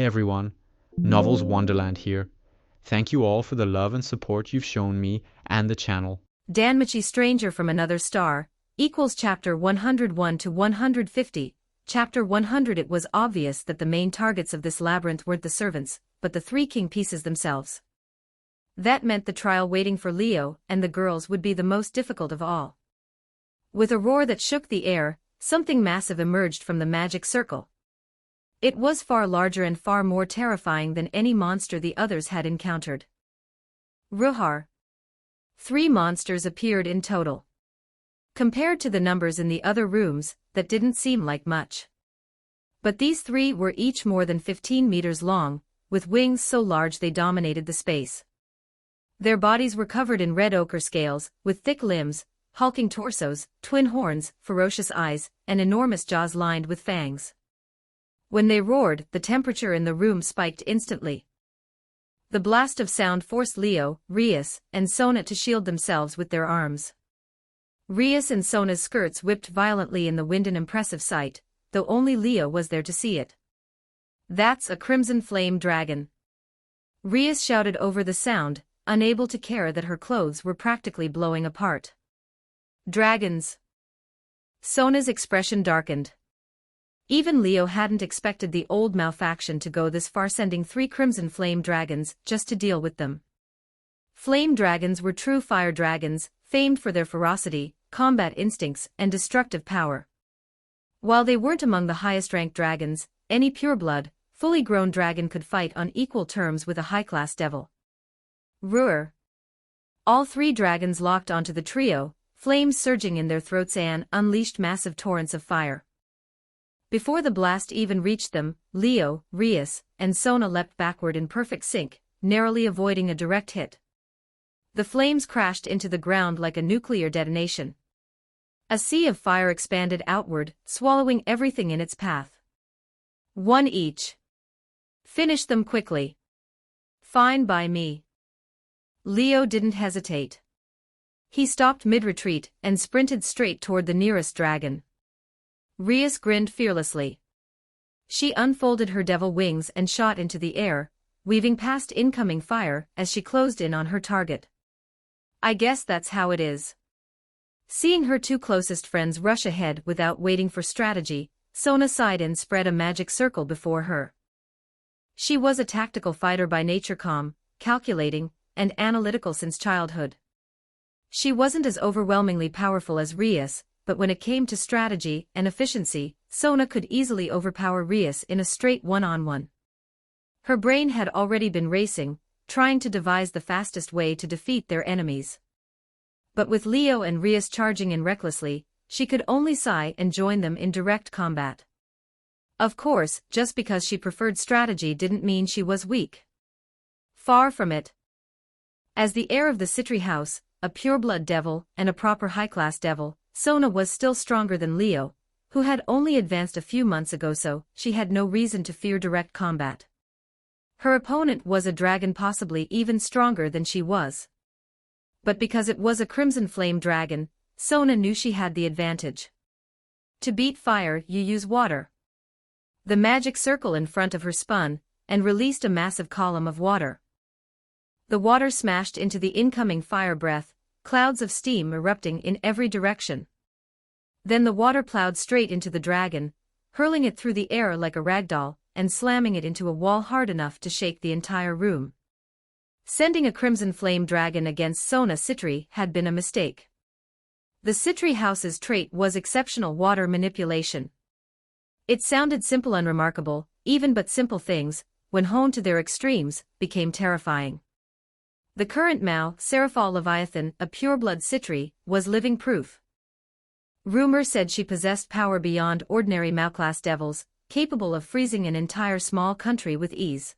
everyone, Novels Wonderland here. Thank you all for the love and support you've shown me and the channel. Danmachi Stranger from Another Star, equals chapter 101 to 150. Chapter 100. It was obvious that the main targets of this labyrinth weren't the servants, but the three king pieces themselves. That meant the trial waiting for Leo and the girls would be the most difficult of all. With a roar that shook the air, something massive emerged from the magic circle. It was far larger and far more terrifying than any monster the others had encountered. Ruhar. 3 monsters appeared in total. Compared to the numbers in the other rooms, that didn't seem like much. But these 3 were each more than 15 meters long, with wings so large they dominated the space. Their bodies were covered in red ochre scales, with thick limbs, hulking torsos, twin horns, ferocious eyes, and enormous jaws lined with fangs. When they roared, the temperature in the room spiked instantly. The blast of sound forced Leo, Rias, and Sona to shield themselves with their arms. Rias and Sona's skirts whipped violently in the wind, an impressive sight, though only Leo was there to see it. "That's a crimson flame dragon," Rias shouted over the sound, unable to care that her clothes were practically blowing apart. "Dragons." Sona's expression darkened. Even Leo hadn't expected the old malfaction to go this far, sending 3 crimson flame dragons just to deal with them. Flame dragons were true fire dragons, famed for their ferocity, combat instincts, and destructive power. While they weren't among the highest-ranked dragons, any pureblood, fully grown dragon could fight on equal terms with a high-class devil. Roar. All 3 dragons locked onto the trio, flames surging in their throats, and unleashed massive torrents of fire. Before the blast even reached them, Leo, Rias, and Sona leapt backward in perfect sync, narrowly avoiding a direct hit. The flames crashed into the ground like a nuclear detonation. A sea of fire expanded outward, swallowing everything in its path. "1 each. Finish them quickly." "Fine by me." Leo didn't hesitate. He stopped mid-retreat and sprinted straight toward the nearest dragon. Rias grinned fearlessly. She unfolded her devil wings and shot into the air, weaving past incoming fire as she closed in on her target. "I guess that's how it is." Seeing her 2 closest friends rush ahead without waiting for strategy, Sona sighed and spread a magic circle before her. She was a tactical fighter by nature, calm, calculating, and analytical since childhood. She wasn't as overwhelmingly powerful as Rias, but when it came to strategy and efficiency, Sona could easily overpower Rias in a straight one-on-one. Her brain had already been racing, trying to devise the fastest way to defeat their enemies. But with Leo and Rias charging in recklessly, she could only sigh and join them in direct combat. Of course, just because she preferred strategy didn't mean she was weak. Far from it. As the heir of the Citri house, a pureblood devil and a proper high-class devil, Sona was still stronger than Leo, who had only advanced a few months ago, so she had no reason to fear direct combat. Her opponent was a dragon, possibly even stronger than she was. But because it was a crimson flame dragon, Sona knew she had the advantage. To beat fire, you use water. The magic circle in front of her spun, and released a massive column of water. The water smashed into the incoming fire breath, clouds of steam erupting in every direction. Then the water plowed straight into the dragon, hurling it through the air like a ragdoll, and slamming it into a wall hard enough to shake the entire room. Sending a crimson flame dragon against Sona Citri had been a mistake. The Citri house's trait was exceptional water manipulation. It sounded simple, unremarkable, even, but simple things, when honed to their extremes, became terrifying. The current Mao, Seraphal Leviathan, a pureblood Citri, was living proof. Rumor said she possessed power beyond ordinary Mao-class devils, capable of freezing an entire small country with ease.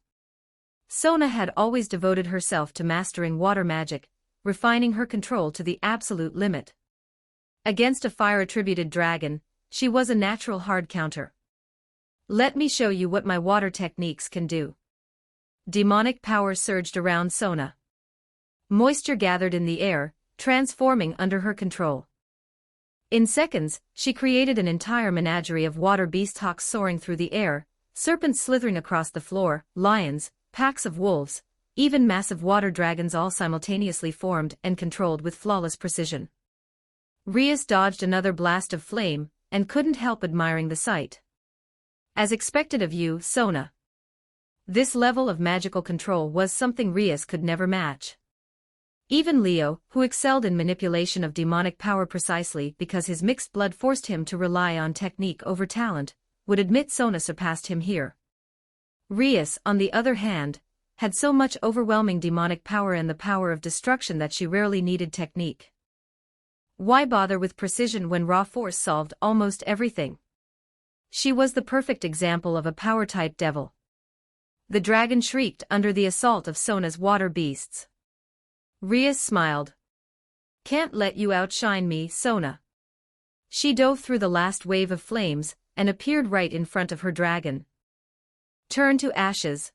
Sona had always devoted herself to mastering water magic, refining her control to the absolute limit. Against a fire-attributed dragon, she was a natural hard counter. "Let me show you what my water techniques can do." Demonic power surged around Sona. Moisture gathered in the air, transforming under her control. In seconds, she created an entire menagerie of water beast hawks soaring through the air, Serpents slithering across the floor, lions, packs of wolves, even massive water dragons all simultaneously formed and controlled with flawless precision. Rias dodged another blast of flame, and couldn't help admiring the sight. As expected of you, Sona. This level of magical control was something Rias could never match. Even Leo, who excelled in manipulation of demonic power precisely because his mixed blood forced him to rely on technique over talent, would admit Sona surpassed him here. Rias, on the other hand, had so much overwhelming demonic power and the power of destruction that she rarely needed technique. Why bother with precision when raw force solved almost everything? She was the perfect example of a power-type devil. The dragon shrieked under the assault of Sona's water beasts. Rias smiled. Can't let you outshine me, Sona. She dove through the last wave of flames, and appeared right in front of her dragon. Turn to ashes.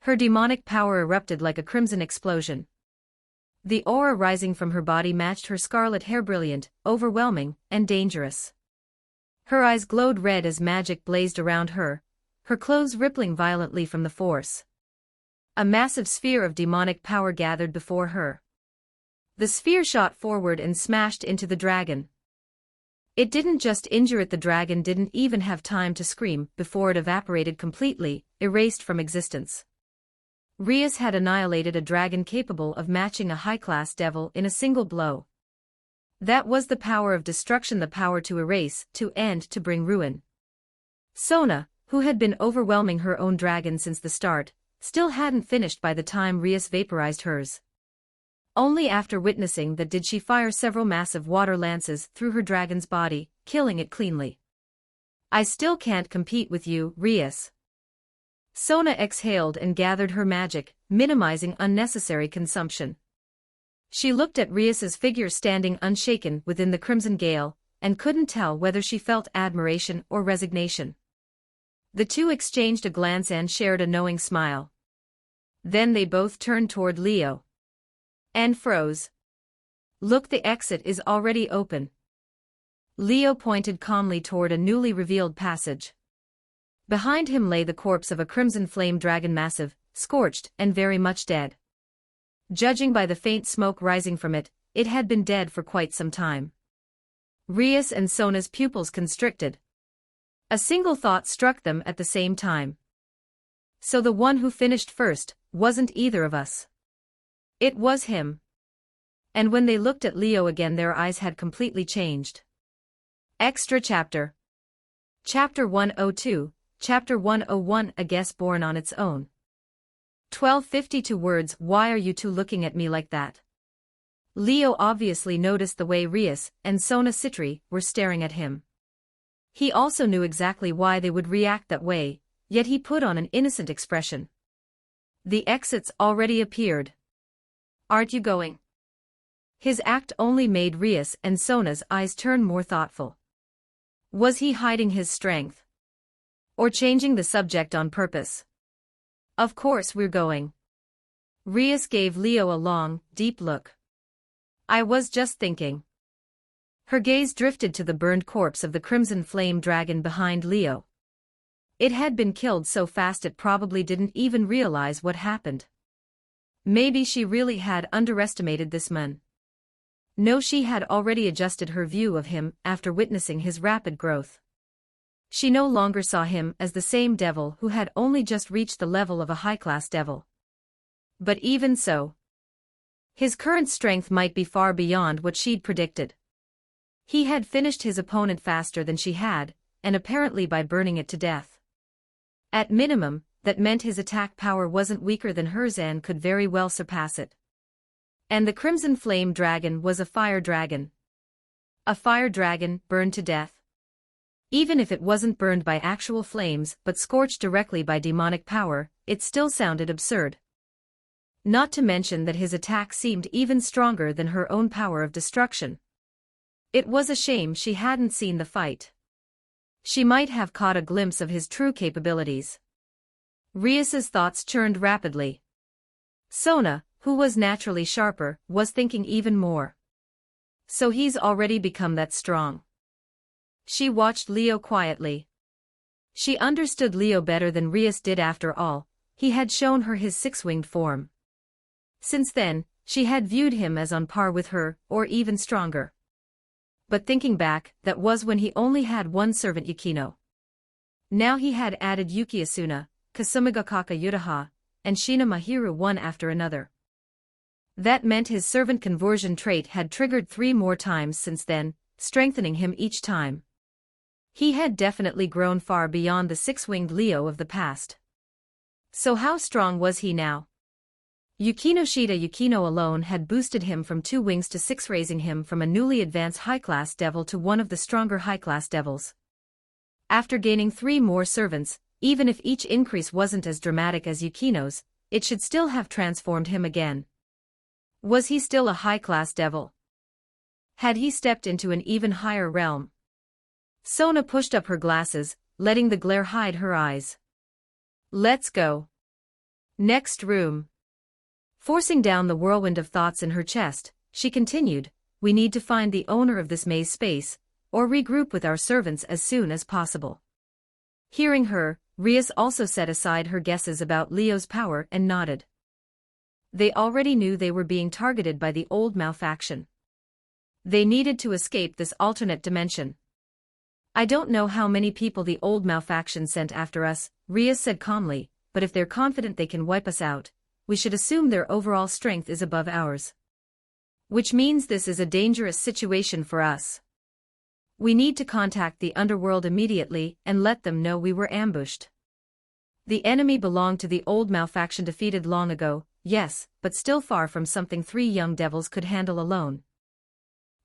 Her demonic power erupted like a crimson explosion. The aura rising from her body matched her scarlet hair, brilliant, overwhelming, and dangerous. Her eyes glowed red as magic blazed around her, her clothes rippling violently from the force. A massive sphere of demonic power gathered before her. The sphere shot forward and smashed into the dragon. It didn't just injure it, the dragon didn't even have time to scream before it evaporated completely, erased from existence. Rias had annihilated a dragon capable of matching a high-class devil in a single blow. That was the power of destruction, the power to erase, to end, to bring ruin. Sona, who had been overwhelming her own dragon since the start, still hadn't finished by the time Rias vaporized hers. Only after witnessing that did she fire several massive water lances through her dragon's body, killing it cleanly. I still can't compete with you, Rias. Sona exhaled and gathered her magic, minimizing unnecessary consumption. She looked at Rias's figure standing unshaken within the crimson gale, and couldn't tell whether she felt admiration or resignation. The two exchanged a glance and shared a knowing smile. Then they both turned toward Leo. And froze. Look, the exit is already open. Leo pointed calmly toward a newly revealed passage. Behind him lay the corpse of a crimson flame dragon, massive, scorched, and very much dead. Judging by the faint smoke rising from it, it had been dead for quite some time. Rias and Sona's pupils constricted. A single thought struck them at the same time. So the one who finished first wasn't either of us. It was him. And when they looked at Leo again, their eyes had completely changed. Extra chapter. Chapter 102, Chapter 101, a guess born on its own. 1252 words. Why are you two looking at me like that? Leo obviously noticed the way Rias and Sona Citri were staring at him. He also knew exactly why they would react that way, yet he put on an innocent expression. The exits already appeared. Aren't you going? His act only made Rias and Sona's eyes turn more thoughtful. Was he hiding his strength? Or changing the subject on purpose? Of course we're going. Rias gave Leo a long, deep look. I was just thinking. Her gaze drifted to the burned corpse of the crimson flame dragon behind Leo. It had been killed so fast it probably didn't even realize what happened. Maybe she really had underestimated this man. No, she had already adjusted her view of him after witnessing his rapid growth. She no longer saw him as the same devil who had only just reached the level of a high-class devil. But even so, his current strength might be far beyond what she'd predicted. He had finished his opponent faster than she had, and apparently by burning it to death. At minimum, that meant his attack power wasn't weaker than hers and could very well surpass it. And the crimson flame dragon was a fire dragon. A fire dragon burned to death. Even if it wasn't burned by actual flames but scorched directly by demonic power, it still sounded absurd. Not to mention that his attack seemed even stronger than her own power of destruction. It was a shame she hadn't seen the fight. She might have caught a glimpse of his true capabilities. Rias's thoughts churned rapidly. Sona, who was naturally sharper, was thinking even more. So he's already become that strong. She watched Leo quietly. She understood Leo better than Rias did after all, he had shown her his six-winged form. Since then, she had viewed him as on par with her, or even stronger. But thinking back, that was when he only had one servant Yukino. Now he had added Yuki Asuna, Kasumigakaka Yutaha, and Shina Mahiru one after another. That meant his servant conversion trait had triggered 3 more times since then, strengthening him each time. He had definitely grown far beyond the six-winged Leo of the past. So how strong was he now? Yukino Shida Yukino alone had boosted him from 2 wings to 6, raising him from a newly advanced high-class devil to one of the stronger high-class devils. After gaining 3 more servants, even if each increase wasn't as dramatic as Yukino's, it should still have transformed him again. Was he still a high-class devil? Had he stepped into an even higher realm? Sona pushed up her glasses, letting the glare hide her eyes. Let's go. Next room. Forcing down the whirlwind of thoughts in her chest, she continued, we need to find the owner of this maze space, or regroup with our servants as soon as possible. Hearing her, Rias also set aside her guesses about Leo's power and nodded. They already knew they were being targeted by the old malfaction. They needed to escape this alternate dimension. I don't know how many people the old malfaction sent after us, Rias said calmly, but if they're confident they can wipe us out, we should assume their overall strength is above ours. Which means this is a dangerous situation for us. We need to contact the underworld immediately and let them know we were ambushed. The enemy belonged to the old malfaction defeated long ago, yes, but still far from something 3 young devils could handle alone.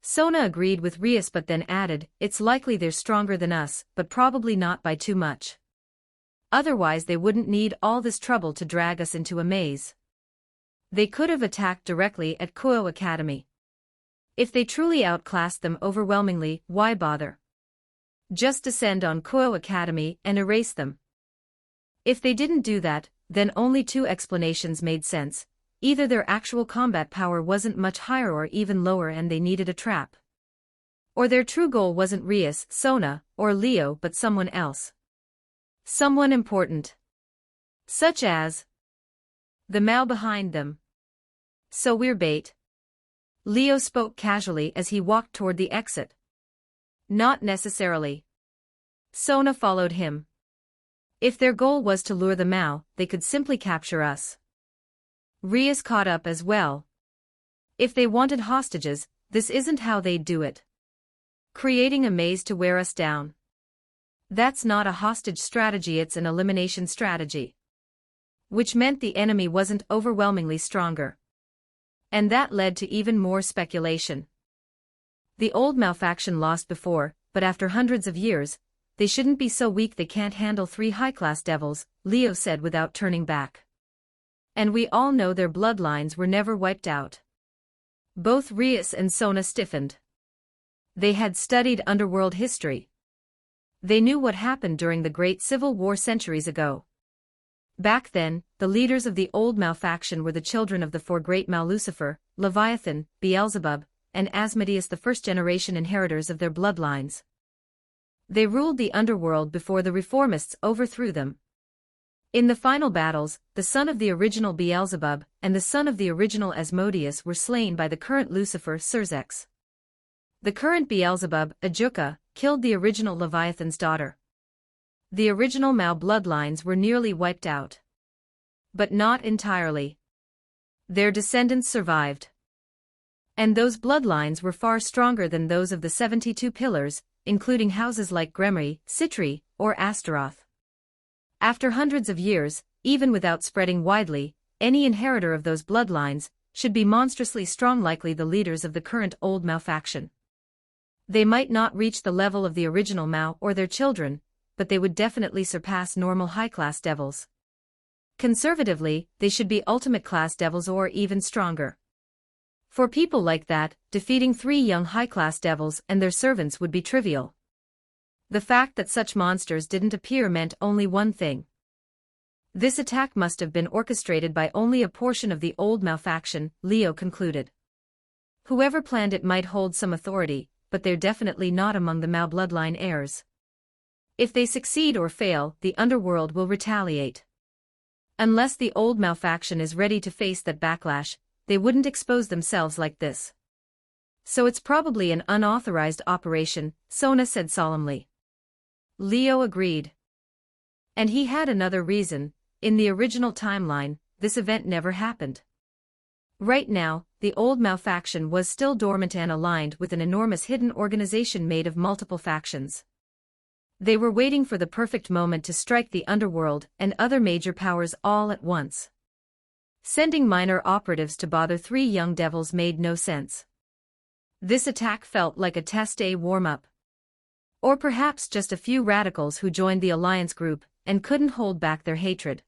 Sona agreed with Rias but then added, it's likely they're stronger than us, but probably not by too much. Otherwise they wouldn't need all this trouble to drag us into a maze. They could have attacked directly at Kuo Academy. If they truly outclassed them overwhelmingly, why bother? Just descend on Kuo Academy and erase them. If they didn't do that, then only 2 explanations made sense. Either their actual combat power wasn't much higher or even lower and they needed a trap. Or their true goal wasn't Rias, Sona, or Leo but someone else. Someone important. Such as the Mao behind them. So we're bait. Leo spoke casually as he walked toward the exit. Not necessarily. Sona followed him. If their goal was to lure the Mao, they could simply capture us. Rias caught up as well. If they wanted hostages, this isn't how they'd do it. Creating a maze to wear us down. That's not a hostage strategy, it's an elimination strategy. Which meant the enemy wasn't overwhelmingly stronger. And that led to even more speculation. The old malfaction lost before, but after hundreds of years, they shouldn't be so weak they can't handle 3 high-class devils, Leo said without turning back. And we all know their bloodlines were never wiped out. Both Rias and Sona stiffened. They had studied underworld history. They knew what happened during the Great Civil War centuries ago. Back then, the leaders of the old malfaction were the children of the 4 great Mal Lucifer, Leviathan, Beelzebub, and Asmodeus, the first-generation inheritors of their bloodlines. They ruled the underworld before the reformists overthrew them. In the final battles, the son of the original Beelzebub and the son of the original Asmodeus were slain by the current Lucifer, Serzex. The current Beelzebub, Ajuka, killed the original Leviathan's daughter. The original Mao bloodlines were nearly wiped out. But not entirely. Their descendants survived. And those bloodlines were far stronger than those of the 72 pillars, including houses like Gremry, Citri, or Astaroth. After hundreds of years, even without spreading widely, any inheritor of those bloodlines should be monstrously strong, likely the leaders of the current old malfaction. They might not reach the level of the original Mao or their children, but they would definitely surpass normal high-class devils. Conservatively, they should be ultimate-class devils or even stronger. For people like that, defeating 3 young high-class devils and their servants would be trivial. The fact that such monsters didn't appear meant only one thing. This attack must have been orchestrated by only a portion of the old malfaction, Leo concluded. Whoever planned it might hold some authority, but they're definitely not among the Mao bloodline heirs. If they succeed or fail, the underworld will retaliate. Unless the old malfaction is ready to face that backlash, they wouldn't expose themselves like this. So it's probably an unauthorized operation, Sona said solemnly. Leo agreed. And he had another reason. In the original timeline, this event never happened. Right now, the old malfaction was still dormant and aligned with an enormous hidden organization made of multiple factions. They were waiting for the perfect moment to strike the underworld and other major powers all at once. Sending minor operatives to bother 3 young devils made no sense. This attack felt like a test A warm-up. Or perhaps just a few radicals who joined the alliance group and couldn't hold back their hatred.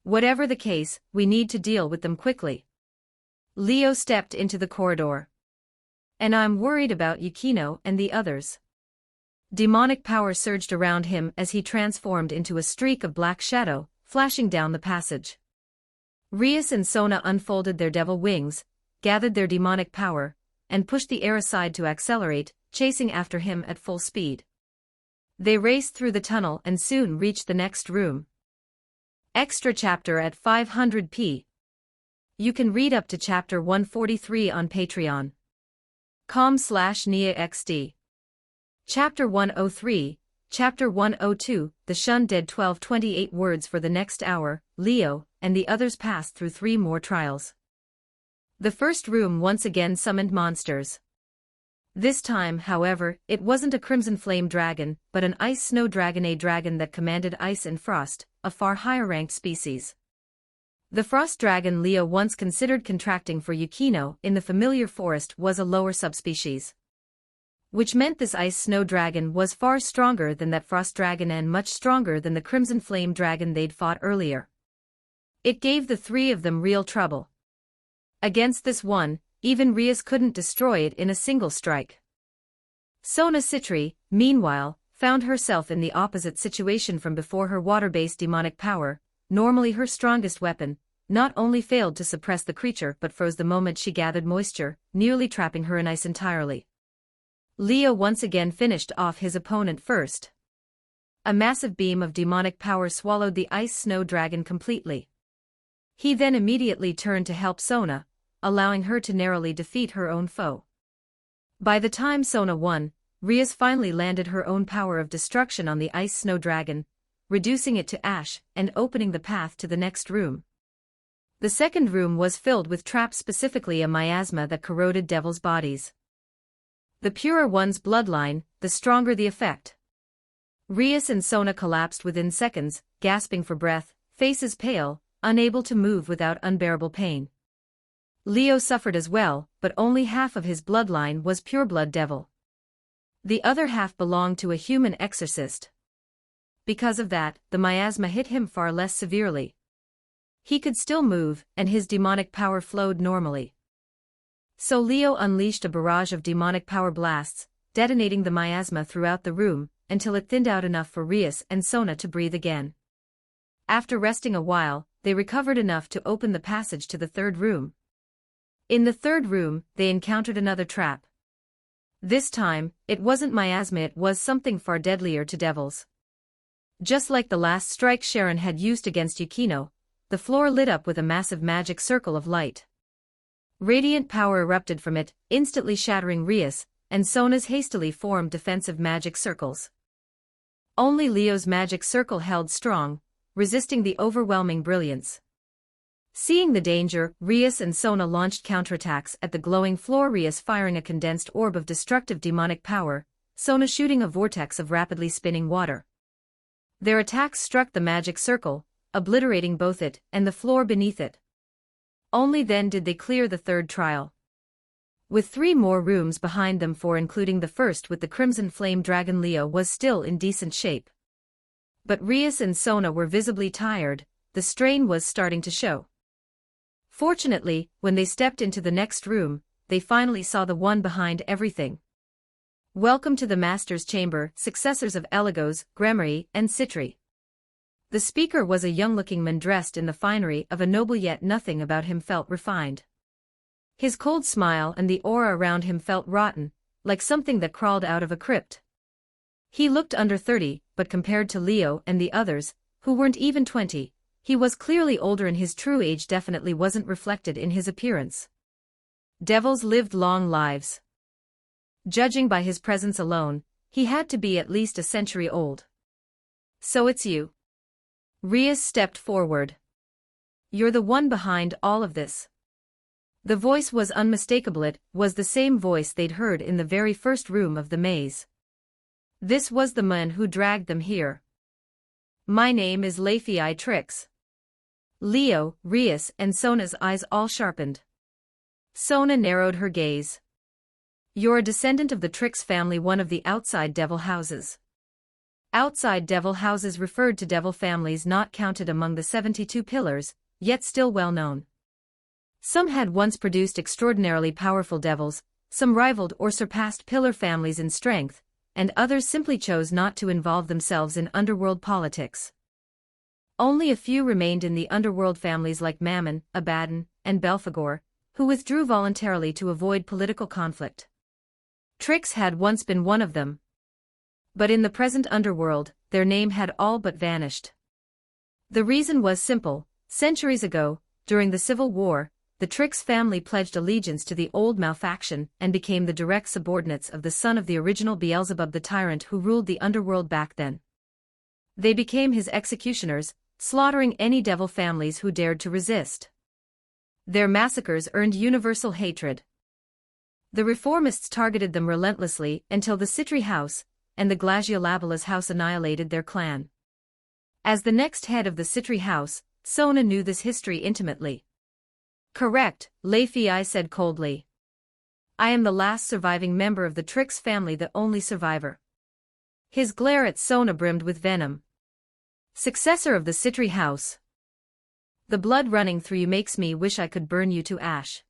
Whatever the case, we need to deal with them quickly. Leo stepped into the corridor. And I'm worried about Yukino and the others. Demonic power surged around him as he transformed into a streak of black shadow, flashing down the passage. Rias and Sona unfolded their devil wings, gathered their demonic power, and pushed the air aside to accelerate, chasing after him at full speed. They raced through the tunnel and soon reached the next room. Extra chapter at 500p. You can read up to chapter 143 on Patreon. com/NiaXD. Chapter 103, Chapter 102, The Shunned Dead. 1228 words for the next hour. Leo and the others passed through 3 more trials. The first room once again summoned monsters. This time, however, it wasn't a crimson flame dragon, but an ice snow dragon, a dragon that commanded ice and frost, a far higher-ranked species. The frost dragon Leo once considered contracting for Yukino in the familiar forest was a lower subspecies. Which meant this ice snow dragon was far stronger than that frost dragon and much stronger than the crimson flame dragon they'd fought earlier. It gave the 3 of them real trouble. Against this one, even Rias couldn't destroy it in a single strike. Sona Citri, meanwhile, found herself in the opposite situation from before. Her water-based demonic power, normally her strongest weapon, not only failed to suppress the creature but froze the moment she gathered moisture, nearly trapping her in ice entirely. Leo once again finished off his opponent first. A massive beam of demonic power swallowed the ice snow dragon completely. He then immediately turned to help Sona, allowing her to narrowly defeat her own foe. By the time Sona won, Rias finally landed her own power of destruction on the ice snow dragon, reducing it to ash and opening the path to the next room. The second room was filled with traps, specifically a miasma that corroded devils' bodies. The purer one's bloodline, the stronger the effect. Rias and Sona collapsed within seconds, gasping for breath, faces pale, unable to move without unbearable pain. Leo suffered as well, but only half of his bloodline was pureblood devil. The other half belonged to a human exorcist. Because of that, the miasma hit him far less severely. He could still move, and his demonic power flowed normally. So Leo unleashed a barrage of demonic power blasts, detonating the miasma throughout the room, until it thinned out enough for Rias and Sona to breathe again. After resting a while, they recovered enough to open the passage to the third room. In the third room, they encountered another trap. This time, it wasn't miasma, it was something far deadlier to devils. Just like the last strike Sharon had used against Yukino, the floor lit up with a massive magic circle of light. Radiant power erupted from it, instantly shattering Rias and Sona's hastily formed defensive magic circles. Only Leo's magic circle held strong, resisting the overwhelming brilliance. Seeing the danger, Rias and Sona launched counterattacks at the glowing floor, Rias firing a condensed orb of destructive demonic power, Sona shooting a vortex of rapidly spinning water. Their attacks struck the magic circle, obliterating both it and the floor beneath it. Only then did they clear the third trial. With 3 more rooms behind them, 4 including the first with the crimson flame dragon, Leo was still in decent shape. But Rias and Sona were visibly tired, the strain was starting to show. Fortunately, when they stepped into the next room, they finally saw the one behind everything. Welcome to the Master's Chamber, successors of Eligos, Gremory, and Citri. The speaker was a young-looking man dressed in the finery of a noble, yet nothing about him felt refined. His cold smile and the aura around him felt rotten, like something that crawled out of a crypt. He looked under 30, but compared to Leo and the others, who weren't even 20, he was clearly older and his true age definitely wasn't reflected in his appearance. Devils lived long lives. Judging by his presence alone, he had to be at least a century old. So it's you. Rias stepped forward. You're the one behind all of this. The voice was unmistakable. It was the same voice they'd heard in the very first room of the maze. This was the man who dragged them here. My name is Leafii Trix. Leo, Rias, and Sona's eyes all sharpened. Sona narrowed her gaze. You're a descendant of the Trix family, one of the outside devil houses. Outside devil houses referred to devil families not counted among the 72 pillars, yet still well known. Some had once produced extraordinarily powerful devils, some rivaled or surpassed pillar families in strength, and others simply chose not to involve themselves in underworld politics. Only a few remained in the underworld families like Mammon, Abaddon, and Belphegor, who withdrew voluntarily to avoid political conflict. Trix had once been one of them. But in the present underworld, their name had all but vanished. The reason was simple. Centuries ago, during the Civil War, the Trix family pledged allegiance to the old Malfaction and became the direct subordinates of the son of the original Beelzebub, the tyrant who ruled the underworld back then. They became his executioners, slaughtering any devil families who dared to resist. Their massacres earned universal hatred. The reformists targeted them relentlessly until the Citri House and the Glaciolabalas House annihilated their clan. As the next head of the Citri House, Sona knew this history intimately. Correct, Leafii said coldly. I am the last surviving member of the Trix family, the only survivor. His glare at Sona brimmed with venom. Successor of the Citri House. The blood running through you makes me wish I could burn you to ash.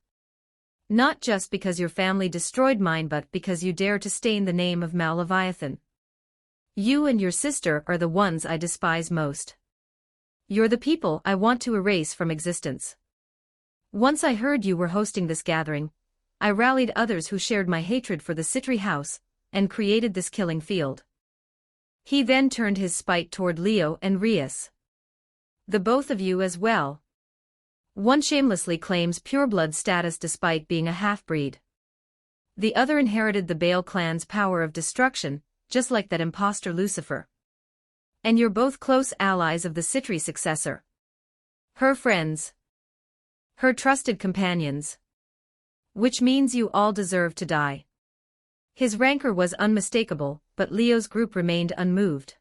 Not just because your family destroyed mine, but because you dare to stain the name of Mal-Leviathan. You and your sister are the ones I despise most. You're the people I want to erase from existence. Once I heard you were hosting this gathering, I rallied others who shared my hatred for the Citri House, and created this killing field. He then turned his spite toward Leo and Rias. The both of you as well. One shamelessly claims pureblood status despite being a half-breed. The other inherited the Baal clan's power of destruction, just like that imposter Lucifer. And you're both close allies of the Citri successor. Her friends. Her trusted companions. Which means you all deserve to die. His rancor was unmistakable, but Leo's group remained unmoved.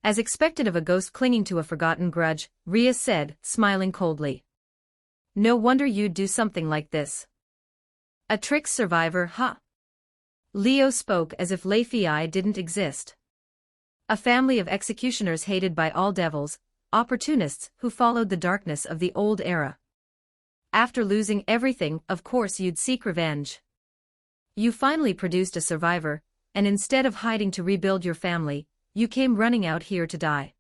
As expected of a ghost clinging to a forgotten grudge, Rias said, smiling coldly. No wonder you'd do something like this. A Trix survivor, huh? Leo spoke as if Leafii didn't exist. A family of executioners hated by all devils, opportunists who followed the darkness of the old era. After losing everything, of course you'd seek revenge. You finally produced a survivor, and instead of hiding to rebuild your family, you came running out here to die.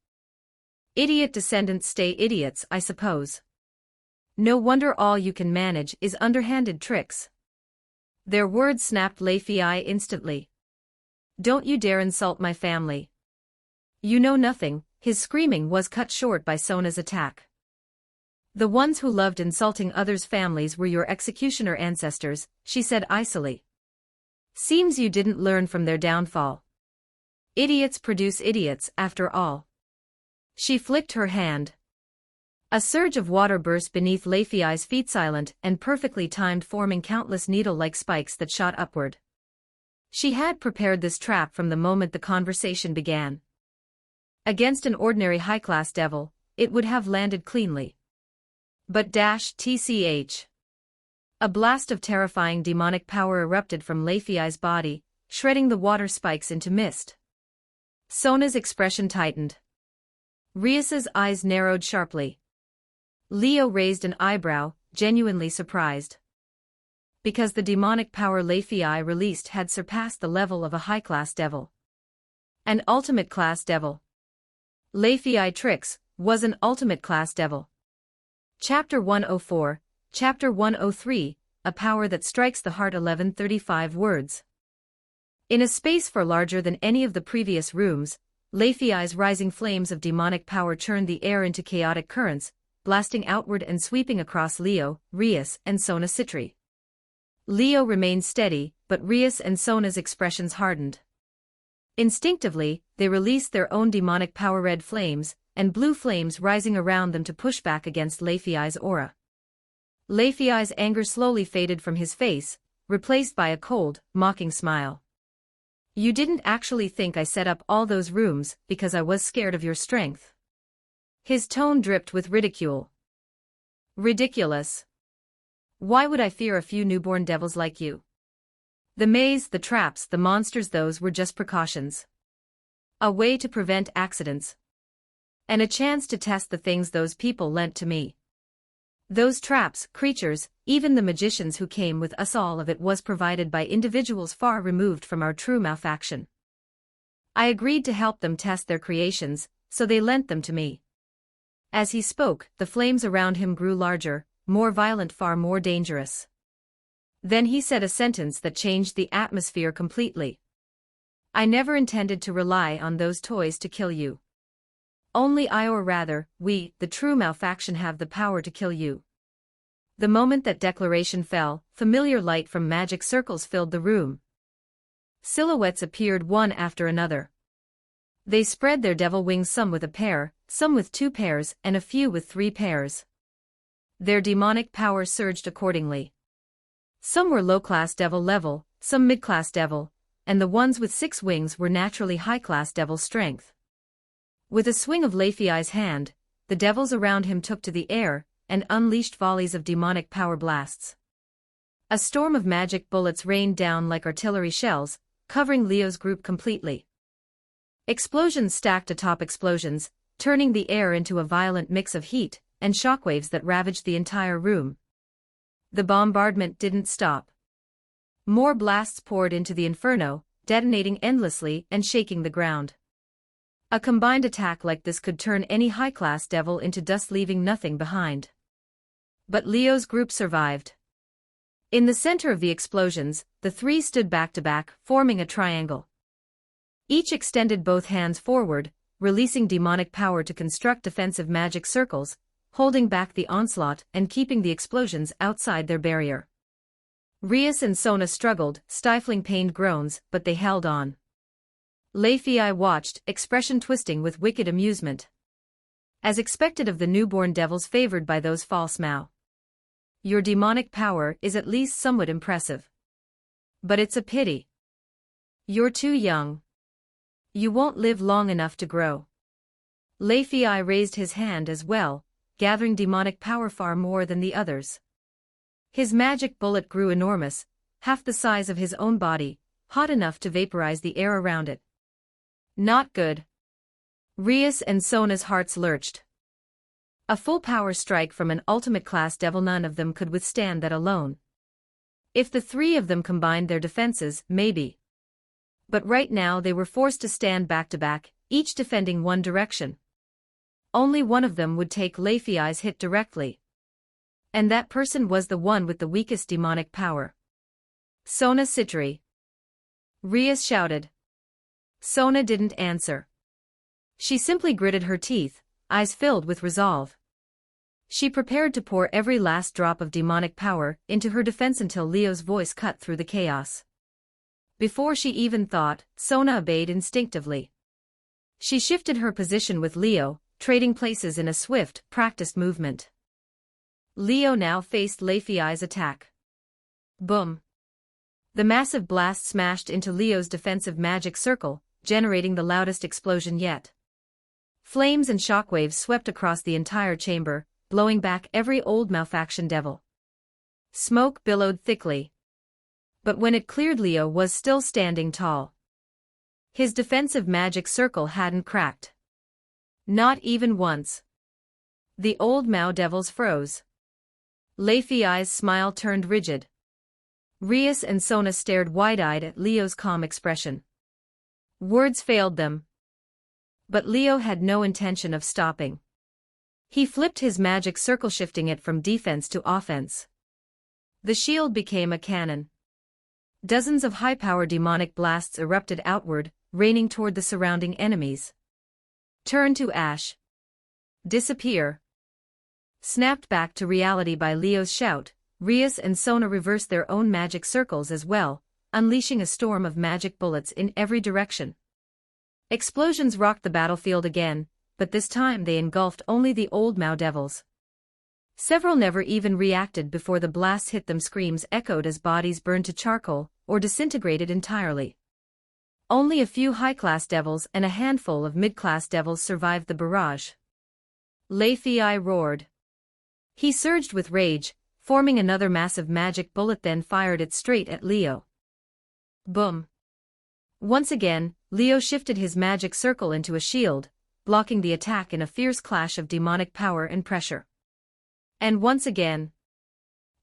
Idiot descendants stay idiots, I suppose. No wonder all you can manage is underhanded tricks. Their words snapped Leafii instantly. Don't you dare insult my family. You know nothing. His screaming was cut short by Sona's attack. The ones who loved insulting others' families were your executioner ancestors, she said icily. Seems you didn't learn from their downfall. Idiots produce idiots, after all. She flicked her hand. A surge of water burst beneath Leafii's feet, silent and perfectly timed, forming countless needle-like spikes that shot upward. She had prepared this trap from the moment the conversation began. Against an ordinary high-class devil, it would have landed cleanly. But tch. A blast of terrifying demonic power erupted from Leafii's body, shredding the water spikes into mist. Sona's expression tightened. Rias's eyes narrowed sharply. Leo raised an eyebrow, genuinely surprised. Because the demonic power Leafii released had surpassed the level of a high-class devil. An ultimate-class devil. Leafii Trix was an ultimate-class devil. Chapter 104, Chapter 103, A Power That Strikes the Heart. 1135 words. In a space far larger than any of the previous rooms, Leifiai's rising flames of demonic power churned the air into chaotic currents, blasting outward and sweeping across Leo, Rias, and Sona Citri. Leo remained steady, but Rias and Sona's expressions hardened. Instinctively, they released their own demonic power, red flames, and blue flames rising around them to push back against Leifiai's aura. Leifiai's anger slowly faded from his face, replaced by a cold, mocking smile. You didn't actually think I set up all those rooms because I was scared of your strength. His tone dripped with ridicule. Ridiculous. Why would I fear a few newborn devils like you? The maze, the traps, the monsters, those were just precautions. A way to prevent accidents. And a chance to test the things those people lent to me. Those traps, creatures, even the magicians who came with us, all of it was provided by individuals far removed from our true malfaction. I agreed to help them test their creations, so they lent them to me. As he spoke, the flames around him grew larger, more violent, far more dangerous. Then he said a sentence that changed the atmosphere completely. I never intended to rely on those toys to kill you. Only I, or rather, we, the true malfaction, have the power to kill you. The moment that declaration fell, familiar light from magic circles filled the room. Silhouettes appeared one after another. They spread their devil wings, some with a pair, some with 2 pairs, and a few with 3 pairs. Their demonic power surged accordingly. Some were low-class devil level, some mid-class devil, and the ones with 6 wings were naturally high-class devil strength. With a swing of Leifiai's hand, the devils around him took to the air and unleashed volleys of demonic power blasts. A storm of magic bullets rained down like artillery shells, covering Leo's group completely. Explosions stacked atop explosions, turning the air into a violent mix of heat and shockwaves that ravaged the entire room. The bombardment didn't stop. More blasts poured into the inferno, detonating endlessly and shaking the ground. A combined attack like this could turn any high-class devil into dust, leaving nothing behind. But Leo's group survived. In the center of the explosions, the 3 stood back to back, forming a triangle. Each extended both hands forward, releasing demonic power to construct defensive magic circles, holding back the onslaught and keeping the explosions outside their barrier. Rias and Sona struggled, stifling pained groans, but they held on. Leifiai watched, expression twisting with wicked amusement. As expected of the newborn devils favored by those false Mao. Your demonic power is at least somewhat impressive. But it's a pity. You're too young. You won't live long enough to grow. Leifiai raised his hand as well, gathering demonic power far more than the others. His magic bullet grew enormous, half the size of his own body, hot enough to vaporize the air around it. Not good. Rias and Sona's hearts lurched. A full power strike from an ultimate class devil, none of them could withstand that alone. If the 3 of them combined their defenses, maybe. But right now they were forced to stand back to back, each defending one direction. Only one of them would take Leifiai's hit directly. And that person was the one with the weakest demonic power. Sona Citri. Rias shouted. Sona didn't answer. She simply gritted her teeth, eyes filled with resolve. She prepared to pour every last drop of demonic power into her defense until Leo's voice cut through the chaos. Before she even thought, Sona obeyed instinctively. She shifted her position with Leo, trading places in a swift, practiced movement. Leo now faced Leifiai's attack. Boom! The massive blast smashed into Leo's defensive magic circle, generating the loudest explosion yet. Flames and shockwaves swept across the entire chamber, blowing back every old malfaction devil. Smoke billowed thickly. But when it cleared, Leo was still standing tall. His defensive magic circle hadn't cracked. Not even once. The old Mao devils froze. Leifiai's smile turned rigid. Rias and Sona stared wide-eyed at Leo's calm expression. Words failed them. But Leo had no intention of stopping. He flipped his magic circle, shifting it from defense to offense. The shield became a cannon. Dozens of high-power demonic blasts erupted outward, raining toward the surrounding enemies. Turn to ash. Disappear. Snapped back to reality by Leo's shout, Rias and Sona reversed their own magic circles as well, unleashing a storm of magic bullets in every direction. Explosions rocked the battlefield again, but this time they engulfed only the old Mao devils. Several never even reacted before the blasts hit them. Screams echoed as bodies burned to charcoal, or disintegrated entirely. Only a few high-class devils and a handful of mid-class devils survived the barrage. Lei Fei roared. He surged with rage, forming another massive magic bullet, then fired it straight at Leo. Boom. Once again, Leo shifted his magic circle into a shield, blocking the attack in a fierce clash of demonic power and pressure. And once again,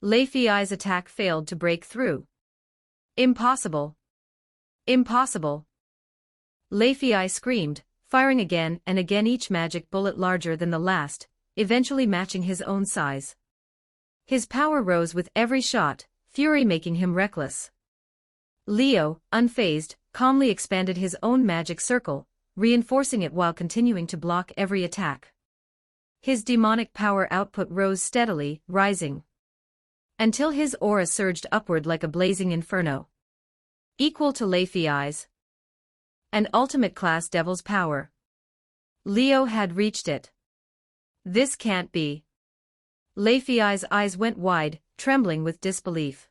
Lei Fei's attack failed to break through. Impossible. Impossible. Lei Fei screamed, firing again and again, each magic bullet larger than the last, eventually matching his own size. His power rose with every shot, fury making him reckless. Leo, unfazed, calmly expanded his own magic circle, reinforcing it while continuing to block every attack. His demonic power output rose steadily, rising until his aura surged upward like a blazing inferno, equal to Lei Fei's and ultimate class devil's power. Leo had reached it. This can't be. Lei Fei's eyes went wide, trembling with disbelief.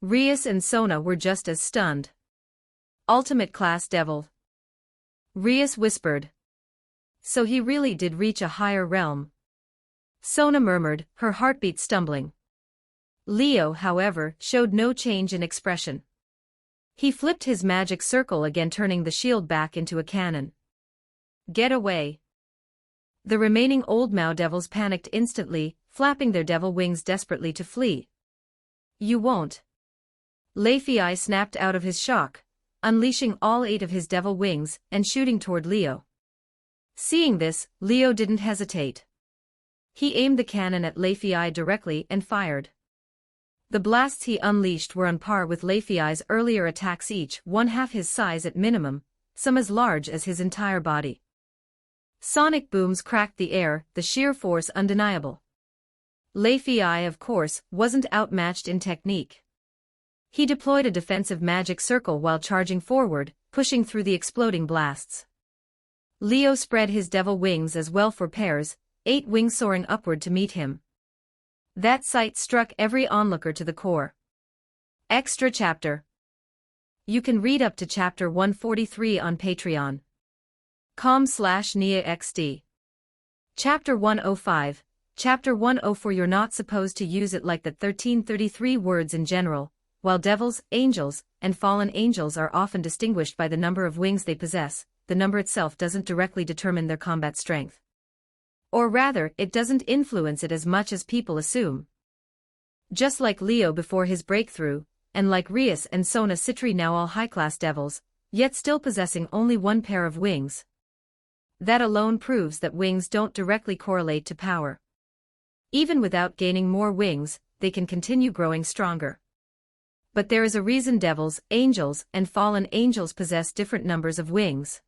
Rias and Sona were just as stunned. Ultimate class devil. Rias whispered. So he really did reach a higher realm. Sona murmured, her heartbeat stumbling. Leo, however, showed no change in expression. He flipped his magic circle again, turning the shield back into a cannon. Get away. The remaining old Mao devils panicked instantly, flapping their devil wings desperately to flee. You won't. Lei Fei snapped out of his shock, unleashing all 8 of his devil wings and shooting toward Leo. Seeing this, Leo didn't hesitate. He aimed the cannon at Lei Fei directly and fired. The blasts he unleashed were on par with Lei Fei's earlier attacks, each 1/2 his size at minimum, some as large as his entire body. Sonic booms cracked the air, the sheer force undeniable. Lei Fei, of course, wasn't outmatched in technique. He deployed a defensive magic circle while charging forward, pushing through the exploding blasts. Leo spread his devil wings as well for pairs, 8 wings soaring upward to meet him. That sight struck every onlooker to the core. Extra chapter. You can read up to chapter 143 on patreon.com/NiaXD. Chapter 105, Chapter 104. You're not supposed to use it like that. 1333 words in general. While devils, angels, and fallen angels are often distinguished by the number of wings they possess, the number itself doesn't directly determine their combat strength. Or rather, it doesn't influence it as much as people assume. Just like Leo before his breakthrough, and like Rias and Sona Citri, now all high-class devils, yet still possessing only 1 pair of wings. That alone proves that wings don't directly correlate to power. Even without gaining more wings, they can continue growing stronger. But there is a reason devils, angels, and fallen angels possess different numbers of wings.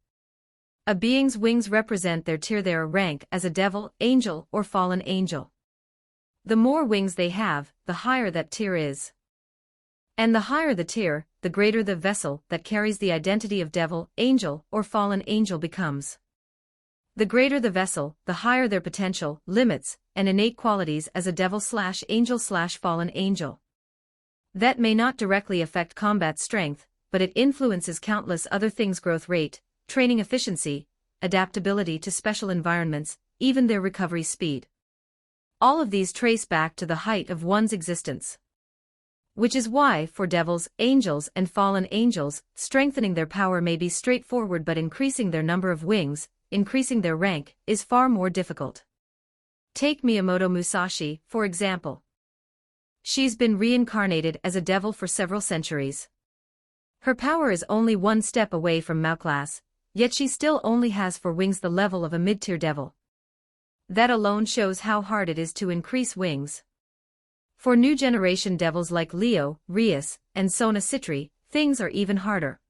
A being's wings represent their tier, their rank as a devil, angel, or fallen angel. The more wings they have, the higher that tier is. And the higher the tier, the greater the vessel that carries the identity of devil, angel, or fallen angel becomes. The greater the vessel, the higher their potential, limits, and innate qualities as a devil/angel/fallen angel. That may not directly affect combat strength, but it influences countless other things: growth rate, training efficiency, adaptability to special environments, even their recovery speed. All of these trace back to the height of one's existence. Which is why, for devils, angels, and fallen angels, strengthening their power may be straightforward, but increasing their number of wings, increasing their rank, is far more difficult. Take Miyamoto Musashi, for example. She's been reincarnated as a devil for several centuries. Her power is only 1 step away from Mao class, yet she still only has 4 wings, the level of a mid-tier devil. That alone shows how hard it is to increase wings. For new generation devils like Leo, Rias, and Sona Citri, things are even harder.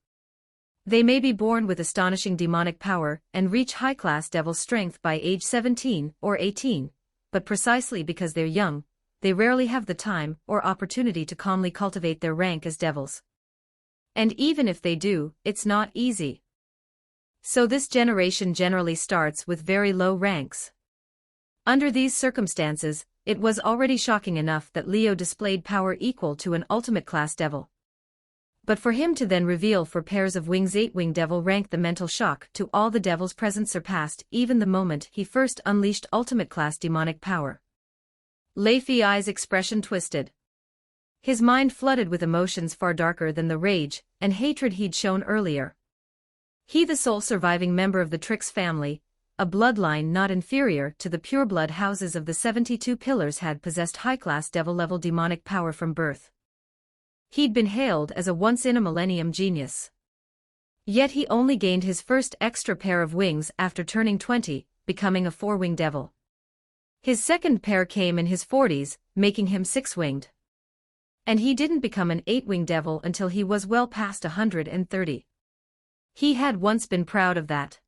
They may be born with astonishing demonic power and reach high-class devil strength by age 17 or 18, but precisely because they're young, they rarely have the time or opportunity to calmly cultivate their rank as devils. And even if they do, it's not easy. So this generation generally starts with very low ranks. Under these circumstances, it was already shocking enough that Leo displayed power equal to an ultimate class devil. But for him to then reveal for pairs of wings 8-wing devil rank, the mental shock to all the devils present surpassed even the moment he first unleashed ultimate class demonic power. Lei Fei's expression twisted. His mind flooded with emotions far darker than the rage and hatred he'd shown earlier. He, the sole surviving member of the Trix family, a bloodline not inferior to the pureblood houses of the 72 Pillars, had possessed high-class devil-level demonic power from birth. He'd been hailed as a once-in-a-millennium genius. Yet he only gained his first extra pair of wings after turning 20, becoming a 4-winged devil. His second pair came in his 40s, making him 6-winged. And he didn't become an 8-winged devil until he was well past 130. He had once been proud of that.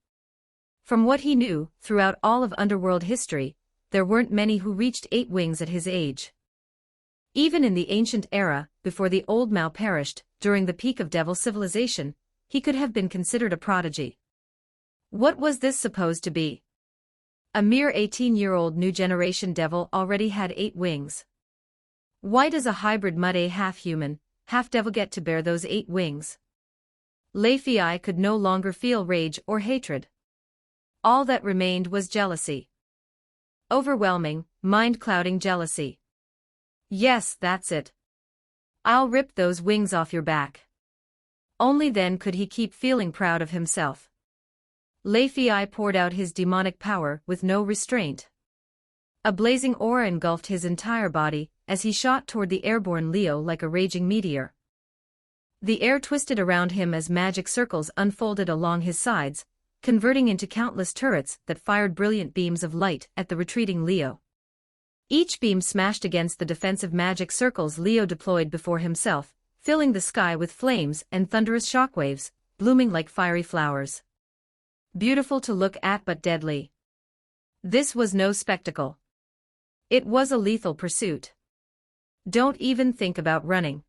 From what he knew, throughout all of underworld history, there weren't many who reached 8 wings at his age. Even in the ancient era, before the old Mao perished, during the peak of devil civilization, he could have been considered a prodigy. What was this supposed to be? A mere 18-year-old new generation devil already had 8 wings. Why does a hybrid mud-a half-human, half-devil get to bear those 8 wings? Lei Fei could no longer feel rage or hatred. All that remained was jealousy. Overwhelming, mind-clouding jealousy. Yes, that's it. I'll rip those wings off your back. Only then could he keep feeling proud of himself. Lei Fei poured out his demonic power with no restraint. A blazing aura engulfed his entire body as he shot toward the airborne Leo like a raging meteor. The air twisted around him as magic circles unfolded along his sides, converting into countless turrets that fired brilliant beams of light at the retreating Leo. Each beam smashed against the defensive magic circles Leo deployed before himself, filling the sky with flames and thunderous shockwaves, blooming like fiery flowers. Beautiful to look at but deadly. This was no spectacle. It was a lethal pursuit. Don't even think about running.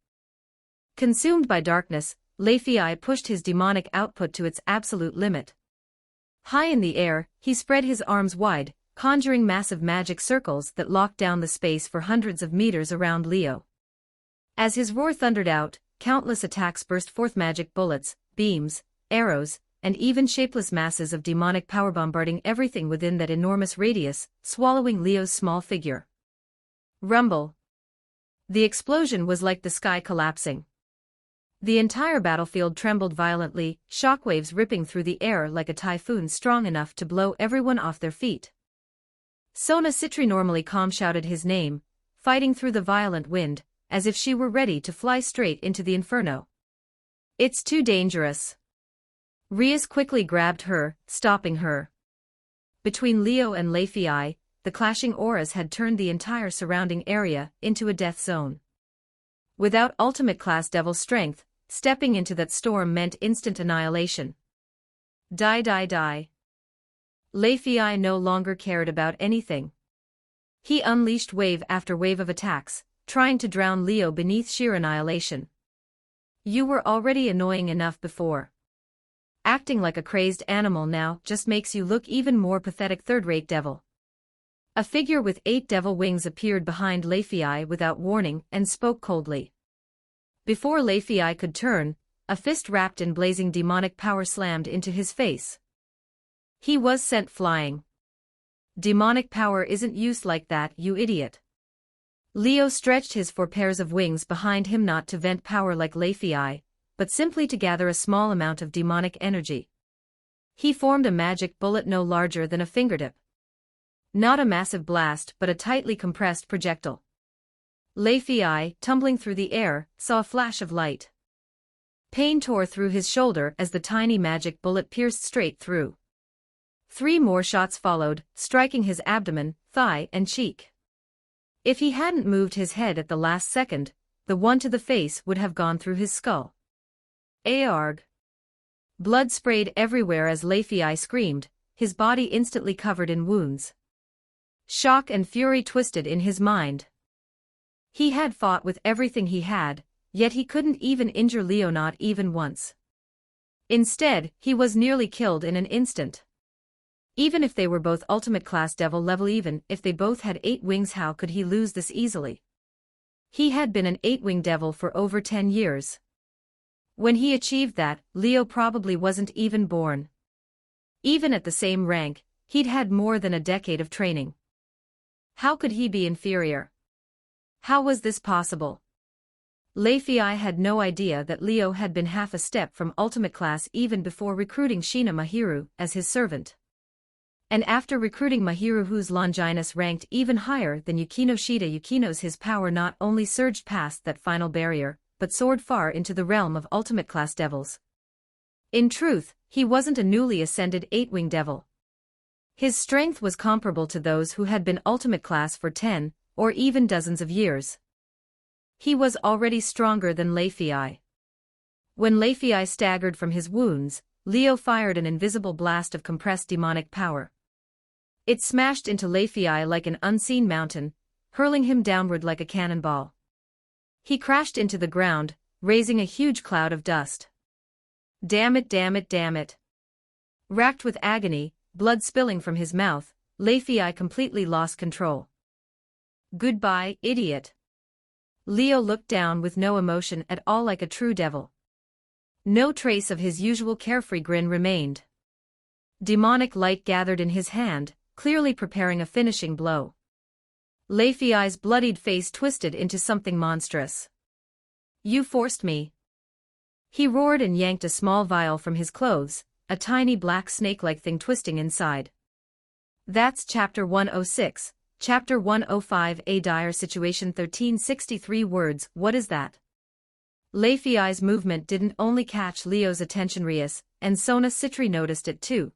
Consumed by darkness, Lei Fei pushed his demonic output to its absolute limit. High in the air, he spread his arms wide, conjuring massive magic circles that locked down the space for hundreds of meters around Leo. As his roar thundered out, countless attacks burst forth, magic bullets, beams, arrows, and even shapeless masses of demonic power bombarding everything within that enormous radius, swallowing Leo's small figure. Rumble. The explosion was like the sky collapsing. The entire battlefield trembled violently, shockwaves ripping through the air like a typhoon strong enough to blow everyone off their feet. Sona Citri, normally calm, shouted his name, fighting through the violent wind, as if she were ready to fly straight into the inferno. It's too dangerous. Rias quickly grabbed her, stopping her. Between Leo and Lei Fei, the clashing auras had turned the entire surrounding area into a death zone. Without ultimate class devil strength, stepping into that storm meant instant annihilation. Die, die, die. Lei Fei no longer cared about anything. He unleashed wave after wave of attacks, trying to drown Leo beneath sheer annihilation. You were already annoying enough before. Acting like a crazed animal now just makes you look even more pathetic, third-rate devil. A figure with 8 devil wings appeared behind Lei Fei without warning and spoke coldly. Before Lei Fei could turn, a fist wrapped in blazing demonic power slammed into his face. He was sent flying. Demonic power isn't used like that, you idiot. Leo stretched his 4 pairs of wings behind him, not to vent power like Lei Fei, but simply to gather a small amount of demonic energy. He formed a magic bullet no larger than a fingertip. Not a massive blast, but a tightly compressed projectile. Lei Fei, tumbling through the air, saw a flash of light. Pain tore through his shoulder as the tiny magic bullet pierced straight through. 3 more shots followed, striking his abdomen, thigh, and cheek. If he hadn't moved his head at the last second, the one to the face would have gone through his skull. Aargh! Blood sprayed everywhere as Leifei screamed, his body instantly covered in wounds. Shock and fury twisted in his mind. He had fought with everything he had, yet he couldn't even injure Leo, not even once. Instead, he was nearly killed in an instant. Even if they were both ultimate class devil level, even if they both had 8 wings, how could he lose this easily? He had been an 8-wing devil for over 10 years. When he achieved that, Leo probably wasn't even born. Even at the same rank, he'd had more than a decade of training. How could he be inferior? How was this possible? Leifei had no idea that Leo had been half a step from ultimate class even before recruiting Shina Mahiru as his servant. And after recruiting Mahiru, whose Longinus ranked even higher than Yukino Shida, Yukino's his power not only surged past that final barrier, but soared far into the realm of ultimate class devils. In truth, he wasn't a newly ascended 8-wing devil. His strength was comparable to those who had been ultimate class for 10, or even dozens of years. He was already stronger than Leifei. When Leifei staggered from his wounds, Leo fired an invisible blast of compressed demonic power. It smashed into Leifei like an unseen mountain, hurling him downward like a cannonball. He crashed into the ground, raising a huge cloud of dust. Damn it, damn it, damn it. Racked with agony, blood spilling from his mouth, Leifei completely lost control. Goodbye, idiot. Leo looked down with no emotion at all, like a true devil. No trace of his usual carefree grin remained. Demonic light gathered in his hand, clearly preparing a finishing blow. Leifei's bloodied face twisted into something monstrous. You forced me. He roared and yanked a small vial from his clothes, a tiny black snake-like thing twisting inside. That's Chapter 106, Chapter 105, A Dire Situation, 1363 words. What is that? Leifei's movement didn't only catch Leo's attention, Rias and Sona Citri noticed it too.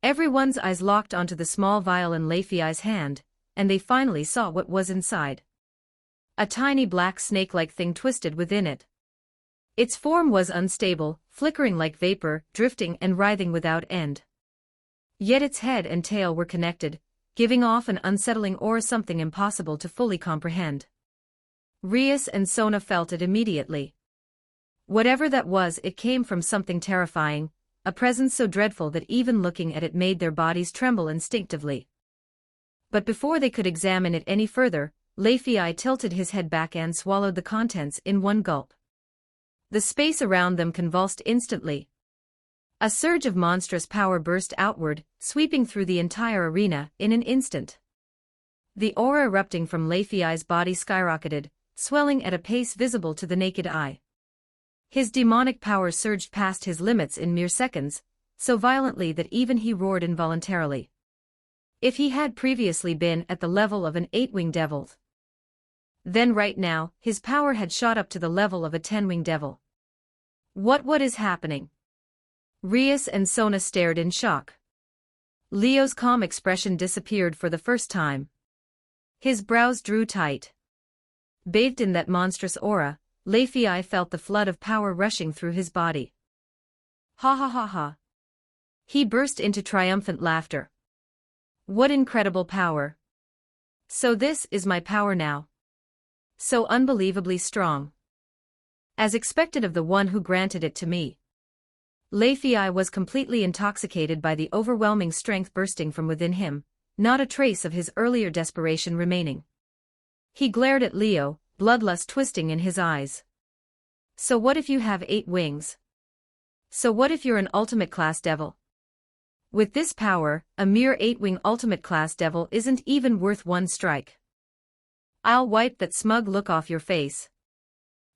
Everyone's eyes locked onto the small vial in Leifei's hand, and they finally saw what was inside. A tiny black snake-like thing twisted within it. Its form was unstable, flickering like vapor, drifting and writhing without end. Yet its head and tail were connected, giving off an unsettling aura, something impossible to fully comprehend. Rias and Sona felt it immediately. Whatever that was, it came from something terrifying, a presence so dreadful that even looking at it made their bodies tremble instinctively. But before they could examine it any further, Leifei tilted his head back and swallowed the contents in one gulp. The space around them convulsed instantly. A surge of monstrous power burst outward, sweeping through the entire arena in an instant. The aura erupting from Leifei's body skyrocketed, swelling at a pace visible to the naked eye. His demonic power surged past his limits in mere seconds, so violently that even he roared involuntarily. If he had previously been at the level of an 8-wing devil, then right now, his power had shot up to the level of a 10-wing devil. What is happening? Rias and Sona stared in shock. Leo's calm expression disappeared for the first time. His brows drew tight. Bathed in that monstrous aura, Leifei felt the flood of power rushing through his body. Ha ha ha ha. He burst into triumphant laughter. What incredible power. So this is my power now. So unbelievably strong. As expected of the one who granted it to me. Leifei was completely intoxicated by the overwhelming strength bursting from within him, not a trace of his earlier desperation remaining. He glared at Leo, bloodlust twisting in his eyes. So what if you have 8 wings? So what if you're an ultimate class devil? With this power, a mere 8-wing ultimate class devil isn't even worth one strike. I'll wipe that smug look off your face.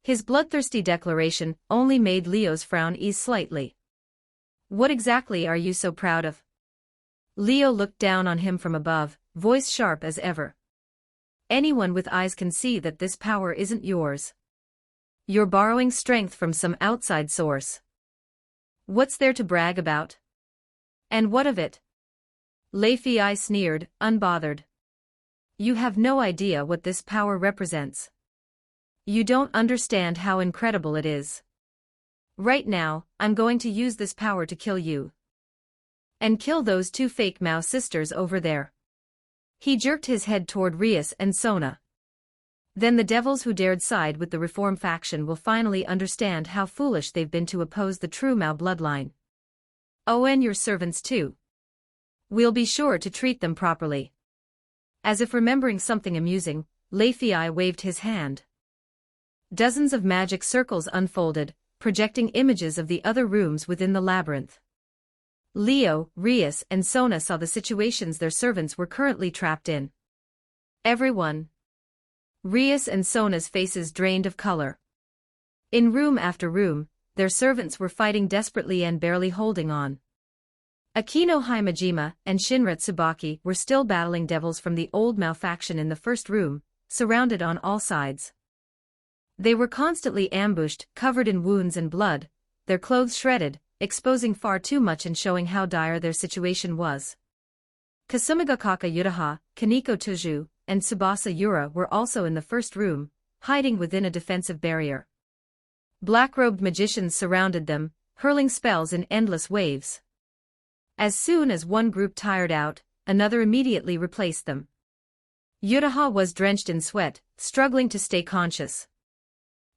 His bloodthirsty declaration only made Leo's frown ease slightly. What exactly are you so proud of? Leo looked down on him from above, voice sharp as ever. Anyone with eyes can see that this power isn't yours. You're borrowing strength from some outside source. What's there to brag about? And what of it? Leifei sneered, unbothered. You have no idea what this power represents. You don't understand how incredible it is. Right now, I'm going to use this power to kill you. And kill those two fake Mao sisters over there. He jerked his head toward Rias and Sona. Then the devils who dared side with the reform faction will finally understand how foolish they've been to oppose the true Mao bloodline. Oh, and your servants too. We'll be sure to treat them properly. As if remembering something amusing, Lei Fei waved his hand. Dozens of magic circles unfolded, projecting images of the other rooms within the labyrinth. Leo, Rias and Sona saw the situations their servants were currently trapped in. Everyone. Rias and Sona's faces drained of color. In room after room, their servants were fighting desperately and barely holding on. Akino Himejima and Shinra Tsubaki were still battling devils from the old Mao faction in the first room, surrounded on all sides. They were constantly ambushed, covered in wounds and blood, their clothes shredded, exposing far too much and showing how dire their situation was. Kasumigakaka Yutaha, Kaneko Tuju, and Tsubasa Yura were also in the first room, hiding within a defensive barrier. Black-robed magicians surrounded them, hurling spells in endless waves. As soon as one group tired out, another immediately replaced them. Yutaha was drenched in sweat, struggling to stay conscious.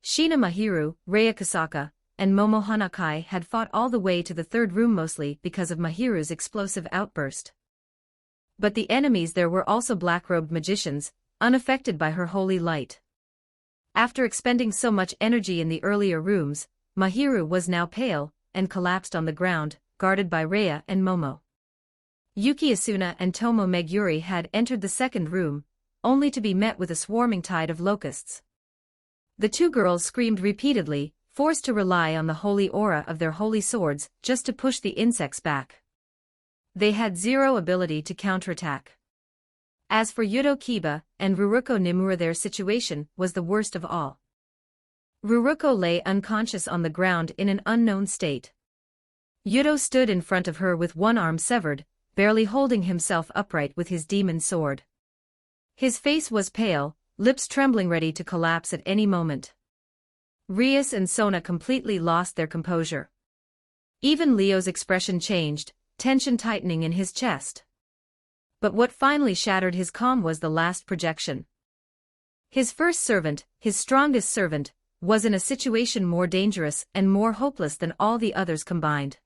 Shina Mahiru, Raya Kasaka, and Momo Hanakai had fought all the way to the third room mostly because of Mahiru's explosive outburst. But the enemies there were also black-robed magicians, unaffected by her holy light. After expending so much energy in the earlier rooms, Mahiru was now pale, and collapsed on the ground, guarded by Raya and Momo. Yuki Asuna and Tomo Meguri had entered the second room, only to be met with a swarming tide of locusts. The two girls screamed repeatedly, forced to rely on the holy aura of their holy swords just to push the insects back. They had zero ability to counterattack. As for Yudo Kiba and Ruruko Nimura, their situation was the worst of all. Ruruko lay unconscious on the ground in an unknown state. Yudo stood in front of her with one arm severed, barely holding himself upright with his demon sword. His face was pale, lips trembling, ready to collapse at any moment. Rias and Sona completely lost their composure. Even Leo's expression changed, tension tightening in his chest. But what finally shattered his calm was the last projection. His first servant, his strongest servant, was in a situation more dangerous and more hopeless than all the others combined.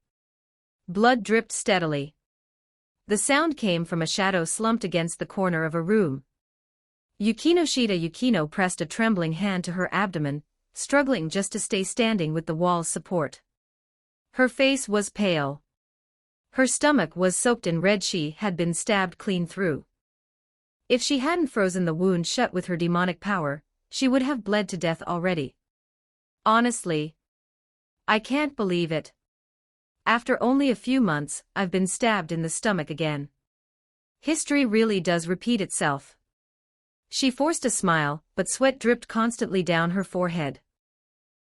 Blood dripped steadily. The sound came from a shadow slumped against the corner of a room. Yukino pressed a trembling hand to her abdomen, struggling just to stay standing with the wall's support. Her face was pale. Her stomach was soaked in red. She had been stabbed clean through. If she hadn't frozen the wound shut with her demonic power, she would have bled to death already. Honestly, I can't believe it. After only a few months, I've been stabbed in the stomach again. History really does repeat itself. She forced a smile, but sweat dripped constantly down her forehead.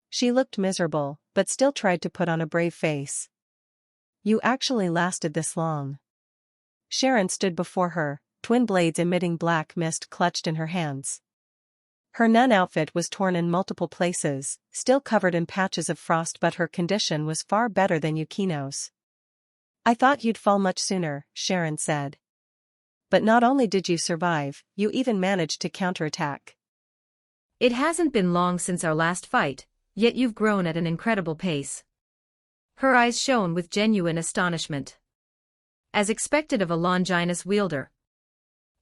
She looked miserable, but still tried to put on a brave face. You actually lasted this long. Sharon stood before her, twin blades emitting black mist clutched in her hands. Her nun outfit was torn in multiple places, still covered in patches of frost, but her condition was far better than Yukino's. I thought you'd fall much sooner, Sharon said. But not only did you survive, you even managed to counterattack. It hasn't been long since our last fight, yet you've grown at an incredible pace. Her eyes shone with genuine astonishment. As expected of a Longinus wielder.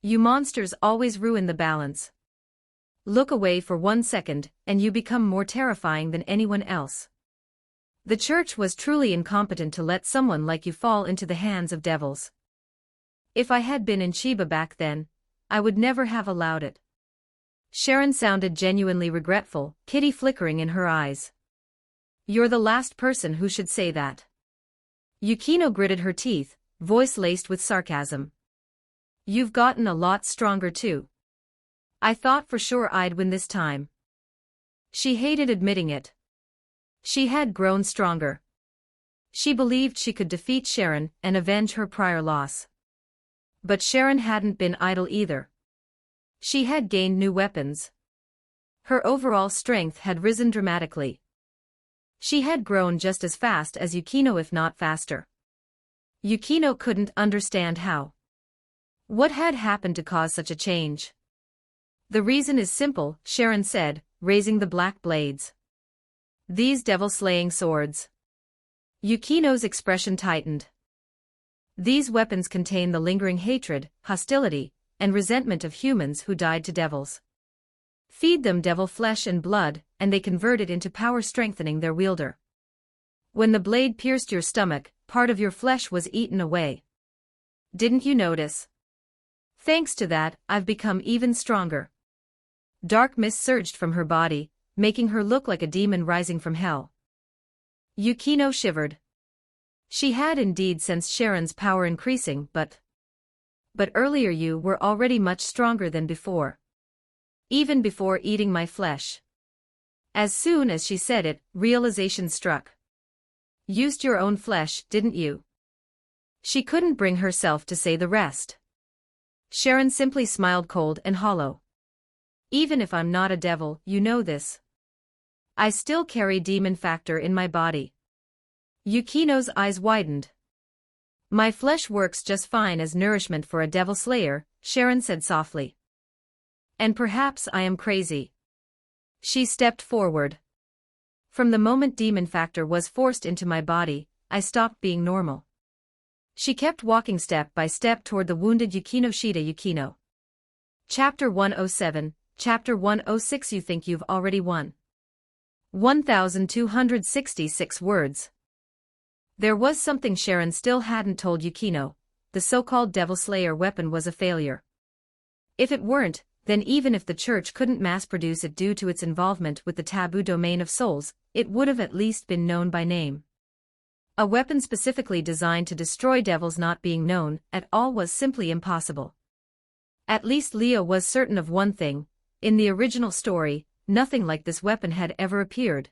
You monsters always ruin the balance. Look away for 1 second, and you become more terrifying than anyone else. The church was truly incompetent to let someone like you fall into the hands of devils. If I had been in Chiba back then, I would never have allowed it. Sharon sounded genuinely regretful, pity flickering in her eyes. You're the last person who should say that. Yukino gritted her teeth, voice laced with sarcasm. You've gotten a lot stronger too. I thought for sure I'd win this time. She hated admitting it. She had grown stronger. She believed she could defeat Sharon and avenge her prior loss. But Sharon hadn't been idle either. She had gained new weapons. Her overall strength had risen dramatically. She had grown just as fast as Yukino, if not faster. Yukino couldn't understand how. What had happened to cause such a change? The reason is simple, Sharon said, raising the black blades. These devil-slaying swords. Yukino's expression tightened. These weapons contain the lingering hatred, hostility, and resentment of humans who died to devils. Feed them devil flesh and blood, and they convert it into power, strengthening their wielder. When the blade pierced your stomach, part of your flesh was eaten away. Didn't you notice? Thanks to that, I've become even stronger. Dark mist surged from her body, making her look like a demon rising from hell. Yukino shivered. She had indeed sensed Sharon's power increasing, but earlier you were already much stronger than before. Even before eating my flesh. As soon as she said it, realization struck. Used your own flesh, didn't you? She couldn't bring herself to say the rest. Sharon simply smiled, cold and hollow. Even if I'm not a devil, you know this. I still carry demon factor in my body. Yukino's eyes widened. My flesh works just fine as nourishment for a devil slayer, Sharon said softly. And perhaps I am crazy. She stepped forward. From the moment demon factor was forced into my body, I stopped being normal. She kept walking step by step toward the wounded Yukino. Shida Yukino. Chapter 107, Chapter 106. You think you've already won. 1,266 words. There was something Sharon still hadn't told Yukino. The so-called Devil Slayer weapon was a failure. If it weren't, then even if the church couldn't mass-produce it due to its involvement with the taboo domain of souls, it would have at least been known by name. A weapon specifically designed to destroy devils not being known at all was simply impossible. At least Leo was certain of one thing: in the original story, nothing like this weapon had ever appeared.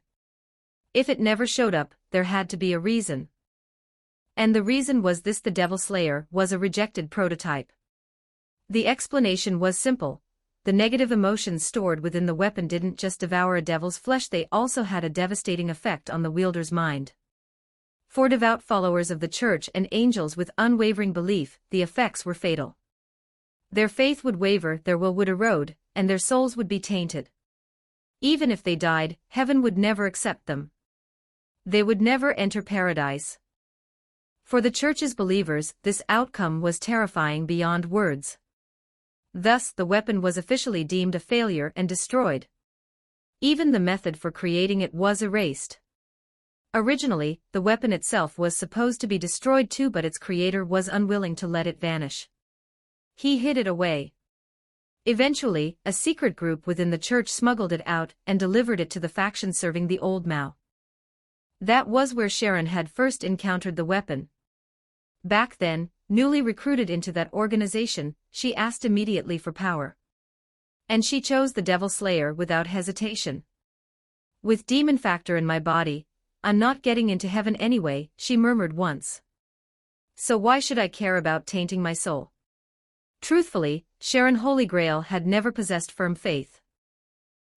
If it never showed up, there had to be a reason. And the reason was this: the Devil Slayer was a rejected prototype. The explanation was simple. The negative emotions stored within the weapon didn't just devour a devil's flesh, they also had a devastating effect on the wielder's mind. For devout followers of the church and angels with unwavering belief, the effects were fatal. Their faith would waver, their will would erode, and their souls would be tainted. Even if they died, heaven would never accept them. They would never enter paradise. For the church's believers, this outcome was terrifying beyond words. Thus, the weapon was officially deemed a failure and destroyed. Even the method for creating it was erased. Originally, the weapon itself was supposed to be destroyed too, but its creator was unwilling to let it vanish. He hid it away. Eventually, a secret group within the church smuggled it out and delivered it to the faction serving the old Mao. That was where Sharon had first encountered the weapon. Back then, newly recruited into that organization, she asked immediately for power. And she chose the Devil Slayer without hesitation. With demon factor in my body, I'm not getting into heaven anyway, she murmured once. So why should I care about tainting my soul? Truthfully, Sharon Holy Grail had never possessed firm faith.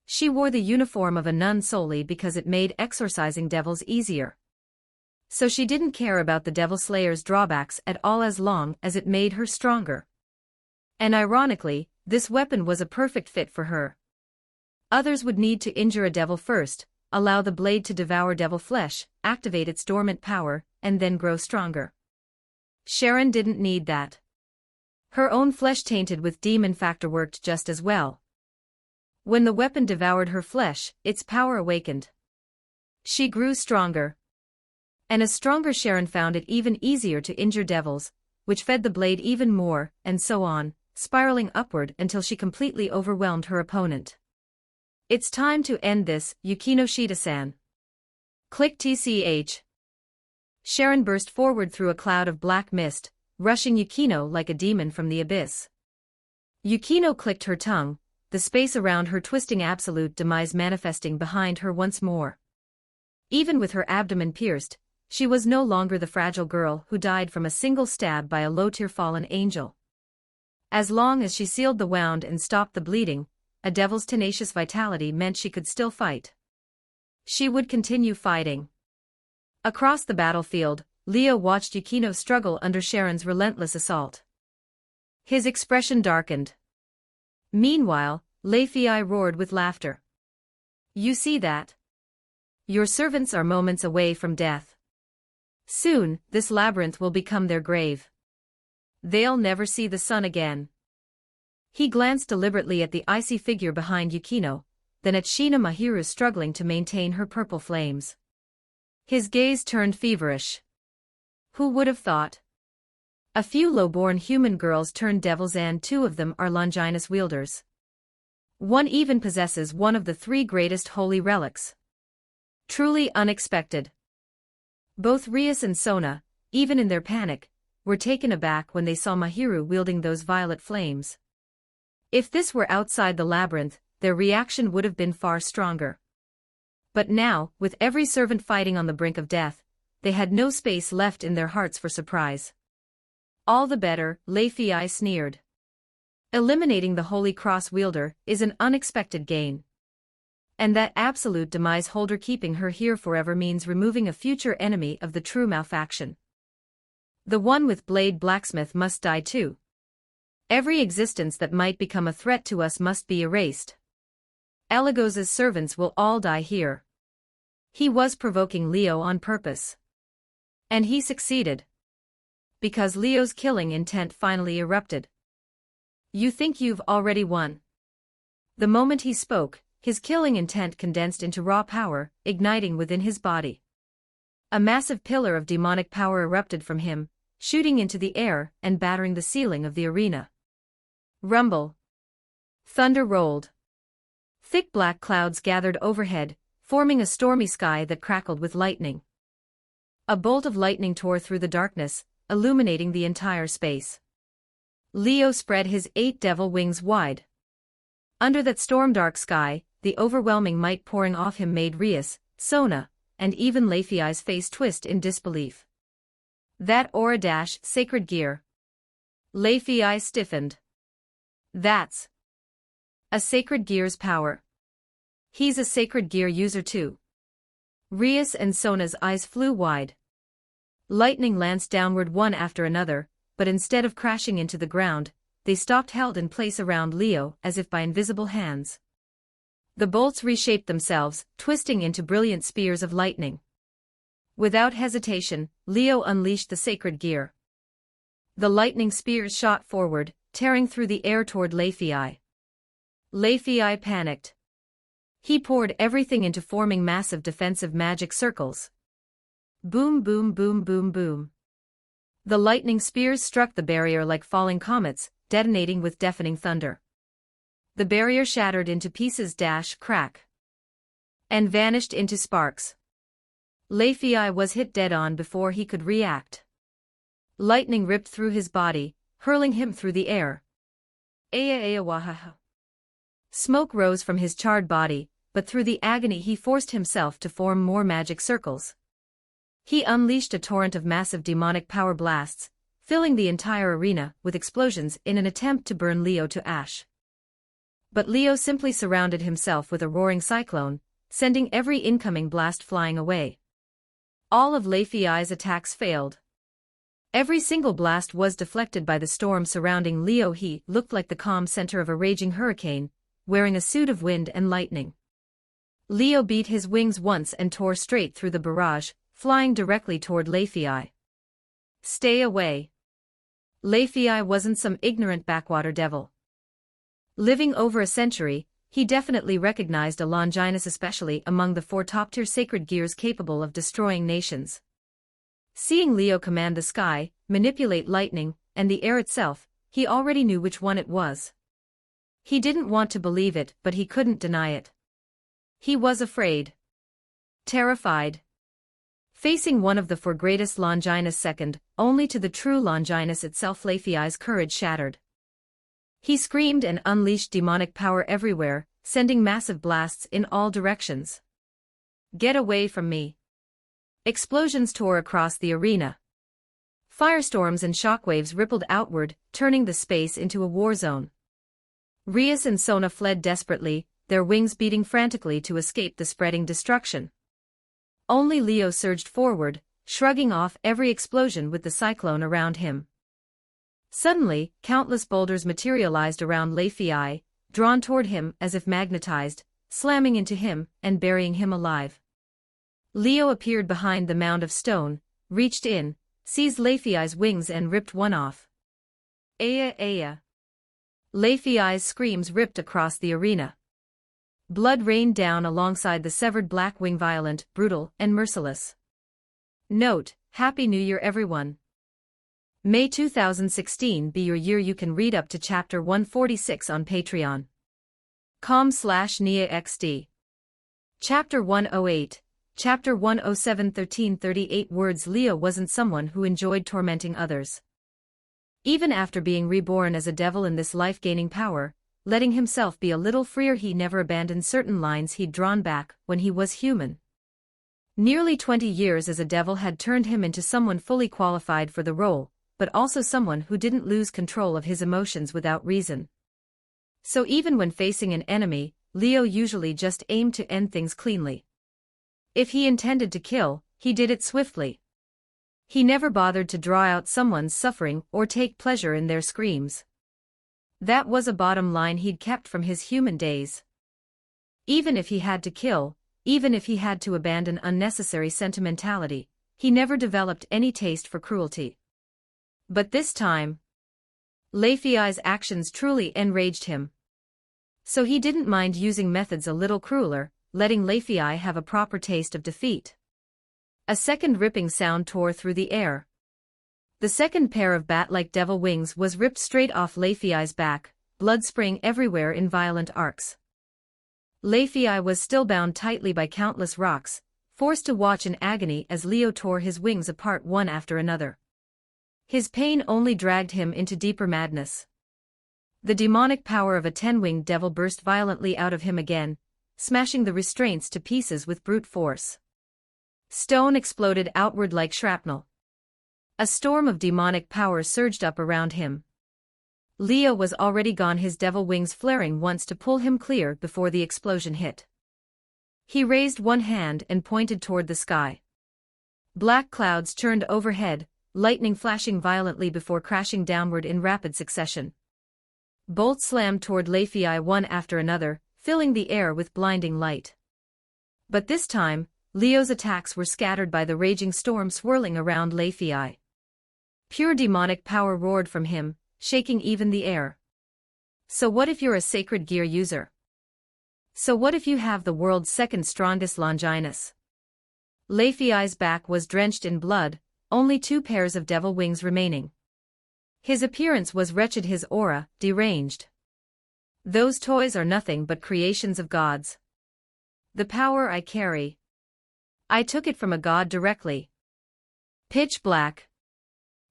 She wore the uniform of a nun solely because it made exorcising devils easier. So she didn't care about the Devil Slayer's drawbacks at all as long as it made her stronger. And ironically, this weapon was a perfect fit for her. Others would need to injure a devil first, allow the blade to devour devil flesh, activate its dormant power, and then grow stronger. Sharon didn't need that. Her own flesh tainted with demon factor worked just as well. When the weapon devoured her flesh, its power awakened. She grew stronger. And as stronger, Sharon found it even easier to injure devils, which fed the blade even more, and so on, spiraling upward until she completely overwhelmed her opponent. It's time to end this, Yukino Shida-san. Click TCH. Sharon burst forward through a cloud of black mist, rushing Yukino like a demon from the abyss. Yukino clicked her tongue, the space around her twisting, absolute demise manifesting behind her once more. Even with her abdomen pierced, she was no longer the fragile girl who died from a single stab by a low-tier fallen angel. As long as she sealed the wound and stopped the bleeding, a devil's tenacious vitality meant she could still fight. She would continue fighting. Across the battlefield, Leo watched Yukino struggle under Sharon's relentless assault. His expression darkened. Meanwhile, Lei Fei roared with laughter. You see that? Your servants are moments away from death. Soon, this labyrinth will become their grave. They'll never see the sun again. He glanced deliberately at the icy figure behind Yukino, then at Shina Mahiru struggling to maintain her purple flames. His gaze turned feverish. Who would have thought? A few low-born human girls turned devils, and 2 of them are Longinus wielders. One even possesses one of the 3 greatest holy relics. Truly unexpected. Both Rias and Sona, even in their panic, were taken aback when they saw Mahiru wielding those violet flames. If this were outside the labyrinth, their reaction would have been far stronger. But now, with every servant fighting on the brink of death, they had no space left in their hearts for surprise. All the better, Lei Fei sneered. Eliminating the Holy Cross wielder is an unexpected gain. And that absolute demise holder keeping her here forever means removing a future enemy of the true malfaction. The one with Blade Blacksmith must die too. Every existence that might become a threat to us must be erased. Eligos's servants will all die here. He was provoking Leo on purpose. And he succeeded. Because Leo's killing intent finally erupted. You think you've already won? The moment he spoke, his killing intent condensed into raw power, igniting within his body. A massive pillar of demonic power erupted from him, shooting into the air and battering the ceiling of the arena. Rumble. Thunder rolled. Thick black clouds gathered overhead, forming a stormy sky that crackled with lightning. A bolt of lightning tore through the darkness, illuminating the entire space. Leo spread his 8 devil wings wide. Under that storm-dark sky, the overwhelming might pouring off him made Rias, Sona, and even Lei Fei's face twist in disbelief. That aura dash, sacred gear. Lei Fei stiffened. That's a sacred gear's power. He's a sacred gear user too. Rias and Sona's eyes flew wide. Lightning lanced downward one after another, but instead of crashing into the ground, they stopped held in place around Leo as if by invisible hands. The bolts reshaped themselves, twisting into brilliant spears of lightning. Without hesitation, Leo unleashed the sacred gear. The lightning spears shot forward, tearing through the air toward Lei Fei. Lei Fei panicked. He poured everything into forming massive defensive magic circles. Boom, boom, boom, boom, boom. The lightning spears struck the barrier like falling comets, detonating with deafening thunder. The barrier shattered into pieces crack. And vanished into sparks. Lei Fei was hit dead on before he could react. Lightning ripped through his body, hurling him through the air. Smoke rose from his charred body, but through the agony he forced himself to form more magic circles. He unleashed a torrent of massive demonic power blasts, filling the entire arena with explosions in an attempt to burn Leo to ash. But Leo simply surrounded himself with a roaring cyclone, sending every incoming blast flying away. All of Lei Fei's attacks failed. Every single blast was deflected by the storm surrounding Leo. He looked like the calm center of a raging hurricane, wearing a suit of wind and lightning. Leo beat his wings once and tore straight through the barrage, flying directly toward Lei Fei. Stay away. Lei Fei wasn't some ignorant backwater devil. Living over a century, he definitely recognized a Longinus, especially among the 4 top-tier sacred gears capable of destroying nations. Seeing Leo command the sky, manipulate lightning, and the air itself, he already knew which one it was. He didn't want to believe it, but he couldn't deny it. He was afraid. Terrified. Facing one of the 4 greatest Longinus second, only to the true Longinus itself, Lei Fei's courage shattered. He screamed and unleashed demonic power everywhere, sending massive blasts in all directions. Get away from me. Explosions tore across the arena. Firestorms and shockwaves rippled outward, turning the space into a war zone. Rias and Sona fled desperately, their wings beating frantically to escape the spreading destruction. Only Leo surged forward, shrugging off every explosion with the cyclone around him. Suddenly, countless boulders materialized around Lei, drawn toward him as if magnetized, slamming into him and burying him alive. Leo appeared behind the mound of stone, reached in, seized Lei's wings and ripped one off. Aya Aya. Lei's screams ripped across the arena. Blood rained down alongside the severed black wing, violent, brutal, and merciless. Note: Happy New Year everyone. May 2016 be your year. You can read up to chapter 146 on patreon.com/NiaXD. Chapter 108, Chapter 107 1338 words. Leo wasn't someone who enjoyed tormenting others. Even after being reborn as a devil in this life, gaining power, letting himself be a little freer, he never abandoned certain lines he'd drawn back when he was human. Nearly 20 years as a devil had turned him into someone fully qualified for the role, but also someone who didn't lose control of his emotions without reason. So even when facing an enemy, Leo usually just aimed to end things cleanly. If he intended to kill, he did it swiftly. He never bothered to draw out someone's suffering or take pleasure in their screams. That was a bottom line he'd kept from his human days. Even if he had to kill, even if he had to abandon unnecessary sentimentality, he never developed any taste for cruelty. But this time, Lei's actions truly enraged him. So he didn't mind using methods a little crueler, letting Lei have a proper taste of defeat. A second ripping sound tore through the air. The second pair of bat-like devil wings was ripped straight off Lei's back, blood spraying everywhere in violent arcs. Lei was still bound tightly by countless rocks, forced to watch in agony as Leo tore his wings apart one after another. His pain only dragged him into deeper madness. The demonic power of a 10-winged devil burst violently out of him again, smashing the restraints to pieces with brute force. Stone exploded outward like shrapnel. A storm of demonic power surged up around him. Leo was already gone, his devil wings flaring once to pull him clear before the explosion hit. He raised one hand and pointed toward the sky. Black clouds churned overhead, lightning flashing violently before crashing downward in rapid succession. Bolts slammed toward Lei one after another, filling the air with blinding light. But this time, Leo's attacks were scattered by the raging storm swirling around Lei. Pure demonic power roared from him, shaking even the air. So what if you're a sacred gear user? So what if you have the world's second strongest Longinus? Lei's back was drenched in blood, only 2 pairs of devil wings remaining. His appearance was wretched, his aura, deranged. Those toys are nothing but creations of gods. The power I carry, I took it from a god directly. Pitch black.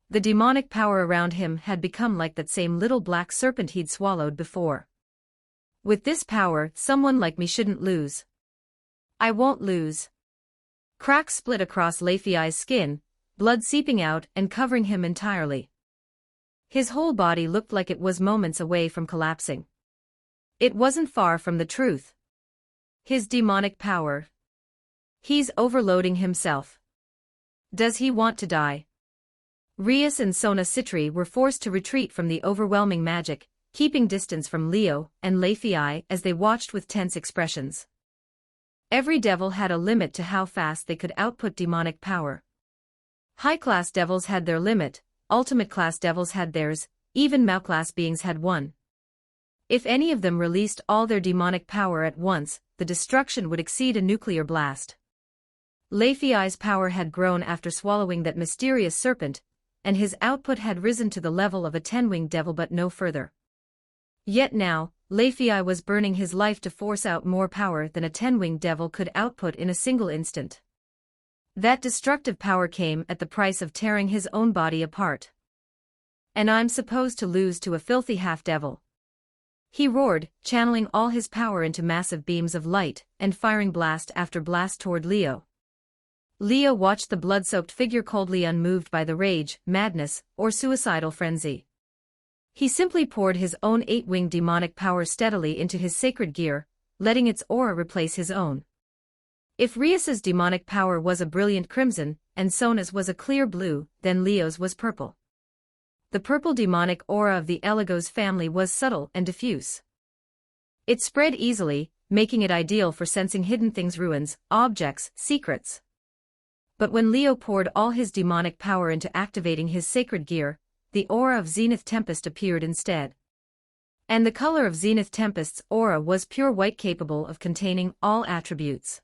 The demonic power around him had become like that same little black serpent he'd swallowed before. With this power, someone like me shouldn't lose. I won't lose. Cracks split across Lei's skin, blood seeping out and covering him entirely. His whole body looked like it was moments away from collapsing. It wasn't far from the truth. His demonic power. He's overloading himself. Does he want to die? Rias and Sona Citri were forced to retreat from the overwhelming magic, keeping distance from Leo and Lei as they watched with tense expressions. Every devil had a limit to how fast they could output demonic power. High-class devils had their limit, ultimate-class devils had theirs, even Mao-class beings had one. If any of them released all their demonic power at once, the destruction would exceed a nuclear blast. Lei's power had grown after swallowing that mysterious serpent, and his output had risen to the level of a 10-winged devil, but no further. Yet now, Lei was burning his life to force out more power than a 10-winged devil could output in a single instant. That destructive power came at the price of tearing his own body apart. And I'm supposed to lose to a filthy half-devil? He roared, channeling all his power into massive beams of light, and firing blast after blast toward Leo. Leo watched the blood-soaked figure coldly, unmoved by the rage, madness, or suicidal frenzy. He simply poured his own 8-winged demonic power steadily into his sacred gear, letting its aura replace his own. If Rias's demonic power was a brilliant crimson, and Sona's was a clear blue, then Leo's was purple. The purple demonic aura of the Eligos family was subtle and diffuse. It spread easily, making it ideal for sensing hidden things, ruins, objects, secrets. But when Leo poured all his demonic power into activating his sacred gear, the aura of Zenith Tempest appeared instead. And the color of Zenith Tempest's aura was pure white, capable of containing all attributes.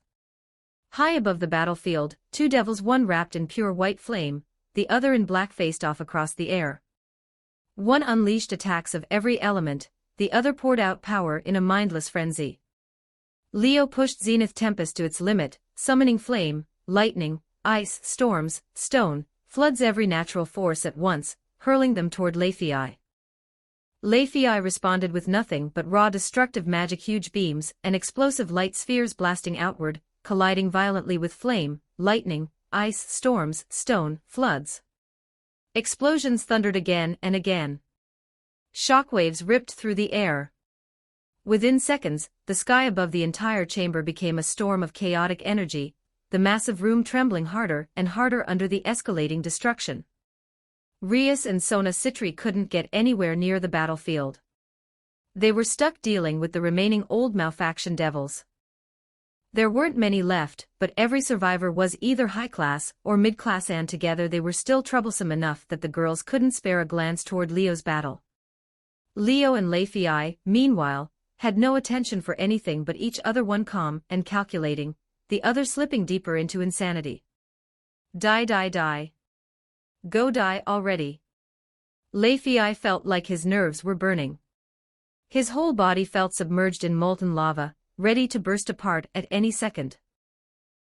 High above the battlefield, two devils, one wrapped in pure white flame, the other in black, faced off across the air. One unleashed attacks of every element, the other poured out power in a mindless frenzy. Leo pushed Zenith Tempest to its limit, summoning flame, lightning, ice, storms, stone, floods, every natural force at once, hurling them toward Leifei. Leifei responded with nothing but raw destructive magic, huge beams and explosive light spheres blasting outward, colliding violently with flame, lightning, ice, storms, stone, floods. Explosions thundered again and again. Shockwaves ripped through the air. Within seconds, the sky above the entire chamber became a storm of chaotic energy, the massive room trembling harder and harder under the escalating destruction. Rias and Sona Citri couldn't get anywhere near the battlefield. They were stuck dealing with the remaining old malfaction devils. There weren't many left, but every survivor was either high-class or mid-class, and together they were still troublesome enough that the girls couldn't spare a glance toward Leo's battle. Leo and Leifei, meanwhile, had no attention for anything but each other, one calm and calculating, the other slipping deeper into insanity. Die, die, die. Go die already. Leifei felt like his nerves were burning. His whole body felt submerged in molten lava, ready to burst apart at any second.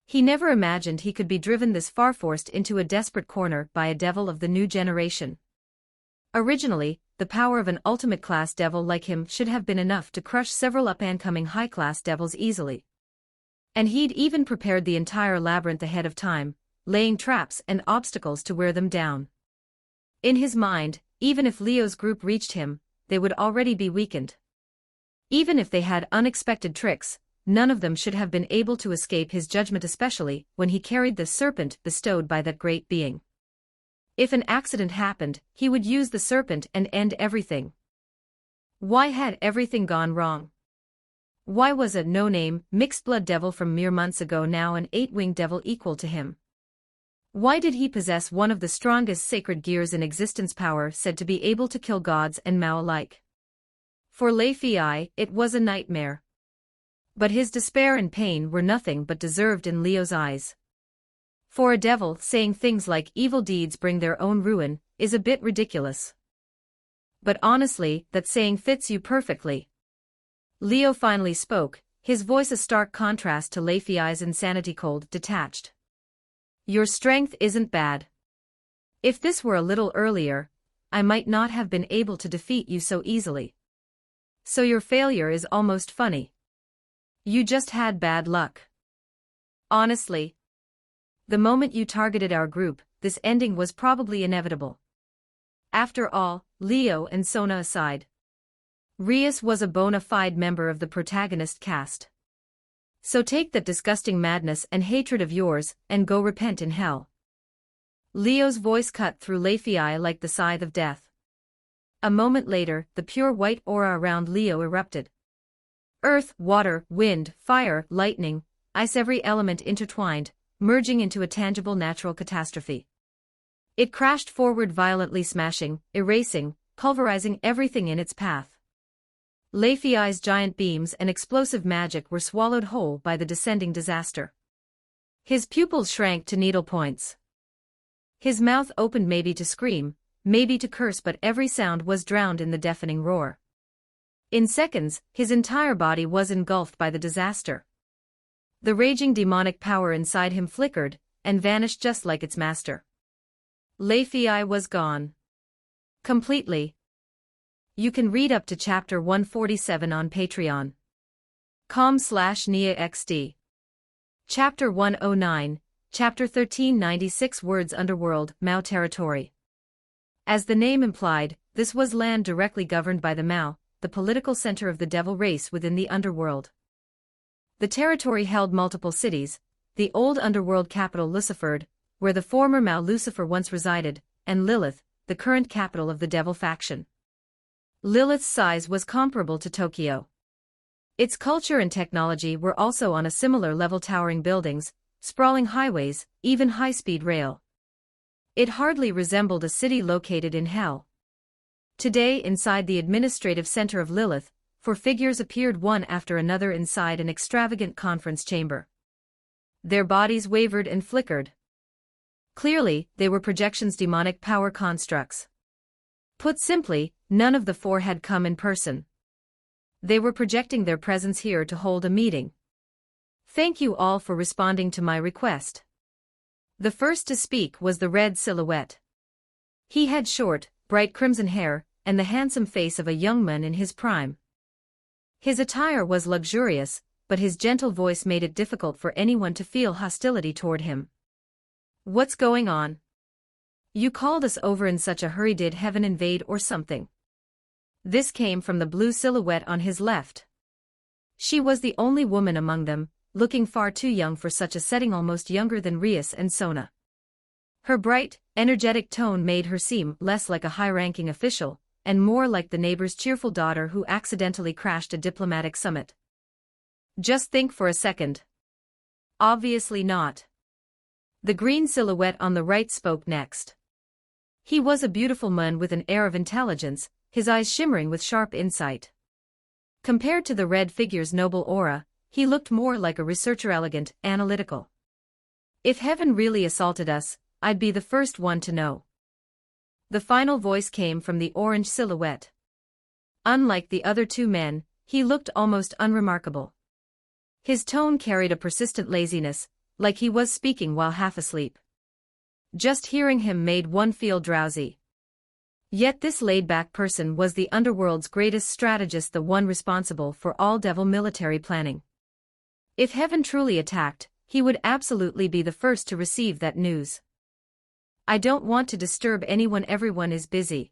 He never imagined he could be driven this far, forced into a desperate corner by a devil of the new generation. Originally, the power of an ultimate-class devil like him should have been enough to crush several up-and-coming high-class devils easily. And he'd even prepared the entire labyrinth ahead of time, laying traps and obstacles to wear them down. In his mind, even if Leo's group reached him, they would already be weakened. Even if they had unexpected tricks, none of them should have been able to escape his judgment, especially when he carried the serpent bestowed by that great being. If an accident happened, he would use the serpent and end everything. Why had everything gone wrong? Why was a no-name, mixed-blood devil from mere months ago now an 8-winged devil equal to him? Why did he possess one of the strongest sacred gears in existence, power said to be able to kill gods and Mao alike? For Leifei, it was a nightmare. But his despair and pain were nothing but deserved in Leo's eyes. For a devil, saying things like evil deeds bring their own ruin is a bit ridiculous. But honestly, that saying fits you perfectly. Leo finally spoke, his voice a stark contrast to Leifei's insanity, cold, detached. Your strength isn't bad. If this were a little earlier, I might not have been able to defeat you so easily. So your failure is almost funny. You just had bad luck. Honestly. The moment you targeted our group, this ending was probably inevitable. After all, Leo and Sona aside, Rias was a bona fide member of the protagonist cast. So take that disgusting madness and hatred of yours, and go repent in hell. Leo's voice cut through Leifei like the scythe of death. A moment later, the pure white aura around Leo erupted. Earth, water, wind, fire, lightning, ice, every element intertwined, merging into a tangible natural catastrophe. It crashed forward violently, smashing, erasing, pulverizing everything in its path. Leifei's giant beams and explosive magic were swallowed whole by the descending disaster. His pupils shrank to needle points. His mouth opened, maybe to scream, maybe to curse, but every sound was drowned in the deafening roar. In seconds, his entire body was engulfed by the disaster. The raging demonic power inside him flickered and vanished just like its master. Leifei was gone. Completely. You can read up to chapter 147 on Patreon.com/NiaXD. Chapter 109, Chapter 1396 Words Underworld, Mao Territory. As the name implied, this was land directly governed by the Mao, the political center of the devil race within the underworld. The territory held multiple cities, the old underworld capital Luciferd, where the former Mao Lucifer once resided, and Lilith, the current capital of the devil faction. Lilith's size was comparable to Tokyo. Its culture and technology were also on a similar level, towering buildings, sprawling highways, even high-speed rail. It hardly resembled a city located in hell. Today, inside the administrative center of Lilith, four figures appeared one after another inside an extravagant conference chamber. Their bodies wavered and flickered. Clearly, they were projections, demonic power constructs. Put simply, none of the four had come in person. They were projecting their presence here to hold a meeting. Thank you all for responding to my request. The first to speak was the red silhouette. He had short, bright crimson hair, and the handsome face of a young man in his prime. His attire was luxurious, but his gentle voice made it difficult for anyone to feel hostility toward him. What's going on? You called us over in such a hurry, did heaven invade or something? This came from the blue silhouette on his left. She was the only woman among them, looking far too young for such a setting, almost younger than Rias and Sona. Her bright, energetic tone made her seem less like a high-ranking official, and more like the neighbor's cheerful daughter who accidentally crashed a diplomatic summit. Just think for a second. Obviously not. The green silhouette on the right spoke next. He was a beautiful man with an air of intelligence, his eyes shimmering with sharp insight. Compared to the red figure's noble aura, he looked more like a researcher, elegant, analytical. If heaven really assaulted us, I'd be the first one to know. The final voice came from the orange silhouette. Unlike the other two men, he looked almost unremarkable. His tone carried a persistent laziness, like he was speaking while half asleep. Just hearing him made one feel drowsy. Yet this laid-back person was the underworld's greatest strategist, the one responsible for all devil military planning. If heaven truly attacked, he would absolutely be the first to receive that news. I don't want to disturb anyone, everyone is busy.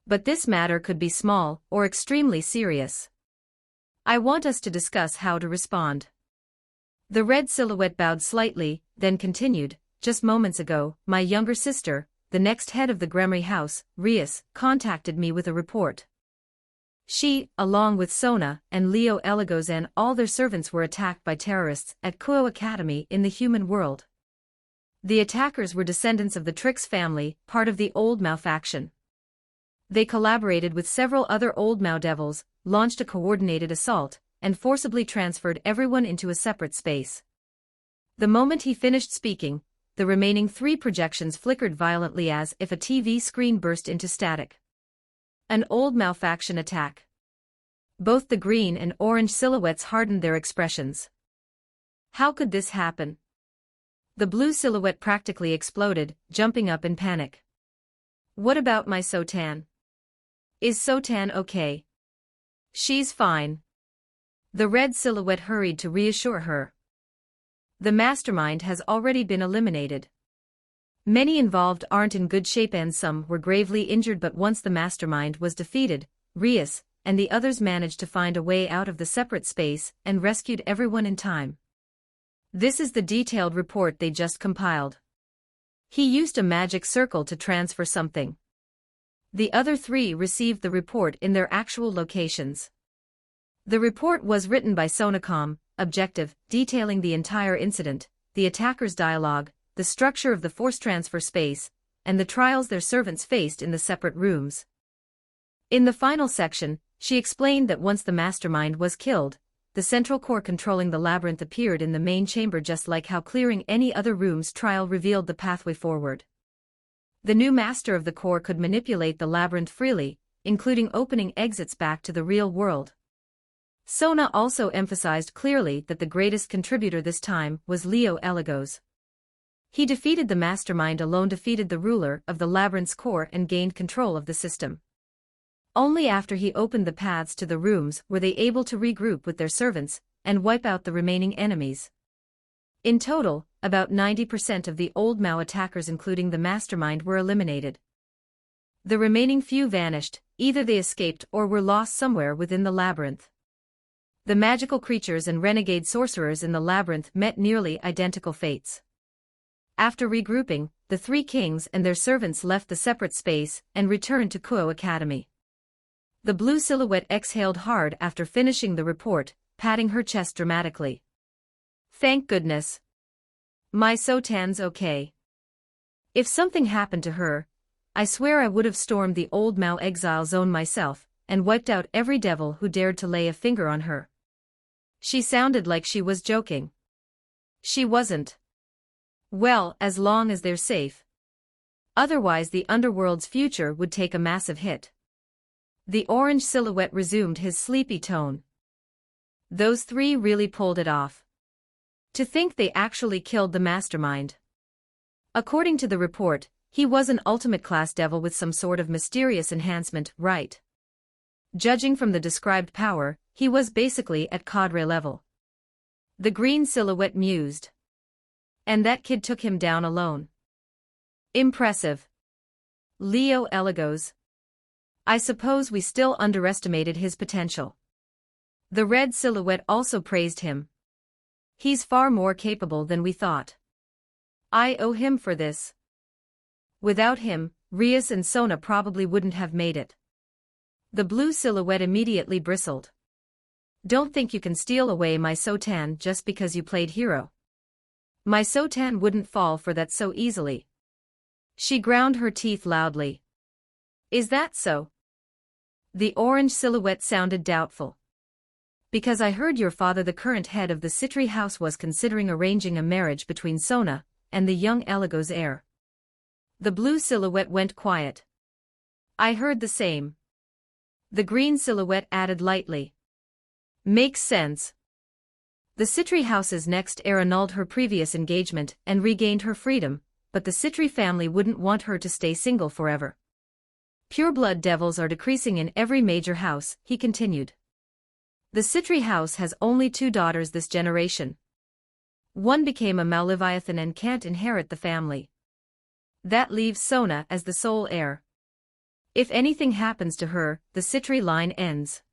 But this matter could be small or extremely serious. I want us to discuss how to respond. The red silhouette bowed slightly, then continued, just moments ago, my younger sister, the next head of the Gremory house, Rias, contacted me with a report. She, along with Sona and Leo Eligos and all their servants, were attacked by terrorists at Kuo Academy in the human world. The attackers were descendants of the Trix family, part of the Old Mao faction. They collaborated with several other Old Mao devils, launched a coordinated assault, and forcibly transferred everyone into a separate space. The moment he finished speaking, the remaining three projections flickered violently as if a TV screen burst into static. An Old Mao faction attack. Both the green and orange silhouettes hardened their expressions. How could this happen? The blue silhouette practically exploded, jumping up in panic. What about my Sotan? Is Sotan okay? She's fine. The red silhouette hurried to reassure her. The mastermind has already been eliminated. Many involved aren't in good shape and some were gravely injured, but once the mastermind was defeated, Rias and the others managed to find a way out of the separate space and rescued everyone in time. This is the detailed report they just compiled. He used a magic circle to transfer something. The other three received the report in their actual locations. The report was written by Sonacom, objective, detailing the entire incident, the attackers' dialogue, the structure of the force transfer space, and the trials their servants faced in the separate rooms. In the final section, she explained that once the mastermind was killed, the central core controlling the labyrinth appeared in the main chamber, just like how clearing any other room's trial revealed the pathway forward. The new master of the core could manipulate the labyrinth freely, including opening exits back to the real world. Sona also emphasized clearly that the greatest contributor this time was Leo Eligos. He defeated the mastermind alone, defeated the ruler of the labyrinth's core, and gained control of the system. Only after he opened the paths to the rooms were they able to regroup with their servants and wipe out the remaining enemies. In total, about 90% of the old Mao attackers including the mastermind were eliminated. The remaining few vanished, either they escaped or were lost somewhere within the labyrinth. The magical creatures and renegade sorcerers in the labyrinth met nearly identical fates. After regrouping, the three kings and their servants left the separate space and returned to Kuo Academy. The blue silhouette exhaled hard after finishing the report, patting her chest dramatically. Thank goodness. My Sotan's okay. If something happened to her, I swear I would have stormed the old Mao exile zone myself and wiped out every devil who dared to lay a finger on her. She sounded like she was joking. She wasn't. Well, as long as they're safe. Otherwise the underworld's future would take a massive hit. The orange silhouette resumed his sleepy tone. Those three really pulled it off. To think they actually killed the mastermind. According to the report, he was an ultimate class devil with some sort of mysterious enhancement, right? Judging from the described power, he was basically at cadre level. The green silhouette mused. And that kid took him down alone. Impressive. Leo Eligos. I suppose we still underestimated his potential. The red silhouette also praised him. He's far more capable than we thought. I owe him for this. Without him, Rias and Sona probably wouldn't have made it. The blue silhouette immediately bristled. Don't think you can steal away my Sotan just because you played hero. My Sotan wouldn't fall for that so easily. She ground her teeth loudly. Is that so? The orange silhouette sounded doubtful. Because I heard your father, the current head of the Citri house, was considering arranging a marriage between Sona and the young Eligos heir. The blue silhouette went quiet. I heard the same. The green silhouette added lightly. Makes sense. The Citri house's next heir annulled her previous engagement and regained her freedom, but the Citri family wouldn't want her to stay single forever. Pureblood devils are decreasing in every major house, he continued. The Citri house has only 2 daughters this generation. One became a Maleviathan and can't inherit the family. That leaves Sona as the sole heir. If anything happens to her, the Citri line ends.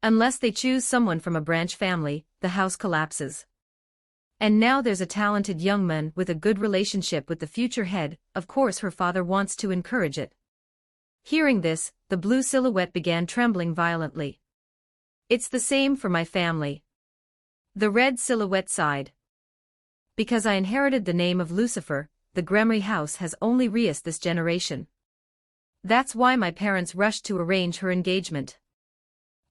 Unless they choose someone from a branch family, the house collapses. And now there's a talented young man with a good relationship with the future head, of course her father wants to encourage it. Hearing this, the blue silhouette began trembling violently. It's the same for my family. The red silhouette sighed. Because I inherited the name of Lucifer, the Gremry house has only Rias this generation. That's why my parents rushed to arrange her engagement.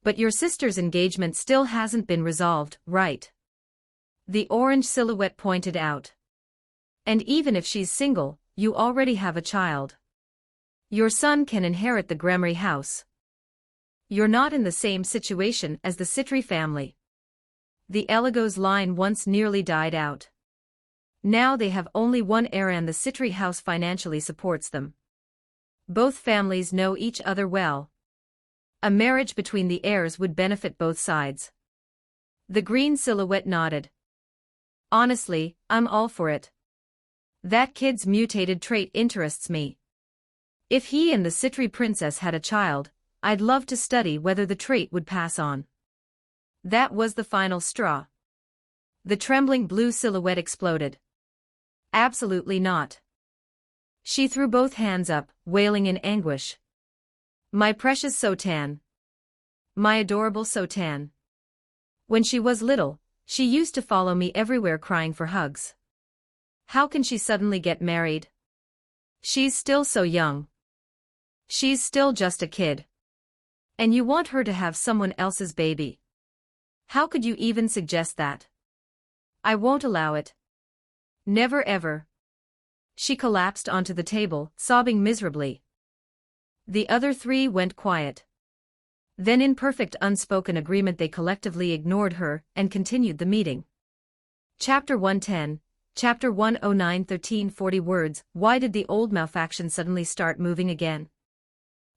But your sister's engagement still hasn't been resolved, right? The orange silhouette pointed out. And even if she's single, you already have a child. Your son can inherit the Gremry house. You're not in the same situation as the Citri family. The Eligos line once nearly died out. Now they have only one heir and the Citri house financially supports them. Both families know each other well. A marriage between the heirs would benefit both sides. The green silhouette nodded. Honestly, I'm all for it. That kid's mutated trait interests me. If he and the Citri princess had a child, I'd love to study whether the trait would pass on. That was the final straw. The trembling blue silhouette exploded. Absolutely not. She threw both hands up, wailing in anguish. My precious Sotan. My adorable Sotan. When she was little, she used to follow me everywhere crying for hugs. How can she suddenly get married? She's still so young. She's still just a kid. And you want her to have someone else's baby. How could you even suggest that? I won't allow it. Never ever. She collapsed onto the table, sobbing miserably. The other 3 went quiet. Then in perfect unspoken agreement they collectively ignored her and continued the meeting. Chapter 110, Chapter 109 1340 words. Why did the old Mao faction suddenly start moving again?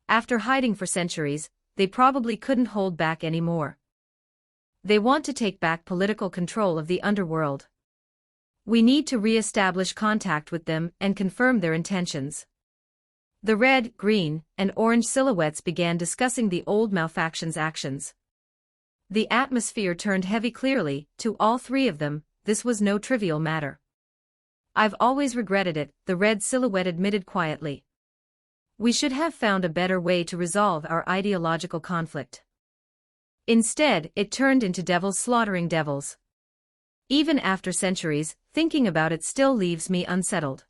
After hiding for centuries, they probably couldn't hold back anymore. They want to take back political control of the underworld. We need to re-establish contact with them and confirm their intentions. The red, green, and orange silhouettes began discussing the old malefaction's actions. The atmosphere turned heavy clearly, to all three of them. This was no trivial matter. I've always regretted it, the red silhouette admitted quietly. We should have found a better way to resolve our ideological conflict. Instead, it turned into devils slaughtering devils. Even after centuries, thinking about it still leaves me unsettled.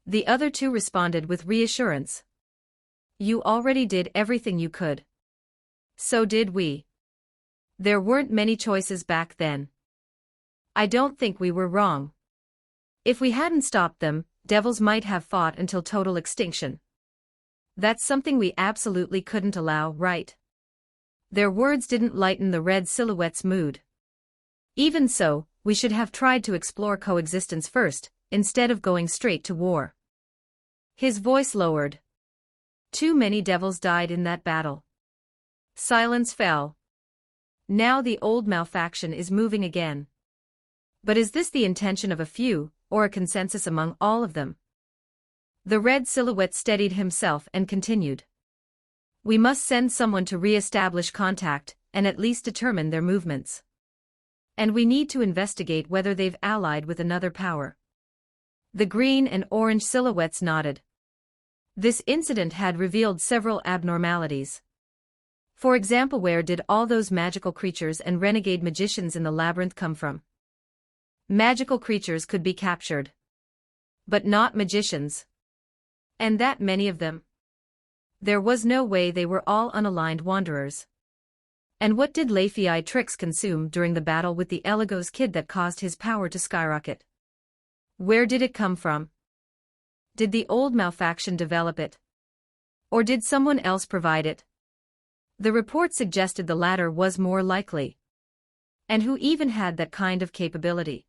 The other two responded with reassurance. You already did everything you could. So did we. There weren't many choices back then. I don't think we were wrong. If we hadn't stopped them, devils might have fought until total extinction. That's something we absolutely couldn't allow, right? Their words didn't lighten the red silhouette's mood. Even so, we should have tried to explore coexistence first, instead of going straight to war. His voice lowered. Too many devils died in that battle. Silence fell. Now the old malefaction is moving again. But is this the intention of a few, or a consensus among all of them? The red silhouette steadied himself and continued. We must send someone to re-establish contact, and at least determine their movements. And we need to investigate whether they've allied with another power. The green and orange silhouettes nodded. This incident had revealed several abnormalities. For example, where did all those magical creatures and renegade magicians in the labyrinth come from? Magical creatures could be captured. But not magicians. And that many of them. There was no way they were all unaligned wanderers. And what did Leifei Trix consume during the battle with the Eligos kid that caused his power to skyrocket? Where did it come from? Did the old malefaction develop it? Or did someone else provide it? The report suggested the latter was more likely. And who even had that kind of capability?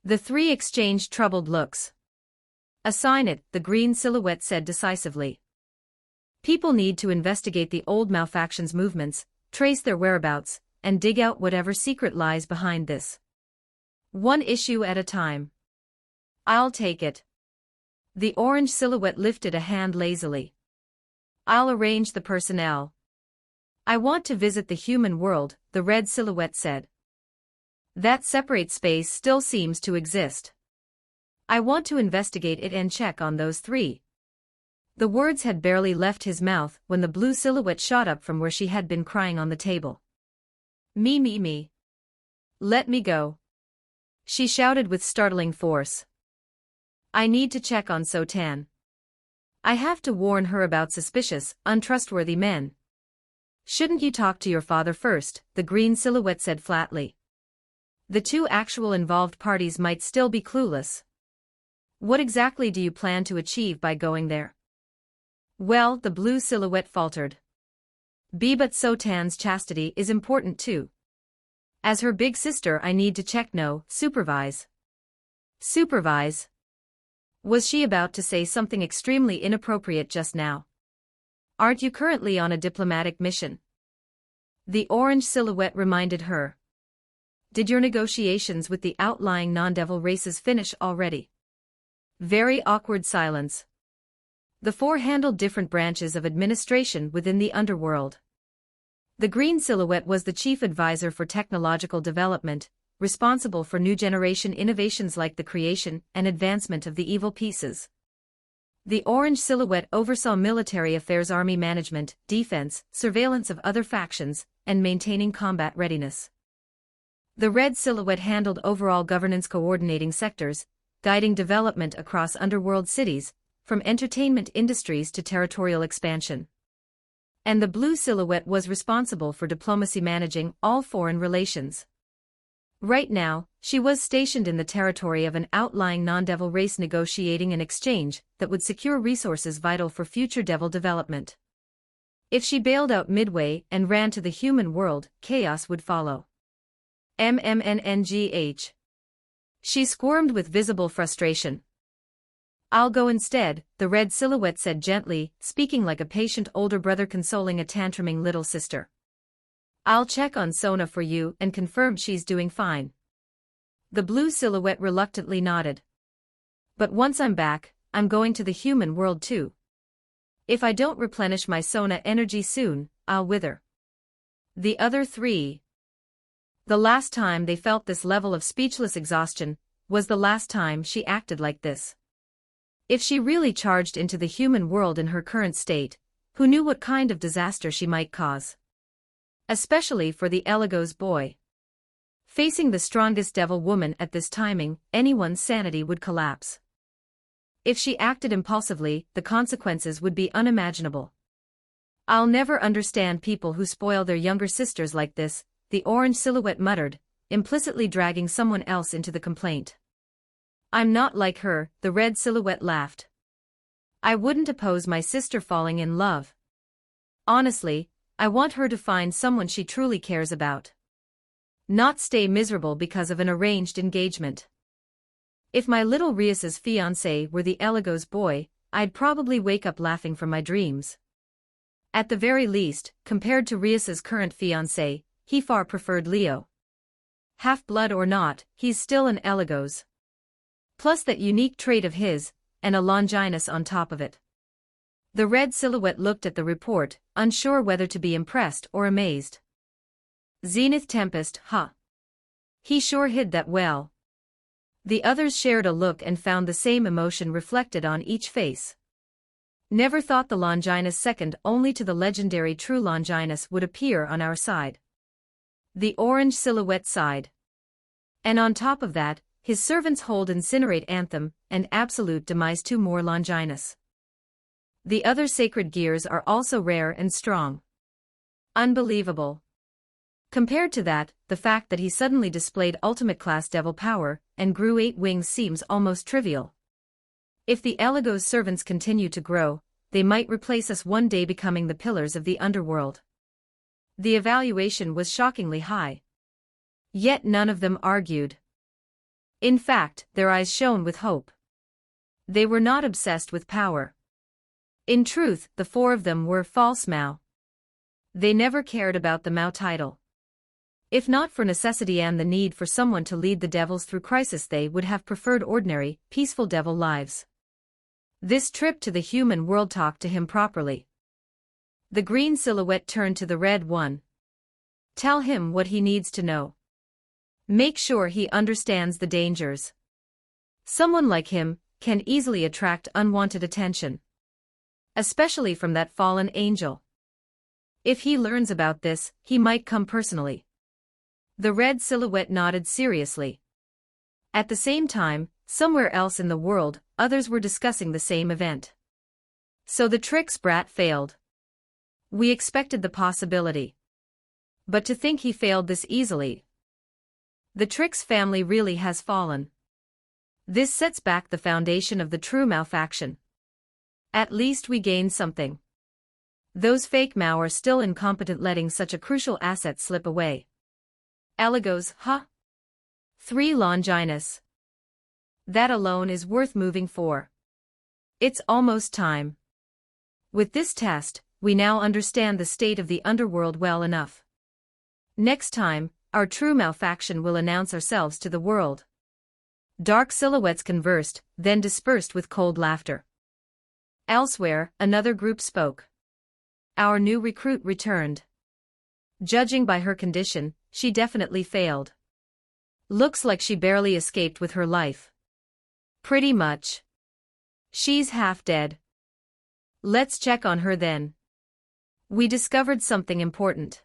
The three exchanged troubled looks. Assign it, the green silhouette said decisively. People need to investigate the old malefaction's movements, trace their whereabouts, and dig out whatever secret lies behind this. One issue at a time. I'll take it. The orange silhouette lifted a hand lazily. I'll arrange the personnel. I want to visit the human world, the red silhouette said. That separate space still seems to exist. I want to investigate it and check on those three. The words had barely left his mouth when the blue silhouette shot up from where she had been crying on the table. Me. Let me go. She shouted with startling force. I need to check on Sotan. I have to warn her about suspicious, untrustworthy men. Shouldn't you talk to your father first? The green silhouette said flatly. The two actual involved parties might still be clueless. What exactly do you plan to achieve by going there? Well, the blue silhouette faltered. But Sotan's chastity is important too. As her big sister, I need to check. No, supervise. Supervise? Was she about to say something extremely inappropriate just now? Aren't you currently on a diplomatic mission? The orange silhouette reminded her. Did your negotiations with the outlying non-devil races finish already? Very awkward silence. The four handled different branches of administration within the underworld. The green silhouette was the chief advisor for technological development, responsible for new generation innovations like the creation and advancement of the evil pieces. The orange silhouette oversaw military affairs, army management, defense, surveillance of other factions, and maintaining combat readiness. The red silhouette handled overall governance, coordinating sectors, guiding development across underworld cities, from entertainment industries to territorial expansion. And the blue silhouette was responsible for diplomacy, managing all foreign relations. Right now, she was stationed in the territory of an outlying non-devil race, negotiating an exchange that would secure resources vital for future devil development. If she bailed out midway and ran to the human world, chaos would follow. MMNNGH. She squirmed with visible frustration. I'll go instead, the red silhouette said gently, speaking like a patient older brother consoling a tantruming little sister. I'll check on Sona for you and confirm she's doing fine. The blue silhouette reluctantly nodded. But once I'm back, I'm going to the human world too. If I don't replenish my Sona energy soon, I'll wither. The other three. The last time they felt this level of speechless exhaustion was the last time she acted like this. If she really charged into the human world in her current state, who knew what kind of disaster she might cause? Especially for the Eligos boy. Facing the strongest devil woman at this timing, anyone's sanity would collapse. If she acted impulsively, the consequences would be unimaginable. I'll never understand people who spoil their younger sisters like this, the orange silhouette muttered, implicitly dragging someone else into the complaint. I'm not like her, the red silhouette laughed. I wouldn't oppose my sister falling in love. Honestly, I want her to find someone she truly cares about. Not stay miserable because of an arranged engagement. If my little Rias's fiancé were the Eligos boy, I'd probably wake up laughing from my dreams. At the very least, compared to Rias's current fiancé, he far preferred Leo. Half-blood or not, he's still an Eligos. Plus that unique trait of his, and a Longinus on top of it. The red silhouette looked at the report, unsure whether to be impressed or amazed. Zenith Tempest, huh? He sure hid that well. The others shared a look and found the same emotion reflected on each face. Never thought the Longinus second only to the legendary true Longinus would appear on our side. The orange silhouette sighed. And on top of that, his servants hold Incinerate Anthem, and Absolute Demise 2 more Longinus. The other sacred gears are also rare and strong. Unbelievable. Compared to that, the fact that he suddenly displayed ultimate-class devil power and grew 8 wings seems almost trivial. If the Eligos servants continue to grow, they might replace us one day becoming the pillars of the underworld. The evaluation was shockingly high. Yet none of them argued. In fact, their eyes shone with hope. They were not obsessed with power. In truth, the 4 of them were false Mao. They never cared about the Mao title. If not for necessity and the need for someone to lead the devils through crisis, they would have preferred ordinary, peaceful devil lives. This trip to the human world talked to him properly. The green silhouette turned to the red one. Tell him what he needs to know. Make sure he understands the dangers. Someone like him can easily attract unwanted attention. Especially from that fallen angel. If he learns about this, he might come personally. The red silhouette nodded seriously. At the same time, somewhere else in the world, others were discussing the same event. So the trick's brat failed. We expected the possibility. But to think he failed this easily. The trick's family really has fallen. This sets back the foundation of the true Mao faction. At least we gained something. Those fake Mao are still incompetent letting such a crucial asset slip away. Eligos, huh? 3 Longinus. That alone is worth moving for. It's almost time. With this test, we now understand the state of the underworld well enough. Next time, our true Mao faction will announce ourselves to the world. Dark silhouettes conversed, then dispersed with cold laughter. Elsewhere, another group spoke. Our new recruit returned. Judging by her condition, she definitely failed. Looks like she barely escaped with her life. Pretty much. She's half dead. Let's check on her then. We discovered something important.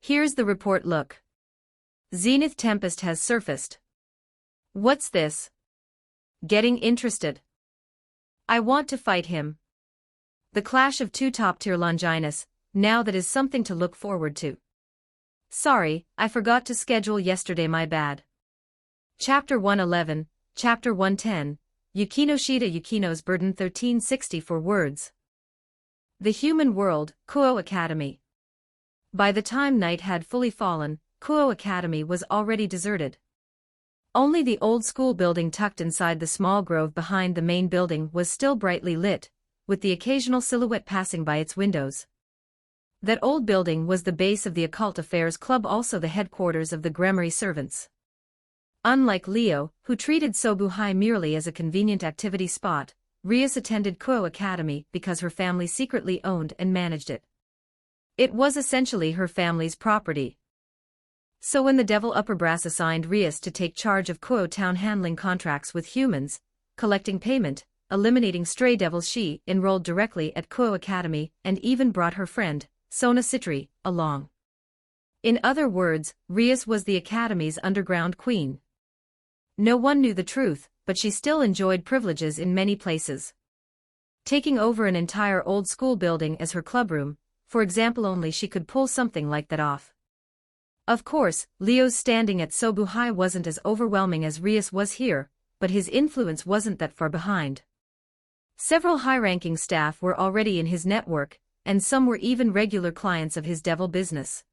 Here's the report. Look. Zenith Tempest has surfaced. What's this? Getting interested. I want to fight him. The clash of 2 top-tier Longinus, now that is something to look forward to. Sorry, I forgot to schedule yesterday, my bad. Chapter 111, Chapter 110, Yukinoshita Yukino's Burden 1364 words. The Human World, Kuo Academy. By the time night had fully fallen, Kuo Academy was already deserted. Only the old school building tucked inside the small grove behind the main building was still brightly lit, with the occasional silhouette passing by its windows. That old building was the base of the Occult Affairs Club, also the headquarters of the Gremory servants. Unlike Leo, who treated Sobuhai merely as a convenient activity spot, Rias attended Kuo Academy because her family secretly owned and managed it. It was essentially her family's property. So when the Devil Upper Brass assigned Rias to take charge of Kuo town handling contracts with humans, collecting payment, eliminating stray devils, she enrolled directly at Kuo Academy and even brought her friend, Sona Citri, along. In other words, Rias was the Academy's underground queen. No one knew the truth, but she still enjoyed privileges in many places. Taking over an entire old school building as her clubroom, for example, only she could pull something like that off. Of course, Leo's standing at Sobuhai wasn't as overwhelming as Rias was here, but his influence wasn't that far behind. Several high-ranking staff were already in his network, and some were even regular clients of his devil business.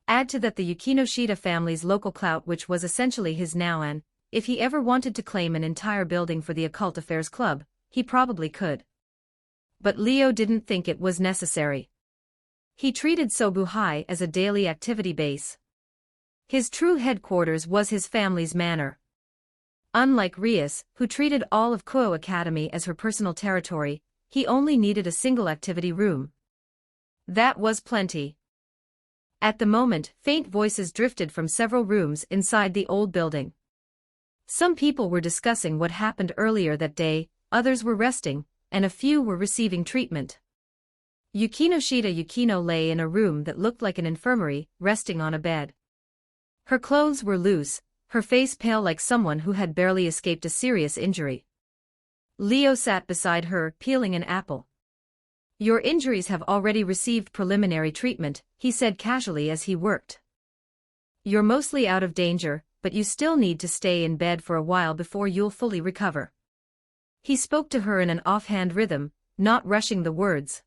Add to that the Yukinoshita family's local clout, which was essentially his now, and, if he ever wanted to claim an entire building for the Occult Affairs Club, he probably could. But Leo didn't think it was necessary. He treated Sobuhai as a daily activity base. His true headquarters was his family's manor. Unlike Rias, who treated all of Kuo Academy as her personal territory, he only needed a single activity room. That was plenty. At the moment, faint voices drifted from several rooms inside the old building. Some people were discussing what happened earlier that day, others were resting, and a few were receiving treatment. Yukinoshita Yukino lay in a room that looked like an infirmary, resting on a bed. Her clothes were loose, her face pale like someone who had barely escaped a serious injury. Leo sat beside her, peeling an apple. "Your injuries have already received preliminary treatment," he said casually as he worked. "You're mostly out of danger, but you still need to stay in bed for a while before you'll fully recover." He spoke to her in an offhand rhythm, not rushing the words.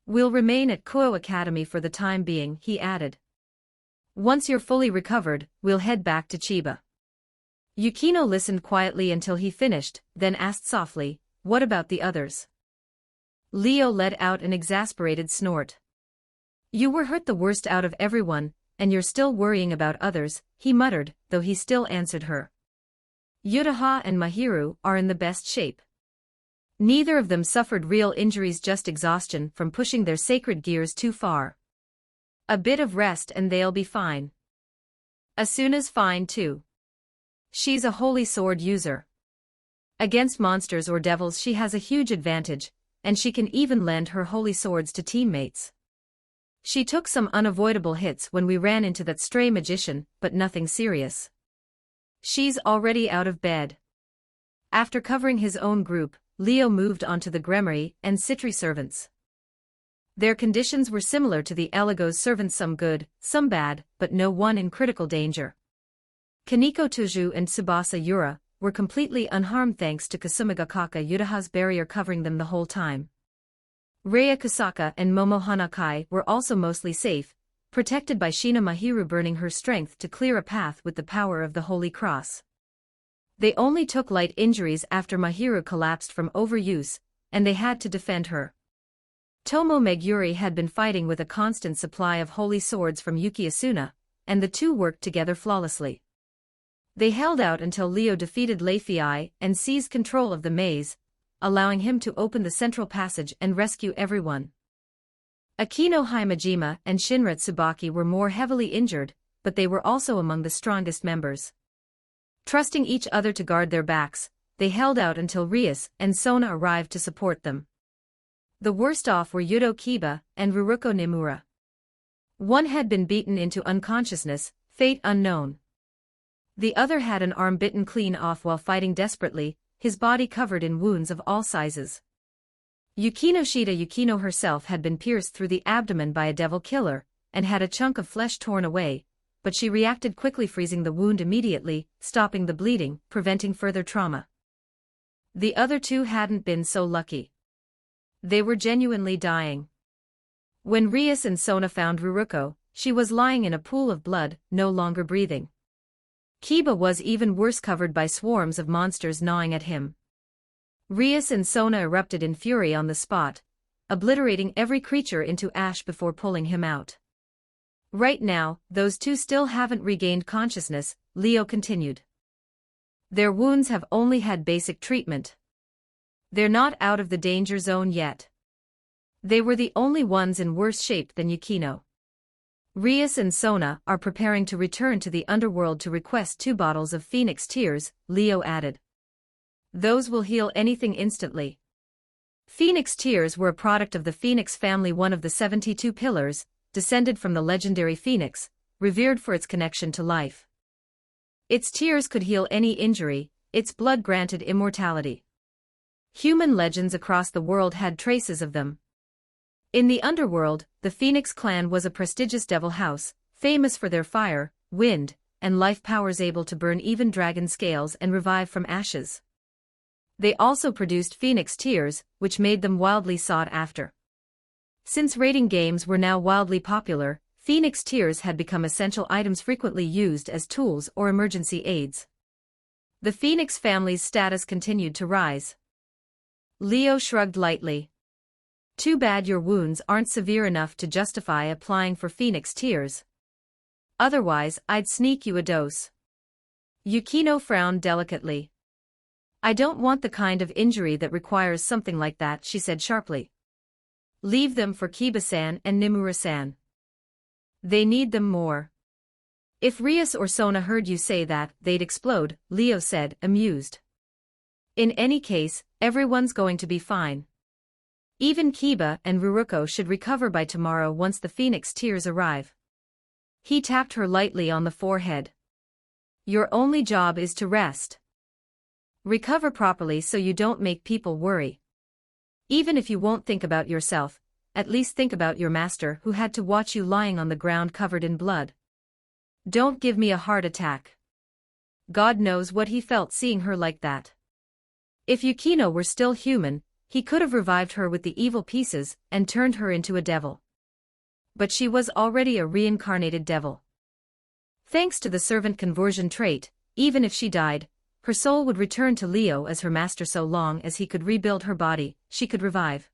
"We'll remain at Kuo Academy for the time being," he added. "Once you're fully recovered, we'll head back to Chiba." Yukino listened quietly until he finished, then asked softly, "What about the others?" Leo let out an exasperated snort. "You were hurt the worst out of everyone, and you're still worrying about others," he muttered, though he still answered her. "Yutaha and Mahiru are in the best shape. Neither of them suffered real injuries, just exhaustion from pushing their sacred gears too far. A bit of rest and they'll be fine. Asuna's fine too. She's a holy sword user. Against monsters or devils she has a huge advantage, and she can even lend her holy swords to teammates. She took some unavoidable hits when we ran into that stray magician, but nothing serious. She's already out of bed." After covering his own group, Leo moved on to the Gremory and Citri servants. Their conditions were similar to the Eligo's servants, some good, some bad, but no one in critical danger. Kaneko Tuju and Tsubasa Yura were completely unharmed thanks to Kasumigakaka Yutaha's barrier covering them the whole time. Raya Kusaka and Momo Hanakai were also mostly safe, protected by Shina Mahiru burning her strength to clear a path with the power of the Holy Cross. They only took light injuries after Mahiru collapsed from overuse, and they had to defend her. Tomo Meguri had been fighting with a constant supply of holy swords from Yuki Asuna, and the two worked together flawlessly. They held out until Leo defeated Leifei and seized control of the maze, allowing him to open the central passage and rescue everyone. Akino Himejima and Shinra Tsubaki were more heavily injured, but they were also among the strongest members. Trusting each other to guard their backs, they held out until Rias and Sona arrived to support them. The worst off were Yudo Kiba and Ruruko Nimura. One had been beaten into unconsciousness, fate unknown. The other had an arm bitten clean off while fighting desperately, his body covered in wounds of all sizes. Yukinoshita Yukino herself had been pierced through the abdomen by a devil killer, and had a chunk of flesh torn away, but she reacted quickly, freezing the wound immediately, stopping the bleeding, preventing further trauma. The other two hadn't been so lucky. They were genuinely dying. When Rias and Sona found Ruruko, she was lying in a pool of blood, no longer breathing. Kiba was even worse, covered by swarms of monsters gnawing at him. Rias and Sona erupted in fury on the spot, obliterating every creature into ash before pulling him out. Right now, those two still haven't regained consciousness, Leo continued. Their wounds have only had basic treatment. They're not out of the danger zone yet. They were the only ones in worse shape than Yukino. Rias and Sona are preparing to return to the underworld to request 2 bottles of Phoenix Tears, Leo added. Those will heal anything instantly. Phoenix Tears were a product of the Phoenix family, one of the 72 pillars, descended from the legendary Phoenix, revered for its connection to life. Its tears could heal any injury, its blood granted immortality. Human legends across the world had traces of them. In the underworld, the Phoenix clan was a prestigious devil house, famous for their fire, wind, and life powers able to burn even dragon scales and revive from ashes. They also produced Phoenix Tears, which made them wildly sought after. Since raiding games were now wildly popular, Phoenix Tears had become essential items frequently used as tools or emergency aids. The Phoenix family's status continued to rise. Leo shrugged lightly. Too bad your wounds aren't severe enough to justify applying for Phoenix Tears. Otherwise, I'd sneak you a dose. Yukino frowned delicately. I don't want the kind of injury that requires something like that, she said sharply. Leave them for Kiba-san and Nimura-san. They need them more. If Rias or Sona heard you say that, they'd explode, Leo said, amused. In any case, everyone's going to be fine. Even Kiba and Ruruko should recover by tomorrow once the Phoenix Tears arrive. He tapped her lightly on the forehead. Your only job is to rest. Recover properly so you don't make people worry. Even if you won't think about yourself, at least think about your master who had to watch you lying on the ground covered in blood. Don't give me a heart attack. God knows what he felt seeing her like that. If Yukino were still human, he could have revived her with the evil pieces and turned her into a devil. But she was already a reincarnated devil. Thanks to the servant conversion trait, even if she died, her soul would return to Leo as her master. So long as he could rebuild her body, she could revive.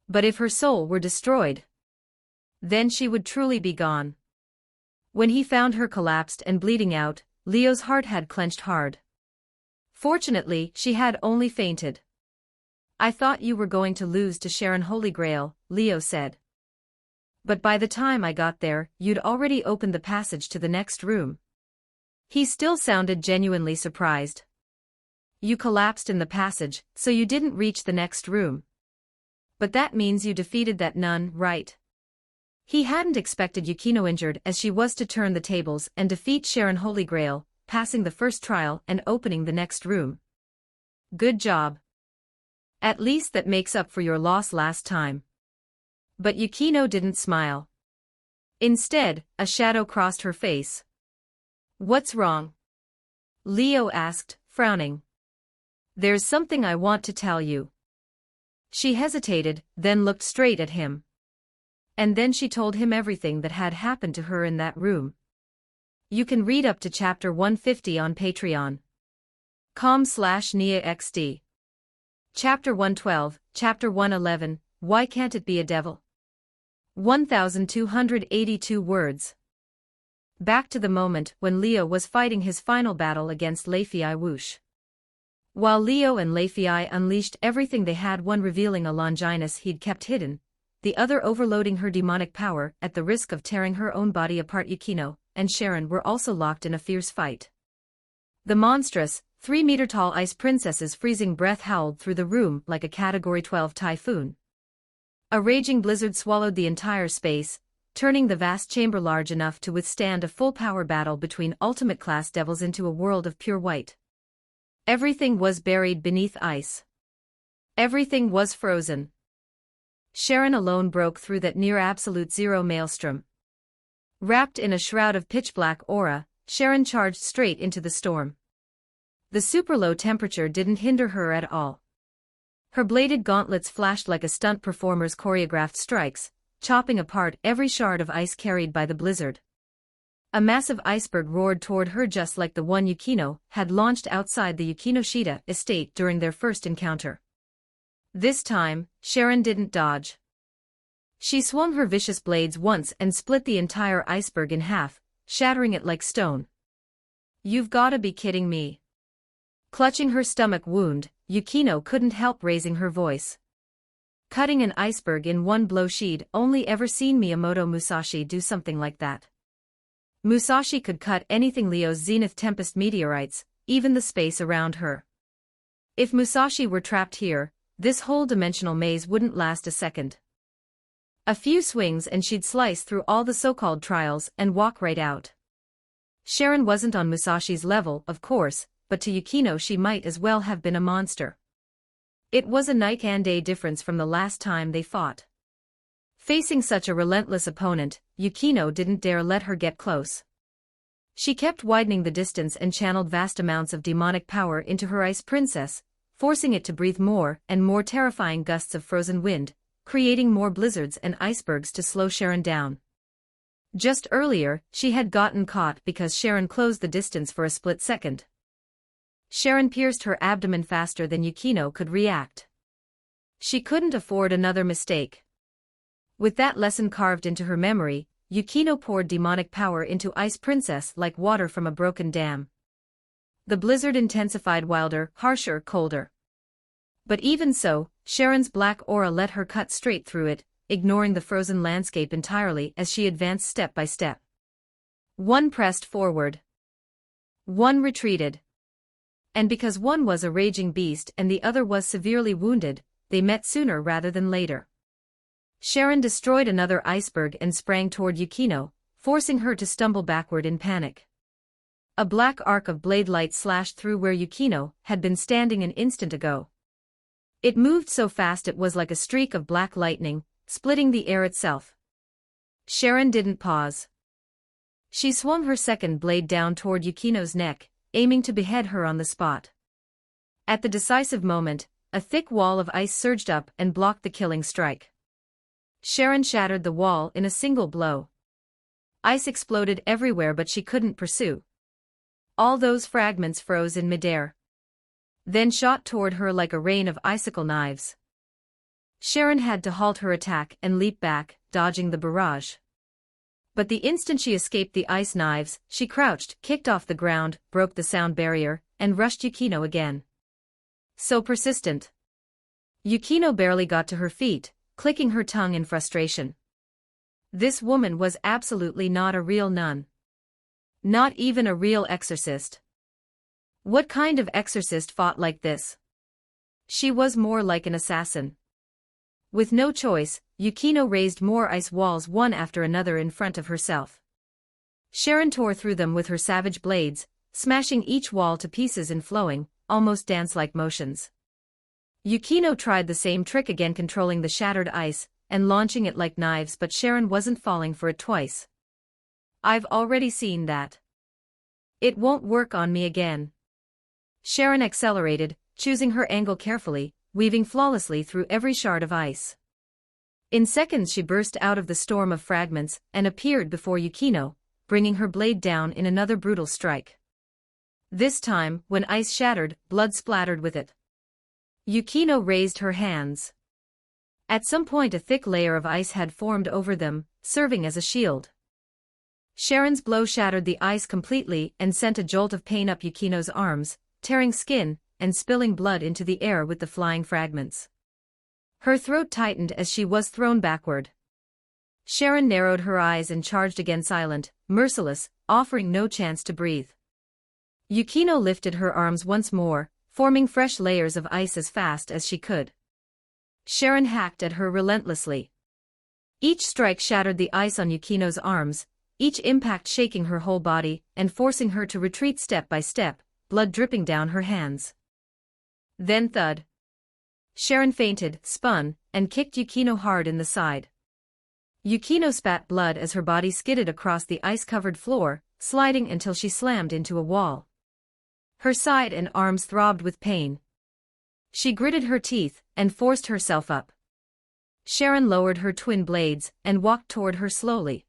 But if her soul were destroyed, then she would truly be gone. When he found her collapsed and bleeding out, Leo's heart had clenched hard. Fortunately, she had only fainted. I thought you were going to lose to Sharon Holy Grail, Leo said. But by the time I got there, you'd already opened the passage to the next room. He still sounded genuinely surprised. You collapsed in the passage, so you didn't reach the next room. But that means you defeated that nun, right? He hadn't expected Yukino, injured as she was, to turn the tables and defeat Sharon Holy Grail, passing the first trial and opening the next room. Good job. At least that makes up for your loss last time. But Yukino didn't smile. Instead, a shadow crossed her face. What's wrong? Leo asked, frowning. There's something I want to tell you. She hesitated, then looked straight at him. And then she told him everything that had happened to her in that room. You can read up to chapter 150 on Patreon. com/NiaXD. Chapter 112, Chapter 111, Why Can't It Be a Devil? 1282 words. Back to the moment when Leo was fighting his final battle against Lei Fei Wush. While Leo and Lei Fei unleashed everything they had, one revealing a Longinus he'd kept hidden, the other overloading her demonic power at the risk of tearing her own body apart. Yukino and Sharon were also locked in a fierce fight. The monstrous, 3-meter-tall ice princess's freezing breath howled through the room like a Category 12 typhoon. A raging blizzard swallowed the entire space, turning the vast chamber large enough to withstand a full-power battle between ultimate-class devils into a world of pure white. Everything was buried beneath ice. Everything was frozen. Sharon alone broke through that near-absolute zero maelstrom. Wrapped in a shroud of pitch-black aura, Sharon charged straight into the storm. The super-low temperature didn't hinder her at all. Her bladed gauntlets flashed like a stunt performer's choreographed strikes, chopping apart every shard of ice carried by the blizzard. A massive iceberg roared toward her just like the one Yukino had launched outside the Yukinoshita estate during their first encounter. This time, Sharon didn't dodge. She swung her vicious blades once and split the entire iceberg in half, shattering it like stone. "You've gotta be kidding me." Clutching her stomach wound, Yukino couldn't help raising her voice. "Cutting an iceberg in one blow, she'd only ever seen Miyamoto Musashi do something like that. Musashi could cut anything, Leo's Zenith Tempest meteorites, even the space around her. If Musashi were trapped here, this whole dimensional maze wouldn't last a second. A few swings and she'd slice through all the so-called trials and walk right out." Sharon wasn't on Musashi's level, of course, but to Yukino she might as well have been a monster. It was a night and day difference from the last time they fought. Facing such a relentless opponent, Yukino didn't dare let her get close. She kept widening the distance and channeled vast amounts of demonic power into her ice princess, forcing it to breathe more and more terrifying gusts of frozen wind, creating more blizzards and icebergs to slow Sharon down. Just earlier, she had gotten caught because Sharon closed the distance for a split second. Sharon pierced her abdomen faster than Yukino could react. She couldn't afford another mistake. With that lesson carved into her memory, Yukino poured demonic power into Ice Princess like water from a broken dam. The blizzard intensified, wilder, harsher, colder. But even so, Sharon's black aura let her cut straight through it, ignoring the frozen landscape entirely as she advanced step by step. One pressed forward. One retreated. And because one was a raging beast and the other was severely wounded, they met sooner rather than later. Sharon destroyed another iceberg and sprang toward Yukino, forcing her to stumble backward in panic. A black arc of blade light slashed through where Yukino had been standing an instant ago. It moved so fast it was like a streak of black lightning, splitting the air itself. Sharon didn't pause. She swung her second blade down toward Yukino's neck, aiming to behead her on the spot. At the decisive moment, a thick wall of ice surged up and blocked the killing strike. Sharon shattered the wall in a single blow. Ice exploded everywhere, but she couldn't pursue. All those fragments froze in midair, then shot toward her like a rain of icicle knives. Sharon had to halt her attack and leap back, dodging the barrage. But the instant she escaped the ice knives, she crouched, kicked off the ground, broke the sound barrier, and rushed Yukino again. So persistent. Yukino barely got to her feet, clicking her tongue in frustration. This woman was absolutely not a real nun. Not even a real exorcist. What kind of exorcist fought like this? She was more like an assassin. With no choice, Yukino raised more ice walls one after another in front of herself. Sharon tore through them with her savage blades, smashing each wall to pieces in flowing, almost dance-like motions. Yukino tried the same trick again, controlling the shattered ice and launching it like knives, but Sharon wasn't falling for it twice. "I've already seen that. It won't work on me again." Sharon accelerated, choosing her angle carefully, weaving flawlessly through every shard of ice. In seconds she burst out of the storm of fragments and appeared before Yukino, bringing her blade down in another brutal strike. This time, when ice shattered, blood splattered with it. Yukino raised her hands. At some point a thick layer of ice had formed over them, serving as a shield. Sharon's blow shattered the ice completely and sent a jolt of pain up Yukino's arms, tearing skin and spilling blood into the air with the flying fragments. Her throat tightened as she was thrown backward. Sharon narrowed her eyes and charged again, silent, merciless, offering no chance to breathe. Yukino lifted her arms once more, forming fresh layers of ice as fast as she could. Sharon hacked at her relentlessly. Each strike shattered the ice on Yukino's arms, each impact shaking her whole body and forcing her to retreat step by step, blood dripping down her hands. Then thud. Sharon fainted, spun, and kicked Yukino hard in the side. Yukino spat blood as her body skidded across the ice-covered floor, sliding until she slammed into a wall. Her side and arms throbbed with pain. She gritted her teeth and forced herself up. Sharon lowered her twin blades and walked toward her slowly.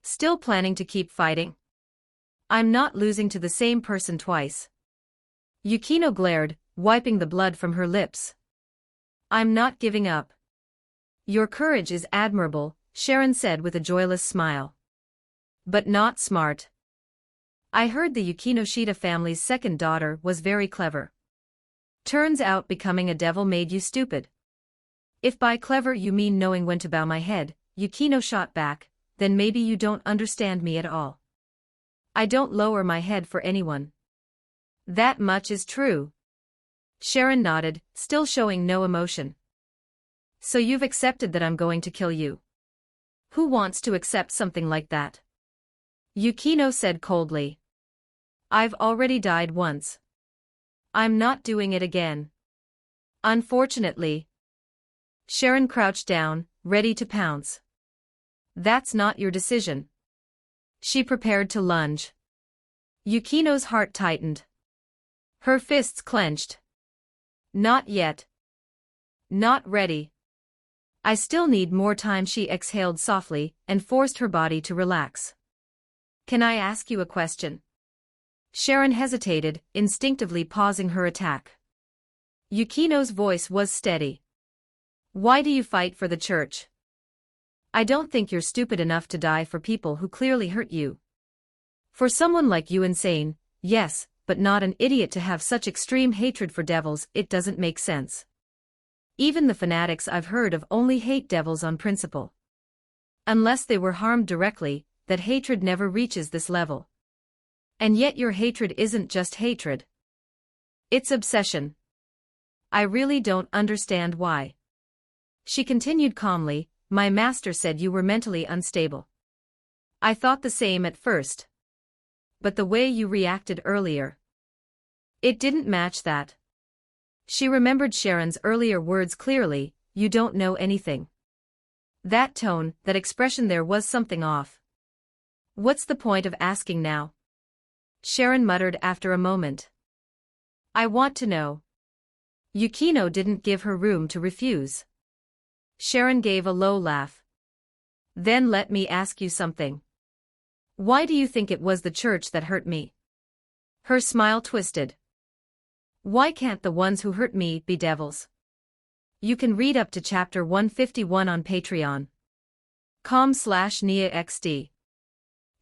"Still planning to keep fighting? I'm not losing to the same person twice." Yukino glared, wiping the blood from her lips. "I'm not giving up." Your courage is admirable, Sharon said with a joyless smile. But not smart. I heard the Yukinoshita family's second daughter was very clever. Turns out becoming a devil made you stupid. If by clever you mean knowing when to bow my head, Yukino shot back, then maybe you don't understand me at all. I don't lower my head for anyone. That much is true. Sharon nodded, still showing no emotion. So you've accepted that I'm going to kill you. Who wants to accept something like that? Yukino said coldly. I've already died once. I'm not doing it again. Unfortunately. Sharon crouched down, ready to pounce. That's not your decision. She prepared to lunge. Yukino's heart tightened. Her fists clenched. Not yet. Not ready. I still need more time, she exhaled softly and forced her body to relax. Can I ask you a question? Sharon hesitated, instinctively pausing her attack. Yukino's voice was steady. Why do you fight for the church? I don't think you're stupid enough to die for people who clearly hurt you. For someone like you, insane, yes, but not an idiot to have such extreme hatred for devils. It doesn't make sense. Even the fanatics I've heard of only hate devils on principle. Unless they were harmed directly, that hatred never reaches this level. And yet your hatred isn't just hatred. It's obsession. I really don't understand why. She continued calmly, my master said you were mentally unstable. I thought the same at first. But the way you reacted earlier. It didn't match that. She remembered Sharon's earlier words clearly, you don't know anything. That tone, that expression, there was something off. What's the point of asking now? Sharon muttered after a moment. I want to know. Yukino didn't give her room to refuse. Sharon gave a low laugh. Then let me ask you something. Why do you think it was the church that hurt me? Her smile twisted. Why can't the ones who hurt me be devils? You can read up to chapter 151 on Patreon. com/NiaXD.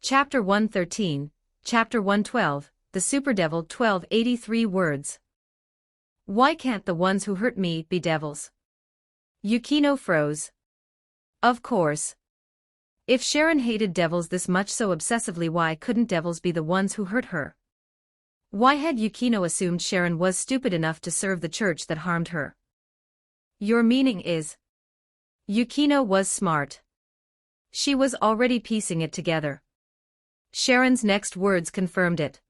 Chapter 113, Chapter 112, The Superdevil 1283 words. Why can't the ones who hurt me be devils? Yukino froze. Of course. If Sharon hated devils this much so obsessively, why couldn't devils be the ones who hurt her? Why had Yukino assumed Sharon was stupid enough to serve the church that harmed her? Your meaning is? Yukino was smart. She was already piecing it together. Sharon's next words confirmed it.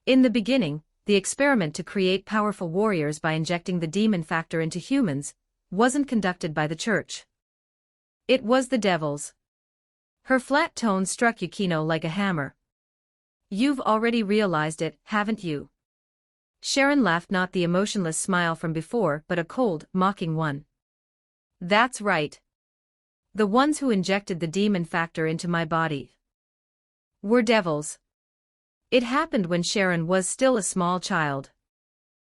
In the beginning, the experiment to create powerful warriors by injecting the demon factor into humans wasn't conducted by the church. It was the devils. Her flat tone struck Yukino like a hammer. You've already realized it, haven't you? Sharon laughed, not the emotionless smile from before but a cold, mocking one. That's right. The ones who injected the demon factor into my body were devils. It happened when Sharon was still a small child.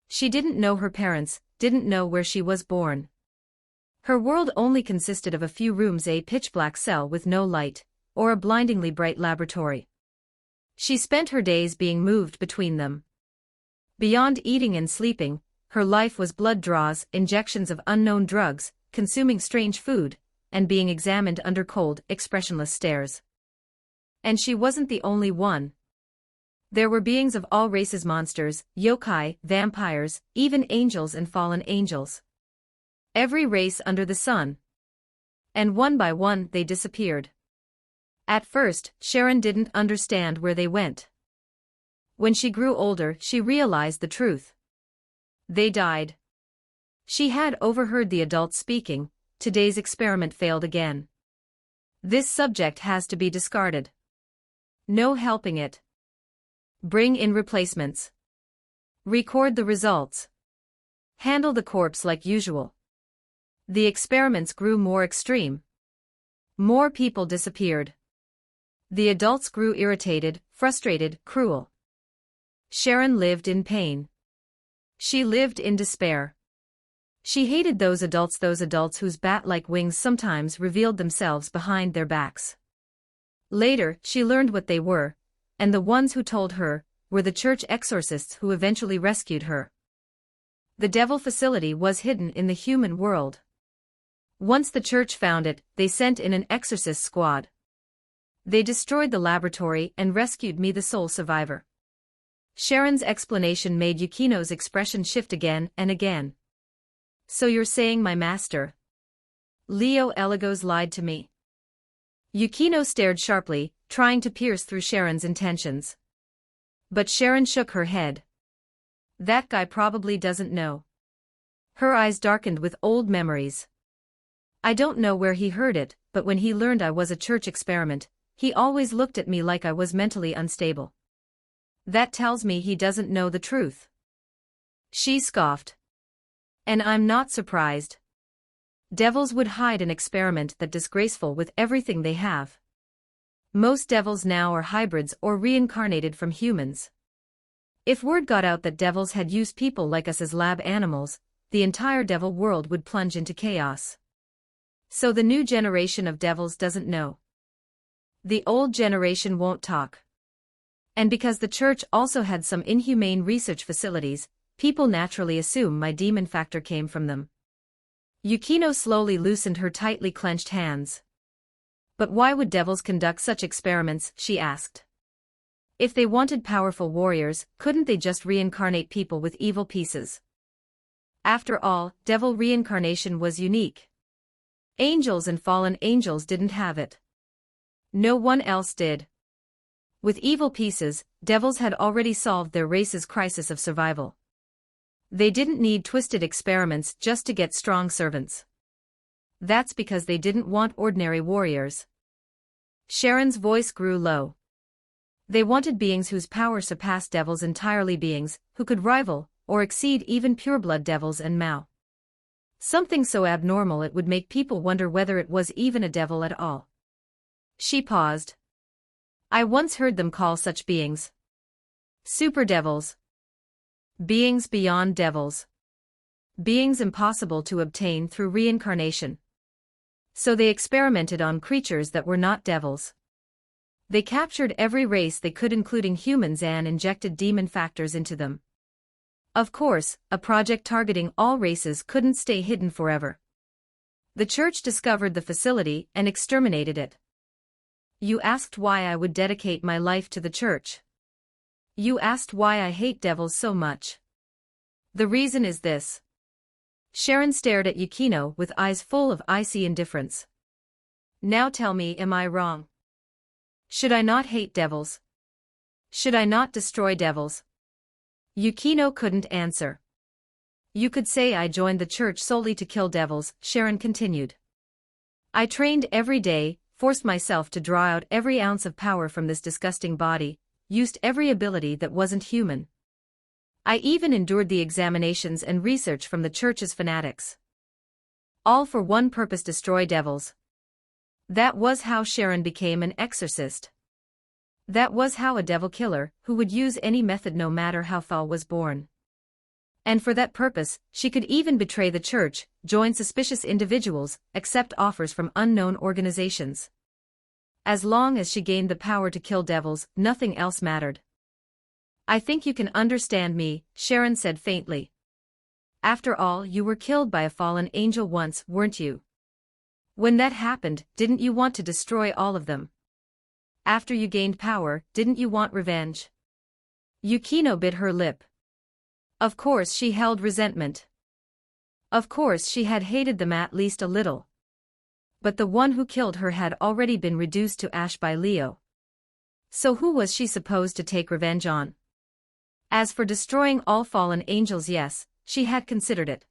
She didn't know her parents, didn't know where she was born. Her world only consisted of a few rooms, a pitch-black cell with no light, or a blindingly bright laboratory. She spent her days being moved between them. Beyond eating and sleeping, her life was blood draws, injections of unknown drugs, consuming strange food, and being examined under cold, expressionless stares. And she wasn't the only one. There were beings of all races, monsters, yokai, vampires, even angels and fallen angels. Every race under the sun. And one by one they disappeared. At first, Sharon didn't understand where they went. When she grew older, she realized the truth. They died. She had overheard the adults speaking, today's experiment failed again. This subject has to be discarded. No helping it. Bring in replacements. Record the results. Handle the corpse like usual. The experiments grew more extreme. More people disappeared. The adults grew irritated, frustrated, cruel. Sharon lived in pain. She lived in despair. She hated those adults whose bat-like wings sometimes revealed themselves behind their backs. Later, she learned what they were, and the ones who told her were the church exorcists who eventually rescued her. The devil facility was hidden in the human world. Once the church found it, they sent in an exorcist squad. They destroyed the laboratory and rescued me, the sole survivor. Sharon's explanation made Yukino's expression shift again and again. So you're saying my master, Leo Eligos, lied to me? Yukino stared sharply, trying to pierce through Sharon's intentions. But Sharon shook her head. That guy probably doesn't know. Her eyes darkened with old memories. I don't know where he heard it, but when he learned I was a church experiment, he always looked at me like I was mentally unstable. That tells me he doesn't know the truth. She scoffed. And I'm not surprised. Devils would hide an experiment that disgraceful with everything they have. Most devils now are hybrids or reincarnated from humans. If word got out that devils had used people like us as lab animals, the entire devil world would plunge into chaos. So the new generation of devils doesn't know. The old generation won't talk. And because the church also had some inhumane research facilities, people naturally assume my demon factor came from them. Yukino slowly loosened her tightly clenched hands. But why would devils conduct such experiments, she asked. If they wanted powerful warriors, couldn't they just reincarnate people with evil pieces? After all, devil reincarnation was unique. Angels and fallen angels didn't have it. No one else did. With evil pieces, devils had already solved their race's crisis of survival. They didn't need twisted experiments just to get strong servants. That's because they didn't want ordinary warriors. Sharon's voice grew low. They wanted beings whose power surpassed devils entirely, beings who could rival or exceed even pureblood devils and Mao. Something so abnormal it would make people wonder whether it was even a devil at all. She paused. I once heard them call such beings super devils. Beings beyond devils. Beings impossible to obtain through reincarnation. So they experimented on creatures that were not devils. They captured every race they could, including humans, and injected demon factors into them. Of course, a project targeting all races couldn't stay hidden forever. The church discovered the facility and exterminated it. You asked why I would dedicate my life to the church. You asked why I hate devils so much. The reason is this. Sharon stared at Yukino with eyes full of icy indifference. Now tell me, am I wrong? Should I not hate devils? Should I not destroy devils? Yukino couldn't answer. You could say I joined the church solely to kill devils, Sharon continued. I trained every day, forced myself to draw out every ounce of power from this disgusting body, used every ability that wasn't human. I even endured the examinations and research from the church's fanatics. All for one purpose: destroy devils. That was how Sharon became an exorcist. That was how a devil killer, who would use any method no matter how foul, was born. And for that purpose, she could even betray the church, join suspicious individuals, accept offers from unknown organizations. As long as she gained the power to kill devils, nothing else mattered. I think you can understand me, Sharon said faintly. After all, you were killed by a fallen angel once, weren't you? When that happened, didn't you want to destroy all of them? After you gained power, didn't you want revenge? Yukino bit her lip. Of course she held resentment. Of course she had hated them at least a little. But the one who killed her had already been reduced to ash by Leo. So who was she supposed to take revenge on? As for destroying all fallen angels, yes, she had considered it.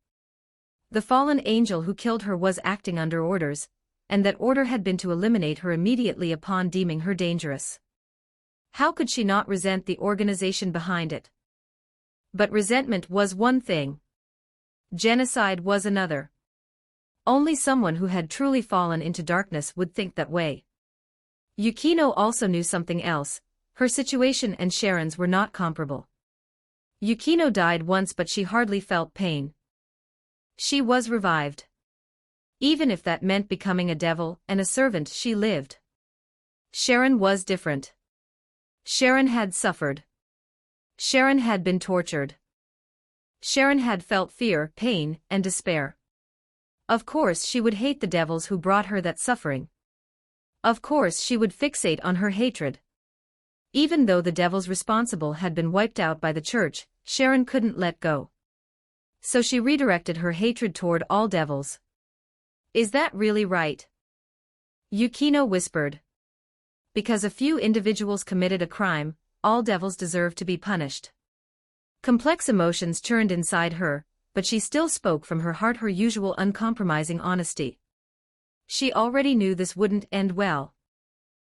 The fallen angel who killed her was acting under orders, and that order had been to eliminate her immediately upon deeming her dangerous. How could she not resent the organization behind it? But resentment was one thing. Genocide was another. Only someone who had truly fallen into darkness would think that way. Yukino also knew something else. Her situation and Sharon's were not comparable. Yukino died once, but she hardly felt pain. She was revived. Even if that meant becoming a devil and a servant, she lived. Sharon was different. Sharon had suffered. Sharon had been tortured. Sharon had felt fear, pain, and despair. Of course she would hate the devils who brought her that suffering. Of course she would fixate on her hatred. Even though the devils responsible had been wiped out by the church, Sharon couldn't let go. So she redirected her hatred toward all devils. Is that really right? Yukino whispered. Because a few individuals committed a crime, all devils deserve to be punished. Complex emotions churned inside her, but she still spoke from her heart, her usual uncompromising honesty. She already knew this wouldn't end well.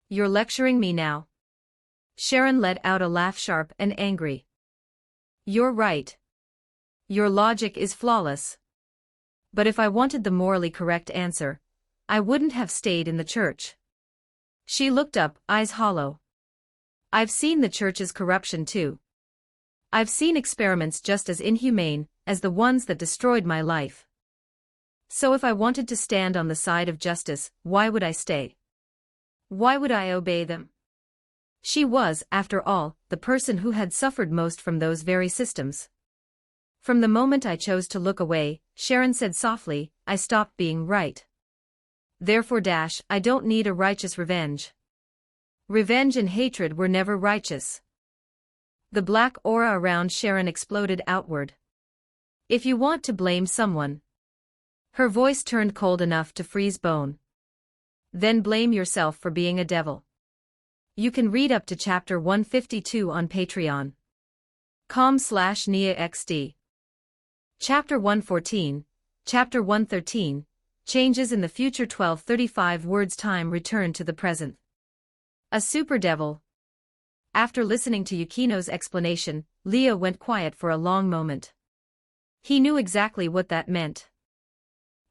You're lecturing me now. Sharon let out a laugh, sharp and angry. You're right. Your logic is flawless. But if I wanted the morally correct answer, I wouldn't have stayed in the church. She looked up, eyes hollow. I've seen the church's corruption too. I've seen experiments just as inhumane as the ones that destroyed my life. So if I wanted to stand on the side of justice, why would I stay? Why would I obey them? She was, after all, the person who had suffered most from those very systems. From the moment I chose to look away, Sharon said softly, I stopped being right. Therefore, I don't need a righteous revenge. Revenge and hatred were never righteous. The black aura around Sharon exploded outward. If you want to blame someone. Her voice turned cold enough to freeze bone. Then blame yourself for being a devil. You can read up to chapter 152 on Patreon. com/NiaXD. Chapter 114, Chapter 113, Changes in the Future. 1235 words. Time returned to the present. A super devil. After listening to Yukino's explanation, Leo went quiet for a long moment. He knew exactly what that meant.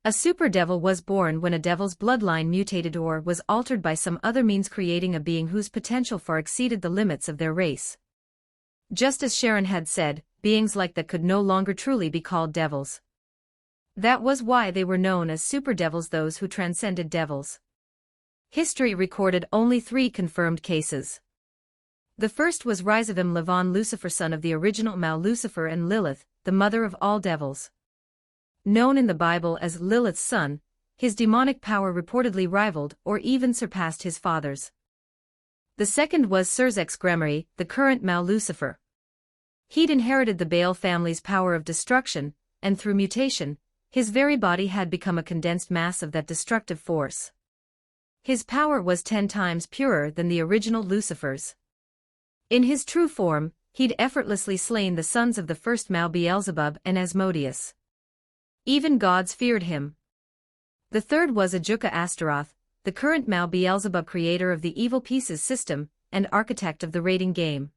A super devil was born when a devil's bloodline mutated or was altered by some other means, creating a being whose potential far exceeded the limits of their race. Just as Sharon had said, beings like that could no longer truly be called devils. That was why they were known as super devils, those who transcended devils. History recorded only 3 confirmed cases. The first was Rizavim Levon, Lucifer, son of the original Mal, Lucifer, and Lilith, the mother of all devils. Known in the Bible as Lilith's son, his demonic power reportedly rivaled or even surpassed his father's. The second was Surzek's Gremory, the current Mal, Lucifer. He'd inherited the Baal family's power of destruction, and through mutation, his very body had become a condensed mass of that destructive force. His power was 10 times purer than the original Lucifer's. In his true form, he'd effortlessly slain the sons of the first Mal, Beelzebub and Asmodeus. Even gods feared him. The third was Ajuka Astaroth, the current Mal, Beelzebub, creator of the Evil Pieces system and architect of the raiding game.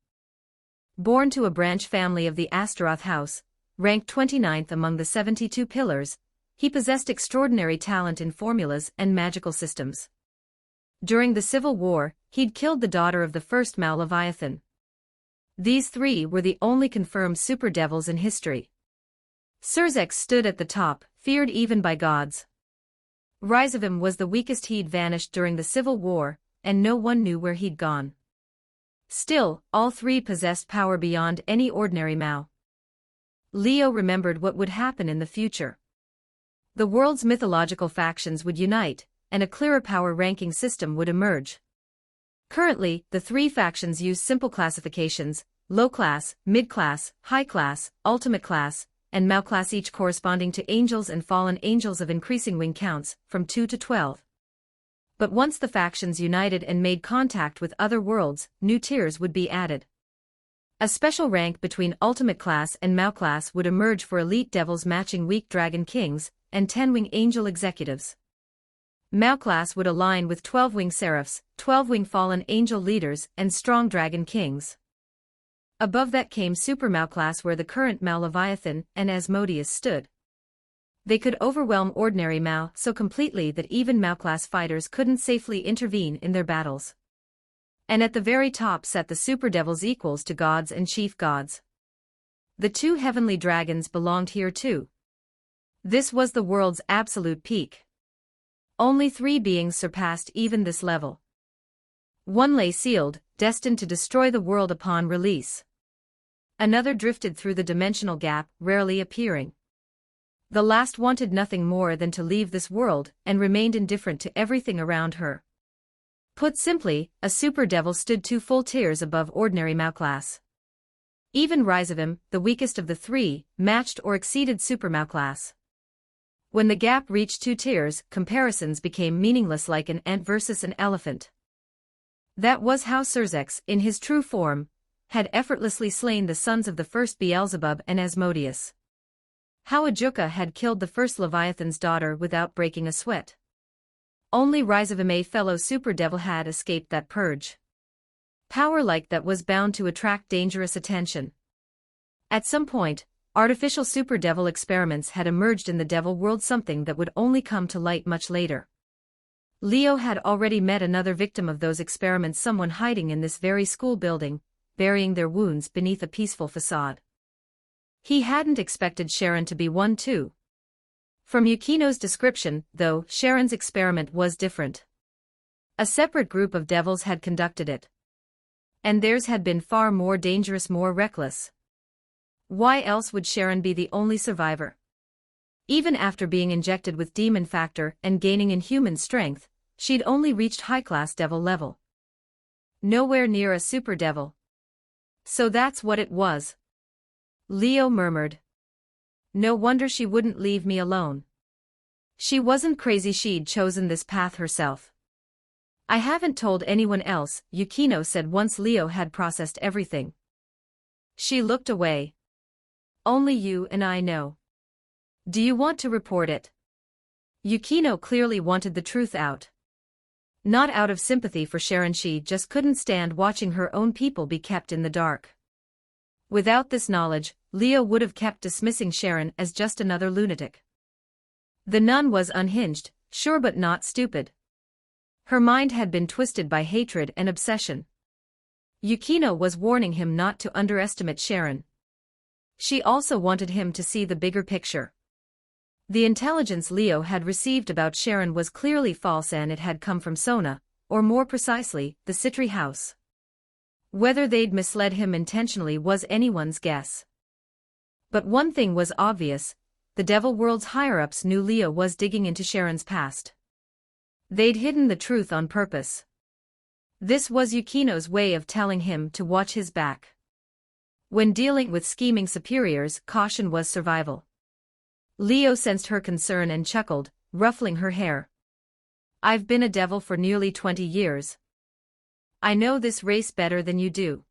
Born to a branch family of the Astaroth house, ranked 29th among the 72 pillars, he possessed extraordinary talent in formulas and magical systems. During the Civil War, he'd killed the daughter of the first Mal, Leviathan. These 3 were the only confirmed super devils in history. Surzek stood at the top, feared even by gods. Rizavim was the weakest. He'd vanished during the Civil War, and no one knew where he'd gone. Still, all 3 possessed power beyond any ordinary Mal. Leo remembered what would happen in the future. The world's mythological factions would unite, and a clearer power ranking system would emerge. Currently, the 3 factions use simple classifications: low class, mid class, high class, ultimate class, and Mal class, each corresponding to angels and fallen angels of increasing wing counts, from 2 to 12. But once the factions united and made contact with other worlds, new tiers would be added. A special rank between ultimate class and Mal class would emerge for elite devils matching weak dragon kings and 10-wing angel executives. Mal class would align with 12-wing seraphs, 12-wing fallen angel leaders, and strong dragon kings. Above that came Super Mal class, where the current Mal, Leviathan and Asmodeus stood. They could overwhelm ordinary Mal so completely that even Mal class fighters couldn't safely intervene in their battles. And at the very top sat the super devils, equals to gods and chief gods. The 2 heavenly dragons belonged here too. This was the world's absolute peak. Only 3 beings surpassed even this level. One lay sealed, destined to destroy the world upon release. Another drifted through the dimensional gap, rarely appearing. The last wanted nothing more than to leave this world and remained indifferent to everything around her. Put simply, a super devil stood 2 full tiers above ordinary Mao-class. Even Rizavim, the weakest of the 3, matched or exceeded super Mao-class. When the gap reached 2 tiers, comparisons became meaningless, like an ant versus an elephant. That was how Cerzex, in his true form, had effortlessly slain the sons of the first Beelzebub and Asmodeus. How Ajuka had killed the first Leviathan's daughter without breaking a sweat. Only Rizavim, a fellow super devil, had escaped that purge. Power like that was bound to attract dangerous attention. At some point, artificial super devil experiments had emerged in the devil world, something that would only come to light much later. Leo had already met another victim of those experiments, someone hiding in this very school building, burying their wounds beneath a peaceful facade. He hadn't expected Sharon to be one too. From Yukino's description, though, Sharon's experiment was different. A separate group of devils had conducted it. And theirs had been far more dangerous, more reckless. Why else would Sharon be the only survivor? Even after being injected with demon factor and gaining inhuman strength, she'd only reached high-class devil level. Nowhere near a super devil. So that's what it was. Leo murmured. No wonder she wouldn't leave me alone. She wasn't crazy, she'd chosen this path herself. I haven't told anyone else, Yukino said once Leo had processed everything. She looked away. Only you and I know. Do you want to report it? Yukino clearly wanted the truth out. Not out of sympathy for Sharon, she just couldn't stand watching her own people be kept in the dark. Without this knowledge, Leo would have kept dismissing Sharon as just another lunatic. The nun was unhinged, sure, but not stupid. Her mind had been twisted by hatred and obsession. Yukino was warning him not to underestimate Sharon. She also wanted him to see the bigger picture. The intelligence Leo had received about Sharon was clearly false, and it had come from Sona, or more precisely, the Citri house. Whether they'd misled him intentionally was anyone's guess. But one thing was obvious: the Devil World's higher-ups knew Leo was digging into Sharon's past. They'd hidden the truth on purpose. This was Yukino's way of telling him to watch his back. When dealing with scheming superiors, caution was survival. Leo sensed her concern and chuckled, ruffling her hair. I've been a devil for nearly 20 years. I know this race better than you do.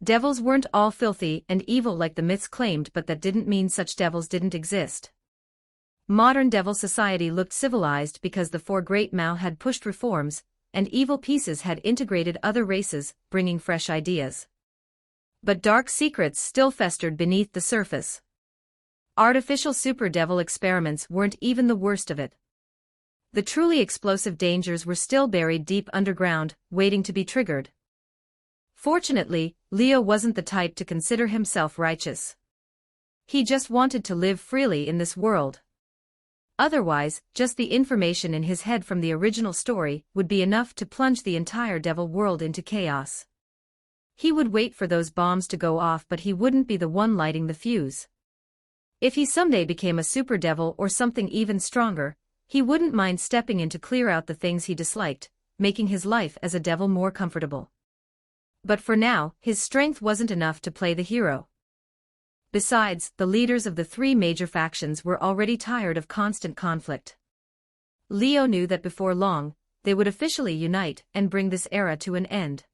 Devils weren't all filthy and evil like the myths claimed, but that didn't mean such devils didn't exist. Modern devil society looked civilized because the 4 great Mao had pushed reforms, and evil pieces had integrated other races, bringing fresh ideas. But dark secrets still festered beneath the surface. Artificial super devil experiments weren't even the worst of it. The truly explosive dangers were still buried deep underground, waiting to be triggered. Fortunately, Leo wasn't the type to consider himself righteous. He just wanted to live freely in this world. Otherwise, just the information in his head from the original story would be enough to plunge the entire devil world into chaos. He would wait for those bombs to go off, but he wouldn't be the one lighting the fuse. If he someday became a super devil or something even stronger, he wouldn't mind stepping in to clear out the things he disliked, making his life as a devil more comfortable. But for now, his strength wasn't enough to play the hero. Besides, the leaders of the 3 major factions were already tired of constant conflict. Leo knew that before long, they would officially unite and bring this era to an end.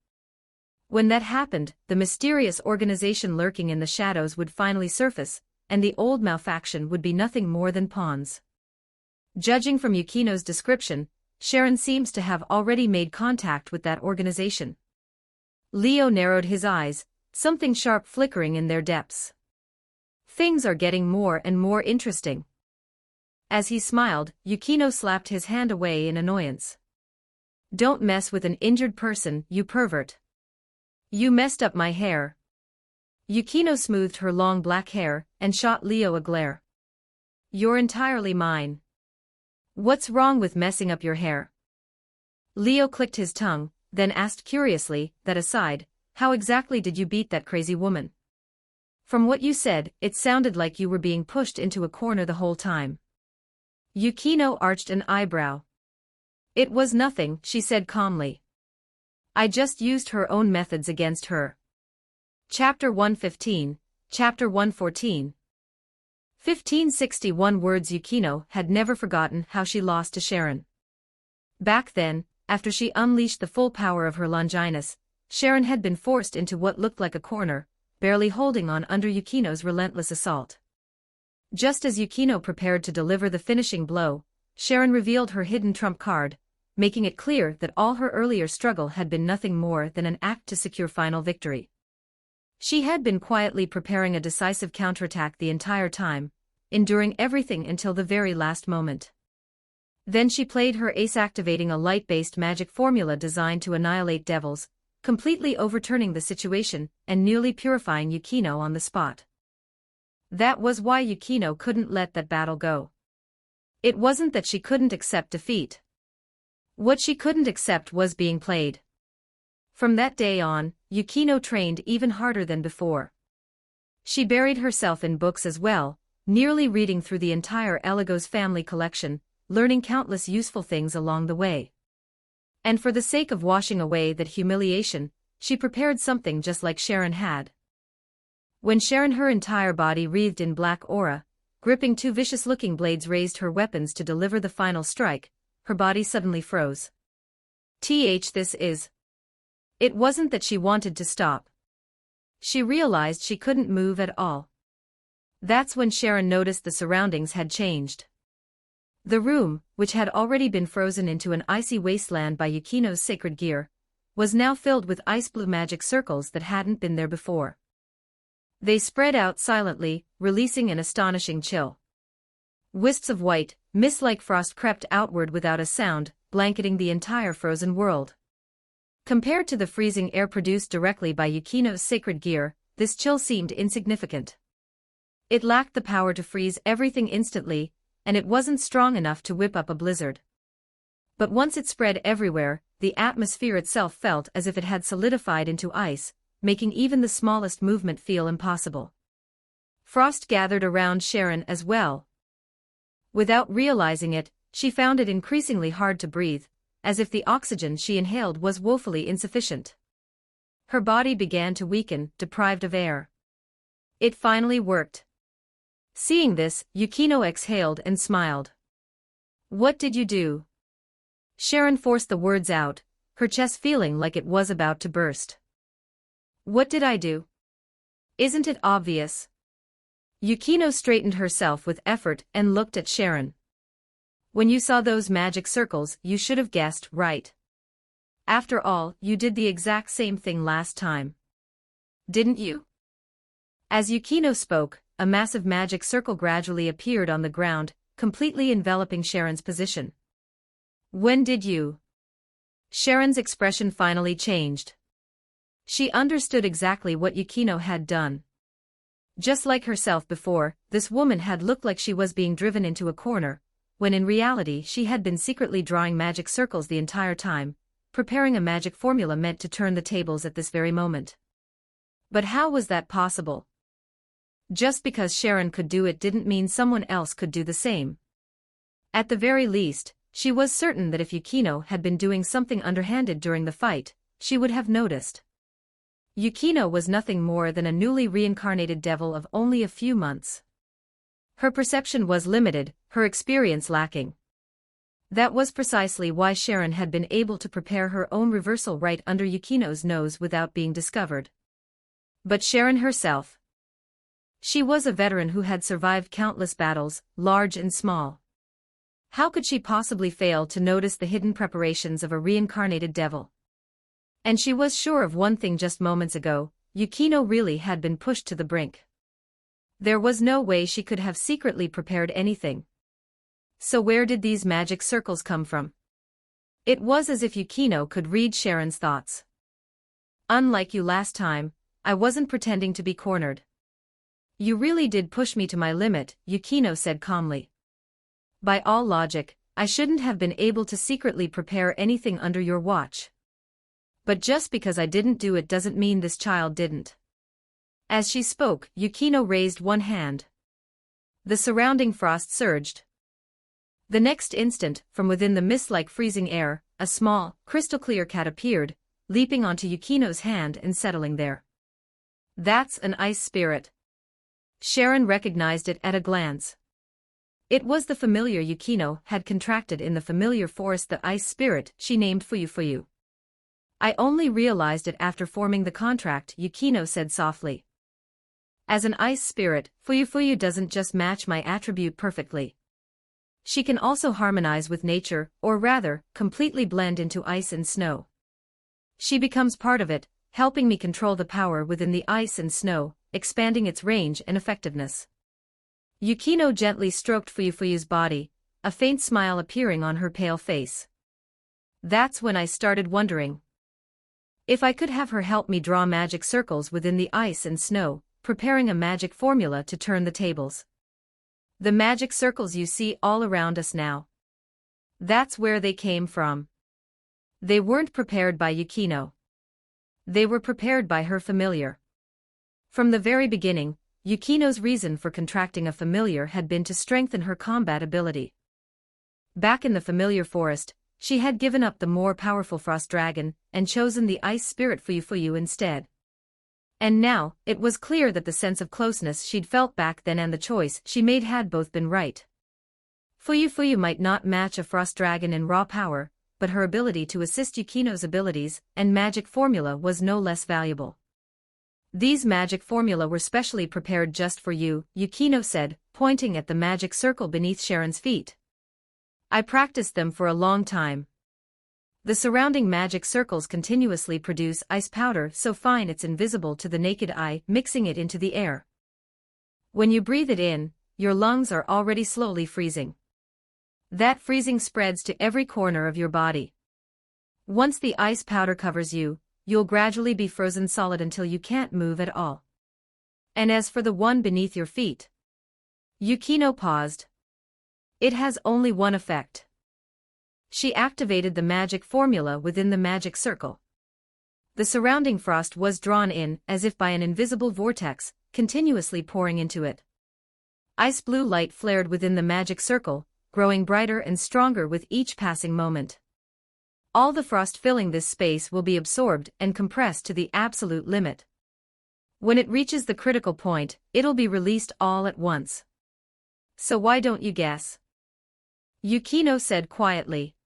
When that happened, the mysterious organization lurking in the shadows would finally surface, and the old Mao faction would be nothing more than pawns. Judging from Yukino's description, Sharon seems to have already made contact with that organization. Leo narrowed his eyes, something sharp flickering in their depths. Things are getting more and more interesting. As he smiled, Yukino slapped his hand away in annoyance. Don't mess with an injured person, you pervert. You messed up my hair. Yukino smoothed her long black hair and shot Leo a glare. You're entirely mine. What's wrong with messing up your hair? Leo clicked his tongue, then asked curiously, that aside, how exactly did you beat that crazy woman? From what you said, it sounded like you were being pushed into a corner the whole time. Yukino arched an eyebrow. It was nothing, she said calmly. I just used her own methods against her. Chapter 115, Chapter 114. 1561 words. Yukino had never forgotten how she lost to Sharon. Back then, after she unleashed the full power of her Longinus, Sharon had been forced into what looked like a corner, barely holding on under Yukino's relentless assault. Just as Yukino prepared to deliver the finishing blow, Sharon revealed her hidden trump card, making it clear that all her earlier struggle had been nothing more than an act to secure final victory. She had been quietly preparing a decisive counterattack the entire time, enduring everything until the very last moment. Then she played her ace, activating a light-based magic formula designed to annihilate devils, completely overturning the situation and nearly purifying Yukino on the spot. That was why Yukino couldn't let that battle go. It wasn't that she couldn't accept defeat. What she couldn't accept was being played. From that day on, Yukino trained even harder than before. She buried herself in books as well, nearly reading through the entire Eligos family collection, learning countless useful things along the way. And for the sake of washing away that humiliation, she prepared something just like Sharon had. When Sharon, her entire body wreathed in black aura, gripping two vicious-looking blades, raised her weapons to deliver the final strike, her body suddenly froze. This is... It wasn't that she wanted to stop. She realized she couldn't move at all. That's when Sharon noticed the surroundings had changed. The room, which had already been frozen into an icy wasteland by Yukino's sacred gear, was now filled with ice-blue magic circles that hadn't been there before. They spread out silently, releasing an astonishing chill. Wisps of white, mist-like frost crept outward without a sound, blanketing the entire frozen world. Compared to the freezing air produced directly by Yukino's sacred gear, this chill seemed insignificant. It lacked the power to freeze everything instantly, and it wasn't strong enough to whip up a blizzard. But once it spread everywhere, the atmosphere itself felt as if it had solidified into ice, making even the smallest movement feel impossible. Frost gathered around Sharon as well. Without realizing it, she found it increasingly hard to breathe, as if the oxygen she inhaled was woefully insufficient. Her body began to weaken, deprived of air. It finally worked. Seeing this, Yukino exhaled and smiled. What did you do? Sharon forced the words out, her chest feeling like it was about to burst. What did I do? Isn't it obvious? Yukino straightened herself with effort and looked at Sharon. When you saw those magic circles, you should have guessed right. After all, you did the exact same thing last time. Didn't you? As Yukino spoke, a massive magic circle gradually appeared on the ground, completely enveloping Sharon's position. When did you? Sharon's expression finally changed. She understood exactly what Yukino had done. Just like herself before, this woman had looked like she was being driven into a corner, when in reality she had been secretly drawing magic circles the entire time, preparing a magic formula meant to turn the tables at this very moment. But how was that possible? Just because Sharon could do it didn't mean someone else could do the same. At the very least, she was certain that if Yukino had been doing something underhanded during the fight, she would have noticed. Yukino was nothing more than a newly reincarnated devil of only a few months. Her perception was limited, her experience lacking. That was precisely why Sharon had been able to prepare her own reversal right under Yukino's nose without being discovered. But Sharon herself. She was a veteran who had survived countless battles, large and small. How could she possibly fail to notice the hidden preparations of a reincarnated devil? And she was sure of one thing: just moments ago, Yukino really had been pushed to the brink. There was no way she could have secretly prepared anything. So where did these magic circles come from? It was as if Yukino could read Sharon's thoughts. Unlike you last time, I wasn't pretending to be cornered. You really did push me to my limit, Yukino said calmly. By all logic, I shouldn't have been able to secretly prepare anything under your watch. But just because I didn't do it doesn't mean this child didn't. As she spoke, Yukino raised one hand. The surrounding frost surged. The next instant, from within the mist-like freezing air, a small, crystal-clear cat appeared, leaping onto Yukino's hand and settling there. That's an ice spirit. Sharon recognized it at a glance. It was the familiar Yukino had contracted in the familiar forest, the ice spirit she named Fuyu. I only realized it after forming the contract, Yukino said softly. As an ice spirit, Fuyu doesn't just match my attribute perfectly. She can also harmonize with nature, or rather, completely blend into ice and snow. She becomes part of it, helping me control the power within the ice and snow, expanding its range and effectiveness. Yukino gently stroked Fuyu's body, a faint smile appearing on her pale face. That's when I started wondering. If I could have her help me draw magic circles within the ice and snow, preparing a magic formula to turn the tables. The magic circles you see all around us now. That's where they came from. They weren't prepared by Yukino. They were prepared by her familiar. From the very beginning, Yukino's reason for contracting a familiar had been to strengthen her combat ability. Back in the familiar forest, she had given up the more powerful frost dragon and chosen the ice spirit Fuyu instead. And now, it was clear that the sense of closeness she'd felt back then and the choice she made had both been right. Fuyu might not match a frost dragon in raw power, but her ability to assist Yukino's abilities and magic formula was no less valuable. These magic formula were specially prepared just for you, Yukino said, pointing at the magic circle beneath Sharon's feet. I practiced them for a long time. The surrounding magic circles continuously produce ice powder so fine it's invisible to the naked eye, mixing it into the air. When you breathe it in, your lungs are already slowly freezing. That freezing spreads to every corner of your body. Once the ice powder covers you, you'll gradually be frozen solid until you can't move at all. And as for the one beneath your feet, Yukino paused. It has only one effect. She activated the magic formula within the magic circle. The surrounding frost was drawn in as if by an invisible vortex, continuously pouring into it. Ice blue light flared within the magic circle, growing brighter and stronger with each passing moment. All the frost filling this space will be absorbed and compressed to the absolute limit. When it reaches the critical point, it'll be released all at once. So why don't you guess? Yukino said quietly.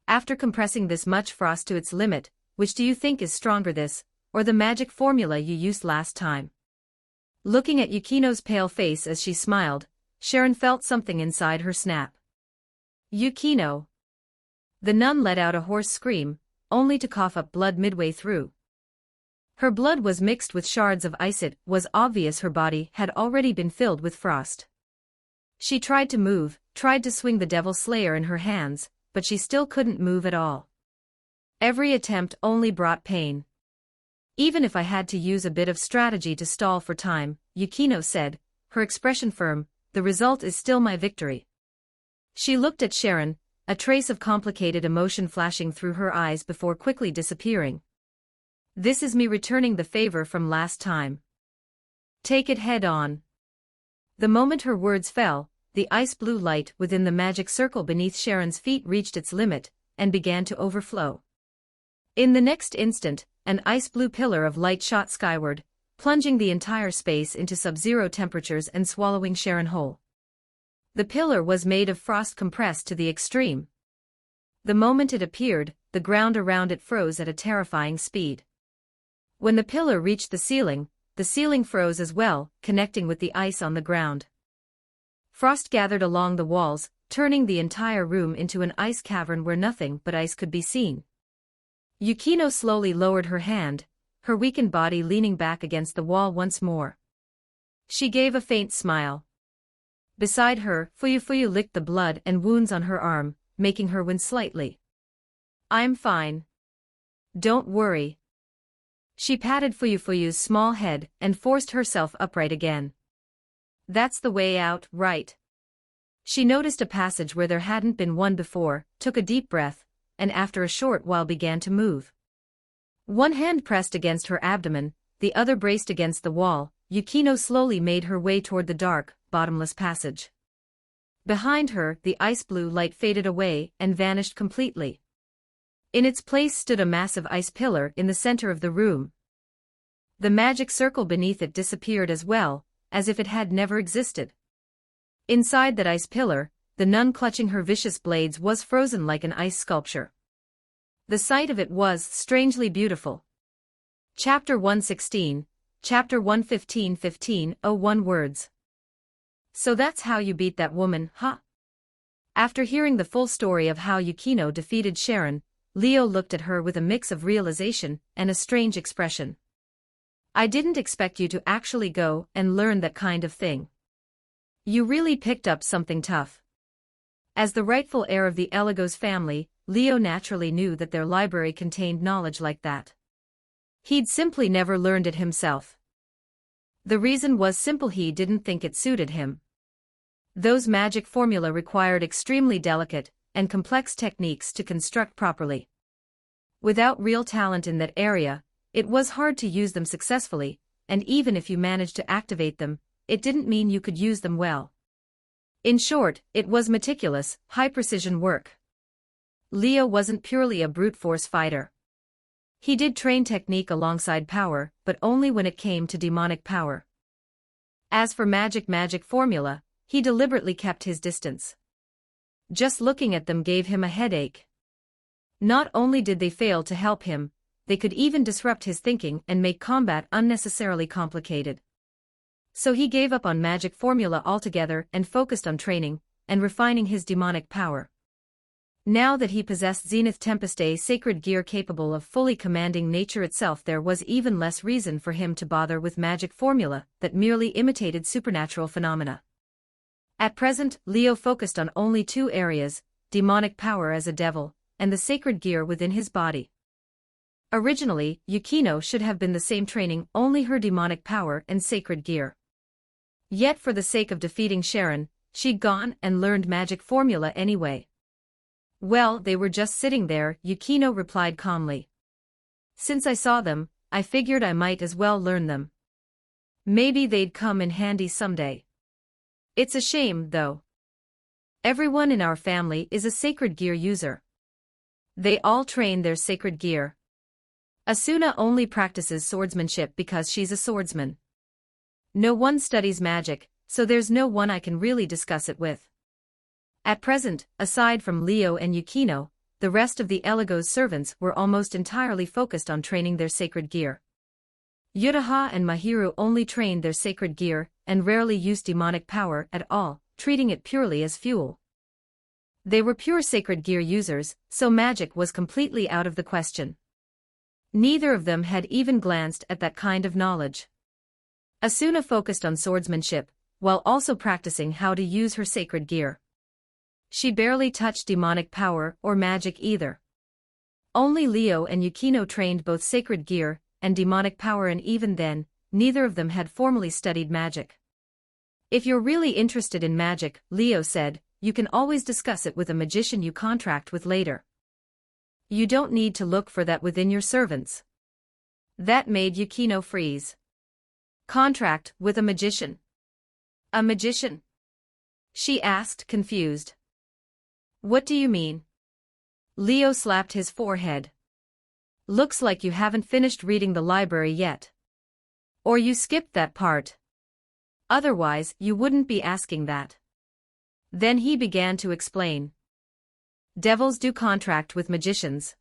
After compressing this much frost to its limit, which do you think is stronger, this, or the magic formula you used last time? Looking at Yukino's pale face as she smiled, Sharon felt something inside her snap. Yukino. The nun let out a hoarse scream, only to cough up blood midway through. Her blood was mixed with shards of ice. It was obvious her body had already been filled with frost. She tried to move, tried to swing the Devil Slayer in her hands, but she still couldn't move at all. Every attempt only brought pain. Even if I had to use a bit of strategy to stall for time, Yukino said, her expression firm, the result is still my victory. She looked at Sharon, a trace of complicated emotion flashing through her eyes before quickly disappearing. This is me returning the favor from last time. Take it head on. The moment her words fell, the ice blue light within the magic circle beneath Sharon's feet reached its limit, and began to overflow. In the next instant, an ice blue pillar of light shot skyward, plunging the entire space into sub-zero temperatures and swallowing Sharon whole. The pillar was made of frost compressed to the extreme. The moment it appeared, the ground around it froze at a terrifying speed. When the pillar reached the ceiling froze as well, connecting with the ice on the ground. Frost gathered along the walls, turning the entire room into an ice cavern where nothing but ice could be seen. Yukino slowly lowered her hand, her weakened body leaning back against the wall once more. She gave a faint smile. Beside her, Fuyu licked the blood and wounds on her arm, making her wince slightly. I'm fine. Don't worry. She patted Fuyu's small head and forced herself upright again. That's the way out, right? She noticed a passage where there hadn't been one before, took a deep breath, and after a short while began to move. One hand pressed against her abdomen, the other braced against the wall. Yukino slowly made her way toward the dark, bottomless passage. Behind her, the ice blue light faded away and vanished completely. In its place stood a massive ice pillar in the center of the room. The magic circle beneath it disappeared as well, as if it had never existed. Inside that ice pillar, the nun clutching her vicious blades was frozen like an ice sculpture. The sight of it was strangely beautiful. Chapter 116, Chapter 115 15:01 words. So that's how you beat that woman, huh? After hearing the full story of how Yukino defeated Sharon, Leo looked at her with a mix of realization and a strange expression. I didn't expect you to actually go and learn that kind of thing. You really picked up something tough. As the rightful heir of the Eligos family, Leo naturally knew that their library contained knowledge like that. He'd simply never learned it himself. The reason was simple: he didn't think it suited him. Those magic formulae required extremely delicate and complex techniques to construct properly. Without real talent in that area, it was hard to use them successfully, and even if you managed to activate them, it didn't mean you could use them well. In short, it was meticulous, high-precision work. Leo wasn't purely a brute force fighter. He did train technique alongside power, but only when it came to demonic power. As for magic formula, he deliberately kept his distance. Just looking at them gave him a headache. Not only did they fail to help him, they could even disrupt his thinking and make combat unnecessarily complicated. So he gave up on magic formula altogether and focused on training and refining his demonic power. Now that he possessed Zenith Tempestae sacred gear capable of fully commanding nature itself, there was even less reason for him to bother with magic formula that merely imitated supernatural phenomena. At present, Leo focused on only two areas: demonic power as a devil, and the sacred gear within his body. Originally, Yukino should have been the same training, only her demonic power and sacred gear. Yet for the sake of defeating Sharon, she'd gone and learned magic formula anyway. Well, they were just sitting there, Yukino replied calmly. Since I saw them, I figured I might as well learn them. Maybe they'd come in handy someday. It's a shame, though. Everyone in our family is a sacred gear user. They all train their sacred gear. Asuna only practices swordsmanship because she's a swordsman. No one studies magic, so there's no one I can really discuss it with. At present, aside from Leo and Yukino, the rest of the Eligos servants were almost entirely focused on training their sacred gear. Yutaha and Mahiru only trained their sacred gear and rarely used demonic power at all, treating it purely as fuel. They were pure sacred gear users, so magic was completely out of the question. Neither of them had even glanced at that kind of knowledge. Asuna focused on swordsmanship, while also practicing how to use her sacred gear. She barely touched demonic power or magic either. Only Leo and Yukino trained both sacred gear and demonic power, and even then, neither of them had formally studied magic. If you're really interested in magic, Leo said, you can always discuss it with a magician you contract with later. You don't need to look for that within your servants. That made Yukino freeze. Contract with a magician? A magician? She asked, confused. What do you mean? Leo slapped his forehead. Looks like you haven't finished reading the library yet. Or you skipped that part. Otherwise, you wouldn't be asking that. Then he began to explain. Devils do contract with magicians.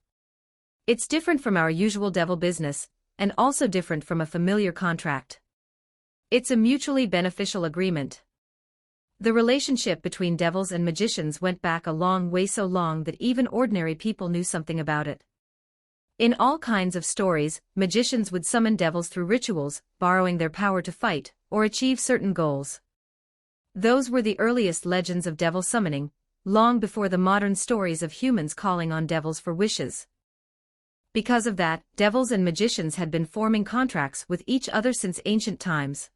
It's different from our usual devil business, and also different from a familiar contract. It's a mutually beneficial agreement. The relationship between devils and magicians went back a long way, so long that even ordinary people knew something about it. In all kinds of stories, magicians would summon devils through rituals, borrowing their power to fight or achieve certain goals. Those were the earliest legends of devil summoning, long before the modern stories of humans calling on devils for wishes. Because of that, devils and magicians had been forming contracts with each other since ancient times.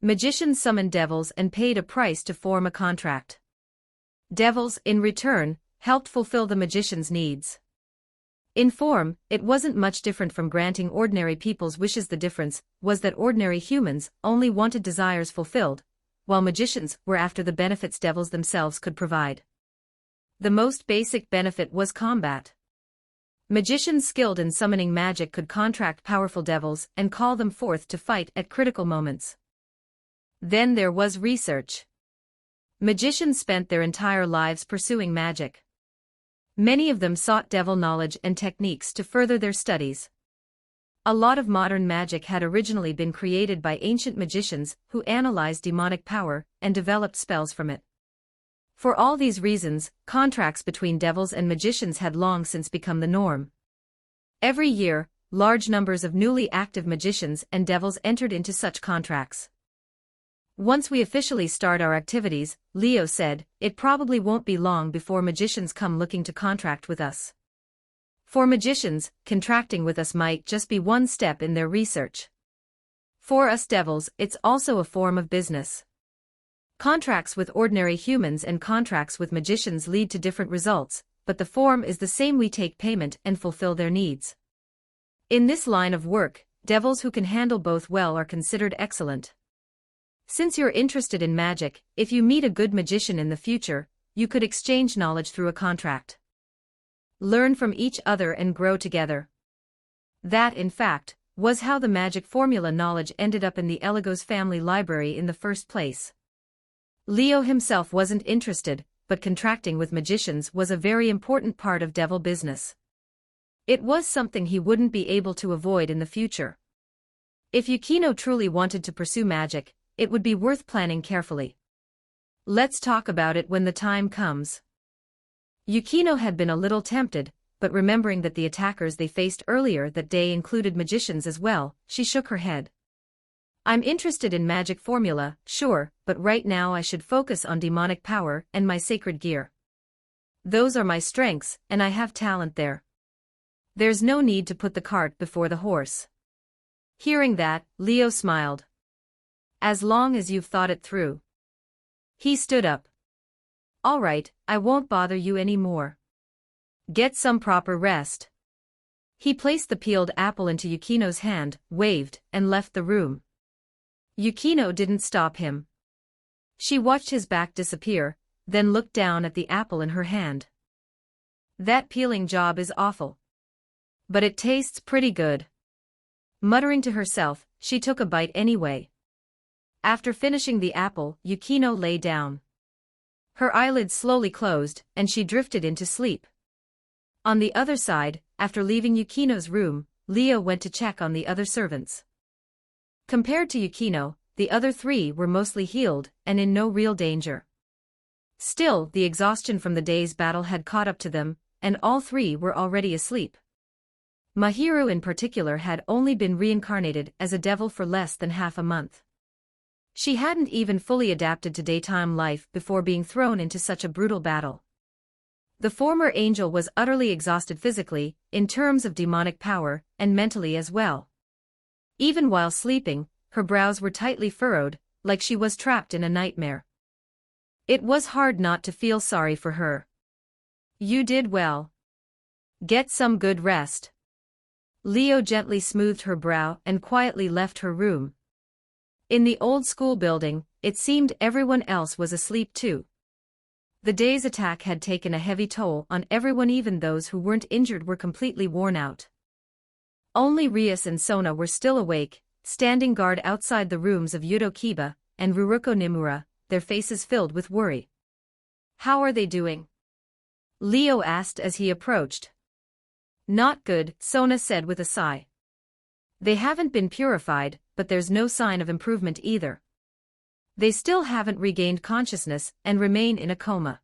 Magicians summoned devils and paid a price to form a contract. Devils, in return, helped fulfill the magician's needs. In form, it wasn't much different from granting ordinary people's wishes. The difference was that ordinary humans only wanted desires fulfilled, while magicians were after the benefits devils themselves could provide. The most basic benefit was combat. Magicians skilled in summoning magic could contract powerful devils and call them forth to fight at critical moments. Then there was research. Magicians spent their entire lives pursuing magic. Many of them sought devil knowledge and techniques to further their studies. A lot of modern magic had originally been created by ancient magicians who analyzed demonic power and developed spells from it. For all these reasons, contracts between devils and magicians had long since become the norm. Every year, large numbers of newly active magicians and devils entered into such contracts. Once we officially start our activities, Leo said, it probably won't be long before magicians come looking to contract with us. For magicians, contracting with us might just be one step in their research. For us devils, it's also a form of business. Contracts with ordinary humans and contracts with magicians lead to different results, but the form is the same. We take payment and fulfill their needs. In this line of work, devils who can handle both well are considered excellent. Since you're interested in magic, if you meet a good magician in the future, you could exchange knowledge through a contract. Learn from each other and grow together. That, in fact, was how the magic formula knowledge ended up in the Eligos family library in the first place. Leo himself wasn't interested, but contracting with magicians was a very important part of devil business. It was something he wouldn't be able to avoid in the future. If Yukino truly wanted to pursue magic, it would be worth planning carefully. Let's talk about it when the time comes. Yukino had been a little tempted, but remembering that the attackers they faced earlier that day included magicians as well, she shook her head. I'm interested in magic formula, sure, but right now I should focus on demonic power and my sacred gear. Those are my strengths, and I have talent there. There's no need to put the cart before the horse. Hearing that, Leo smiled. As long as you've thought it through. He stood up. All right, I won't bother you anymore. Get some proper rest. He placed the peeled apple into Yukino's hand, waved, and left the room. Yukino didn't stop him. She watched his back disappear, then looked down at the apple in her hand. That peeling job is awful. But it tastes pretty good. Muttering to herself, she took a bite anyway. After finishing the apple, Yukino lay down. Her eyelids slowly closed, and she drifted into sleep. On the other side, after leaving Yukino's room, Leo went to check on the other servants. Compared to Yukino, the other three were mostly healed and in no real danger. Still, the exhaustion from the day's battle had caught up to them, and all three were already asleep. Mahiru in particular had only been reincarnated as a devil for less than half a month. She hadn't even fully adapted to daytime life before being thrown into such a brutal battle. The former angel was utterly exhausted physically, in terms of demonic power, and mentally as well. Even while sleeping, her brows were tightly furrowed, like she was trapped in a nightmare. It was hard not to feel sorry for her. You did well. Get some good rest. Leo gently smoothed her brow and quietly left her room. In the old school building, it seemed everyone else was asleep too. The day's attack had taken a heavy toll on everyone. Even those who weren't injured were completely worn out. Only Rias and Sona were still awake, standing guard outside the rooms of Yudo Kiba and Ruruko Nimura, their faces filled with worry. How are they doing? Leo asked as he approached. Not good, Sona said with a sigh. They haven't been purified, but there's no sign of improvement either. They still haven't regained consciousness and remain in a coma.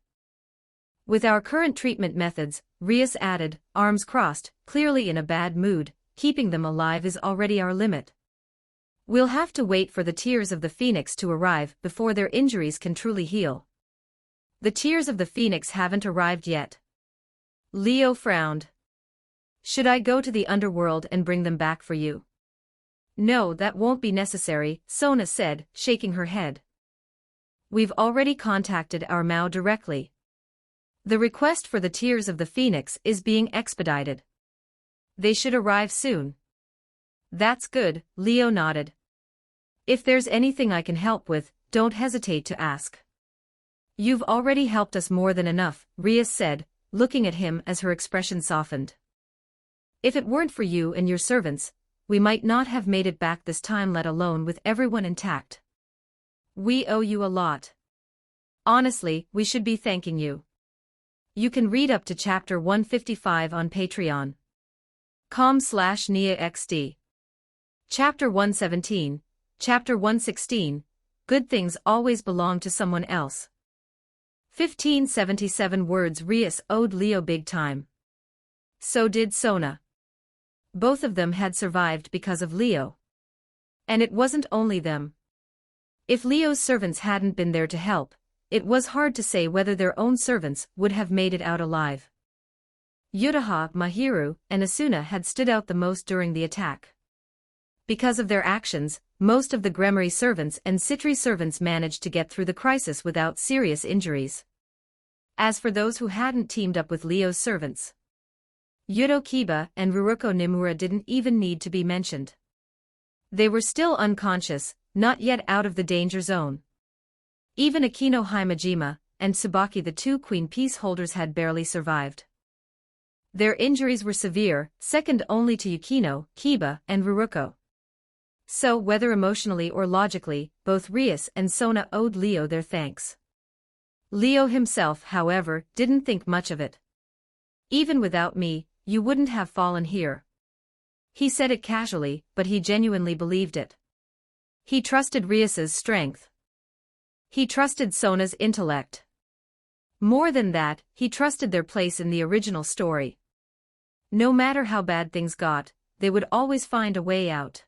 With our current treatment methods, Rias added, arms crossed, clearly in a bad mood, keeping them alive is already our limit. We'll have to wait for the tears of the phoenix to arrive before their injuries can truly heal. The tears of the phoenix haven't arrived yet. Leo frowned. Should I go to the underworld and bring them back for you? No, that won't be necessary, Sona said, shaking her head. We've already contacted our Mao directly. The request for the Tears of the Phoenix is being expedited. They should arrive soon. That's good, Leo nodded. If there's anything I can help with, don't hesitate to ask. You've already helped us more than enough, Rias said, looking at him as her expression softened. If it weren't for you and your servants, we might not have made it back this time, let alone with everyone intact. We owe you a lot. Honestly, we should be thanking you. You can read up to chapter 155 on Patreon. com/NiaXD. Chapter 117, Chapter 116, Good Things Always Belong to Someone Else. 1577 words. Rias owed Leo big time. So did Sona. Both of them had survived because of Leo. And it wasn't only them. If Leo's servants hadn't been there to help, it was hard to say whether their own servants would have made it out alive. Yutaha, Mahiru, and Asuna had stood out the most during the attack. Because of their actions, most of the Gremory servants and Citri servants managed to get through the crisis without serious injuries. As for those who hadn't teamed up with Leo's servants, Yudo Kiba and Ruruko Nimura didn't even need to be mentioned. They were still unconscious, not yet out of the danger zone. Even Akino Himejima and Tsubaki, the two Queen Peace holders, had barely survived. Their injuries were severe, second only to Yukino, Kiba, and Ruruko. So whether emotionally or logically, both Rias and Sona owed Leo their thanks. Leo himself, however, didn't think much of it. Even without me, you wouldn't have fallen here. He said it casually, but he genuinely believed it. He trusted Rias's strength. He trusted Sona's intellect. More than that, he trusted their place in the original story. No matter how bad things got, they would always find a way out.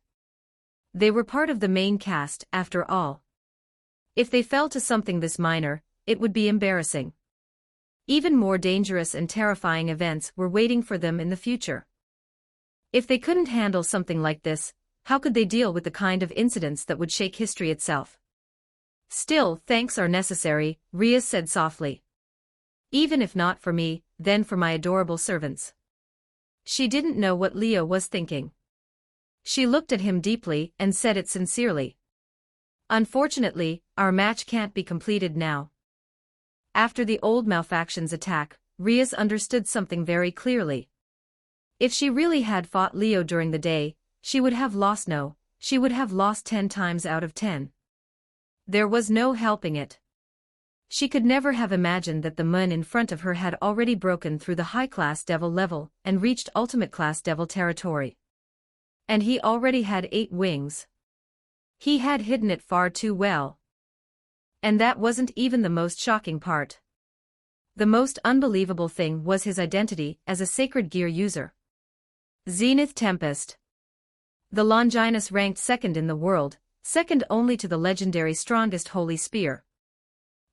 They were part of the main cast, after all. If they fell to something this minor, it would be embarrassing. Even more dangerous and terrifying events were waiting for them in the future. If they couldn't handle something like this, how could they deal with the kind of incidents that would shake history itself? Still, thanks are necessary, Rias said softly. Even if not for me, then for my adorable servants. She didn't know what Leo was thinking. She looked at him deeply and said it sincerely. Unfortunately, our match can't be completed now. After the old Malfactions attack, Rias understood something very clearly. If she really had fought Leo during the day, she would have lost 10 times out of 10. There was no helping it. She could never have imagined that the Mun in front of her had already broken through the high-class devil level and reached ultimate-class devil territory. And he already had 8 wings. He had hidden it far too well. And that wasn't even the most shocking part. The most unbelievable thing was his identity as a sacred gear user. Zenith Tempest. The Longinus ranked second in the world, second only to the legendary strongest holy spear.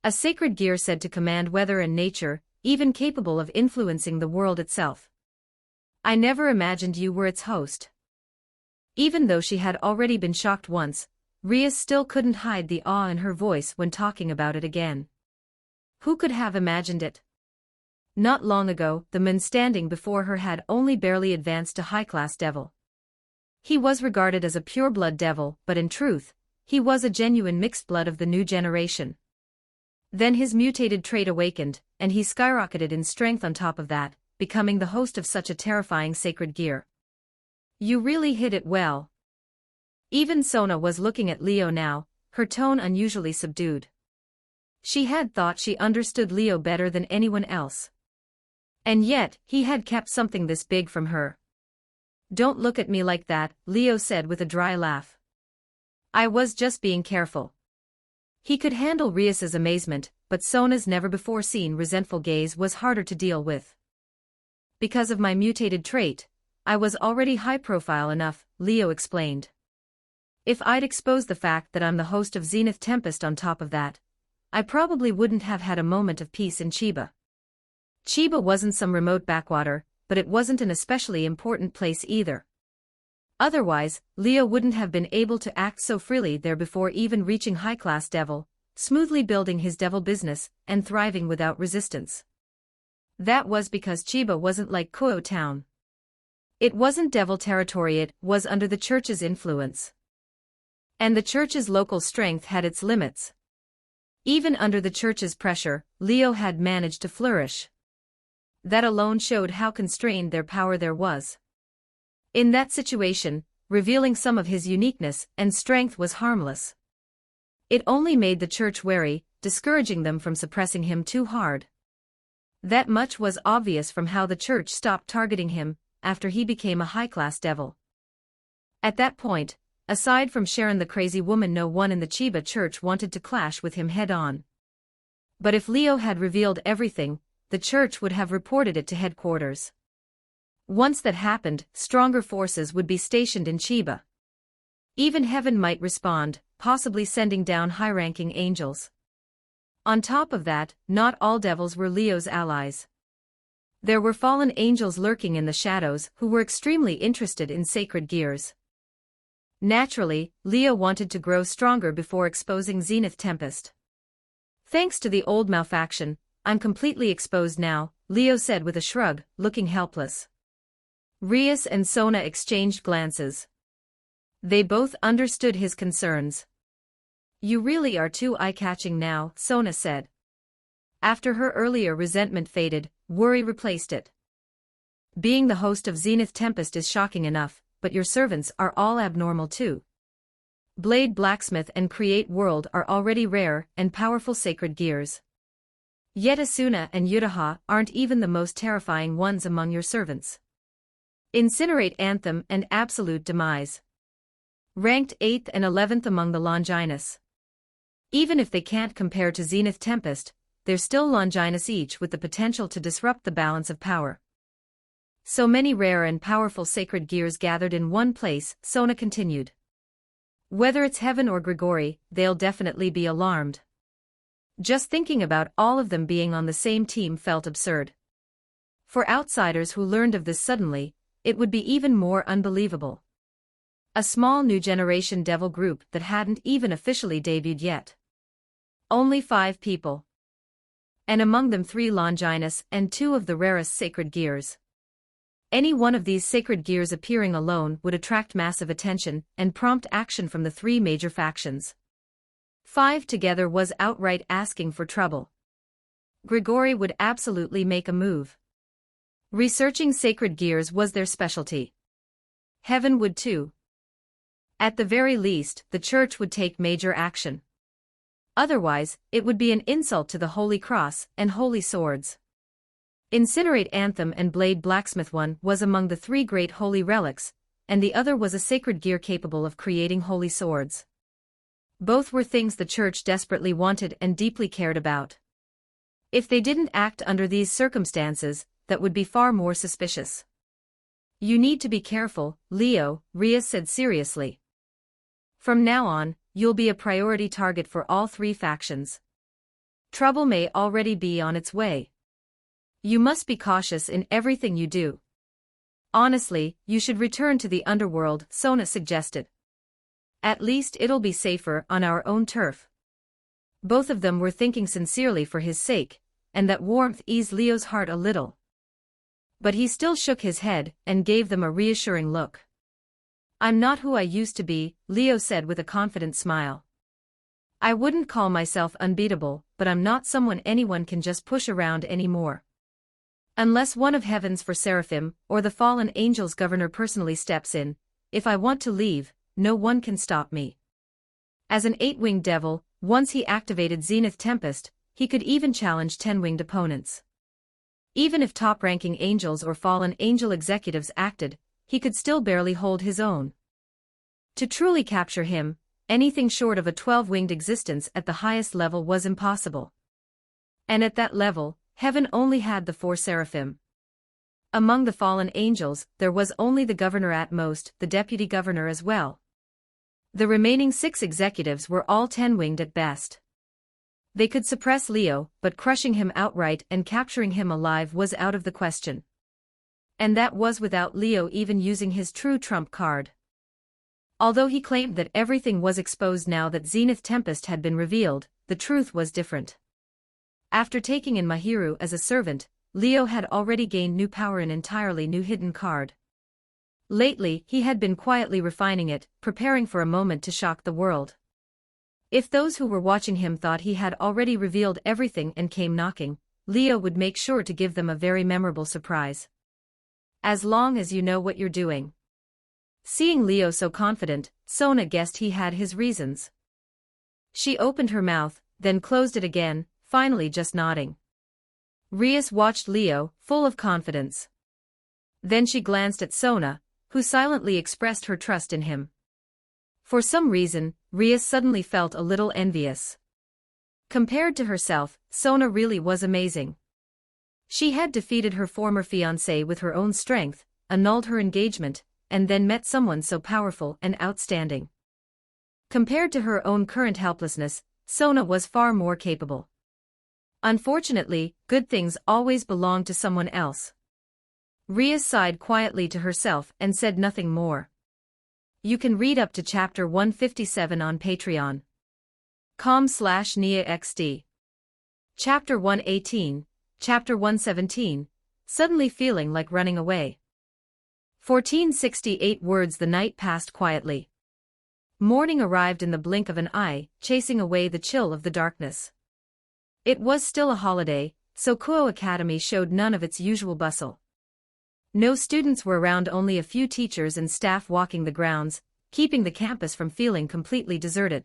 A sacred gear said to command weather and nature, even capable of influencing the world itself. I never imagined you were its host. Even though she had already been shocked once, Rias still couldn't hide the awe in her voice when talking about it again. Who could have imagined it? Not long ago, the man standing before her had only barely advanced to high-class devil. He was regarded as a pure-blood devil, but in truth, he was a genuine mixed blood of the new generation. Then his mutated trait awakened, and he skyrocketed in strength on top of that, becoming the host of such a terrifying sacred gear. You really hid it well. Even Sona was looking at Leo now, her tone unusually subdued. She had thought she understood Leo better than anyone else. And yet, he had kept something this big from her. Don't look at me like that, Leo said with a dry laugh. I was just being careful. He could handle Rias's amazement, but Sona's never-before-seen resentful gaze was harder to deal with. Because of my mutated trait, I was already high-profile enough, Leo explained. If I'd exposed the fact that I'm the host of Zenith Tempest on top of that, I probably wouldn't have had a moment of peace in Chiba. Chiba wasn't some remote backwater, but it wasn't an especially important place either. Otherwise, Leo wouldn't have been able to act so freely there before even reaching high-class devil, smoothly building his devil business, and thriving without resistance. That was because Chiba wasn't like Koyo Town. It wasn't devil territory, it was under the church's influence. And the church's local strength had its limits. Even under the church's pressure, Leo had managed to flourish. That alone showed how constrained their power there was. In that situation, revealing some of his uniqueness and strength was harmless. It only made the church wary, discouraging them from suppressing him too hard. That much was obvious from how the church stopped targeting him after he became a high-class devil. At that point, aside from Sharon the crazy woman, no one in the Chiba church wanted to clash with him head-on. But if Leo had revealed everything, the church would have reported it to headquarters. Once that happened, stronger forces would be stationed in Chiba. Even heaven might respond, possibly sending down high-ranking angels. On top of that, not all devils were Leo's allies. There were fallen angels lurking in the shadows who were extremely interested in sacred gears. Naturally, Leo wanted to grow stronger before exposing Zenith Tempest. Thanks to the old malfaction, I'm completely exposed now, Leo said with a shrug, looking helpless. Rias and Sona exchanged glances. They both understood his concerns. You really are too eye-catching now, Sona said. After her earlier resentment faded, worry replaced it. Being the host of Zenith Tempest is shocking enough, but your servants are all abnormal too. Blade Blacksmith and Create World are already rare and powerful sacred gears. Yet Asuna and Yutaha aren't even the most terrifying ones among your servants. Incinerate Anthem and Absolute Demise. Ranked 8th and 11th among the Longinus. Even if they can't compare to Zenith Tempest, they're still Longinus each with the potential to disrupt the balance of power. So many rare and powerful sacred gears gathered in one place, Sona continued. Whether it's Heaven or Grigori, they'll definitely be alarmed. Just thinking about all of them being on the same team felt absurd. For outsiders who learned of this suddenly, it would be even more unbelievable. A small new generation devil group that hadn't even officially debuted yet. Only 5 people. And among them 3 Longinus and 2 of the rarest sacred gears. Any one of these sacred gears appearing alone would attract massive attention and prompt action from the 3 major factions. 5 together was outright asking for trouble. Grigori would absolutely make a move. Researching sacred gears was their specialty. Heaven would too. At the very least, the church would take major action. Otherwise, it would be an insult to the Holy Cross and Holy Swords. Incinerate Anthem and Blade Blacksmith, one was among the 3 great holy relics, and the other was a sacred gear capable of creating holy swords. Both were things the church desperately wanted and deeply cared about. If they didn't act under these circumstances, that would be far more suspicious. You need to be careful, Leo, Rias said seriously. From now on, you'll be a priority target for all 3 factions. Trouble may already be on its way. You must be cautious in everything you do. Honestly, you should return to the underworld, Sona suggested. At least it'll be safer on our own turf. Both of them were thinking sincerely for his sake, and that warmth eased Leo's heart a little. But he still shook his head and gave them a reassuring look. I'm not who I used to be, Leo said with a confident smile. I wouldn't call myself unbeatable, but I'm not someone anyone can just push around anymore. Unless one of heaven's for Seraphim or the fallen angel's governor personally steps in, if I want to leave, no one can stop me. As an 8-winged devil, once he activated Zenith Tempest, he could even challenge 10-winged opponents. Even if top-ranking angels or fallen angel executives acted, he could still barely hold his own. To truly capture him, anything short of a 12-winged existence at the highest level was impossible. And at that level, heaven only had the 4 seraphim. Among the fallen angels, there was only the governor at most, the deputy governor as well. The remaining 6 executives were all 10-winged at best. They could suppress Leo, but crushing him outright and capturing him alive was out of the question. And that was without Leo even using his true trump card. Although he claimed that everything was exposed now that Zenith Tempest had been revealed, the truth was different. After taking in Mahiru as a servant, Leo had already gained new power, an entirely new hidden card. Lately, he had been quietly refining it, preparing for a moment to shock the world. If those who were watching him thought he had already revealed everything and came knocking, Leo would make sure to give them a very memorable surprise. As long as you know what you're doing. Seeing Leo so confident, Sona guessed he had his reasons. She opened her mouth, then closed it again, finally just nodding. Rias watched Leo, full of confidence. Then she glanced at Sona, who silently expressed her trust in him. For some reason, Rias suddenly felt a little envious. Compared to herself, Sona really was amazing. She had defeated her former fiancé with her own strength, annulled her engagement, and then met someone so powerful and outstanding. Compared to her own current helplessness, Sona was far more capable. Unfortunately, good things always belong to someone else. Rias sighed quietly to herself and said nothing more. You can read up to chapter 157 on Patreon. com/NiaXD. Chapter 118, Chapter 117, Suddenly Feeling Like Running Away. 1468 words. The night passed quietly. Morning arrived in the blink of an eye, chasing away the chill of the darkness. It was still a holiday, so Kuo Academy showed none of its usual bustle. No students were around, only a few teachers and staff walking the grounds, keeping the campus from feeling completely deserted.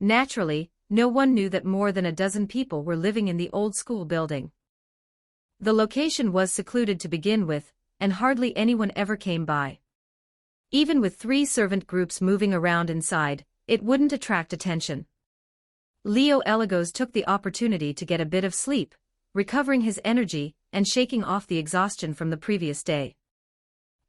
Naturally, no one knew that more than a dozen people were living in the old school building. The location was secluded to begin with, and hardly anyone ever came by. Even with 3 servant groups moving around inside, it wouldn't attract attention. Leo Eligos took the opportunity to get a bit of sleep, recovering his energy and shaking off the exhaustion from the previous day.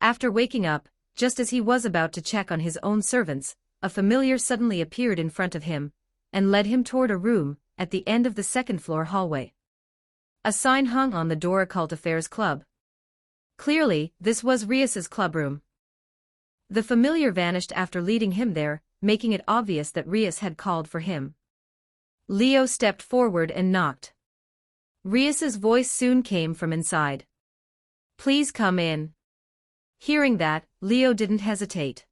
After waking up, just as he was about to check on his own servants, a familiar suddenly appeared in front of him, and led him toward a room at the end of the second-floor hallway. A sign hung on the door: Occult Affairs Club. Clearly, this was Rias's clubroom. The familiar vanished after leading him there, making it obvious that Rias had called for him. Leo stepped forward and knocked. Rias's voice soon came from inside. Please come in. Hearing that, Leo didn't hesitate.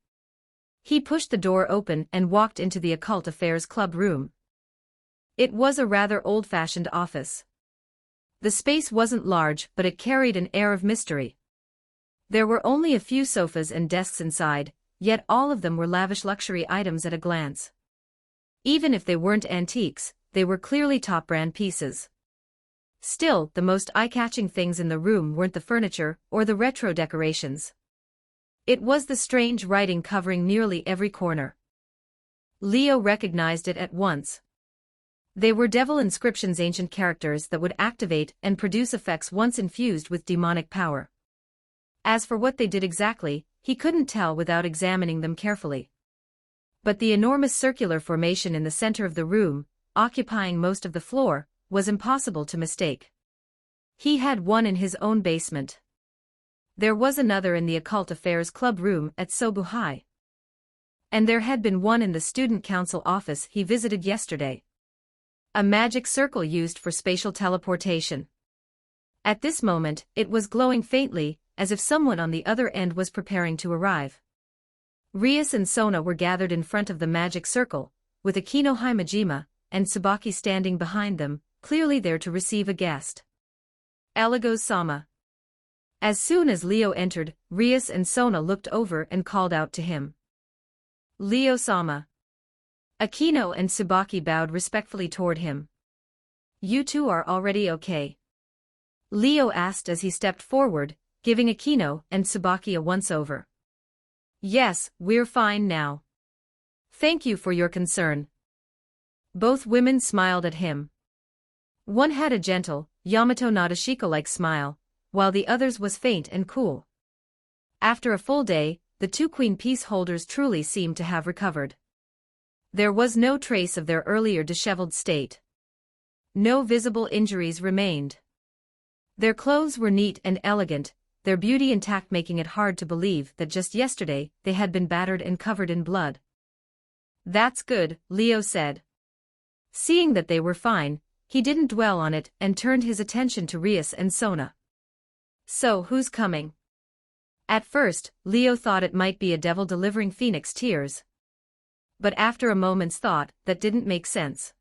He pushed the door open and walked into the Occult Affairs Club room. It was a rather old-fashioned office. The space wasn't large, but it carried an air of mystery. There were only a few sofas and desks inside, yet all of them were lavish luxury items at a glance. Even if they weren't antiques, they were clearly top-brand pieces. Still, the most eye-catching things in the room weren't the furniture or the retro decorations. It was the strange writing covering nearly every corner. Leo recognized it at once. They were devil inscriptions, ancient characters that would activate and produce effects once infused with demonic power. As for what they did exactly, he couldn't tell without examining them carefully. But the enormous circular formation in the center of the room, occupying most of the floor, was impossible to mistake. He had one in his own basement. There was another in the Occult Affairs Club room at Sobu High. And there had been one in the Student Council office he visited yesterday. A magic circle used for spatial teleportation. At this moment, it was glowing faintly, as if someone on the other end was preparing to arrive. Rias and Sona were gathered in front of the magic circle, with Akino Himejima and Tsubaki standing behind them, clearly there to receive a guest. Eligos-sama. As soon as Leo entered, Rias and Sona looked over and called out to him. Leo-sama. Akino and Tsubaki bowed respectfully toward him. You two are already okay? Leo asked as he stepped forward, giving Akino and Tsubaki a once-over. Yes, we're fine now. Thank you for your concern. Both women smiled at him. One had a gentle, Yamato Nadeshiko-like smile, while the other's was faint and cool. After a full day, the 2 queen piece holders truly seemed to have recovered. There was no trace of their earlier disheveled state. No visible injuries remained. Their clothes were neat and elegant, their beauty intact, making it hard to believe that just yesterday they had been battered and covered in blood. "That's good," Leo said. Seeing that they were fine, he didn't dwell on it and turned his attention to Rias and Sona. "So who's coming?" At first, Leo thought it might be a devil delivering Phoenix tears. But after a moment's thought, that didn't make sense.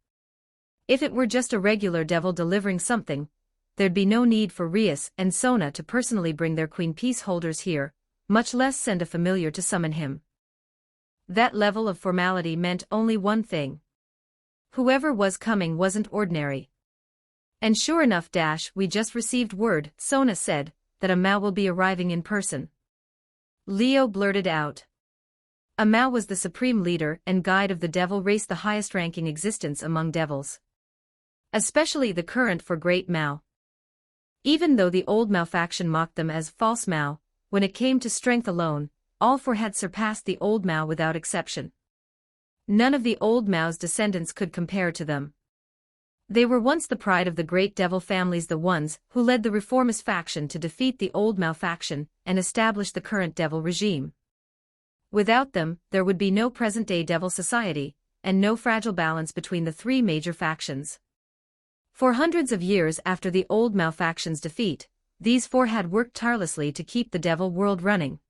If it were just a regular devil delivering something, there'd be no need for Rias and Sona to personally bring their Queen Peace holders here, much less send a familiar to summon him. That level of formality meant only one thing. Whoever was coming wasn't ordinary. "And sure enough, we just received word," Sona said, "that a Mao will be arriving in person." Leo blurted out. A Mao was the supreme leader and guide of the devil race, the highest-ranking existence among devils. Especially the current for Great Mao. Even though the old Mao faction mocked them as false Mao, when it came to strength alone, all four had surpassed the old Mao without exception. None of the old Mao's descendants could compare to them. They were once the pride of the great devil families, the ones who led the reformist faction to defeat the old Mao faction and establish the current devil regime. Without them, there would be no present-day devil society, and no fragile balance between the three major factions. For hundreds of years after the old Mao faction's defeat, these four had worked tirelessly to keep the devil world running.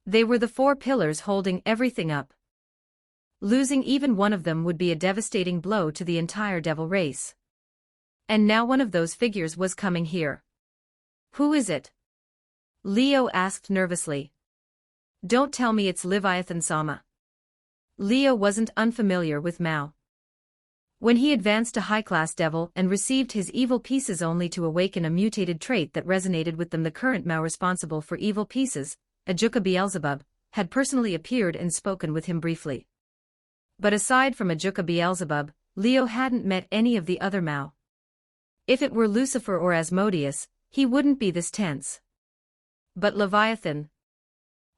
They were the four pillars holding everything up. Losing even one of them would be a devastating blow to the entire devil race. And now one of those figures was coming here. "Who is it?" Leo asked nervously. "Don't tell me it's Leviathan Sama." Leo wasn't unfamiliar with Mao. When he advanced to high-class devil and received his evil pieces only to awaken a mutated trait that resonated with them, the current Mao responsible for evil pieces, Ajuka Beelzebub, had personally appeared and spoken with him briefly. But aside from Ajuka Beelzebub, Leo hadn't met any of the other Mao. If it were Lucifer or Asmodeus, he wouldn't be this tense. But Leviathan?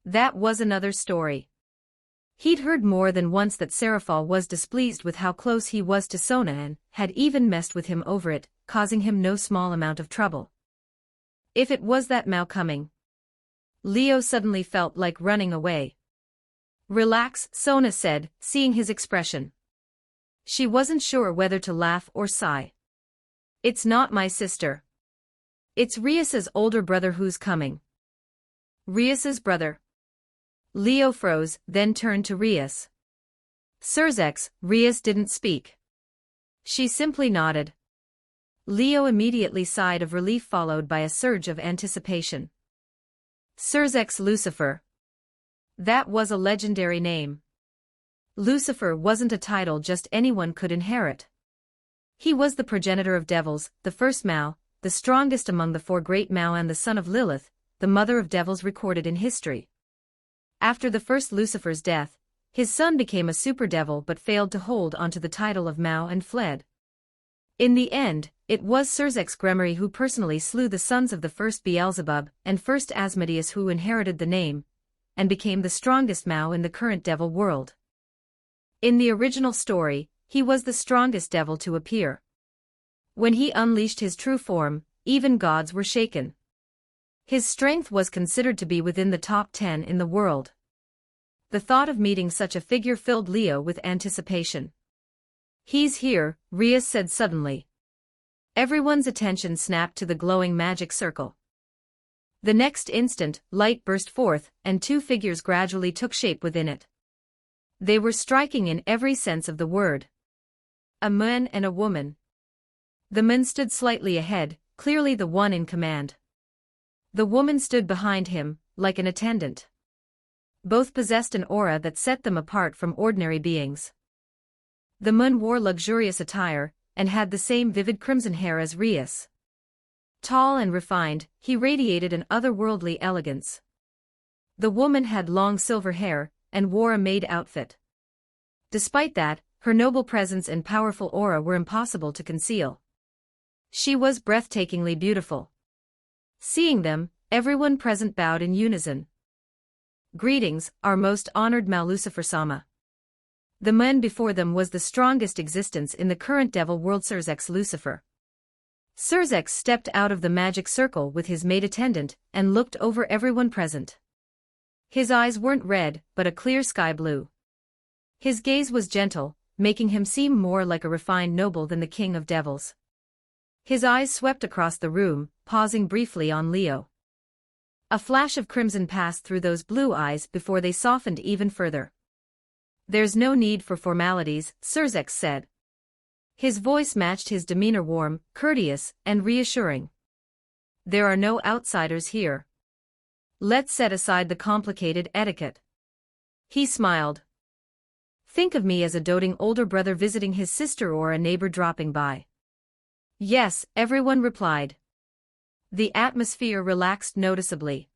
That was another story. He'd heard more than once that Seraphal was displeased with how close he was to Sona and had even messed with him over it, causing him no small amount of trouble. If it was that Mao coming, Leo suddenly felt like running away. "Relax," Sona said, seeing his expression. She wasn't sure whether to laugh or sigh. "It's not my sister. It's Rias's older brother who's coming." "Rias's brother?" Leo froze, then turned to Rias. "Surzex." Rias didn't speak. She simply nodded. Leo immediately sighed of relief, followed by a surge of anticipation. Surzex Lucifer. That was a legendary name. Lucifer wasn't a title just anyone could inherit. He was the progenitor of devils, the first Mao, the strongest among the four great Mao, and the son of Lilith, the mother of devils recorded in history. After the first Lucifer's death, his son became a super devil but failed to hold onto the title of Mao and fled. In the end, it was Surzex Gremory who personally slew the sons of the first Beelzebub and first Asmodeus, who inherited the name and became the strongest Mao in the current devil world. In the original story, he was the strongest devil to appear. When he unleashed his true form, even gods were shaken. His strength was considered to be within the top 10 in the world. The thought of meeting such a figure filled Leo with anticipation. "He's here," Rias said suddenly. Everyone's attention snapped to the glowing magic circle. The next instant, light burst forth, and two figures gradually took shape within it. They were striking in every sense of the word. A man and a woman. The man stood slightly ahead, clearly the one in command. The woman stood behind him, like an attendant. Both possessed an aura that set them apart from ordinary beings. The man wore luxurious attire, and had the same vivid crimson hair as Rias. Tall and refined, he radiated an otherworldly elegance. The woman had long silver hair, and wore a maid outfit. Despite that, her noble presence and powerful aura were impossible to conceal. She was breathtakingly beautiful. Seeing them, everyone present bowed in unison. "Greetings, our most honored Mao Lucifer Sama." The man before them was the strongest existence in the current devil world, Surzex Lucifer. Surzex stepped out of the magic circle with his maid attendant and looked over everyone present. His eyes weren't red, but a clear sky blue. His gaze was gentle, making him seem more like a refined noble than the king of devils. His eyes swept across the room, pausing briefly on Leo. A flash of crimson passed through those blue eyes before they softened even further. "There's no need for formalities," Surzex said. His voice matched his demeanor, warm, courteous, and reassuring. "There are no outsiders here. Let's set aside the complicated etiquette." He smiled. "Think of me as a doting older brother visiting his sister or a neighbor dropping by." "Yes," everyone replied. The atmosphere relaxed noticeably.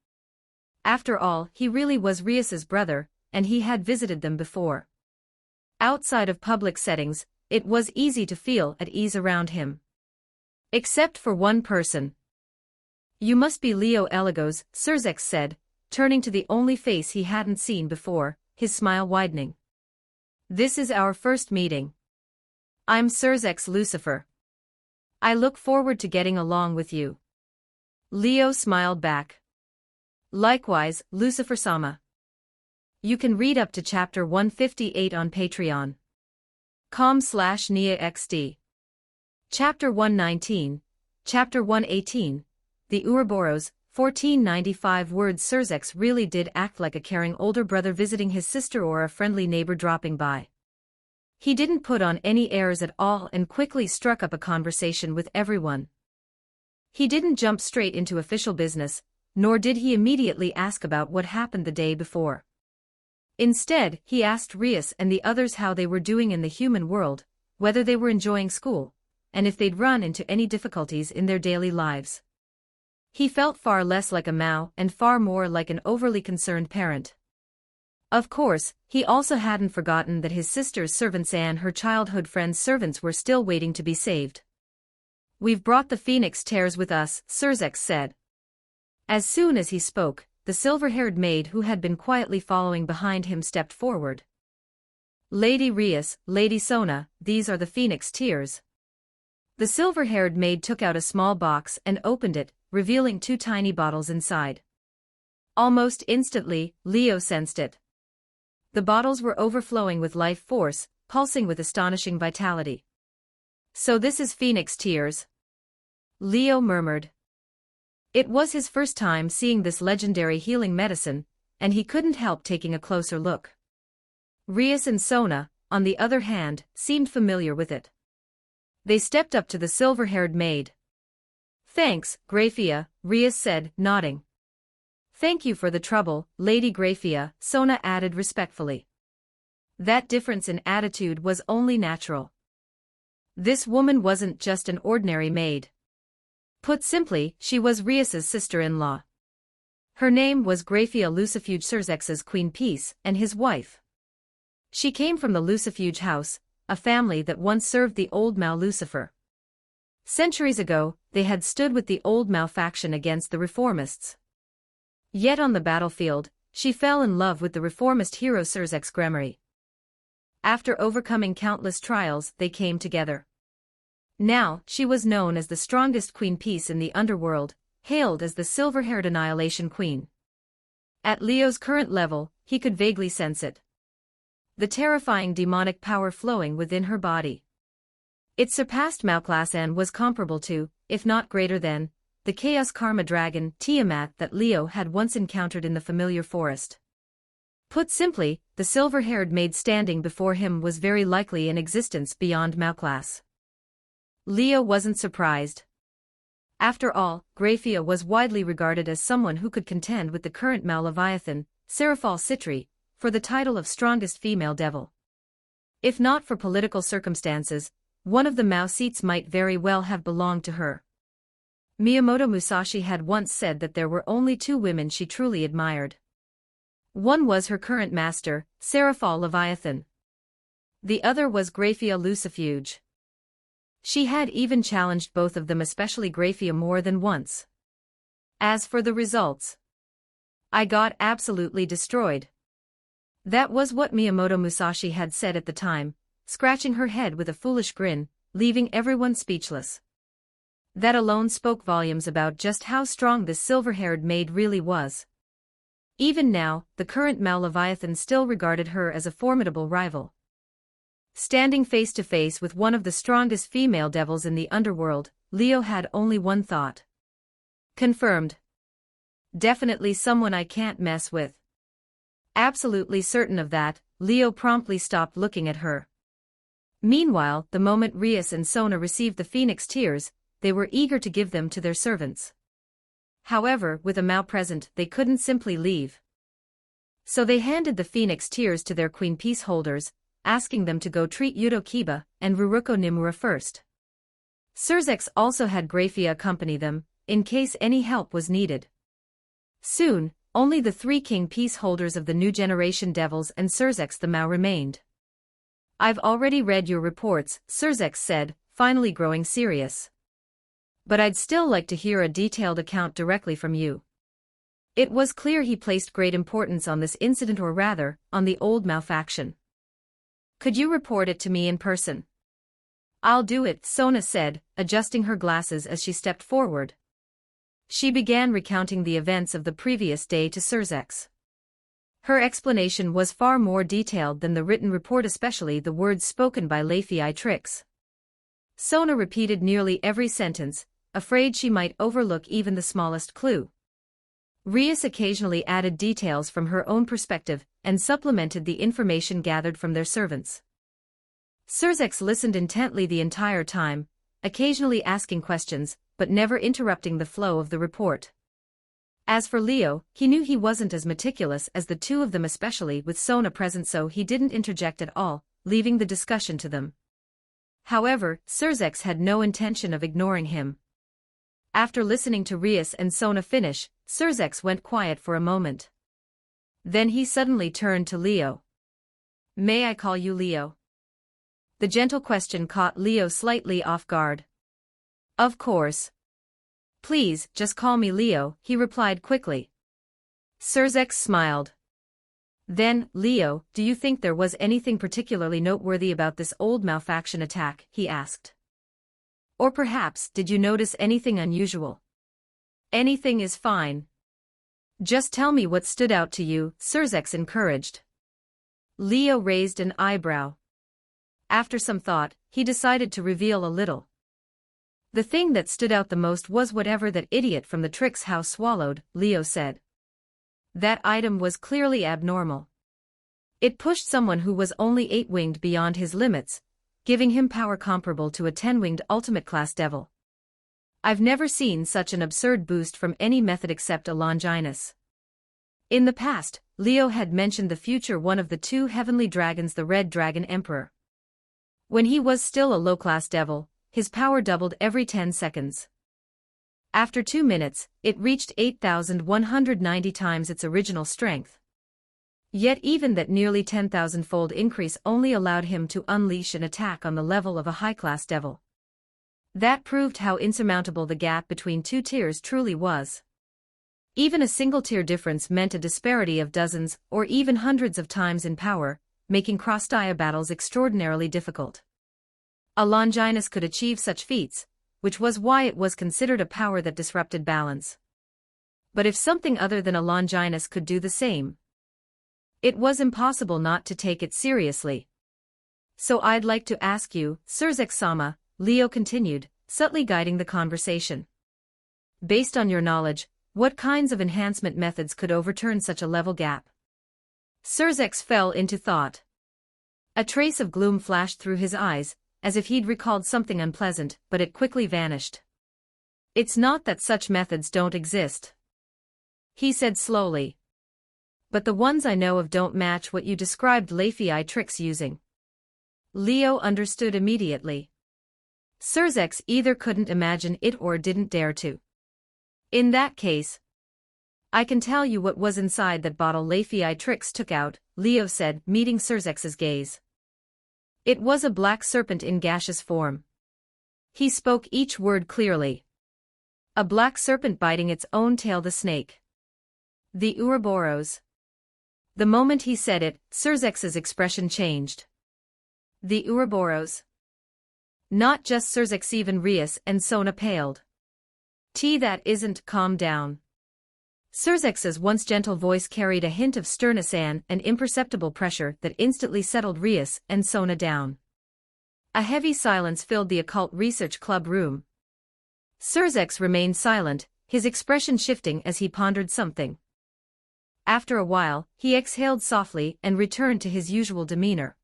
After all, he really was Rias's brother, and he had visited them before. Outside of public settings, it was easy to feel at ease around him. Except for one person. "You must be Leo Eligos," Surzex said, turning to the only face he hadn't seen before, his smile widening. "This is our first meeting. I'm Surzex Lucifer. I look forward to getting along with you." Leo smiled back. "Likewise, Lucifer-sama." You can read up to chapter 158 on Patreon. com/NIAXD. Chapter 119, Chapter 118, The Ouroboros, 1495 words. Surzex really did act like a caring older brother visiting his sister or a friendly neighbor dropping by. He didn't put on any airs at all and quickly struck up a conversation with everyone. He didn't jump straight into official business, nor did he immediately ask about what happened the day before. Instead, he asked Rias and the others how they were doing in the human world, whether they were enjoying school, and if they'd run into any difficulties in their daily lives. He felt far less like a Mao and far more like an overly concerned parent. Of course, he also hadn't forgotten that his sister's servants and her childhood friend's servants were still waiting to be saved. "We've brought the Phoenix Tears with us," Surzex said. As soon as he spoke, the silver-haired maid who had been quietly following behind him stepped forward. "Lady Rias, Lady Sona, these are the Phoenix Tears." The silver-haired maid took out a small box and opened it, revealing 2 tiny bottles inside. Almost instantly, Leo sensed it. The bottles were overflowing with life force, pulsing with astonishing vitality. "So this is Phoenix Tears?" Leo murmured. It was his first time seeing this legendary healing medicine, and he couldn't help taking a closer look. Rias and Sona, on the other hand, seemed familiar with it. They stepped up to the silver-haired maid. "Thanks, Graphia," Rias said, nodding. "Thank you for the trouble, Lady Graphia," Sona added respectfully. That difference in attitude was only natural. This woman wasn't just an ordinary maid. Put simply, she was Rias's sister-in-law. Her name was Graphia Lucifuge, Surzex's Queen Peace, and his wife. She came from the Lucifuge house, a family that once served the old Mao Lucifer. Centuries ago, they had stood with the old Mao faction against the reformists. Yet on the battlefield, she fell in love with the reformist hero Surzex Gremory. After overcoming countless trials, they came together. Now, she was known as the strongest Queen Peace in the underworld, hailed as the silver-haired Annihilation Queen. At Leo's current level, he could vaguely sense it. The terrifying demonic power flowing within her body. It surpassed Mao class and was comparable to, if not greater than, the Chaos Karma Dragon Tiamat that Leo had once encountered in the familiar forest. Put simply, the silver-haired maid standing before him was very likely in existence beyond Mao class. Leo wasn't surprised. After all, Graphia was widely regarded as someone who could contend with the current Mao Leviathan, Serafal Citri, for the title of strongest female devil. If not for political circumstances, one of the Mao seats might very well have belonged to her. Miyamoto Musashi had once said that there were only 2 women she truly admired. One was her current master, Serafal Leviathan. The other was Graphia Lucifuge. She had even challenged both of them, especially Graphia, more than once. As for the results, I got absolutely destroyed. That was what Miyamoto Musashi had said at the time, scratching her head with a foolish grin, leaving everyone speechless. That alone spoke volumes about just how strong this silver-haired maid really was. Even now, the current Mal-Leviathan still regarded her as a formidable rival. Standing face to face with one of the strongest female devils in the underworld, Leo had only one thought. Confirmed. Definitely someone I can't mess with. Absolutely certain of that, Leo promptly stopped looking at her. Meanwhile, the moment Rias and Sona received the phoenix tears, they were eager to give them to their servants. However, with a Mao present, they couldn't simply leave. So they handed the phoenix tears to their queen peace holders, asking them to go treat Yudo Kiba and Ruruko Nimura first. Surzex also had Grafia accompany them, in case any help was needed. Soon, only the three king peace holders of the new generation devils and Surzex the Mao remained. I've already read your reports, Surzex said, finally growing serious. But I'd still like to hear a detailed account directly from you. It was clear he placed great importance on this incident, or rather, on the old Mao faction. Could you report it to me in person? I'll do it, Sona said, adjusting her glasses as she stepped forward. She began recounting the events of the previous day to Surzex. Her explanation was far more detailed than the written report, especially the words spoken by Leifei Trix. Sona repeated nearly every sentence, afraid she might overlook even the smallest clue. Rias occasionally added details from her own perspective and supplemented the information gathered from their servants. Surzex listened intently the entire time, occasionally asking questions, but never interrupting the flow of the report. As for Leo, he knew he wasn't as meticulous as the two of them, especially with Sona present, so he didn't interject at all, leaving the discussion to them. However, Surzex had no intention of ignoring him. After listening to Rias and Sona finish, Surzex went quiet for a moment. Then he suddenly turned to Leo. May I call you Leo? The gentle question caught Leo slightly off guard. Of course. Please, just call me Leo, he replied quickly. Surzex smiled. Then, Leo, do you think there was anything particularly noteworthy about this old Mao faction attack, he asked. Or perhaps, did you notice anything unusual? Anything is fine. Just tell me what stood out to you, Surzex encouraged. Leo raised an eyebrow. After some thought, he decided to reveal a little. The thing that stood out the most was whatever that idiot from the Trix house swallowed, Leo said. That item was clearly abnormal. It pushed someone who was only 8-winged beyond his limits, giving him power comparable to a 10-winged ultimate-class devil. I've never seen such an absurd boost from any method except a Longinus. In the past, Leo had mentioned the future one of the two heavenly dragons, the Red Dragon Emperor. When he was still a low-class devil, his power doubled every 10 seconds. After 2 minutes, it reached 8,190 times its original strength. Yet even that nearly 10,000-fold increase only allowed him to unleash an attack on the level of a high-class devil. That proved how insurmountable the gap between two tiers truly was. Even a single-tier difference meant a disparity of dozens or even hundreds of times in power, making cross-dia battles extraordinarily difficult. A Longinus could achieve such feats, which was why it was considered a power that disrupted balance. But if something other than a Longinus could do the same, it was impossible not to take it seriously. So I'd like to ask you, Surzex-sama, Leo continued, subtly guiding the conversation. Based on your knowledge, what kinds of enhancement methods could overturn such a level gap? Surzex fell into thought. A trace of gloom flashed through his eyes, as if he'd recalled something unpleasant, but it quickly vanished. It's not that such methods don't exist, he said slowly. But the ones I know of don't match what you described Leifei Trix using. Leo understood immediately. Surzex either couldn't imagine it or didn't dare to. In that case, I can tell you what was inside that bottle Leifei Trix took out, Leo said, meeting Surzex's gaze. It was a black serpent in gaseous form. He spoke each word clearly. A black serpent biting its own tail, the snake. The Ouroboros. The moment he said it, Surzex's expression changed. The Ouroboros. Not just Surzex, even Rias and Sona paled. That isn't, calm down. Surzex's once gentle voice carried a hint of sternness and an imperceptible pressure that instantly settled Rias and Sona down. A heavy silence filled the occult research club room. Surzex remained silent, his expression shifting as he pondered something. After a while, he exhaled softly and returned to his usual demeanor.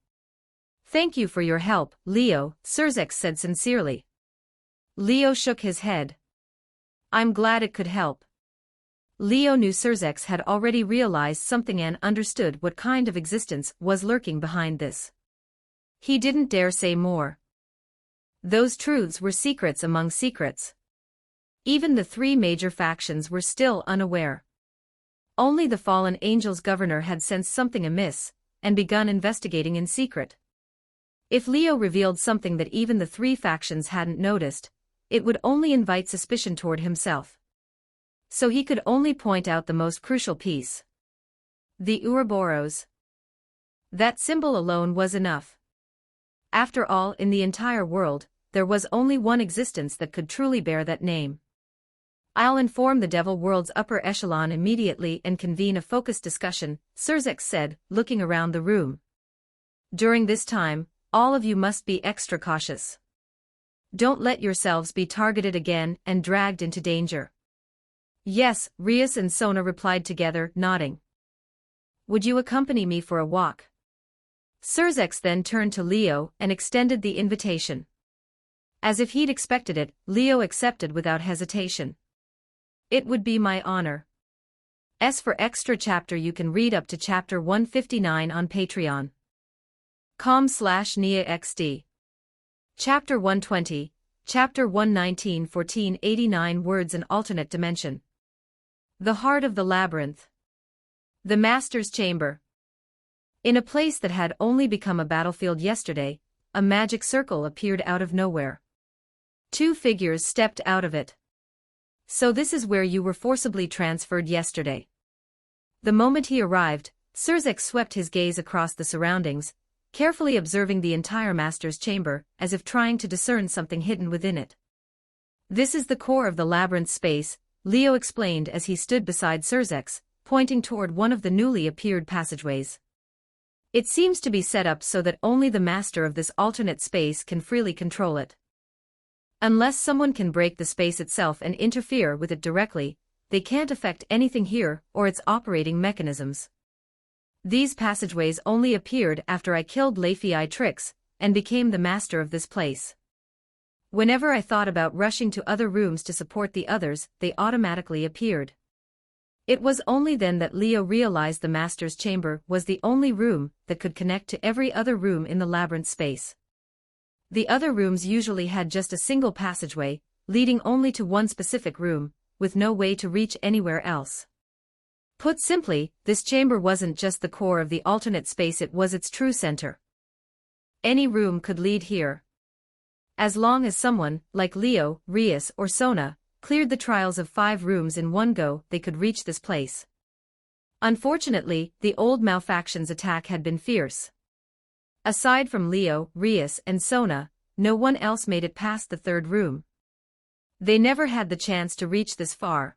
"Thank you for your help, Leo," Surzex said sincerely. Leo shook his head. "I'm glad it could help." Leo knew Surzex had already realized something and understood what kind of existence was lurking behind this. He didn't dare say more. Those truths were secrets among secrets. Even the three major factions were still unaware. Only the fallen angel's governor had sensed something amiss, and begun investigating in secret. If Leo revealed something that even the three factions hadn't noticed, it would only invite suspicion toward himself. So he could only point out the most crucial piece. The Ouroboros. That symbol alone was enough. After all, in the entire world, there was only one existence that could truly bear that name. "I'll inform the Devil World's upper echelon immediately and convene a focused discussion," Surzex said, looking around the room. "During this time, all of you must be extra cautious. Don't let yourselves be targeted again and dragged into danger." "Yes," Rias and Sona replied together, nodding. "Would you accompany me for a walk?" Surzex then turned to Leo and extended the invitation. As if he'd expected it, Leo accepted without hesitation. "It would be my honor." As for extra chapter, you can read up to chapter 159 on Patreon. com/NiaXD. Chapter 120, Chapter 119, 1489 words in alternate dimension. The heart of the labyrinth. The Master's Chamber. In a place that had only become a battlefield yesterday, a magic circle appeared out of nowhere. Two figures stepped out of it. "So this is where you were forcibly transferred yesterday." The moment he arrived, Surzex swept his gaze across the surroundings, carefully observing the entire Master's Chamber, as if trying to discern something hidden within it. "This is the core of the labyrinth space," Leo explained as he stood beside Surzex, pointing toward one of the newly appeared passageways. "It seems to be set up so that only the master of this alternate space can freely control it. Unless someone can break the space itself and interfere with it directly, they can't affect anything here or its operating mechanisms. These passageways only appeared after I killed Leifei Trix and became the master of this place. Whenever I thought about rushing to other rooms to support the others, they automatically appeared." It was only then that Leo realized the Master's Chamber was the only room that could connect to every other room in the labyrinth space. The other rooms usually had just a single passageway, leading only to one specific room, with no way to reach anywhere else. Put simply, this chamber wasn't just the core of the alternate space, it was its true center. Any room could lead here. As long as someone, like Leo, Rias, or Sona, cleared the trials of 5 rooms in one go, they could reach this place. Unfortunately, the old Malfaction's attack had been fierce. Aside from Leo, Rias, and Sona, no one else made it past the 3rd room. They never had the chance to reach this far.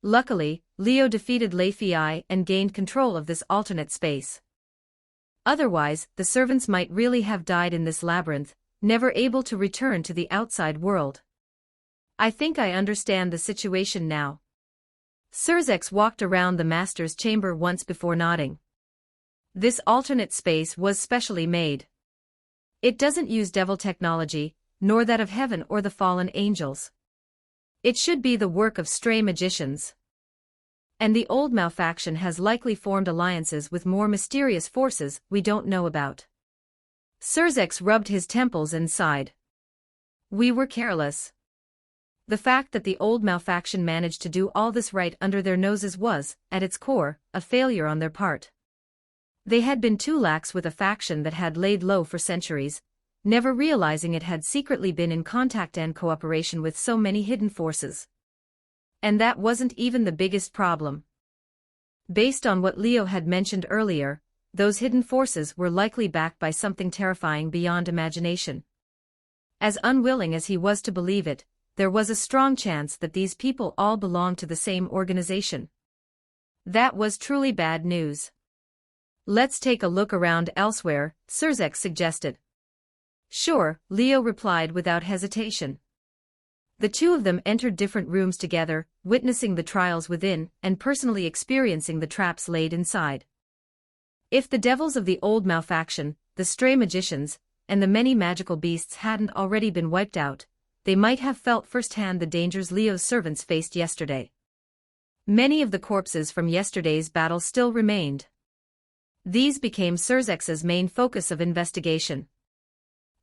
Luckily, Leo defeated Leifei and gained control of this alternate space. Otherwise, the servants might really have died in this labyrinth, never able to return to the outside world. "I think I understand the situation now." Surzex walked around the Master's Chamber once before nodding. This alternate space was specially made. It doesn't use devil technology, nor that of heaven or the fallen angels. It should be the work of stray magicians. And the old Malfaction has likely formed alliances with more mysterious forces we don't know about. Surzex rubbed his temples and sighed. "We were careless." The fact that the old Malfaction managed to do all this right under their noses was, at its core, a failure on their part. They had been too lax with a faction that had laid low for centuries, never realizing it had secretly been in contact and cooperation with so many hidden forces. And that wasn't even the biggest problem. Based on what Leo had mentioned earlier, those hidden forces were likely backed by something terrifying beyond imagination. As unwilling as he was to believe it, there was a strong chance that these people all belonged to the same organization. That was truly bad news. Let's take a look around elsewhere, Surzek suggested. Sure, Leo replied without hesitation. The two of them entered different rooms together, witnessing the trials within and personally experiencing the traps laid inside. If the devils of the old malfaction, the stray magicians, and the many magical beasts hadn't already been wiped out, they might have felt firsthand the dangers Leo's servants faced yesterday. Many of the corpses from yesterday's battle still remained. These became Surzek's main focus of investigation.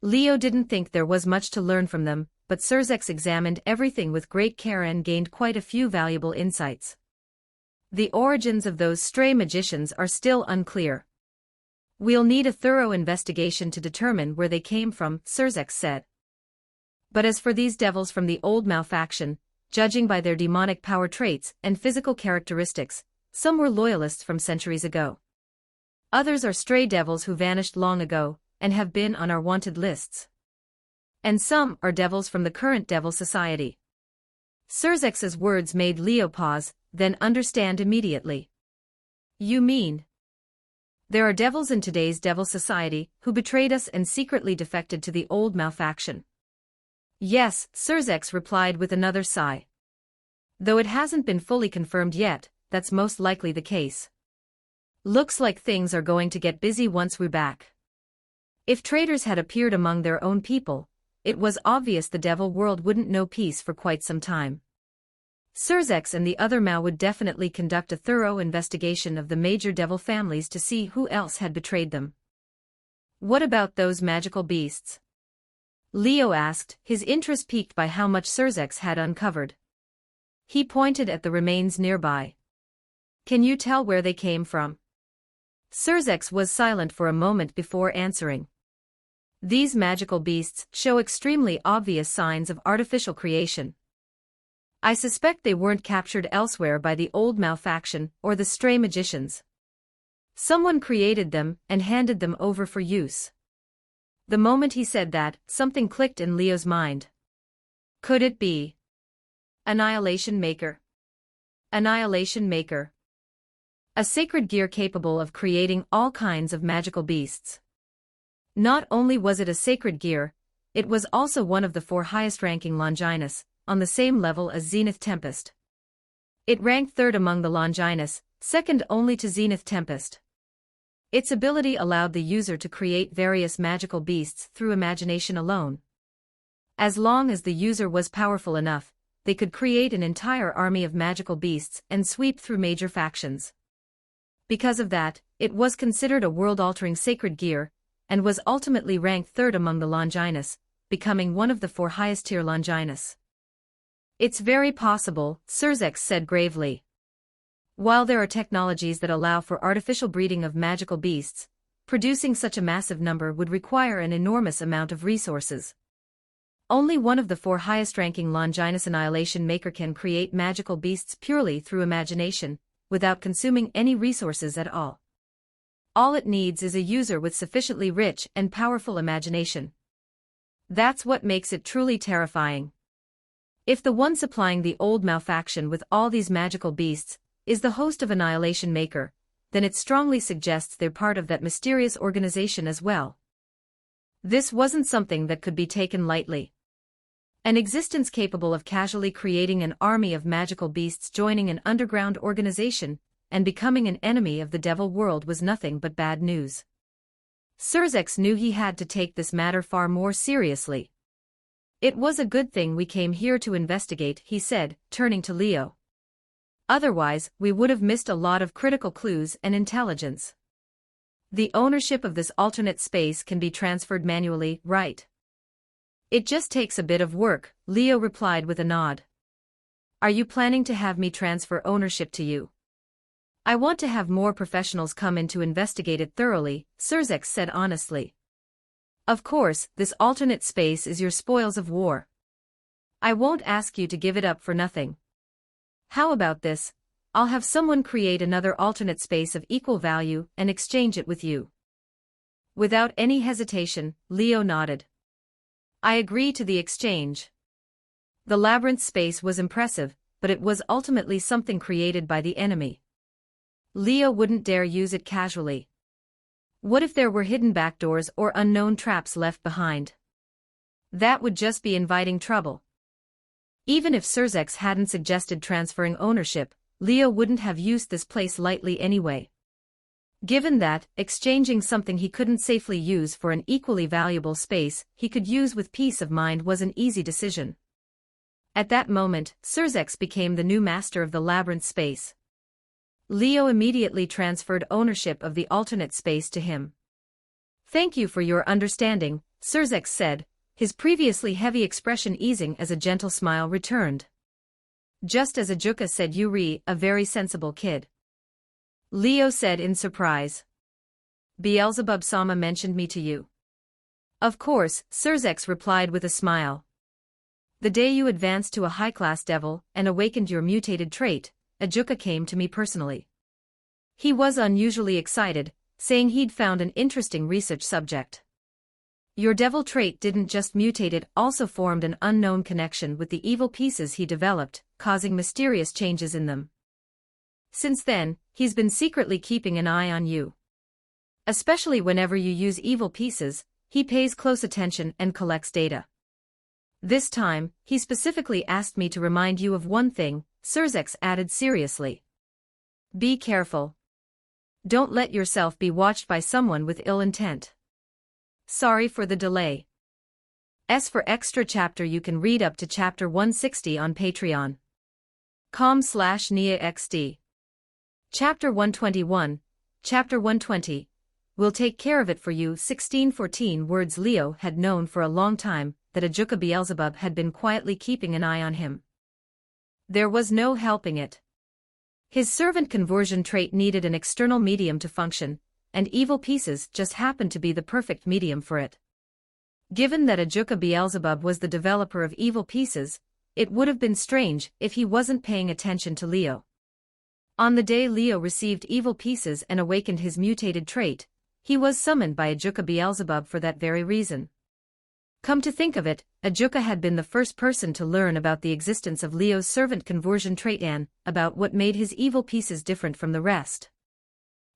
Leo didn't think there was much to learn from them, but Surzek examined everything with great care and gained quite a few valuable insights. The origins of those stray magicians are still unclear. We'll need a thorough investigation to determine where they came from, Surzek said. But as for these devils from the old malfaction, judging by their demonic power traits and physical characteristics, some were loyalists from centuries ago. Others are stray devils who vanished long ago, and have been on our wanted lists. And some are devils from the current Devil Society. Surzek's words made Leo pause, then understand immediately. You mean? There are devils in today's Devil Society who betrayed us and secretly defected to the old malfaction. Yes, Surzek replied with another sigh. Though it hasn't been fully confirmed yet, that's most likely the case. Looks like things are going to get busy once we're back. If traitors had appeared among their own people, it was obvious the devil world wouldn't know peace for quite some time. Surzek and the other Mao would definitely conduct a thorough investigation of the major devil families to see who else had betrayed them. What about those magical beasts? Leo asked, his interest piqued by how much Surzek had uncovered. He pointed at the remains nearby. Can you tell where they came from? Surzek was silent for a moment before answering. These magical beasts show extremely obvious signs of artificial creation. I suspect they weren't captured elsewhere by the old malfaction or the stray magicians. Someone created them and handed them over for use. The moment he said that, something clicked in Leo's mind. Could it be Annihilation Maker? Annihilation Maker. A sacred gear capable of creating all kinds of magical beasts. Not only was it a sacred gear, it was also one of the 4 highest-ranking Longinus, on the same level as Zenith Tempest. It ranked 3rd among the Longinus, second only to Zenith Tempest. Its ability allowed the user to create various magical beasts through imagination alone. As long as the user was powerful enough, they could create an entire army of magical beasts and sweep through major factions. Because of that, it was considered a world-altering sacred gear, and was ultimately ranked 3rd among the Longinus, becoming one of the 4 highest-tier Longinus. It's very possible, Surzek said gravely. While there are technologies that allow for artificial breeding of magical beasts, producing such a massive number would require an enormous amount of resources. Only one of the 4 highest-ranking Longinus Annihilation Maker can create magical beasts purely through imagination, without consuming any resources at all. All it needs is a user with sufficiently rich and powerful imagination. That's what makes it truly terrifying. If the one supplying the old malfaction with all these magical beasts is the host of Annihilation Maker, then it strongly suggests they're part of that mysterious organization as well. This wasn't something that could be taken lightly. An existence capable of casually creating an army of magical beasts joining an underground organization and becoming an enemy of the devil world was nothing but bad news. Surzek knew he had to take this matter far more seriously. It was a good thing we came here to investigate, he said, turning to Leo. Otherwise, we would have missed a lot of critical clues and intelligence. The ownership of this alternate space can be transferred manually, right? It just takes a bit of work, Leo replied with a nod. Are you planning to have me transfer ownership to you? I want to have more professionals come in to investigate it thoroughly, Surzek said honestly. Of course, this alternate space is your spoils of war. I won't ask you to give it up for nothing. How about this? I'll have someone create another alternate space of equal value and exchange it with you. Without any hesitation, Leo nodded. I agree to the exchange. The labyrinth space was impressive, but it was ultimately something created by the enemy. Leo wouldn't dare use it casually. What if there were hidden backdoors or unknown traps left behind? That would just be inviting trouble. Even if Surzex hadn't suggested transferring ownership, Leo wouldn't have used this place lightly anyway. Given that, exchanging something he couldn't safely use for an equally valuable space he could use with peace of mind was an easy decision. At that moment, Surzex became the new master of the labyrinth space. Leo immediately transferred ownership of the alternate space to him. "Thank you for your understanding," Surzex said, his previously heavy expression easing as a gentle smile returned. "Just as Ajuka said, Yuri, a very sensible kid." Leo said in surprise. "Beelzebub-sama mentioned me to you." "Of course," Surzex replied with a smile. "The day you advanced to a high-class devil and awakened your mutated trait, Ajuka came to me personally. He was unusually excited, saying he'd found an interesting research subject. Your devil trait didn't just mutate, it also formed an unknown connection with the evil pieces he developed, causing mysterious changes in them. Since then, he's been secretly keeping an eye on you. Especially whenever you use evil pieces, he pays close attention and collects data. This time, he specifically asked me to remind you of one thing," Surzex added seriously. "Be careful. Don't let yourself be watched by someone with ill intent." Sorry for the delay. As for extra chapter, you can read up to chapter 160 on Patreon. com/NiaXD. Chapter 121, Chapter 120. We'll take care of it for you. 1614 words. Leo had known for a long time that Ajuka Beelzebub had been quietly keeping an eye on him. There was no helping it. His servant conversion trait needed an external medium to function, and evil pieces just happened to be the perfect medium for it. Given that Ajuka Beelzebub was the developer of evil pieces, it would have been strange if he wasn't paying attention to Leo. On the day Leo received evil pieces and awakened his mutated trait, he was summoned by Ajuka Beelzebub for that very reason. Come to think of it, Ajuka had been the first person to learn about the existence of Leo's servant conversion trait and about what made his evil pieces different from the rest.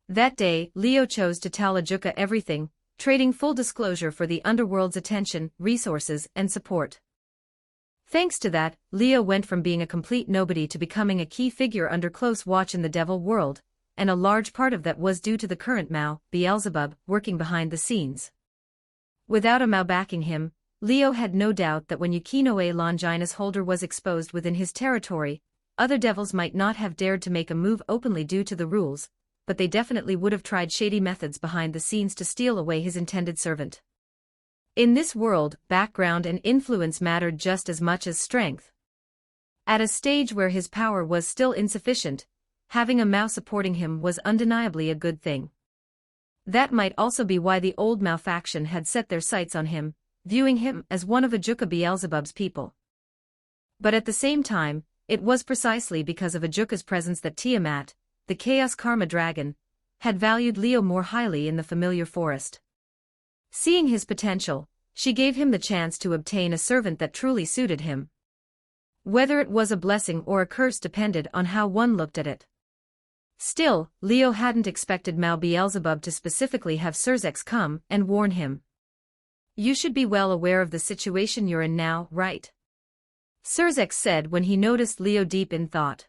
That day, Leo chose to tell Ajuka everything, trading full disclosure for the underworld's attention, resources, and support. Thanks to that, Leo went from being a complete nobody to becoming a key figure under close watch in the devil world, and a large part of that was due to the current Mao, Beelzebub, working behind the scenes. Without a Mao backing him, Leo had no doubt that when Yukinoe Longina's holder was exposed within his territory, other devils might not have dared to make a move openly due to the rules, but they definitely would have tried shady methods behind the scenes to steal away his intended servant. In this world, background and influence mattered just as much as strength. At a stage where his power was still insufficient, having a Mao supporting him was undeniably a good thing. That might also be why the old Mao faction had set their sights on him, viewing him as one of Ajuka Beelzebub's people. But at the same time, it was precisely because of Ajuka's presence that Tiamat, the Chaos Karma Dragon, had valued Leo more highly in the familiar forest. Seeing his potential, she gave him the chance to obtain a servant that truly suited him. Whether it was a blessing or a curse depended on how one looked at it. Still, Leo hadn't expected Mao Beelzebub to specifically have Surzex come and warn him. "You should be well aware of the situation you're in now, right?" Surzex said when he noticed Leo deep in thought.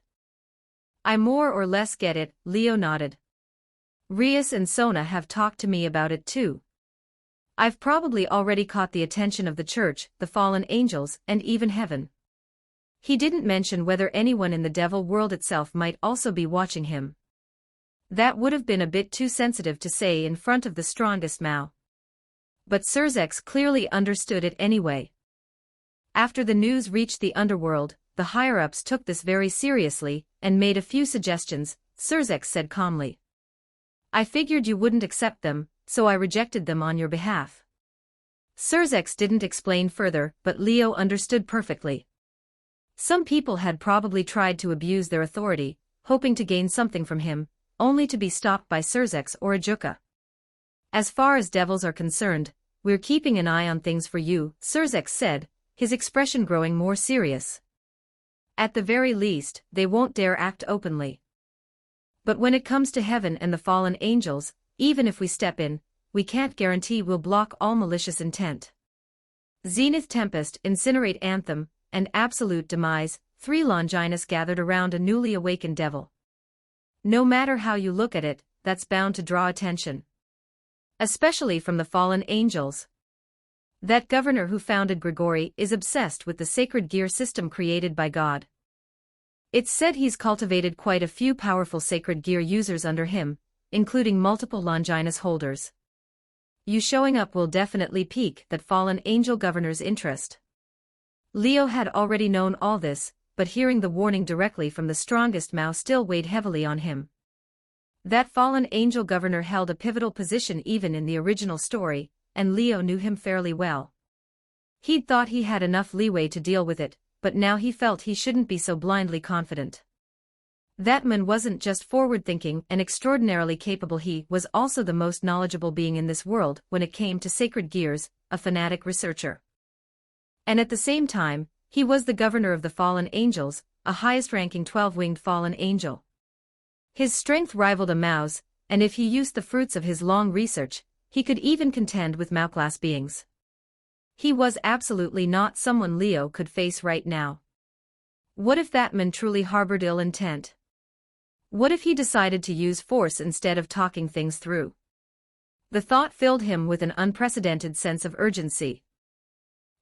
"I more or less get it," Leo nodded. "Rias and Sona have talked to me about it too. I've probably already caught the attention of the church, the fallen angels, and even heaven." He didn't mention whether anyone in the devil world itself might also be watching him. That would have been a bit too sensitive to say in front of the strongest Mao. But Surzex clearly understood it anyway. After the news reached the underworld, the higher-ups took this very seriously and made a few suggestions, Surzex said calmly. "I figured you wouldn't accept them, so I rejected them on your behalf." Surzex didn't explain further, but Leo understood perfectly. Some people had probably tried to abuse their authority, hoping to gain something from him, only to be stopped by Surzex or Ajuka. As far as devils are concerned, we're keeping an eye on things for you, Surzex said, his expression growing more serious. At the very least, they won't dare act openly. But when it comes to heaven and the fallen angels, even if we step in, we can't guarantee we'll block all malicious intent. Zenith Tempest, Incinerate Anthem, and Absolute Demise, 3 Longinus gathered around a newly awakened devil. No matter how you look at it, that's bound to draw attention. Especially from the fallen angels. That governor who founded Grigori is obsessed with the sacred gear system created by God. It's said he's cultivated quite a few powerful sacred gear users under him, including multiple Longinus holders. You showing up will definitely pique that fallen angel governor's interest. Leo had already known all this, but hearing the warning directly from the strongest Mao still weighed heavily on him. That fallen angel governor held a pivotal position even in the original story, and Leo knew him fairly well. He'd thought he had enough leeway to deal with it, but now he felt he shouldn't be so blindly confident. That man wasn't just forward-thinking and extraordinarily capable, he was also the most knowledgeable being in this world when it came to sacred gears, a fanatic researcher. And at the same time, he was the governor of the fallen angels, a highest-ranking 12-winged fallen angel. His strength rivaled a Mao's, and if he used the fruits of his long research, he could even contend with Mao-class beings. He was absolutely not someone Leo could face right now. What if that man truly harbored ill intent? What if he decided to use force instead of talking things through? The thought filled him with an unprecedented sense of urgency.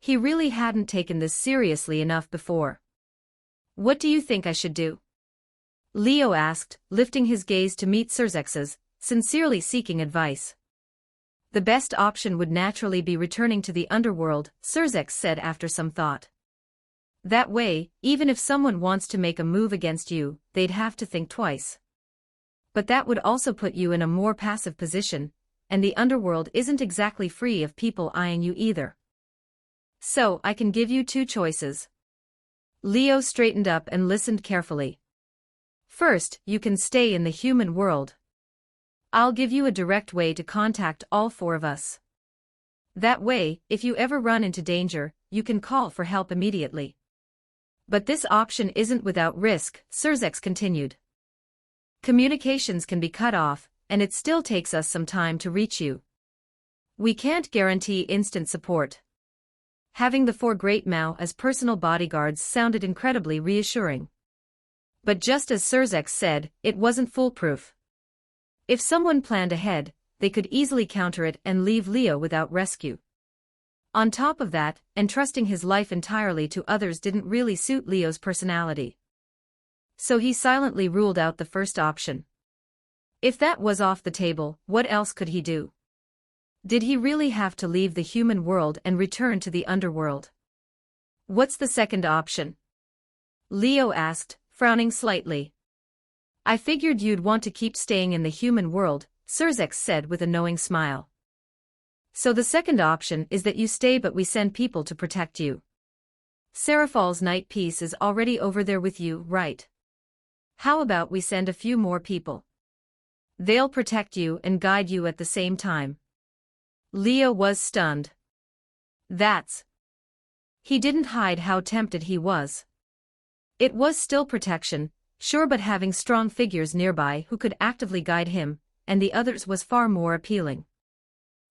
He really hadn't taken this seriously enough before. What do you think I should do? Leo asked, lifting his gaze to meet Surzex's, sincerely seeking advice. The best option would naturally be returning to the underworld, Surzex said after some thought. That way, even if someone wants to make a move against you, they'd have to think twice. But that would also put you in a more passive position, and the underworld isn't exactly free of people eyeing you either. So, I can give you 2 choices. Leo straightened up and listened carefully. First, you can stay in the human world. I'll give you a direct way to contact all 4 of us. That way, if you ever run into danger, you can call for help immediately. But this option isn't without risk, Surzex continued. Communications can be cut off, and it still takes us some time to reach you. We can't guarantee instant support. Having the 4 Great Mao as personal bodyguards sounded incredibly reassuring. But just as Surzex said, it wasn't foolproof. If someone planned ahead, they could easily counter it and leave Leo without rescue. On top of that, entrusting his life entirely to others didn't really suit Leo's personality. So he silently ruled out the first option. If that was off the table, what else could he do? Did he really have to leave the human world and return to the underworld? What's the second option? Leo asked, frowning slightly. I figured you'd want to keep staying in the human world, Surzex said with a knowing smile. So the second option is that you stay, but we send people to protect you. Seraphal's night piece is already over there with you, right? How about we send a few more people? They'll protect you and guide you at the same time. Leo was stunned. That's... He didn't hide how tempted he was. It was still protection, sure, but having strong figures nearby who could actively guide him, and the others, was far more appealing.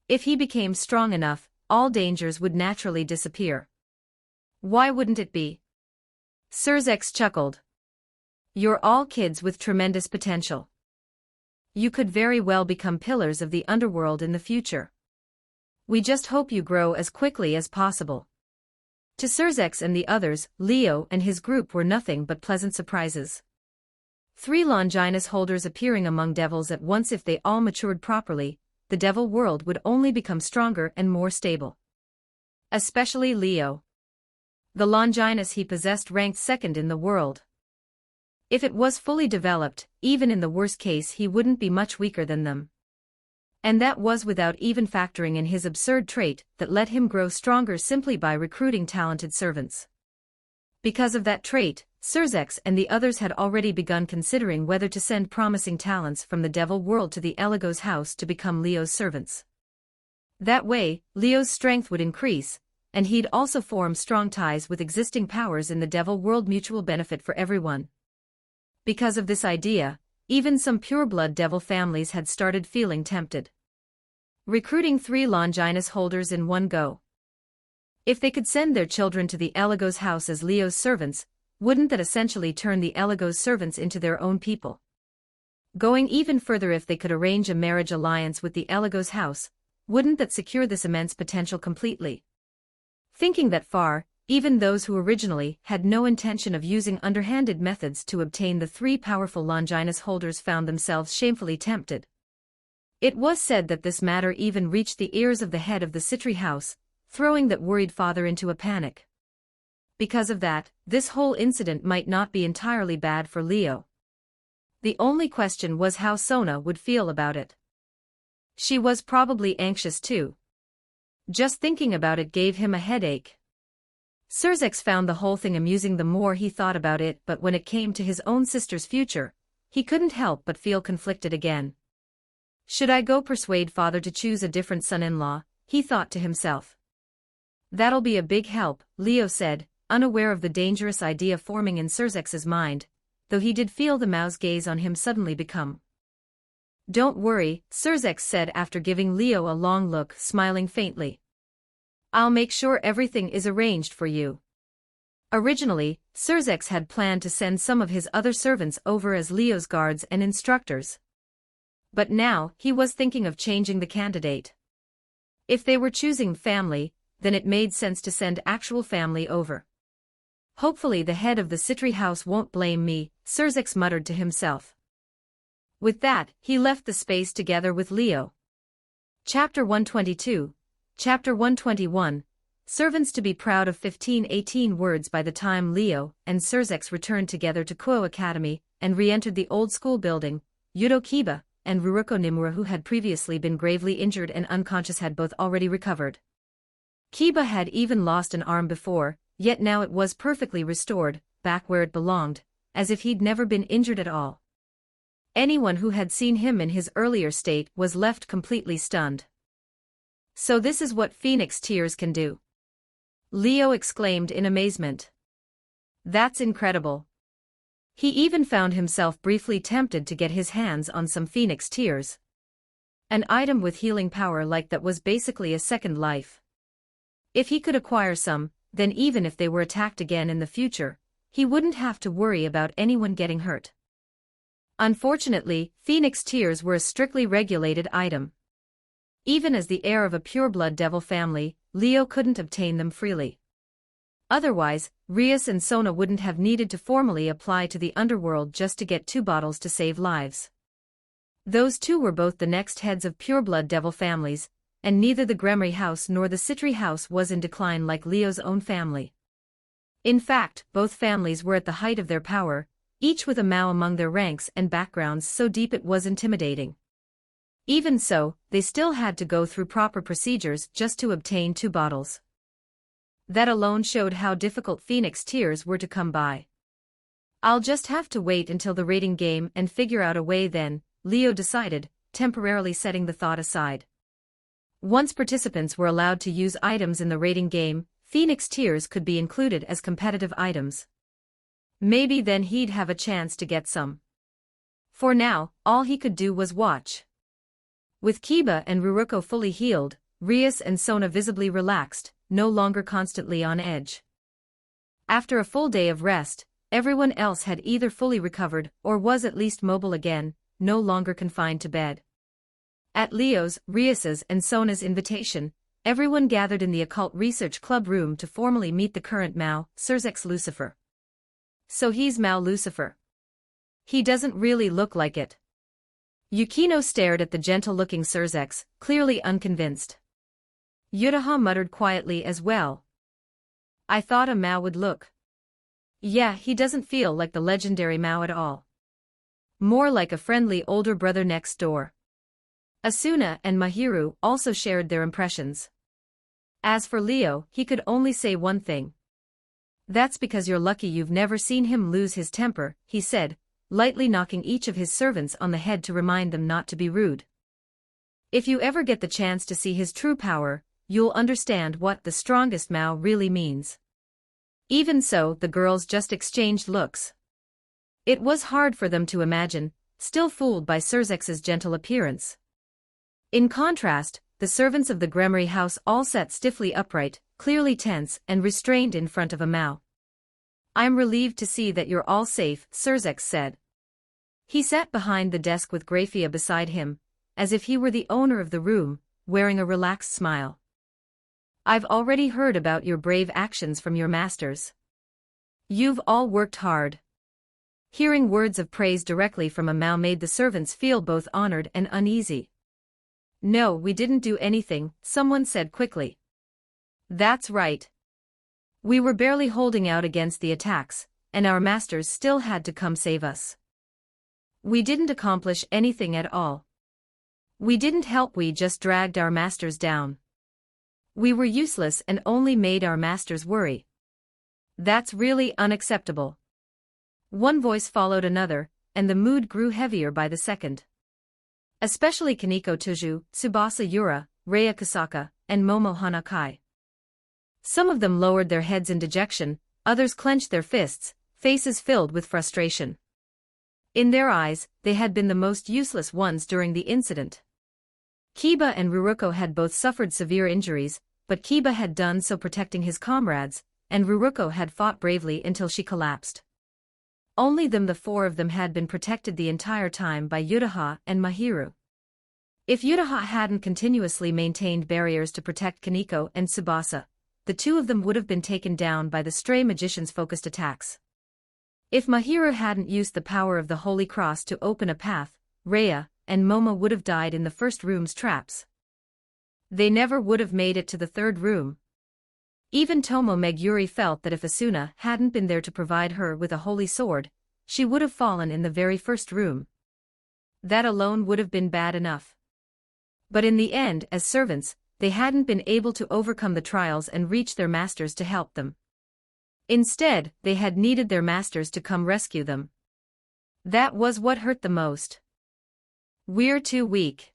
If he became strong enough, all dangers would naturally disappear. Why wouldn't it be? Surzex chuckled. You're all kids with tremendous potential. You could very well become pillars of the underworld in the future. We just hope you grow as quickly as possible. To Surzex and the others, Leo and his group were nothing but pleasant surprises. 3 Longinus holders appearing among devils at once. If they all matured properly, the devil world would only become stronger and more stable. Especially Leo. The Longinus he possessed ranked 2nd in the world. If it was fully developed, even in the worst case he wouldn't be much weaker than them. And that was without even factoring in his absurd trait that let him grow stronger simply by recruiting talented servants. Because of that trait, Surzex and the others had already begun considering whether to send promising talents from the devil world to the Eligos house to become Leo's servants. That way, Leo's strength would increase, and he'd also form strong ties with existing powers in the devil world, mutual benefit for everyone. Because of this idea, even some pureblood devil families had started feeling tempted. Recruiting 3 Longinus holders in one go. If they could send their children to the Eligos house as Leo's servants, wouldn't that essentially turn the Eligos servants into their own people? Going even further, if they could arrange a marriage alliance with the Eligos house, wouldn't that secure this immense potential completely? Thinking that far, even those who originally had no intention of using underhanded methods to obtain the 3 powerful Longinus holders found themselves shamefully tempted. It was said that this matter even reached the ears of the head of the Citri house, throwing that worried father into a panic. Because of that, this whole incident might not be entirely bad for Leo. The only question was how Sona would feel about it. She was probably anxious too. Just thinking about it gave him a headache. Surzex found the whole thing amusing the more he thought about it, but when it came to his own sister's future, he couldn't help but feel conflicted again. Should I go persuade father to choose a different son-in-law, he thought to himself. That'll be a big help, Leo said, unaware of the dangerous idea forming in Surzex's mind, though he did feel the Mao's gaze on him suddenly become. Don't worry, Surzex said after giving Leo a long look, smiling faintly. I'll make sure everything is arranged for you. Originally, Surzex had planned to send some of his other servants over as Leo's guards and instructors. But now, he was thinking of changing the candidate. If they were choosing family, then it made sense to send actual family over. Hopefully the head of the Citri house won't blame me, Surzex muttered to himself. With that, he left the space together with Leo. Chapter 122, Chapter 121, Servants to be proud of 15-18 words. By the time Leo and Surzex returned together to Kuo Academy and re-entered the old school building, Yudo Kiba and Ruruko Nimura, who had previously been gravely injured and unconscious, had both already recovered. Kiba had even lost an arm before, yet now it was perfectly restored, back where it belonged, as if he'd never been injured at all. Anyone who had seen him in his earlier state was left completely stunned. So this is what Phoenix Tears can do? Leo exclaimed in amazement. That's incredible. He even found himself briefly tempted to get his hands on some Phoenix Tears. An item with healing power like that was basically a second life. If he could acquire some, then even if they were attacked again in the future, he wouldn't have to worry about anyone getting hurt. Unfortunately, Phoenix Tears were a strictly regulated item. Even as the heir of a pureblood devil family, Leo couldn't obtain them freely. Otherwise, Rias and Sona wouldn't have needed to formally apply to the underworld just to get 2 bottles to save lives. Those 2 were both the next heads of pureblood devil families, and neither the Gremory house nor the Citri house was in decline like Leo's own family. In fact, both families were at the height of their power, each with a Mao among their ranks and backgrounds so deep it was intimidating. Even so, they still had to go through proper procedures just to obtain 2 bottles. That alone showed how difficult Phoenix Tears were to come by. I'll just have to wait until the rating game and figure out a way then, Leo decided, temporarily setting the thought aside. Once participants were allowed to use items in the rating game, Phoenix Tears could be included as competitive items. Maybe then he'd have a chance to get some. For now, all he could do was watch. With Kiba and Ruruko fully healed, Rias and Sona visibly relaxed, no longer constantly on edge. After a full day of rest, everyone else had either fully recovered or was at least mobile again, no longer confined to bed. At Leo's, Rias's and Sona's invitation, everyone gathered in the Occult Research Club room to formally meet the current Mao, Surzex Lucifer. So he's Mao Lucifer. He doesn't really look like it. Yukino stared at the gentle-looking Surzex, clearly unconvinced. Yutaha muttered quietly as well. I thought a Mao would look. Yeah, he doesn't feel like the legendary Mao at all. More like a friendly older brother next door. Asuna and Mahiru also shared their impressions. As for Leo, he could only say one thing. That's because you're lucky you've never seen him lose his temper, he said, lightly knocking each of his servants on the head to remind them not to be rude. If you ever get the chance to see his true power, you'll understand what the strongest Mao really means. Even so, the girls just exchanged looks. It was hard for them to imagine, still fooled by Surzex's gentle appearance. In contrast, the servants of the Gremory house all sat stiffly upright, clearly tense and restrained in front of a Mao. "I'm relieved to see that you're all safe," Surzex said. He sat behind the desk with Grafia beside him, as if he were the owner of the room, wearing a relaxed smile. "I've already heard about your brave actions from your masters. You've all worked hard." Hearing words of praise directly from a Mao made the servants feel both honored and uneasy. "No, we didn't do anything," someone said quickly. "That's right. We were barely holding out against the attacks, and our masters still had to come save us. We didn't accomplish anything at all. We didn't help, we just dragged our masters down. We were useless and only made our masters worry. That's really unacceptable." One voice followed another, and the mood grew heavier by the second. Especially Kaneko Tuju, Tsubasa Yura, Rei Kusaka, and Momo Hanakai. Some of them lowered their heads in dejection, others clenched their fists, faces filled with frustration. In their eyes, they had been the most useless ones during the incident. Kiba and Ruruko had both suffered severe injuries, but Kiba had done so protecting his comrades, and Ruruko had fought bravely until she collapsed. Only the four of them had been protected the entire time by Yutaha and Mahiru. If Yutaha hadn't continuously maintained barriers to protect Kaneko and Tsubasa, the two of them would have been taken down by the stray magician's focused attacks. If Mahiru hadn't used the power of the Holy Cross to open a path, Rhea and Momo would have died in the first room's traps. They never would have made it to the third room. Even Tomo Meguri felt that if Asuna hadn't been there to provide her with a holy sword, she would have fallen in the very first room. That alone would have been bad enough. But in the end, as servants, they hadn't been able to overcome the trials and reach their masters to help them. Instead, they had needed their masters to come rescue them. That was what hurt the most. "We're too weak,"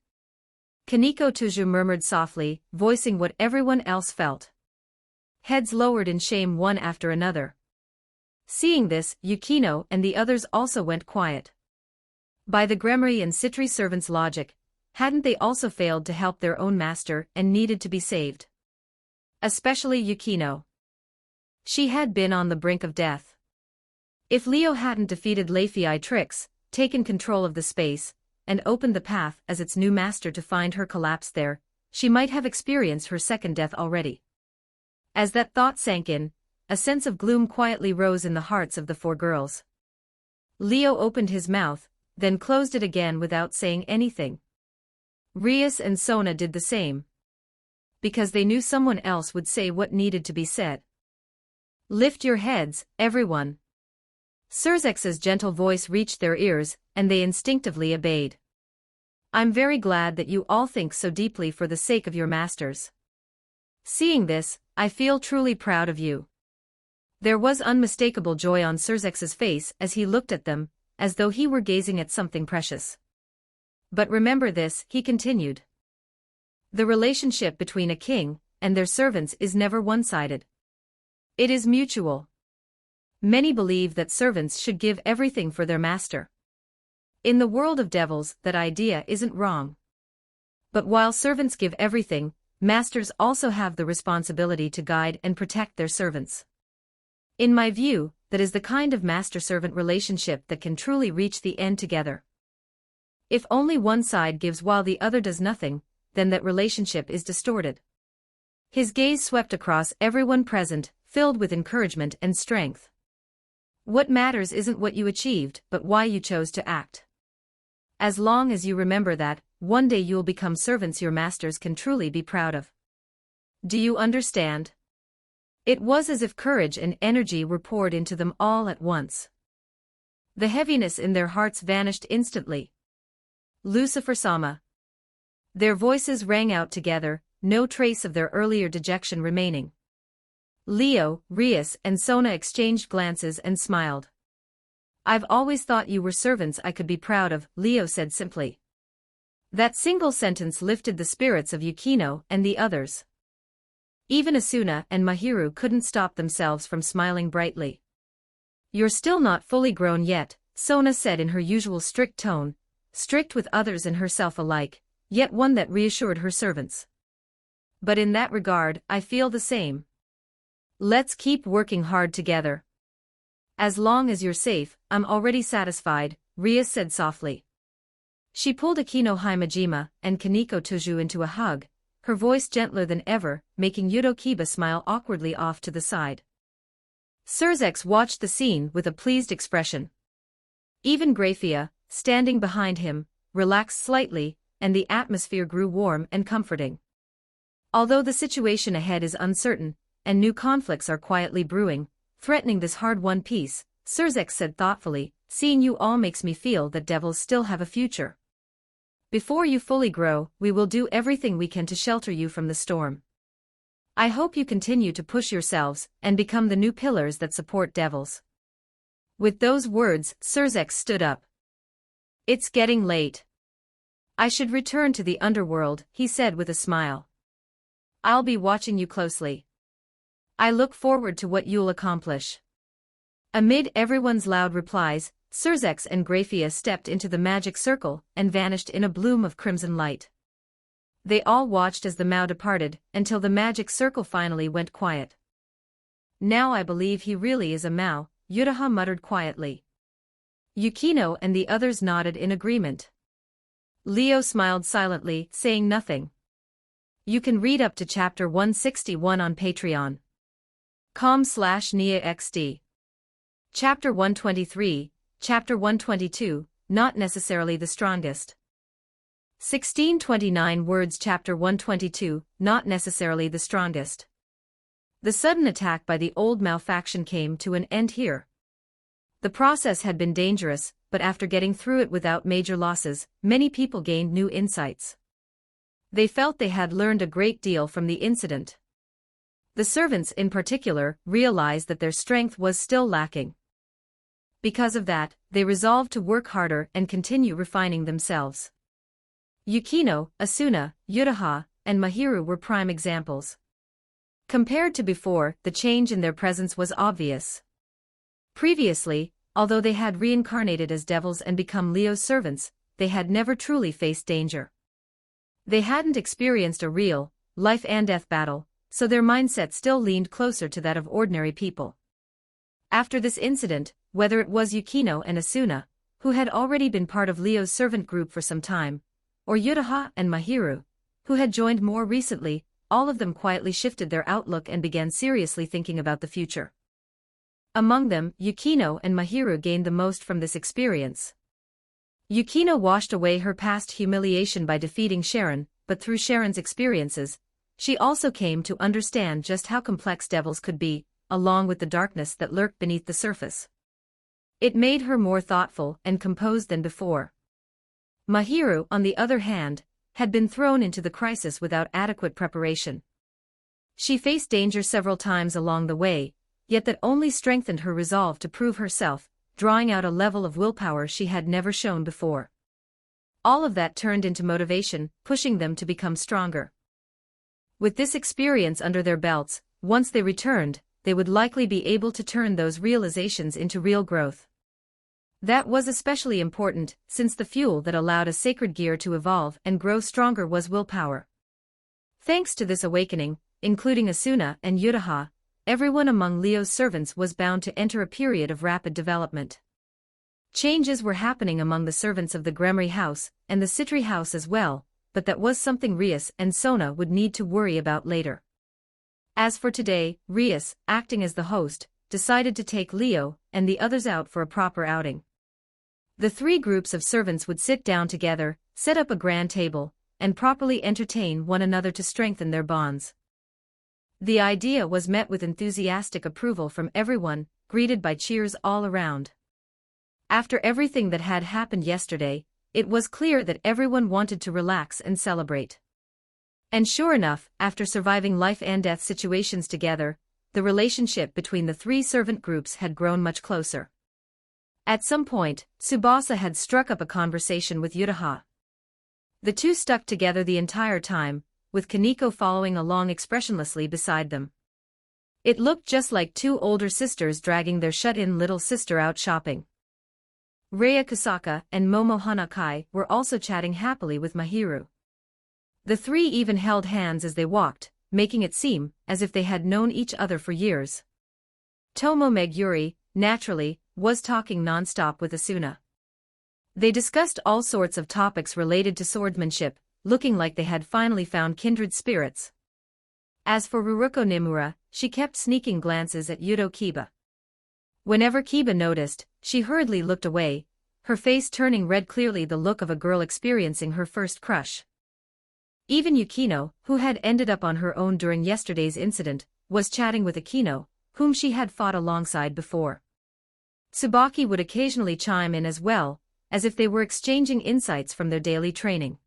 Kaneko Tuju murmured softly, voicing what everyone else felt. Heads lowered in shame one after another. Seeing this, Yukino and the others also went quiet. By the Gremory and Citri servants' logic, hadn't they also failed to help their own master and needed to be saved? Especially Yukino. She had been on the brink of death. If Leo hadn't defeated Leifei Trix, taken control of the space, and opened the path as its new master to find her collapsed there, she might have experienced her second death already. As that thought sank in, a sense of gloom quietly rose in the hearts of the four girls. Leo opened his mouth, then closed it again without saying anything. Rias and Sona did the same. Because they knew someone else would say what needed to be said. "Lift your heads, everyone." Surzex's gentle voice reached their ears, and they instinctively obeyed. "I'm very glad that you all think so deeply for the sake of your masters. Seeing this, I feel truly proud of you." There was unmistakable joy on Surzex's face as he looked at them, as though he were gazing at something precious. "But remember this," he continued. "The relationship between a king and their servants is never one-sided. It is mutual. Many believe that servants should give everything for their master. In the world of devils, that idea isn't wrong. But while servants give everything, masters also have the responsibility to guide and protect their servants. In my view, that is the kind of master-servant relationship that can truly reach the end together. If only one side gives while the other does nothing, then that relationship is distorted." His gaze swept across everyone present, filled with encouragement and strength. "What matters isn't what you achieved, but why you chose to act. As long as you remember that, one day you'll become servants your masters can truly be proud of. Do you understand?" It was as if courage and energy were poured into them all at once. The heaviness in their hearts vanished instantly. "Lucifer-sama." Their voices rang out together, no trace of their earlier dejection remaining. Leo, Rias and Sona exchanged glances and smiled. "I've always thought you were servants I could be proud of," Leo said simply. That single sentence lifted the spirits of Yukino and the others. Even Asuna and Mahiru couldn't stop themselves from smiling brightly. "You're still not fully grown yet," Sona said in her usual strict tone, strict with others and herself alike, yet one that reassured her servants. "But in that regard, I feel the same. Let's keep working hard together. As long as you're safe, I'm already satisfied," Ria said softly. She pulled Akino Himejima and Kaneko Toju into a hug, her voice gentler than ever, making Yudo Kiba smile awkwardly off to the side. Surzex watched the scene with a pleased expression. Even Grafia, standing behind him, relaxed slightly, and the atmosphere grew warm and comforting. Although the situation ahead is uncertain, and new conflicts are quietly brewing, threatening this hard-won peace, Surzex said thoughtfully, "Seeing you all makes me feel that devils still have a future. Before you fully grow, we will do everything we can to shelter you from the storm. I hope you continue to push yourselves and become the new pillars that support devils." With those words, Surzex stood up. "It's getting late. I should return to the underworld," he said with a smile. "I'll be watching you closely. I look forward to what you'll accomplish." Amid everyone's loud replies, Surzex and Grafia stepped into the magic circle and vanished in a bloom of crimson light. They all watched as the Mao departed, until the magic circle finally went quiet. "Now I believe he really is a Mao," Yutaha muttered quietly. Yukino and the others nodded in agreement. Leo smiled silently, saying nothing. You can read up to chapter 161 on Patreon. com/NIAXD. Chapter 123, Chapter 122, Not Necessarily the Strongest. 1629 words. Chapter 122, Not Necessarily the Strongest. The sudden attack by the old Mao faction came to an end here. The process had been dangerous, but after getting through it without major losses, many people gained new insights. They felt they had learned a great deal from the incident. The servants in particular realized that their strength was still lacking. Because of that, they resolved to work harder and continue refining themselves. Yukino, Asuna, Yutaha, and Mahiru were prime examples. Compared to before, the change in their presence was obvious. Previously, although they had reincarnated as devils and become Leo's servants, they had never truly faced danger. They hadn't experienced a real, life-and-death battle, so their mindset still leaned closer to that of ordinary people. After this incident, whether it was Yukino and Asuna, who had already been part of Leo's servant group for some time, or Yutaha and Mahiru, who had joined more recently, all of them quietly shifted their outlook and began seriously thinking about the future. Among them, Yukino and Mahiru gained the most from this experience. Yukino washed away her past humiliation by defeating Sharon, but through Sharon's experiences, she also came to understand just how complex devils could be, along with the darkness that lurked beneath the surface. It made her more thoughtful and composed than before. Mahiru, on the other hand, had been thrown into the crisis without adequate preparation. She faced danger several times along the way, yet that only strengthened her resolve to prove herself, drawing out a level of willpower she had never shown before. All of that turned into motivation, pushing them to become stronger. With this experience under their belts, once they returned, they would likely be able to turn those realizations into real growth. That was especially important, since the fuel that allowed a sacred gear to evolve and grow stronger was willpower. Thanks to this awakening, including Asuna and Yutaha, everyone among Leo's servants was bound to enter a period of rapid development. Changes were happening among the servants of the Gremory house, and the Citri house as well, but that was something Rias and Sona would need to worry about later. As for today, Rias, acting as the host, decided to take Leo and the others out for a proper outing. The three groups of servants would sit down together, set up a grand table, and properly entertain one another to strengthen their bonds. The idea was met with enthusiastic approval from everyone, greeted by cheers all around. After everything that had happened yesterday, it was clear that everyone wanted to relax and celebrate. And sure enough, after surviving life and death situations together, the relationship between the three servant groups had grown much closer. At some point, Tsubasa had struck up a conversation with Yutaha. The two stuck together the entire time, with Kaneko following along expressionlessly beside them. It looked just like two older sisters dragging their shut-in little sister out shopping. Raya Kusaka and Momo Hanakai were also chatting happily with Mahiru. The three even held hands as they walked, making it seem as if they had known each other for years. Tomo Meguri, naturally, was talking non-stop with Asuna. They discussed all sorts of topics related to swordsmanship, looking like they had finally found kindred spirits. As for Ruruko Nimura, she kept sneaking glances at Yudo Kiba. Whenever Kiba noticed, she hurriedly looked away, her face turning red, clearly the look of a girl experiencing her first crush. Even Yukino, who had ended up on her own during yesterday's incident, was chatting with Akino, whom she had fought alongside before. Tsubaki would occasionally chime in as well, as if they were exchanging insights from their daily training.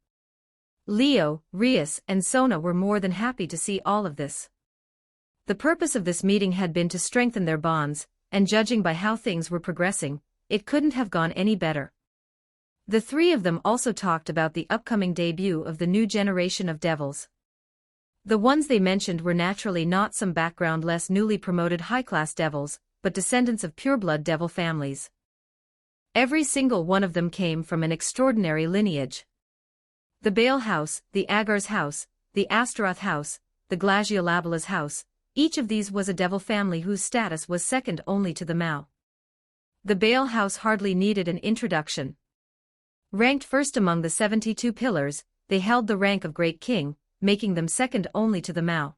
Leo, Rias, and Sona were more than happy to see all of this. The purpose of this meeting had been to strengthen their bonds, and judging by how things were progressing, it couldn't have gone any better. The three of them also talked about the upcoming debut of the new generation of devils. The ones they mentioned were naturally not some background-less newly promoted high-class devils, but descendants of pureblood devil families. Every single one of them came from an extraordinary lineage. The Baal house, the Agar's house, the Astaroth house, the Glaciolabala's house, each of these was a devil family whose status was second only to the Mao. The Baal house hardly needed an introduction. Ranked first among the 72 pillars, they held the rank of Great King, making them second only to the Mao.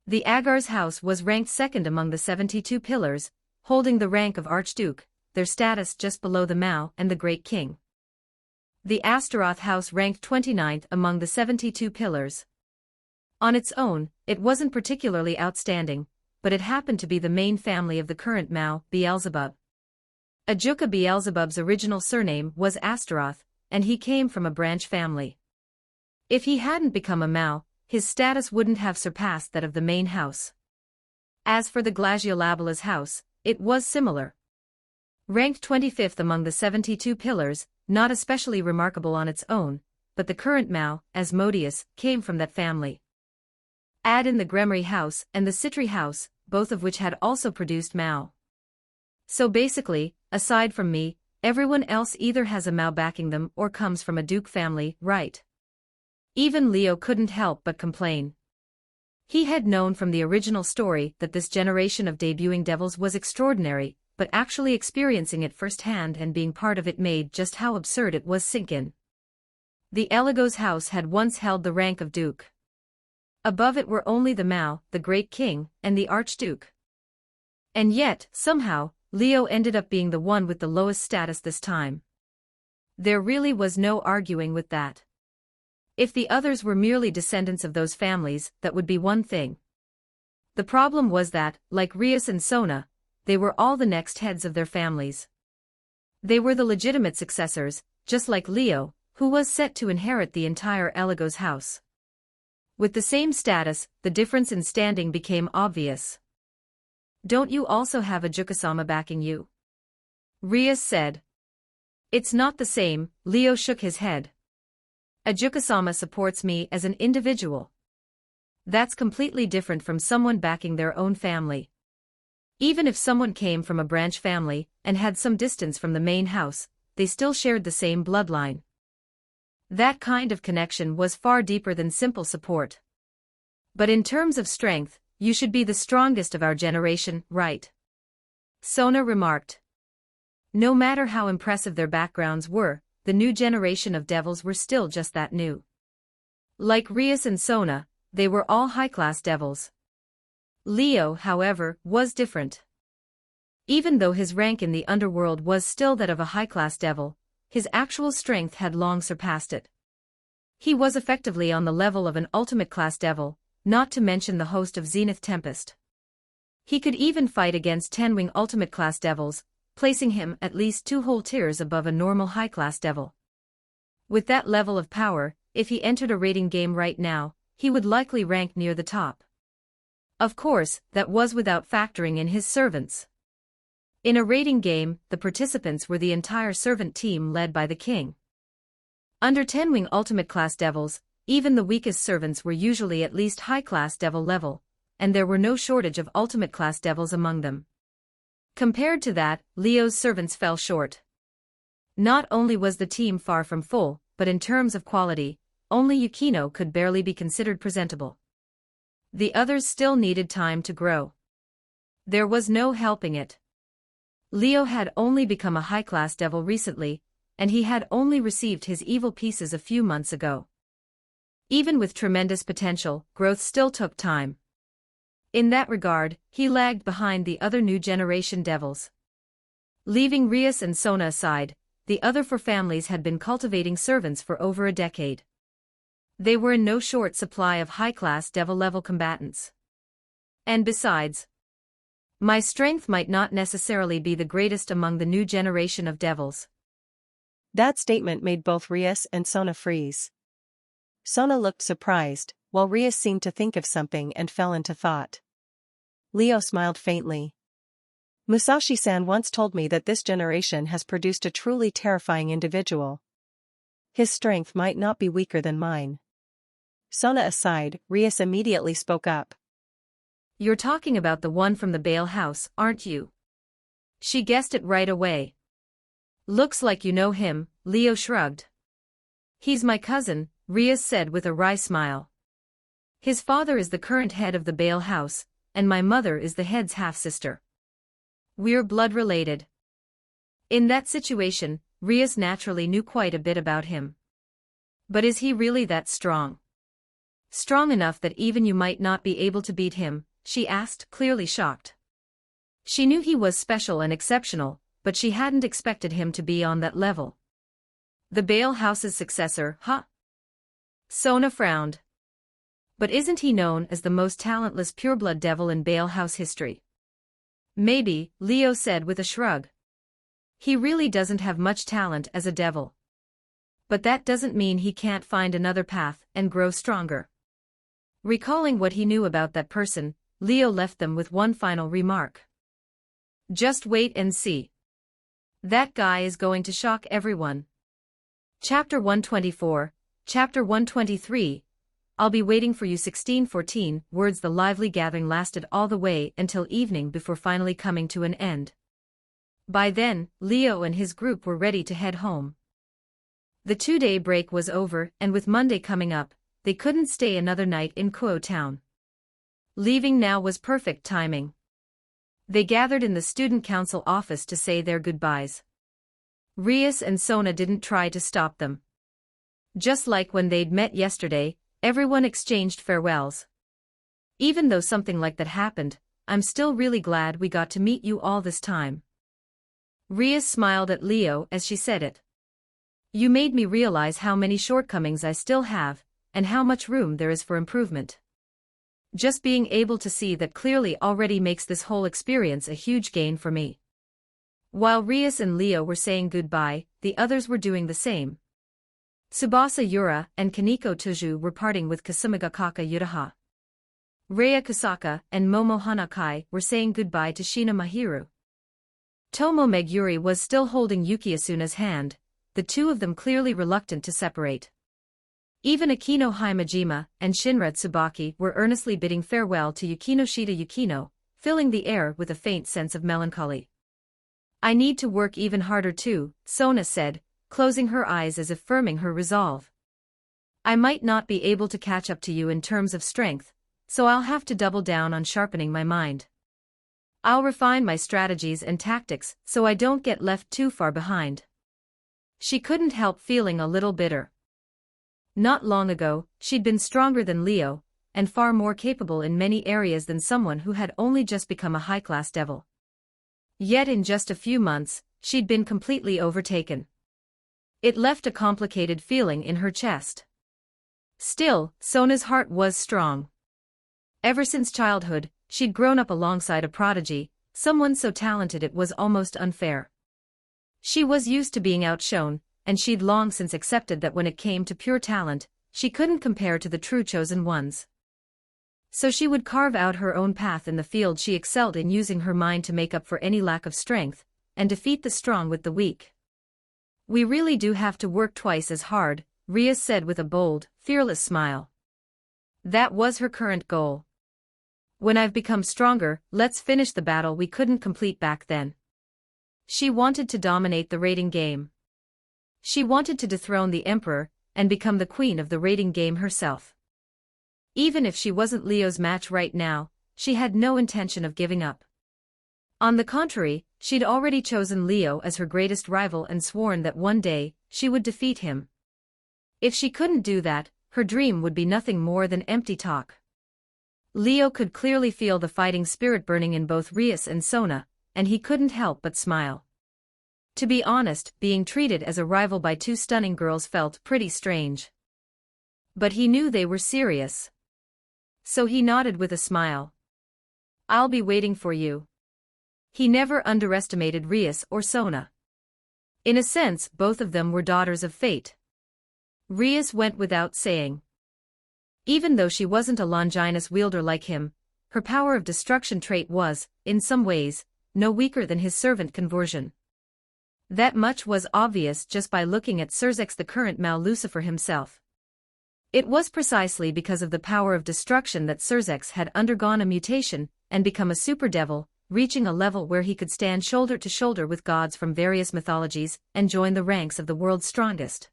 The Agar's house was ranked second among the 72 pillars, holding the rank of Archduke, their status just below the Mao and the Great King. The Astaroth house ranked 29th among the 72 pillars. On its own, it wasn't particularly outstanding, but it happened to be the main family of the current Mao, Beelzebub. Ajuka Beelzebub's original surname was Astaroth, and he came from a branch family. If he hadn't become a Mao, his status wouldn't have surpassed that of the main house. As for the Glaciolabala's house, it was similar. Ranked 25th among the 72 pillars, not especially remarkable on its own, but the current Mao, Asmodeus, came from that family. Add in the Gremory house and the Citri house, both of which had also produced Mao. So basically, aside from me, everyone else either has a Mao backing them or comes from a Duke family, right? Even Leo couldn't help but complain. He had known from the original story that this generation of debuting devils was extraordinary, but actually experiencing it firsthand and being part of it made just how absurd it was sink in. The Eligos house had once held the rank of Duke. Above it were only the Mao, the Great King, and the Archduke. And yet, somehow, Leo ended up being the one with the lowest status this time. There really was no arguing with that. If the others were merely descendants of those families, that would be one thing. The problem was that, like Rias and Sona, they were all the next heads of their families. They were the legitimate successors, just like Leo, who was set to inherit the entire Eligos house. With the same status, the difference in standing became obvious. Don't you also have a Jukasama backing you? Rias said. It's not the same, Leo shook his head. A Jukasama supports me as an individual. That's completely different from someone backing their own family. Even if someone came from a branch family and had some distance from the main house, they still shared the same bloodline. That kind of connection was far deeper than simple support. But in terms of strength, you should be the strongest of our generation, right? Sona remarked. No matter how impressive their backgrounds were, the new generation of devils were still just that new. Like Rias and Sona, they were all high-class devils. Leo, however, was different. Even though his rank in the underworld was still that of a high-class devil, his actual strength had long surpassed it. He was effectively on the level of an ultimate-class devil, not to mention the host of Zenith Tempest. He could even fight against 10-wing ultimate-class devils, placing him at least 2 whole tiers above a normal high-class devil. With that level of power, if he entered a rating game right now, he would likely rank near the top. Of course, that was without factoring in his servants. In a rating game, the participants were the entire servant team led by the king. Under 10-wing ultimate-class devils, even the weakest servants were usually at least high-class devil level, and there were no shortage of ultimate-class devils among them. Compared to that, Leo's servants fell short. Not only was the team far from full, but in terms of quality, only Yukino could barely be considered presentable. The others still needed time to grow. There was no helping it. Leo had only become a high-class devil recently, and he had only received his evil pieces a few months ago. Even with tremendous potential, growth still took time. In that regard, he lagged behind the other new generation devils. Leaving Rias and Sona aside, the other four families had been cultivating servants for over a decade. They were in no short supply of high-class devil-level combatants. And besides, my strength might not necessarily be the greatest among the new generation of devils. That statement made both Rias and Sona freeze. Sona looked surprised, while Rias seemed to think of something and fell into thought. Leo smiled faintly. Musashi-san once told me that this generation has produced a truly terrifying individual. His strength might not be weaker than mine. Sona aside, Rias immediately spoke up. You're talking about the one from the Bale house, aren't you? She guessed it right away. Looks like you know him, Leo shrugged. He's my cousin, Rias said with a wry smile. His father is the current head of the Bale house, and my mother is the head's half-sister. We're blood-related. In that situation, Rias naturally knew quite a bit about him. But is he really that strong? Strong enough that even you might not be able to beat him? She asked, clearly shocked. She knew he was special and exceptional, but she hadn't expected him to be on that level. The Bale house's successor, huh? Sona frowned. But isn't he known as the most talentless pureblood devil in Bale house history? Maybe, Leo said with a shrug. He really doesn't have much talent as a devil. But that doesn't mean he can't find another path and grow stronger. Recalling what he knew about that person, Leo left them with one final remark. Just wait and see. That guy is going to shock everyone. Chapter 124, Chapter 123, I'll be waiting for you 1614 words. The lively gathering lasted all the way until evening before finally coming to an end. By then, Leo and his group were ready to head home. The 2-day break was over, and with Monday coming up, they couldn't stay another night in Kuo town. Leaving now was perfect timing. They gathered in the student council office to say their goodbyes. Rias and Sona didn't try to stop them. Just like when they'd met yesterday, everyone exchanged farewells. Even though something like that happened, I'm still really glad we got to meet you all this time. Rias smiled at Leo as she said it. You made me realize how many shortcomings I still have, and how much room there is for improvement. Just being able to see that clearly already makes this whole experience a huge gain for me. While Rias and Leo were saying goodbye, the others were doing the same. Tsubasa Yura and Kaneko Toju were parting with Kasumigakaka Yutaha. Rei Kusaka and Momo Hanakai were saying goodbye to Shina Mahiru. Tomo Meguri was still holding Yuki Asuna's hand, the two of them clearly reluctant to separate. Even Akino Himejima and Shinra Tsubaki were earnestly bidding farewell to Yukinoshita Yukino, filling the air with a faint sense of melancholy. I need to work even harder too, Sona said, closing her eyes as if firming her resolve. I might not be able to catch up to you in terms of strength, so I'll have to double down on sharpening my mind. I'll refine my strategies and tactics so I don't get left too far behind. She couldn't help feeling a little bitter. Not long ago, she'd been stronger than Leo, and far more capable in many areas than someone who had only just become a high-class devil. Yet in just a few months, she'd been completely overtaken. It left a complicated feeling in her chest. Still, Sona's heart was strong. Ever since childhood, she'd grown up alongside a prodigy, someone so talented it was almost unfair. She was used to being outshone, and she'd long since accepted that when it came to pure talent, she couldn't compare to the true chosen ones. So she would carve out her own path in the field she excelled in, using her mind to make up for any lack of strength, and defeat the strong with the weak. We really do have to work twice as hard, Rias said with a bold, fearless smile. That was her current goal. When I've become stronger, let's finish the battle we couldn't complete back then. She wanted to dominate the rating game. She wanted to dethrone the Emperor and become the queen of the rating game herself. Even if she wasn't Leo's match right now, she had no intention of giving up. On the contrary, she'd already chosen Leo as her greatest rival and sworn that one day, she would defeat him. If she couldn't do that, her dream would be nothing more than empty talk. Leo could clearly feel the fighting spirit burning in both Rias and Sona, and he couldn't help but smile. To be honest, being treated as a rival by two stunning girls felt pretty strange. But he knew they were serious. So he nodded with a smile. I'll be waiting for you. He never underestimated Rias or Sona. In a sense, both of them were daughters of fate. Rias went without saying. Even though she wasn't a Longinus wielder like him, her power of destruction trait was, in some ways, no weaker than his servant conversion. That much was obvious just by looking at Cerzex, the current Mal Lucifer himself. It was precisely because of the power of destruction that Cerzex had undergone a mutation and become a super devil, reaching a level where he could stand shoulder to shoulder with gods from various mythologies and join the ranks of the world's strongest.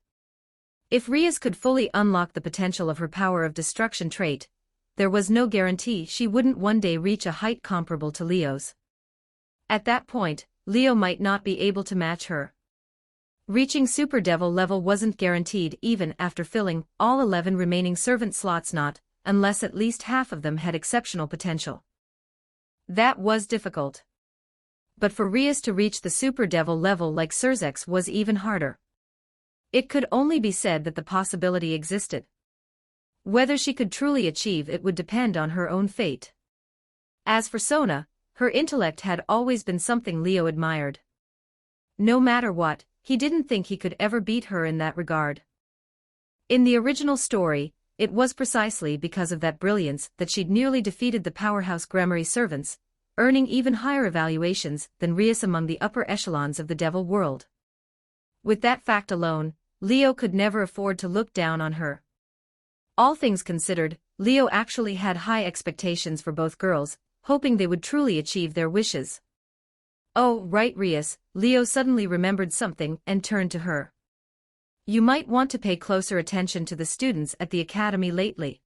If Rias could fully unlock the potential of her power of destruction trait, there was no guarantee she wouldn't one day reach a height comparable to Leo's. At that point, Leo might not be able to match her. Reaching Super Devil level wasn't guaranteed even after filling all 11 remaining servant slots, not unless at least half of them had exceptional potential. That was difficult. But for Rias to reach the Super Devil level like Cerzex was even harder. It could only be said that the possibility existed. Whether she could truly achieve it would depend on her own fate. As for Sona, her intellect had always been something Leo admired. No matter what, he didn't think he could ever beat her in that regard. In the original story, it was precisely because of that brilliance that she'd nearly defeated the powerhouse Gremory servants, earning even higher evaluations than Rias among the upper echelons of the devil world. With that fact alone, Leo could never afford to look down on her. All things considered, Leo actually had high expectations for both girls, hoping they would truly achieve their wishes. Oh, right, Rias, Leo suddenly remembered something and turned to her. You might want to pay closer attention to the students at the academy lately.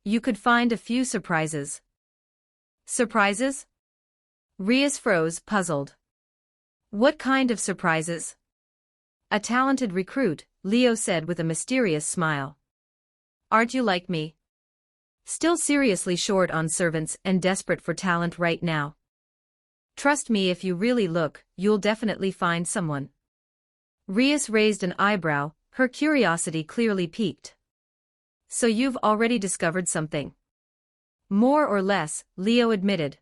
You could find a few surprises. Surprises? Rias froze, puzzled. What kind of surprises? A talented recruit, Leo said with a mysterious smile. Aren't you like me? Still seriously short on servants and desperate for talent right now. Trust me, if you really look, you'll definitely find someone. Rias raised an eyebrow, her curiosity clearly piqued. So you've already discovered something? More or less, Leo admitted.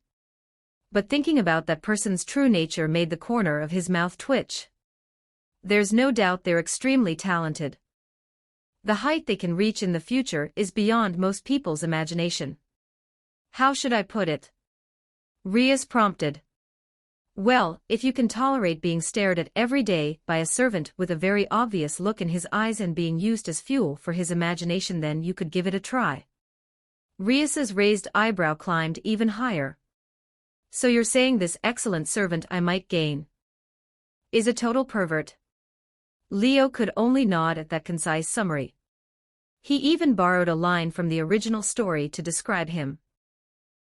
But thinking about that person's true nature made the corner of his mouth twitch. There's no doubt they're extremely talented. The height they can reach in the future is beyond most people's imagination. How should I put it? Rias prompted. Well, if you can tolerate being stared at every day by a servant with a very obvious look in his eyes and being used as fuel for his imagination, then you could give it a try. Rias's raised eyebrow climbed even higher. So you're saying this excellent servant I might gain is a total pervert? Leo could only nod at that concise summary. He even borrowed a line from the original story to describe him.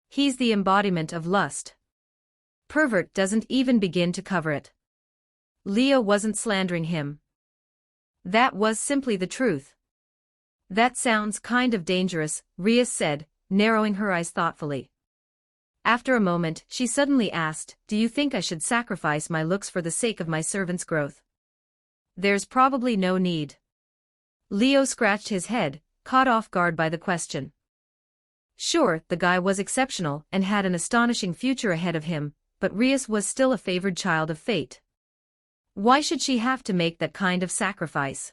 He's the embodiment of lust. Pervert doesn't even begin to cover it. Leo wasn't slandering him. That was simply the truth. That sounds kind of dangerous, Rias said, narrowing her eyes thoughtfully. After a moment, she suddenly asked, do you think I should sacrifice my looks for the sake of my servant's growth? There's probably no need. Leo scratched his head, caught off guard by the question. Sure, the guy was exceptional and had an astonishing future ahead of him, but Rias was still a favored child of fate. Why should she have to make that kind of sacrifice?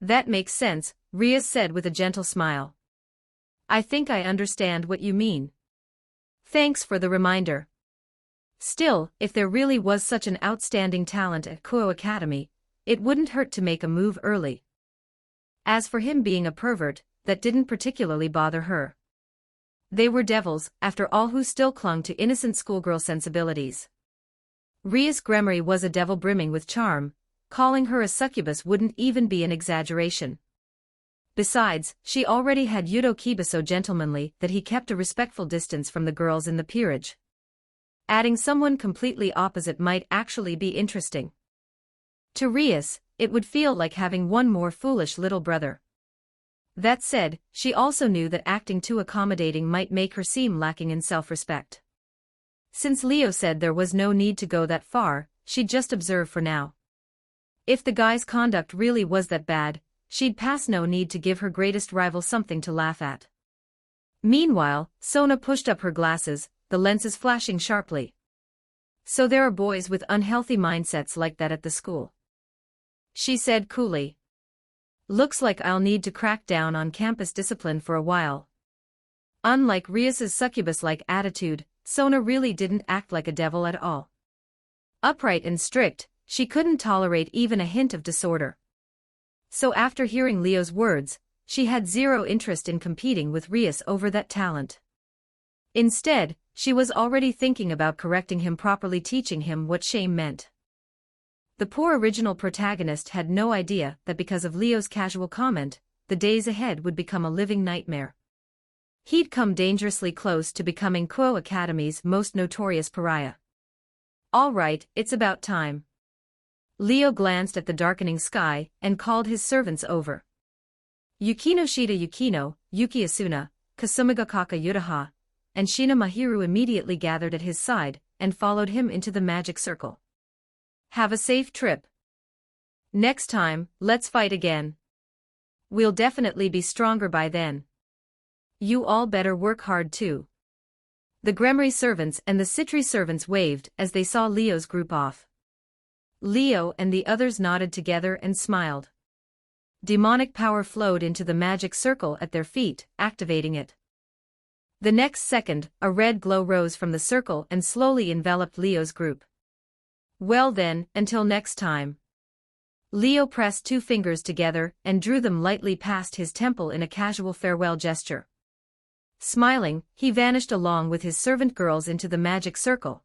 That makes sense, Rias said with a gentle smile. I think I understand what you mean. Thanks for the reminder. Still, if there really was such an outstanding talent at Kuo Academy, it wouldn't hurt to make a move early. As for him being a pervert, that didn't particularly bother her. They were devils, after all, who still clung to innocent schoolgirl sensibilities. Rias Gremory was a devil brimming with charm. Calling her a succubus wouldn't even be an exaggeration. Besides, she already had Yudo Kiba so gentlemanly that he kept a respectful distance from the girls in the peerage. Adding someone completely opposite might actually be interesting. To Rias, it would feel like having one more foolish little brother. That said, she also knew that acting too accommodating might make her seem lacking in self-respect. Since Leo said there was no need to go that far, she'd just observe for now. If the guy's conduct really was that bad, she'd pass, no need to give her greatest rival something to laugh at. Meanwhile, Sona pushed up her glasses, the lenses flashing sharply. So there are boys with unhealthy mindsets like that at the school, she said coolly. Looks like I'll need to crack down on campus discipline for a while. Unlike Rias's succubus-like attitude, Sona really didn't act like a devil at all. Upright and strict, she couldn't tolerate even a hint of disorder. So after hearing Leo's words, she had zero interest in competing with Rias over that talent. Instead, she was already thinking about correcting him properly, teaching him what shame meant. The poor original protagonist had no idea that because of Leo's casual comment, the days ahead would become a living nightmare. He'd come dangerously close to becoming Kuo Academy's most notorious pariah. All right, it's about time. Leo glanced at the darkening sky and called his servants over. Yukino Shida Yukino, Yuki Asuna, Kasumigakaka Yutaha, and Shina Mahiru immediately gathered at his side and followed him into the magic circle. Have a safe trip. Next time, let's fight again. We'll definitely be stronger by then. You all better work hard too. The Gremory servants and the Citri servants waved as they saw Leo's group off. Leo and the others nodded together and smiled. Demonic power flowed into the magic circle at their feet, activating it. The next second, a red glow rose from the circle and slowly enveloped Leo's group. Well then, until next time. Leo pressed two fingers together and drew them lightly past his temple in a casual farewell gesture. Smiling, he vanished along with his servant girls into the magic circle.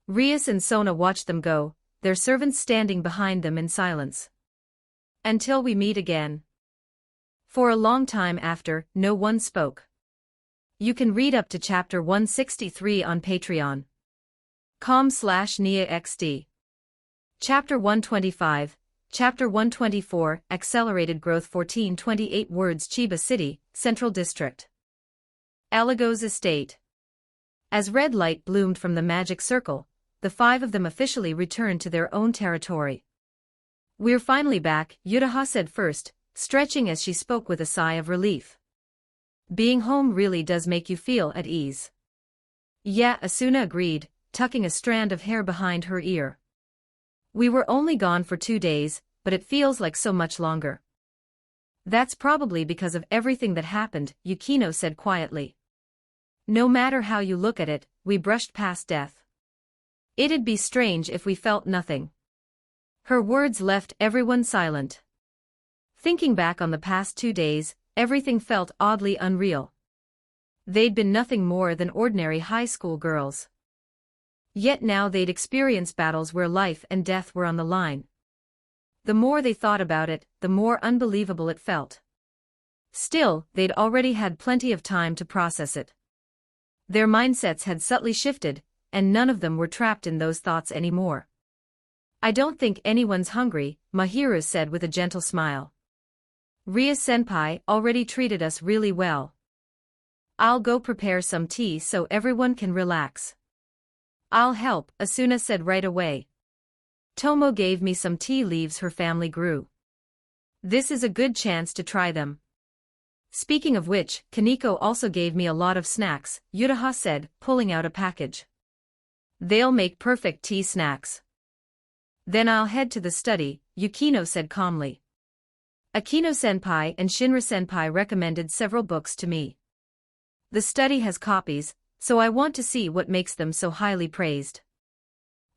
Rias and Sona watched them go, their servants standing behind them in silence. Until we meet again. For a long time after, no one spoke. You can read up to chapter 163 on Patreon. com/NiaXD. Chapter 125, Chapter 124, Accelerated Growth 1428 words Chiba City, Central District. Alago's estate. As red light bloomed from the magic circle, the five of them officially returned to their own territory. We're finally back, Yutaha said first, stretching as she spoke with a sigh of relief. Being home really does make you feel at ease. Yeah, Asuna agreed, tucking a strand of hair behind her ear. We were only gone for 2 days, but it feels like so much longer. That's probably because of everything that happened, Yukino said quietly. No matter how you look at it, we brushed past death. It'd be strange if we felt nothing. Her words left everyone silent. Thinking back on the past 2 days, everything felt oddly unreal. They'd been nothing more than ordinary high school girls. Yet now they'd experienced battles where life and death were on the line. The more they thought about it, the more unbelievable it felt. Still, they'd already had plenty of time to process it. Their mindsets had subtly shifted, and none of them were trapped in those thoughts anymore. I don't think anyone's hungry, Mahiru said with a gentle smile. Ria-senpai already treated us really well. I'll go prepare some tea so everyone can relax. I'll help, Asuna said right away. Tomo gave me some tea leaves her family grew. This is a good chance to try them. Speaking of which, Kaneko also gave me a lot of snacks, Yutaha said, pulling out a package. They'll make perfect tea snacks. Then I'll head to the study, Yukino said calmly. Akino-senpai and Shinra-senpai recommended several books to me. The study has copies, so I want to see what makes them so highly praised.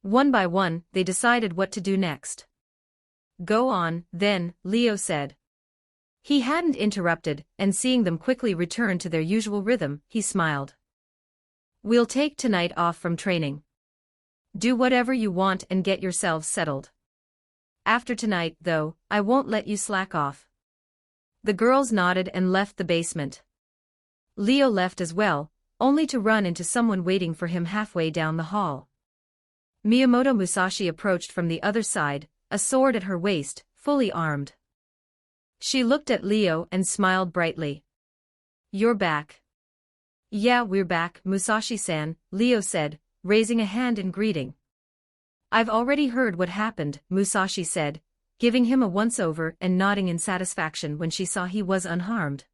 One by one, they decided what to do next. Go on, then, Leo said. He hadn't interrupted, and seeing them quickly return to their usual rhythm, he smiled. We'll take tonight off from training. Do whatever you want and get yourselves settled. After tonight, though, I won't let you slack off. The girls nodded and left the basement. Leo left as well, only to run into someone waiting for him halfway down the hall. Miyamoto Musashi approached from the other side, a sword at her waist, fully armed. She looked at Leo and smiled brightly. You're back. Yeah, we're back, Musashi-san, Leo said, raising a hand in greeting. I've already heard what happened, Musashi said, giving him a once-over and nodding in satisfaction when she saw he was unharmed.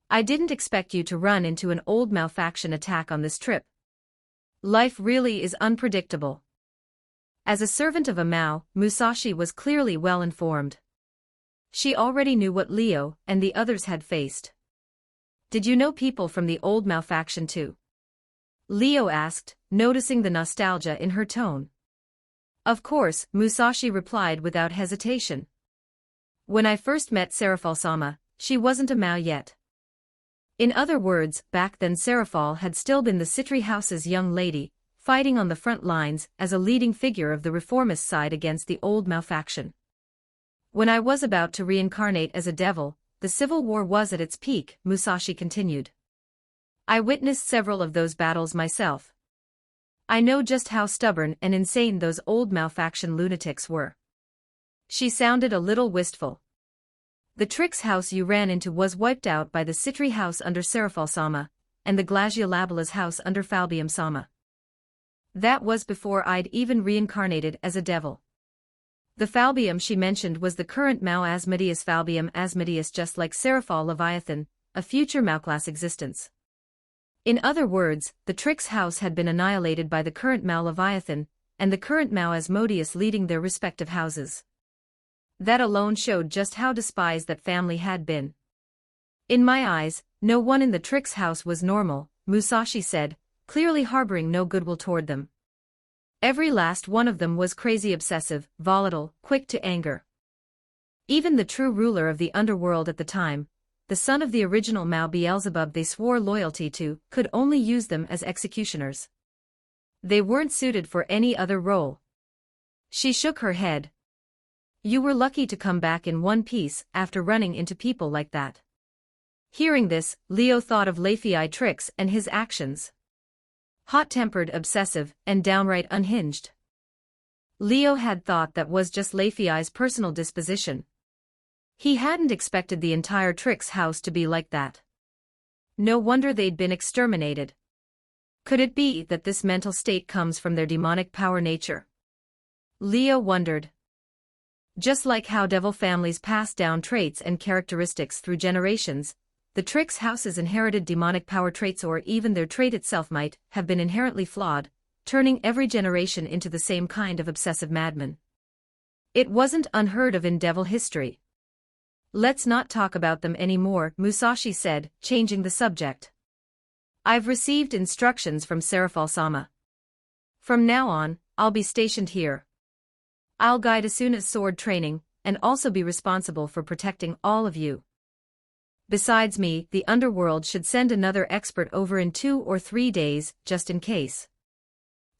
I didn't expect you to run into an old malfaction attack on this trip. Life really is unpredictable. As a servant of a Mao, Musashi was clearly well informed. She already knew what Leo and the others had faced. Did you know people from the old Mao faction too? Leo asked, noticing the nostalgia in her tone. Of course, Musashi replied without hesitation. When I first met Serafal-sama, she wasn't a Mao yet. In other words, back then Serafal had still been the Citri House's young lady, fighting on the front lines as a leading figure of the reformist side against the old Mao faction. When I was about to reincarnate as a devil, the civil war was at its peak, Musashi continued. I witnessed several of those battles myself. I know just how stubborn and insane those old Mao faction lunatics were. She sounded a little wistful. The Trix house you ran into was wiped out by the Citri house under Serafal-sama, and the Glaciolabula's house under Falbium-sama. That was before I'd even reincarnated as a devil. The Falbium she mentioned was the current Mao Asmodeus Falbium Asmodeus, just like Serafal Leviathan, a future Mao-class existence. In other words, the Trix house had been annihilated by the current Mao Leviathan, and the current Mao Asmodeus leading their respective houses. That alone showed just how despised that family had been. In my eyes, no one in the Trix house was normal, Musashi said, clearly harboring no goodwill toward them. Every last one of them was crazy, obsessive, volatile, quick to anger. Even the true ruler of the underworld at the time, the son of the original Mao Beelzebub they swore loyalty to, could only use them as executioners. They weren't suited for any other role. She shook her head. You were lucky to come back in one piece after running into people like that. Hearing this, Leo thought of Lafei Trix and his actions. Hot-tempered, obsessive, and downright unhinged. Leo had thought that was just Lafei's personal disposition. He hadn't expected the entire Trix house to be like that. No wonder they'd been exterminated. Could it be that this mental state comes from their demonic power nature? Leo wondered. Just like how devil families pass down traits and characteristics through generations, the Trix house's inherited demonic power traits, or even their trait itself, might have been inherently flawed, turning every generation into the same kind of obsessive madman. It wasn't unheard of in devil history. Let's not talk about them anymore, Musashi said, changing the subject. I've received instructions from Serafal-sama. From now on, I'll be stationed here. I'll guide Asuna's sword training, and also be responsible for protecting all of you. Besides me, the underworld should send another expert over in 2 or 3 days, just in case.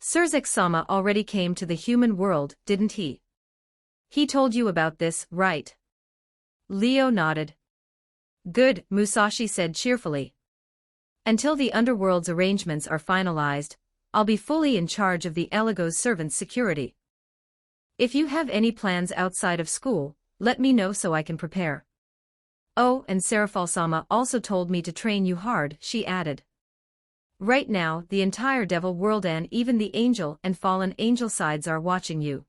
Surzek-sama already came to the human world, didn't he? He told you about this, right? Leo nodded. Good, Musashi said cheerfully. Until the underworld's arrangements are finalized, I'll be fully in charge of the Eligo's servants' security. If you have any plans outside of school, let me know so I can prepare. Oh, and Serafal-sama also told me to train you hard, she added. Right now, the entire devil world and even the angel and fallen angel sides are watching you.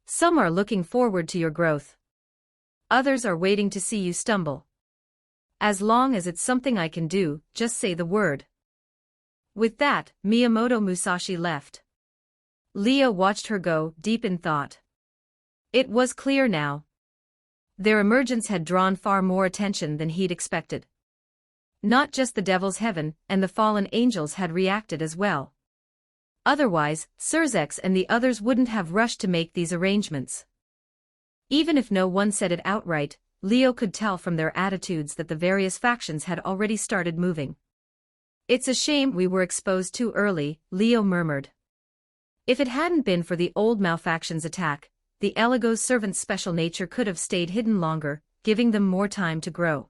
Some are looking forward to your growth. Others are waiting to see you stumble. As long as it's something I can do, just say the word. With that, Miyamoto Musashi left. Leo watched her go, deep in thought. It was clear now. Their emergence had drawn far more attention than he'd expected. Not just the Devil's Heaven and the fallen angels had reacted as well. Otherwise, Surzek and the others wouldn't have rushed to make these arrangements. Even if no one said it outright, Leo could tell from their attitudes that the various factions had already started moving. "It's a shame we were exposed too early," Leo murmured. If it hadn't been for the old malfaction's attack, the Eligos servants' special nature could have stayed hidden longer, giving them more time to grow.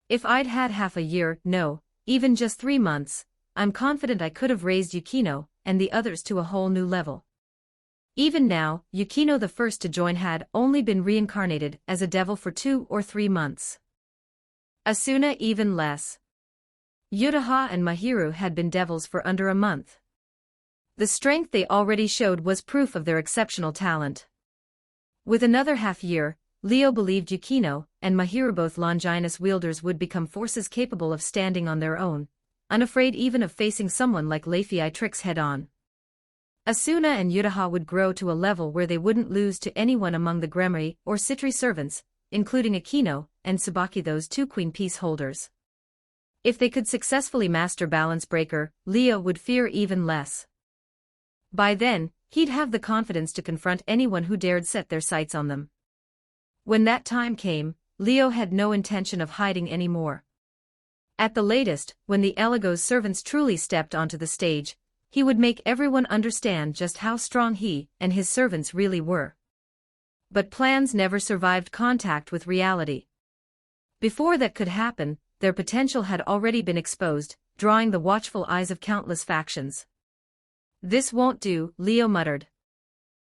"If I'd had half a year, no, even just 3 months, I'm confident I could have raised Yukino and the others to a whole new level." Even now, Yukino the first to join had only been reincarnated as a devil for 2 or 3 months. Asuna even less. Yutaha and Mahiru had been devils for under a month. The strength they already showed was proof of their exceptional talent. With another half year, Leo believed Yukino and Mahiru, both Longinus wielders, would become forces capable of standing on their own, unafraid even of facing someone like Laphiatrix head-on. Asuna and Yutaha would grow to a level where they wouldn't lose to anyone among the Gremri or Citri servants, including Akino and Tsubaki, those 2 queen piece holders. If they could successfully master Balance Breaker, Leo would fear even less. By then, he'd have the confidence to confront anyone who dared set their sights on them. When that time came, Leo had no intention of hiding anymore. At the latest, when the Eligos servants truly stepped onto the stage, he would make everyone understand just how strong he and his servants really were. But plans never survived contact with reality. Before that could happen, their potential had already been exposed, drawing the watchful eyes of countless factions. "This won't do," Leo muttered.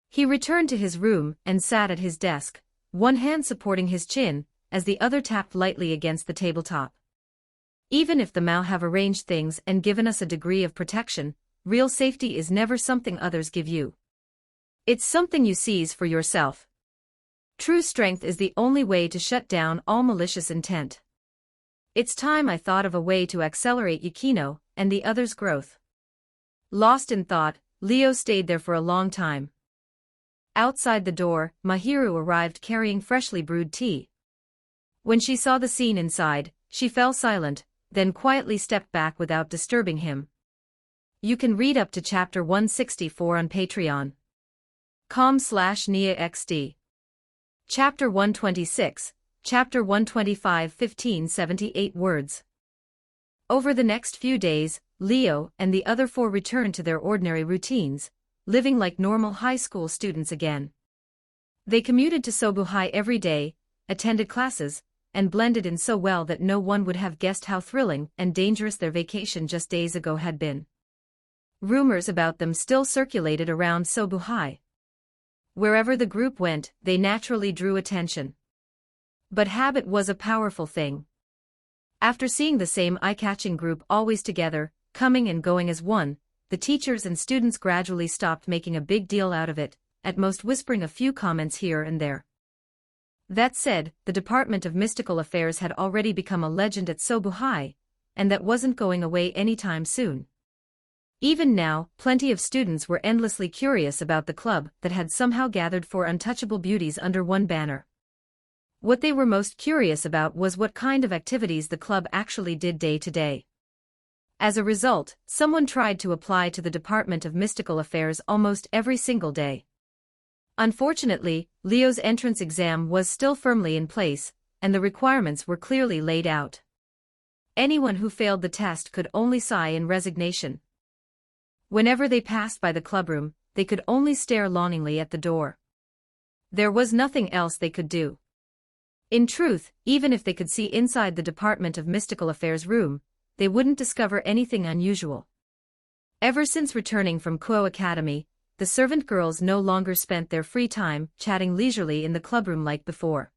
He returned to his room and sat at his desk, one hand supporting his chin, as the other tapped lightly against the tabletop. "Even if the Mao have arranged things and given us a degree of protection, real safety is never something others give you. It's something you seize for yourself. True strength is the only way to shut down all malicious intent. It's time I thought of a way to accelerate Yukino and the others' growth." Lost in thought, Leo stayed there for a long time. Outside the door, Mahiru arrived carrying freshly brewed tea. When she saw the scene inside, she fell silent, then quietly stepped back without disturbing him. You can read up to chapter 164 on Patreon. com/NiaXD. Chapter 126, Chapter 125, 1578 words. Over the next few days, Leo and the other 4 returned to their ordinary routines, living like normal high school students again. They commuted to Sobuhai every day, attended classes, and blended in so well that no one would have guessed how thrilling and dangerous their vacation just days ago had been. Rumors about them still circulated around Sobuhai. Wherever the group went, they naturally drew attention. But habit was a powerful thing. After seeing the same eye-catching group always together, coming and going as one, the teachers and students gradually stopped making a big deal out of it, at most whispering a few comments here and there. That said, the Department of Mystical Affairs had already become a legend at Sobuhai, and that wasn't going away anytime soon. Even now, plenty of students were endlessly curious about the club that had somehow gathered 4 untouchable beauties under one banner. What they were most curious about was what kind of activities the club actually did day to day. As a result, someone tried to apply to the Department of Mystical Affairs almost every single day. Unfortunately, Leo's entrance exam was still firmly in place, and the requirements were clearly laid out. Anyone who failed the test could only sigh in resignation. Whenever they passed by the clubroom, they could only stare longingly at the door. There was nothing else they could do. In truth, even if they could see inside the Department of Mystical Affairs room, they wouldn't discover anything unusual. Ever since returning from Kuo Academy, the servant girls no longer spent their free time chatting leisurely in the clubroom like before.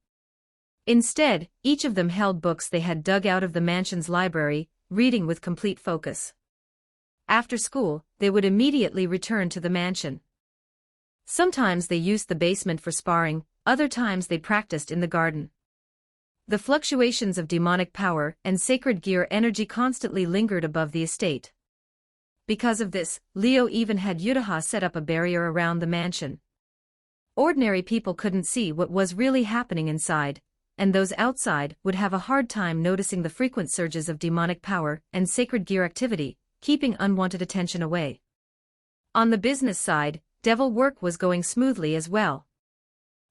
Instead, each of them held books they had dug out of the mansion's library, reading with complete focus. After school, they would immediately return to the mansion. Sometimes they used the basement for sparring, other times they practiced in the garden. The fluctuations of demonic power and sacred gear energy constantly lingered above the estate. Because of this, Leo even had Yutaha set up a barrier around the mansion. Ordinary people couldn't see what was really happening inside, and those outside would have a hard time noticing the frequent surges of demonic power and sacred gear activity, keeping unwanted attention away. On the business side, devil work was going smoothly as well.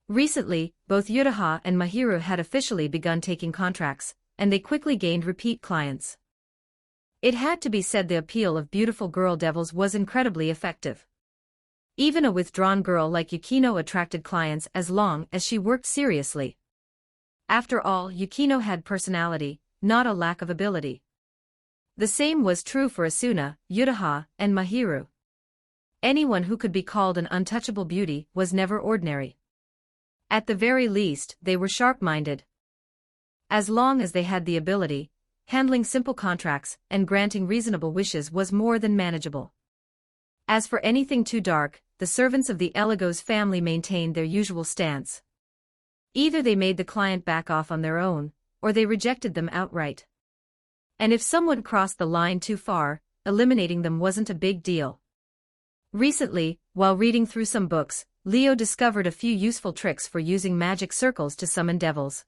Recently, both Yutaha and Mahiru had officially begun taking contracts, and they quickly gained repeat clients. It had to be said the appeal of beautiful girl devils was incredibly effective. Even a withdrawn girl like Yukino attracted clients as long as she worked seriously. After all, Yukino had personality, not a lack of ability. The same was true for Asuna, Yutaha, and Mahiru. Anyone who could be called an untouchable beauty was never ordinary. At the very least, they were sharp-minded. As long as they had the ability, handling simple contracts and granting reasonable wishes was more than manageable. As for anything too dark, the servants of the Eligos family maintained their usual stance. Either they made the client back off on their own, or they rejected them outright. And if someone crossed the line too far, eliminating them wasn't a big deal. Recently, while reading through some books, Leo discovered a few useful tricks for using magic circles to summon devils.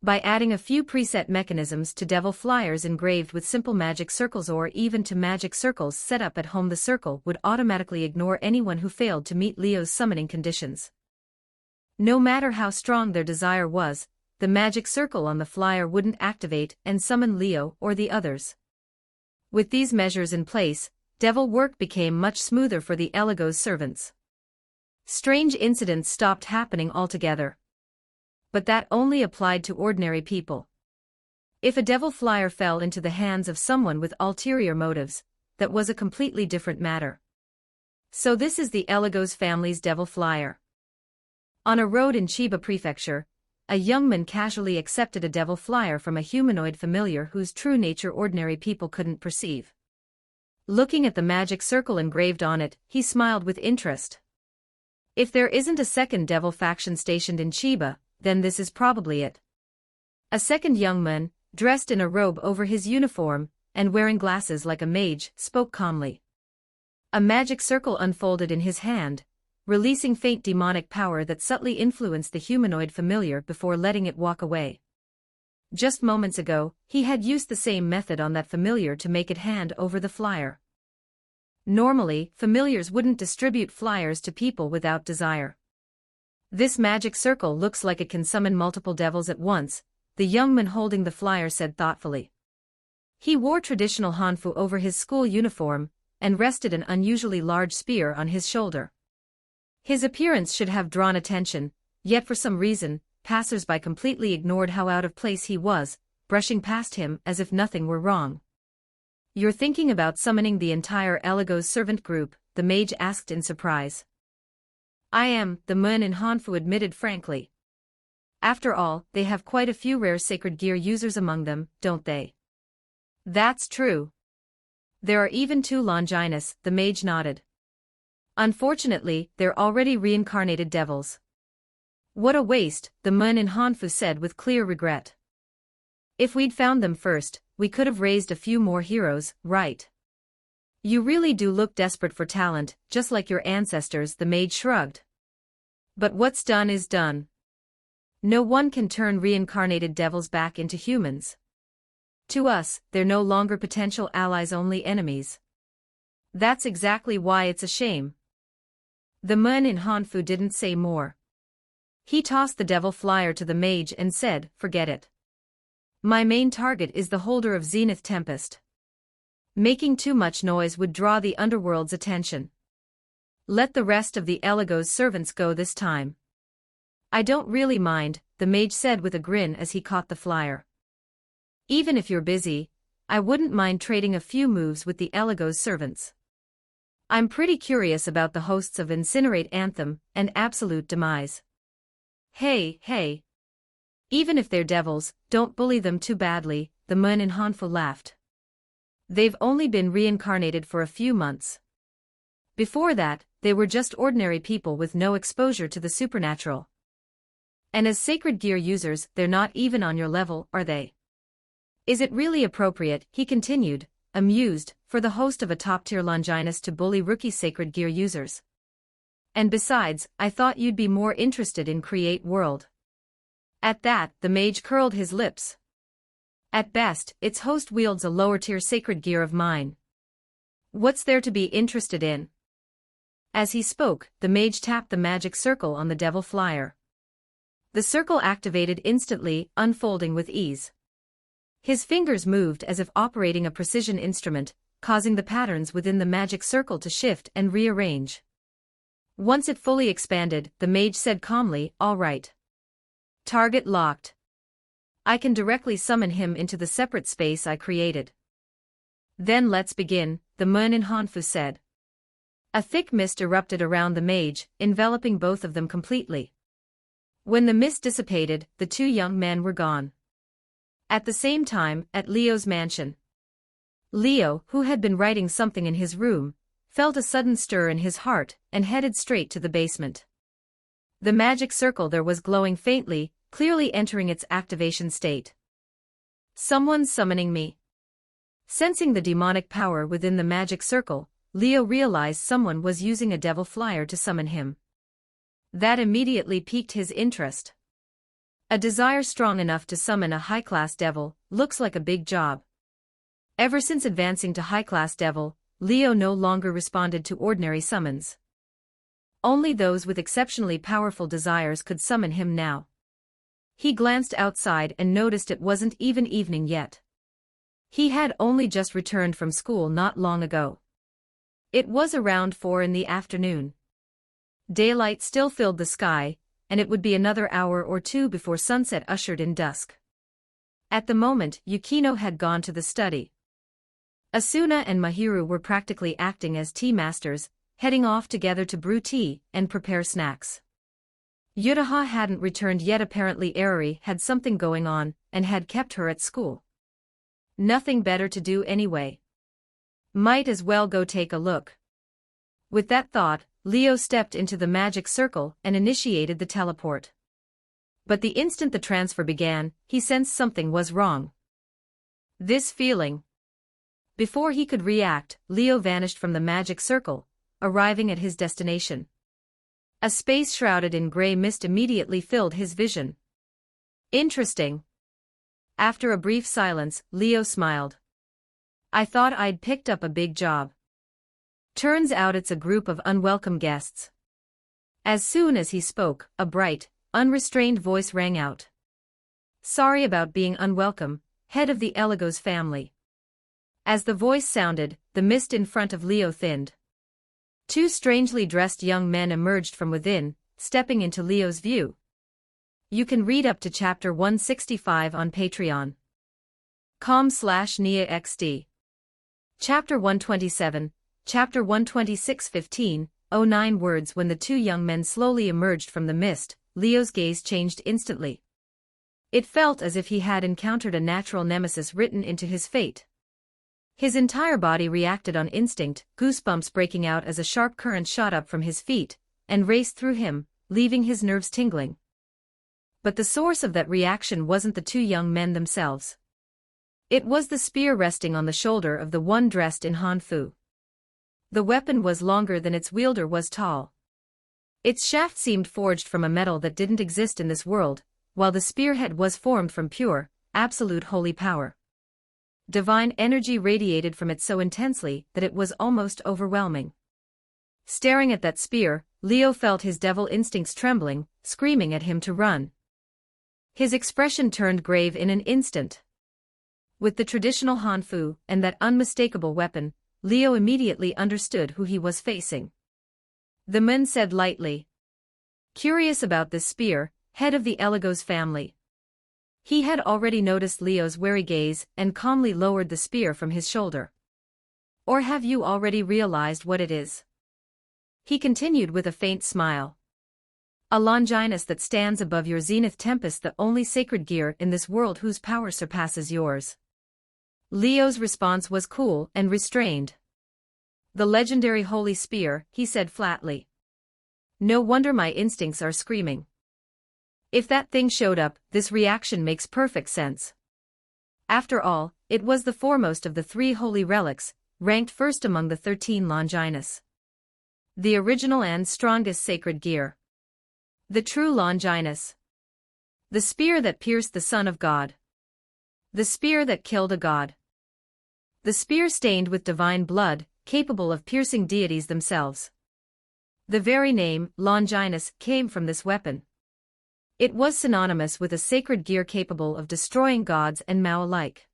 By adding a few preset mechanisms to devil flyers engraved with simple magic circles or even to magic circles set up at home, the circle would automatically ignore anyone who failed to meet Leo's summoning conditions. No matter how strong their desire was, the magic circle on the flyer wouldn't activate and summon Leo or the others. With these measures in place, devil work became much smoother for the Eligos servants. Strange incidents stopped happening altogether. But that only applied to ordinary people. If a devil flyer fell into the hands of someone with ulterior motives, that was a completely different matter. So this is the Eligos family's devil flyer. On a road in Chiba Prefecture, a young man casually accepted a devil flyer from a humanoid familiar whose true nature ordinary people couldn't perceive. Looking at the magic circle engraved on it, he smiled with interest. If there isn't a second devil faction stationed in Chiba, then this is probably it. A second young man, dressed in a robe over his uniform, and wearing glasses like a mage, spoke calmly. A magic circle unfolded in his hand, releasing faint demonic power that subtly influenced the humanoid familiar before letting it walk away. Just moments ago, he had used the same method on that familiar to make it hand over the flyer. Normally, familiars wouldn't distribute flyers to people without desire. This magic circle looks like it can summon multiple devils at once, the young man holding the flyer said thoughtfully. He wore traditional hanfu over his school uniform, and rested an unusually large spear on his shoulder. His appearance should have drawn attention, yet for some reason, passers-by completely ignored how out of place he was, brushing past him as if nothing were wrong. "You're thinking about summoning the entire Eligos servant group?" the mage asked in surprise. "I am," the man in hanfu admitted frankly. "After all, they have quite a few rare sacred gear users among them, don't they?" "That's true. There are even 2 Longinus," the mage nodded. "Unfortunately, they're already reincarnated devils." "What a waste," the man in hanfu said with clear regret. "If we'd found them first, we could have raised a few more heroes, right?" "You really do look desperate for talent, just like your ancestors," the mage shrugged. "But what's done is done. No one can turn reincarnated devils back into humans. To us, they're no longer potential allies, only enemies. That's exactly why it's a shame." The man in hanfu didn't say more. He tossed the devil flyer to the mage and said, "Forget it. My main target is the holder of Zenith Tempest. Making too much noise would draw the underworld's attention. Let the rest of the Eligos servants go this time." "I don't really mind," the mage said with a grin as he caught the flyer. "Even if you're busy, I wouldn't mind trading a few moves with the Eligos servants. I'm pretty curious about the hosts of Incinerate Anthem and Absolute Demise." Hey. Even if they're devils, don't bully them too badly," the man in hanfu laughed. "They've only been reincarnated for a few months. Before that, they were just ordinary people with no exposure to the supernatural. And as sacred gear users, they're not even on your level, are they? Is it really appropriate," he continued, amused, "for the host of a top-tier Longinus to bully rookie sacred gear users? And besides, I thought you'd be more interested in Create World." At that, the mage curled his lips. "At best, its host wields a lower-tier sacred gear of mine. What's there to be interested in?" As he spoke, the mage tapped the magic circle on the devil flyer. The circle activated instantly, unfolding with ease. His fingers moved as if operating a precision instrument, causing the patterns within the magic circle to shift and rearrange. Once it fully expanded, the mage said calmly, "All right. Target locked. I can directly summon him into the separate space I created." "Then let's begin," the Mun in Hanfu said. A thick mist erupted around the mage, enveloping both of them completely. When the mist dissipated, the two young men were gone. At the same time, at Leo's mansion. Leo, who had been writing something in his room, felt a sudden stir in his heart and headed straight to the basement. The magic circle there was glowing faintly, clearly entering its activation state. "Someone's summoning me." Sensing the demonic power within the magic circle, Leo realized someone was using a devil flyer to summon him. That immediately piqued his interest. A desire strong enough to summon a high-class devil looks like a big job. Ever since advancing to high-class devil, Leo no longer responded to ordinary summons. Only those with exceptionally powerful desires could summon him now. He glanced outside and noticed it wasn't even evening yet. He had only just returned from school not long ago. It was around 4 in the afternoon. Daylight still filled the sky, and it would be another hour or two before sunset ushered in dusk. At the moment, Yukino had gone to the study. Asuna and Mahiru were practically acting as tea masters, heading off together to brew tea and prepare snacks. Yutaha hadn't returned yet. Apparently Eriri had something going on and had kept her at school. Nothing better to do anyway. Might as well go take a look. With that thought, Leo stepped into the magic circle and initiated the teleport. But the instant the transfer began, he sensed something was wrong. This feeling. Before he could react, Leo vanished from the magic circle, arriving at his destination. A space shrouded in gray mist immediately filled his vision. Interesting. After a brief silence, Leo smiled. "I thought I'd picked up a big job. Turns out it's a group of unwelcome guests." As soon as he spoke, a bright, unrestrained voice rang out. "Sorry about being unwelcome, head of the Eligos family." As the voice sounded, the mist in front of Leo thinned. Two strangely dressed young men emerged from within, stepping into Leo's view. You can read up to chapter 165 on Patreon. com/NiaXD. Chapter 127, Chapter 126 15:09 words. When the two young men slowly emerged from the mist, Leo's gaze changed instantly. It felt as if he had encountered a natural nemesis written into his fate. His entire body reacted on instinct, goosebumps breaking out as a sharp current shot up from his feet and raced through him, leaving his nerves tingling. But the source of that reaction wasn't the two young men themselves. It was the spear resting on the shoulder of the one dressed in Hanfu. The weapon was longer than its wielder was tall. Its shaft seemed forged from a metal that didn't exist in this world, while the spearhead was formed from pure, absolute holy power. Divine energy radiated from it so intensely that it was almost overwhelming. Staring at that spear, Leo felt his devil instincts trembling, screaming at him to run. His expression turned grave in an instant. With the traditional Hanfu and that unmistakable weapon, Leo immediately understood who he was facing. The man said lightly. Curious about this spear, head of the Eligos family. He had already noticed Leo's wary gaze and calmly lowered the spear from his shoulder. Or have you already realized what it is? He continued with a faint smile. A Longinus that stands above your zenith tempest, the only sacred gear in this world whose power surpasses yours. Leo's response was cool and restrained. The legendary holy spear, he said flatly. No wonder my instincts are screaming. If that thing showed up, this reaction makes perfect sense. After all, it was the foremost of the 3 holy relics, ranked first among the 13 Longinus. The original and strongest sacred gear. The true Longinus. The spear that pierced the Son of God. The spear that killed a god. The spear stained with divine blood, capable of piercing deities themselves. The very name, Longinus, came from this weapon. It was synonymous with a sacred gear capable of destroying gods and Mao alike.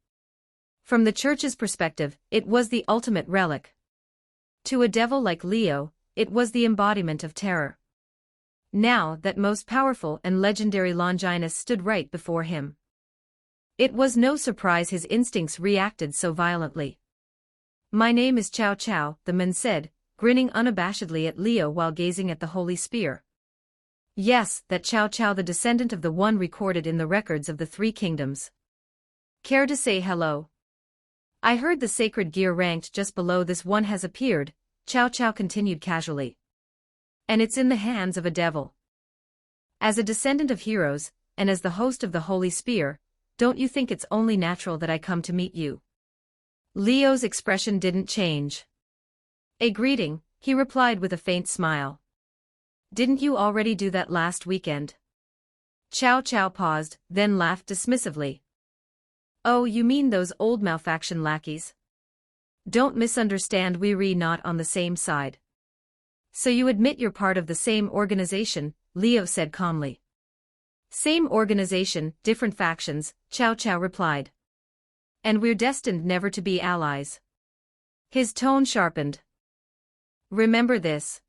From the Church's perspective, it was the ultimate relic. To a devil like Leo, it was the embodiment of terror. Now that most powerful and legendary Longinus stood right before him. It was no surprise his instincts reacted so violently. "My name is Cao Cao," the man said, grinning unabashedly at Leo while gazing at the holy spear. Yes, that Cao Cao, the descendant of the one recorded in the records of the three kingdoms. "Care to say hello? I heard the sacred gear ranked just below this one has appeared," Cao Cao continued casually. "And it's in the hands of a devil. As a descendant of heroes, and as the host of the holy spear, don't you think it's only natural that I come to meet you?" Leo's expression didn't change. "A greeting," he replied with a faint smile. "Didn't you already do that last weekend?" Cao Cao paused, then laughed dismissively. "Oh, you mean those old malfaction lackeys? Don't misunderstand, we're not on the same side." "So you admit you're part of the same organization," Leo said calmly. "Same organization, different factions," Cao Cao replied. "And we're destined never to be allies." His tone sharpened. "Remember this.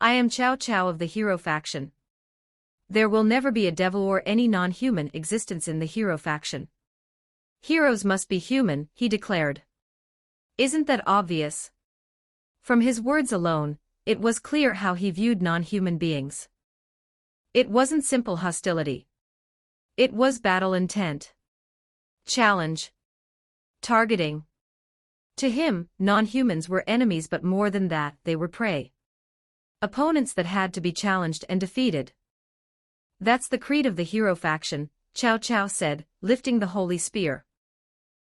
I am Cao Cao of the hero faction. There will never be a devil or any non-human existence in the hero faction. Heroes must be human," he declared. "Isn't that obvious?" From his words alone, it was clear how he viewed non-human beings. It wasn't simple hostility. It was battle intent. Challenge. Targeting. To him, non-humans were enemies, but more than that, they were prey. Opponents that had to be challenged and defeated. "That's the creed of the hero faction," Cao Cao said, lifting the holy spear.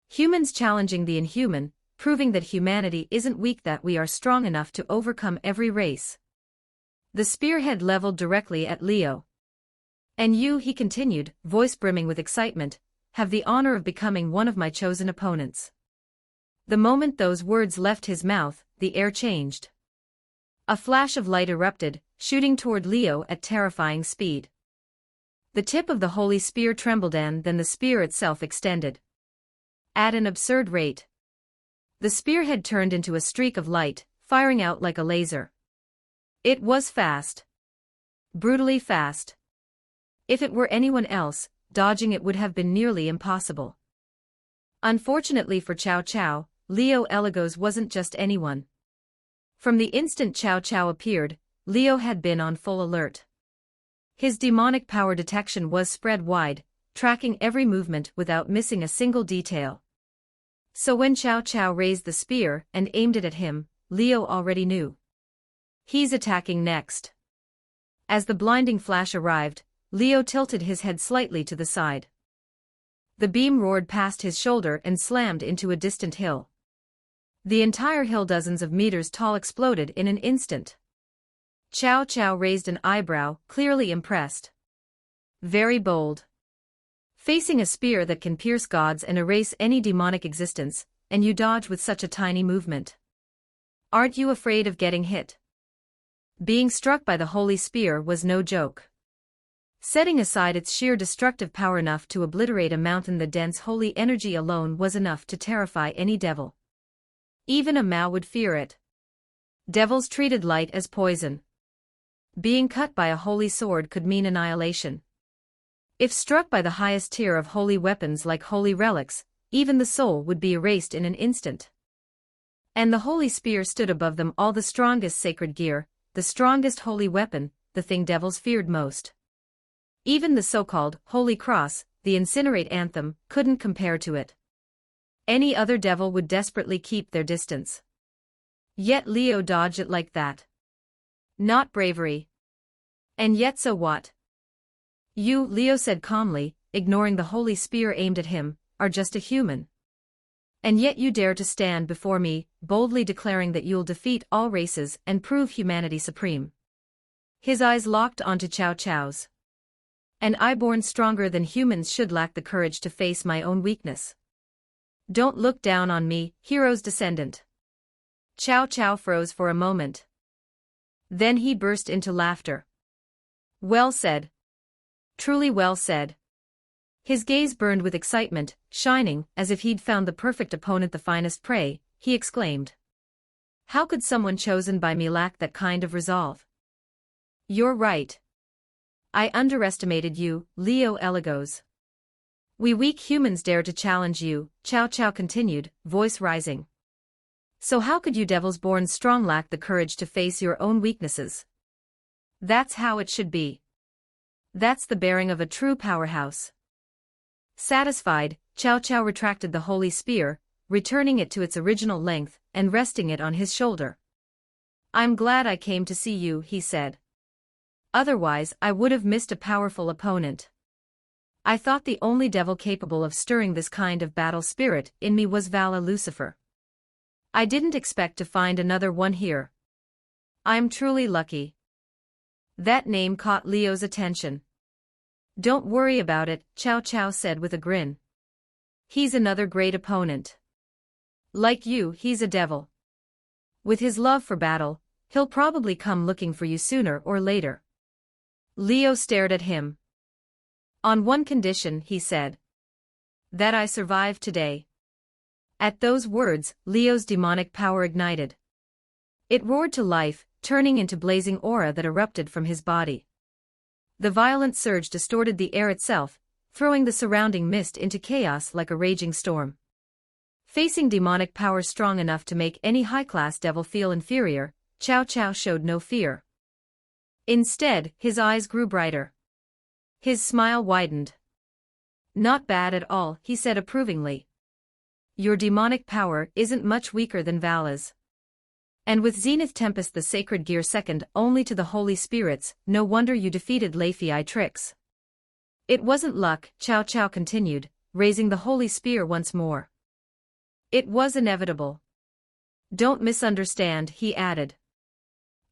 "Humans challenging the inhuman, proving that humanity isn't weak, that we are strong enough to overcome every race." The spearhead leveled directly at Leo. "And you," he continued, voice brimming with excitement, "have the honor of becoming one of my chosen opponents." The moment those words left his mouth, the air changed. A flash of light erupted, shooting toward Leo at terrifying speed. The tip of the holy spear trembled, and then the spear itself extended. At an absurd rate. The spearhead turned into a streak of light, firing out like a laser. It was fast. Brutally fast. If it were anyone else, dodging it would have been nearly impossible. Unfortunately for Cao Cao, Leo Eligos wasn't just anyone. From the instant Cao Cao appeared, Leo had been on full alert. His demonic power detection was spread wide, tracking every movement without missing a single detail. So when Cao Cao raised the spear and aimed it at him, Leo already knew. He's attacking next. As the blinding flash arrived, Leo tilted his head slightly to the side. The beam roared past his shoulder and slammed into a distant hill. The entire hill, dozens of meters tall, exploded in an instant. Cao Cao raised an eyebrow, clearly impressed. "Very bold. Facing a spear that can pierce gods and erase any demonic existence, and you dodge with such a tiny movement. Aren't you afraid of getting hit?" Being struck by the holy spear was no joke. Setting aside its sheer destructive power enough to obliterate a mountain, the dense holy energy alone was enough to terrify any devil. Even a Mao would fear it. Devils treated light as poison. Being cut by a holy sword could mean annihilation. If struck by the highest tier of holy weapons like holy relics, even the soul would be erased in an instant. And the holy spear stood above them all, the strongest sacred gear, the strongest holy weapon, the thing devils feared most. Even the so-called Holy Cross, the incinerate anthem, couldn't compare to it. Any other devil would desperately keep their distance. Yet Leo dodged it like that. Not bravery. And yet so what? "You," Leo said calmly, ignoring the holy spear aimed at him, "are just a human. And yet you dare to stand before me, boldly declaring that you'll defeat all races and prove humanity supreme." His eyes locked onto Cao Cao's. "And I, born stronger than humans, should lack the courage to face my own weakness. Don't look down on me, hero's descendant." Cao Cao froze for a moment. Then he burst into laughter. Well said. Truly well said. His gaze burned with excitement, shining, as if he'd found the perfect opponent, the finest prey. He exclaimed. How could someone chosen by me lack that kind of resolve? You're right. I underestimated you, Leo Eligos. We weak humans dare to challenge you, Chow Chow continued, voice rising. So how could you devils born strong lack the courage to face your own weaknesses? That's how it should be. That's the bearing of a true powerhouse. Satisfied, Chow Chow retracted the holy spear, returning it to its original length, and resting it on his shoulder. I'm glad I came to see you, he said. Otherwise, I would have missed a powerful opponent. I thought the only devil capable of stirring this kind of battle spirit in me was Vala Lucifer. I didn't expect to find another one here. I'm truly lucky. That name caught Leo's attention. Don't worry about it, Chow Chow said with a grin. He's another great opponent. Like you, he's a devil. With his love for battle, he'll probably come looking for you sooner or later. Leo stared at him. On one condition, he said. That I survive today. At those words, Leo's demonic power ignited. It roared to life, turning into blazing aura that erupted from his body. The violent surge distorted the air itself, throwing the surrounding mist into chaos like a raging storm. Facing demonic power strong enough to make any high-class devil feel inferior, Chow Chow showed no fear. Instead, his eyes grew brighter. His smile widened. Not bad at all, he said approvingly. Your demonic power isn't much weaker than Vala's. And with Zenith Tempest the sacred gear second only to the Holy Spirits, no wonder you defeated Leifei Trix. It wasn't luck, Chow Chow continued, raising the holy spear once more. It was inevitable. Don't misunderstand, he added.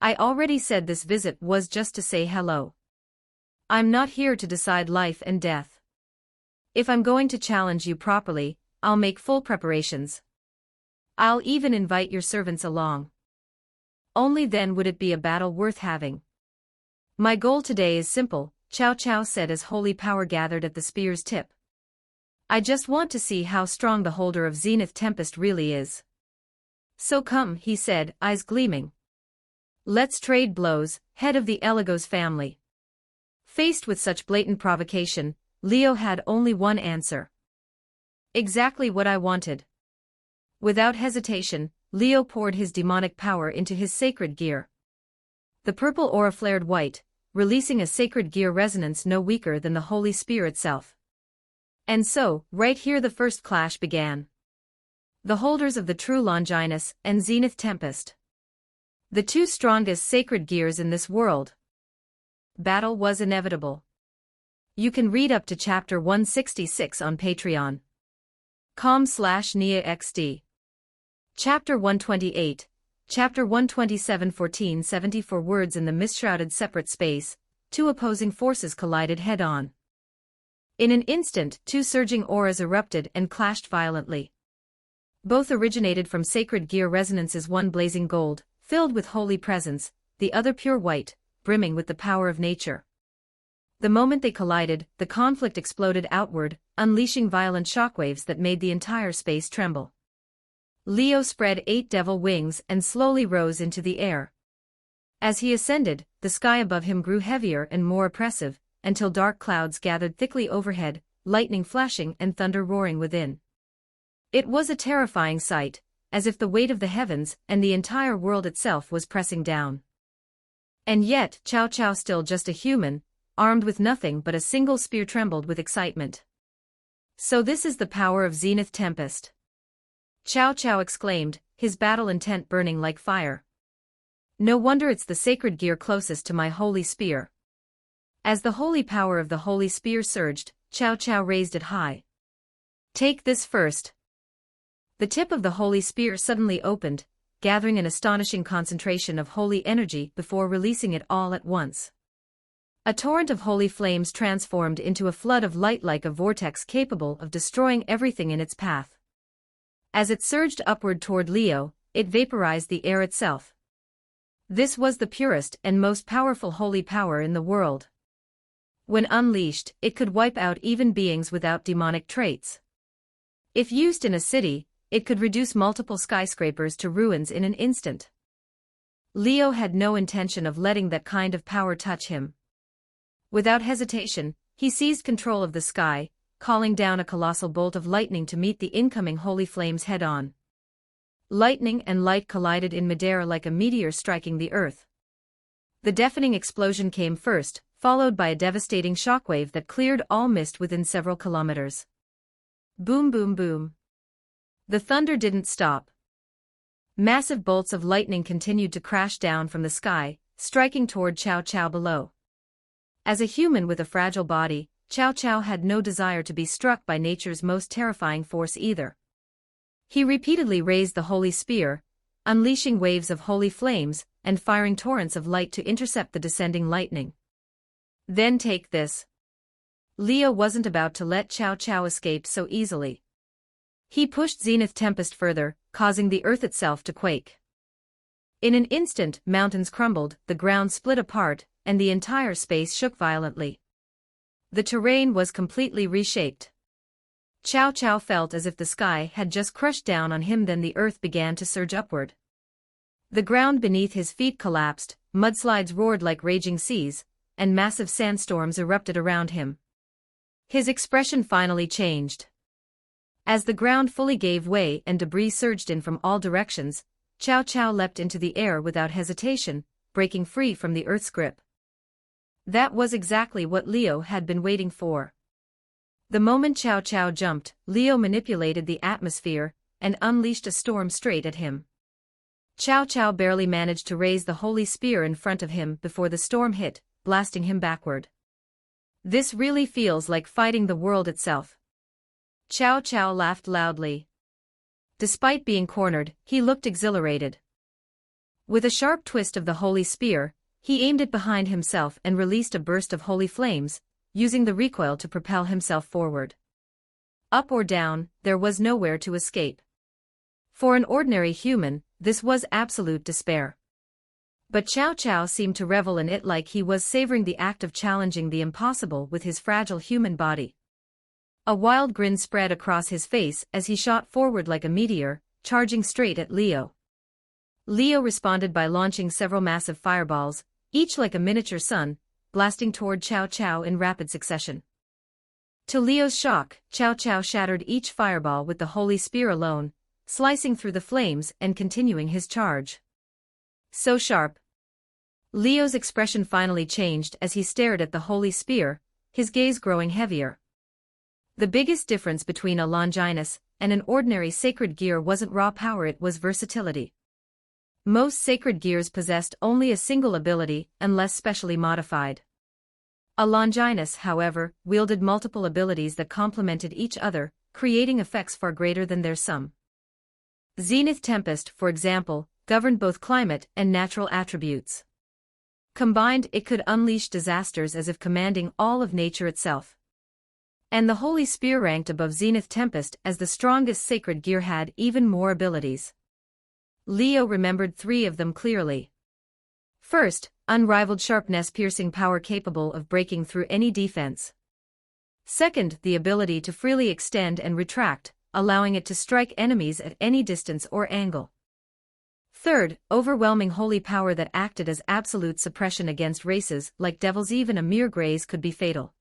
I already said this visit was just to say hello. I'm not here to decide life and death. If I'm going to challenge you properly, I'll make full preparations. I'll even invite your servants along. Only then would it be a battle worth having. My goal today is simple, Chow Chow said as holy power gathered at the spear's tip. I just want to see how strong the holder of Zenith Tempest really is. So come, he said, eyes gleaming. Let's trade blows, head of the Eligos family. Faced with such blatant provocation, Leo had only one answer. Exactly what I wanted. Without hesitation, Leo poured his demonic power into his sacred gear. The purple aura flared white, releasing a sacred gear resonance no weaker than the holy spear itself. And so, right here the first clash began. The holders of the true Longinus and Zenith Tempest. The two strongest sacred gears in this world. Battle was inevitable. You can read up to chapter 166 on Patreon. com/NiaXD. Chapter 128, Chapter 127 1474 words in the mist-shrouded separate space, two opposing forces collided head-on. In an instant, two surging auras erupted and clashed violently. Both originated from sacred gear resonances, one blazing gold, filled with holy presence, the other pure white, brimming with the power of nature. The moment they collided, the conflict exploded outward, unleashing violent shockwaves that made the entire space tremble. Leo spread 8 devil wings and slowly rose into the air. As he ascended, the sky above him grew heavier and more oppressive, until dark clouds gathered thickly overhead, lightning flashing and thunder roaring within. It was a terrifying sight, as if the weight of the heavens and the entire world itself was pressing down. And yet, Chow Chow, still just a human, armed with nothing but a single spear, trembled with excitement. So this is the power of Zenith Tempest. Chow Chow exclaimed, his battle intent burning like fire. No wonder it's the sacred gear closest to my holy spear. As the holy power of the holy spear surged, Chow Chow raised it high. Take this first. The tip of the holy spear suddenly opened, gathering an astonishing concentration of holy energy before releasing it all at once. A torrent of holy flames transformed into a flood of light like a vortex capable of destroying everything in its path. As it surged upward toward Leo, it vaporized the air itself. This was the purest and most powerful holy power in the world. When unleashed, it could wipe out even beings without demonic traits. If used in a city, it could reduce multiple skyscrapers to ruins in an instant. Leo had no intention of letting that kind of power touch him. Without hesitation, he seized control of the sky, calling down a colossal bolt of lightning to meet the incoming holy flames head-on. Lightning and light collided in midair like a meteor striking the earth. The deafening explosion came first, followed by a devastating shockwave that cleared all mist within several kilometers. Boom boom boom. The thunder didn't stop. Massive bolts of lightning continued to crash down from the sky, striking toward Cao Cao below. As a human with a fragile body, Cao Cao had no desire to be struck by nature's most terrifying force either. He repeatedly raised the holy spear, unleashing waves of holy flames and firing torrents of light to intercept the descending lightning. Then take this. Leo wasn't about to let Cao Cao escape so easily. He pushed Zenith Tempest further, causing the earth itself to quake. In an instant, mountains crumbled, the ground split apart, and the entire space shook violently. The terrain was completely reshaped. Cao Cao felt as if the sky had just crushed down on him, then the earth began to surge upward. The ground beneath his feet collapsed, mudslides roared like raging seas, and massive sandstorms erupted around him. His expression finally changed. As the ground fully gave way and debris surged in from all directions, Cao Cao leapt into the air without hesitation, breaking free from the earth's grip. That was exactly what Leo had been waiting for. The moment Cao Cao jumped, Leo manipulated the atmosphere and unleashed a storm straight at him. Cao Cao barely managed to raise the holy spear in front of him before the storm hit, blasting him backward. This really feels like fighting the world itself. Cao Cao laughed loudly. Despite being cornered, he looked exhilarated. With a sharp twist of the holy spear, he aimed it behind himself and released a burst of holy flames, using the recoil to propel himself forward. Up or down, there was nowhere to escape. For an ordinary human, this was absolute despair. But Cao Cao seemed to revel in it, like he was savoring the act of challenging the impossible with his fragile human body. A wild grin spread across his face as he shot forward like a meteor, charging straight at Leo. Leo responded by launching several massive fireballs, each like a miniature sun, blasting toward Cao Cao in rapid succession. To Leo's shock, Cao Cao shattered each fireball with the holy spear alone, slicing through the flames and continuing his charge. So sharp. Leo's expression finally changed as he stared at the holy spear, his gaze growing heavier. The biggest difference between a Longinus and an ordinary sacred gear wasn't raw power, it was versatility. Most sacred gears possessed only a single ability unless specially modified. A Longinus, however, wielded multiple abilities that complemented each other, creating effects far greater than their sum. Zenith Tempest, for example, governed both climate and natural attributes. Combined, it could unleash disasters as if commanding all of nature itself. And the Holy Spear ranked above Zenith Tempest as the strongest sacred gear, had even more abilities. Leo remembered 3 of them clearly. First, unrivaled sharpness, piercing power capable of breaking through any defense. Second, the ability to freely extend and retract, allowing it to strike enemies at any distance or angle. Third, overwhelming holy power that acted as absolute suppression against races like devils. Even a mere graze could be fatal.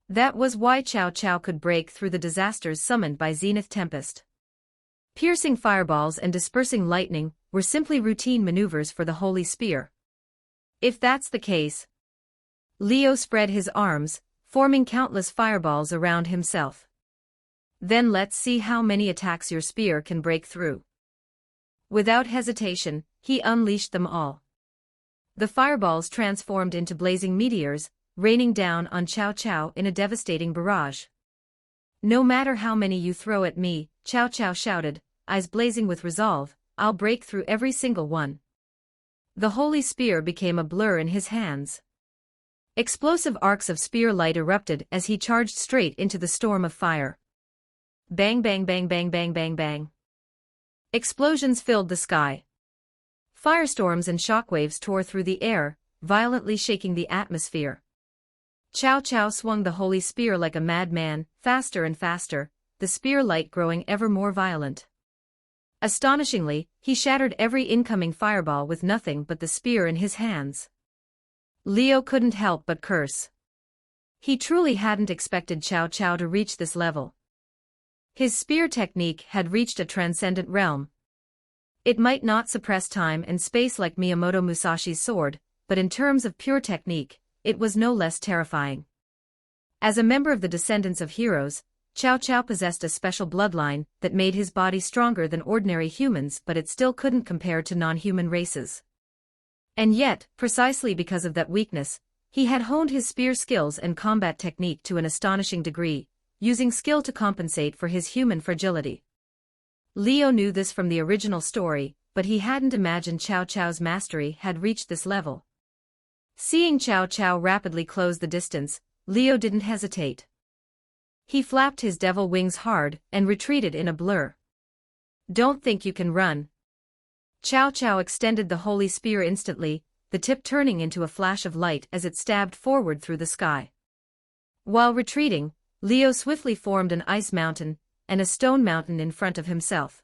That was why Cao Cao could break through the disasters summoned by Zenith Tempest. Piercing fireballs and dispersing lightning were simply routine maneuvers for the Holy Spear. If that's the case, Leo spread his arms, forming countless fireballs around himself. Then let's see how many attacks your spear can break through. Without hesitation, he unleashed them all. The fireballs transformed into blazing meteors, raining down on Cao Cao in a devastating barrage. No matter how many you throw at me, Cao Cao shouted, eyes blazing with resolve, I'll break through every single one. The holy spear became a blur in his hands. Explosive arcs of spear light erupted as he charged straight into the storm of fire. Bang bang bang bang bang bang bang. Explosions filled the sky. Firestorms and shockwaves tore through the air, violently shaking the atmosphere. Cao Cao swung the holy spear like a madman, faster and faster, the spear light growing ever more violent. Astonishingly, he shattered every incoming fireball with nothing but the spear in his hands. Leo couldn't help but curse. He truly hadn't expected Cao Cao to reach this level. His spear technique had reached a transcendent realm. It might not suppress time and space like Miyamoto Musashi's sword, but in terms of pure technique, it was no less terrifying. As a member of the descendants of heroes, Cao Cao possessed a special bloodline that made his body stronger than ordinary humans, but it still couldn't compare to non-human races. And yet, precisely because of that weakness, he had honed his spear skills and combat technique to an astonishing degree, using skill to compensate for his human fragility. Leo knew this from the original story, but he hadn't imagined Cao Cao's mastery had reached this level. Seeing Cao Cao rapidly close the distance, Leo didn't hesitate. He flapped his devil wings hard and retreated in a blur. "Don't think you can run." Cao Cao extended the holy spear instantly, the tip turning into a flash of light as it stabbed forward through the sky. While retreating, Leo swiftly formed an ice mountain and a stone mountain in front of himself.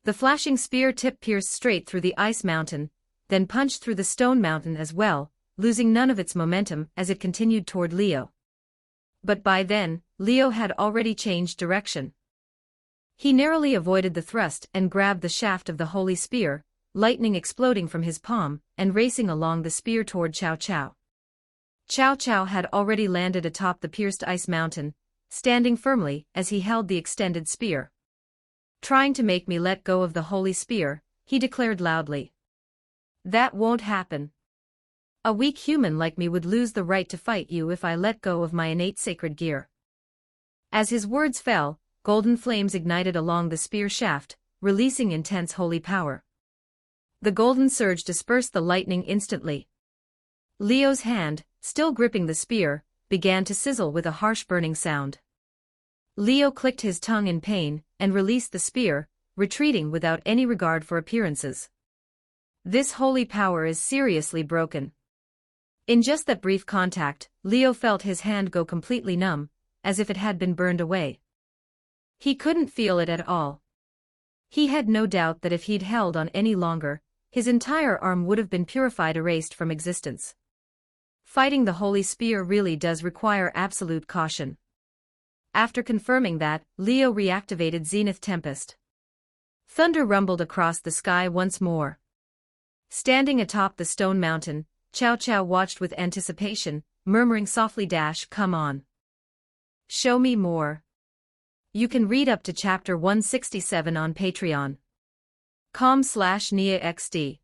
The flashing spear tip pierced straight through the ice mountain, then punched through the stone mountain as well, losing none of its momentum as it continued toward Leo. But by then, Leo had already changed direction. He narrowly avoided the thrust and grabbed the shaft of the holy spear, lightning exploding from his palm, and racing along the spear toward Cao Cao. Cao Cao had already landed atop the pierced ice mountain, standing firmly as he held the extended spear. "Trying to make me let go of the holy spear," he declared loudly. "That won't happen. A weak human like me would lose the right to fight you if I let go of my innate sacred gear." As his words fell, golden flames ignited along the spear shaft, releasing intense holy power. The golden surge dispersed the lightning instantly. Leo's hand, still gripping the spear, began to sizzle with a harsh burning sound. Leo clicked his tongue in pain and released the spear, retreating without any regard for appearances. This holy power is seriously broken. In just that brief contact, Leo felt his hand go completely numb, as if it had been burned away. He couldn't feel it at all. He had no doubt that if he'd held on any longer, his entire arm would have been purified, erased from existence. Fighting the holy spear really does require absolute caution. After confirming that, Leo reactivated Zenith Tempest. Thunder rumbled across the sky once more. Standing atop the stone mountain, Cao Cao watched with anticipation, murmuring softly, "Come on. Show me more." You can read up to chapter 167 on patreon.com/NIAXD.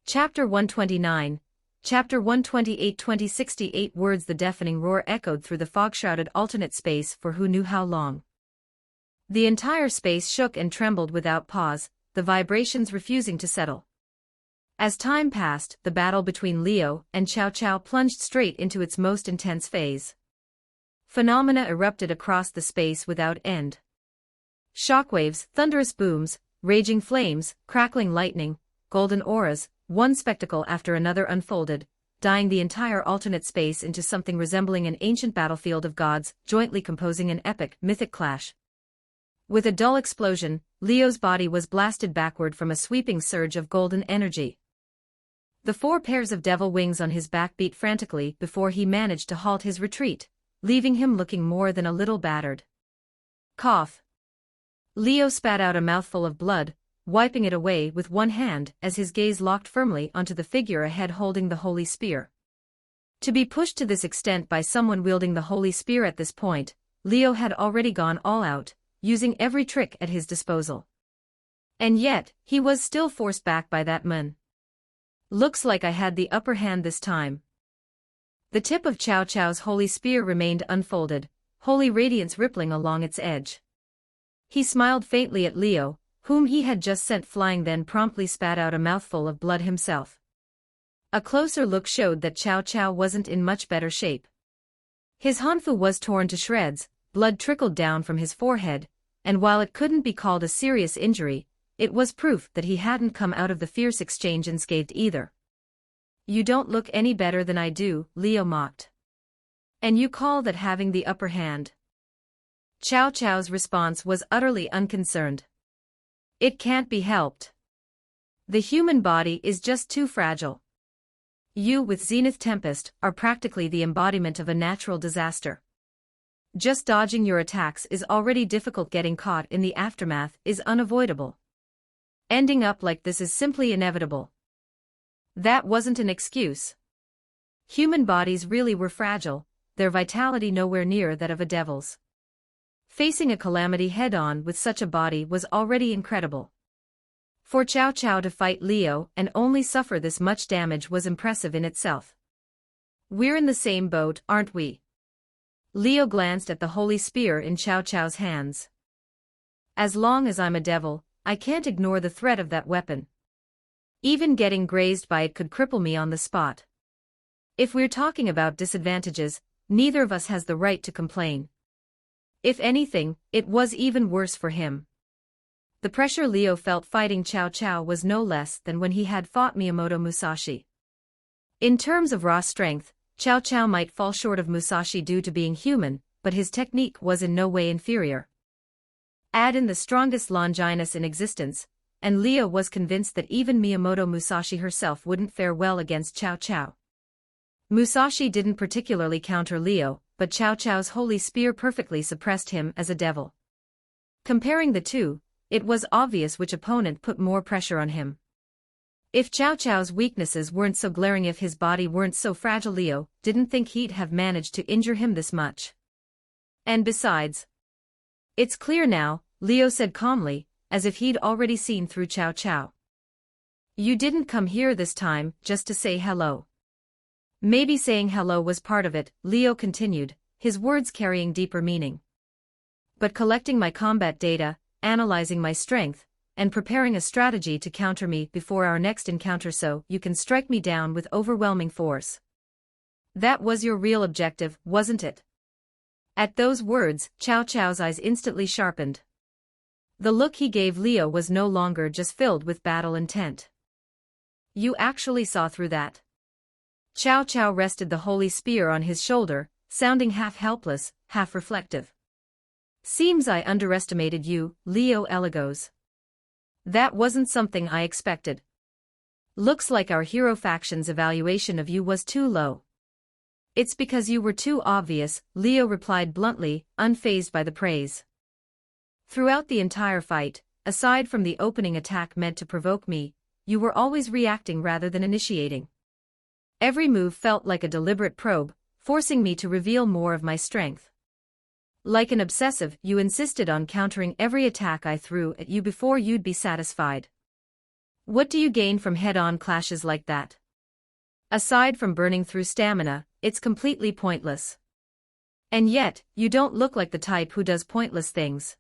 Chapter 129, Chapter 128 2068 words. The deafening roar echoed through the fog-shrouded alternate space for who knew how long. The entire space shook and trembled without pause, the vibrations refusing to settle. As time passed, the battle between Leo and Cao Cao plunged straight into its most intense phase. Phenomena erupted across the space without end. Shockwaves, thunderous booms, raging flames, crackling lightning, golden auras, one spectacle after another unfolded, dyeing the entire alternate space into something resembling an ancient battlefield of gods, jointly composing an epic, mythic clash. With a dull explosion, Leo's body was blasted backward from a sweeping surge of golden energy. The 4 pairs of devil wings on his back beat frantically before he managed to halt his retreat, leaving him looking more than a little battered. Cough. Leo spat out a mouthful of blood, wiping it away with one hand as his gaze locked firmly onto the figure ahead holding the holy spear. To be pushed to this extent by someone wielding the holy spear at this point, Leo had already gone all out, using every trick at his disposal. And yet, he was still forced back by that man. "Looks like I had the upper hand this time." The tip of Cao Cao's holy spear remained unfolded, holy radiance rippling along its edge. He smiled faintly at Leo, whom he had just sent flying, then promptly spat out a mouthful of blood himself. A closer look showed that Cao Cao wasn't in much better shape. His hanfu was torn to shreds, blood trickled down from his forehead, and while it couldn't be called a serious injury, it was proof that he hadn't come out of the fierce exchange unscathed either. "You don't look any better than I do," Leo mocked. "And you call that having the upper hand?" Chow Chow's response was utterly unconcerned. "It can't be helped. The human body is just too fragile. You, with Zenith Tempest, are practically the embodiment of a natural disaster. Just dodging your attacks is already difficult, getting caught in the aftermath is unavoidable. Ending up like this is simply inevitable." That wasn't an excuse. Human bodies really were fragile, their vitality nowhere near that of a devil's. Facing a calamity head-on with such a body was already incredible. For Chow Chow to fight Leo and only suffer this much damage was impressive in itself. "We're in the same boat, aren't we?" Leo glanced at the holy spear in Chow Chow's hands. "As long as I'm a devil, I can't ignore the threat of that weapon. Even getting grazed by it could cripple me on the spot. If we're talking about disadvantages, neither of us has the right to complain." If anything, it was even worse for him. The pressure Leo felt fighting Chow Chow was no less than when he had fought Miyamoto Musashi. In terms of raw strength, Chow Chow might fall short of Musashi due to being human, but his technique was in no way inferior. Add in the strongest Longinus in existence, and Leo was convinced that even Miyamoto Musashi herself wouldn't fare well against Chow Chow. Musashi didn't particularly counter Leo, but Chow Chow's holy spear perfectly suppressed him as a devil. Comparing the two, it was obvious which opponent put more pressure on him. If Chow Chow's weaknesses weren't so glaring, if his body weren't so fragile, Leo didn't think he'd have managed to injure him this much. And besides, "It's clear now," Leo said calmly, as if he'd already seen through Chow Chow. "You didn't come here this time just to say hello." "Maybe saying hello was part of it," Leo continued, his words carrying deeper meaning. "But collecting my combat data, analyzing my strength, and preparing a strategy to counter me before our next encounter so you can strike me down with overwhelming force. That was your real objective, wasn't it?" At those words, Chow Chow's eyes instantly sharpened. The look he gave Leo was no longer just filled with battle intent. "You actually saw through that?" Chow Chow rested the holy spear on his shoulder, sounding half helpless, half reflective. "Seems I underestimated you, Leo Eligos. That wasn't something I expected. Looks like our hero faction's evaluation of you was too low." "It's because you were too obvious," Leo replied bluntly, unfazed by the praise. "Throughout the entire fight, aside from the opening attack meant to provoke me, you were always reacting rather than initiating. Every move felt like a deliberate probe, forcing me to reveal more of my strength. Like an obsessive, you insisted on countering every attack I threw at you before you'd be satisfied. What do you gain from head-on clashes like that? Aside from burning through stamina, it's completely pointless. And yet, you don't look like the type who does pointless things.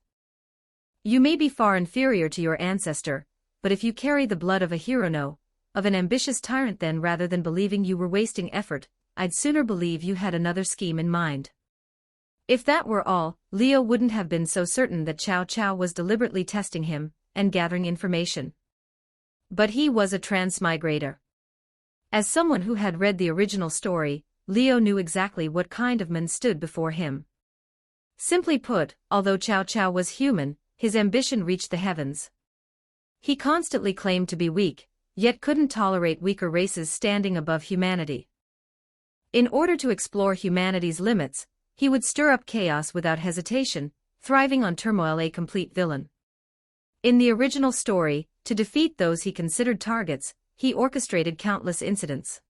You may be far inferior to your ancestor, but if you carry the blood of a hero, no, of an ambitious tyrant, then rather than believing you were wasting effort, I'd sooner believe you had another scheme in mind." If that were all, Leo wouldn't have been so certain that Chow Chow was deliberately testing him and gathering information. But he was a transmigrator. As someone who had read the original story, Leo knew exactly what kind of man stood before him. Simply put, although Chow Chow was human, his ambition reached the heavens. He constantly claimed to be weak, yet couldn't tolerate weaker races standing above humanity. In order to explore humanity's limits, he would stir up chaos without hesitation, thriving on turmoil, a complete villain. In the original story, to defeat those he considered targets, he orchestrated countless incidents.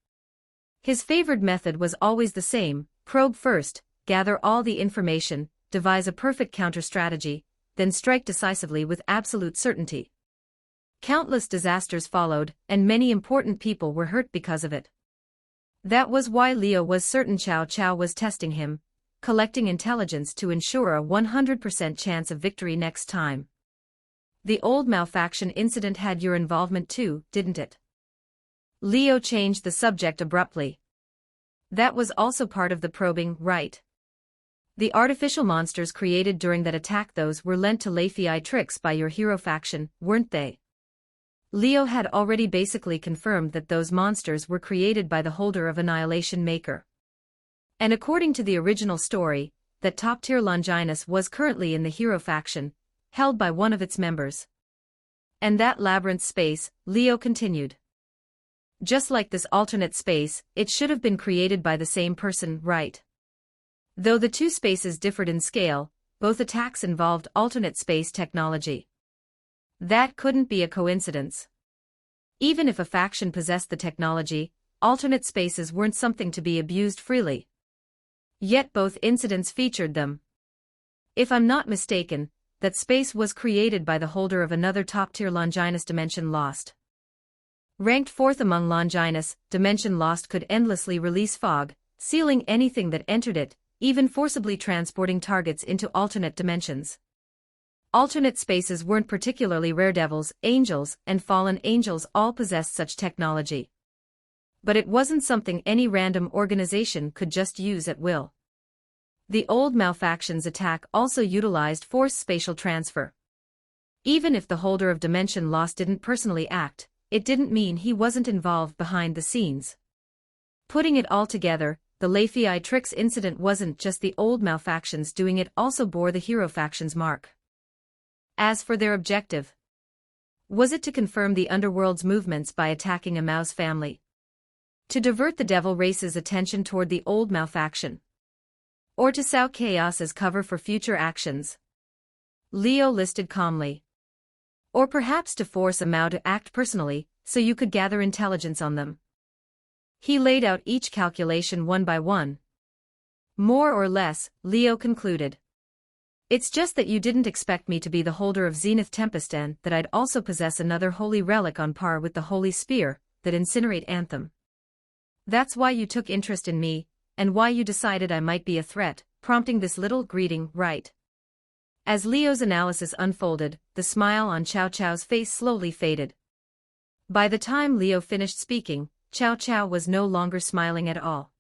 His favored method was always the same: probe first, gather all the information, devise a perfect counter-strategy, then strike decisively with absolute certainty. Countless disasters followed, and many important people were hurt because of it. That was why Leo was certain Chow Chow was testing him, collecting intelligence to ensure a 100% chance of victory next time. The old malfaction incident had your involvement too, didn't it? Leo changed the subject abruptly. That was also part of the probing, right? The artificial monsters created during that attack, those were lent to Lei tricks by your hero faction, weren't they? Leo had already basically confirmed that those monsters were created by the holder of Annihilation Maker. And according to the original story, that top-tier Longinus was currently in the hero faction, held by one of its members. And that labyrinth space, Leo continued. Just like this alternate space, it should have been created by the same person, right? Though the two spaces differed in scale, both attacks involved alternate space technology. That couldn't be a coincidence. Even if a faction possessed the technology, alternate spaces weren't something to be abused freely. Yet both incidents featured them. If I'm not mistaken, that space was created by the holder of another top-tier Longinus Dimension Lost. Ranked fourth among Longinus, Dimension Lost could endlessly release fog, sealing anything that entered it, even forcibly transporting targets into alternate dimensions. Alternate spaces weren't particularly rare. Devils, angels, and fallen angels all possessed such technology. But it wasn't something any random organization could just use at will. The old Malfaction's attack also utilized forced spatial transfer. Even if the holder of Dimension Lost didn't personally act, it didn't mean he wasn't involved behind the scenes. Putting it all together, the Lei tricks incident wasn't just the old Malfactions doing it, also bore the hero faction's mark. As for their objective, was it to confirm the underworld's movements by attacking a mouse family? To divert the devil race's attention toward the old Malfaction? Or to sow chaos as cover for future actions? Leo listed calmly. Or perhaps to force a Mao to act personally, so you could gather intelligence on them. He laid out each calculation one by one. More or less, Leo concluded. It's just that you didn't expect me to be the holder of Zenith Tempest and that I'd also possess another holy relic on par with the Holy Spear, that Incinerate Anthem. That's why you took interest in me, and why you decided I might be a threat, prompting this little greeting, right? As Leo's analysis unfolded, the smile on Cao Cao's face slowly faded. By the time Leo finished speaking, Cao Cao was no longer smiling at all.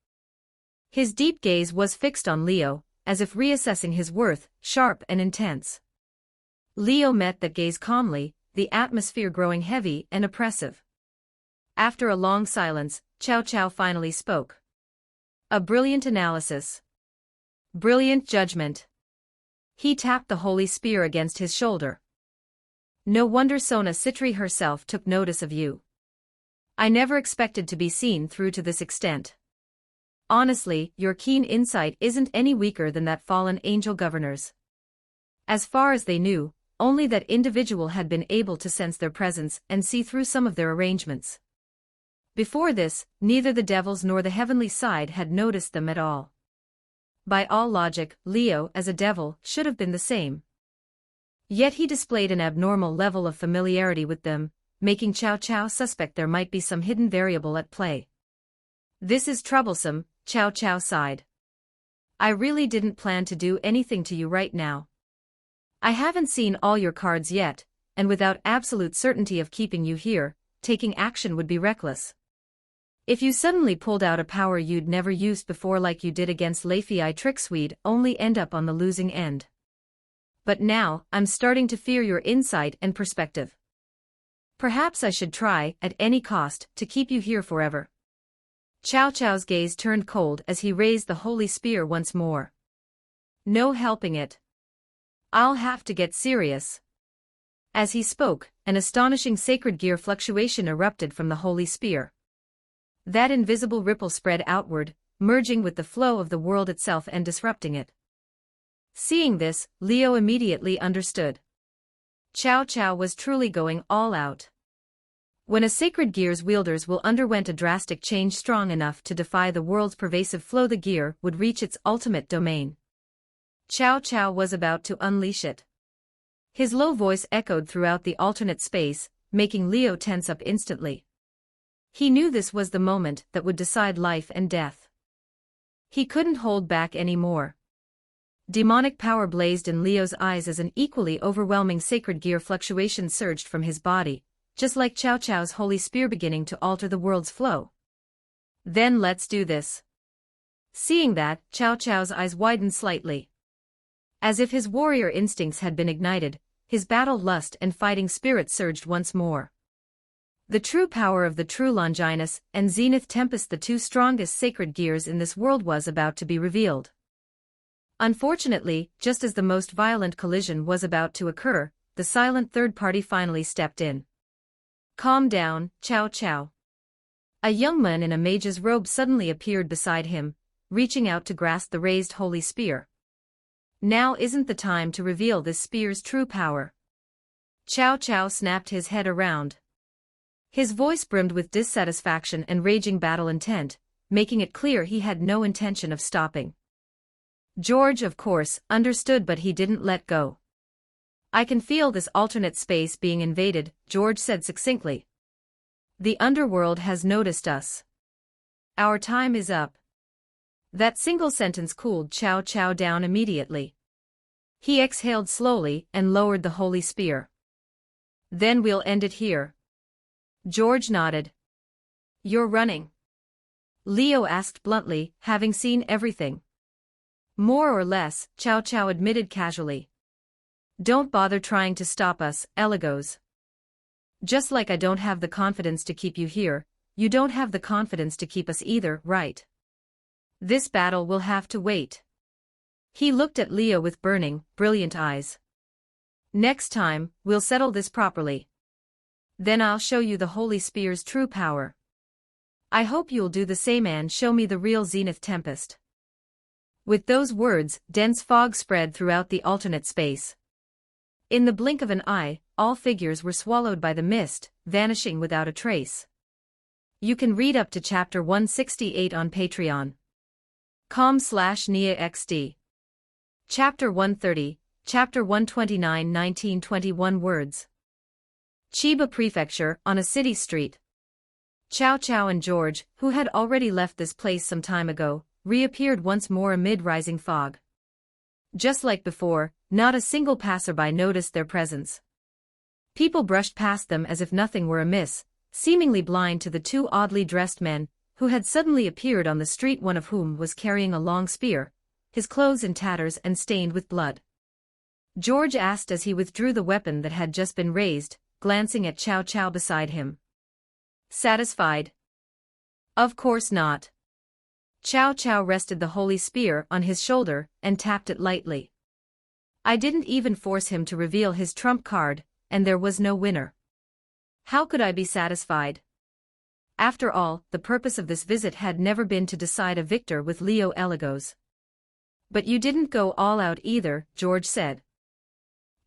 His deep gaze was fixed on Leo, as if reassessing his worth, sharp and intense. Leo met that gaze calmly, the atmosphere growing heavy and oppressive. After a long silence, Cao Cao finally spoke. A brilliant analysis. Brilliant judgment. He tapped the holy spear against his shoulder. No wonder Sona Citri herself took notice of you. I never expected to be seen through to this extent. Honestly, your keen insight isn't any weaker than that fallen angel governor's. As far as they knew, only that individual had been able to sense their presence and see through some of their arrangements. Before this, neither the devils nor the heavenly side had noticed them at all. By all logic, Leo, as a devil, should have been the same. Yet he displayed an abnormal level of familiarity with them, making Cao Cao suspect there might be some hidden variable at play. This is troublesome, Cao Cao sighed. I really didn't plan to do anything to you right now. I haven't seen all your cards yet, and without absolute certainty of keeping you here, taking action would be reckless. If you suddenly pulled out a power you'd never used before like you did against Lei tricks, we'd only end up on the losing end. But now, I'm starting to fear your insight and perspective. Perhaps I should try, at any cost, to keep you here forever. Cao Cao's gaze turned cold as he raised the holy spear once more. No helping it. I'll have to get serious. As he spoke, an astonishing sacred gear fluctuation erupted from the holy spear. That invisible ripple spread outward, merging with the flow of the world itself and disrupting it. Seeing this, Leo immediately understood. Cao Cao was truly going all out. When a sacred gear's wielders will underwent a drastic change strong enough to defy the world's pervasive flow, the gear would reach its ultimate domain. Cao Cao was about to unleash it. His low voice echoed throughout the alternate space, making Leo tense up instantly. He knew this was the moment that would decide life and death. He couldn't hold back anymore. Demonic power blazed in Leo's eyes as an equally overwhelming sacred gear fluctuation surged from his body, just like Cao Cao's holy spear beginning to alter the world's flow. Then let's do this. Seeing that, Cao Cao's eyes widened slightly. As if his warrior instincts had been ignited, his battle lust and fighting spirit surged once more. The true power of the true Longinus and Zenith Tempest, the two strongest sacred gears in this world, was about to be revealed. Unfortunately, just as the most violent collision was about to occur, the silent third party finally stepped in. Calm down, Cao Cao. A young man in a mage's robe suddenly appeared beside him, reaching out to grasp the raised holy spear. Now isn't the time to reveal this spear's true power. Cao Cao snapped his head around. His voice brimmed with dissatisfaction and raging battle intent, making it clear he had no intention of stopping. George, of course, understood, but he didn't let go. I can feel this alternate space being invaded, George said succinctly. The underworld has noticed us. Our time is up. That single sentence cooled Cao Cao down immediately. He exhaled slowly and lowered the holy spear. Then we'll end it here. George nodded. You're running? Leo asked bluntly, having seen everything. More or less, Cao Cao admitted casually. Don't bother trying to stop us, Eligos. Just like I don't have the confidence to keep you here, you don't have the confidence to keep us either, right? This battle will have to wait. He looked at Leo with burning, brilliant eyes. Next time, we'll settle this properly. Then I'll show you the Holy Spear's true power. I hope you'll do the same and show me the real Zenith Tempest. With those words, dense fog spread throughout the alternate space. In the blink of an eye, all figures were swallowed by the mist, vanishing without a trace. You can read up to chapter 168 on Patreon. com/NIAXD. Chapter 130, Chapter 129, 1921 words. Chiba Prefecture, on a city street. Cao Cao and George, who had already left this place some time ago, reappeared once more amid rising fog. Just like before, not a single passerby noticed their presence. People brushed past them as if nothing were amiss, seemingly blind to the two oddly dressed men, who had suddenly appeared on the street, one of whom was carrying a long spear, his clothes in tatters and stained with blood. George asked as he withdrew the weapon that had just been raised, glancing at Cao Cao beside him. Satisfied? Of course not. Cao Cao rested the holy spear on his shoulder and tapped it lightly. I didn't even force him to reveal his trump card, and there was no winner. How could I be satisfied? After all, the purpose of this visit had never been to decide a victor with Leo Eligos. But you didn't go all out either, George said.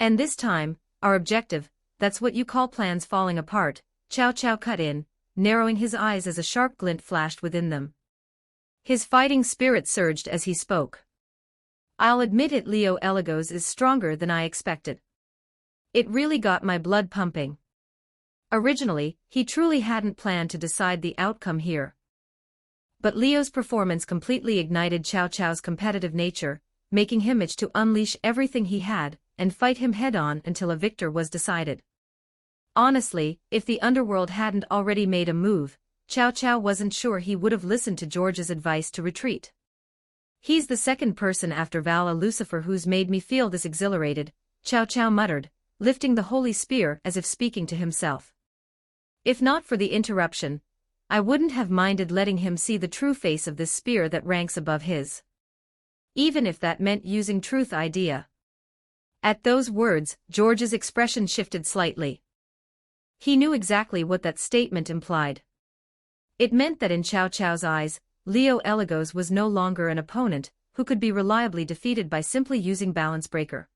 And this time, our objective, that's what you call plans falling apart, Cao Cao cut in, narrowing his eyes as a sharp glint flashed within them. His fighting spirit surged as he spoke. I'll admit it, Leo Eligos is stronger than I expected. It really got my blood pumping. Originally, he truly hadn't planned to decide the outcome here. But Leo's performance completely ignited Cao Cao's competitive nature, making him itch to unleash everything he had and fight him head-on until a victor was decided. Honestly, if the underworld hadn't already made a move, Cao Cao wasn't sure he would have listened to George's advice to retreat. He's the second person after Vala Lucifer who's made me feel this exhilarated, Cao Cao muttered, lifting the holy spear as if speaking to himself. If not for the interruption, I wouldn't have minded letting him see the true face of this spear that ranks above his. Even if that meant using truth idea. At those words, George's expression shifted slightly. He knew exactly what that statement implied. It meant that in Cao Cao's eyes, Leo Eligos was no longer an opponent who could be reliably defeated by simply using Balance Breaker.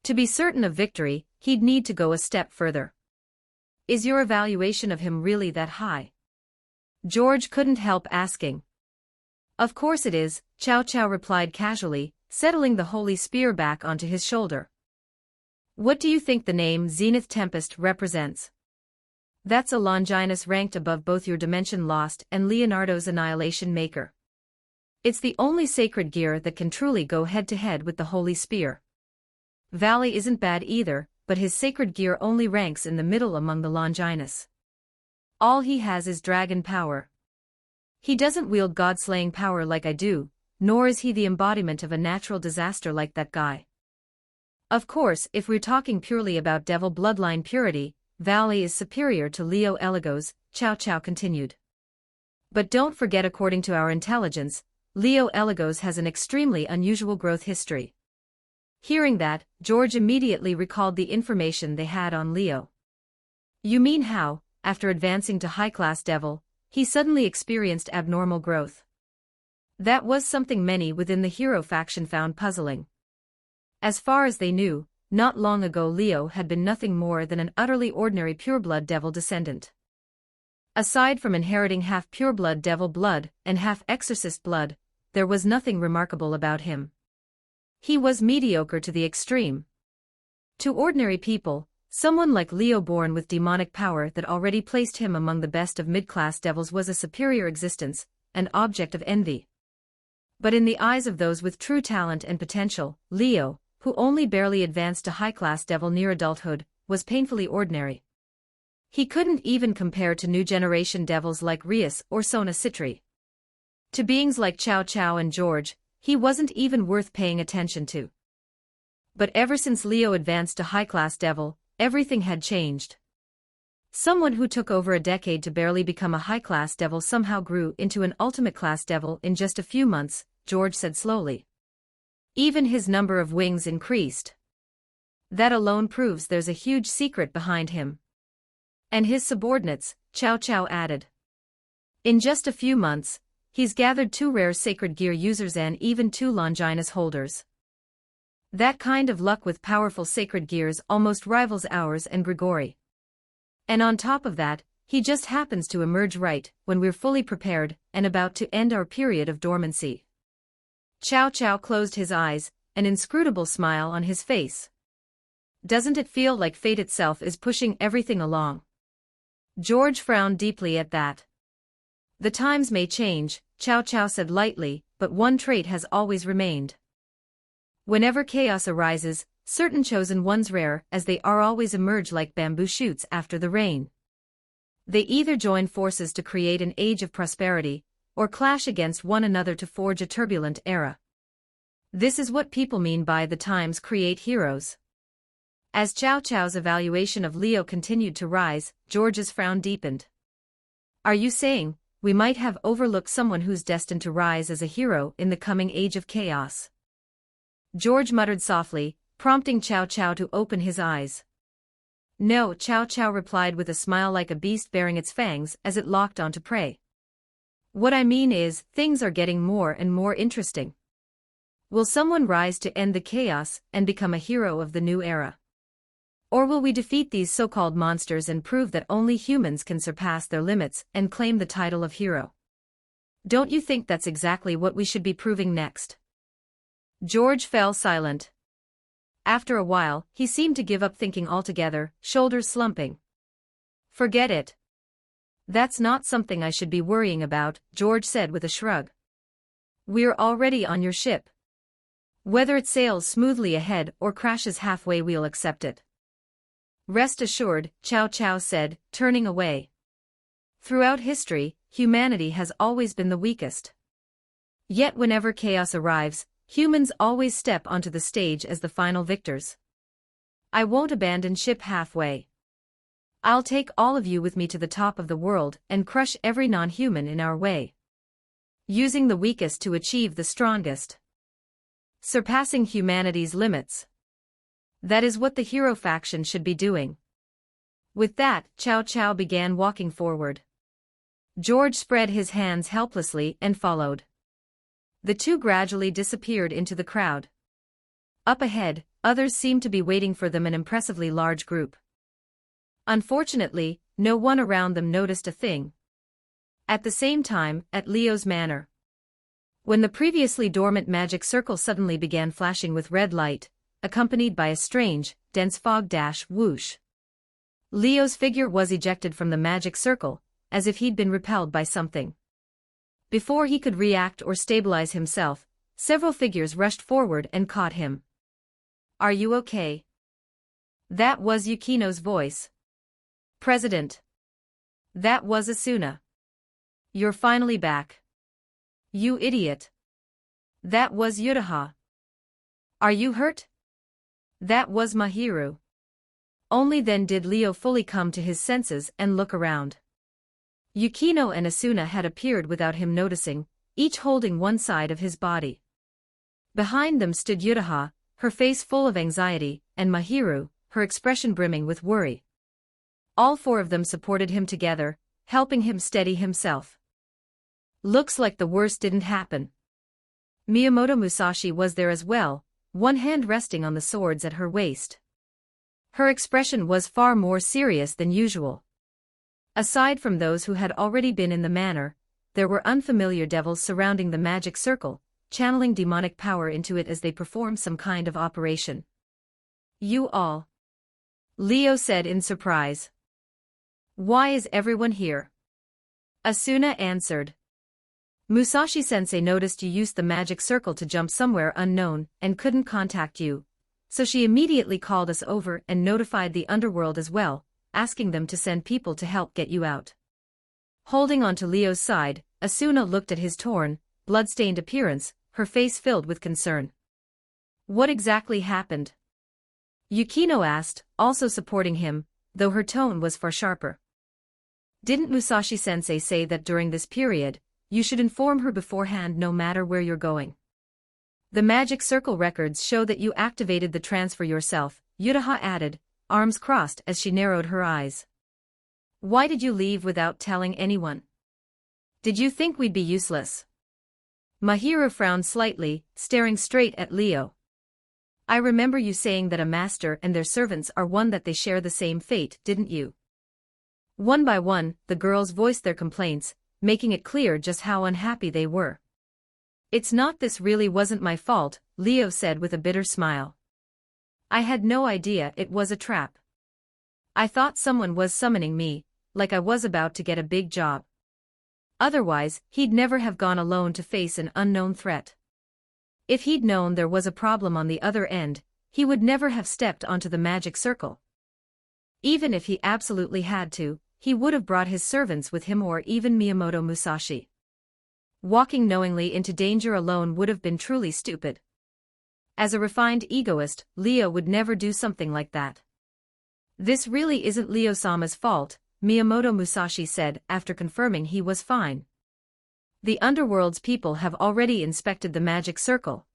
To be certain of victory, he'd need to go a step further. Is your evaluation of him really that high? George couldn't help asking. Of course it is, Cao Cao replied casually, settling the holy spear back onto his shoulder. What do you think the name Zenith Tempest represents? That's a Longinus ranked above both your Dimension Lost and Leonardo's Annihilation Maker. It's the only sacred gear that can truly go head-to-head with the Holy Spear. Valley isn't bad either, but his sacred gear only ranks in the middle among the Longinus. All he has is dragon power. He doesn't wield god-slaying power like I do, nor is he the embodiment of a natural disaster like that guy. Of course, if we're talking purely about devil bloodline purity, Valley is superior to Leo Eligos, Cao Cao continued. But don't forget, according to our intelligence, Leo Eligos has an extremely unusual growth history. Hearing that, George immediately recalled the information they had on Leo. You mean how, after advancing to high-class devil, he suddenly experienced abnormal growth? That was something many within the hero faction found puzzling. As far as they knew, not long ago Leo had been nothing more than an utterly ordinary pureblood devil descendant. Aside from inheriting half pureblood devil blood and half exorcist blood, there was nothing remarkable about him. He was mediocre to the extreme. To ordinary people, someone like Leo born with demonic power that already placed him among the best of mid-class devils was a superior existence, an object of envy. But in the eyes of those with true talent and potential, Leo, who only barely advanced to high-class devil near adulthood, was painfully ordinary. He couldn't even compare to new generation devils like Rias or Sona Citri. To beings like Cao Cao and George, he wasn't even worth paying attention to. But ever since Leo advanced to high-class devil, everything had changed. Someone who took over a decade to barely become a high-class devil somehow grew into an ultimate-class devil in just a few months, George said slowly. Even his number of wings increased. That alone proves there's a huge secret behind him. And his subordinates, Cao Cao added. In just a few months, he's gathered 2 rare sacred gear users and even 2 Longinus holders. That kind of luck with powerful sacred gears almost rivals ours and Grigori. And on top of that, he just happens to emerge right when we're fully prepared and about to end our period of dormancy. Cao Cao closed his eyes, an inscrutable smile on his face. Doesn't it feel like fate itself is pushing everything along? George frowned deeply at that. The times may change, Cao Cao said lightly, but one trait has always remained. Whenever chaos arises, certain chosen ones, rare as they are, always emerge like bamboo shoots after the rain. They either join forces to create an age of prosperity, or clash against one another to forge a turbulent era. This is what people mean by the times create heroes. As Cao Cao's evaluation of Leo continued to rise, George's frown deepened. Are you saying we might have overlooked someone who's destined to rise as a hero in the coming age of chaos? George muttered softly, prompting Cao Cao to open his eyes. No, Cao Cao replied with a smile like a beast baring its fangs as it locked onto prey. What I mean is, things are getting more and more interesting. Will someone rise to end the chaos and become a hero of the new era? Or will we defeat these so-called monsters and prove that only humans can surpass their limits and claim the title of hero? Don't you think that's exactly what we should be proving next? George fell silent. After a while, he seemed to give up thinking altogether, shoulders slumping. Forget it. That's not something I should be worrying about, George said with a shrug. We're already on your ship. Whether it sails smoothly ahead or crashes halfway, we'll accept it. Rest assured, Cao Cao said, turning away. Throughout history, humanity has always been the weakest. Yet whenever chaos arrives, humans always step onto the stage as the final victors. I won't abandon ship halfway. I'll take all of you with me to the top of the world and crush every non-human in our way. Using the weakest to achieve the strongest. Surpassing humanity's limits. That is what the hero faction should be doing. With that, Cao Cao began walking forward. George spread his hands helplessly and followed. The two gradually disappeared into the crowd. Up ahead, others seemed to be waiting for them, an impressively large group. Unfortunately, no one around them noticed a thing. At the same time, at Leo's manor. When the previously dormant magic circle suddenly began flashing with red light, accompanied by a strange, dense fog whoosh. Leo's figure was ejected from the magic circle, as if he'd been repelled by something. Before he could react or stabilize himself, several figures rushed forward and caught him. Are you okay? That was Yukino's voice. President. That was Asuna. you're finally back. You idiot. That was Yutaha. Are you hurt? That was Mahiru. Only then did Leo fully come to his senses and look around. Yukino and Asuna had appeared without him noticing, each holding one side of his body. Behind them stood Yutaha, her face full of anxiety, and Mahiru, her expression brimming with worry. All four of them supported him together, helping him steady himself. Looks like the worst didn't happen. Miyamoto Musashi was there as well, one hand resting on the swords at her waist. Her expression was far more serious than usual. Aside from those who had already been in the manor, there were unfamiliar devils surrounding the magic circle, channeling demonic power into it as they performed some kind of operation. You all. Leo said in surprise. Why is everyone here? Asuna answered. Musashi-sensei noticed you used the magic circle to jump somewhere unknown and couldn't contact you, so she immediately called us over and notified the underworld as well, asking them to send people to help get you out. Holding on to Leo's side, Asuna looked at his torn, blood-stained appearance, her face filled with concern. What exactly happened? Yukino asked, also supporting him, though her tone was far sharper. Didn't Musashi-sensei say that during this period, you should inform her beforehand no matter where you're going? The magic circle records show that you activated the transfer yourself, Yutaha added, arms crossed as she narrowed her eyes. Why did you leave without telling anyone? Did you think we'd be useless? Mahiru frowned slightly, staring straight at Leo. I remember you saying that a master and their servants are one, that they share the same fate, didn't you? One by one, the girls voiced their complaints, making it clear just how unhappy they were. It's not, this really wasn't my fault, Leo said with a bitter smile. I had no idea it was a trap. I thought someone was summoning me, like I was about to get a big job. Otherwise, he'd never have gone alone to face an unknown threat. If he'd known there was a problem on the other end, he would never have stepped onto the magic circle. Even if he absolutely had to, he would have brought his servants with him or even Miyamoto Musashi. Walking knowingly into danger alone would have been truly stupid. As a refined egoist, Leo would never do something like that. This really isn't Leo-sama's fault, Miyamoto Musashi said after confirming he was fine. The underworld's people have already inspected the magic circle.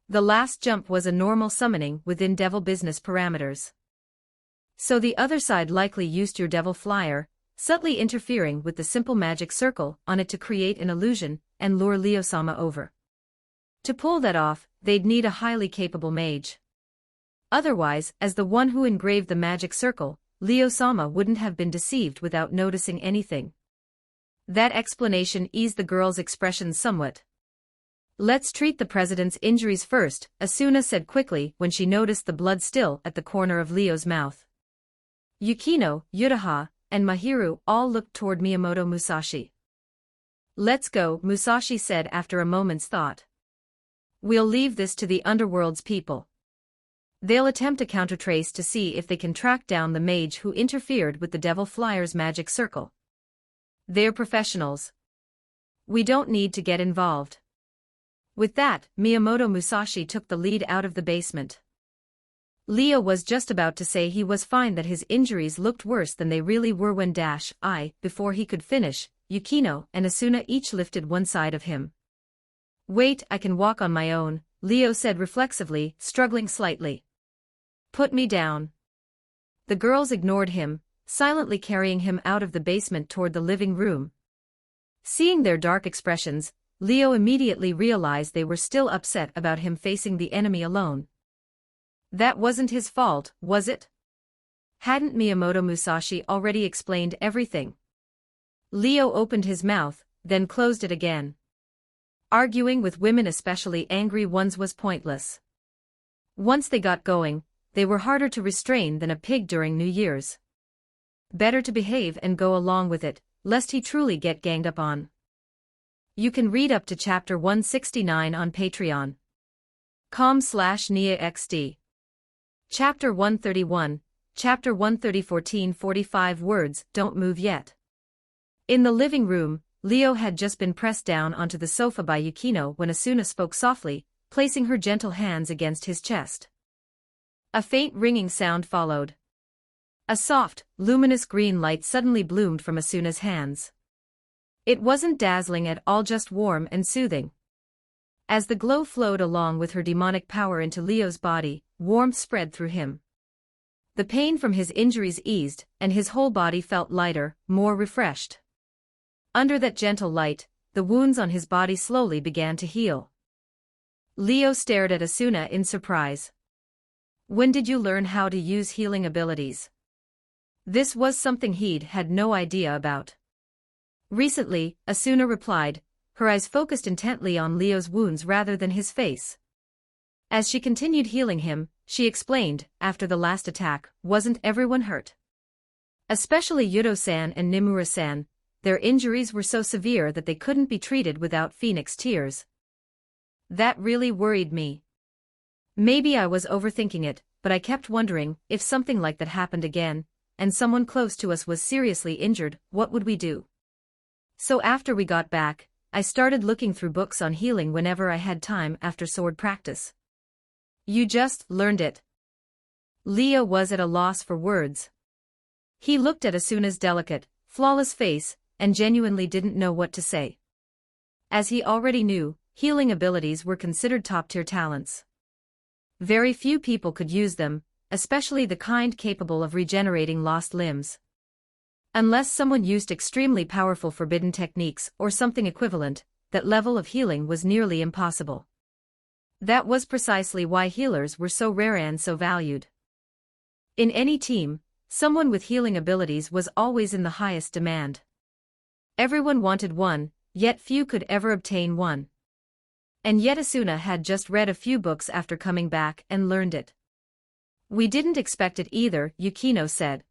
The last jump was a normal summoning within devil business parameters. So the other side likely used your devil flyer, subtly interfering with the simple magic circle on it to create an illusion and lure Leo-sama over. To pull that off, they'd need a highly capable mage. Otherwise, as the one who engraved the magic circle, Leo-sama wouldn't have been deceived without noticing anything. That explanation eased the girl's expression somewhat. Let's treat the president's injuries first, Asuna said quickly when she noticed the blood still at the corner of Leo's mouth. Yukino, Yutaha, and Mahiru all looked toward Miyamoto Musashi. Let's go, Musashi said after a moment's thought. We'll leave this to the underworld's people. They'll attempt a countertrace to see if they can track down the mage who interfered with the Devil Flyer's magic circle. They're professionals. We don't need to get involved. With that, Miyamoto Musashi took the lead out of the basement. Leo was just about to say he was fine, that his injuries looked worse than they really were when before he could finish, Yukino and Asuna each lifted one side of him. Wait, I can walk on my own, Leo said reflexively, struggling slightly. Put me down. The girls ignored him, silently carrying him out of the basement toward the living room. Seeing their dark expressions, Leo immediately realized they were still upset about him facing the enemy alone. That wasn't his fault, was it? Hadn't Miyamoto Musashi already explained everything? Leo opened his mouth, then closed it again. Arguing with women, especially angry ones, was pointless. Once they got going, they were harder to restrain than a pig during New Year's. Better to behave and go along with it, lest he truly get ganged up on. You can read up to chapter 169 on Patreon. com/NIAXD. Chapter 131, Chapter 130 1445 words, don't move yet. In the living room, Leo had just been pressed down onto the sofa by Yukino when Asuna spoke softly, placing her gentle hands against his chest. A faint ringing sound followed. A soft, luminous green light suddenly bloomed from Asuna's hands. It wasn't dazzling at all, just warm and soothing. As the glow flowed along with her demonic power into Leo's body, warmth spread through him. The pain from his injuries eased, and his whole body felt lighter, more refreshed. Under that gentle light, the wounds on his body slowly began to heal. Leo stared at Asuna in surprise. When did you learn how to use healing abilities? This was something he'd had no idea about. Recently, Asuna replied, her eyes focused intently on Leo's wounds rather than his face. As she continued healing him, she explained, after the last attack, wasn't everyone hurt? Especially Yudo-san and Nimura-san, their injuries were so severe that they couldn't be treated without phoenix tears. That really worried me. Maybe I was overthinking it, but I kept wondering, if something like that happened again, and someone close to us was seriously injured, what would we do? So after we got back, I started looking through books on healing whenever I had time after sword practice. You just learned it. Leo was at a loss for words. He looked at Asuna's delicate, flawless face, and genuinely didn't know what to say. As he already knew, healing abilities were considered top-tier talents. Very few people could use them, especially the kind capable of regenerating lost limbs. Unless someone used extremely powerful forbidden techniques or something equivalent, that level of healing was nearly impossible. That was precisely why healers were so rare and so valued. In any team, someone with healing abilities was always in the highest demand. Everyone wanted one, yet few could ever obtain one. And yet Asuna had just read a few books after coming back and learned it. We didn't expect it either, Yukino said.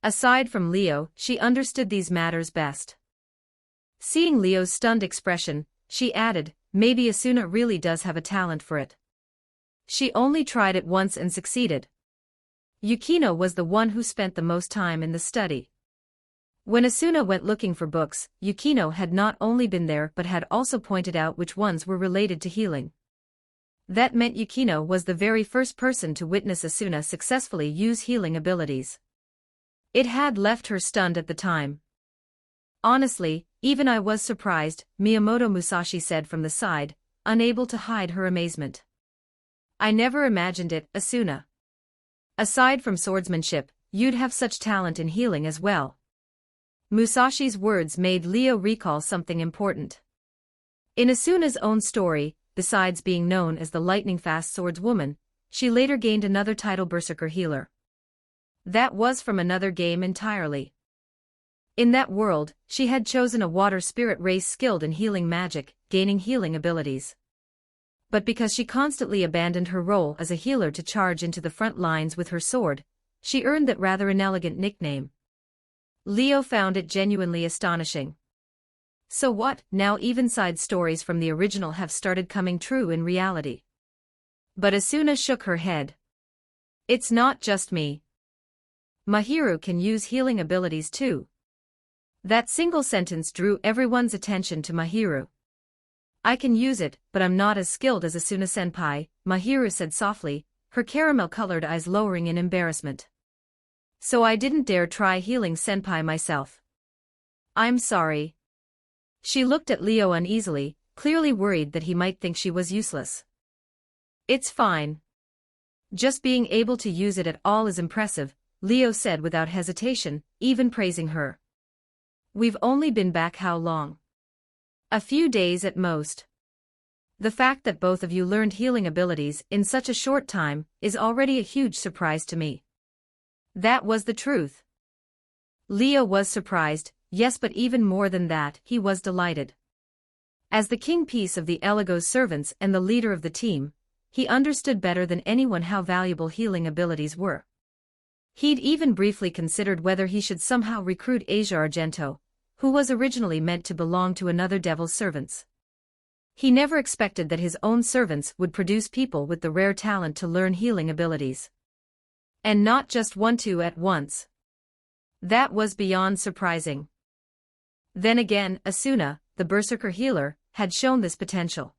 Aside from Leo, she understood these matters best. Seeing Leo's stunned expression, she added, maybe Asuna really does have a talent for it. She only tried it once and succeeded. Yukino was the one who spent the most time in the study. When Asuna went looking for books, Yukino had not only been there but had also pointed out which ones were related to healing. That meant Yukino was the very first person to witness Asuna successfully use healing abilities. It had left her stunned at the time. Honestly, even I was surprised, Miyamoto Musashi said from the side, unable to hide her amazement. I never imagined it, Asuna. Aside from swordsmanship, you'd have such talent in healing as well. Musashi's words made Leo recall something important. In Asuna's own story, besides being known as the lightning-fast swordswoman, she later gained another title, Berserker Healer. That was from another game entirely. In that world, she had chosen a water spirit race skilled in healing magic, gaining healing abilities. But because she constantly abandoned her role as a healer to charge into the front lines with her sword, she earned that rather inelegant nickname. Leo found it genuinely astonishing. So what, now even side stories from the original have started coming true in reality. But Asuna shook her head. It's not just me. Mahiru can use healing abilities too. That single sentence drew everyone's attention to Mahiru. I can use it, but I'm not as skilled as Asuna-senpai, Mahiru said softly, her caramel-colored eyes lowering in embarrassment. So I didn't dare try healing senpai myself. I'm sorry. She looked at Leo uneasily, clearly worried that he might think she was useless. It's fine. Just being able to use it at all is impressive, Leo said without hesitation, even praising her. We've only been back how long? A few days at most. The fact that both of you learned healing abilities in such a short time is already a huge surprise to me. That was the truth. Leo was surprised, yes, but even more than that, he was delighted. As the kingpiece of the Eligo's servants and the leader of the team, he understood better than anyone how valuable healing abilities were. He'd even briefly considered whether he should somehow recruit Asia Argento, who was originally meant to belong to another devil's servants. He never expected that his own servants would produce people with the rare talent to learn healing abilities. And not just 1-2 at once. That was beyond surprising. Then again, Asuna, the berserker healer, had shown this potential.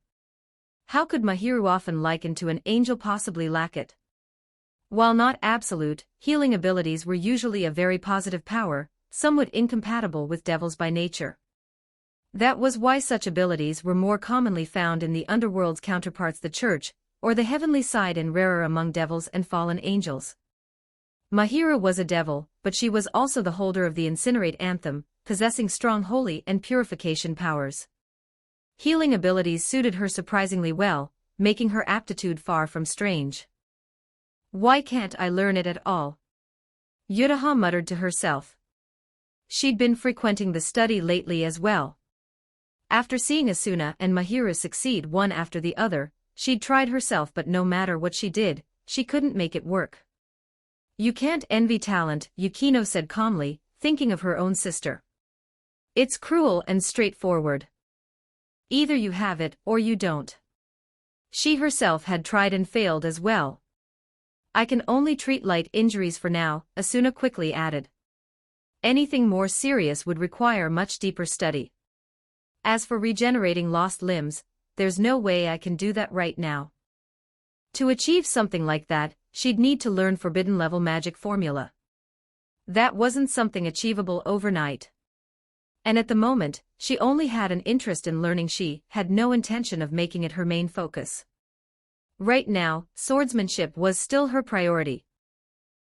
How could Mahiru, often likened to an angel, possibly lack it? While not absolute, healing abilities were usually a very positive power, somewhat incompatible with devils by nature. That was why such abilities were more commonly found in the underworld's counterparts, the church, or the heavenly side, and rarer among devils and fallen angels. Mahiru was a devil, but she was also the holder of the Incinerate Anthem, possessing strong holy and purification powers. Healing abilities suited her surprisingly well, making her aptitude far from strange. Why can't I learn it at all? Yuraha muttered to herself. She'd been frequenting the study lately as well. After seeing Asuna and Mahiru succeed one after the other, she'd tried herself, but no matter what she did, she couldn't make it work. You can't envy talent, Yukino said calmly, thinking of her own sister. It's cruel and straightforward. Either you have it or you don't. She herself had tried and failed as well. I can only treat light injuries for now, Asuna quickly added. Anything more serious would require much deeper study. As for regenerating lost limbs, there's no way I can do that right now. To achieve something like that, she'd need to learn forbidden-level magic formula. That wasn't something achievable overnight. And at the moment, she only had an interest in learning. She had no intention of making it her main focus. Right now, swordsmanship was still her priority.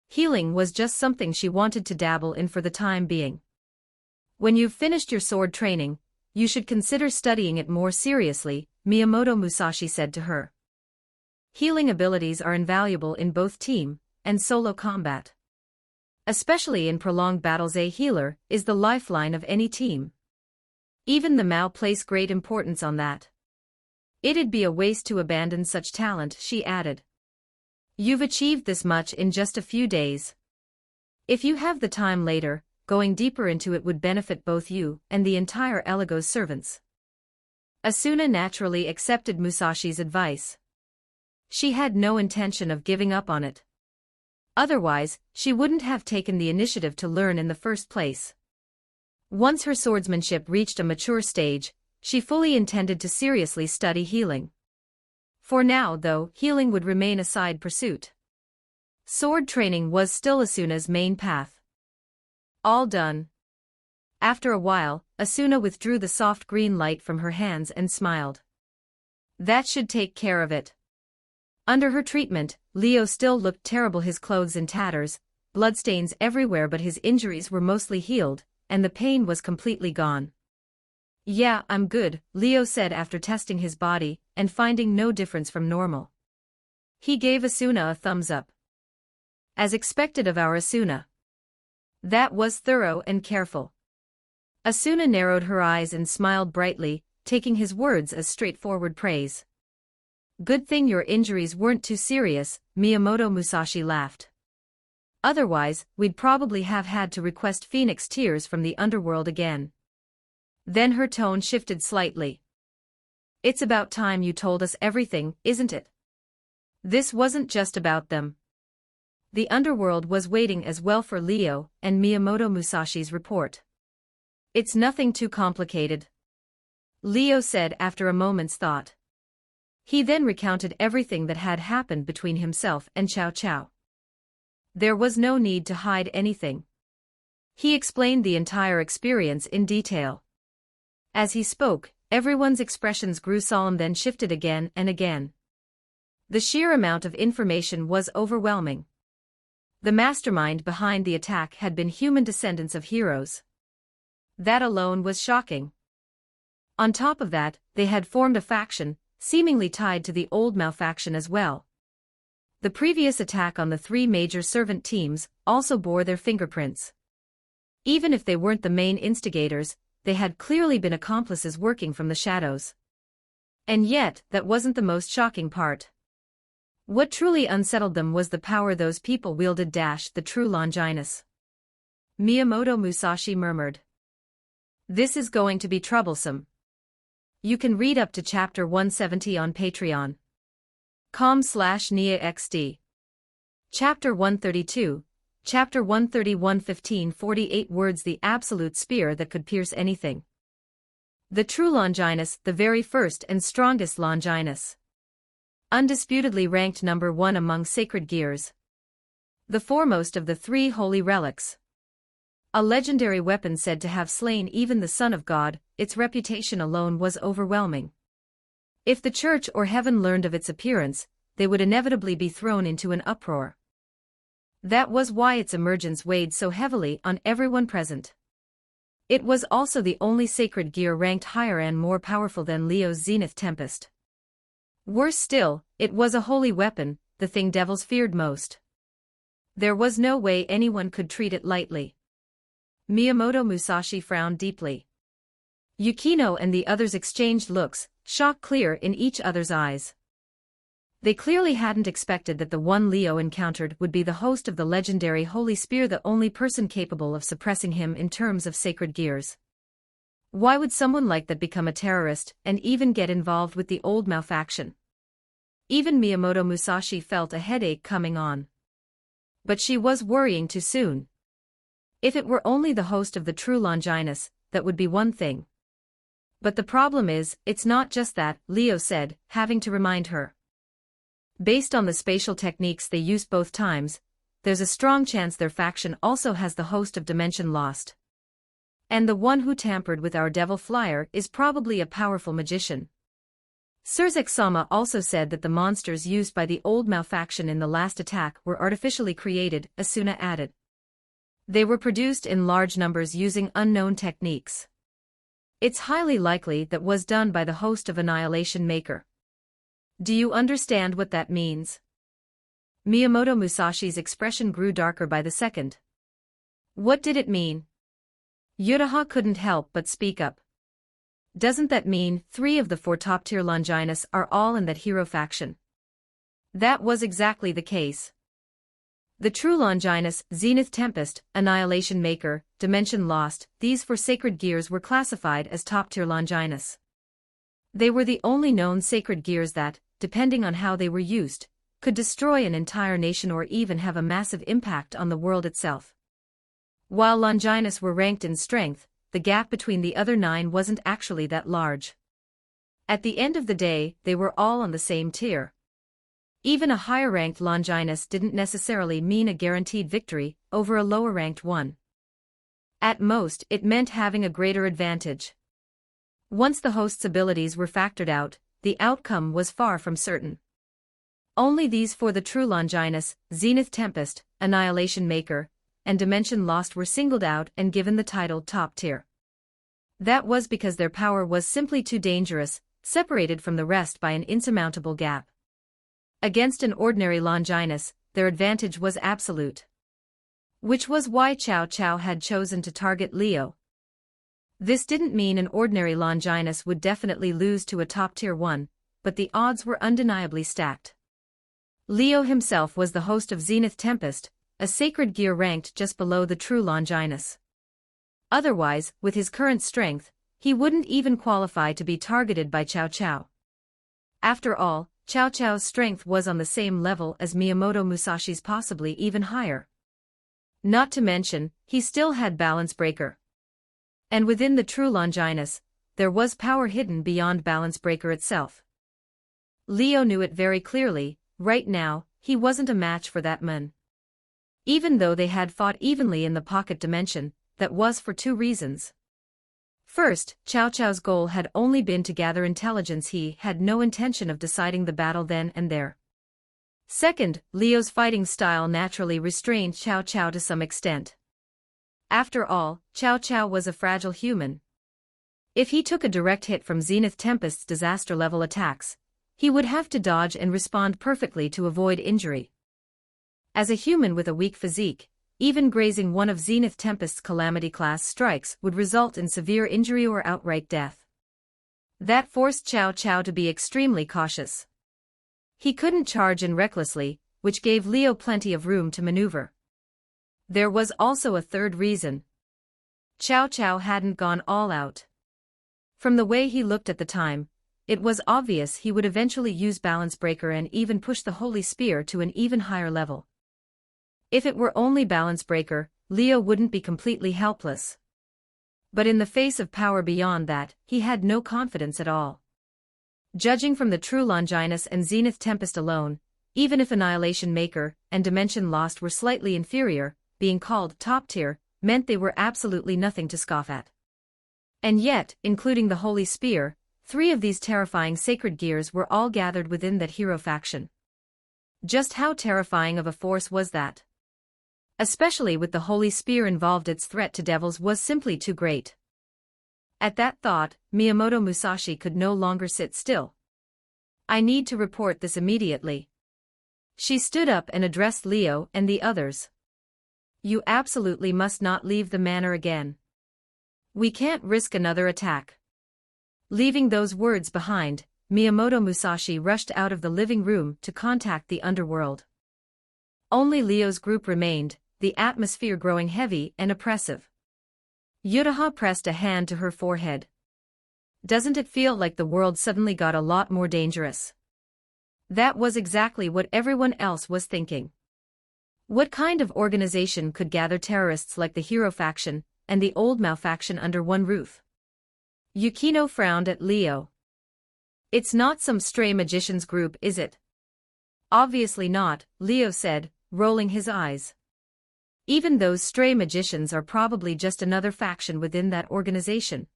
Healing was just something she wanted to dabble in for the time being. When you've finished your sword training, you should consider studying it more seriously, Miyamoto Musashi said to her. Healing abilities are invaluable in both team and solo combat. Especially in prolonged battles, a healer is the lifeline of any team. Even the Mao place great importance on that. It'd be a waste to abandon such talent, she added. You've achieved this much in just a few days. If you have the time later, going deeper into it would benefit both you and the entire Eligo's servants. Asuna naturally accepted Musashi's advice. She had no intention of giving up on it. Otherwise, she wouldn't have taken the initiative to learn in the first place. Once her swordsmanship reached a mature stage, she fully intended to seriously study healing. For now, though, healing would remain a side pursuit. Sword training was still Asuna's main path. All done. After a while, Asuna withdrew the soft green light from her hands and smiled. That should take care of it. Under her treatment, Leo still looked terrible, his clothes in tatters, bloodstains everywhere, but his injuries were mostly healed, and the pain was completely gone. Yeah, I'm good, Leo said after testing his body and finding no difference from normal. He gave Asuna a thumbs up. As expected of our Asuna. That was thorough and careful. Asuna narrowed her eyes and smiled brightly, taking his words as straightforward praise. Good thing your injuries weren't too serious, Miyamoto Musashi laughed. Otherwise, we'd probably have had to request phoenix tears from the underworld again. Then her tone shifted slightly. It's about time you told us everything, isn't it? This wasn't just about them. The underworld was waiting as well for Leo and Miyamoto Musashi's report. It's nothing too complicated, Leo said after a moment's thought. He then recounted everything that had happened between himself and Cao Cao. There was no need to hide anything. He explained the entire experience in detail. As he spoke, everyone's expressions grew solemn, then shifted again and again. The sheer amount of information was overwhelming. The mastermind behind the attack had been human descendants of heroes. That alone was shocking. On top of that, they had formed a faction, seemingly tied to the old Mao faction as well. The previous attack on the three major servant teams also bore their fingerprints. Even if they weren't the main instigators, they had clearly been accomplices working from the shadows. And yet, that wasn't the most shocking part. What truly unsettled them was the power those people wielded. The true Longinus. Miyamoto Musashi murmured. This is going to be troublesome. You can read up to chapter 170 on Patreon. com/NiaXD. Chapter 132, Chapter 131 48 words the absolute spear that could pierce anything. The true Longinus, the very first and strongest Longinus. Undisputedly ranked number 1 among sacred gears. The foremost of the 3 holy relics. A legendary weapon said to have slain even the Son of God, its reputation alone was overwhelming. If the church or heaven learned of its appearance, they would inevitably be thrown into an uproar. That was why its emergence weighed so heavily on everyone present. It was also the only sacred gear ranked higher and more powerful than Leo's Zenith Tempest. Worse still, it was a holy weapon, the thing devils feared most. There was no way anyone could treat it lightly. Miyamoto Musashi frowned deeply. Yukino and the others exchanged looks, shock clear in each other's eyes. They clearly hadn't expected that the one Leo encountered would be the host of the legendary Holy Spear, the only person capable of suppressing him in terms of sacred gears. Why would someone like that become a terrorist and even get involved with the old Mao faction? Even Miyamoto Musashi felt a headache coming on. But she was worrying too soon. If it were only the host of the true Longinus, that would be one thing. But the problem is, it's not just that, Leo said, having to remind her. Based on the spatial techniques they used both times, there's a strong chance their faction also has the host of Dimension Lost. And the one who tampered with our Devil Flyer is probably a powerful magician. Surzek-sama also said that the monsters used by the old Mao faction in the last attack were artificially created, Asuna added. They were produced in large numbers using unknown techniques. It's highly likely that was done by the host of Annihilation Maker. Do you understand what that means? Miyamoto Musashi's expression grew darker by the second. What did it mean? Yuraha couldn't help but speak up. Doesn't that mean 3 of the 4 top-tier Longinus are all in that hero faction? That was exactly the case. The true Longinus, Zenith Tempest, Annihilation Maker, Dimension Lost, these 4 sacred gears were classified as top-tier Longinus. They were the only known sacred gears that, depending on how they were used, could destroy an entire nation or even have a massive impact on the world itself. While Longinus were ranked in strength, the gap between the other 9 wasn't actually that large. At the end of the day, they were all on the same tier. Even a higher-ranked Longinus didn't necessarily mean a guaranteed victory over a lower-ranked one. At most, it meant having a greater advantage. Once the host's abilities were factored out, the outcome was far from certain. Only these 4, the true Longinus, Zenith Tempest, Annihilation Maker, and Dimension Lost, were singled out and given the title top tier. That was because their power was simply too dangerous, separated from the rest by an insurmountable gap. Against an ordinary Longinus, their advantage was absolute. Which was why Cao Cao had chosen to target Leo. This didn't mean an ordinary Longinus would definitely lose to a top-tier one, but the odds were undeniably stacked. Leo himself was the host of Zenith Tempest, a sacred gear ranked just below the true Longinus. Otherwise, with his current strength, he wouldn't even qualify to be targeted by Cao Cao. After all, Cao Cao's strength was on the same level as Miyamoto Musashi's, possibly even higher. Not to mention, he still had Balance Breaker. And within the true Longinus, there was power hidden beyond Balance Breaker itself. Leo knew it very clearly. Right now, he wasn't a match for that man. Even though they had fought evenly in the pocket dimension, that was for 2 reasons. First, Cao Cao's goal had only been to gather intelligence. He had no intention of deciding the battle then and there. Second, Leo's fighting style naturally restrained Cao Cao to some extent. After all, Cao Cao was a fragile human. If he took a direct hit from Zenith Tempest's disaster-level attacks, he would have to dodge and respond perfectly to avoid injury. As a human with a weak physique, even grazing one of Zenith Tempest's Calamity-class strikes would result in severe injury or outright death. That forced Cao Cao to be extremely cautious. He couldn't charge in recklessly, which gave Leo plenty of room to maneuver. There was also a third reason. Cao Cao hadn't gone all out. From the way he looked at the time, it was obvious he would eventually use Balance Breaker and even push the Holy Spear to an even higher level. If it were only balance breaker, Leo wouldn't be completely helpless. But in the face of power beyond that, he had no confidence at all. Judging from the true Longinus and Zenith Tempest alone, even if Annihilation Maker and Dimension Lost were slightly inferior, being called top tier meant they were absolutely nothing to scoff at. And yet, including the Holy Spear, 3 of these terrifying sacred gears were all gathered within that hero faction. Just how terrifying of a force was that? Especially with the Holy Spear involved, its threat to devils was simply too great. At that thought, Miyamoto Musashi could no longer sit still. I need to report this immediately. She stood up and addressed Leo and the others. You absolutely must not leave the manor again. We can't risk another attack. Leaving those words behind, Miyamoto Musashi rushed out of the living room to contact the underworld. Only Leo's group remained, the atmosphere growing heavy and oppressive. Yutaha pressed a hand to her forehead. Doesn't it feel like the world suddenly got a lot more dangerous? That was exactly what everyone else was thinking. What kind of organization could gather terrorists like the Hero faction and the Old Mao faction under one roof? Yukino frowned at Leo. It's not some stray magicians group, is it? Obviously not, Leo said, rolling his eyes. Even those stray magicians are probably just another faction within that organization.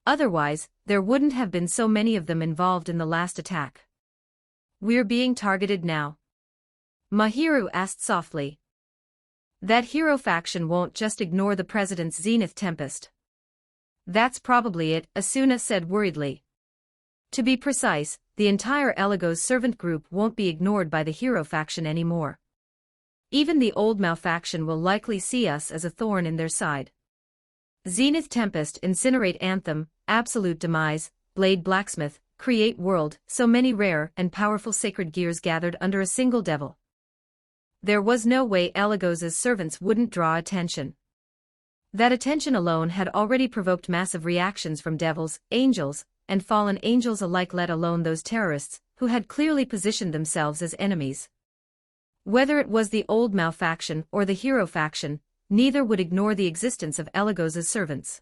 Otherwise, there wouldn't have been so many of them involved in the last attack. We're being targeted now. Mahiru asked softly. That hero faction won't just ignore the president's Zenith Tempest. That's probably it, Asuna said worriedly. To be precise, the entire Eligos servant group won't be ignored by the hero faction anymore. Even the Old Mao faction will likely see us as a thorn in their side. Zenith Tempest, Incinerate Anthem, Absolute Demise, Blade Blacksmith, Create World, so many rare and powerful sacred gears gathered under a single devil. There was no way Eligos' servants wouldn't draw attention. That attention alone had already provoked massive reactions from devils, angels, and fallen angels alike, let alone those terrorists, who had clearly positioned themselves as enemies. Whether it was the Old Mao faction or the Hero faction, neither would ignore the existence of Eligos' servants.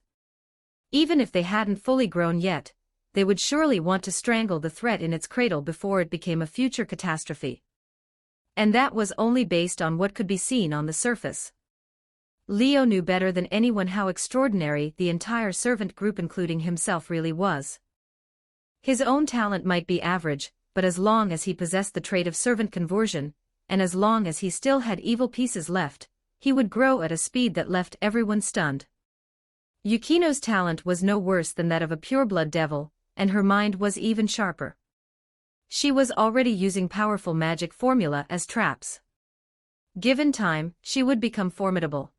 Even if they hadn't fully grown yet, they would surely want to strangle the threat in its cradle before it became a future catastrophe. And that was only based on what could be seen on the surface. Leo knew better than anyone how extraordinary the entire servant group, including himself, really was. His own talent might be average, but as long as he possessed the trait of servant conversion, and as long as he still had evil pieces left, he would grow at a speed that left everyone stunned. Yukino's talent was no worse than that of a pureblood devil, and her mind was even sharper. She was already using powerful magic formula as traps. Given time, she would become formidable.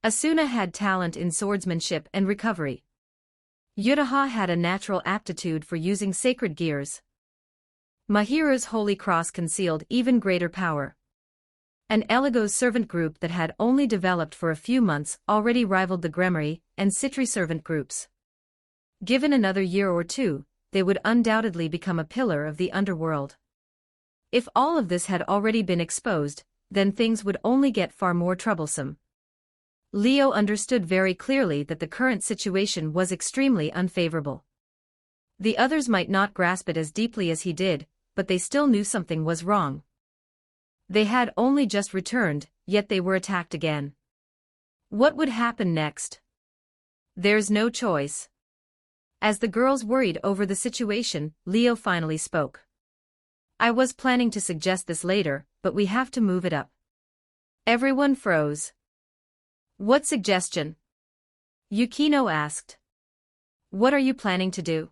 Asuna had talent in swordsmanship and recovery. Yutaha had a natural aptitude for using sacred gears. Mahiru's Holy Cross concealed even greater power. An Eligos servant group that had only developed for a few months already rivaled the Gremory and Citri servant groups. Given another year or two, they would undoubtedly become a pillar of the underworld. If all of this had already been exposed, then things would only get far more troublesome. Leo understood very clearly that the current situation was extremely unfavorable. The others might not grasp it as deeply as he did, but they still knew something was wrong. They had only just returned, yet they were attacked again. What would happen next? There's no choice. As the girls worried over the situation, Leo finally spoke. I was planning to suggest this later, but we have to move it up. Everyone froze. What suggestion? Yukino asked. What are you planning to do?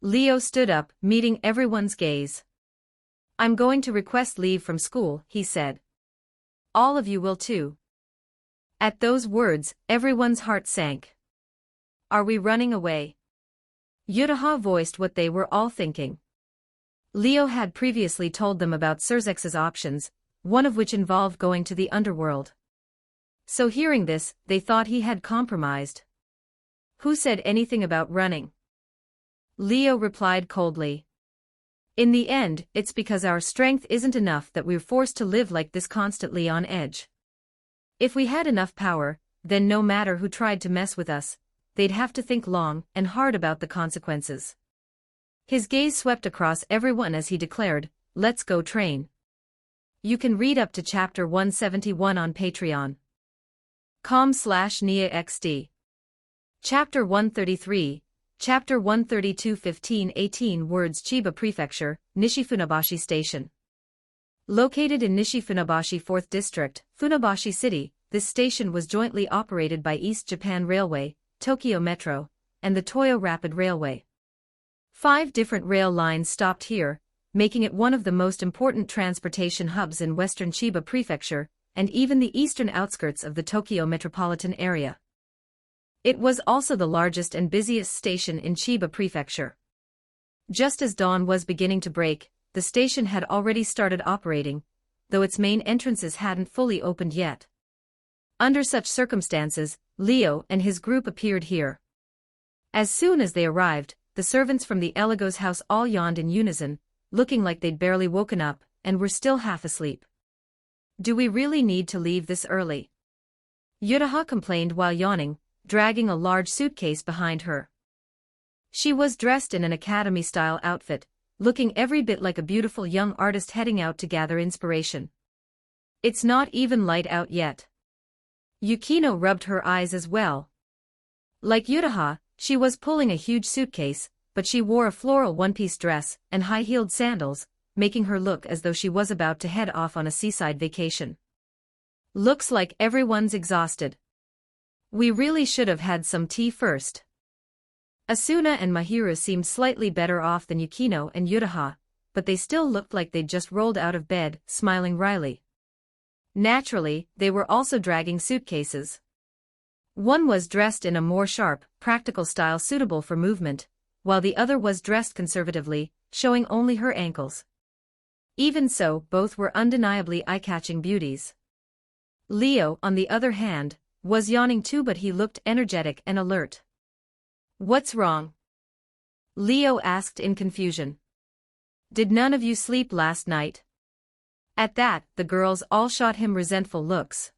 Leo stood up, meeting everyone's gaze. I'm going to request leave from school, he said. All of you will too. At those words, everyone's heart sank. Are we running away? Yutaha voiced what they were all thinking. Leo had previously told them about Surzex's options, one of which involved going to the underworld. So hearing this, they thought he had compromised. Who said anything about running? Leo replied coldly. In the end, it's because our strength isn't enough that we're forced to live like this constantly on edge. If we had enough power, then no matter who tried to mess with us, they'd have to think long and hard about the consequences. His gaze swept across everyone as he declared, "Let's go train." You can read up to chapter 171 on Patreon. com/NIAXD. Chapter 133, Chapter 132 15-18 words Chiba Prefecture, Nishifunabashi Station. Located in Nishifunabashi 4th District, Funabashi City, this station was jointly operated by East Japan Railway, Tokyo Metro, and the Toyo Rapid Railway. 5 different rail lines stopped here, making it one of the most important transportation hubs in western Chiba Prefecture, and even the eastern outskirts of the Tokyo metropolitan area. It was also the largest and busiest station in Chiba Prefecture. Just as dawn was beginning to break, the station had already started operating, though its main entrances hadn't fully opened yet. Under such circumstances, Leo and his group appeared here. As soon as they arrived, the servants from the Eligos house all yawned in unison, looking like they'd barely woken up, and were still half asleep. "Do we really need to leave this early?" Yuraha complained while yawning, dragging a large suitcase behind her. She was dressed in an academy-style outfit, looking every bit like a beautiful young artist heading out to gather inspiration. "It's not even light out yet." Yukino rubbed her eyes as well. Like Yuraha, she was pulling a huge suitcase, but she wore a floral one-piece dress and high-heeled sandals, making her look as though she was about to head off on a seaside vacation. "Looks like everyone's exhausted. We really should have had some tea first." Asuna and Mahiru seemed slightly better off than Yukino and Yuraha, but they still looked like they'd just rolled out of bed, smiling wryly. Naturally, they were also dragging suitcases. One was dressed in a more sharp, practical style suitable for movement, while the other was dressed conservatively, showing only her ankles. Even so, both were undeniably eye-catching beauties. Leo, on the other hand, was yawning too, but he looked energetic and alert. "What's wrong?" Leo asked in confusion. "Did none of you sleep last night?" At that, the girls all shot him resentful looks.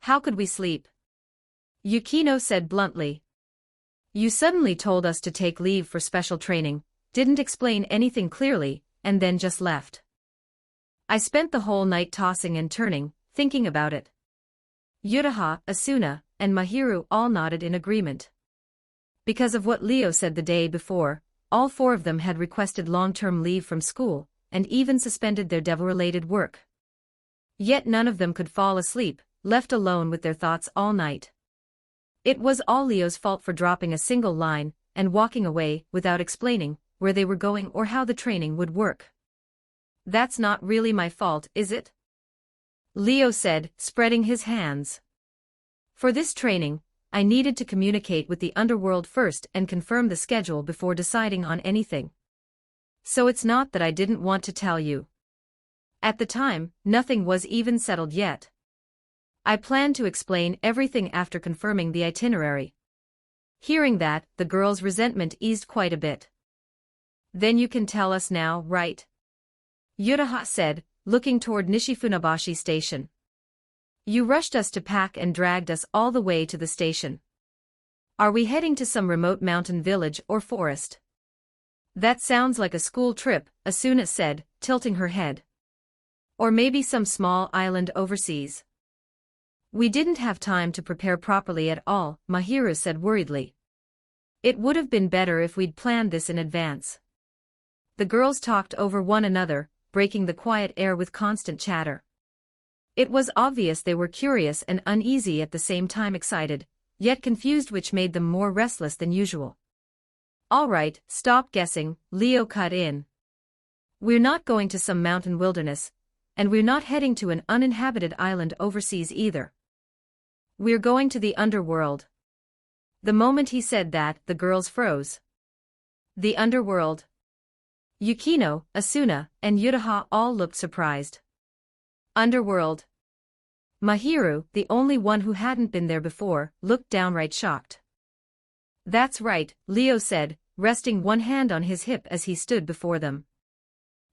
"How could we sleep?" Yukino said bluntly. "You suddenly told us to take leave for special training, didn't explain anything clearly, and then just left. I spent the whole night tossing and turning, thinking about it." Yuraha, Asuna, and Mahiru all nodded in agreement. Because of what Leo said the day before, all 4 of them had requested long-term leave from school, and even suspended their devil-related work. Yet none of them could fall asleep, left alone with their thoughts all night. It was all Leo's fault for dropping a single line, and walking away without explaining where they were going or how the training would work. "That's not really my fault, is it?" Leo said, spreading his hands. "For this training, I needed to communicate with the underworld first and confirm the schedule before deciding on anything. So it's not that I didn't want to tell you. At the time, nothing was even settled yet. I planned to explain everything after confirming the itinerary." Hearing that, the girl's resentment eased quite a bit. "Then you can tell us now, right?" Yuraha said, looking toward Nishifunabashi Station. "You rushed us to pack and dragged us all the way to the station. Are we heading to some remote mountain village or forest?" "That sounds like a school trip," Asuna said, tilting her head. "Or maybe some small island overseas." "We didn't have time to prepare properly at all," Mahiru said worriedly. "It would have been better if we'd planned this in advance." The girls talked over one another, breaking the quiet air with constant chatter. It was obvious they were curious and uneasy at the same time, excited, yet confused, which made them more restless than usual. "All right, stop guessing," Leo cut in. "We're not going to some mountain wilderness, and we're not heading to an uninhabited island overseas either. We're going to the underworld." The moment he said that, the girls froze. The underworld? Yukino, Asuna, and Yuraha all looked surprised. Underworld? Mahiru, the only one who hadn't been there before, looked downright shocked. "That's right," Leo said, resting one hand on his hip as he stood before them.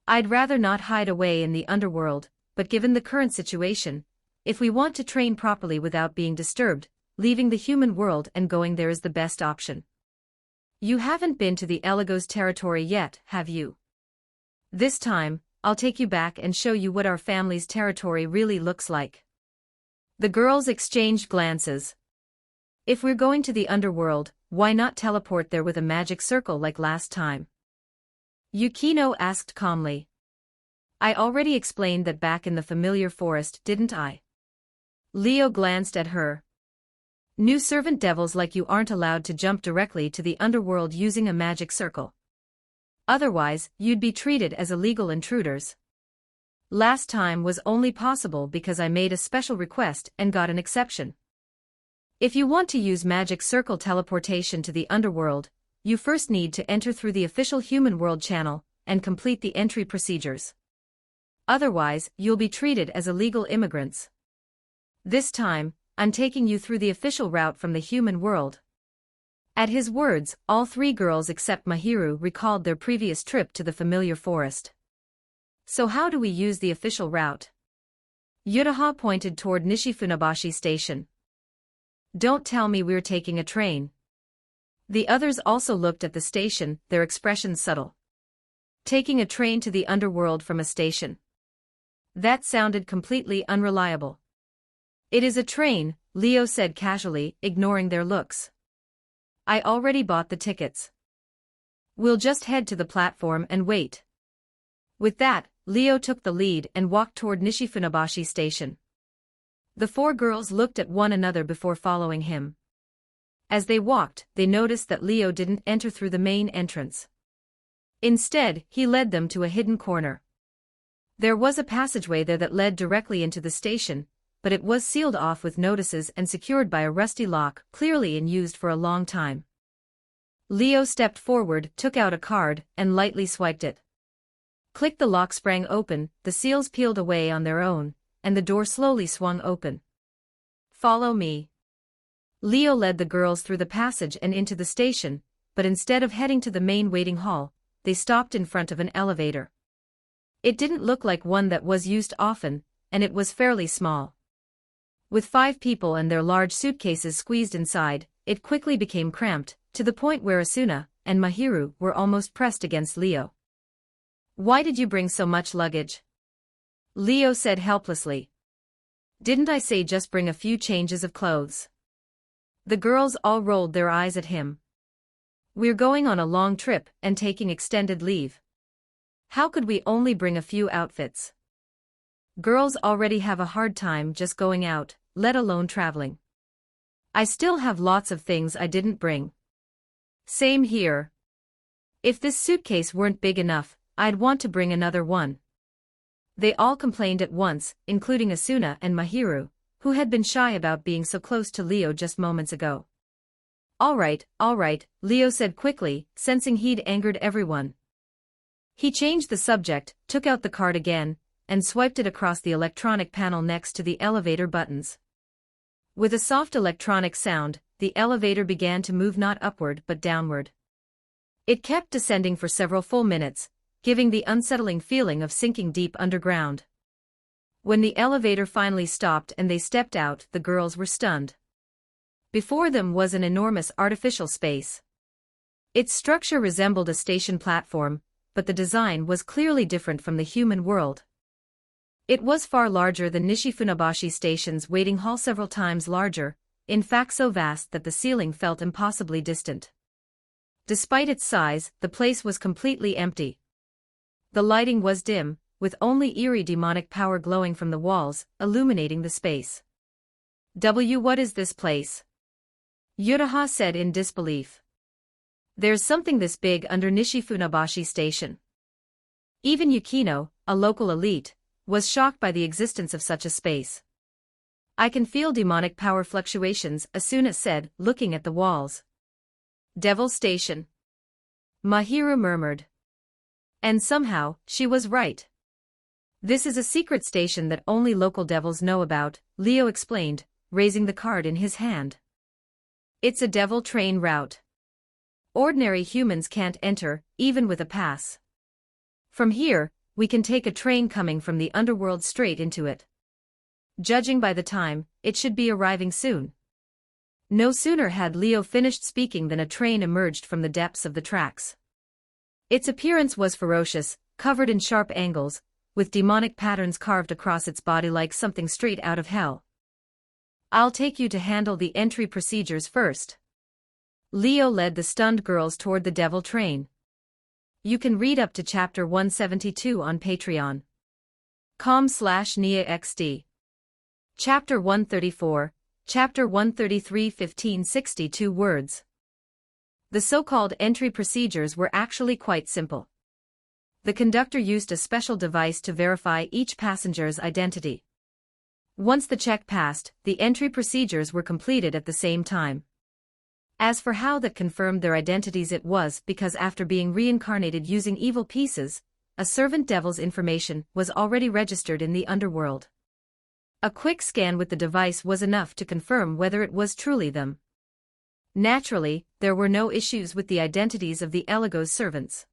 I'd rather not hide away in the underworld, but given the current situation, if we want to train properly without being disturbed, leaving the human world and going there is the best option. You haven't been to the Eligos territory yet, have you? This time, I'll take you back and show you what our family's territory really looks like. The girls exchanged glances. If we're going to the underworld, why not teleport there with a magic circle like last time? Yukino asked calmly. I already explained that back in the familiar forest, didn't I? Leo glanced at her. New servant devils like you aren't allowed to jump directly to the underworld using a magic circle. Otherwise, you'd be treated as illegal intruders. Last time was only possible because I made a special request and got an exception. If you want to use magic circle teleportation to the underworld, you first need to enter through the official human world channel and complete the entry procedures. Otherwise, you'll be treated as illegal immigrants. This time, I'm taking you through the official route from the human world. At his words, all three girls except Mahiru recalled their previous trip to the familiar forest. So how do we use the official route? Yutaha pointed toward Nishifunabashi Station. Don't tell me we're taking a train. The others also looked at the station, their expressions subtle. Taking a train to the underworld from a station. That sounded completely unreliable. It is a train, Leo said casually, ignoring their looks. I already bought the tickets. We'll just head to the platform and wait. With that, Leo took the lead and walked toward Nishifunabashi Station. The four girls looked at one another before following him. As they walked, they noticed that Leo didn't enter through the main entrance. Instead, he led them to a hidden corner. There was a passageway there that led directly into the station, but it was sealed off with notices and secured by a rusty lock, clearly in use for a long time. Leo stepped forward, took out a card, and lightly swiped it. Click, the lock sprang open, the seals peeled away on their own, and the door slowly swung open. Follow me. Leo led the girls through the passage and into the station, but instead of heading to the main waiting hall, they stopped in front of an elevator. It didn't look like one that was used often, and it was fairly small. With 5 people and their large suitcases squeezed inside, it quickly became cramped, to the point where Asuna and Mahiru were almost pressed against Leo. Why did you bring so much luggage? Leo said helplessly. Didn't I say just bring a few changes of clothes? The girls all rolled their eyes at him. We're going on a long trip and taking extended leave. How could we only bring a few outfits? Girls already have a hard time just going out, let alone traveling. I still have lots of things I didn't bring. Same here. If this suitcase weren't big enough, I'd want to bring another one. They all complained at once, including Asuna and Mahiru, who had been shy about being so close to Leo just moments ago. All right, Leo said quickly, sensing he'd angered everyone. He changed the subject, took out the card again, and swiped it across the electronic panel next to the elevator buttons. With a soft electronic sound, the elevator began to move not upward but downward. It kept descending for several full minutes, giving the unsettling feeling of sinking deep underground. When the elevator finally stopped and they stepped out, the girls were stunned. Before them was an enormous artificial space. Its structure resembled a station platform, but the design was clearly different from the human world. It was far larger than Nishifunabashi Station's waiting hall, several times larger, in fact so vast that the ceiling felt impossibly distant. Despite its size, the place was completely empty. The lighting was dim, with only eerie demonic power glowing from the walls, illuminating the space. What is this place? Yutaha said in disbelief. There's something this big under Nishifunabashi Station. Even Yukino, a local elite, was shocked by the existence of such a space. I can feel demonic power fluctuations, Asuna said, looking at the walls. Devil Station. Mahiru murmured. And somehow, she was right. This is a secret station that only local devils know about, Leo explained, raising the card in his hand. It's a devil train route. Ordinary humans can't enter, even with a pass. From here, we can take a train coming from the underworld straight into it. Judging by the time, it should be arriving soon. No sooner had Leo finished speaking than a train emerged from the depths of the tracks. Its appearance was ferocious, covered in sharp angles, with demonic patterns carved across its body like something straight out of hell. I'll take you to handle the entry procedures first. Leo led the stunned girls toward the devil train. You can read up to chapter 172 on Patreon. com/NiaXD. Chapter 134, Chapter 133 1562 words. The so-called entry procedures were actually quite simple. The conductor used a special device to verify each passenger's identity. Once the check passed, the entry procedures were completed at the same time. As for how that confirmed their identities, it was because after being reincarnated using evil pieces, a servant devil's information was already registered in the underworld. A quick scan with the device was enough to confirm whether it was truly them. Naturally, there were no issues with the identities of the Eligos servants.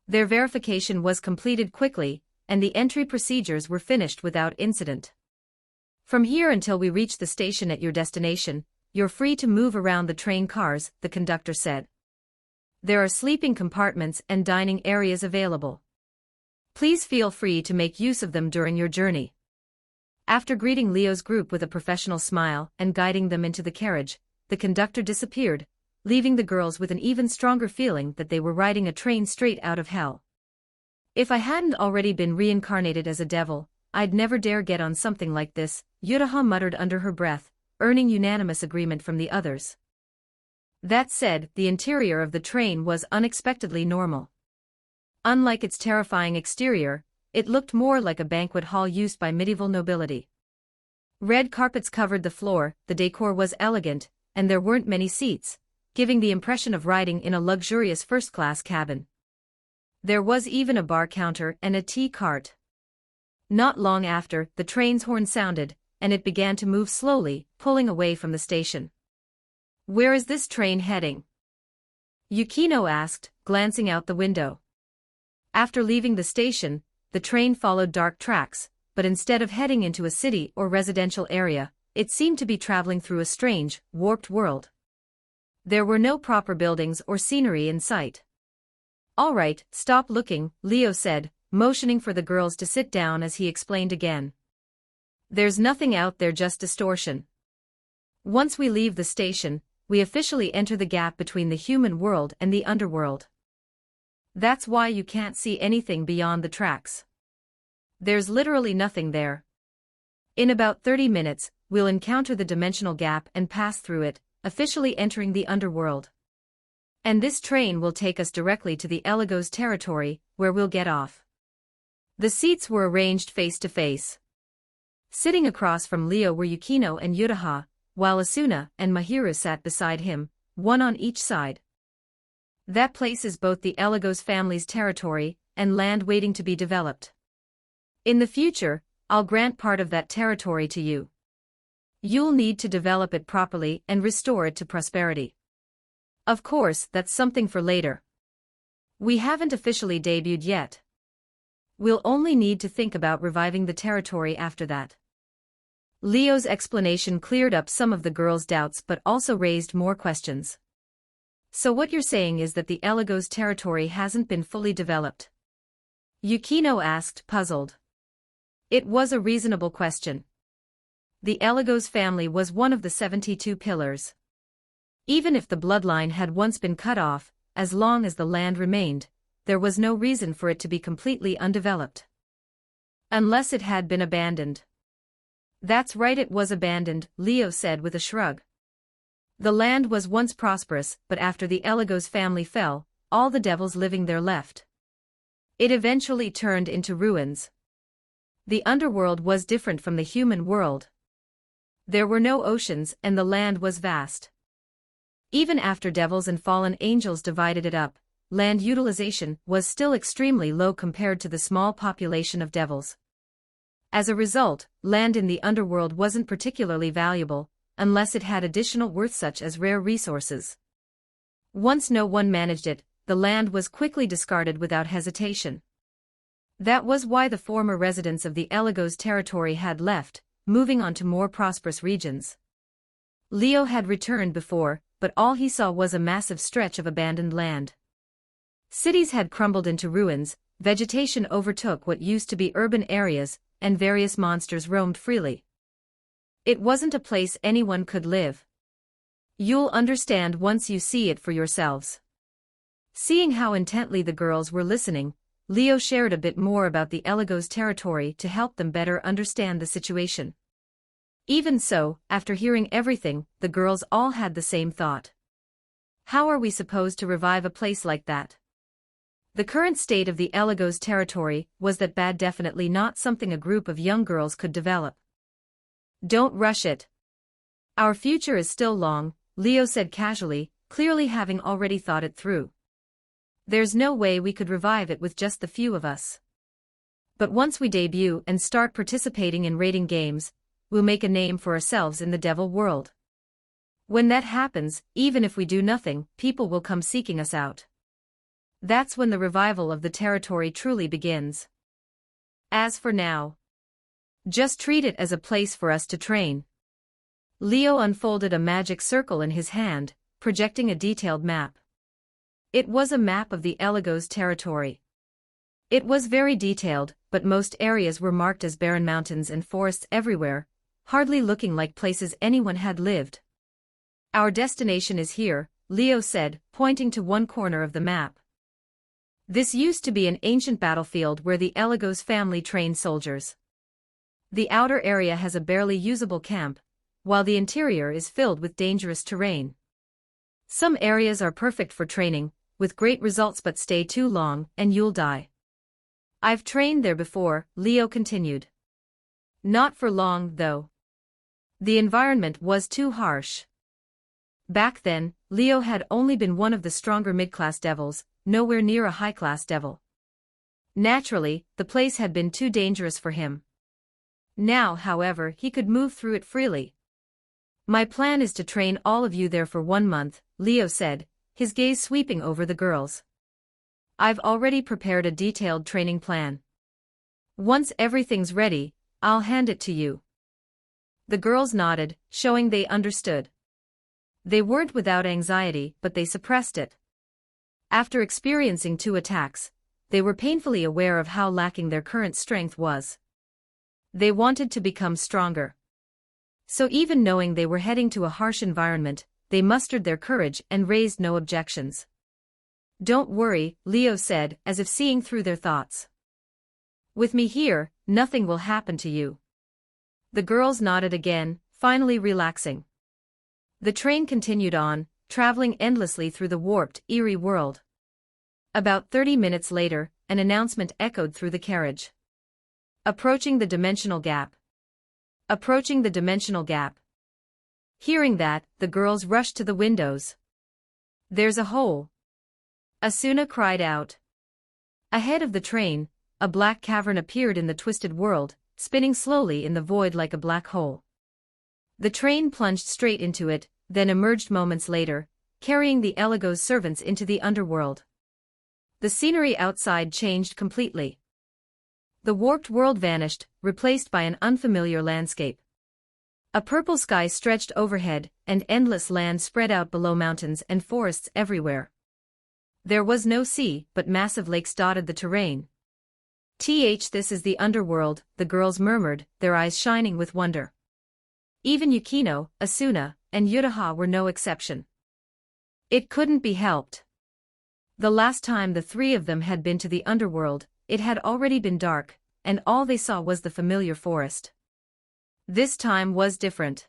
Their verification was completed quickly, and the entry procedures were finished without incident. From here until we reach the station at your destination, you're free to move around the train cars, the conductor said. There are sleeping compartments and dining areas available. Please feel free to make use of them during your journey. After greeting Leo's group with a professional smile and guiding them into the carriage, the conductor disappeared, leaving the girls with an even stronger feeling that they were riding a train straight out of hell. If I hadn't already been reincarnated as a devil, I'd never dare get on something like this, Yutaha muttered under her breath, earning unanimous agreement from the others. That said, the interior of the train was unexpectedly normal. Unlike its terrifying exterior, it looked more like a banquet hall used by medieval nobility. Red carpets covered the floor, the decor was elegant, and there weren't many seats, giving the impression of riding in a luxurious first-class cabin. There was even a bar counter and a tea cart. Not long after, the train's horn sounded, and it began to move slowly, pulling away from the station. Where is this train heading? Yukino asked, glancing out the window. After leaving the station, the train followed dark tracks, but instead of heading into a city or residential area, it seemed to be traveling through a strange, warped world. There were no proper buildings or scenery in sight. All right, stop looking, Leo said, motioning for the girls to sit down as he explained again. There's nothing out there, just distortion. Once we leave the station, we officially enter the gap between the human world and the underworld. That's why you can't see anything beyond the tracks. There's literally nothing there. In about 30 minutes, we'll encounter the dimensional gap and pass through it, officially entering the underworld. And this train will take us directly to the Eligos territory, where we'll get off. The seats were arranged face to face. Sitting across from Leo were Yukino and Yutaha, while Asuna and Mahiru sat beside him, one on each side. That place is both the Eligos family's territory and land waiting to be developed. In the future, I'll grant part of that territory to you. You'll need to develop it properly and restore it to prosperity. Of course, that's something for later. We haven't officially debuted yet. We'll only need to think about reviving the territory after that. Leo's explanation cleared up some of the girls' doubts but also raised more questions. So what you're saying is that the Eligos territory hasn't been fully developed? Yukino asked, puzzled. It was a reasonable question. The Eligos family was one of the 72 pillars. Even if the bloodline had once been cut off, as long as the land remained, there was no reason for it to be completely undeveloped. Unless it had been abandoned. That's right, it was abandoned, Leo said with a shrug. The land was once prosperous, but after the Eligos family fell, all the devils living there left. It eventually turned into ruins. The underworld was different from the human world. There were no oceans and the land was vast. Even after devils and fallen angels divided it up, land utilization was still extremely low compared to the small population of devils. As a result, land in the underworld wasn't particularly valuable, unless it had additional worth such as rare resources. Once no one managed it, the land was quickly discarded without hesitation. That was why the former residents of the Eligos territory had left, moving on to more prosperous regions. Leo had returned before, but all he saw was a massive stretch of abandoned land. Cities had crumbled into ruins, vegetation overtook what used to be urban areas, and various monsters roamed freely. It wasn't a place anyone could live. You'll understand once you see it for yourselves. Seeing how intently the girls were listening, Leo shared a bit more about the Eligos territory to help them better understand the situation. Even so, after hearing everything, the girls all had the same thought. How are we supposed to revive a place like that? The current state of the Eligos territory was that bad, definitely not something a group of young girls could develop. Don't rush it. Our future is still long, Leo said casually, clearly having already thought it through. There's no way we could revive it with just the few of us. But once we debut and start participating in raiding games, we'll make a name for ourselves in the devil world. When that happens, even if we do nothing, people will come seeking us out. That's when the revival of the territory truly begins. As for now, just treat it as a place for us to train. Leo unfolded a magic circle in his hand, projecting a detailed map. It was a map of the Eligos territory. It was very detailed, but most areas were marked as barren mountains and forests everywhere, hardly looking like places anyone had lived. Our destination is here, Leo said, pointing to one corner of the map. This used to be an ancient battlefield where the Eligos family trained soldiers. The outer area has a barely usable camp, while the interior is filled with dangerous terrain. Some areas are perfect for training, with great results, but stay too long and you'll die. I've trained there before, Leo continued. Not for long, though. The environment was too harsh. Back then, Leo had only been one of the stronger mid-class devils, nowhere near a high-class devil. Naturally, the place had been too dangerous for him. Now, however, he could move through it freely. My plan is to train all of you there for 1 month, Leo said, his gaze sweeping over the girls. I've already prepared a detailed training plan. Once everything's ready, I'll hand it to you. The girls nodded, showing they understood. They weren't without anxiety, but they suppressed it. After experiencing 2 attacks, they were painfully aware of how lacking their current strength was. They wanted to become stronger. So even knowing they were heading to a harsh environment, they mustered their courage and raised no objections. Don't worry, Leo said, as if seeing through their thoughts. With me here, nothing will happen to you. The girls nodded again, finally relaxing. The train continued on, traveling endlessly through the warped, eerie world. About 30 minutes later, an announcement echoed through the carriage. Approaching the dimensional gap. Approaching the dimensional gap. Hearing that, the girls rushed to the windows. There's a hole. Asuna cried out. Ahead of the train, a black cavern appeared in the twisted world, spinning slowly in the void like a black hole. The train plunged straight into it, then emerged moments later, carrying the Eligos servants into the underworld. The scenery outside changed completely. The warped world vanished, replaced by an unfamiliar landscape. A purple sky stretched overhead, and endless land spread out below, mountains and forests everywhere. There was no sea, but massive lakes dotted the terrain. This is the underworld, the girls murmured, their eyes shining with wonder. Even Yukino, Asuna, and Yutaha were no exception. It couldn't be helped. The last time the 3 of them had been to the underworld, it had already been dark, and all they saw was the familiar forest. This time was different.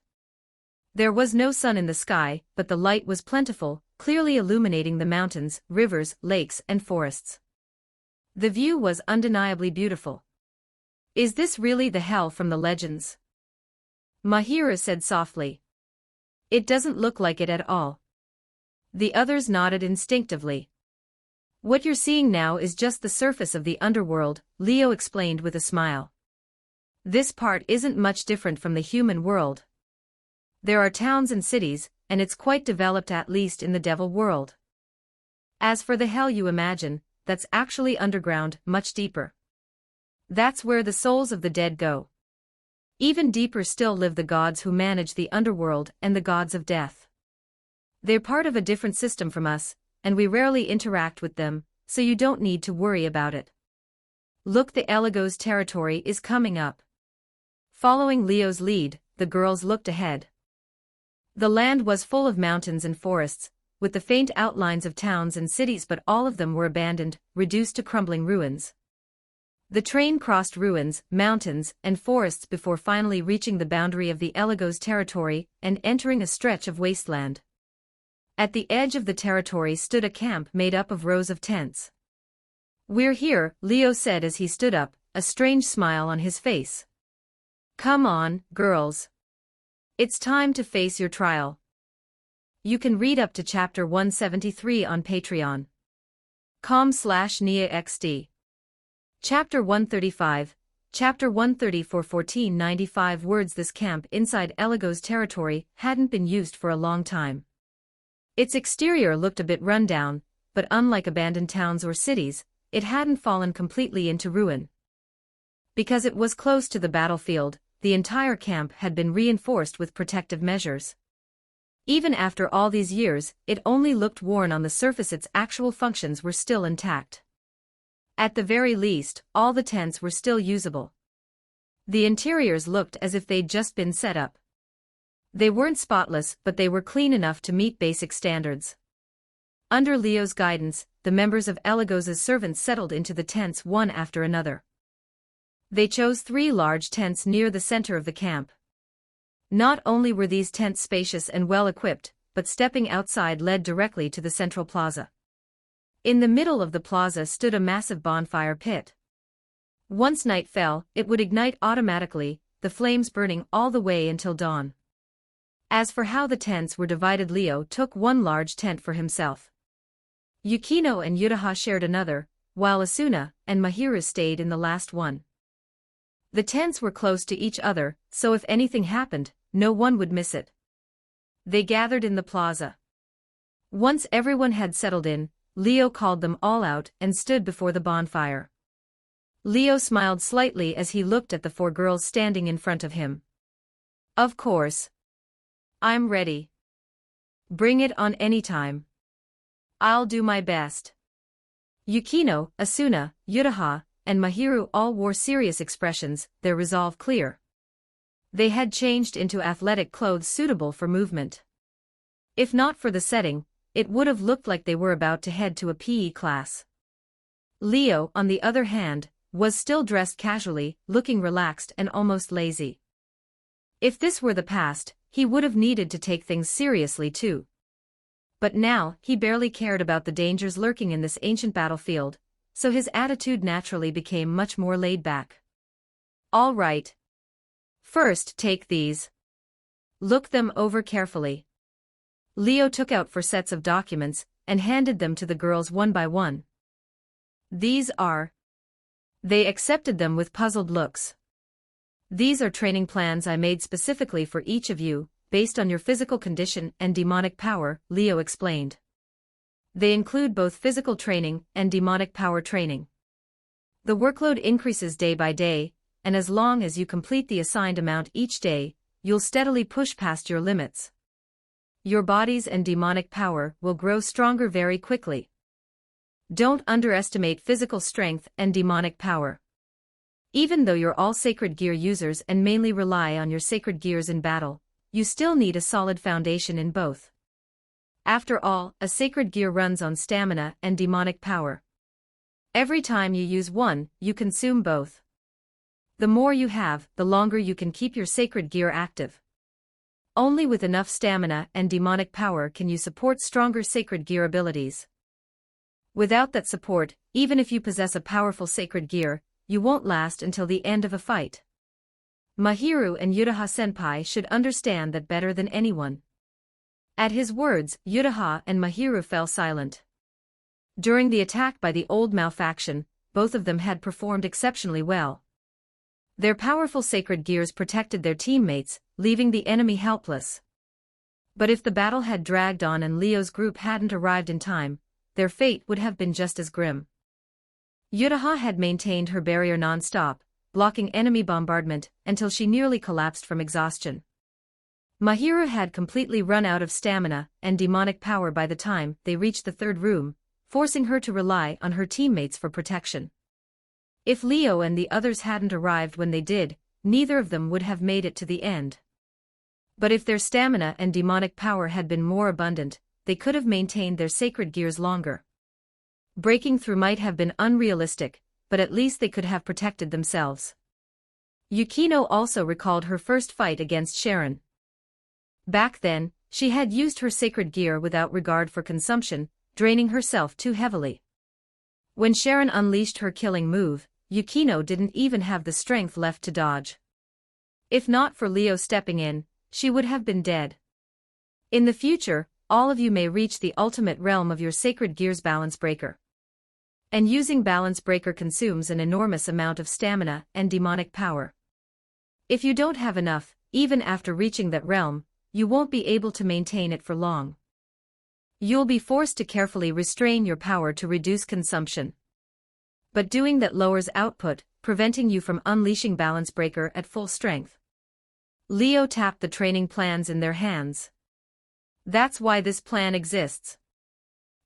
There was no sun in the sky, but the light was plentiful, clearly illuminating the mountains, rivers, lakes, and forests. The view was undeniably beautiful. Is this really the hell from the legends? Mahira said softly. It doesn't look like it at all. The others nodded instinctively. What you're seeing now is just the surface of the underworld, Leo explained with a smile. This part isn't much different from the human world. There are towns and cities, and it's quite developed, at least in the devil world. As for the hell you imagine, that's actually underground, much deeper. That's where the souls of the dead go. Even deeper still live the gods who manage the underworld and the gods of death. They're part of a different system from us, and we rarely interact with them, so you don't need to worry about it. Look, the Eligos territory is coming up. Following Leo's lead, the girls looked ahead. The land was full of mountains and forests, with the faint outlines of towns and cities, but all of them were abandoned, reduced to crumbling ruins. The train crossed ruins, mountains, and forests before finally reaching the boundary of the Eligos territory and entering a stretch of wasteland. At the edge of the territory stood a camp made up of rows of tents. "We're here," Leo said as he stood up, a strange smile on his face. "Come on, girls. It's time to face your trial." You can read up to chapter 173 on Patreon. com/NiaXD. Chapter 135, Chapter 130 for 1495 words. This camp inside Eligos territory hadn't been used for a long time. Its exterior looked a bit run down, but unlike abandoned towns or cities, it hadn't fallen completely into ruin. Because it was close to the battlefield, the entire camp had been reinforced with protective measures. Even after all these years, it only looked worn on the surface. Its actual functions were still intact. At the very least, all the tents were still usable. The interiors looked as if they'd just been set up. They weren't spotless, but they were clean enough to meet basic standards. Under Leo's guidance, the members of Eligos' servants settled into the tents one after another. They chose 3 large tents near the center of the camp. Not only were these tents spacious and well-equipped, but stepping outside led directly to the central plaza. In the middle of the plaza stood a massive bonfire pit. Once night fell, it would ignite automatically, the flames burning all the way until dawn. As for how the tents were divided, Leo took one large tent for himself. Yukino and Yutaha shared another, while Asuna and Mahiru stayed in the last one. The tents were close to each other, so if anything happened, no one would miss it. They gathered in the plaza. Once everyone had settled in, Leo called them all out and stood before the bonfire. Leo smiled slightly as he looked at the 4 girls standing in front of him. "Of course. I'm ready. Bring it on anytime. I'll do my best." Yukino, Asuna, Yutaha, and Mahiru all wore serious expressions, their resolve clear. They had changed into athletic clothes suitable for movement. If not for the setting, it would have looked like they were about to head to a PE class. Leo, on the other hand, was still dressed casually, looking relaxed and almost lazy. If this were the past, he would have needed to take things seriously too. But now, he barely cared about the dangers lurking in this ancient battlefield, so his attitude naturally became much more laid back. "All right. First, take these. Look them over carefully." Leo took out 4 sets of documents and handed them to the girls one by one. "These are..." They accepted them with puzzled looks. "These are training plans I made specifically for each of you, based on your physical condition and demonic power," Leo explained. "They include both physical training and demonic power training. The workload increases day by day, and as long as you complete the assigned amount each day, you'll steadily push past your limits. Your bodies and demonic power will grow stronger very quickly. Don't underestimate physical strength and demonic power. Even though you're all sacred gear users and mainly rely on your sacred gears in battle, you still need a solid foundation in both. After all, a sacred gear runs on stamina and demonic power. Every time you use one, you consume both. The more you have, the longer you can keep your sacred gear active. Only with enough stamina and demonic power can you support stronger sacred gear abilities. Without that support, even if you possess a powerful sacred gear, you won't last until the end of a fight. Mahiru and Yutaha-senpai should understand that better than anyone." At his words, Yutaha and Mahiru fell silent. During the attack by the old Mao faction, both of them had performed exceptionally well. Their powerful sacred gears protected their teammates, leaving the enemy helpless. But if the battle had dragged on and Leo's group hadn't arrived in time, their fate would have been just as grim. Yuraha had maintained her barrier non-stop, blocking enemy bombardment until she nearly collapsed from exhaustion. Mahira had completely run out of stamina and demonic power by the time they reached the third room, forcing her to rely on her teammates for protection. If Leo and the others hadn't arrived when they did, neither of them would have made it to the end. But if their stamina and demonic power had been more abundant, they could have maintained their sacred gears longer. Breaking through might have been unrealistic, but at least they could have protected themselves. Yukino also recalled her first fight against Sharon. Back then, she had used her sacred gear without regard for consumption, draining herself too heavily. When Sharon unleashed her killing move, Yukino didn't even have the strength left to dodge. If not for Leo stepping in, she would have been dead. In the future, all of you may reach the ultimate realm of your sacred gear's balance breaker. And using balance breaker consumes an enormous amount of stamina and demonic power. If you don't have enough, even after reaching that realm, you won't be able to maintain it for long. You'll be forced to carefully restrain your power to reduce consumption. But doing that lowers output, preventing you from unleashing balance breaker at full strength. Leo tapped the training plans in their hands. That's why this plan exists.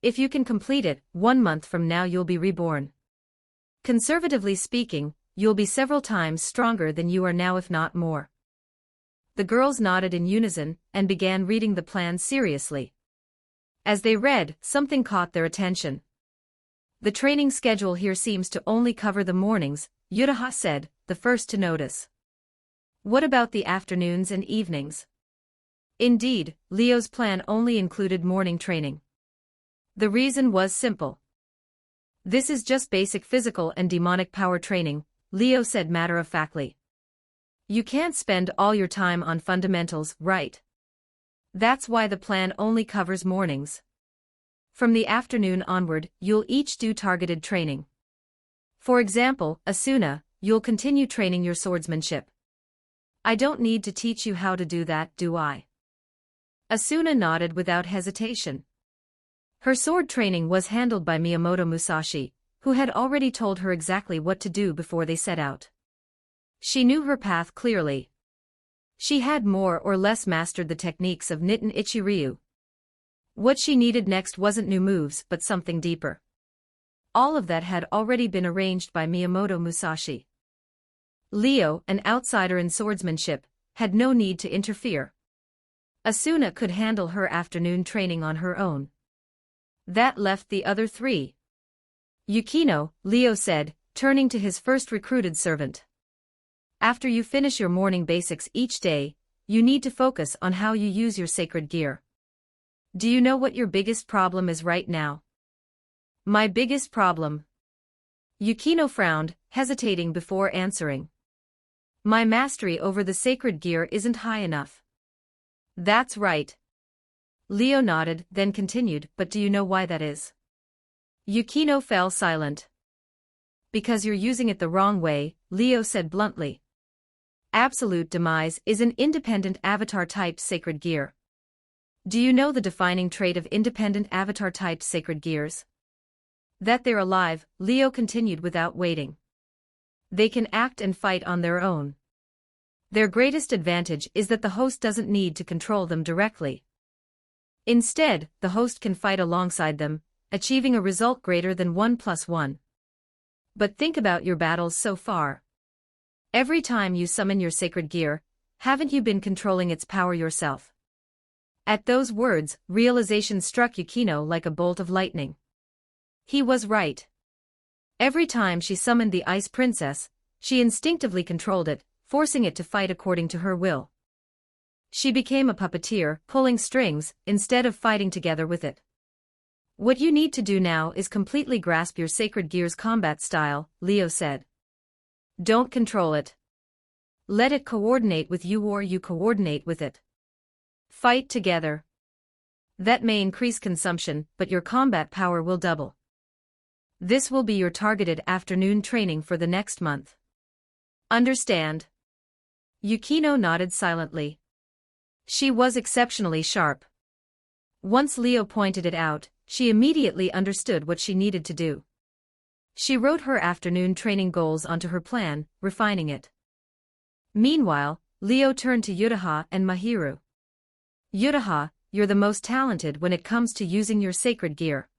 If you can complete it, 1 month from now you'll be reborn. Conservatively speaking, you'll be several times stronger than you are now, if not more. The girls nodded in unison and began reading the plan seriously. As they read, something caught their attention. The training schedule here seems to only cover the mornings, Yuraha said, the first to notice. What about the afternoons and evenings? Indeed, Leo's plan only included morning training. The reason was simple. This is just basic physical and demonic power training, Leo said matter-of-factly. You can't spend all your time on fundamentals, right? That's why the plan only covers mornings. From the afternoon onward, you'll each do targeted training. For example, Asuna, you'll continue training your swordsmanship. I don't need to teach you how to do that, do I? Asuna nodded without hesitation. Her sword training was handled by Miyamoto Musashi, who had already told her exactly what to do before they set out. She knew her path clearly. She had more or less mastered the techniques of Nitin Ichiryu. What she needed next wasn't new moves but something deeper. All of that had already been arranged by Miyamoto Musashi. Leo, an outsider in swordsmanship, had no need to interfere. Asuna could handle her afternoon training on her own. That left the other three. Yukino, Leo said, turning to his first recruited servant. After you finish your morning basics each day, you need to focus on how you use your sacred gear. Do you know what your biggest problem is right now? My biggest problem? Yukino frowned, hesitating before answering. My mastery over the sacred gear isn't high enough. That's right. Leo nodded, then continued, but do you know why that is? Yukino fell silent. Because you're using it the wrong way, Leo said bluntly. Absolute Demise is an independent avatar-type sacred gear. Do you know the defining trait of independent avatar-type sacred gears? That they're alive, Leo continued without waiting. They can act and fight on their own. Their greatest advantage is that the host doesn't need to control them directly. Instead, the host can fight alongside them, achieving a result greater than 1+1. But think about your battles so far. Every time you summon your sacred gear, haven't you been controlling its power yourself? At those words, realization struck Yukino like a bolt of lightning. He was right. Every time she summoned the Ice Princess, she instinctively controlled it, forcing it to fight according to her will. She became a puppeteer, pulling strings, instead of fighting together with it. What you need to do now is completely grasp your sacred gear's combat style, Leo said. Don't control it. Let it coordinate with you or you coordinate with it. Fight together. That may increase consumption, but your combat power will double. This will be your targeted afternoon training for the next month. Understand? Yukino nodded silently. She was exceptionally sharp. Once Leo pointed it out, she immediately understood what she needed to do. She wrote her afternoon training goals onto her plan, refining it. Meanwhile, Leo turned to Yutaha and Mahiru. Yutaha, you're the most talented when it comes to using your sacred gear.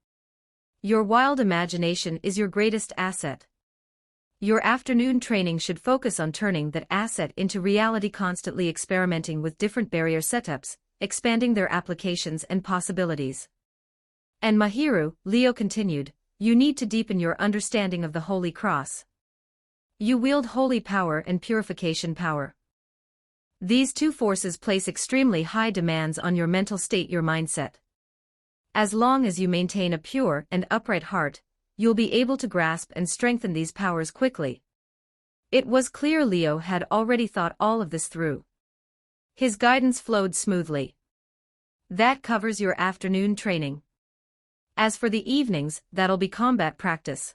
Your wild imagination is your greatest asset. Your afternoon training should focus on turning that asset into reality, constantly experimenting with different barrier setups, expanding their applications and possibilities. And Mahiru, Leo continued, you need to deepen your understanding of the Holy Cross. You wield holy power and purification power. These two forces place extremely high demands on your mental state, your mindset. As long as you maintain a pure and upright heart, you'll be able to grasp and strengthen these powers quickly. It was clear Leo had already thought all of this through. His guidance flowed smoothly. That covers your afternoon training. As for the evenings, that'll be combat practice.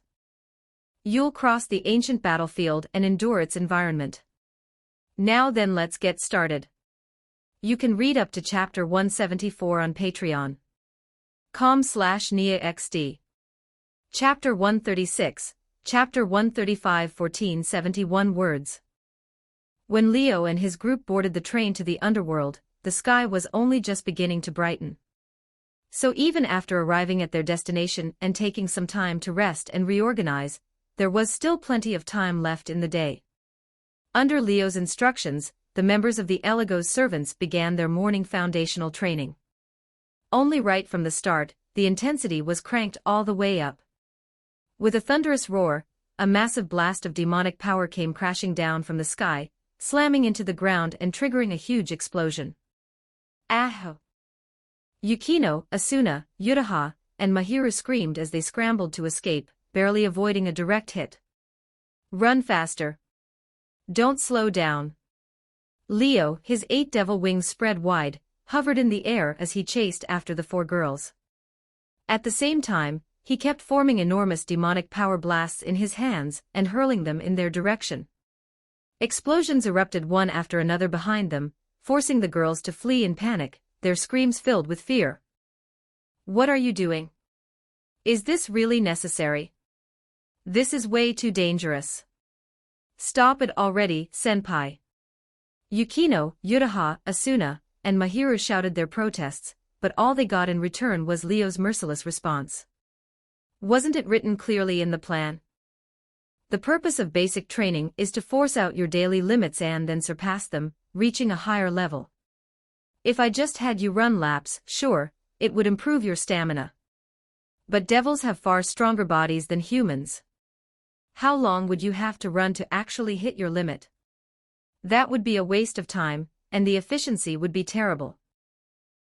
You'll cross the ancient battlefield and endure its environment. Now then, let's get started. You can read up to chapter 174 on patreon.com/NiaXD. Chapter 136, Chapter 135, 1471 words. When Leo and his group boarded the train to the underworld, the sky was only just beginning to brighten. So even after arriving at their destination and taking some time to rest and reorganize, there was still plenty of time left in the day. Under Leo's instructions, the members of the Eligo's servants began their morning foundational training. Only right from the start, the intensity was cranked all the way up. With a thunderous roar, a massive blast of demonic power came crashing down from the sky, slamming into the ground and triggering a huge explosion. Aho! Yukino, Asuna, Yutaha, and Mahiru screamed as they scrambled to escape, barely avoiding a direct hit. Run faster. Don't slow down. Leo, his 8 devil wings spread wide, hovered in the air as he chased after the 4 girls. At the same time, he kept forming enormous demonic power blasts in his hands and hurling them in their direction. Explosions erupted one after another behind them, forcing the girls to flee in panic, their screams filled with fear. What are you doing? Is this really necessary? This is way too dangerous. Stop it already, senpai. Yukino, Yutaha, Asuna, and Mahiru shouted their protests, but all they got in return was Leo's merciless response. Wasn't it written clearly in the plan? The purpose of basic training is to force out your daily limits and then surpass them, reaching a higher level. If I just had you run laps, sure, it would improve your stamina. But devils have far stronger bodies than humans. How long would you have to run to actually hit your limit? That would be a waste of time, and the efficiency would be terrible.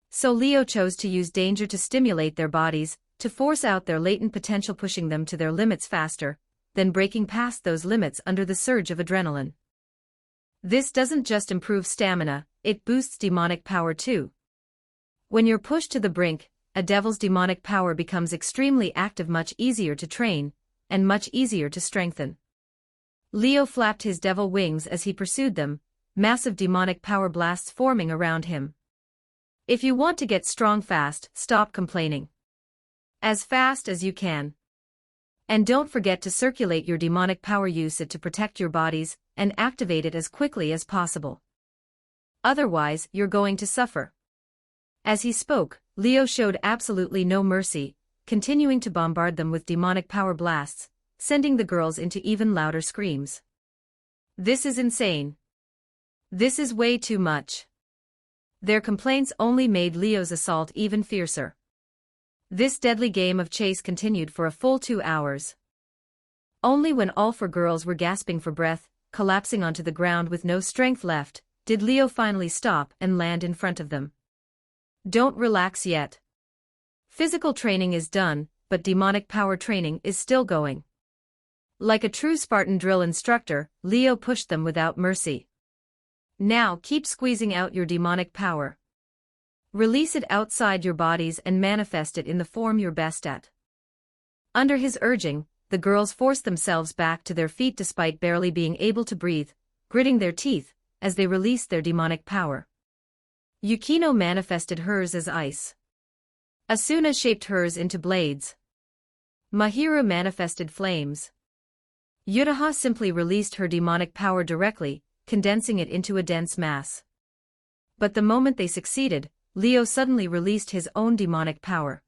So Leo chose to use danger to stimulate their bodies, to force out their latent potential, pushing them to their limits faster, then breaking past those limits under the surge of adrenaline. This doesn't just improve stamina, it boosts demonic power too. When you're pushed to the brink, a devil's demonic power becomes extremely active, much easier to train, and much easier to strengthen. Leo flapped his devil wings as he pursued them, massive demonic power blasts forming around him. If you want to get strong fast, stop complaining. As fast as you can. And don't forget to circulate your demonic power, use it to protect your bodies, and activate it as quickly as possible. Otherwise, you're going to suffer. As he spoke, Leo showed absolutely no mercy, continuing to bombard them with demonic power blasts, sending the girls into even louder screams. This is insane. This is way too much. Their complaints only made Leo's assault even fiercer. This deadly game of chase continued for a full 2 hours. Only when all 4 girls were gasping for breath, collapsing onto the ground with no strength left, did Leo finally stop and land in front of them. Don't relax yet. Physical training is done, but demonic power training is still going. Like a true Spartan drill instructor, Leo pushed them without mercy. Now keep squeezing out your demonic power. Release it outside your bodies and manifest it in the form you're best at. Under his urging, the girls forced themselves back to their feet despite barely being able to breathe, gritting their teeth as they released their demonic power. Yukino manifested hers as ice. Asuna shaped hers into blades. Mahiru manifested flames. Yutaha simply released her demonic power directly, condensing it into a dense mass. But the moment they succeeded, Leo suddenly released his own demonic power.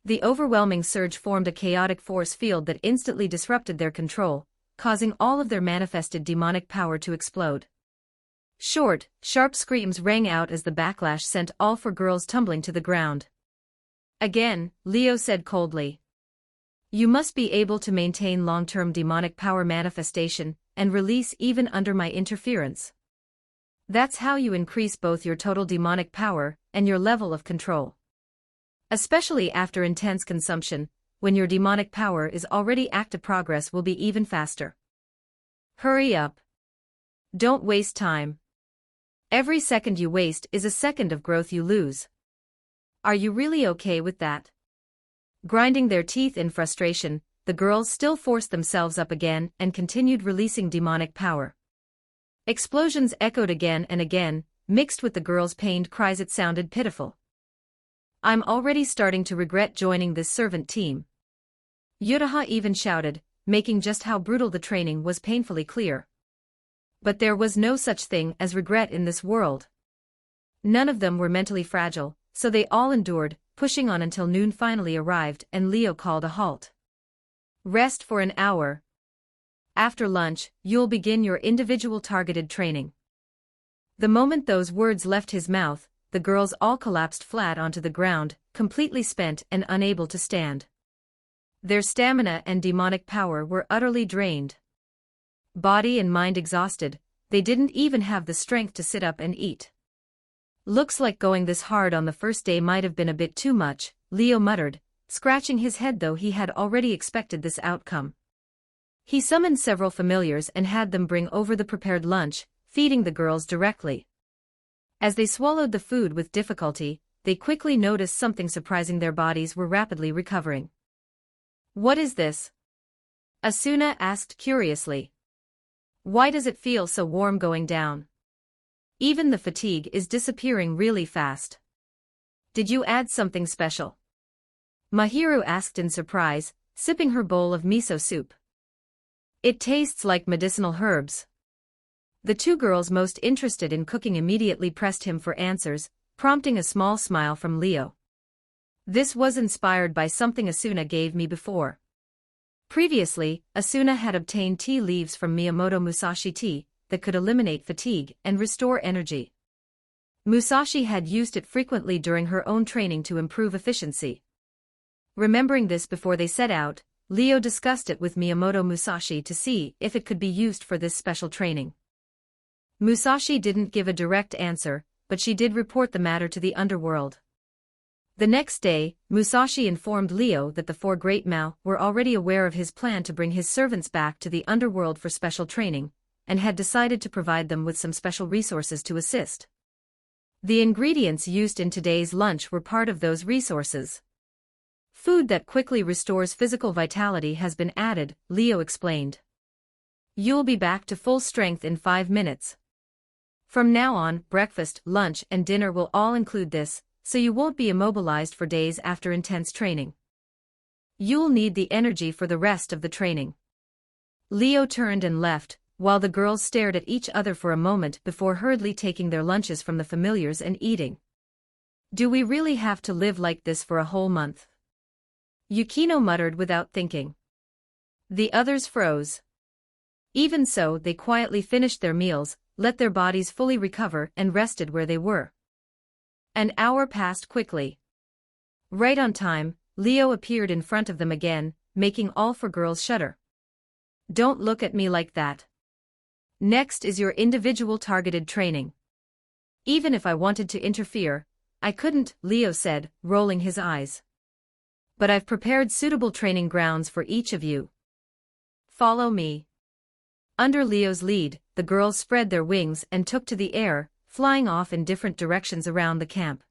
The overwhelming surge formed a chaotic force field that instantly disrupted their control, causing all of their manifested demonic power to explode. Short, sharp screams rang out as the backlash sent all four girls tumbling to the ground. Again, Leo said coldly. You must be able to maintain long-term demonic power manifestation and release even under my interference. That's how you increase both your total demonic power and your level of control. Especially after intense consumption, when your demonic power is already active, progress will be even faster. Hurry up. Don't waste time. Every second you waste is a second of growth you lose. Are you really okay with that? Grinding their teeth in frustration, the girls still forced themselves up again and continued releasing demonic power. Explosions echoed again and again, mixed with the girls' pained cries. It sounded pitiful. I'm already starting to regret joining this servant team. Yutaha even shouted, making just how brutal the training was painfully clear. But there was no such thing as regret in this world. None of them were mentally fragile, so they all endured, pushing on until noon finally arrived and Leo called a halt. Rest for an hour. After lunch, you'll begin your individual targeted training. The moment those words left his mouth, the girls all collapsed flat onto the ground, completely spent and unable to stand. Their stamina and demonic power were utterly drained. Body and mind exhausted, they didn't even have the strength to sit up and eat. Looks like going this hard on the first day might have been a bit too much, Leo muttered, scratching his head though he had already expected this outcome. He summoned several familiars and had them bring over the prepared lunch, feeding the girls directly. As they swallowed the food with difficulty, they quickly noticed something surprising: their bodies were rapidly recovering. What is this? Asuna asked curiously. Why does it feel so warm going down? Even the fatigue is disappearing really fast. Did you add something special? Mahiru asked in surprise, sipping her bowl of miso soup. It tastes like medicinal herbs. The two girls most interested in cooking immediately pressed him for answers, prompting a small smile from Leo. This was inspired by something Asuna gave me before. Previously, Asuna had obtained tea leaves from Miyamoto Musashi tea that could eliminate fatigue and restore energy. Musashi had used it frequently during her own training to improve efficiency. Remembering this before they set out, Leo discussed it with Miyamoto Musashi to see if it could be used for this special training. Musashi didn't give a direct answer, but she did report the matter to the underworld. The next day, Musashi informed Leo that the four Great Mao were already aware of his plan to bring his servants back to the underworld for special training, and had decided to provide them with some special resources to assist. The ingredients used in today's lunch were part of those resources. Food that quickly restores physical vitality has been added, Leo explained. You'll be back to full strength in 5 minutes. From now on, breakfast, lunch, and dinner will all include this, so you won't be immobilized for days after intense training. You'll need the energy for the rest of the training. Leo turned and left, while the girls stared at each other for a moment before hurriedly taking their lunches from the familiars and eating. Do we really have to live like this for a whole month? Yukino muttered without thinking. The others froze. Even so, they quietly finished their meals, let their bodies fully recover and rested where they were. An hour passed quickly. Right on time, Leo appeared in front of them again, making all four girls shudder. Don't look at me like that. Next is your individual targeted training. Even if I wanted to interfere, I couldn't, Leo said, rolling his eyes. But I've prepared suitable training grounds for each of you. Follow me. Under Leo's lead, the girls spread their wings and took to the air, flying off in different directions around the camp.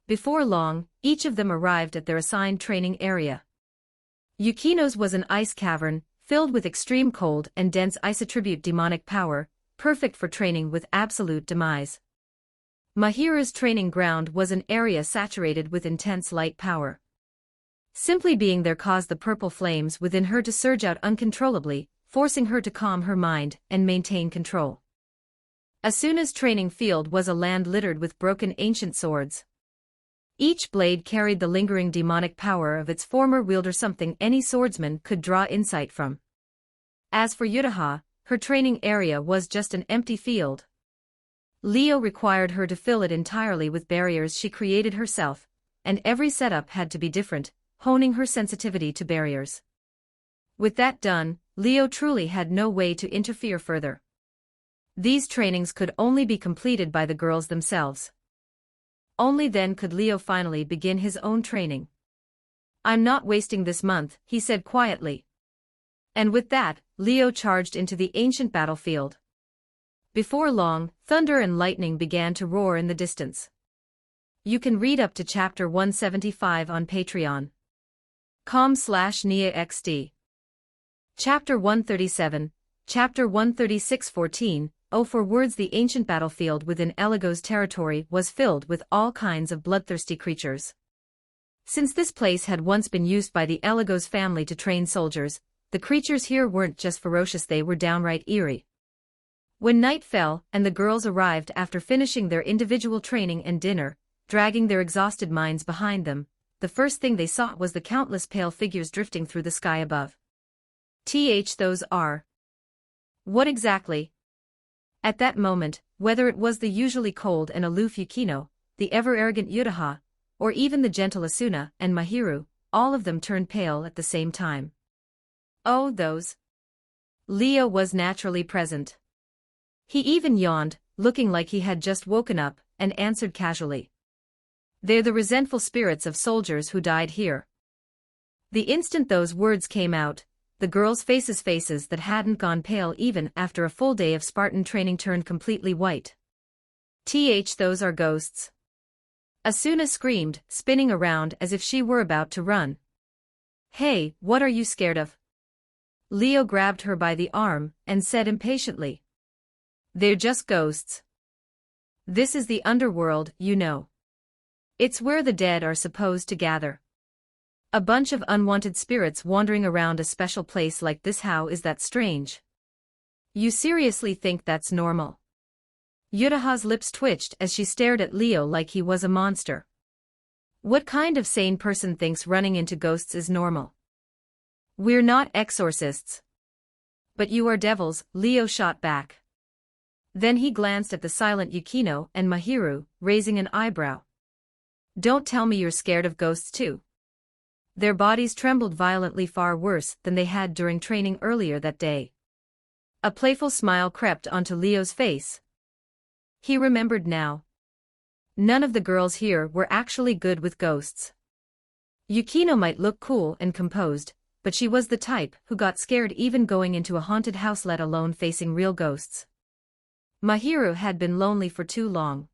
Before long, each of them arrived at their assigned training area. Yukino's was an ice cavern, filled with extreme cold and dense ice attribute demonic power, perfect for training with absolute demise. Mahiru's training ground was an area saturated with intense light power. Simply being there caused the purple flames within her to surge out uncontrollably, forcing her to calm her mind and maintain control. Asuna's training field was a land littered with broken ancient swords. Each blade carried the lingering demonic power of its former wielder, something any swordsman could draw insight from. As for Yutaha, her training area was just an empty field. Leo required her to fill it entirely with barriers she created herself, and every setup had to be different, honing her sensitivity to barriers. With that done, Leo truly had no way to interfere further. These trainings could only be completed by the girls themselves. Only then could Leo finally begin his own training. "I'm not wasting this month," he said quietly. And with that, Leo charged into the ancient battlefield. Before long, thunder and lightning began to roar in the distance. You can read up to chapter 175 on Patreon. com/NiaXD. Chapter 137, Chapter 136-14, Oh for words. The ancient battlefield within Eligo's territory was filled with all kinds of bloodthirsty creatures. Since this place had once been used by the Eligo's family to train soldiers, the creatures here weren't just ferocious, they were downright eerie. When night fell and the girls arrived after finishing their individual training and dinner, dragging their exhausted minds behind them, the first thing they saw was the countless pale figures drifting through the sky above. Those are. What exactly? At that moment, whether it was the usually cold and aloof Yukino, the ever-arrogant Yutaha, or even the gentle Asuna and Mahiru, all of them turned pale at the same time. Oh, those. Leo was naturally present. He even yawned, looking like he had just woken up, and answered casually. They're the resentful spirits of soldiers who died here. The instant those words came out, the girls' faces that hadn't gone pale even after a full day of Spartan training turned completely white. Those are ghosts. Asuna screamed, spinning around as if she were about to run. Hey, what are you scared of? Leo grabbed her by the arm and said impatiently. They're just ghosts. This is the underworld, you know. It's where the dead are supposed to gather. A bunch of unwanted spirits wandering around a special place like this. How is that strange? You seriously think that's normal? Yutaha's lips twitched as she stared at Leo like he was a monster. What kind of sane person thinks running into ghosts is normal? We're not exorcists. But you are devils, Leo shot back. Then he glanced at the silent Yukino and Mahiru, raising an eyebrow. Don't tell me you're scared of ghosts too. Their bodies trembled violently, far worse than they had during training earlier that day. A playful smile crept onto Leo's face. He remembered now. None of the girls here were actually good with ghosts. Yukino might look cool and composed, but she was the type who got scared even going into a haunted house, let alone facing real ghosts. Mahiru had been lonely for too long.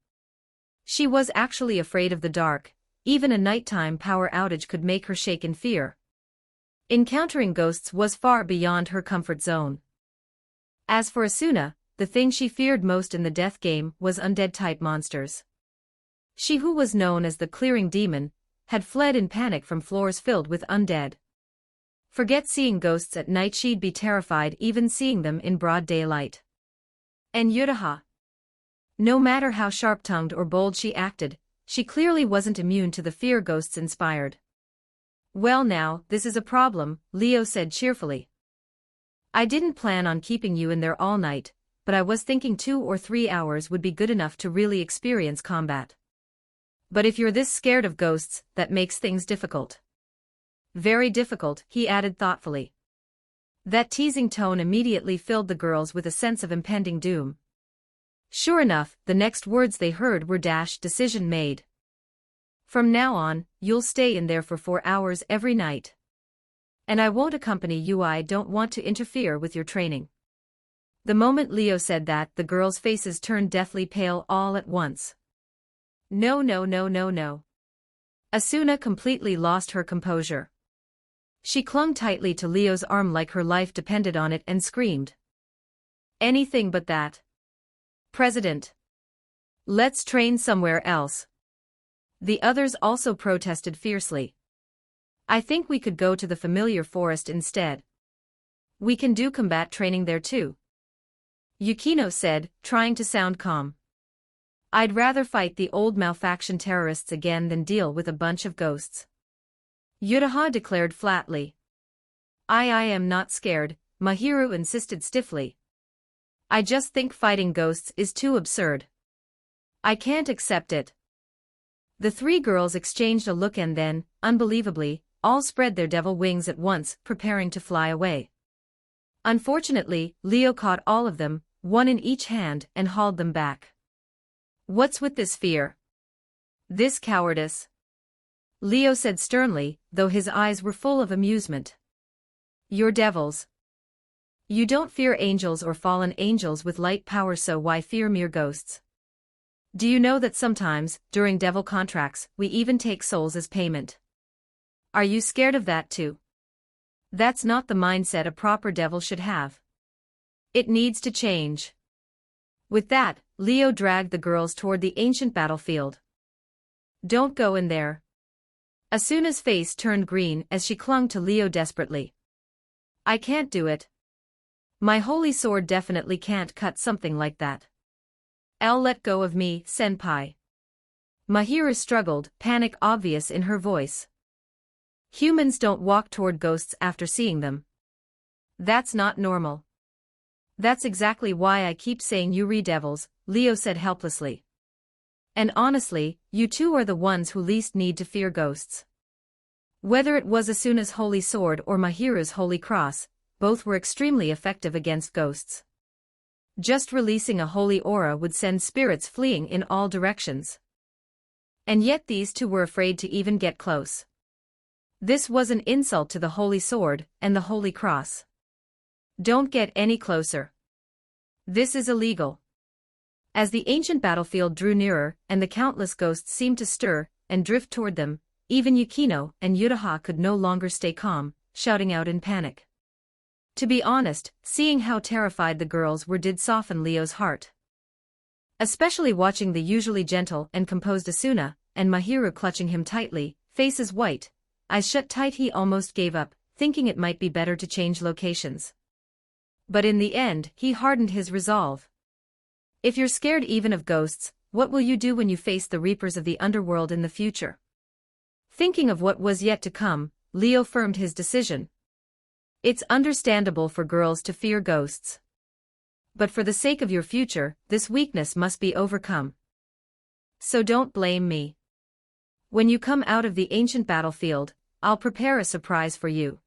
She was actually afraid of the dark. Even a nighttime power outage could make her shake in fear. Encountering ghosts was far beyond her comfort zone. As for Asuna, the thing she feared most in the death game was undead-type monsters. She, who was known as the Clearing Demon, had fled in panic from floors filled with undead. Forget seeing ghosts at night, she'd be terrified even seeing them in broad daylight. And Yutaha. No matter how sharp-tongued or bold she acted, she clearly wasn't immune to the fear ghosts inspired. Well now, this is a problem, Leo said cheerfully. I didn't plan on keeping you in there all night, but I was thinking 2 or 3 hours would be good enough to really experience combat. But if you're this scared of ghosts, that makes things difficult. Very difficult, he added thoughtfully. That teasing tone immediately filled the girls with a sense of impending doom. Sure enough, the next words they heard were decision made. From now on, you'll stay in there for 4 hours every night. And I won't accompany you, I don't want to interfere with your training. The moment Leo said that, the girls' faces turned deathly pale all at once. No. Asuna completely lost her composure. She clung tightly to Leo's arm like her life depended on it and screamed. Anything but that. President. Let's train somewhere else. The others also protested fiercely. I think we could go to the familiar forest instead. We can do combat training there too. Yukino said, trying to sound calm. I'd rather fight the old malfaction terrorists again than deal with a bunch of ghosts. Yutaha declared flatly. I am not scared, Mahiru insisted stiffly. I just think fighting ghosts is too absurd. I can't accept it. The three girls exchanged a look and then, unbelievably, all spread their devil wings at once, preparing to fly away. Unfortunately, Leo caught all of them, one in each hand, and hauled them back. What's with this fear? This cowardice? Leo said sternly, though his eyes were full of amusement. You're devils. You don't fear angels or fallen angels with light power, so why fear mere ghosts? Do you know that sometimes, during devil contracts, we even take souls as payment? Are you scared of that too? That's not the mindset a proper devil should have. It needs to change. With that, Leo dragged the girls toward the ancient battlefield. Don't go in there. Asuna's face turned green as she clung to Leo desperately. I can't do it. My holy sword definitely can't cut something like that. I'll let go of me, senpai. Mahiru struggled, panic obvious in her voice. Humans don't walk toward ghosts after seeing them. That's not normal. That's exactly why I keep saying you re-devils, Leo said helplessly. And honestly, you two are the ones who least need to fear ghosts. Whether it was Asuna's holy sword or Mahiru's holy cross, both were extremely effective against ghosts. Just releasing a holy aura would send spirits fleeing in all directions. And yet these two were afraid to even get close. This was an insult to the holy sword and the holy cross. Don't get any closer. This is illegal. As the ancient battlefield drew nearer and the countless ghosts seemed to stir and drift toward them, even Yukino and Yutaha could no longer stay calm, shouting out in panic. To be honest, seeing how terrified the girls were did soften Leo's heart. Especially watching the usually gentle and composed Asuna, and Mahiru clutching him tightly, faces white, eyes shut tight. He almost gave up, thinking it might be better to change locations. But in the end, he hardened his resolve. If you're scared even of ghosts, what will you do when you face the reapers of the underworld in the future? Thinking of what was yet to come, Leo firmed his decision. It's understandable for girls to fear ghosts. But for the sake of your future, this weakness must be overcome. So don't blame me. When you come out of the ancient battlefield, I'll prepare a surprise for you.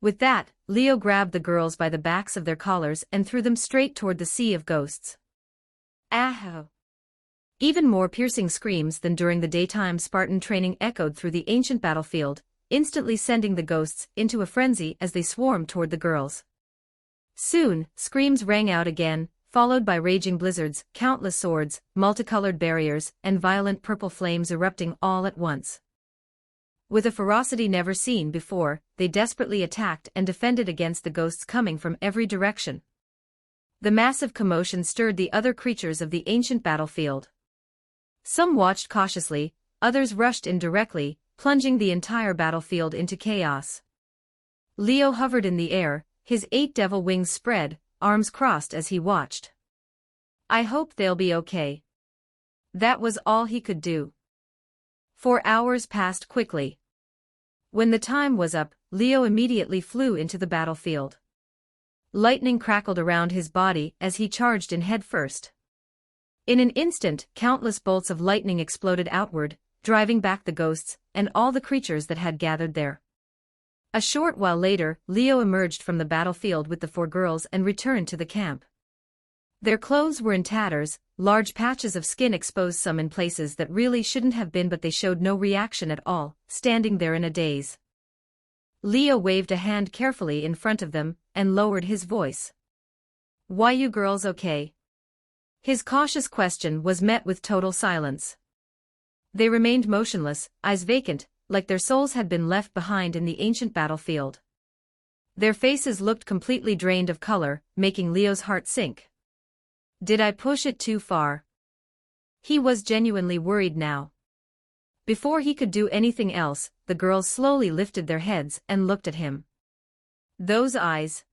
With that, Leo grabbed the girls by the backs of their collars and threw them straight toward the sea of ghosts. Aho! Even more piercing screams than during the daytime Spartan training echoed through the ancient battlefield, instantly sending the ghosts into a frenzy as they swarmed toward the girls. Soon, screams rang out again, followed by raging blizzards, countless swords, multicolored barriers, and violent purple flames erupting all at once. With a ferocity never seen before, they desperately attacked and defended against the ghosts coming from every direction. The massive commotion stirred the other creatures of the ancient battlefield. Some watched cautiously, others rushed in directly, plunging the entire battlefield into chaos. Leo hovered in the air, his 8 devil wings spread, arms crossed as he watched. I hope they'll be okay. That was all he could do. 4 hours passed quickly. When the time was up, Leo immediately flew into the battlefield. Lightning crackled around his body as he charged in head first. In an instant, countless bolts of lightning exploded outward, driving back the ghosts and all the creatures that had gathered there. A short while later, Leo emerged from the battlefield with the 4 girls and returned to the camp. Their clothes were in tatters, large patches of skin exposed, some in places that really shouldn't have been, but they showed no reaction at all, standing there in a daze. Leo waved a hand carefully in front of them and lowered his voice. Why you girls okay? His cautious question was met with total silence. They remained motionless, eyes vacant, like their souls had been left behind in the ancient battlefield. Their faces looked completely drained of color, making Leo's heart sink. Did I push it too far? He was genuinely worried now. Before he could do anything else, the girls slowly lifted their heads and looked at him. Those eyes.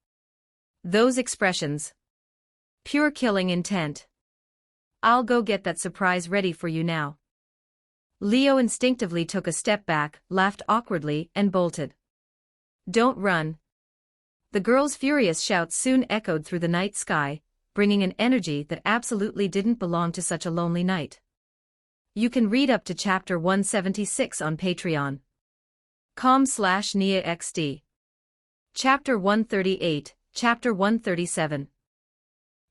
Those expressions. Pure killing intent. I'll go get that surprise ready for you now. Leo instinctively took a step back, laughed awkwardly, and bolted. Don't run. The girl's furious shouts soon echoed through the night sky, bringing an energy that absolutely didn't belong to such a lonely night. You can read up to chapter 176 on Patreon. com/NiaXD. Chapter 138, Chapter 137.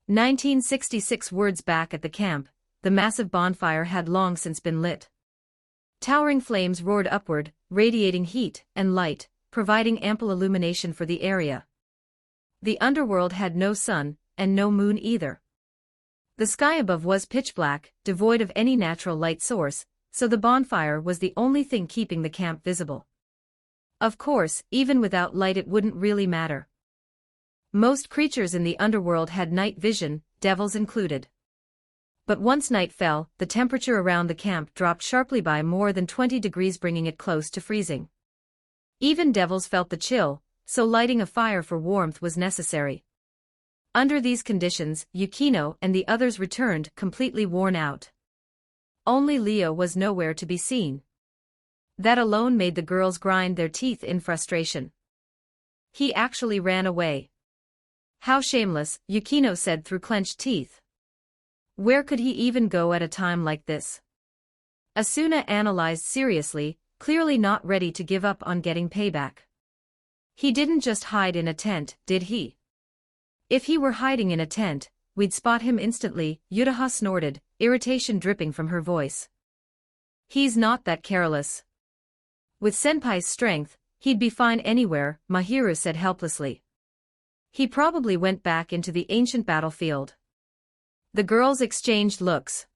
1966 words back at the camp, the massive bonfire had long since been lit. Towering flames roared upward, radiating heat and light, providing ample illumination for the area. The underworld had no sun, and no moon either. The sky above was pitch black, devoid of any natural light source, so the bonfire was the only thing keeping the camp visible. Of course, even without light it wouldn't really matter. Most creatures in the underworld had night vision, devils included. But once night fell, the temperature around the camp dropped sharply by more than 20 degrees, bringing it close to freezing. Even devils felt the chill, so lighting a fire for warmth was necessary. Under these conditions, Yukino and the others returned completely worn out. Only Leo was nowhere to be seen. That alone made the girls grind their teeth in frustration. He actually ran away. How shameless, Yukino said through clenched teeth. Where could he even go at a time like this? Asuna analyzed seriously, clearly not ready to give up on getting payback. He didn't just hide in a tent, did he? If he were hiding in a tent, we'd spot him instantly, Yutaha snorted, irritation dripping from her voice. He's not that careless. With Senpai's strength, he'd be fine anywhere, Mahiru said helplessly. He probably went back into the ancient battlefield. The girls exchanged looks.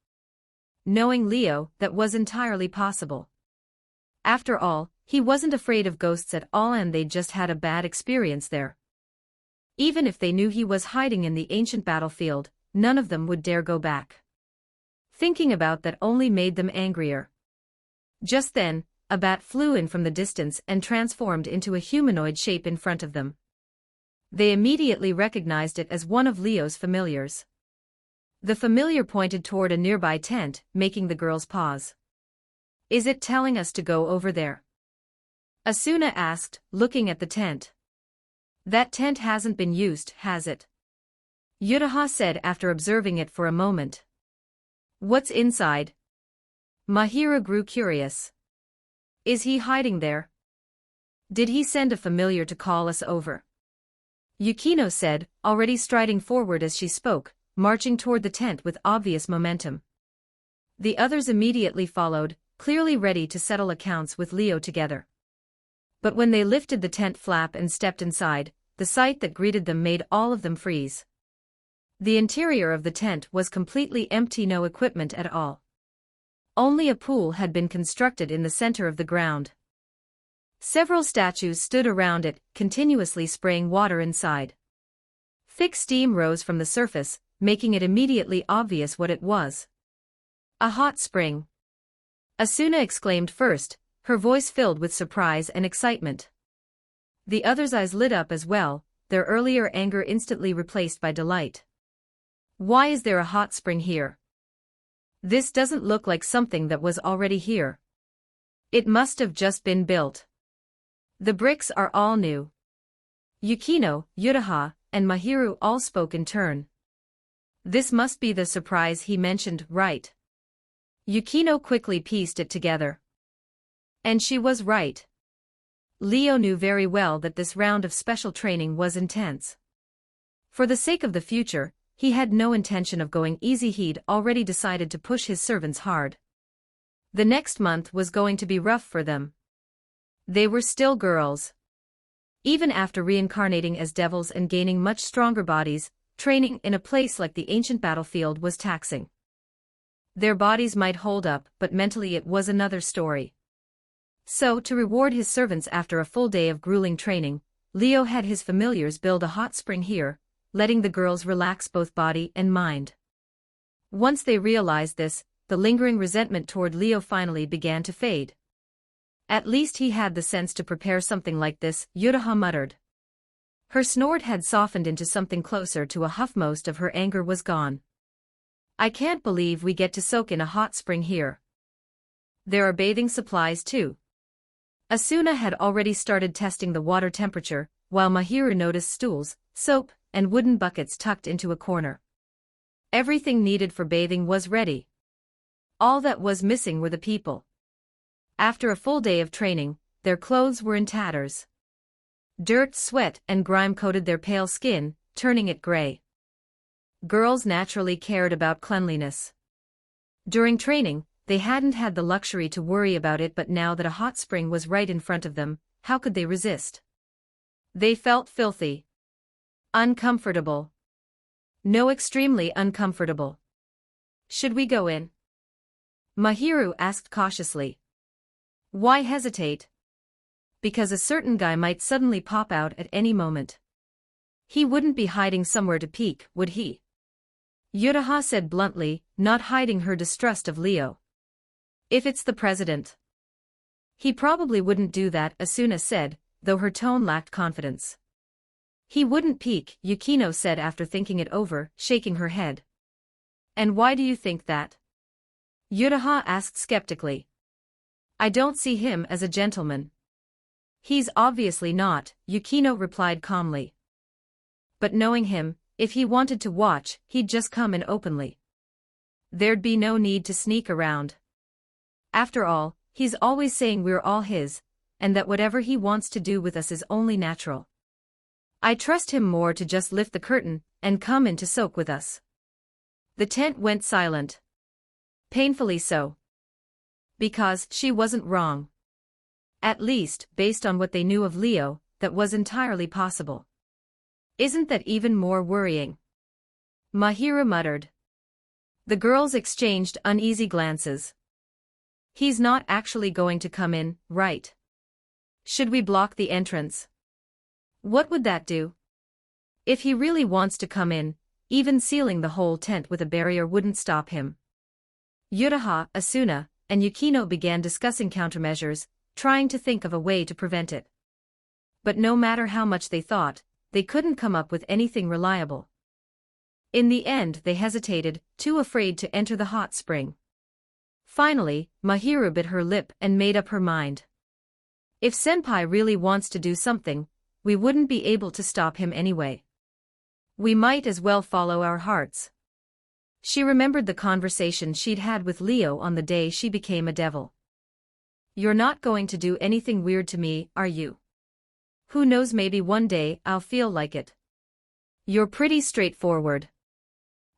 Knowing Leo, that was entirely possible. After all, he wasn't afraid of ghosts at all, and they'd just had a bad experience there. Even if they knew he was hiding in the ancient battlefield, none of them would dare go back. Thinking about that only made them angrier. Just then, a bat flew in from the distance and transformed into a humanoid shape in front of them. They immediately recognized it as one of Leo's familiars. The familiar pointed toward a nearby tent, making the girls pause. Is it telling us to go over there? Asuna asked, looking at the tent. That tent hasn't been used, has it? Yutaha said after observing it for a moment. What's inside? Mahiru grew curious. Is he hiding there? Did he send a familiar to call us over? Yukino said, already striding forward as she spoke, marching toward the tent with obvious momentum. The others immediately followed, clearly ready to settle accounts with Leo together. But when they lifted the tent flap and stepped inside, the sight that greeted them made all of them freeze. The interior of the tent was completely empty, no equipment at all. Only a pool had been constructed in the center of the ground. Several statues stood around it, continuously spraying water inside. Thick steam rose from the surface, making it immediately obvious what it was. A hot spring. Asuna exclaimed first, her voice filled with surprise and excitement. The others' eyes lit up as well, their earlier anger instantly replaced by delight. Why is there a hot spring here? This doesn't look like something that was already here. It must have just been built. The bricks are all new. Yukino, Yutaha, and Mahiru all spoke in turn. This must be the surprise he mentioned, right? Yukino quickly pieced it together. And she was right. Leo knew very well that this round of special training was intense. For the sake of the future, he had no intention of going easy. He'd already decided to push his servants hard. The next month was going to be rough for them. They were still girls. Even after reincarnating as devils and gaining much stronger bodies, training in a place like the ancient battlefield was taxing. Their bodies might hold up, but mentally it was another story. So, to reward his servants after a full day of grueling training, Leo had his familiars build a hot spring here, letting the girls relax both body and mind. Once they realized this, the lingering resentment toward Leo finally began to fade. At least he had the sense to prepare something like this, Yuraha muttered. Her snort had softened into something closer to a huff. Most of her anger was gone. I can't believe we get to soak in a hot spring here. There are bathing supplies too. Asuna had already started testing the water temperature, while Mahiru noticed stools, soap, and wooden buckets tucked into a corner. Everything needed for bathing was ready. All that was missing were the people. After a full day of training, their clothes were in tatters. Dirt, sweat, and grime coated their pale skin, turning it gray. Girls naturally cared about cleanliness. During training, they hadn't had the luxury to worry about it, but now that a hot spring was right in front of them, how could they resist? They felt filthy. Uncomfortable. No, extremely uncomfortable. Should we go in? Mahiru asked cautiously. Why hesitate? Because a certain guy might suddenly pop out at any moment. He wouldn't be hiding somewhere to peek, would he? Yuraha said bluntly, not hiding her distrust of Leo. If it's the president. He probably wouldn't do that, Asuna said, though her tone lacked confidence. He wouldn't peek, Yukino said after thinking it over, shaking her head. And why do you think that? Yuraha asked skeptically. I don't see him as a gentleman. He's obviously not, Yukino replied calmly. But knowing him, if he wanted to watch, he'd just come in openly. There'd be no need to sneak around. After all, he's always saying we're all his, and that whatever he wants to do with us is only natural. I trust him more to just lift the curtain and come in to soak with us. The tent went silent. Painfully so. Because she wasn't wrong. At least, based on what they knew of Leo, that was entirely possible. Isn't that even more worrying? Mahiru muttered. The girls exchanged uneasy glances. He's not actually going to come in, right? Should we block the entrance? What would that do? If he really wants to come in, even sealing the whole tent with a barrier wouldn't stop him. Yuraha, Asuna, and Yukino began discussing countermeasures, trying to think of a way to prevent it. But no matter how much they thought, they couldn't come up with anything reliable. In the end they hesitated, too afraid to enter the hot spring. Finally, Mahiru bit her lip and made up her mind. If Senpai really wants to do something, we wouldn't be able to stop him anyway. We might as well follow our hearts. She remembered the conversation she'd had with Leo on the day she became a devil. You're not going to do anything weird to me, are you? Who knows, maybe one day I'll feel like it. You're pretty straightforward.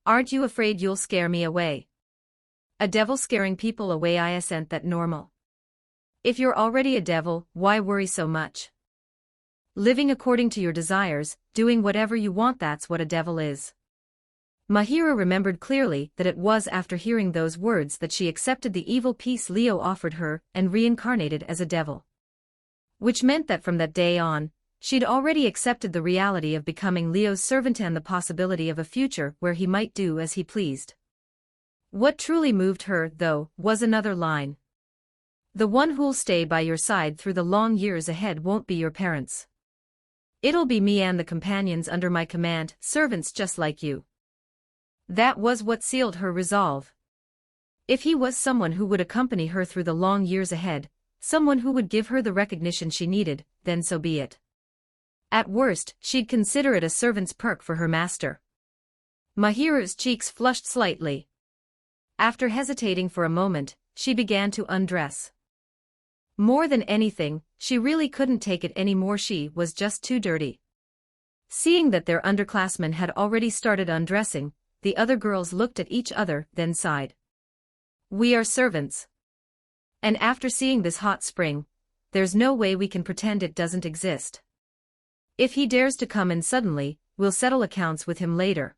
Aren't you afraid you'll scare me away? A devil scaring people away isn't that normal? If you're already a devil, why worry so much? Living according to your desires, doing whatever you want, that's what a devil is. Mahiru remembered clearly that it was after hearing those words that she accepted the evil piece Leo offered her and reincarnated as a devil. Which meant that from that day on, she'd already accepted the reality of becoming Leo's servant and the possibility of a future where he might do as he pleased. What truly moved her, though, was another line. The one who'll stay by your side through the long years ahead won't be your parents. It'll be me and the companions under my command, servants just like you. That was what sealed her resolve. If he was someone who would accompany her through the long years ahead, someone who would give her the recognition she needed, then so be it. At worst, she'd consider it a servant's perk for her master. Mahiru's cheeks flushed slightly. After hesitating for a moment, she began to undress. More than anything, she really couldn't take it anymore. She was just too dirty. Seeing that their underclassmen had already started undressing, the other girls looked at each other, then sighed. We are servants. And after seeing this hot spring, there's no way we can pretend it doesn't exist. If he dares to come in suddenly, we'll settle accounts with him later.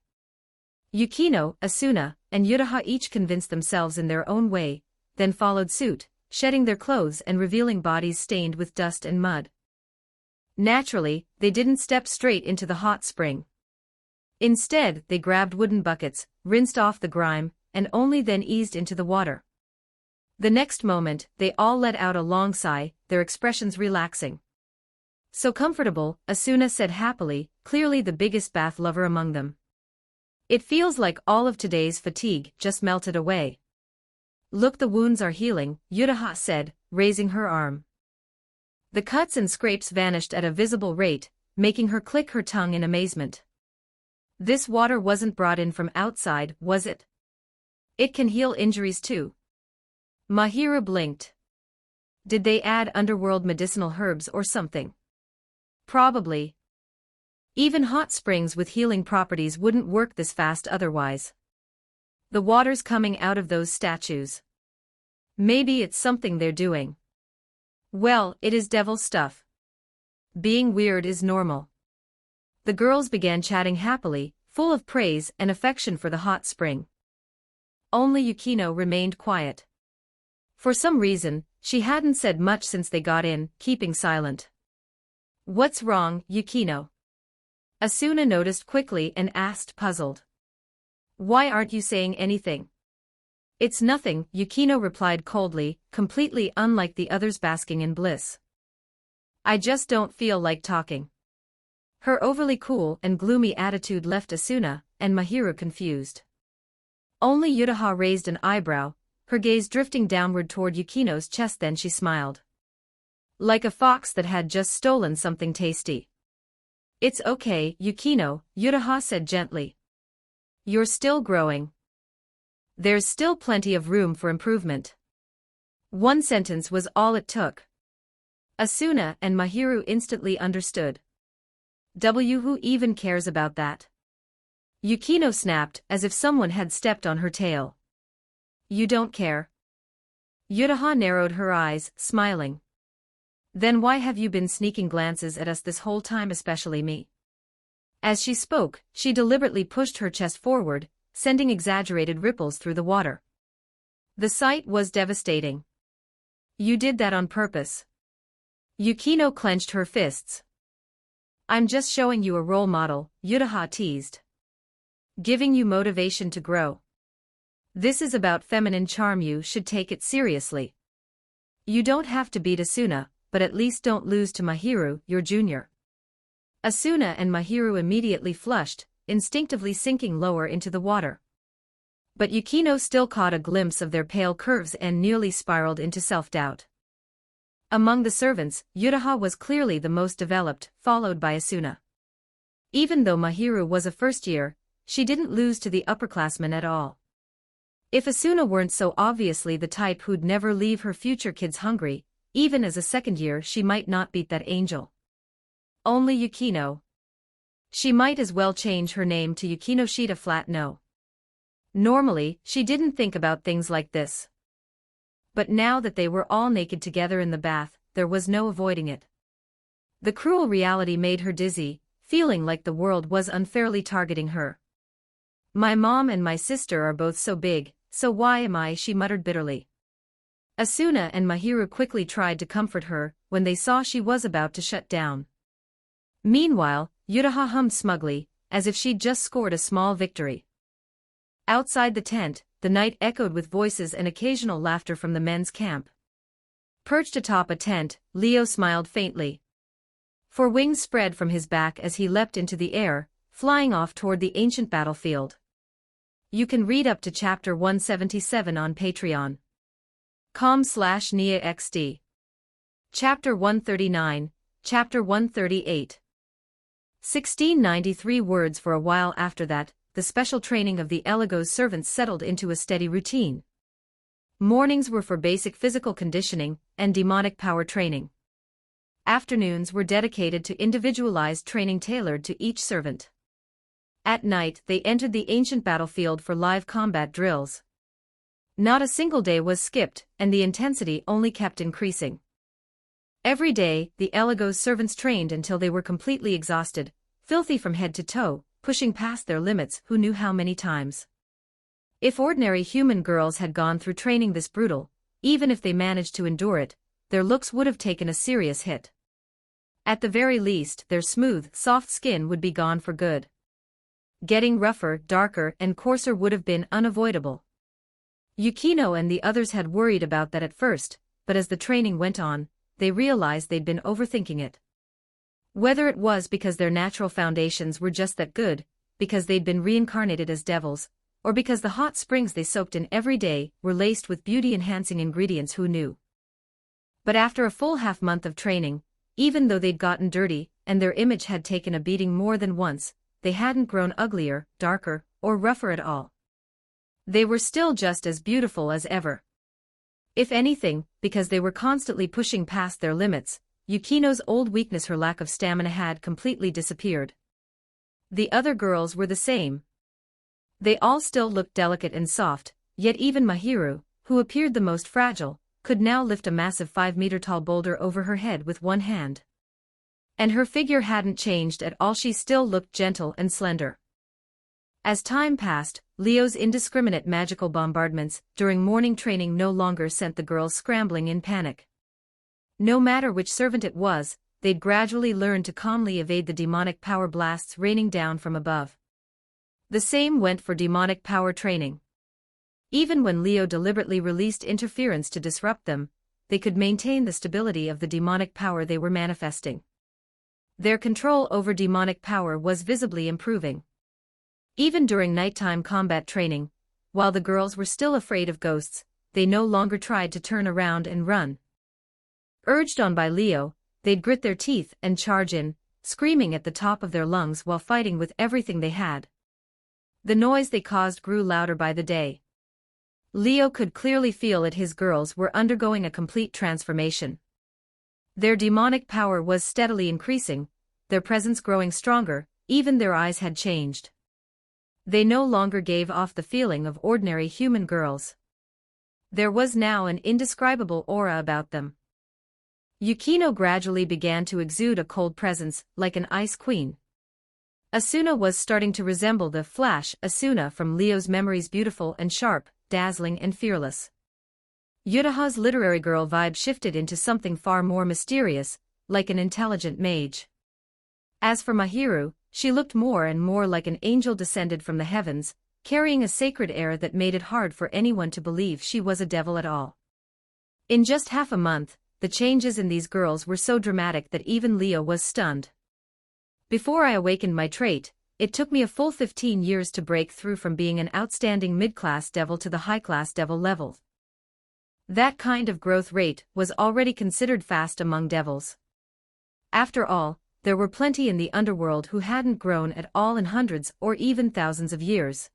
Yukino, Asuna, and Yuraha each convinced themselves in their own way, then followed suit, shedding their clothes and revealing bodies stained with dust and mud. Naturally, they didn't step straight into the hot spring. Instead, they grabbed wooden buckets, rinsed off the grime, and only then eased into the water. The next moment, they all let out a long sigh, their expressions relaxing. So comfortable, Asuna said happily, clearly the biggest bath lover among them. It feels like all of today's fatigue just melted away. Look, the wounds are healing, Yutaha said, raising her arm. The cuts and scrapes vanished at a visible rate, making her click her tongue in amazement. This water wasn't brought in from outside, was it? It can heal injuries too. Mahiru blinked. Did they add underworld medicinal herbs or something? Probably. Even hot springs with healing properties wouldn't work this fast otherwise. The water's coming out of those statues. Maybe it's something they're doing. Well, it is devil stuff. Being weird is normal. The girls began chatting happily, full of praise and affection for the hot spring. Only Yukino remained quiet. For some reason, she hadn't said much since they got in, keeping silent. What's wrong, Yukino? Asuna noticed quickly and asked, puzzled. Why aren't you saying anything? It's nothing, Yukino replied coldly, completely unlike the others basking in bliss. I just don't feel like talking. Her overly cool and gloomy attitude left Asuna and Mahiru confused. Only Yutaha raised an eyebrow, her gaze drifting downward toward Yukino's chest, then she smiled. Like a fox that had just stolen something tasty. It's okay, Yukino, Yutaha said gently. You're still growing. There's still plenty of room for improvement. One sentence was all it took. Asuna and Mahiru instantly understood. Who even cares about that? Yukino snapped as if someone had stepped on her tail. You don't care? Yutaha narrowed her eyes, smiling. Then why have you been sneaking glances at us this whole time, especially me? As she spoke, she deliberately pushed her chest forward, sending exaggerated ripples through the water. The sight was devastating. You did that on purpose. Yukino clenched her fists. I'm just showing you a role model, Yutaha teased. Giving you motivation to grow. This is about feminine charm, you should take it seriously. You don't have to beat Asuna, but at least don't lose to Mahiru, your junior. Asuna and Mahiru immediately flushed, instinctively sinking lower into the water. But Yukino still caught a glimpse of their pale curves and nearly spiraled into self-doubt. Among the servants, Yutaha was clearly the most developed, followed by Asuna. Even though Mahiru was a first year, she didn't lose to the upperclassmen at all. If Asuna weren't so obviously the type who'd never leave her future kids hungry, even as a second year she might not beat that angel. Only Yukino. She might as well change her name to Yukinoshita flat no. Normally, she didn't think about things like this. But now that they were all naked together in the bath, there was no avoiding it. The cruel reality made her dizzy, feeling like the world was unfairly targeting her. My mom and my sister are both so big, so why am I? She muttered bitterly. Asuna and Mahiru quickly tried to comfort her when they saw she was about to shut down. Meanwhile, Yutaha hummed smugly, as if she'd just scored a small victory. Outside the tent, the night echoed with voices and occasional laughter from the men's camp. Perched atop a tent, Leo smiled faintly. For wings spread from his back as he leapt into the air, flying off toward the ancient battlefield. You can read up to chapter 177 on Patreon. com/NIAXD. Chapter 139, Chapter 138. 1693 words. For a while after that, the special training of the Eligos servants settled into a steady routine. Mornings were for basic physical conditioning and demonic power training. Afternoons were dedicated to individualized training tailored to each servant. At night, they entered the ancient battlefield for live combat drills. Not a single day was skipped, and the intensity only kept increasing. Every day, the Eligos servants trained until they were completely exhausted, filthy from head to toe, pushing past their limits who knew how many times. If ordinary human girls had gone through training this brutal, even if they managed to endure it, their looks would have taken a serious hit. At the very least, their smooth, soft skin would be gone for good. Getting rougher, darker, and coarser would have been unavoidable. Yukino and the others had worried about that at first, but as the training went on, they realized they'd been overthinking it. Whether it was because their natural foundations were just that good, because they'd been reincarnated as devils, or because the hot springs they soaked in every day were laced with beauty-enhancing ingredients, who knew? But after a full half-month of training, even though they'd gotten dirty, and their image had taken a beating more than once, they hadn't grown uglier, darker, or rougher at all. They were still just as beautiful as ever. If anything, because they were constantly pushing past their limits, Yukino's old weakness, her lack of stamina, had completely disappeared. The other girls were the same. They all still looked delicate and soft, yet even Mahiru, who appeared the most fragile, could now lift a massive 5-meter-tall boulder over her head with one hand. And her figure hadn't changed at all, she still looked gentle and slender. As time passed, Leo's indiscriminate magical bombardments during morning training no longer sent the girls scrambling in panic. No matter which servant it was, they'd gradually learned to calmly evade the demonic power blasts raining down from above. The same went for demonic power training. Even when Leo deliberately released interference to disrupt them, they could maintain the stability of the demonic power they were manifesting. Their control over demonic power was visibly improving. Even during nighttime combat training, while the girls were still afraid of ghosts, they no longer tried to turn around and run. Urged on by Leo, they'd grit their teeth and charge in, screaming at the top of their lungs while fighting with everything they had. The noise they caused grew louder by the day. Leo could clearly feel it, his girls were undergoing a complete transformation. Their demonic power was steadily increasing, their presence growing stronger, even their eyes had changed. They no longer gave off the feeling of ordinary human girls. There was now an indescribable aura about them. Yukino gradually began to exude a cold presence, like an ice queen. Asuna was starting to resemble the Flash Asuna from Leo's memories, beautiful and sharp, dazzling and fearless. Yutaha's literary girl vibe shifted into something far more mysterious, like an intelligent mage. As for Mahiru, she looked more and more like an angel descended from the heavens, carrying a sacred air that made it hard for anyone to believe she was a devil at all. In just half a month, the changes in these girls were so dramatic that even Leo was stunned. Before I awakened my trait, it took me a full 15 years to break through from being an outstanding mid-class devil to the high-class devil level. That kind of growth rate was already considered fast among devils. After all, there were plenty in the underworld who hadn't grown at all in hundreds or even thousands of years.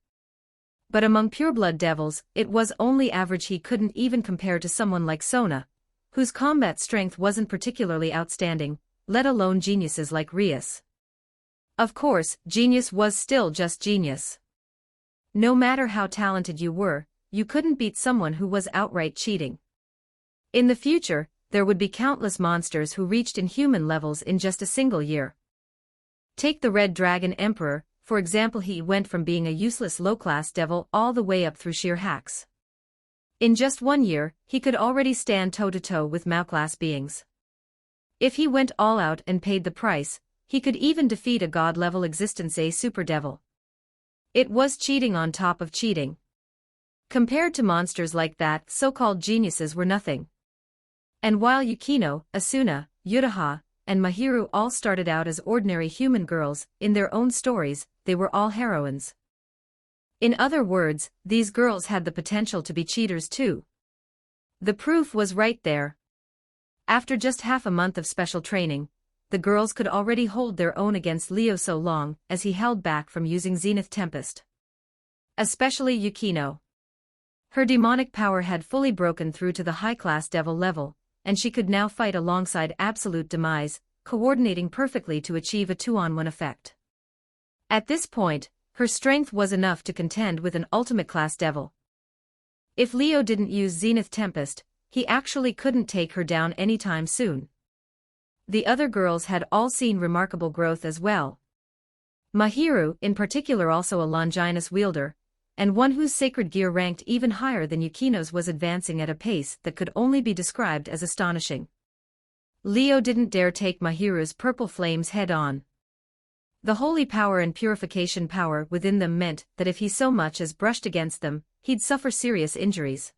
But among pureblood devils, it was only average. He couldn't even compare to someone like Sona, whose combat strength wasn't particularly outstanding, let alone geniuses like Rias. Of course, genius was still just genius. No matter how talented you were, you couldn't beat someone who was outright cheating. In the future, there would be countless monsters who reached inhuman levels in just a single year. Take the Red Dragon Emperor, for example. He went from being a useless low-class devil all the way up through sheer hacks. In just 1 year, he could already stand toe-to-toe with Mao-class beings. If he went all out and paid the price, he could even defeat a god-level existence, a super devil. It was cheating on top of cheating. Compared to monsters like that, so-called geniuses were nothing. And while Yukino, Asuna, Yutaha, and Mahiru all started out as ordinary human girls, in their own stories, they were all heroines. In other words, these girls had the potential to be cheaters too. The proof was right there. After just half a month of special training, the girls could already hold their own against Leo so long as he held back from using Zenith Tempest. Especially Yukino. Her demonic power had fully broken through to the high-class devil level, and she could now fight alongside absolute demise, coordinating perfectly to achieve a 2-on-1 effect. At this point, her strength was enough to contend with an ultimate-class devil. If Leo didn't use Zenith Tempest, he actually couldn't take her down anytime soon. The other girls had all seen remarkable growth as well. Mahiru, in particular, also a Longinus wielder, and one whose sacred gear ranked even higher than Yukino's, was advancing at a pace that could only be described as astonishing. Leo didn't dare take Mahiru's purple flames head-on. The holy power and purification power within them meant that if he so much as brushed against them, he'd suffer serious injuries.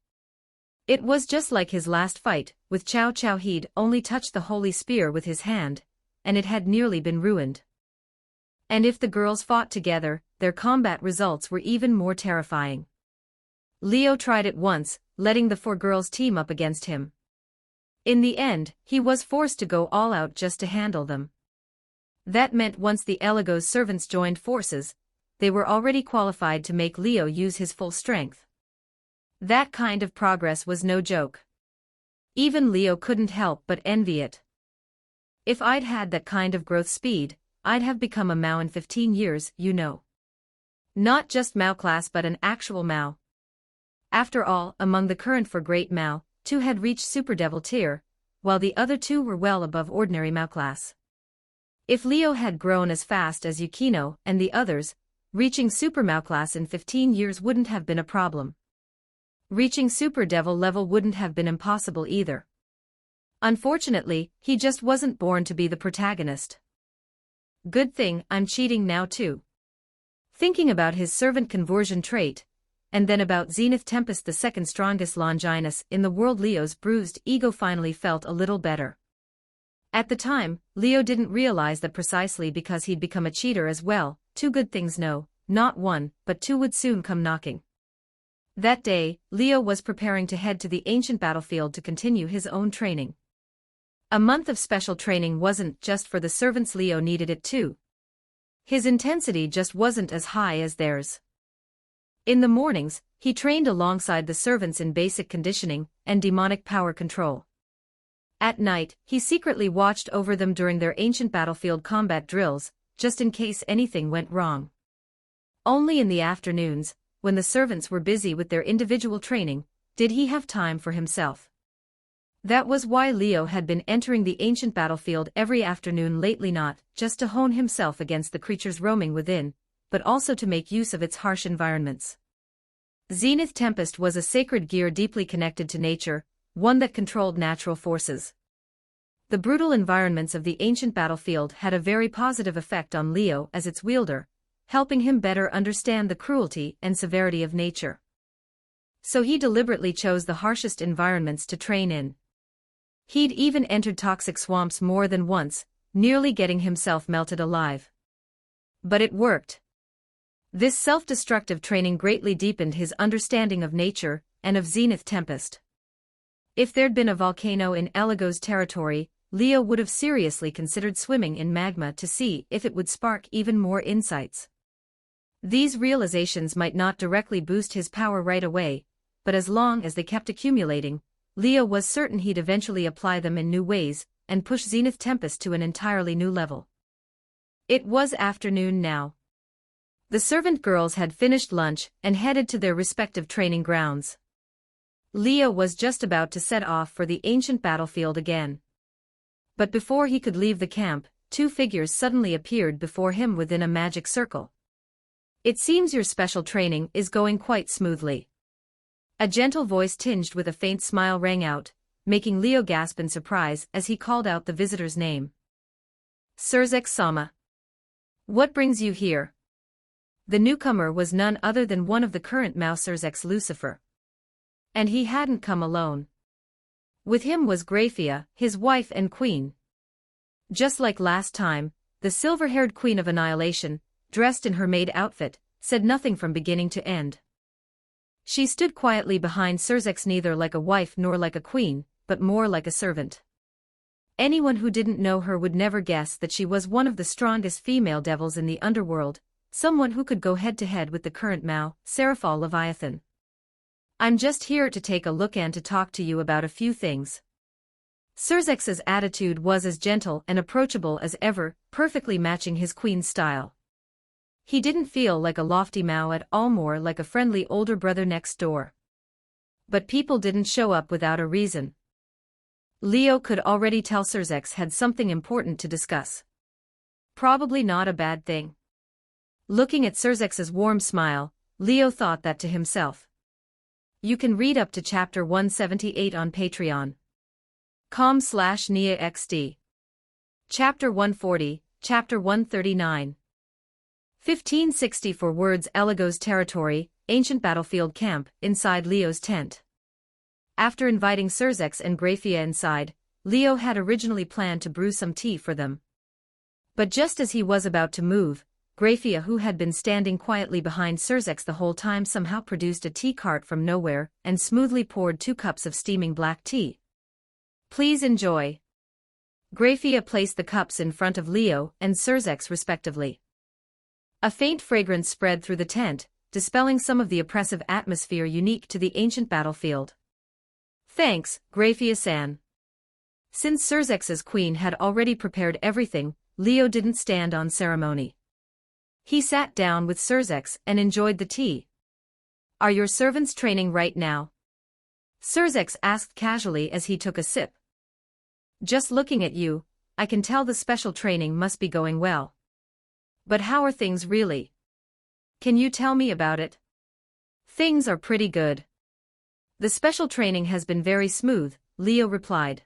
It was just like his last fight, with Cao Cao. He'd only touched the holy spear with his hand, and it had nearly been ruined. And if the girls fought together, their combat results were even more terrifying. Leo tried it once, letting the 4 girls team up against him. In the end, he was forced to go all out just to handle them. That meant once the Elegos servants joined forces, they were already qualified to make Leo use his full strength. That kind of progress was no joke. Even Leo couldn't help but envy it. If I'd had that kind of growth speed, I'd have become a Mao in 15 years, you know. Not just Mao class but an actual Mao. After all, among the current 4 great Mao, 2 had reached Super Devil tier, while the other 2 were well above ordinary Mao class. If Leo had grown as fast as Yukino and the others, reaching Super Mao class in 15 years wouldn't have been a problem. Reaching Super Devil level wouldn't have been impossible either. Unfortunately, he just wasn't born to be the protagonist. Good thing I'm cheating now too. Thinking about his servant conversion trait, and then about Zenith Tempest, the second strongest Longinus in the world, Leo's bruised ego finally felt a little better. At the time, Leo didn't realize that precisely because he'd become a cheater as well, 2 good things, no, not 1, but 2 would soon come knocking. That day, Leo was preparing to head to the ancient battlefield to continue his own training. A month of special training wasn't just for the servants, Leo needed it too. His intensity just wasn't as high as theirs. In the mornings, he trained alongside the servants in basic conditioning and demonic power control. At night, he secretly watched over them during their ancient battlefield combat drills, just in case anything went wrong. Only in the afternoons, when the servants were busy with their individual training, did he have time for himself. That was why Leo had been entering the ancient battlefield every afternoon lately, not just to hone himself against the creatures roaming within, but also to make use of its harsh environments. Zenith Tempest was a sacred gear deeply connected to nature, one that controlled natural forces. The brutal environments of the ancient battlefield had a very positive effect on Leo as its wielder, helping him better understand the cruelty and severity of nature. So he deliberately chose the harshest environments to train in. He'd even entered toxic swamps more than once, nearly getting himself melted alive. But it worked. This self-destructive training greatly deepened his understanding of nature and of Zenith Tempest. If there'd been a volcano in Elegos territory, Leo would have seriously considered swimming in magma to see if it would spark even more insights. These realizations might not directly boost his power right away, but as long as they kept accumulating, Leo was certain he'd eventually apply them in new ways and push Zenith Tempest to an entirely new level. It was afternoon now. The servant girls had finished lunch and headed to their respective training grounds. Leo was just about to set off for the ancient battlefield again. But before he could leave the camp, 2 figures suddenly appeared before him within a magic circle. "It seems your special training is going quite smoothly." A gentle voice tinged with a faint smile rang out, making Leo gasp in surprise as he called out the visitor's name. "Surzex-sama. What brings you here?" The newcomer was none other than one of the current Mao, Surzex Lucifer. And he hadn't come alone. With him was Graphia, his wife and queen. Just like last time, the silver-haired queen of annihilation, dressed in her maid outfit, said nothing from beginning to end. She stood quietly behind Surzex, neither like a wife nor like a queen, but more like a servant. Anyone who didn't know her would never guess that she was one of the strongest female devils in the underworld, someone who could go head-to-head with the current Mao, Seraphal Leviathan. "I'm just here to take a look and to talk to you about a few things." Surzex's attitude was as gentle and approachable as ever, perfectly matching his queen's style. He didn't feel like a lofty Mao at all, more like a friendly older brother next door. But people didn't show up without a reason. Leo could already tell Surzex had something important to discuss. Probably not a bad thing. Looking at Surzex's warm smile, Leo thought that to himself. You can read up to chapter 178 on patreon.com/NIAXD. Chapter 140, Chapter 139. 1564 words. Elegos territory, ancient battlefield camp, inside Leo's tent. After inviting Surzex and Grafia inside, Leo had originally planned to brew some tea for them. But just as he was about to move, Grafia, who had been standing quietly behind Surzex the whole time, somehow produced a tea cart from nowhere and smoothly poured 2 cups of steaming black tea. "Please enjoy." Grafia placed the cups in front of Leo and Surzex respectively. A faint fragrance spread through the tent, dispelling some of the oppressive atmosphere unique to the ancient battlefield. "Thanks, Grafia-san." Since Surzex's queen had already prepared everything, Leo didn't stand on ceremony. He sat down with Surzex and enjoyed the tea. "Are your servants training right now?" Surzex asked casually as he took a sip. "Just looking at you, I can tell the special training must be going well. But how are things really? Can you tell me about it?" "Things are pretty good. The special training has been very smooth," Leo replied.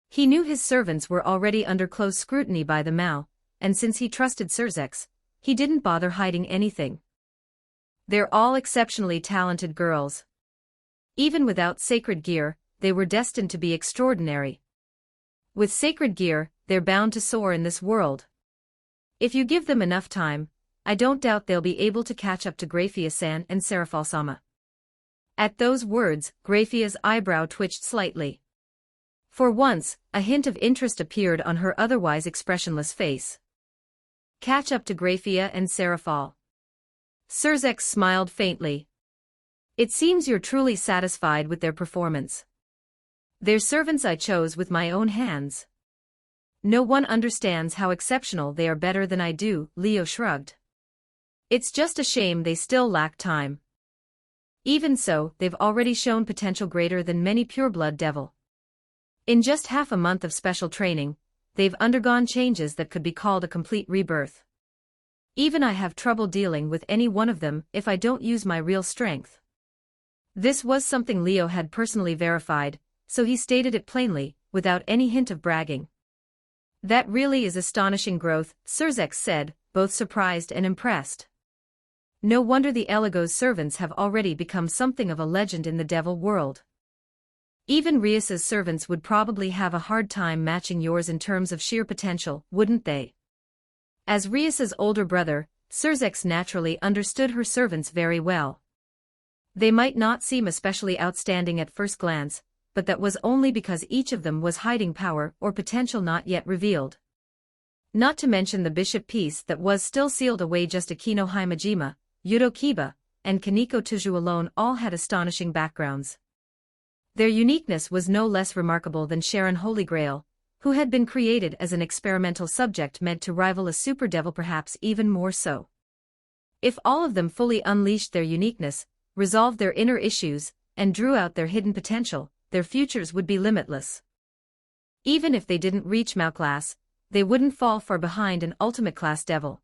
He knew his servants were already under close scrutiny by the Mao, and since he trusted Surzex, he didn't bother hiding anything. "They're all exceptionally talented girls. Even without sacred gear, they were destined to be extraordinary. With sacred gear, they're bound to soar in this world. If you give them enough time, I don't doubt they'll be able to catch up to Grafia-san and Serafal-sama." At those words, Grafia's eyebrow twitched slightly. For once, a hint of interest appeared on her otherwise expressionless face. "Catch up to Grafia and Serafal." Surzex smiled faintly. "It seems you're truly satisfied with their performance." "They're servants I chose with my own hands. No one understands how exceptional they are better than I do," Leo shrugged. "It's just a shame they still lack time. Even so, they've already shown potential greater than many pureblood devil. In just half a month of special training, they've undergone changes that could be called a complete rebirth. Even I have trouble dealing with any one of them if I don't use my real strength." This was something Leo had personally verified, so he stated it plainly, without any hint of bragging. "That really is astonishing growth," Surzex said, both surprised and impressed. "No wonder the Eligo's servants have already become something of a legend in the devil world. Even Rias's servants would probably have a hard time matching yours in terms of sheer potential, wouldn't they?" As Rias's older brother, Surzex naturally understood her servants very well. They might not seem especially outstanding at first glance, but that was only because each of them was hiding power or potential not yet revealed. Not to mention the bishop piece that was still sealed away. Just Akino Himejima, Yudo Kiba, and Kaneko Tuju alone all had astonishing backgrounds. Their uniqueness was no less remarkable than Sharon Holy Grail, who had been created as an experimental subject meant to rival a super devil, perhaps even more so. If all of them fully unleashed their uniqueness, resolved their inner issues, and drew out their hidden potential, their futures would be limitless. Even if they didn't reach Mao class, they wouldn't fall far behind an ultimate class devil.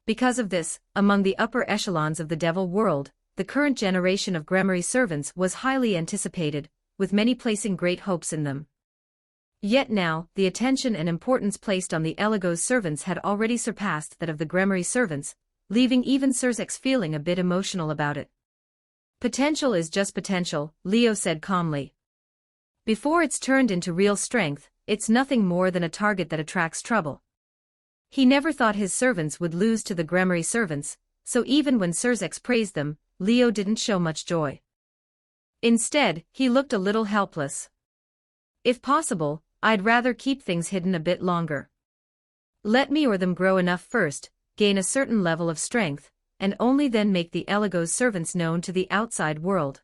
Because of this, among the upper echelons of the devil world, the current generation of Gremory servants was highly anticipated, with many placing great hopes in them. Yet now, the attention and importance placed on the Eligo's servants had already surpassed that of the Gremory servants, leaving even Surzex feeling a bit emotional about it. "Potential is just potential," Leo said calmly. "Before it's turned into real strength, it's nothing more than a target that attracts trouble." He never thought his servants would lose to the Gremory servants, so even when Surzex praised them, Leo didn't show much joy. Instead, he looked a little helpless. "If possible, I'd rather keep things hidden a bit longer. Let me or them grow enough first, gain a certain level of strength, and only then make the Eligo's servants known to the outside world."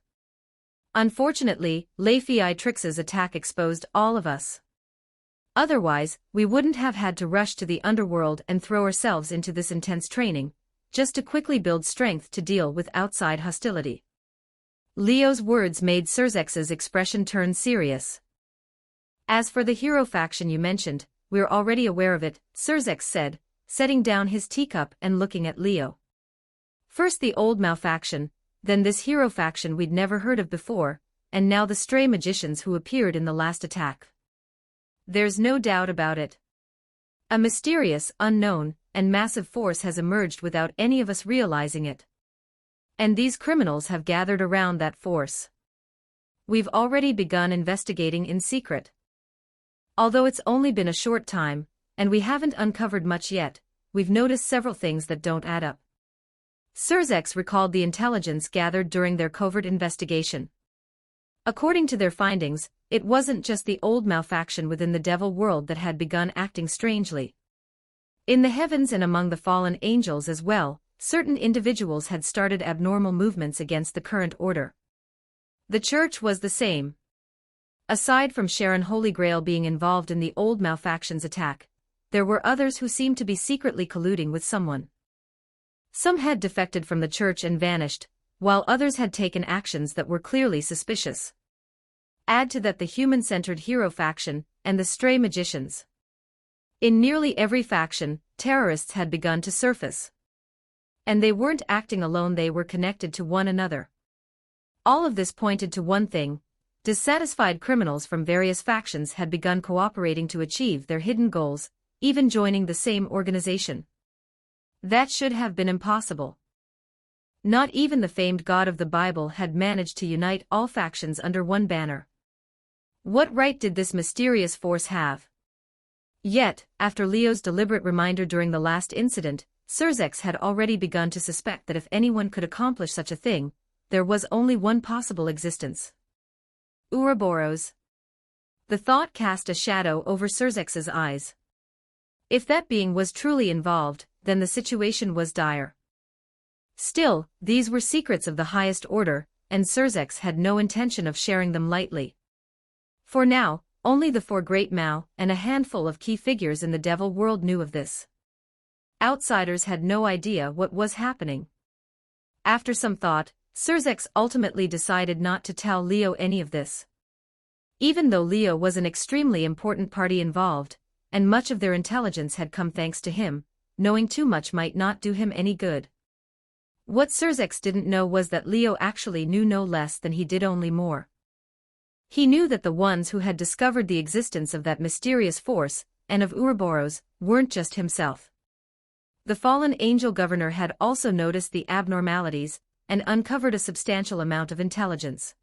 Unfortunately, Leifei Trix's attack exposed all of us. Otherwise, we wouldn't have had to rush to the underworld and throw ourselves into this intense training, just to quickly build strength to deal with outside hostility. Leo's words made Surzex's expression turn serious. "As for the hero faction you mentioned, we're already aware of it," Surzex said, setting down his teacup and looking at Leo. "First the old Mao faction, then this hero faction we'd never heard of before, and now the stray magicians who appeared in the last attack. There's no doubt about it. A mysterious, unknown, and massive force has emerged without any of us realizing it. And these criminals have gathered around that force. We've already begun investigating in secret. Although it's only been a short time, and we haven't uncovered much yet, we've noticed several things that don't add up. Surzex recalled the intelligence gathered during their covert investigation. According to their findings, it wasn't just the old malfaction within the devil world that had begun acting strangely. In the heavens and among the fallen angels as well, certain individuals had started abnormal movements against the current order. The church was the same. Aside from Sharon Holy Grail being involved in the old malfaction's attack, there were others who seemed to be secretly colluding with someone. Some had defected from the church and vanished, while others had taken actions that were clearly suspicious. Add to that the human-centered hero faction and the stray magicians. In nearly every faction, terrorists had begun to surface. And they weren't acting alone, they were connected to one another. All of this pointed to one thing: dissatisfied criminals from various factions had begun cooperating to achieve their hidden goals, even joining the same organization. That should have been impossible. Not even the famed God of the Bible had managed to unite all factions under one banner. What right did this mysterious force have? Yet, after Leo's deliberate reminder during the last incident, Surzex had already begun to suspect that if anyone could accomplish such a thing, there was only one possible existence. Ouroboros. The thought cast a shadow over Surzex's eyes. If that being was truly involved, then the situation was dire. Still, these were secrets of the highest order, and Surzex had no intention of sharing them lightly. For now, only the four great Mao and a handful of key figures in the devil world knew of this. Outsiders had no idea what was happening. After some thought, Surzex ultimately decided not to tell Leo any of this. Even though Leo was an extremely important party involved, and much of their intelligence had come thanks to him, knowing too much might not do him any good. What Surzex didn't know was that Leo actually knew no less than he did, only more. He knew that the ones who had discovered the existence of that mysterious force, and of Ouroboros, weren't just himself. The fallen angel governor had also noticed the abnormalities, and uncovered a substantial amount of intelligence.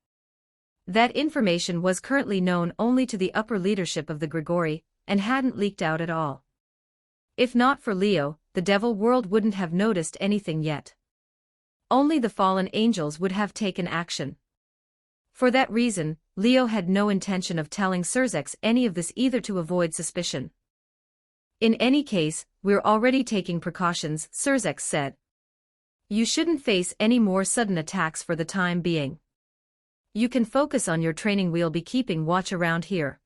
That information was currently known only to the upper leadership of the Grigori, and hadn't leaked out at all. If not for Leo, the devil world wouldn't have noticed anything yet. Only the fallen angels would have taken action. For that reason, Leo had no intention of telling Surzex any of this either to avoid suspicion. In any case, we're already taking precautions, Surzex said. You shouldn't face any more sudden attacks for the time being. You can focus on your training, we'll be keeping watch around here.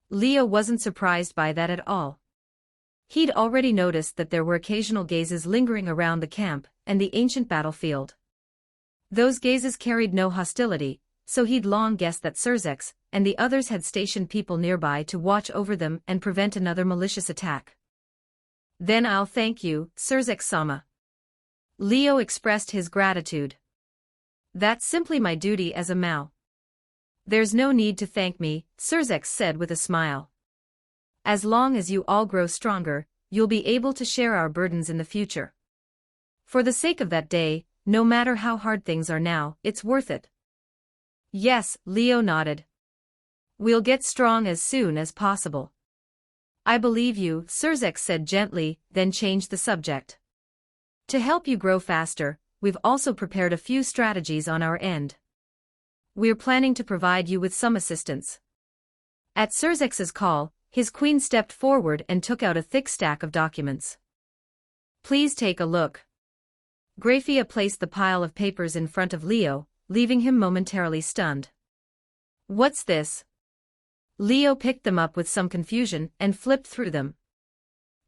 Leo wasn't surprised by that at all. He'd already noticed that there were occasional gazes lingering around the camp and the ancient battlefield. Those gazes carried no hostility, so he'd long guessed that Surzex and the others had stationed people nearby to watch over them and prevent another malicious attack. Then I'll thank you, Surzex-sama. Leo expressed his gratitude. That's simply my duty as a Mao. There's no need to thank me, Surzex said with a smile. As long as you all grow stronger, you'll be able to share our burdens in the future. For the sake of that day, no matter how hard things are now, it's worth it. Yes, Leo nodded. We'll get strong as soon as possible. I believe you, Surzex said gently, then changed the subject. To help you grow faster, we've also prepared a few strategies on our end. We're planning to provide you with some assistance. At Surzex's call, his queen stepped forward and took out a thick stack of documents. Please take a look. Grafia placed the pile of papers in front of Leo, leaving him momentarily stunned. What's this? Leo picked them up with some confusion and flipped through them.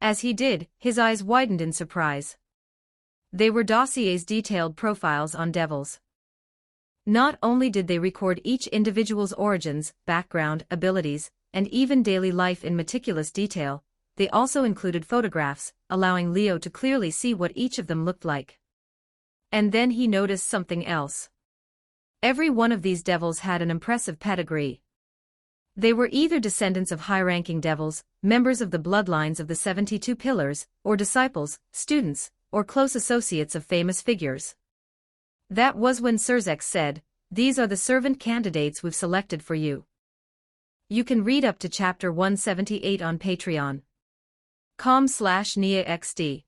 As he did, his eyes widened in surprise. They were dossiers, detailed profiles on devils. Not only did they record each individual's origins, background, abilities, and even daily life in meticulous detail, they also included photographs, allowing Leo to clearly see what each of them looked like. And then he noticed something else. Every one of these devils had an impressive pedigree. They were either descendants of high-ranking devils, members of the bloodlines of the 72 Pillars, or disciples, students, or close associates of famous figures. That was when Surzex said, These are the servant candidates we've selected for you. You can read up to chapter 178 on Patreon. com/NIAXD.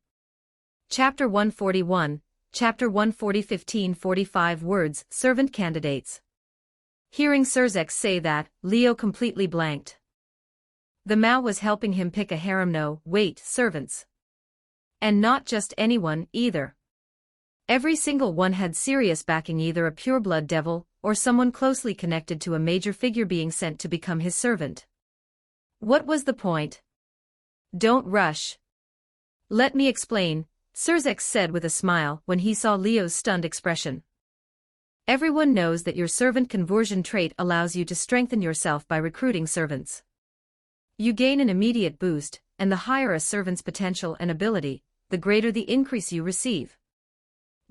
Chapter 141, Chapter 140 1545 words, servant candidates. Hearing Surzex say that, Leo completely blanked. The Mao was helping him pick a harem. No, wait, servants. And not just anyone, either. Every single one had serious backing, either a pureblood devil, or someone closely connected to a major figure being sent to become his servant. What was the point? Don't rush. Let me explain, Surzex said with a smile when he saw Leo's stunned expression. Everyone knows that your servant conversion trait allows you to strengthen yourself by recruiting servants. You gain an immediate boost, and the higher a servant's potential and ability, the greater the increase you receive.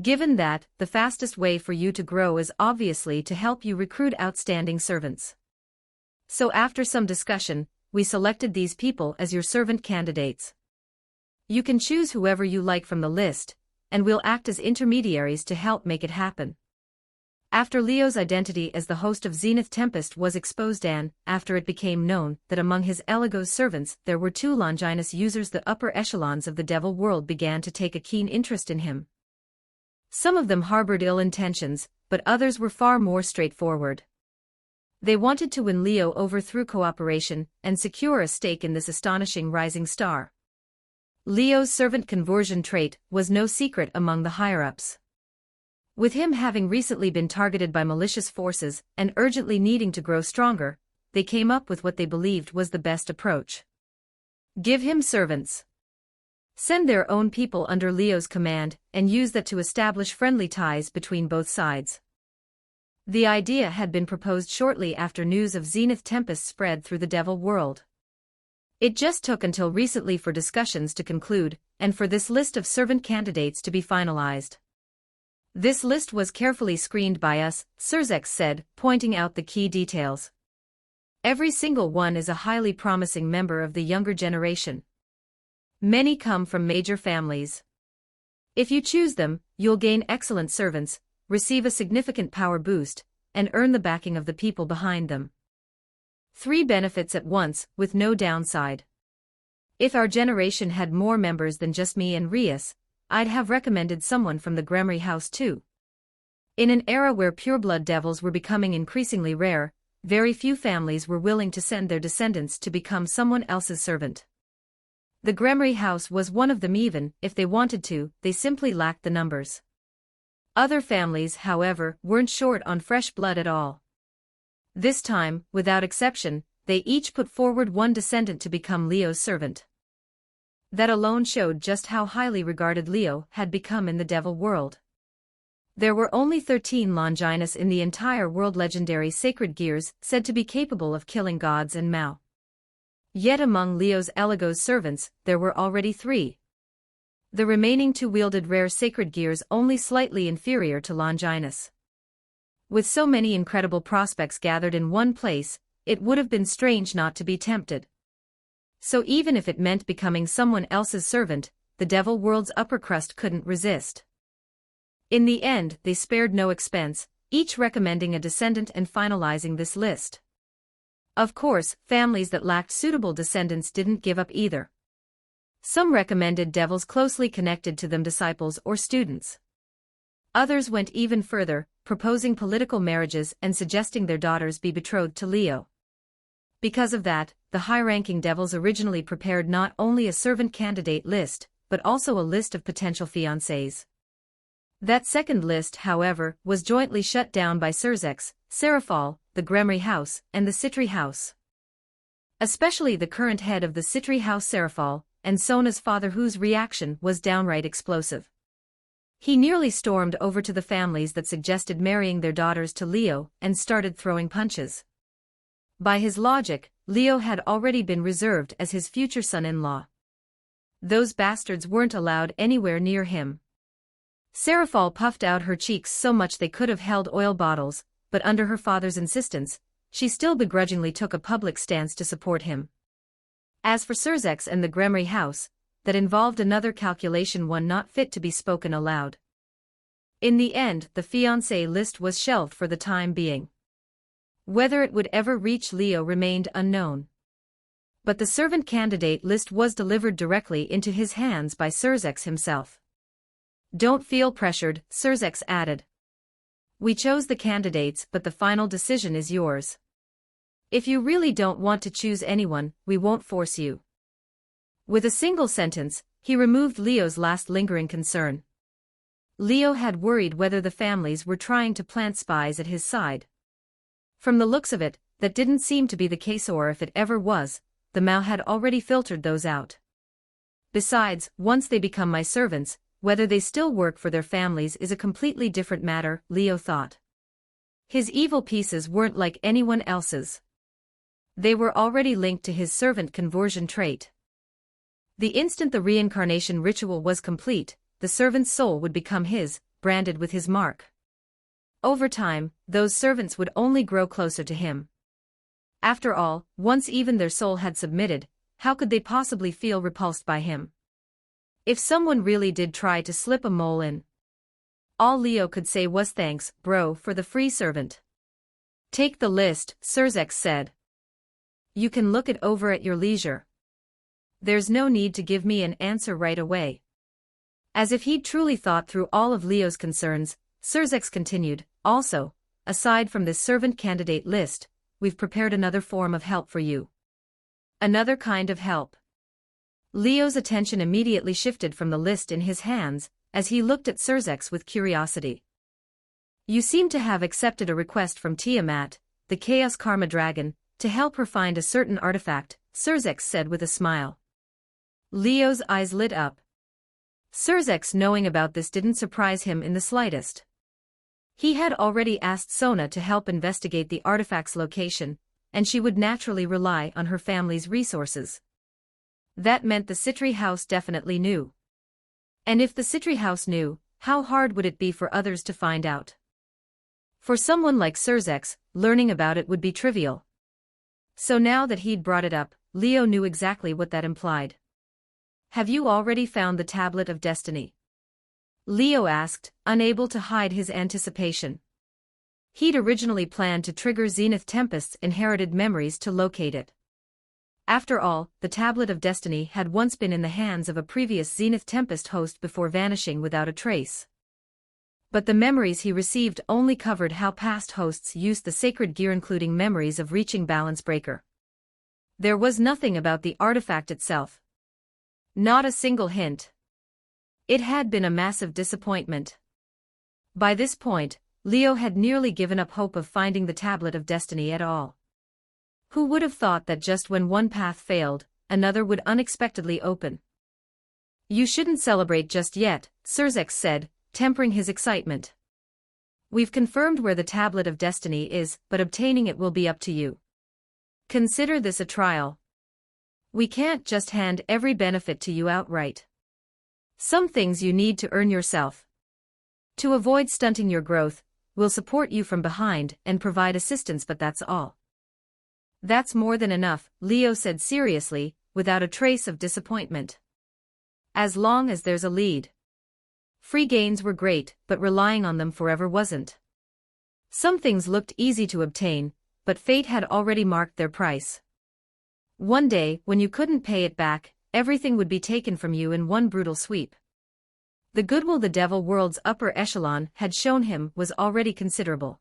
Given that, the fastest way for you to grow is obviously to help you recruit outstanding servants. So after some discussion, we selected these people as your servant candidates. You can choose whoever you like from the list, and we'll act as intermediaries to help make it happen. After Leo's identity as the host of Zenith Tempest was exposed and, after it became known that among his Eligos servants there were 2 Longinus users, the upper echelons of the devil world began to take a keen interest in him. Some of them harbored ill intentions, but others were far more straightforward. They wanted to win Leo over through cooperation and secure a stake in this astonishing rising star. Leo's servant conversion trait was no secret among the higher-ups. With him having recently been targeted by malicious forces and urgently needing to grow stronger, they came up with what they believed was the best approach. Give him servants. Send their own people under Leo's command, and use that to establish friendly ties between both sides. The idea had been proposed shortly after news of Zenith Tempest spread through the devil world. It just took until recently for discussions to conclude, and for this list of servant candidates to be finalized. This list was carefully screened by us, Surzex said, pointing out the key details. Every single one is a highly promising member of the younger generation. Many come from major families. If you choose them, you'll gain excellent servants, receive a significant power boost, and earn the backing of the people behind them. 3 benefits at once, with no downside. If our generation had more members than just me and Rias, I'd have recommended someone from the Gremory house too. In an era where pureblood devils were becoming increasingly rare, very few families were willing to send their descendants to become someone else's servant. The Gremory house was one of them. Even if they wanted to, they simply lacked the numbers. Other families, however, weren't short on fresh blood at all. This time, without exception, they each put forward one descendant to become Leo's servant. That alone showed just how highly regarded Leo had become in the devil world. There were only 13 Longinus in the entire world, legendary sacred gears said to be capable of killing gods and Mao. Yet among Leo's Eligos servants, there were already 3. The remaining 2 wielded rare sacred gears only slightly inferior to Longinus. With so many incredible prospects gathered in one place, it would have been strange not to be tempted. So even if it meant becoming someone else's servant, the devil world's upper crust couldn't resist. In the end, they spared no expense, each recommending a descendant and finalizing this list. Of course, families that lacked suitable descendants didn't give up either. Some recommended devils closely connected to them, disciples or students. Others went even further, proposing political marriages and suggesting their daughters be betrothed to Leo. Because of that, the high-ranking devils originally prepared not only a servant candidate list, but also a list of potential fiancés. That second list, however, was jointly shut down by Surzex, Serafal, the Gremory house, and the Citri house. Especially the current head of the Citri house, Serafal, and Sona's father, whose reaction was downright explosive. He nearly stormed over to the families that suggested marrying their daughters to Leo and started throwing punches. By his logic, Leo had already been reserved as his future son-in-law. Those bastards weren't allowed anywhere near him. Serafal puffed out her cheeks so much they could have held oil bottles, but under her father's insistence, she still begrudgingly took a public stance to support him. As for Surzex and the Gremory house, that involved another calculation, one not fit to be spoken aloud. In the end, the fiancé list was shelved for the time being. Whether it would ever reach Leo remained unknown. But the servant candidate list was delivered directly into his hands by Surzex himself. "Don't feel pressured," Surzex added. "We chose the candidates, but the final decision is yours. If you really don't want to choose anyone, we won't force you." With a single sentence, he removed Leo's last lingering concern. Leo had worried whether the families were trying to plant spies at his side. From the looks of it, that didn't seem to be the case, or if it ever was, the Mao had already filtered those out. Besides, once they become my servants, whether they still work for their families is a completely different matter, Leo thought. His evil pieces weren't like anyone else's. They were already linked to his servant conversion trait. The instant the reincarnation ritual was complete, the servant's soul would become his, branded with his mark. Over time, those servants would only grow closer to him. After all, once even their soul had submitted, how could they possibly feel repulsed by him? If someone really did try to slip a mole in, all Leo could say was "Thanks, bro," for the free servant. "Take the list," Surzex said. "You can look it over at your leisure. There's no need to give me an answer right away." As if he'd truly thought through all of Leo's concerns, Surzex continued, "Also, aside from this servant candidate list, we've prepared another form of help for you." "Another kind of help?" Leo's attention immediately shifted from the list in his hands, as he looked at Surzex with curiosity. "You seem to have accepted a request from Tiamat, the Chaos Karma Dragon, to help her find a certain artifact," Surzex said with a smile. Leo's eyes lit up. Surzex knowing about this didn't surprise him in the slightest. He had already asked Sona to help investigate the artifact's location, and she would naturally rely on her family's resources. That meant the Citri house definitely knew. And if the Citri house knew, how hard would it be for others to find out? For someone like Surzex, learning about it would be trivial. So now that he'd brought it up, Leo knew exactly what that implied. "Have you already found the Tablet of Destiny?" Leo asked, unable to hide his anticipation. He'd originally planned to trigger Zenith Tempest's inherited memories to locate it. After all, the Tablet of Destiny had once been in the hands of a previous Zenith Tempest host before vanishing without a trace. But the memories he received only covered how past hosts used the sacred gear, including memories of reaching Balance Breaker. There was nothing about the artifact itself. Not a single hint. It had been a massive disappointment. By this point, Leo had nearly given up hope of finding the Tablet of Destiny at all. Who would have thought that just when one path failed, another would unexpectedly open? "You shouldn't celebrate just yet," Surzex said, tempering his excitement. "We've confirmed where the Tablet of Destiny is, but obtaining it will be up to you. Consider this a trial. We can't just hand every benefit to you outright. Some things you need to earn yourself. To avoid stunting your growth, we'll support you from behind and provide assistance, but that's all." "That's more than enough," Leo said seriously, without a trace of disappointment. "As long as there's a lead." Free gains were great, but relying on them forever wasn't. Some things looked easy to obtain, but fate had already marked their price. One day, when you couldn't pay it back, everything would be taken from you in one brutal sweep. The goodwill the Devil World's upper echelon had shown him was already considerable.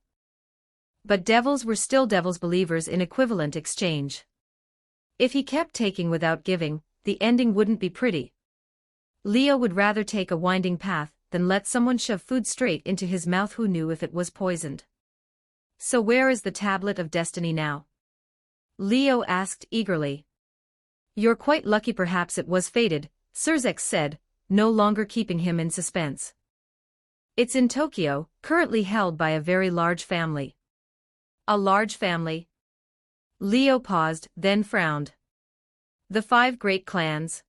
But devils were still devils, believers in equivalent exchange. If he kept taking without giving, the ending wouldn't be pretty. Leo would rather take a winding path than let someone shove food straight into his mouth who knew if it was poisoned. "So where is the Tablet of Destiny now?" Leo asked eagerly. "You're quite lucky, perhaps it was fated," Surzex said, no longer keeping him in suspense. "It's in Tokyo, currently held by a very large family." "A large family?" Leo paused, then frowned. "The 5 great clans?"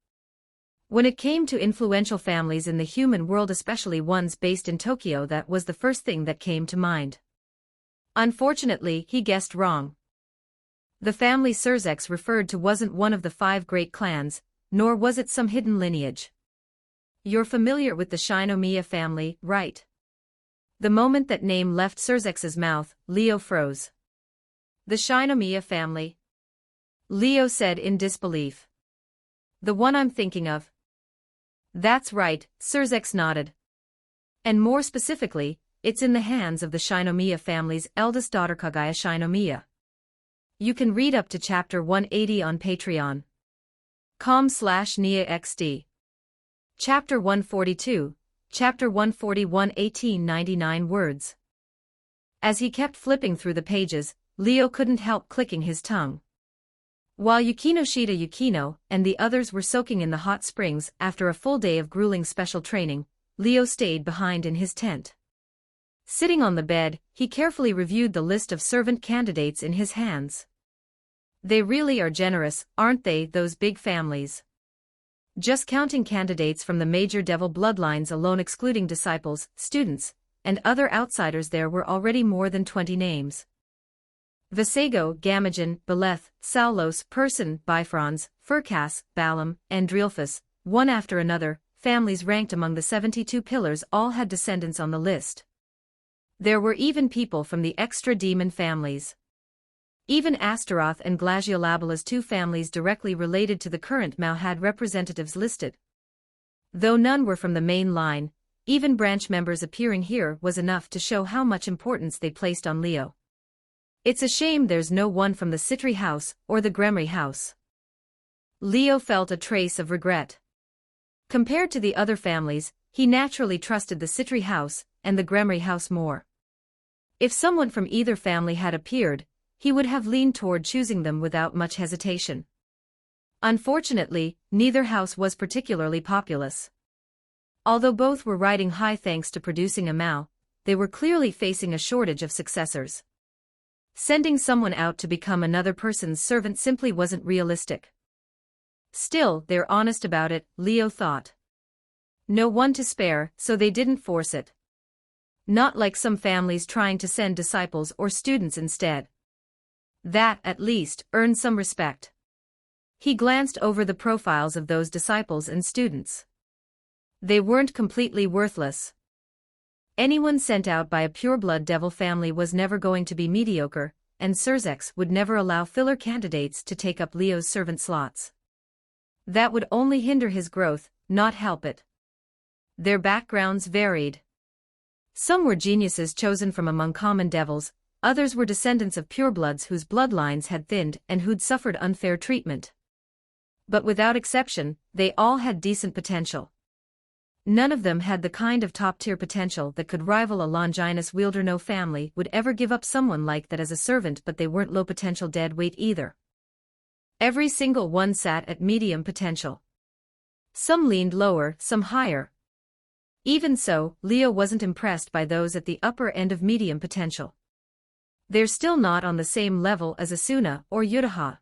When it came to influential families in the human world, especially ones based in Tokyo, that was the first thing that came to mind. Unfortunately, he guessed wrong. The family Surzex referred to wasn't one of the 5 great clans, nor was it some hidden lineage. "You're familiar with the Shinomiya family, right?" The moment that name left Surzex's mouth, Leo froze. The Shinomiya family? Leo said in disbelief. The one I'm thinking of. That's right, Surzex nodded. And more specifically, it's in the hands of the Shinomiya family's eldest daughter Kaguya Shinomiya. You can read up to chapter 180 on Patreon. com/NIAXD. Chapter 142, Chapter 141 1899 words. As he kept flipping through the pages, Leo couldn't help clicking his tongue. While Yukinoshita Yukino and the others were soaking in the hot springs after a full day of grueling special training, Leo stayed behind in his tent. Sitting on the bed, he carefully reviewed the list of servant candidates in his hands. They really are generous, aren't they, those big families? Just counting candidates from the major devil bloodlines alone, excluding disciples, students, and other outsiders, there were already more than 20 names. Visago, Gamagen, Beleth, Saulos, Person, Bifrons, Furcas, Balaam, and Drilphus, one after another, families ranked among the 72 pillars all had descendants on the list. There were even people from the extra demon families. Even Astaroth and Glaciolabala's two families directly related to the current Mao had representatives listed. Though none were from the main line, even branch members appearing here was enough to show how much importance they placed on Leo. It's a shame there's no one from the Citri house or the Gremory house. Leo felt a trace of regret. Compared to the other families, he naturally trusted the Citri house and the Gremory house more. If someone from either family had appeared, he would have leaned toward choosing them without much hesitation. Unfortunately, neither house was particularly populous. Although both were riding high thanks to producing a Mao, they were clearly facing a shortage of successors. Sending someone out to become another person's servant simply wasn't realistic. Still, they're honest about it, Leo thought. No one to spare, so they didn't force it. Not like some families trying to send disciples or students instead. That, at least, earned some respect. He glanced over the profiles of those disciples and students. They weren't completely worthless. Anyone sent out by a pureblood devil family was never going to be mediocre, and Surzex would never allow filler candidates to take up Leo's servant slots. That would only hinder his growth, not help it. Their backgrounds varied. Some were geniuses chosen from among common devils, others were descendants of purebloods whose bloodlines had thinned and who'd suffered unfair treatment. But without exception, they all had decent potential. None of them had the kind of top-tier potential that could rival a Longinus wielder. No family would ever give up someone like that as a servant, but they weren't low-potential dead weight either. Every single one sat at medium potential. Some leaned lower, some higher. Even so, Leo wasn't impressed by those at the upper end of medium potential. They're still not on the same level as Asuna or Yutaha.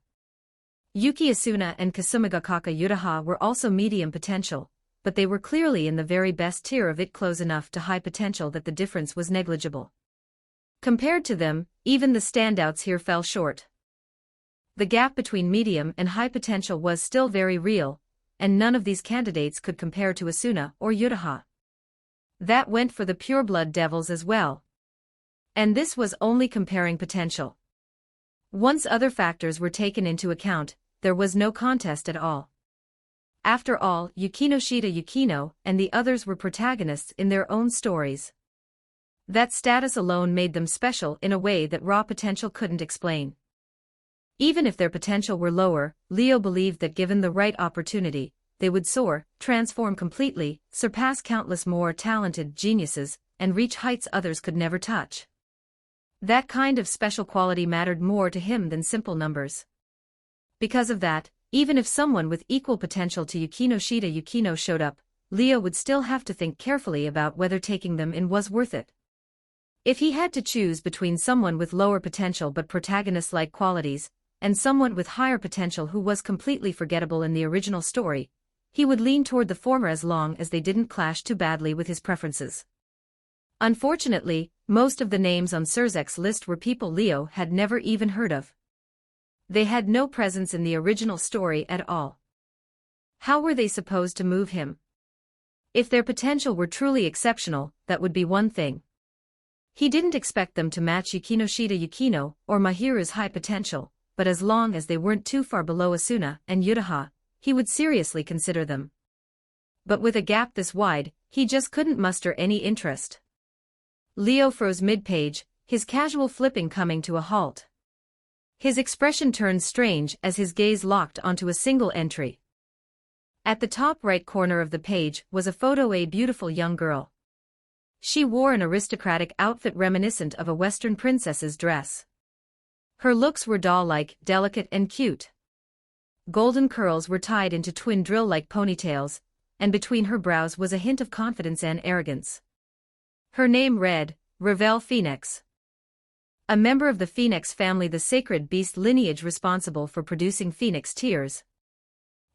Yuki Asuna and Kasumigakaka Yutaha were also medium potential, but they were clearly in the very best tier of it, close enough to high potential that the difference was negligible. Compared to them, even the standouts here fell short. The gap between medium and high potential was still very real, and none of these candidates could compare to Asuna or Yutaha. That went for the pureblood devils as well. And this was only comparing potential. Once other factors were taken into account, there was no contest at all. After all, Yukinoshita Yukino and the others were protagonists in their own stories. That status alone made them special in a way that raw potential couldn't explain. Even if their potential were lower, Leo believed that given the right opportunity, they would soar, transform completely, surpass countless more talented geniuses, and reach heights others could never touch. That kind of special quality mattered more to him than simple numbers. Because of that, even if someone with equal potential to Yukinoshita Yukino showed up, Leo would still have to think carefully about whether taking them in was worth it. If he had to choose between someone with lower potential but protagonist-like qualities, and someone with higher potential who was completely forgettable in the original story, he would lean toward the former as long as they didn't clash too badly with his preferences. Unfortunately, most of the names on Surzex's list were people Leo had never even heard of. They had no presence in the original story at all. How were they supposed to move him? If their potential were truly exceptional, that would be one thing. He didn't expect them to match Yukinoshita Yukino or Mahiru's high potential, but as long as they weren't too far below Asuna and Yutaha, he would seriously consider them. But with a gap this wide, he just couldn't muster any interest. Leo froze mid-page, his casual flipping coming to a halt. His expression turned strange as his gaze locked onto a single entry. At the top right corner of the page was a photo of a beautiful young girl. She wore an aristocratic outfit reminiscent of a Western princess's dress. Her looks were doll-like, delicate and cute. Golden curls were tied into twin drill-like ponytails, and between her brows was a hint of confidence and arrogance. Her name read, Ravel Phoenix. A member of the Phoenix family, the sacred beast lineage responsible for producing phoenix tears.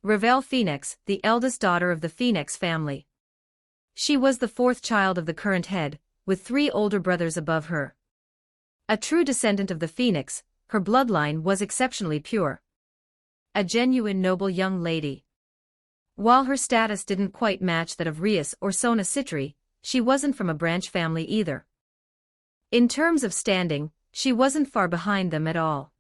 Ravel Phoenix, the eldest daughter of the Phoenix family. She was the fourth child of the current head, with 3 older brothers above her. A true descendant of the Phoenix, her bloodline was exceptionally pure. A genuine noble young lady. While her status didn't quite match that of Rias or Sona Citri, she wasn't from a branch family either. In terms of standing, she wasn't far behind them at all.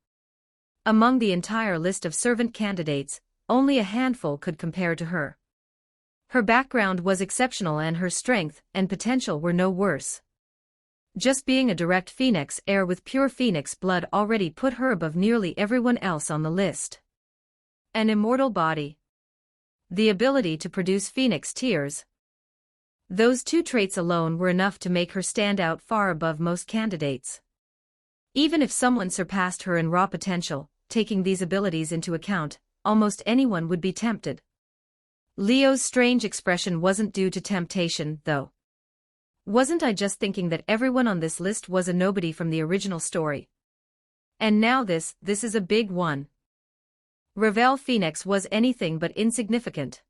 Among the entire list of servant candidates, only a handful could compare to her. Her background was exceptional and her strength and potential were no worse. Just being a direct Phoenix heir with pure Phoenix blood already put her above nearly everyone else on the list. An immortal body. The ability to produce Phoenix tears. Those 2 traits alone were enough to make her stand out far above most candidates. Even if someone surpassed her in raw potential, taking these abilities into account, almost anyone would be tempted. Leo's strange expression wasn't due to temptation, though. Wasn't I just thinking that everyone on this list was a nobody from the original story? And now this is a big one. Ravel Phoenix was anything but insignificant.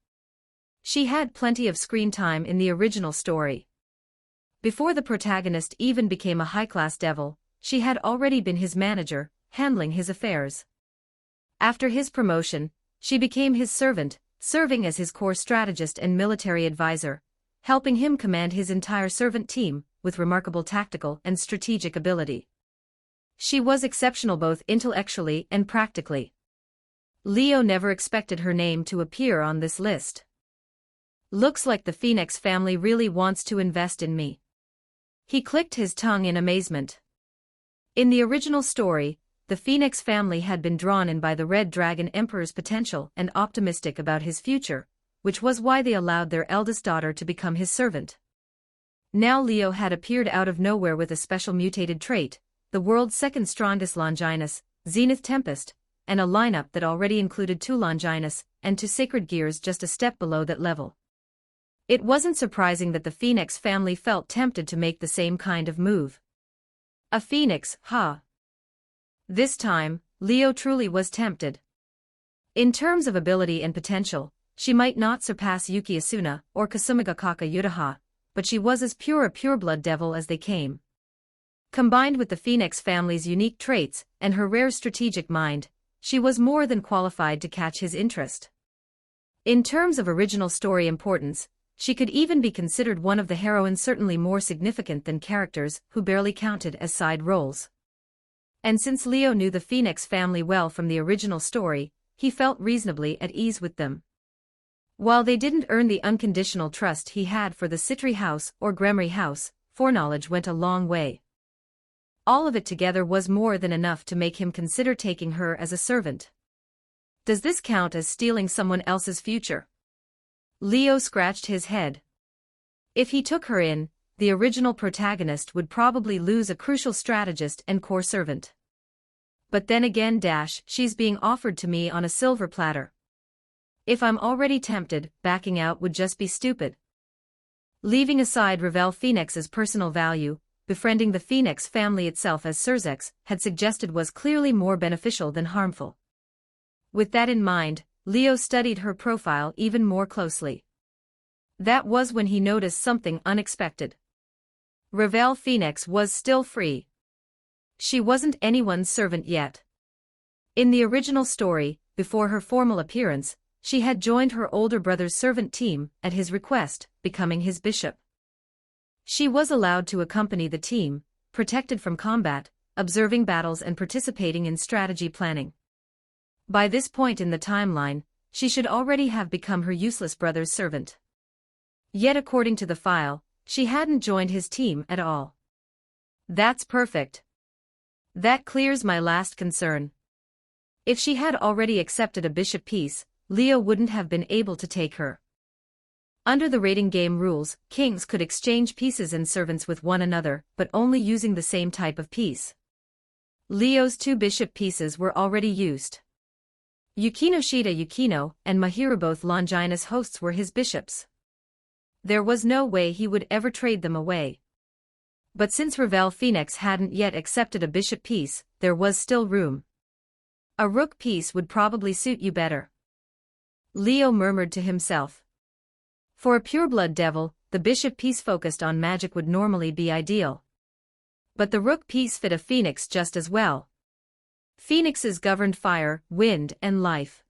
She had plenty of screen time in the original story. Before the protagonist even became a high-class devil, she had already been his manager, handling his affairs. After his promotion, she became his servant, serving as his core strategist and military advisor, helping him command his entire servant team, with remarkable tactical and strategic ability. She was exceptional both intellectually and practically. Leo never expected her name to appear on this list. Looks like the Phoenix family really wants to invest in me. He clicked his tongue in amazement. In the original story, the Phoenix family had been drawn in by the Red Dragon Emperor's potential and optimistic about his future, which was why they allowed their eldest daughter to become his servant. Now Leo had appeared out of nowhere with a special mutated trait, the world's second strongest Longinus, Zenith Tempest, and a lineup that already included 2 Longinus and 2 Sacred Gears just a step below that level. It wasn't surprising that the Phoenix family felt tempted to make the same kind of move. A Phoenix, huh? This time, Leo truly was tempted. In terms of ability and potential, she might not surpass Yuki Asuna or Kasumigakaka Yutaha, but she was as pure a pureblood devil as they came. Combined with the Phoenix family's unique traits and her rare strategic mind, she was more than qualified to catch his interest. In terms of original story importance, she could even be considered one of the heroines, certainly more significant than characters who barely counted as side roles. And since Leo knew the Phoenix family well from the original story, he felt reasonably at ease with them. While they didn't earn the unconditional trust he had for the Citri house or Gremory house, foreknowledge went a long way. All of it together was more than enough to make him consider taking her as a servant. Does this count as stealing someone else's future? Leo scratched his head. If he took her in, the original protagonist would probably lose a crucial strategist and core servant. But then again, she's being offered to me on a silver platter. If I'm already tempted, backing out would just be stupid. Leaving aside Ravel Phoenix's personal value, befriending the Phoenix family itself, as Surzex had suggested, was clearly more beneficial than harmful. With that in mind, Leo studied her profile even more closely. That was when he noticed something unexpected. Ravel Phoenix was still free. She wasn't anyone's servant yet. In the original story, before her formal appearance, she had joined her older brother's servant team at his request, becoming his bishop. She was allowed to accompany the team, protected from combat, observing battles and participating in strategy planning. By this point in the timeline, she should already have become her useless brother's servant. Yet according to the file, she hadn't joined his team at all. That's perfect. That clears my last concern. If she had already accepted a bishop piece, Leo wouldn't have been able to take her. Under the rating game rules, kings could exchange pieces and servants with one another, but only using the same type of piece. Leo's 2 bishop pieces were already used. Yukino Shida Yukino and Mahiro, both Longinus hosts, were his bishops. There was no way he would ever trade them away. But since Ravel Phoenix hadn't yet accepted a bishop piece, there was still room. A rook piece would probably suit you better, Leo murmured to himself. For a pureblood devil, the bishop piece focused on magic would normally be ideal. But the rook piece fit a phoenix just as well. Phoenixes governed fire, wind, and life.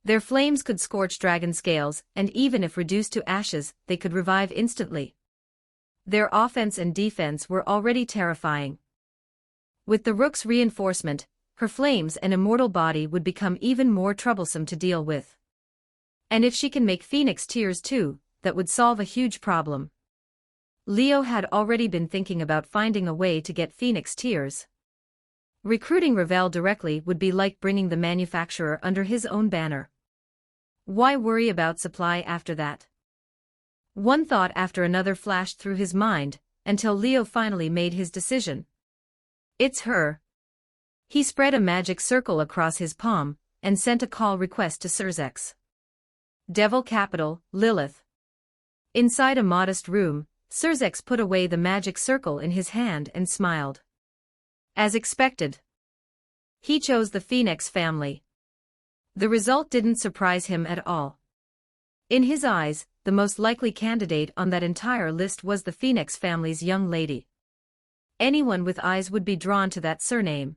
Their flames could scorch dragon scales, and even if reduced to ashes, they could revive instantly. Their offense and defense were already terrifying. With the rook's reinforcement, her flames and immortal body would become even more troublesome to deal with. And if she can make Phoenix tears too, that would solve a huge problem. Leo had already been thinking about finding a way to get Phoenix tears. Recruiting Ravel directly would be like bringing the manufacturer under his own banner. Why worry about supply after that? One thought after another flashed through his mind, until Leo finally made his decision. It's her. He spread a magic circle across his palm, and sent a call request to Surzex. Devil Capital, Lilith. Inside a modest room, Surzex put away the magic circle in his hand and smiled. As expected. He chose the Phoenix family. The result didn't surprise him at all. In his eyes, the most likely candidate on that entire list was the Phoenix family's young lady. Anyone with eyes would be drawn to that surname.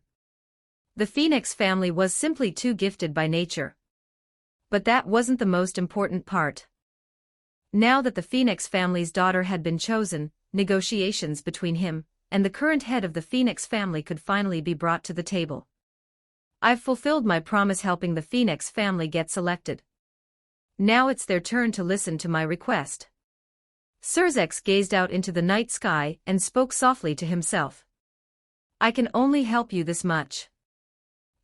The Phoenix family was simply too gifted by nature. But that wasn't the most important part. Now that the Phoenix family's daughter had been chosen, negotiations between him and the current head of the Phoenix family could finally be brought to the table. I've fulfilled my promise helping the Phoenix family get selected. Now it's their turn to listen to my request. Surzex gazed out into the night sky and spoke softly to himself. I can only help you this much.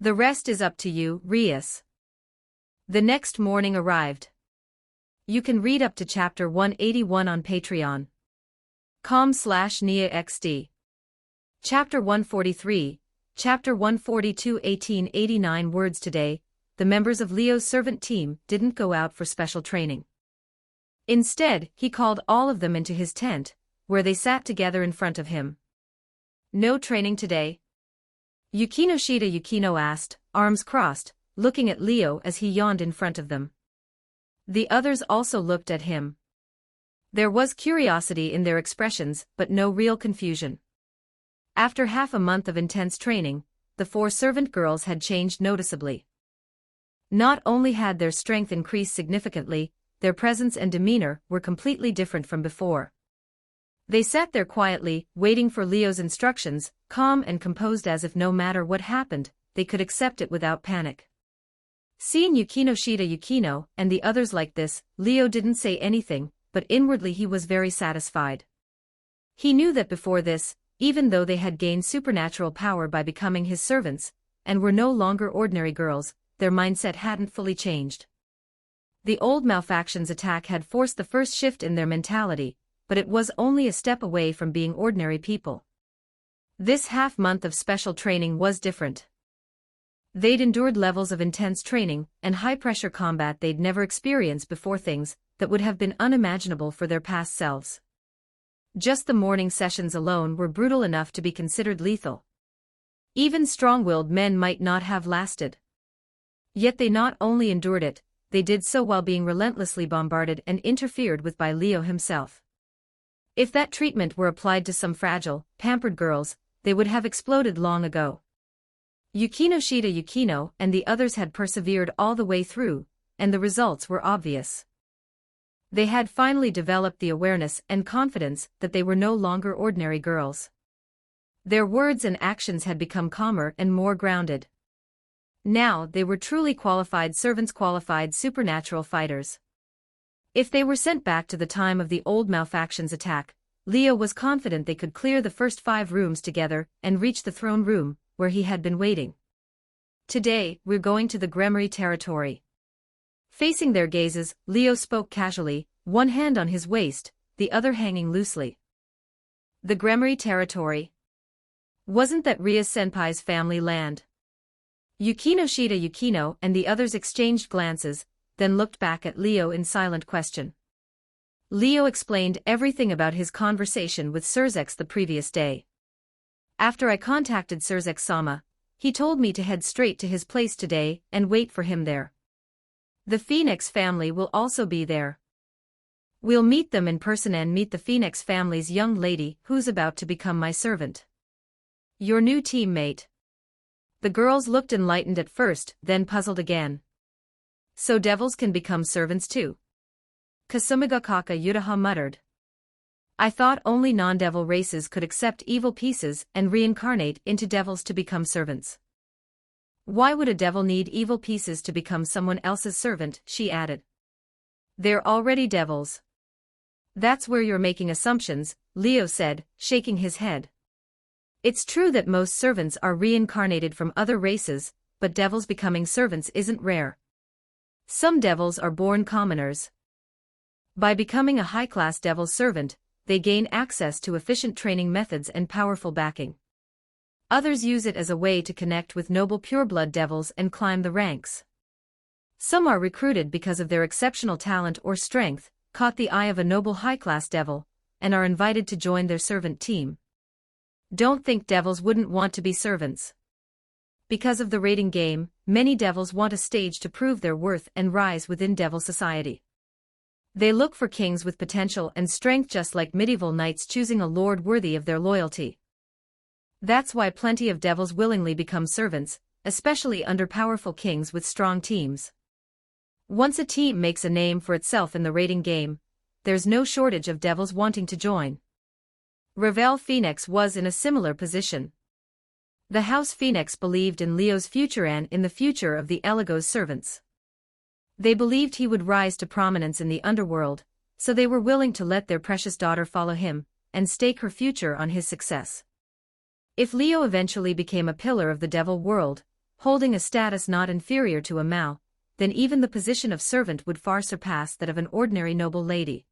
The rest is up to you, Rias. The next morning arrived. You can read up to chapter 181 on Patreon. com/NiaXD. Chapter 143, Chapter 142 1889 words today, the members of Leo's servant team didn't go out for special training. Instead, he called all of them into his tent, where they sat together in front of him. No training today? Yukino Shida Yukino asked, arms crossed, looking at Leo as he yawned in front of them. The others also looked at him. There was curiosity in their expressions, but no real confusion. After half a month of intense training, the 4 servant girls had changed noticeably. Not only had their strength increased significantly, their presence and demeanor were completely different from before. They sat there quietly, waiting for Leo's instructions, calm and composed as if no matter what happened, they could accept it without panic. Seeing Yukino Shida Yukino and the others like this, Leo didn't say anything, but inwardly he was very satisfied. He knew that before this, even though they had gained supernatural power by becoming his servants, and were no longer ordinary girls, their mindset hadn't fully changed. The old malfactions attack had forced the first shift in their mentality, but it was only a step away from being ordinary people. This half-month of special training was different. They'd endured levels of intense training and high-pressure combat they'd never experienced before, things that would have been unimaginable for their past selves. Just the morning sessions alone were brutal enough to be considered lethal. Even strong-willed men might not have lasted. Yet they not only endured it, they did so while being relentlessly bombarded and interfered with by Leo himself. If that treatment were applied to some fragile, pampered girls, they would have exploded long ago. Yukino Shida Yukino and the others had persevered all the way through, and the results were obvious. They had finally developed the awareness and confidence that they were no longer ordinary girls. Their words and actions had become calmer and more grounded. Now they were truly qualified servants, qualified supernatural fighters. If they were sent back to the time of the old malefaction's attack, Leo was confident they could clear the first 5 rooms together and reach the throne room, where he had been waiting. Today, we're going to the Gremory territory. Facing their gazes, Leo spoke casually, one hand on his waist, the other hanging loosely. The Gremory territory. Wasn't that Ria-senpai's family land? Yukino Shida Yukino and the others exchanged glances, then looked back at Leo in silent question. Leo explained everything about his conversation with Surzex the previous day. After I contacted Surzex-sama, he told me to head straight to his place today and wait for him there. The Phoenix family will also be there. We'll meet them in person and meet the Phoenix family's young lady who's about to become my servant. Your new teammate. The girls looked enlightened at first, then puzzled again. So devils can become servants too? Kasumigakaka Yutaha muttered. I thought only non-devil races could accept evil pieces and reincarnate into devils to become servants. Why would a devil need evil pieces to become someone else's servant, she added. They're already devils. That's where you're making assumptions, Leo said, shaking his head. It's true that most servants are reincarnated from other races, but devils becoming servants isn't rare. Some devils are born commoners. By becoming a high-class devil servant, they gain access to efficient training methods and powerful backing. Others use it as a way to connect with noble pureblood devils and climb the ranks. Some are recruited because of their exceptional talent or strength, caught the eye of a noble high-class devil, and are invited to join their servant team. Don't think devils wouldn't want to be servants. Because of the rating game, many devils want a stage to prove their worth and rise within devil society. They look for kings with potential and strength, just like medieval knights choosing a lord worthy of their loyalty. That's why plenty of devils willingly become servants, especially under powerful kings with strong teams. Once a team makes a name for itself in the rating game, there's no shortage of devils wanting to join. Ravel Phoenix was in a similar position. The House Phoenix believed in Leo's future and in the future of the Eligo's servants. They believed he would rise to prominence in the underworld, so they were willing to let their precious daughter follow him, and stake her future on his success. If Leo eventually became a pillar of the devil world, holding a status not inferior to a Mao, then even the position of servant would far surpass that of an ordinary noble lady.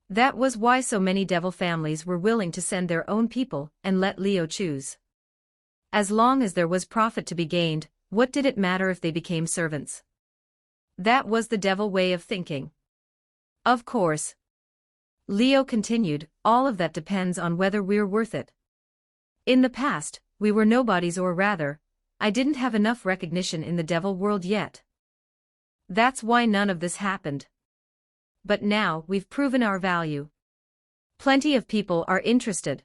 That was why so many devil families were willing to send their own people and let Leo choose. As long as there was profit to be gained, what did it matter if they became servants? That was the devil way of thinking. Of course. Leo continued, all of that depends on whether we're worth it. In the past, we were nobodies, or rather, I didn't have enough recognition in the devil world yet. That's why none of this happened. But now we've proven our value. Plenty of people are interested.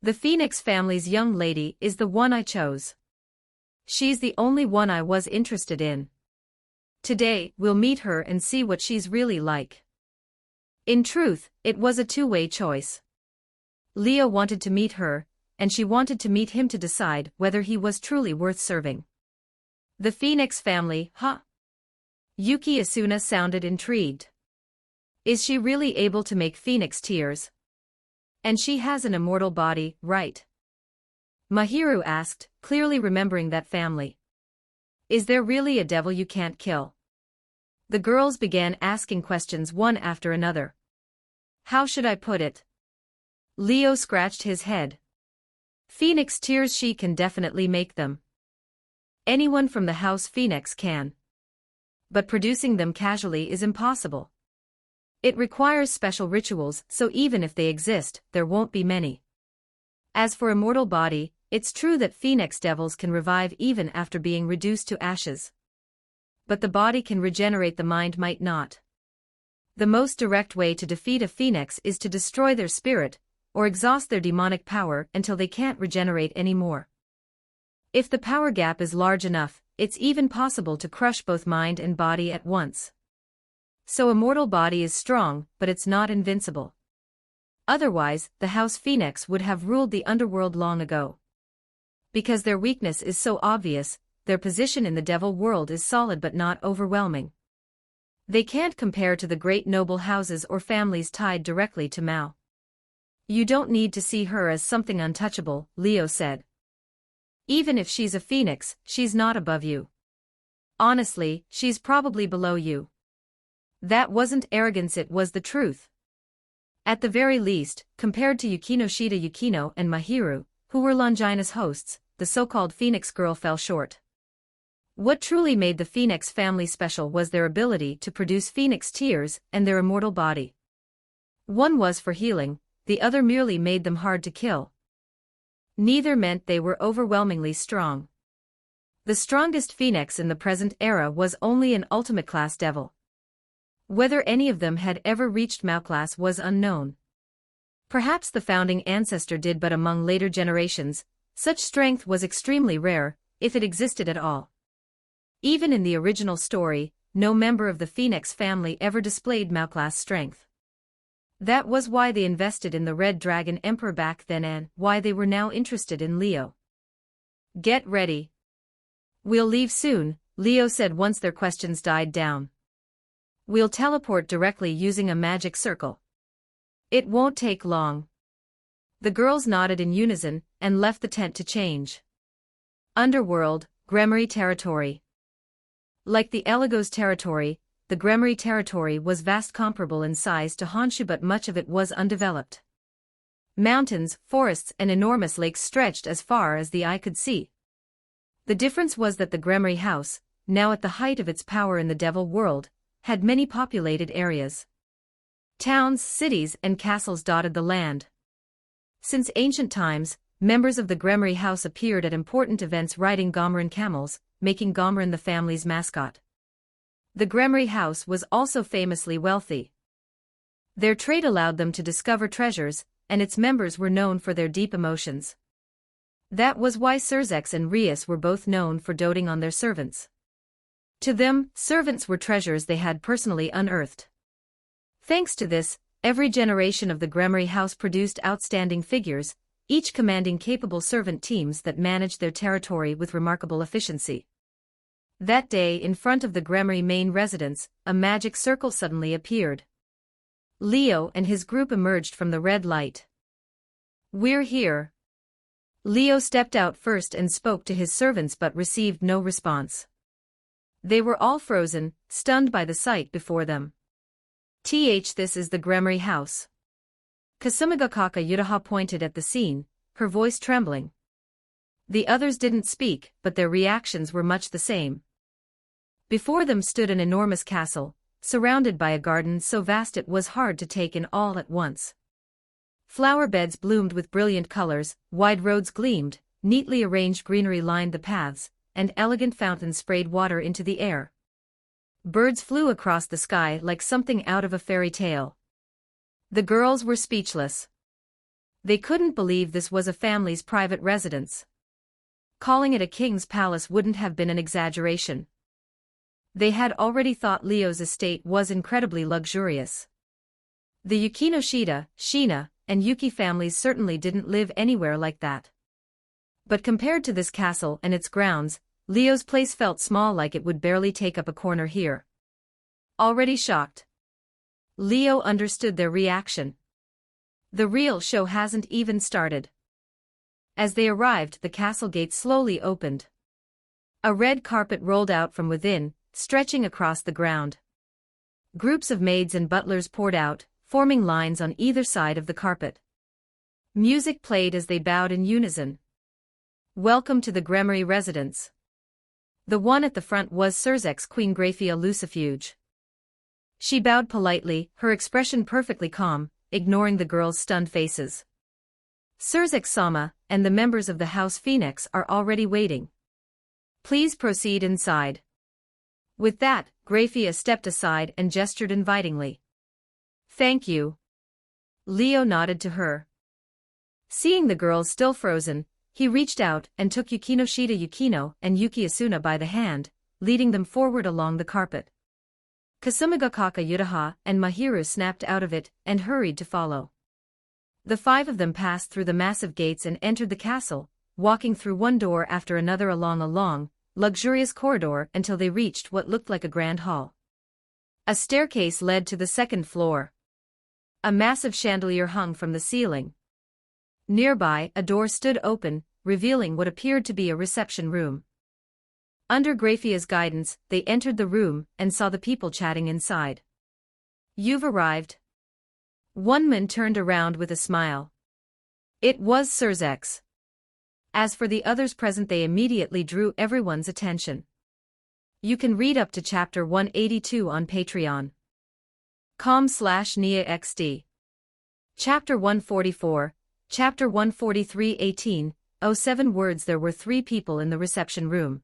The Phoenix family's young lady is the one I chose. She's the only one I was interested in. Today, we'll meet her and see what she's really like. In truth, it was a two-way choice. Leo wanted to meet her, and she wanted to meet him to decide whether he was truly worth serving. The Phoenix family, huh? Yuki Asuna sounded intrigued. Is she really able to make Phoenix tears? And she has an immortal body, right? Mahiru asked, clearly remembering that family. Is there really a devil you can't kill? The girls began asking questions one after another. How should I put it? Leo scratched his head. Phoenix tears, she can definitely make them. Anyone from the House Phoenix can. But producing them casually is impossible. It requires special rituals, so even if they exist, there won't be many. As for immortal body, it's true that Phoenix devils can revive even after being reduced to ashes. But the body can regenerate, the mind might not. The most direct way to defeat a Phoenix is to destroy their spirit, or exhaust their demonic power until they can't regenerate anymore. If the power gap is large enough, it's even possible to crush both mind and body at once. So immortal body is strong, but it's not invincible. Otherwise, the House Phoenix would have ruled the underworld long ago. Because their weakness is so obvious, their position in the devil world is solid but not overwhelming. They can't compare to the great noble houses or families tied directly to Mao. You don't need to see her as something untouchable, Leo said. Even if she's a phoenix, she's not above you. Honestly, she's probably below you. That wasn't arrogance, it was the truth. At the very least, compared to Yukino-shida Yukino and Mahiru, who were Longina's hosts, the so-called Phoenix girl fell short. What truly made the Phoenix family special was their ability to produce Phoenix tears and their immortal body. One was for healing, the other merely made them hard to kill. Neither meant they were overwhelmingly strong. The strongest Phoenix in the present era was only an ultimate-class devil. Whether any of them had ever reached Mao class was unknown. Perhaps the founding ancestor did, but among later generations, such strength was extremely rare, if it existed at all. Even in the original story, no member of the Phoenix family ever displayed Mao class strength. That was why they invested in the Red Dragon Emperor back then and why they were now interested in Leo. Get ready. We'll leave soon, Leo said once their questions died down. We'll teleport directly using a magic circle. It won't take long. The girls nodded in unison and left the tent to change. Underworld, Gremory territory. Like the Eligos territory, the Gremory territory was vast, comparable in size to Honshu, but much of it was undeveloped. Mountains, forests and enormous lakes stretched as far as the eye could see. The difference was that the Gremory house, now at the height of its power in the devil world, had many populated areas. Towns, cities and castles dotted the land. Since ancient times, members of the Gremory house appeared at important events riding Gomeran camels, making Gomeran the family's mascot. The Gremory house was also famously wealthy. Their trade allowed them to discover treasures, and its members were known for their deep emotions. That was why Surzex and Rias were both known for doting on their servants. To them, servants were treasures they had personally unearthed. Thanks to this, every generation of the Gremory house produced outstanding figures, each commanding capable servant teams that managed their territory with remarkable efficiency. That day, in front of the Gremory main residence, a magic circle suddenly appeared. Leo and his group emerged from the red light. "We're here." Leo stepped out first and spoke to his servants but received no response. They were all frozen, stunned by the sight before them. This is the Gremory house. Kasumigakaka Yutaha pointed at the scene, her voice trembling. The others didn't speak, but their reactions were much the same. Before them stood an enormous castle, surrounded by a garden so vast it was hard to take in all at once. Flower beds bloomed with brilliant colors, wide roads gleamed, neatly arranged greenery lined the paths, and elegant fountains sprayed water into the air. Birds flew across the sky like something out of a fairy tale. The girls were speechless. They couldn't believe this was a family's private residence. Calling it a king's palace wouldn't have been an exaggeration. They had already thought Leo's estate was incredibly luxurious. The Yukino-shida, Shina, and Yuki families certainly didn't live anywhere like that. But compared to this castle and its grounds, Leo's place felt small, like it would barely take up a corner here. Already shocked, Leo understood their reaction. The real show hasn't even started. As they arrived, the castle gates slowly opened. A red carpet rolled out from within, stretching across the ground. Groups of maids and butlers poured out, forming lines on either side of the carpet. Music played as they bowed in unison. "Welcome to the Gremory residence." The one at the front was Surzek's Queen Graphia Lucifuge. She bowed politely, her expression perfectly calm, ignoring the girls' stunned faces. "Surzek Sama and the members of the House Phoenix are already waiting. Please proceed inside." With that, Graphia stepped aside and gestured invitingly. "Thank you." Leo nodded to her. Seeing the girls still frozen, he reached out and took Yukino-shida Yukino and Yuki Asuna by the hand, leading them forward along the carpet. Kasumigakaka Yutaha and Mahiru snapped out of it and hurried to follow. The five of them passed through the massive gates and entered the castle, walking through one door after another along a long, luxurious corridor until they reached what looked like a grand hall. A staircase led to the second floor. A massive chandelier hung from the ceiling. Nearby, a door stood open, revealing what appeared to be a reception room. Under Graphia's guidance, they entered the room and saw the people chatting inside. "You've arrived." One man turned around with a smile. It was Surzex. As for the others present, they immediately drew everyone's attention. You can read up to chapter 182 on patreon.com/NiaXD. Chapter 144, Chapter 143 1807 words. There were 3 people in the reception room.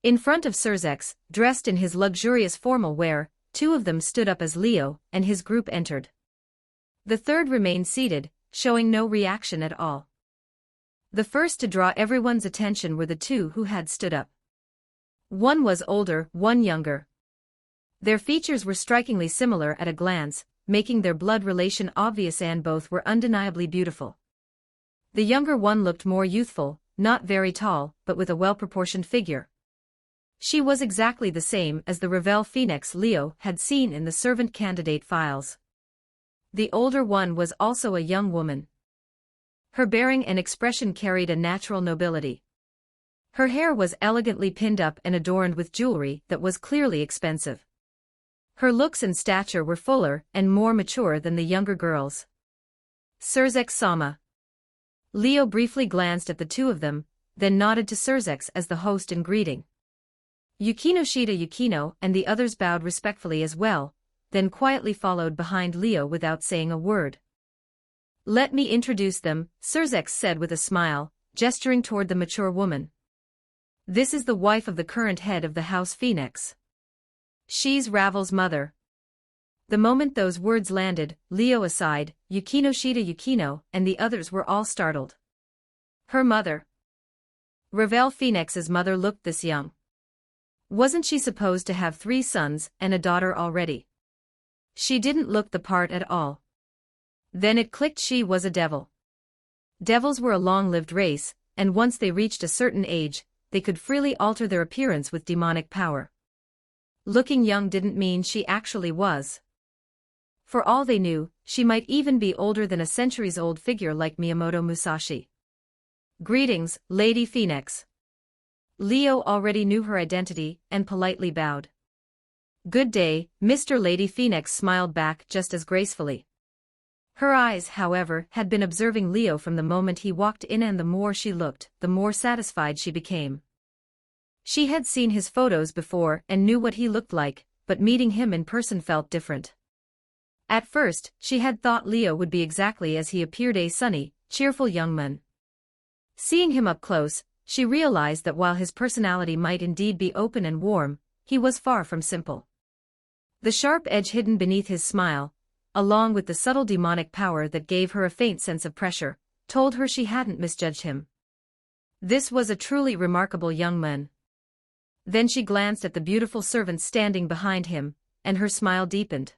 In front of Surzex, dressed in his luxurious formal wear, 2 of them stood up as Leo and his group entered. The third remained seated, showing no reaction at all. The first to draw everyone's attention were the 2 who had stood up. One was older, one younger. Their features were strikingly similar at a glance, making their blood relation obvious, and both were undeniably beautiful. The younger one looked more youthful, not very tall, but with a well-proportioned figure. She was exactly the same as the Revel Phoenix Leo had seen in the servant candidate files. The older one was also a young woman. Her bearing and expression carried a natural nobility. Her hair was elegantly pinned up and adorned with jewelry that was clearly expensive. Her looks and stature were fuller and more mature than the younger girls. Surzex Sama. Leo briefly glanced at the 2 of them, then nodded to Surzex as the host in greeting. Yukino Shida Yukino and the others bowed respectfully as well, then quietly followed behind Leo without saying a word. "Let me introduce them," Surzex said with a smile, gesturing toward the mature woman. "This is the wife of the current head of the House Phoenix. She's Ravel's mother." The moment those words landed, Leo aside, Yukino Shida Yukino and the others were all startled. Her mother. Ravel Phoenix's mother looked this young. Wasn't she supposed to have 3 sons and a daughter already? She didn't look the part at all. Then it clicked, she was a devil. Devils were a long-lived race, and once they reached a certain age, they could freely alter their appearance with demonic power. Looking young didn't mean she actually was. For all they knew, she might even be older than a centuries-old figure like Miyamoto Musashi. "Greetings, Lady Phoenix." Leo already knew her identity and politely bowed. "Good day, Mr. Lady Phoenix," smiled back just as gracefully. Her eyes, however, had been observing Leo from the moment he walked in, and the more she looked, the more satisfied she became. She had seen his photos before and knew what he looked like, but meeting him in person felt different. At first, she had thought Leo would be exactly as he appeared, a sunny, cheerful young man. Seeing him up close, she realized that while his personality might indeed be open and warm, he was far from simple. The sharp edge hidden beneath his smile, along with the subtle demonic power that gave her a faint sense of pressure, told her she hadn't misjudged him. This was a truly remarkable young man. Then she glanced at the beautiful servants standing behind him, and her smile deepened.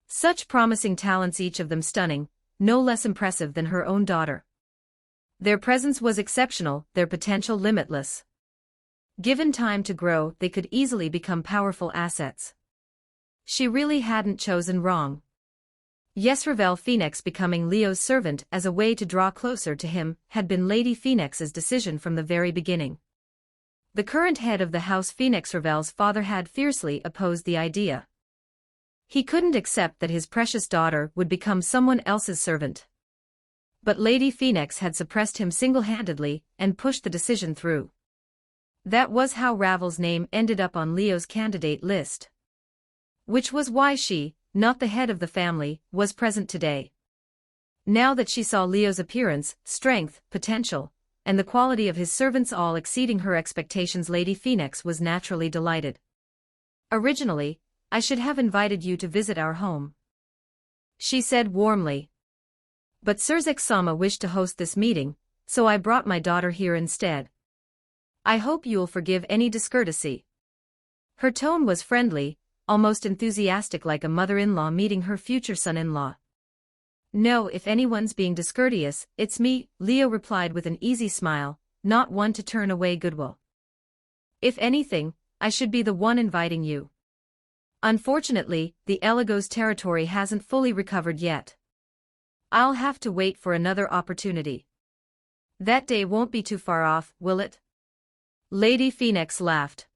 Such promising talents, each of them stunning, no less impressive than her own daughter. Their presence was exceptional, their potential limitless. Given time to grow, they could easily become powerful assets. She really hadn't chosen wrong. Yes, Ravel Phoenix becoming Leo's servant as a way to draw closer to him had been Lady Phoenix's decision from the very beginning. The current head of the House Phoenix, Ravel's father, had fiercely opposed the idea. He couldn't accept that his precious daughter would become someone else's servant. But Lady Phoenix had suppressed him single-handedly and pushed the decision through. That was how Ravel's name ended up on Leo's candidate list. Which was why she, not the head of the family, was present today. Now that she saw Leo's appearance, strength, potential, and the quality of his servants all exceeding her expectations, Lady Phoenix was naturally delighted. "Originally, I should have invited you to visit our home," she said warmly. "But Surzex-sama wished to host this meeting, so I brought my daughter here instead. I hope you'll forgive any discourtesy." Her tone was friendly, almost enthusiastic, like a mother-in-law meeting her future son-in-law. No, if anyone's being discourteous, it's me, Leo replied with an easy smile, not one to turn away goodwill. If anything, I should be the one inviting you. Unfortunately, the Eligos territory hasn't fully recovered yet. I'll have to wait for another opportunity. That day won't be too far off, will it? Lady Phoenix laughed.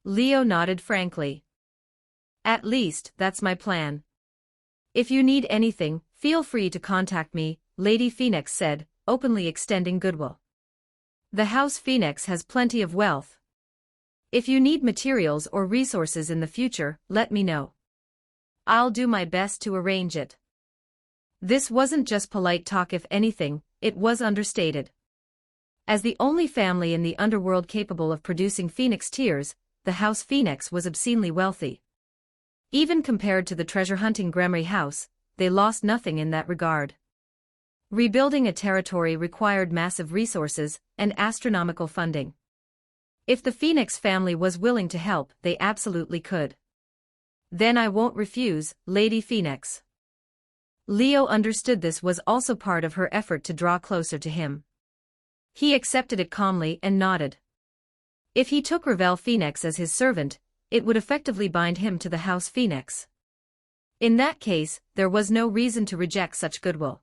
Leo nodded frankly. At least, that's my plan. If you need anything, feel free to contact me, Lady Phoenix said, openly extending goodwill. The House Phoenix has plenty of wealth. If you need materials or resources in the future, let me know. I'll do my best to arrange it. This wasn't just polite talk, if anything, it was understated. As the only family in the underworld capable of producing phoenix tears, the House Phoenix was obscenely wealthy. Even compared to the treasure-hunting Gremory house, they lost nothing in that regard. Rebuilding a territory required massive resources and astronomical funding. If the Phoenix family was willing to help, they absolutely could. Then I won't refuse, Lady Phoenix. Leo understood this was also part of her effort to draw closer to him. He accepted it calmly and nodded. If he took Ravel Phoenix as his servant, it would effectively bind him to the House Phoenix. In that case, there was no reason to reject such goodwill.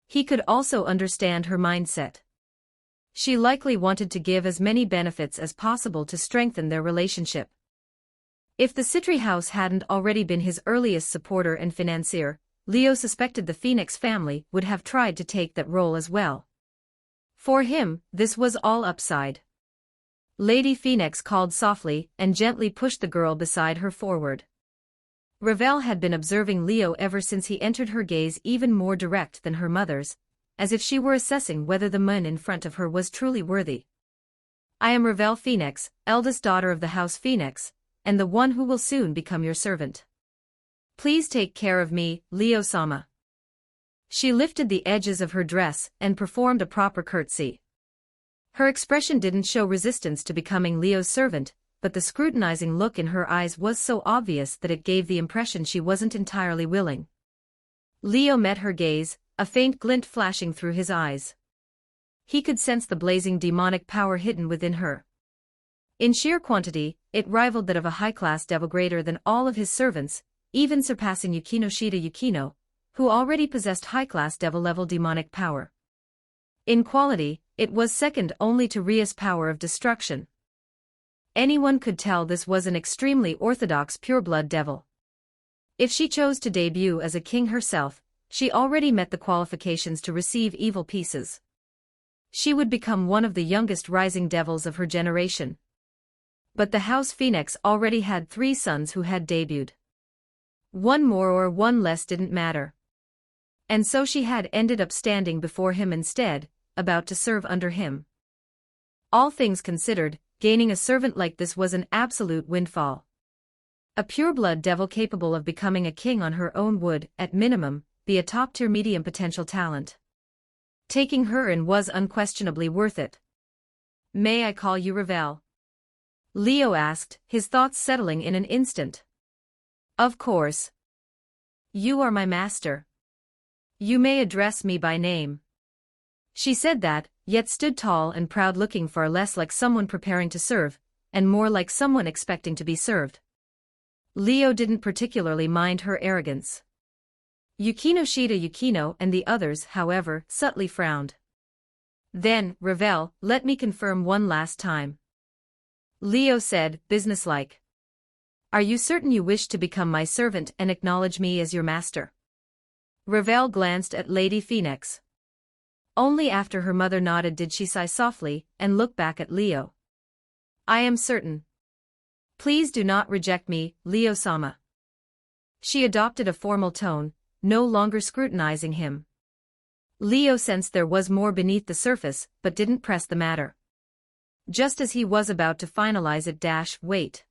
He could also understand her mindset. She likely wanted to give as many benefits as possible to strengthen their relationship. If the Citri house hadn't already been his earliest supporter and financier, Leo suspected the Phoenix family would have tried to take that role as well. For him, this was all upside. Lady Phoenix called softly and gently pushed the girl beside her forward. Ravel had been observing Leo ever since he entered, her gaze even more direct than her mother's, as if she were assessing whether the man in front of her was truly worthy. I am Ravel Phoenix, eldest daughter of the House Phoenix, and the one who will soon become your servant. Please take care of me, Leo-sama. She lifted the edges of her dress and performed a proper curtsy. Her expression didn't show resistance to becoming Leo's servant, but the scrutinizing look in her eyes was so obvious that it gave the impression she wasn't entirely willing. Leo met her gaze, a faint glint flashing through his eyes. He could sense the blazing demonic power hidden within her. In sheer quantity, it rivaled that of a high-class devil, greater than all of his servants, even surpassing Yukino-shida Yukino, who already possessed high-class devil-level demonic power. In quality, it was second only to Ria's power of destruction. Anyone could tell this was an extremely orthodox pureblood devil. If she chose to debut as a king herself, she already met the qualifications to receive evil pieces. She would become one of the youngest rising devils of her generation. But the House Phoenix already had 3 sons who had debuted. One more or one less didn't matter. And so she had ended up standing before him instead, about to serve under him. All things considered, gaining a servant like this was an absolute windfall. A pureblood devil capable of becoming a king on her own would, at minimum, be a top-tier medium potential talent. Taking her in was unquestionably worth it. May I call you Ravel? Leo asked, his thoughts settling in an instant. Of course. You are my master. You may address me by name. She said that, yet stood tall and proud, looking far less like someone preparing to serve, and more like someone expecting to be served. Leo didn't particularly mind her arrogance. Yukino-shida Yukino and the others, however, subtly frowned. Then, Ravel, let me confirm one last time. Leo said, businesslike. Are you certain you wish to become my servant and acknowledge me as your master? Ravel glanced at Lady Phoenix. Only after her mother nodded did she sigh softly and look back at Leo. I am certain. Please do not reject me, Leo-sama. She adopted a formal tone, no longer scrutinizing him. Leo sensed there was more beneath the surface, but didn't press the matter. Just as he was about to finalize it, wait.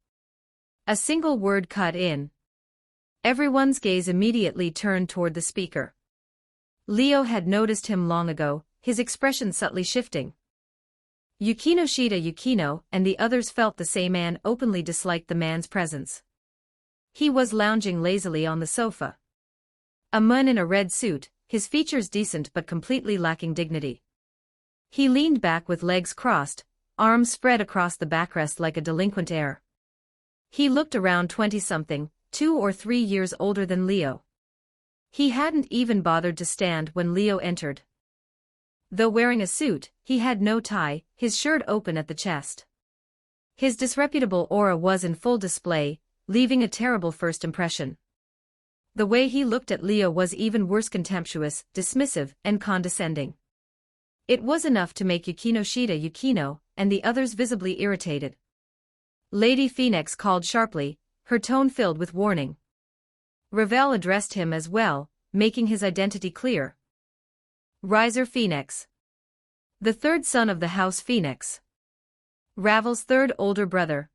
A single word cut in. Everyone's gaze immediately turned toward the speaker. Leo had noticed him long ago, his expression subtly shifting. Yukino-shida Yukino and the others felt the same. Man openly disliked the man's presence. He was lounging lazily on the sofa. A man in a red suit, his features decent but completely lacking dignity. He leaned back with legs crossed, arms spread across the backrest like a delinquent heir. He looked around 20-something, 2 or 3 years older than Leo. He hadn't even bothered to stand when Leo entered. Though wearing a suit, he had no tie, his shirt open at the chest. His disreputable aura was in full display, leaving a terrible first impression. The way he looked at Leo was even worse, contemptuous, dismissive, and condescending. It was enough to make Yukino and the others visibly irritated. Lady Phoenix called sharply, her tone filled with warning. Ravel addressed him as well, making his identity clear. Riser Phoenix. The third son of the House Phoenix. Ravel's third older brother.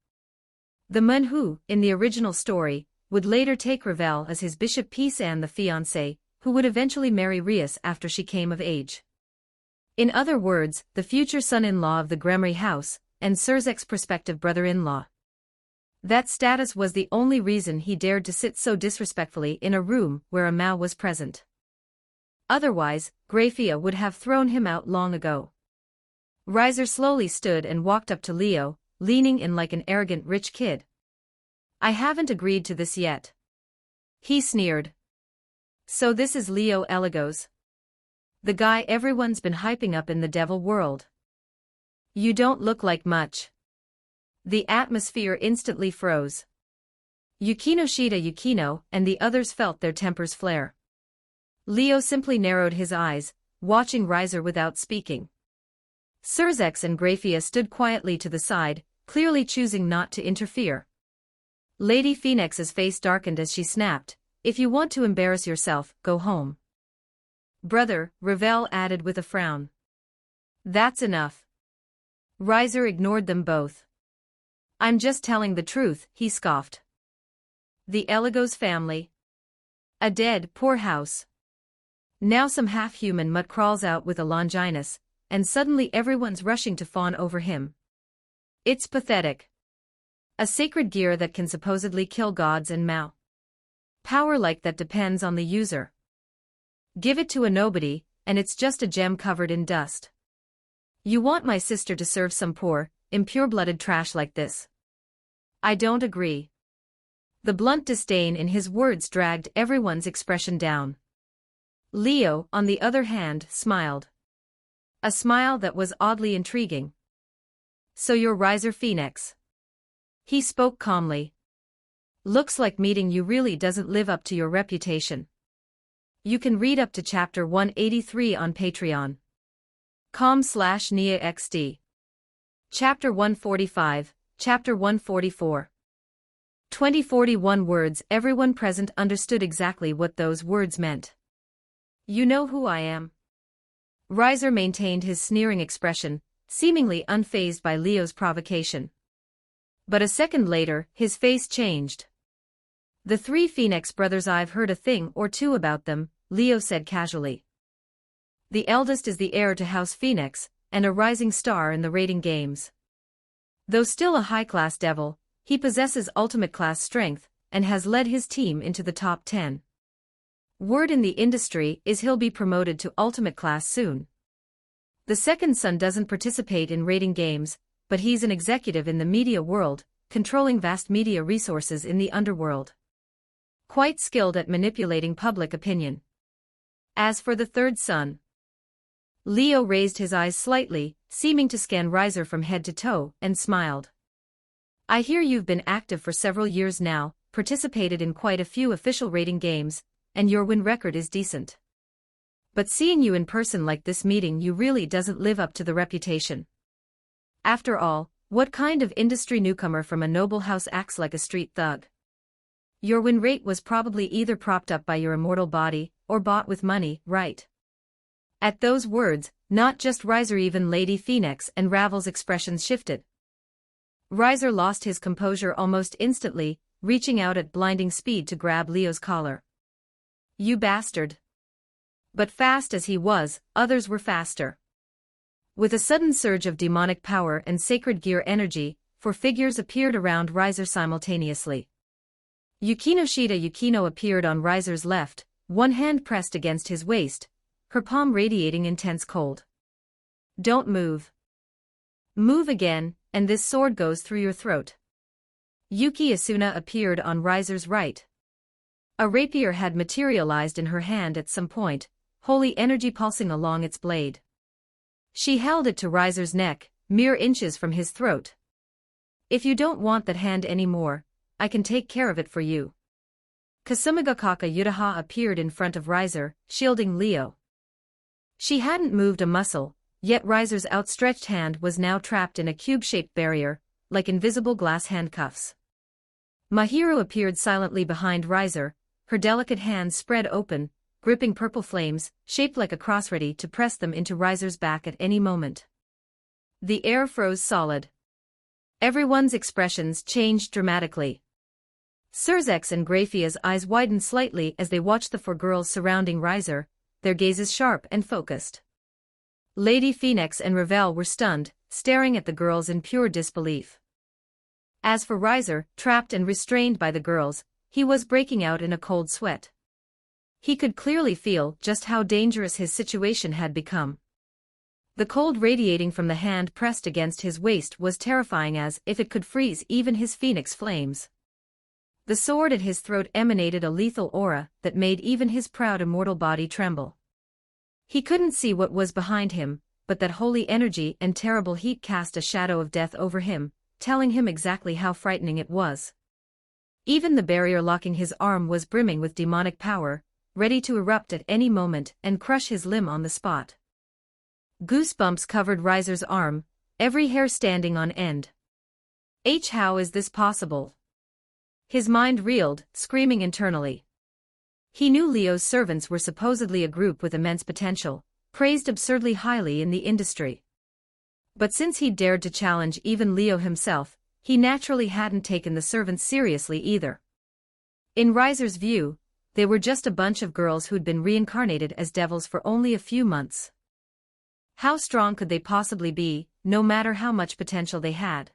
The man who, in the original story, would later take Ravel as his Bishop Peace Anne, the fiancée, who would eventually marry Rias after she came of age. In other words, the future son-in-law of the Gremery house, and Surzek's prospective brother-in-law. That status was the only reason he dared to sit so disrespectfully in a room where a Mao was present. Otherwise, Grafia would have thrown him out long ago. Riser slowly stood and walked up to Leo, leaning in like an arrogant rich kid. I haven't agreed to this yet. He sneered. So this is Leo Eligos. The guy everyone's been hyping up in the devil world. You don't look like much. The atmosphere instantly froze. Yukino and the others felt their tempers flare. Leo simply narrowed his eyes, watching Riser without speaking. Surzek and Grafia stood quietly to the side, clearly choosing not to interfere. Lady Phoenix's face darkened as she snapped, if you want to embarrass yourself, go home. Brother, Ravel added with a frown. That's enough. Riser ignored them both. I'm just telling the truth, he scoffed. The Eligos family. A dead, poor house. Now some half-human mutt crawls out with a Longinus, and suddenly everyone's rushing to fawn over him. It's pathetic. A sacred gear that can supposedly kill gods and Mao. Power like that depends on the user. Give it to a nobody, and it's just a gem covered in dust. You want my sister to serve some poor, impure-blooded trash like this? I don't agree. The blunt disdain in his words dragged everyone's expression down. Leo, on the other hand, smiled. A smile that was oddly intriguing. So you're Riser Phoenix? He spoke calmly. Looks like meeting you really doesn't live up to your reputation. You can read up to chapter 183 on Patreon. com/NiaXD. Chapter 145, Chapter 144. 2041 words. Everyone present understood exactly what those words meant. You know who I am. Riser maintained his sneering expression, seemingly unfazed by Leo's provocation. But a second later, his face changed. The three Phoenix brothers, I've heard a thing or two about them, Leo said casually. The eldest is the heir to House Phoenix, and a rising star in the rating games. Though still a high-class devil, he possesses ultimate-class strength, and has led his team into the top 10. Word in the industry is he'll be promoted to ultimate class soon. The second son doesn't participate in rating games, but he's an executive in the media world, controlling vast media resources in the underworld. Quite skilled at manipulating public opinion. As for the third son, Leo raised his eyes slightly, seeming to scan Riser from head to toe, and smiled. I hear you've been active for several years now, participated in quite a few official rating games, and your win record is decent. But seeing you in person like this meeting you really doesn't live up to the reputation. After all, what kind of industry newcomer from a noble house acts like a street thug? Your win rate was probably either propped up by your immortal body, or bought with money, right? At those words, not just Riser, even Lady Phoenix and Ravel's expressions shifted. Riser lost his composure almost instantly, reaching out at blinding speed to grab Leo's collar. You bastard. But fast as he was, others were faster. With a sudden surge of demonic power and sacred gear energy, 4 figures appeared around Riser simultaneously. Yukino appeared on Riser's left, one hand pressed against his waist, her palm radiating intense cold. Don't move. Move again, and this sword goes through your throat. Yuki Asuna appeared on Riser's right. A rapier had materialized in her hand at some point, holy energy pulsing along its blade. She held it to Riser's neck, mere inches from his throat. If you don't want that hand anymore, I can take care of it for you. Kasumigakaka Yutaha appeared in front of Riser, shielding Leo. She hadn't moved a muscle, yet Riser's outstretched hand was now trapped in a cube-shaped barrier, like invisible glass handcuffs. Mahiru appeared silently behind Riser, her delicate hands spread open, gripping purple flames, shaped like a cross ready to press them into Riser's back at any moment. The air froze solid. Everyone's expressions changed dramatically. Surzex and Graphia's eyes widened slightly as they watched the four girls surrounding Riser, their gazes sharp and focused. Lady Phoenix and Ravel were stunned, staring at the girls in pure disbelief. As for Riser, trapped and restrained by the girls, he was breaking out in a cold sweat. He could clearly feel just how dangerous his situation had become. The cold radiating from the hand pressed against his waist was terrifying, as if it could freeze even his phoenix flames. The sword at his throat emanated a lethal aura that made even his proud immortal body tremble. He couldn't see what was behind him, but that holy energy and terrible heat cast a shadow of death over him, telling him exactly how frightening it was. Even the barrier locking his arm was brimming with demonic power, ready to erupt at any moment and crush his limb on the spot. Goosebumps covered Riser's arm, every hair standing on end. How is this possible? His mind reeled, screaming internally. He knew Leo's servants were supposedly a group with immense potential, praised absurdly highly in the industry. But since he'd dared to challenge even Leo himself, he naturally hadn't taken the servants seriously either. In Riser's view, they were just a bunch of girls who'd been reincarnated as devils for only a few months. How strong could they possibly be, no matter how much potential they had?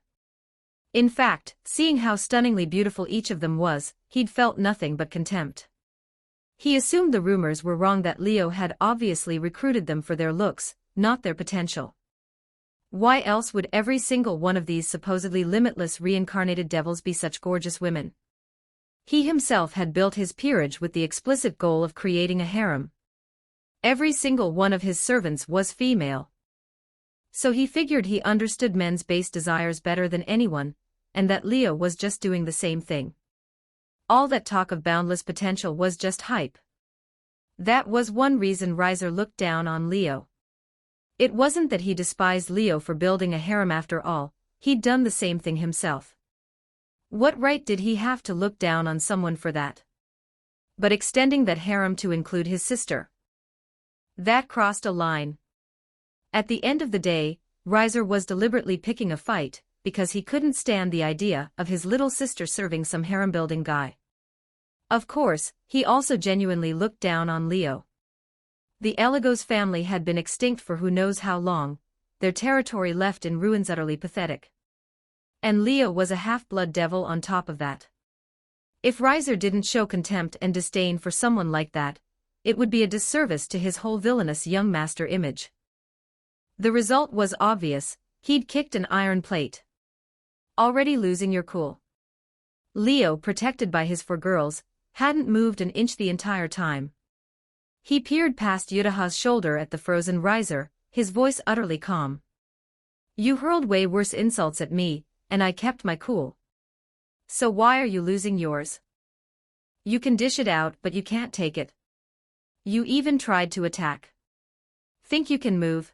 In fact, seeing how stunningly beautiful each of them was, he'd felt nothing but contempt. He assumed the rumors were wrong, that Leo had obviously recruited them for their looks, not their potential. Why else would every single one of these supposedly limitless reincarnated devils be such gorgeous women? He himself had built his peerage with the explicit goal of creating a harem. Every single one of his servants was female. So he figured he understood men's base desires better than anyone, and that Leo was just doing the same thing. All that talk of boundless potential was just hype. That was one reason Riser looked down on Leo. It wasn't that he despised Leo for building a harem after all, he'd done the same thing himself. What right did he have to look down on someone for that? But extending that harem to include his sister, that crossed a line. At the end of the day, Riser was deliberately picking a fight, because he couldn't stand the idea of his little sister serving some harem-building guy. Of course, he also genuinely looked down on Leo. The Eligos family had been extinct for who knows how long, their territory left in ruins utterly pathetic. And Leo was a half-blood devil on top of that. If Riser didn't show contempt and disdain for someone like that, it would be a disservice to his whole villainous young master image. The result was obvious, he'd kicked an iron plate. Already losing your cool? Leo, protected by his four girls, hadn't moved an inch the entire time. He peered past Yutaha's shoulder at the frozen Riser, his voice utterly calm. You hurled way worse insults at me, and I kept my cool. So why are you losing yours? You can dish it out, but you can't take it. You even tried to attack. Think you can move?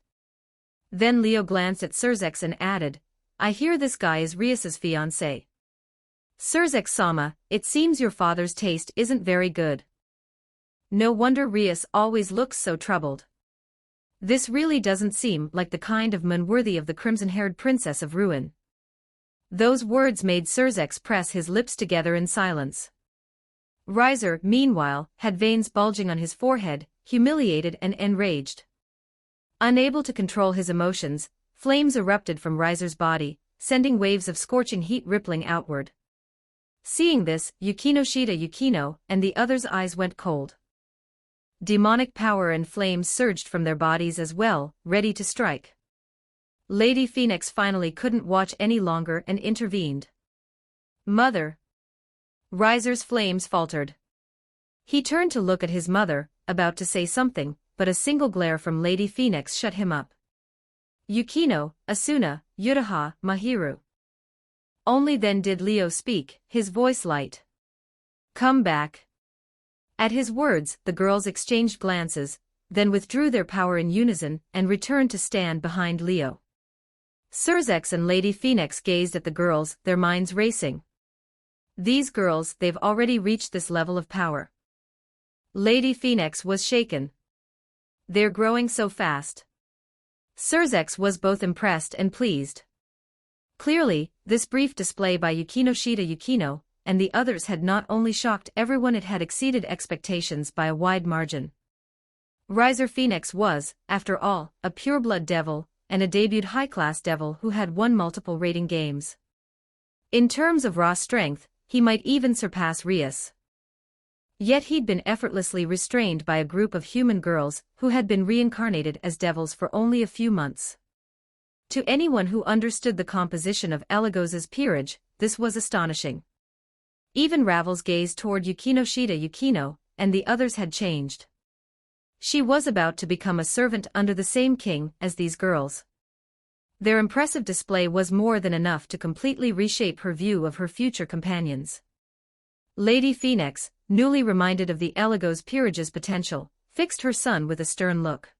Then Leo glanced at Surzex and added, I hear this guy is Rias's fiancé. Surzex-sama, it seems your father's taste isn't very good. No wonder Rias always looks so troubled. This really doesn't seem like the kind of man worthy of the crimson-haired princess of Ruin. Those words made Surzex press his lips together in silence. Riser, meanwhile, had veins bulging on his forehead, humiliated and enraged. Unable to control his emotions, flames erupted from Riser's body, sending waves of scorching heat rippling outward. Seeing this, Yukino and the others' eyes went cold. demonic power and flames surged from their bodies as well, ready to strike. Lady Phoenix finally couldn't watch any longer and intervened. "Mother." Riser's flames faltered. He turned to look at his mother, about to say something, but a single glare from Lady Phoenix shut him up. "Yukino, Asuna, Yutaha, Mahiru." Only then did Leo speak, his voice light. "Come back." At his words, the girls exchanged glances, then withdrew their power in unison and returned to stand behind Leo. Surzex and Lady Phoenix gazed at the girls, their minds racing. These girls, they've already reached this level of power. Lady Phoenix was shaken. They're growing so fast. Surzex was both impressed and pleased. Clearly, this brief display by Yukinoshita Yukino and the others had not only shocked everyone, it had exceeded expectations by a wide margin. Riser Phoenix was, after all, a pure-blood devil, and a debuted high-class devil who had won multiple rating games. In terms of raw strength, he might even surpass Rias. Yet he'd been effortlessly restrained by a group of human girls who had been reincarnated as devils for only a few months. To anyone who understood the composition of Eligos's peerage, this was astonishing. Even Ravel's gaze toward Yukinoshita Yukino and the others had changed. She was about to become a servant under the same king as these girls. Their impressive display was more than enough to completely reshape her view of her future companions. Lady Phoenix, newly reminded of the Eligos peerage's potential, fixed her son with a stern look.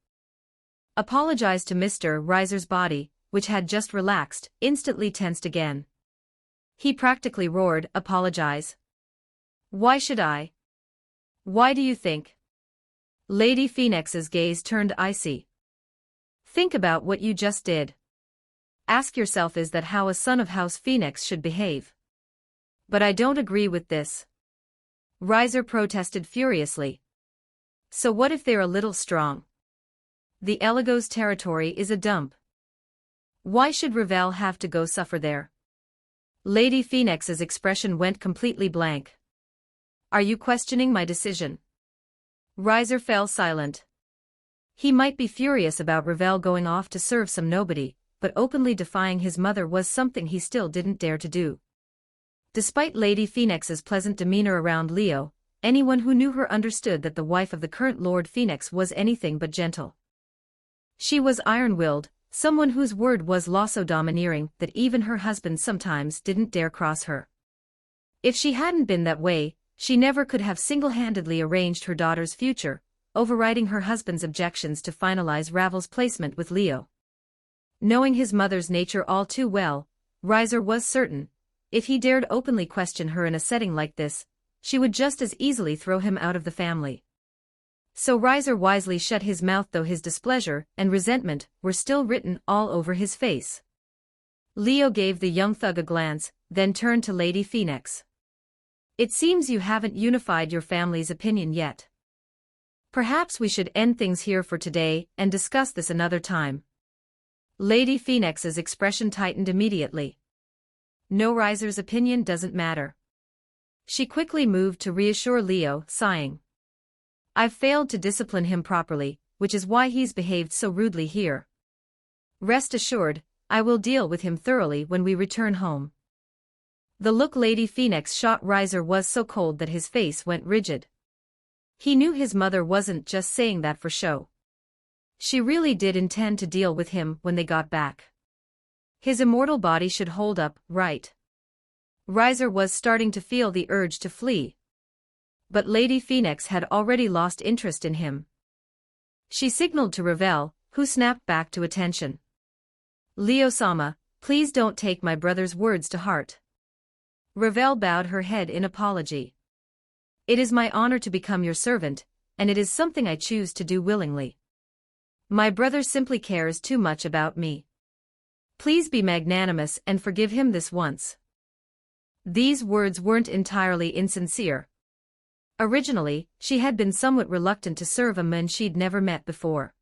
Apologized to Mr. Riser's body, which had just relaxed, instantly tensed again. He practically roared, "Apologize? Why should I? Why do you think?" Lady Phoenix's gaze turned icy. "Think about what you just did. Ask yourself, is that how a son of House Phoenix should behave?" "But I don't agree with this." Riser protested furiously. "So what if they're a little strong? The Eligos territory is a dump. Why should Ravel have to go suffer there?" Lady Phoenix's expression went completely blank. "Are you questioning my decision?" Riser fell silent. He might be furious about Ravel going off to serve some nobody, but openly defying his mother was something he still didn't dare to do. Despite Lady Phoenix's pleasant demeanor around Leo, anyone who knew her understood that the wife of the current Lord Phoenix was anything but gentle. She was iron-willed, someone whose word was law, so domineering that even her husband sometimes didn't dare cross her. If she hadn't been that way, she never could have single-handedly arranged her daughter's future, overriding her husband's objections to finalize Ravel's placement with Leo. Knowing his mother's nature all too well, Riser was certain, if he dared openly question her in a setting like this, she would just as easily throw him out of the family. So Riser wisely shut his mouth, though his displeasure and resentment were still written all over his face. Leo gave the young thug a glance, then turned to Lady Phoenix. "It seems you haven't unified your family's opinion yet. Perhaps we should end things here for today and discuss this another time." Lady Phoenix's expression tightened immediately. No, Riser's opinion doesn't matter. She quickly moved to reassure Leo, sighing. "I've failed to discipline him properly, which is why he's behaved so rudely here. Rest assured, I will deal with him thoroughly when we return home." The look Lady Phoenix shot Riser was so cold that his face went rigid. He knew his mother wasn't just saying that for show. She really did intend to deal with him when they got back. His immortal body should hold up, right? Riser was starting to feel the urge to flee. But Lady Phoenix had already lost interest in him. She signaled to Ravel, who snapped back to attention. "Leo-sama, please don't take my brother's words to heart." Ravel bowed her head in apology. "It is my honor to become your servant, and it is something I choose to do willingly. My brother simply cares too much about me. Please be magnanimous and forgive him this once." These words weren't entirely insincere. Originally, she had been somewhat reluctant to serve a man she'd never met before.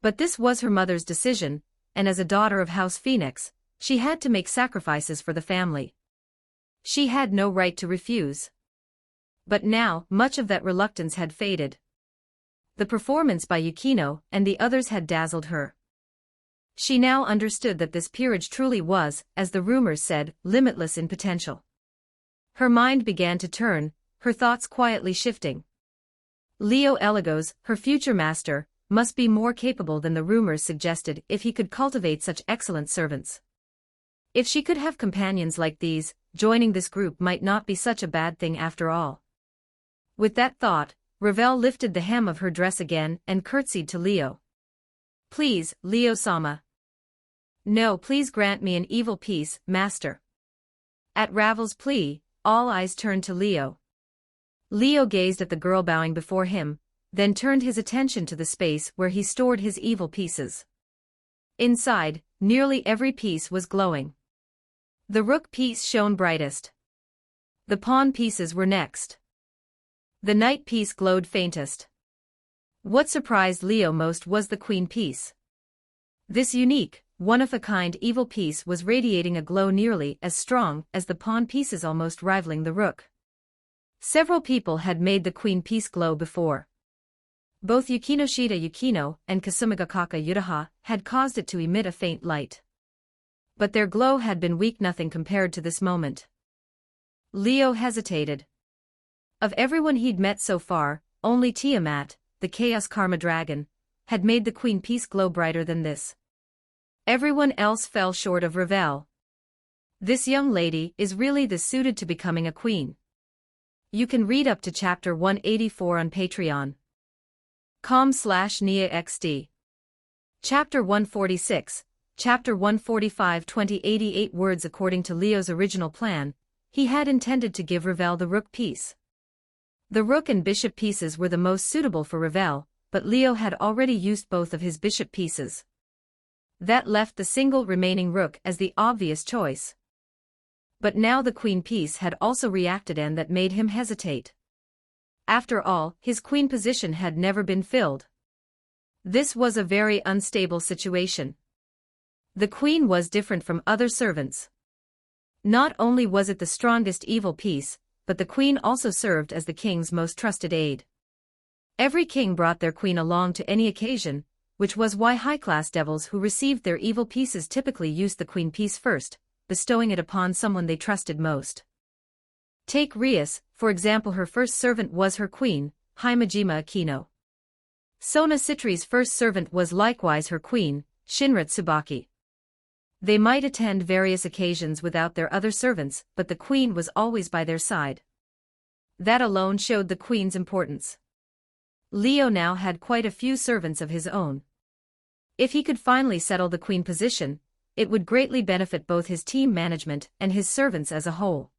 But this was her mother's decision, and as a daughter of House Phoenix, she had to make sacrifices for the family. She had no right to refuse. But now, much of that reluctance had faded. The performance by Yukino and the others had dazzled her. She now understood that this peerage truly was, as the rumors said, limitless in potential. Her mind began to turn, her thoughts quietly shifting. Leo Eligos, her future master, must be more capable than the rumors suggested if he could cultivate such excellent servants. If she could have companions like these, joining this group might not be such a bad thing after all. With that thought, Ravel lifted the hem of her dress again and curtsied to Leo. "Please, Leo-sama. No, please grant me an evil peace, master." At Ravel's plea, all eyes turned to Leo. Leo gazed at the girl bowing before him, then turned his attention to the space where he stored his evil pieces. Inside, nearly every piece was glowing. The rook piece shone brightest. The pawn pieces were next. The knight piece glowed faintest. What surprised Leo most was the queen piece. This unique, one-of-a-kind evil piece was radiating a glow nearly as strong as the pawn pieces, almost rivaling the rook. Several people had made the queen piece glow before. Both Yukinoshita Yukino and Kasumigakaka Yutaha had caused it to emit a faint light. But their glow had been weak, nothing compared to this moment. Leo hesitated. Of everyone he'd met so far, only Tiamat, the Chaos Karma Dragon, had made the queen piece glow brighter than this. Everyone else fell short of Ravel. This young lady is really the suited to becoming a queen. You can read up to chapter 184 on Patreon. com/NIAXD. Chapter 146, Chapter 145 2088 words. According to Leo's original plan, he had intended to give Ravel the rook piece. The rook and bishop pieces were the most suitable for Ravel, but Leo had already used both of his bishop pieces. That left the single remaining rook as the obvious choice. But now the queen piece had also reacted, and that made him hesitate. After all, his queen position had never been filled. This was a very unstable situation. The queen was different from other servants. Not only was it the strongest evil piece, but the queen also served as the king's most trusted aide. Every king brought their queen along to any occasion, which was why high-class devils who received their evil pieces typically used the queen piece first, bestowing it upon someone they trusted most. Take Rias, for example. Her first servant was her queen, Himejima Akino. Sona Citri's first servant was likewise her queen, Shinra Tsubaki. They might attend various occasions without their other servants, but the queen was always by their side. That alone showed the queen's importance. Leo now had quite a few servants of his own. If he could finally settle the queen position, it would greatly benefit both his team management and his servants as a whole.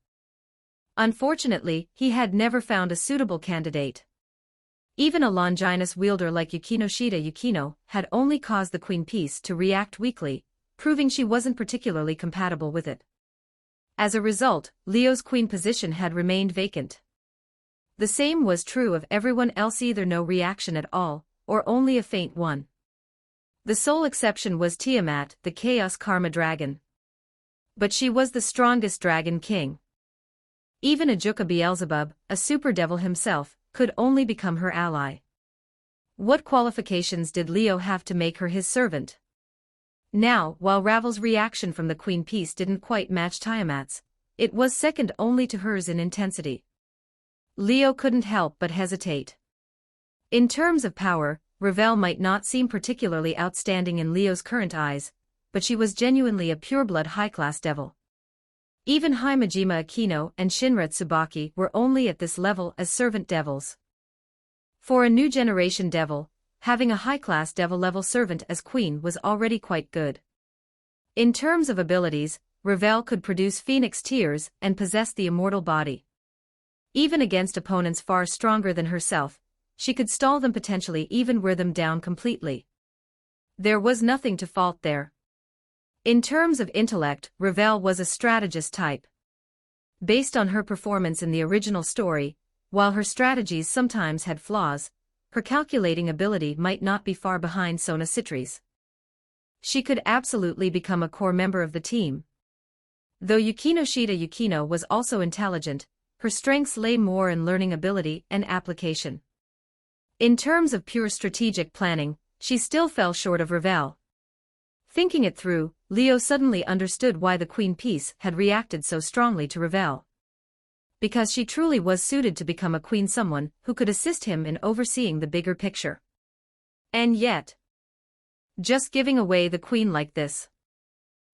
Unfortunately, he had never found a suitable candidate. Even a Longinus wielder like Yukinoshita Yukino had only caused the queen piece to react weakly, proving she wasn't particularly compatible with it. As a result, Leo's queen position had remained vacant. The same was true of everyone else, either no reaction at all, or only a faint one. The sole exception was Tiamat, the Chaos Karma Dragon. But she was the strongest dragon king. Even Ajuka Beelzebub, a super devil himself, could only become her ally. What qualifications did Leo have to make her his servant? Now, while Ravel's reaction from the queen piece didn't quite match Tiamat's, it was second only to hers in intensity. Leo couldn't help but hesitate. In terms of power, Ravel might not seem particularly outstanding in Leo's current eyes, but she was genuinely a pureblood high-class devil. Even Himejima Akino and Shinra Tsubaki were only at this level as servant devils. For a new generation devil, having a high-class devil-level servant as queen was already quite good. In terms of abilities, Ravel could produce phoenix tears and possess the immortal body. Even against opponents far stronger than herself, she could stall them, potentially even wear them down completely. There was nothing to fault there. In terms of intellect, Ravel was a strategist type. Based on her performance in the original story, while her strategies sometimes had flaws, her calculating ability might not be far behind Sona Citri's. She could absolutely become a core member of the team. Though Yukinoshita Yukino was also intelligent, her strengths lay more in learning ability and application. In terms of pure strategic planning, she still fell short of Ravel. Thinking it through, Leo suddenly understood why the Queen Piece had reacted so strongly to Ravel. Because she truly was suited to become a queen, someone who could assist him in overseeing the bigger picture. And yet, just giving away the queen like this,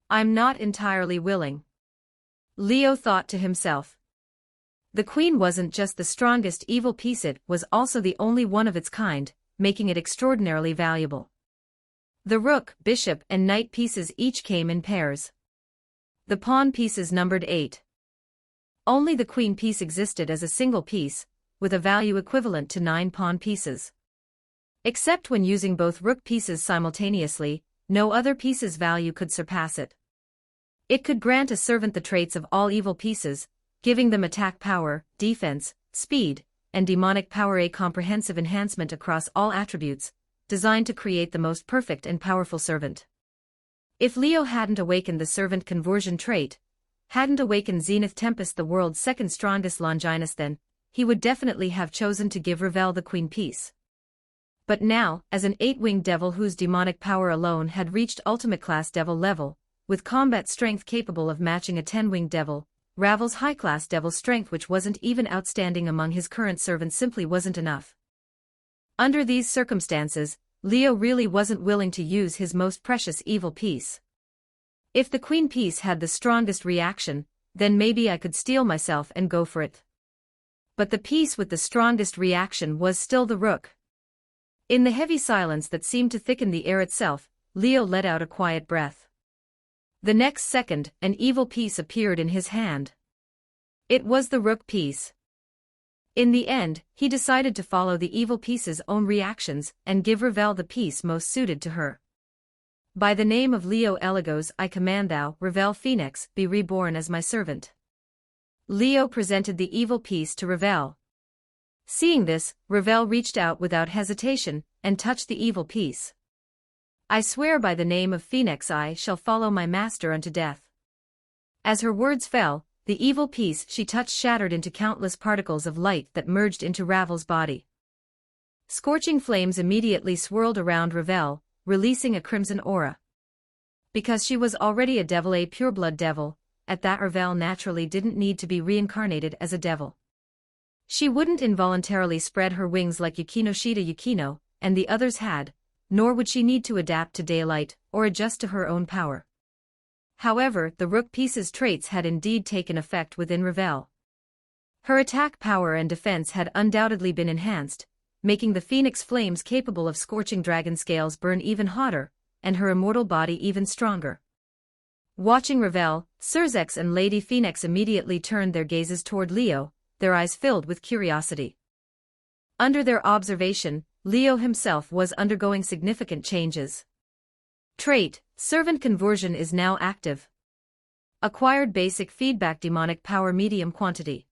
I'm not entirely willing. Leo thought to himself. The queen wasn't just the strongest evil piece, it was also the only one of its kind, making it extraordinarily valuable. The rook, bishop, and knight pieces each came in pairs. The pawn pieces numbered 8. Only the queen piece existed as a single piece, with a value equivalent to 9 pawn pieces. Except when using both rook pieces simultaneously, no other piece's value could surpass it. It could grant a servant the traits of all evil pieces, giving them attack power, defense, speed, and demonic power, a comprehensive enhancement across all attributes, designed to create the most perfect and powerful servant. If Leo hadn't awakened the servant conversion trait, hadn't awakened Zenith Tempest, the world's second strongest Longinus, then he would definitely have chosen to give Ravel the queen piece. But now, as an 8-winged devil whose demonic power alone had reached ultimate class devil level, with combat strength capable of matching a 10-winged devil, Ravel's high-class devil strength, which wasn't even outstanding among his current servants, simply wasn't enough. Under these circumstances, Leo really wasn't willing to use his most precious evil piece. If the queen piece had the strongest reaction, then maybe I could steel myself and go for it. But the piece with the strongest reaction was still the rook. In the heavy silence that seemed to thicken the air itself, Leo let out a quiet breath. The next second, an evil piece appeared in his hand. It was the rook piece. In the end, he decided to follow the evil piece's own reactions and give Ravel the piece most suited to her. By the name of Leo Eligos, I command thou, Ravel Phoenix, be reborn as my servant. Leo presented the evil piece to Ravel. Seeing this, Ravel reached out without hesitation and touched the evil piece. I swear by the name of Phoenix I shall follow my master unto death. As her words fell, the evil piece she touched shattered into countless particles of light that merged into Ravel's body. Scorching flames immediately swirled around Ravel, releasing a crimson aura. Because she was already a devil, a pureblood devil, at that Ravel naturally didn't need to be reincarnated as a devil. She wouldn't involuntarily spread her wings like Yukino-shita Yukino and the others had, nor would she need to adapt to daylight or adjust to her own power. However, the rook piece's traits had indeed taken effect within Ravel. Her attack power and defense had undoubtedly been enhanced, making the phoenix flames capable of scorching dragon scales burn even hotter, and her immortal body even stronger. Watching Ravel, Surzex and Lady Phoenix immediately turned their gazes toward Leo, their eyes filled with curiosity. Under their observation, Leo himself was undergoing significant changes. Trait: Servant conversion is now active. Acquired basic feedback demonic power medium quantity.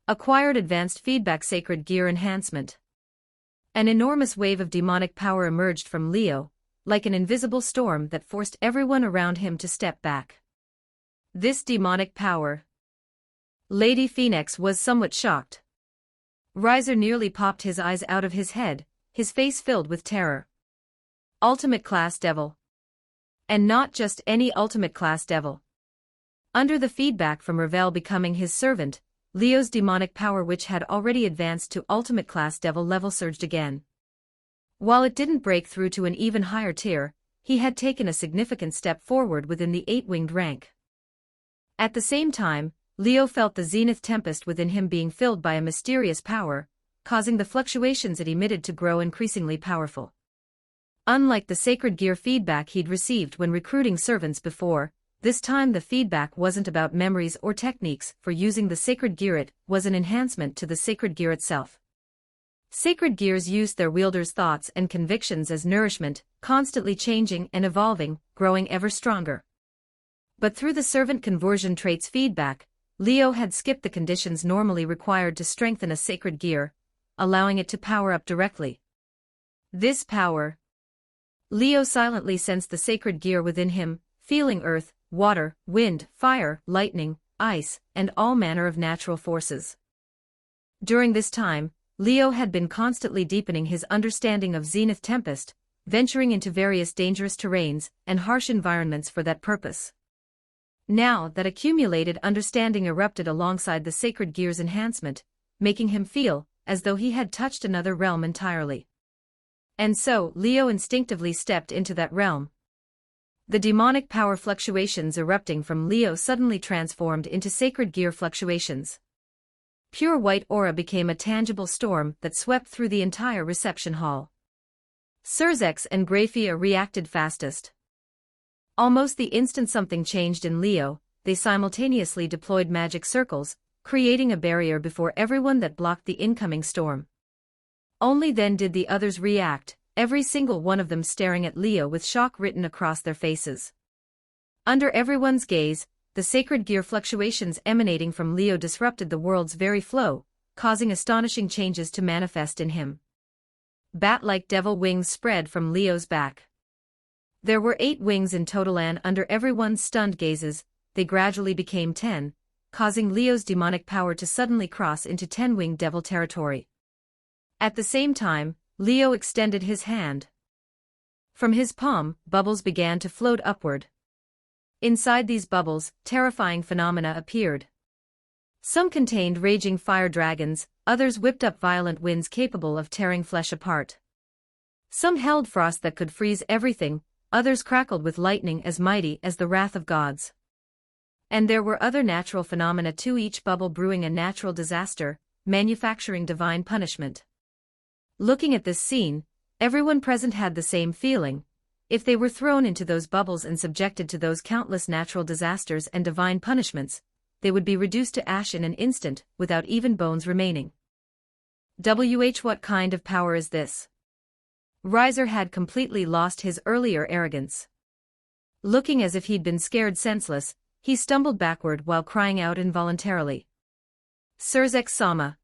Acquired advanced feedback sacred gear enhancement. An enormous wave of demonic power emerged from Leo, like an invisible storm that forced everyone around him to step back. This demonic power. Lady Phoenix was somewhat shocked. Riser nearly popped his eyes out of his head, his face filled with terror. Ultimate class devil. And not just any ultimate class devil. Under the feedback from Ravel becoming his servant, Leo's demonic power, which had already advanced to ultimate class devil level, surged again. While it didn't break through to an even higher tier, he had taken a significant step forward within the 8-winged rank. At the same time, Leo felt the zenith tempest within him being filled by a mysterious power, causing the fluctuations it emitted to grow increasingly powerful. Unlike the sacred gear feedback he'd received when recruiting servants before, this time the feedback wasn't about memories or techniques for using the sacred gear, it was an enhancement to the sacred gear itself. Sacred gears used their wielders' thoughts and convictions as nourishment, constantly changing and evolving, growing ever stronger. But through the servant conversion traits feedback, Leo had skipped the conditions normally required to strengthen a sacred gear, allowing it to power up directly. This power. Leo silently sensed the sacred gear within him, feeling earth, water, wind, fire, lightning, ice, and all manner of natural forces. During this time, Leo had been constantly deepening his understanding of Zenith Tempest, venturing into various dangerous terrains and harsh environments for that purpose. Now that accumulated understanding erupted alongside the sacred gear's enhancement, making him feel as though he had touched another realm entirely. And so, Leo instinctively stepped into that realm. The demonic power fluctuations erupting from Leo suddenly transformed into sacred gear fluctuations. Pure white aura became a tangible storm that swept through the entire reception hall. Surzex and Graphia reacted fastest. Almost the instant something changed in Leo, they simultaneously deployed magic circles, creating a barrier before everyone that blocked the incoming storm. Only then did the others react, every single one of them staring at Leo with shock written across their faces. Under everyone's gaze, the sacred gear fluctuations emanating from Leo disrupted the world's very flow, causing astonishing changes to manifest in him. Bat-like devil wings spread from Leo's back. There were 8 wings in total, and under everyone's stunned gazes, they gradually became 10, causing Leo's demonic power to suddenly cross into 10-winged devil territory. At the same time, Leo extended his hand. From his palm, bubbles began to float upward. Inside these bubbles, terrifying phenomena appeared. Some contained raging fire dragons, others whipped up violent winds capable of tearing flesh apart. Some held frost that could freeze everything, others crackled with lightning as mighty as the wrath of gods. And there were other natural phenomena too, each bubble brewing a natural disaster, manufacturing divine punishment. Looking at this scene, everyone present had the same feeling. If they were thrown into those bubbles and subjected to those countless natural disasters and divine punishments, they would be reduced to ash in an instant, without even bones remaining. What kind of power is this? Riser had completely lost his earlier arrogance. Looking as if he'd been scared senseless, he stumbled backward while crying out involuntarily. Surzex-sama.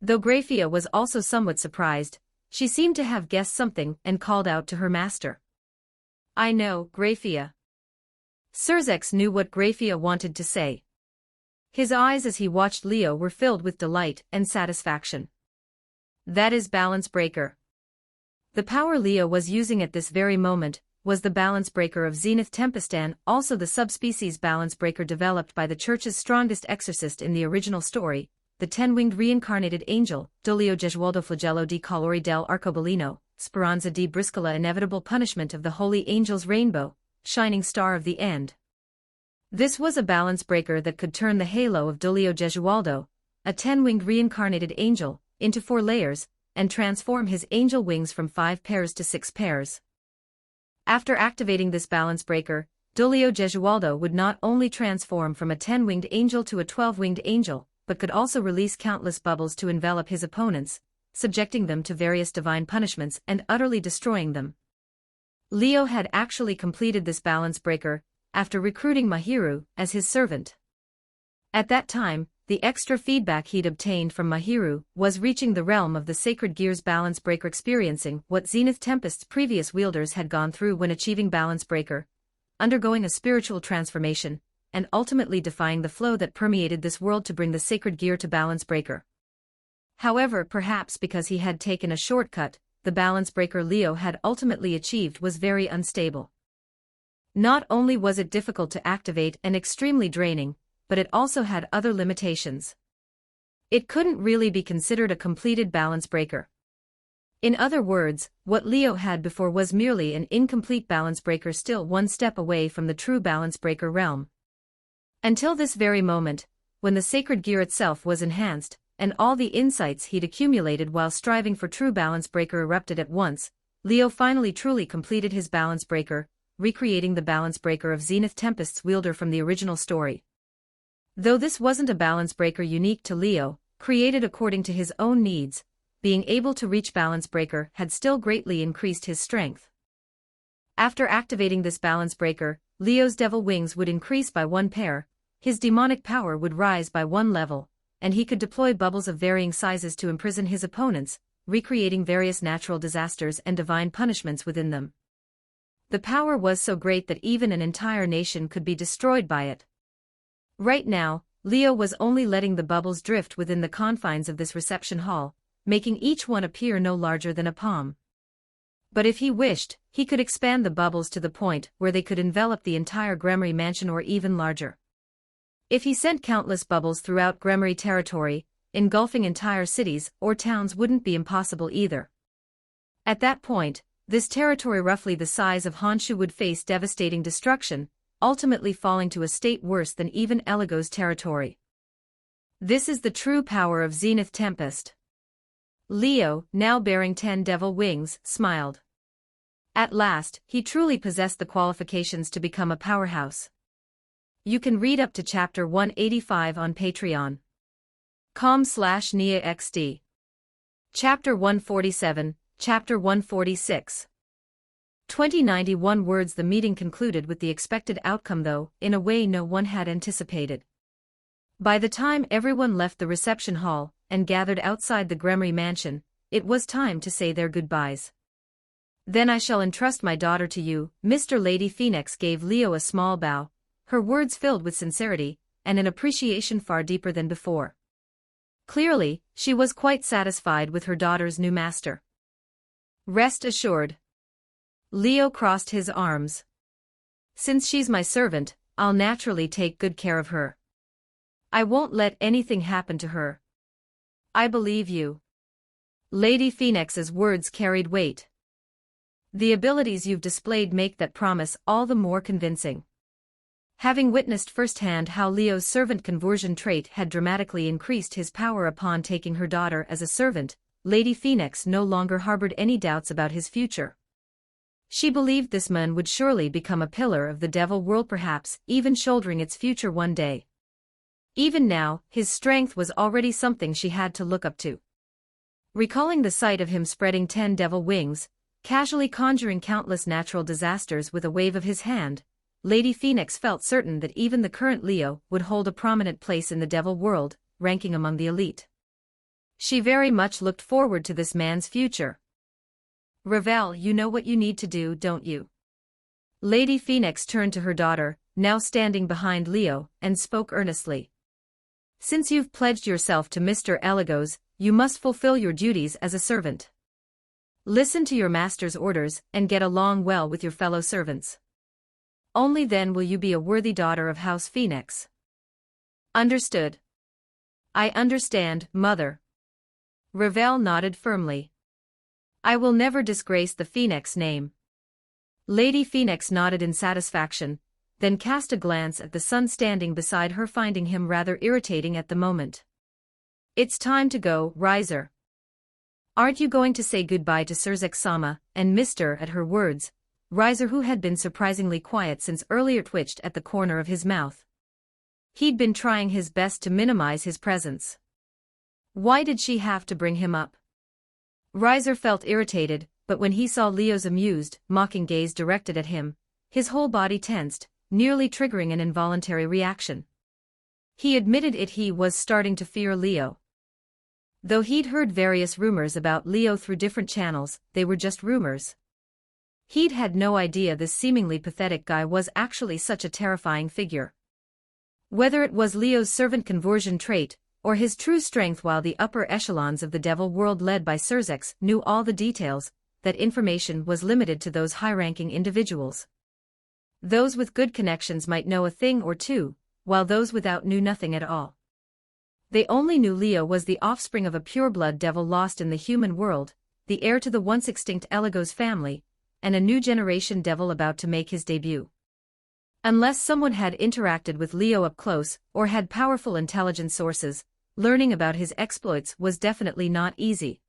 Though Graphia was also somewhat surprised, she seemed to have guessed something and called out to her master. I know, Graphia. Surzex knew what Graphia wanted to say. His eyes as he watched Leo were filled with delight and satisfaction. That is Balance Breaker. The power Leo was using at this very moment was the Balance Breaker of Zenith Tempest, and also the subspecies Balance Breaker developed by the Church's strongest exorcist in the original story, the 10-winged reincarnated angel, Dolio Gesualdo Flagello di Colori del Arcobaleno, Speranza di Briscola, inevitable punishment of the holy angel's rainbow, shining star of the end. This was a balance breaker that could turn the halo of Dolio Gesualdo, a 10-winged reincarnated angel, into 4 layers, and transform his angel wings from 5 pairs to 6 pairs. After activating this balance breaker, Dolio Gesualdo would not only transform from a 10-winged angel to a 12-winged angel, but could also release countless bubbles to envelop his opponents, subjecting them to various divine punishments and utterly destroying them. Leo had actually completed this balance breaker, after recruiting Mahiru as his servant. At that time, the extra feedback he'd obtained from Mahiru was reaching the realm of the Sacred Gear's balance breaker, experiencing what Zenith Tempest's previous wielders had gone through when achieving balance breaker, undergoing a spiritual transformation, and ultimately defying the flow that permeated this world to bring the Sacred Gear to balance breaker. However, perhaps because he had taken a shortcut, the balance breaker Leo had ultimately achieved was very unstable. Not only was it difficult to activate and extremely draining, but it also had other limitations. It couldn't really be considered a completed balance breaker. In other words, what Leo had before was merely an incomplete balance breaker, still one step away from the true balance breaker realm. Until this very moment, when the Sacred Gear itself was enhanced, and all the insights he'd accumulated while striving for true balance breaker erupted at once, Leo finally truly completed his balance breaker, recreating the balance breaker of Zenith Tempest's wielder from the original story. Though this wasn't a balance breaker unique to Leo, created according to his own needs, being able to reach balance breaker had still greatly increased his strength. After activating this balance breaker, Leo's devil wings would increase by 1 pair, his demonic power would rise by 1 level, and he could deploy bubbles of varying sizes to imprison his opponents, recreating various natural disasters and divine punishments within them. The power was so great that even an entire nation could be destroyed by it. Right now, Leo was only letting the bubbles drift within the confines of this reception hall, making each one appear no larger than a palm. But if he wished, he could expand the bubbles to the point where they could envelop the entire Gremory mansion or even larger. If he sent countless bubbles throughout Gremory territory, engulfing entire cities or towns wouldn't be impossible either. At that point, this territory roughly the size of Honshu would face devastating destruction, ultimately falling to a state worse than even Eligo's territory. This is the true power of Zenith Tempest. Leo, now bearing 10 devil wings, smiled. At last, he truly possessed the qualifications to become a powerhouse. You can read up to chapter 185 on Patreon. com/NiaXD. Chapter 147, Chapter 146. 2091 words. The meeting concluded with the expected outcome, though, in a way no one had anticipated. By the time everyone left the reception hall and gathered outside the Gremory mansion, it was time to say their goodbyes. Then I shall entrust my daughter to you. Mr. Lady Phoenix gave Leo a small bow, her words filled with sincerity and an appreciation far deeper than before. Clearly, she was quite satisfied with her daughter's new master. Rest assured. Leo crossed his arms. Since she's my servant, I'll naturally take good care of her. I won't let anything happen to her. I believe you. Lady Phoenix's words carried weight. The abilities you've displayed make that promise all the more convincing. Having witnessed firsthand how Leo's servant conversion trait had dramatically increased his power upon taking her daughter as a servant, Lady Phoenix no longer harbored any doubts about his future. She believed this man would surely become a pillar of the devil world, perhaps even shouldering its future one day. Even now, his strength was already something she had to look up to. Recalling the sight of him spreading 10 devil wings, casually conjuring countless natural disasters with a wave of his hand, Lady Phoenix felt certain that even the current Leo would hold a prominent place in the devil world, ranking among the elite. She very much looked forward to this man's future. Ravel, you know what you need to do, don't you? Lady Phoenix turned to her daughter, now standing behind Leo, and spoke earnestly. Since you've pledged yourself to Mr. Eligos, you must fulfill your duties as a servant. Listen to your master's orders and get along well with your fellow servants. Only then will you be a worthy daughter of House Phoenix. Understood. I understand, Mother. Ravel nodded firmly. I will never disgrace the Phoenix name. Lady Phoenix nodded in satisfaction, then cast a glance at the son standing beside her, finding him rather irritating at the moment. It's time to go, Riser. Aren't you going to say goodbye to Surzek-sama and Mr. At her words, Riser, who had been surprisingly quiet since earlier, twitched at the corner of his mouth. He'd been trying his best to minimize his presence. Why did she have to bring him up? Riser felt irritated, but when he saw Leo's amused, mocking gaze directed at him, his whole body tensed, nearly triggering an involuntary reaction. He admitted it, he was starting to fear Leo. Though he'd heard various rumors about Leo through different channels, they were just rumors. He'd had no idea this seemingly pathetic guy was actually such a terrifying figure. Whether it was Leo's servant conversion trait, or his true strength, while the upper echelons of the devil world led by Surzex knew all the details, that information was limited to those high-ranking individuals. Those with good connections might know a thing or two, while those without knew nothing at all. They only knew Leo was the offspring of a pure-blood devil lost in the human world, the heir to the once extinct Eligos family, and a new generation devil about to make his debut. Unless someone had interacted with Leo up close or had powerful intelligence sources, learning about his exploits was definitely not easy.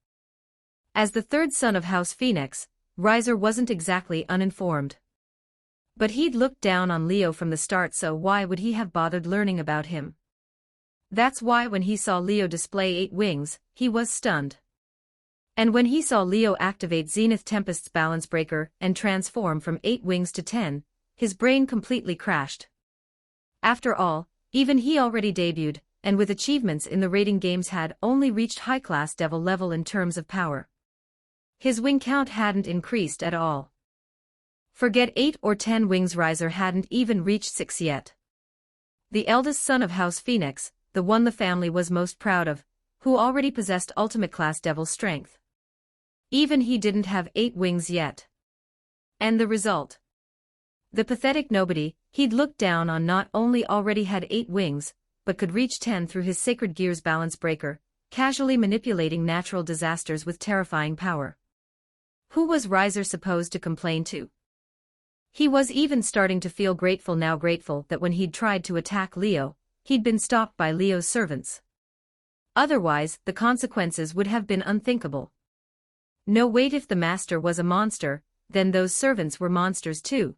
As the third son of House Phoenix, Riser wasn't exactly uninformed. But he'd looked down on Leo from the start, so why would he have bothered learning about him? That's why when he saw Leo display 8 wings, he was stunned. And when he saw Leo activate Zenith Tempest's balance breaker and transform from 8 wings to 10, his brain completely crashed. After all, even he already debuted, and with achievements in the rating games had only reached high-class devil level in terms of power. His wing count hadn't increased at all. Forget 8 or 10 wings, Riser hadn't even reached 6 yet. The eldest son of House Phoenix, the one the family was most proud of, who already possessed ultimate-class devil strength. Even he didn't have 8 wings yet. And the result? The pathetic nobody he'd looked down on not only already had 8 wings, but could reach 10 through his sacred gear's balance breaker, casually manipulating natural disasters with terrifying power. Who was Riser supposed to complain to? He was even starting to feel grateful that when he'd tried to attack Leo, he'd been stopped by Leo's servants. Otherwise, the consequences would have been unthinkable. No, wait, if the master was a monster, then those servants were monsters too.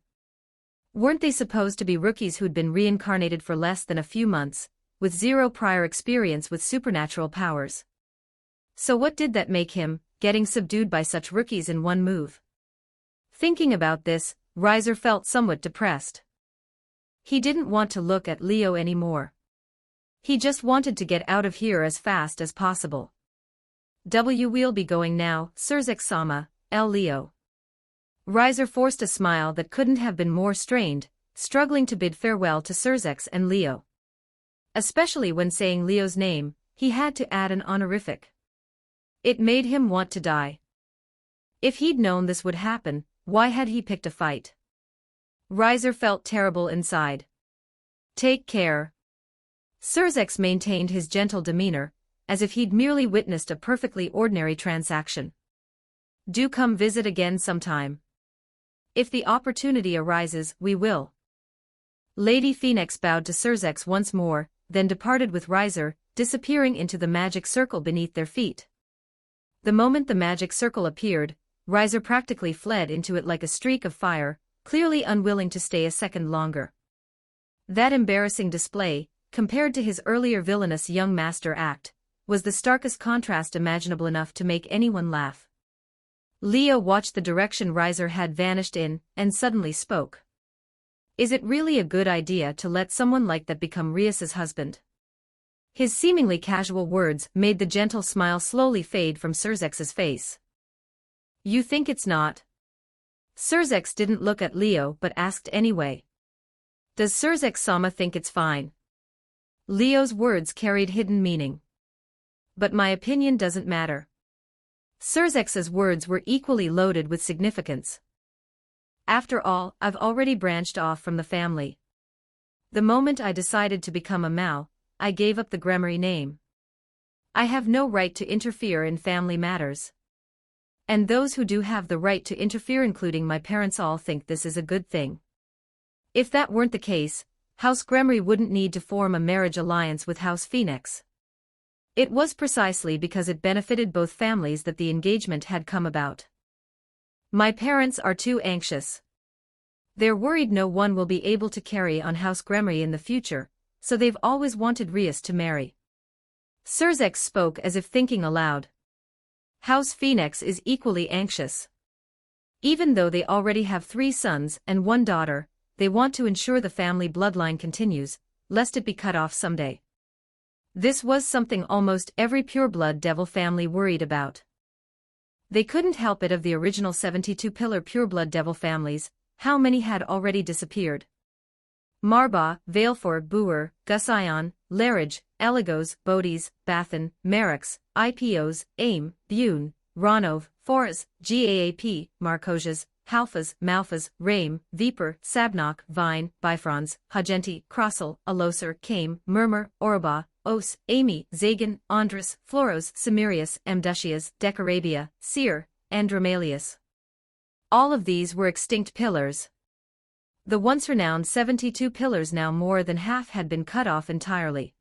Weren't they supposed to be rookies who'd been reincarnated for less than a few months, with 0 prior experience with supernatural powers? So what did that make him, getting subdued by such rookies in one move? Thinking about this, Riser felt somewhat depressed. He didn't want to look at Leo anymore. He just wanted to get out of here as fast as possible. We'll be going now, Surzek-sama, L. Leo. Riser forced a smile that couldn't have been more strained, struggling to bid farewell to Surzex and Leo. Especially when saying Leo's name, he had to add an honorific. It made him want to die. If he'd known this would happen, why had he picked a fight? Riser felt terrible inside. Take care. Surzex maintained his gentle demeanor, as if he'd merely witnessed a perfectly ordinary transaction. Do come visit again sometime. If the opportunity arises, we will. Lady Phoenix bowed to Surzex once more, then departed with Riser, disappearing into the magic circle beneath their feet. The moment the magic circle appeared, Riser practically fled into it like a streak of fire, clearly unwilling to stay a second longer. That embarrassing display, compared to his earlier villainous young master act, was the starkest contrast imaginable, enough to make anyone laugh. Leo watched the direction Riser had vanished in, and suddenly spoke. Is it really a good idea to let someone like that become Rias's husband? His seemingly casual words made the gentle smile slowly fade from Surzex's face. You think it's not? Surzex didn't look at Leo but asked anyway. Does Surzex-sama think it's fine? Leo's words carried hidden meaning. But my opinion doesn't matter. Surzex's words were equally loaded with significance. After all, I've already branched off from the family. The moment I decided to become a Mao, I gave up the Gremory name. I have no right to interfere in family matters. And those who do have the right to interfere, including my parents, all think this is a good thing. If that weren't the case, House Gremory wouldn't need to form a marriage alliance with House Phoenix. It was precisely because it benefited both families that the engagement had come about. My parents are too anxious. They're worried no one will be able to carry on House Gremory in the future, so they've always wanted Rias to marry. Surzex spoke as if thinking aloud. House Phoenix is equally anxious. Even though they already have 3 sons and 1 daughter, they want to ensure the family bloodline continues, lest it be cut off someday. This was something almost every pureblood devil family worried about. They couldn't help it. Of the original 72 pillar pureblood devil families, how many had already disappeared? Marba, Valefor, Buer, Gusion, Larage, Eligos, Bodis, Bathan, Merix, Ipos, Aim, Bune, Ronov, Foras, Gaap, Marcojas, Halfas, Malfas, Rame, Viper, Sabnok, Vine, Bifrons, Hagenti, Crossel, Alosar, Kame, Murmur, Oroba, Os, Amy, Zagan, Andrus, Floros, Samirius, Amdushias, Decarabia, Seer, Andromalius. All of these were extinct pillars. The once renowned 72 pillars, now more than half, had been cut off entirely.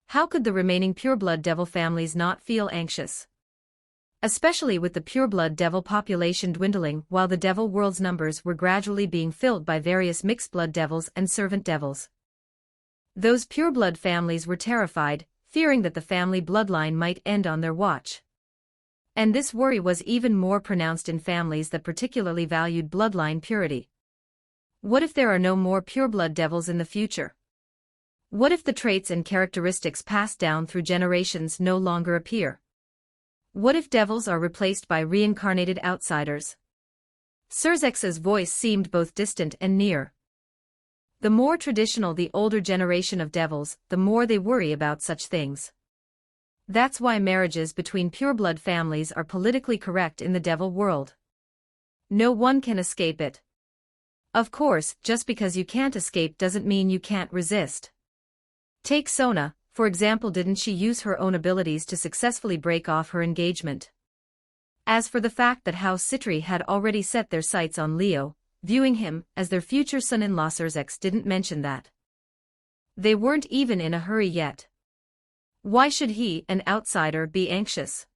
How could the remaining pureblood devil families not feel anxious? Especially with the pureblood devil population dwindling while the devil world's numbers were gradually being filled by various mixed blood devils and servant devils. Those pureblood families were terrified, fearing that the family bloodline might end on their watch. And this worry was even more pronounced in families that particularly valued bloodline purity. What if there are no more pureblood devils in the future? What if the traits and characteristics passed down through generations no longer appear? What if devils are replaced by reincarnated outsiders? Surzex's voice seemed both distant and near. The more traditional the older generation of devils, the more they worry about such things. That's why marriages between pureblood families are politically correct in the devil world. No one can escape it. Of course, just because you can't escape doesn't mean you can't resist. Take Sona, for example. Didn't she use her own abilities to successfully break off her engagement? As for the fact that House Citri had already set their sights on Leo, viewing him as their future son-in-law, Surzek didn't mention that. They weren't even in a hurry yet. Why should he, an outsider, be anxious?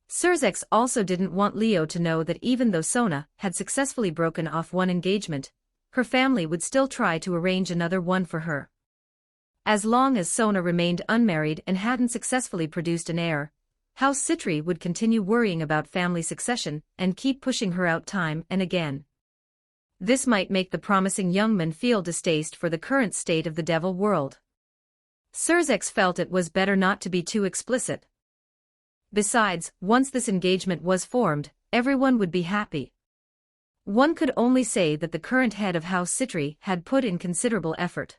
Surzek also didn't want Leo to know that even though Sona had successfully broken off one engagement, her family would still try to arrange another one for her. As long as Sona remained unmarried and hadn't successfully produced an heir, House Citri would continue worrying about family succession and keep pushing her out time and again. This might make the promising young man feel distaste for the current state of the devil world. Surzek felt it was better not to be too explicit. Besides, once this engagement was formed, everyone would be happy. One could only say that the current head of House Citri had put in considerable effort.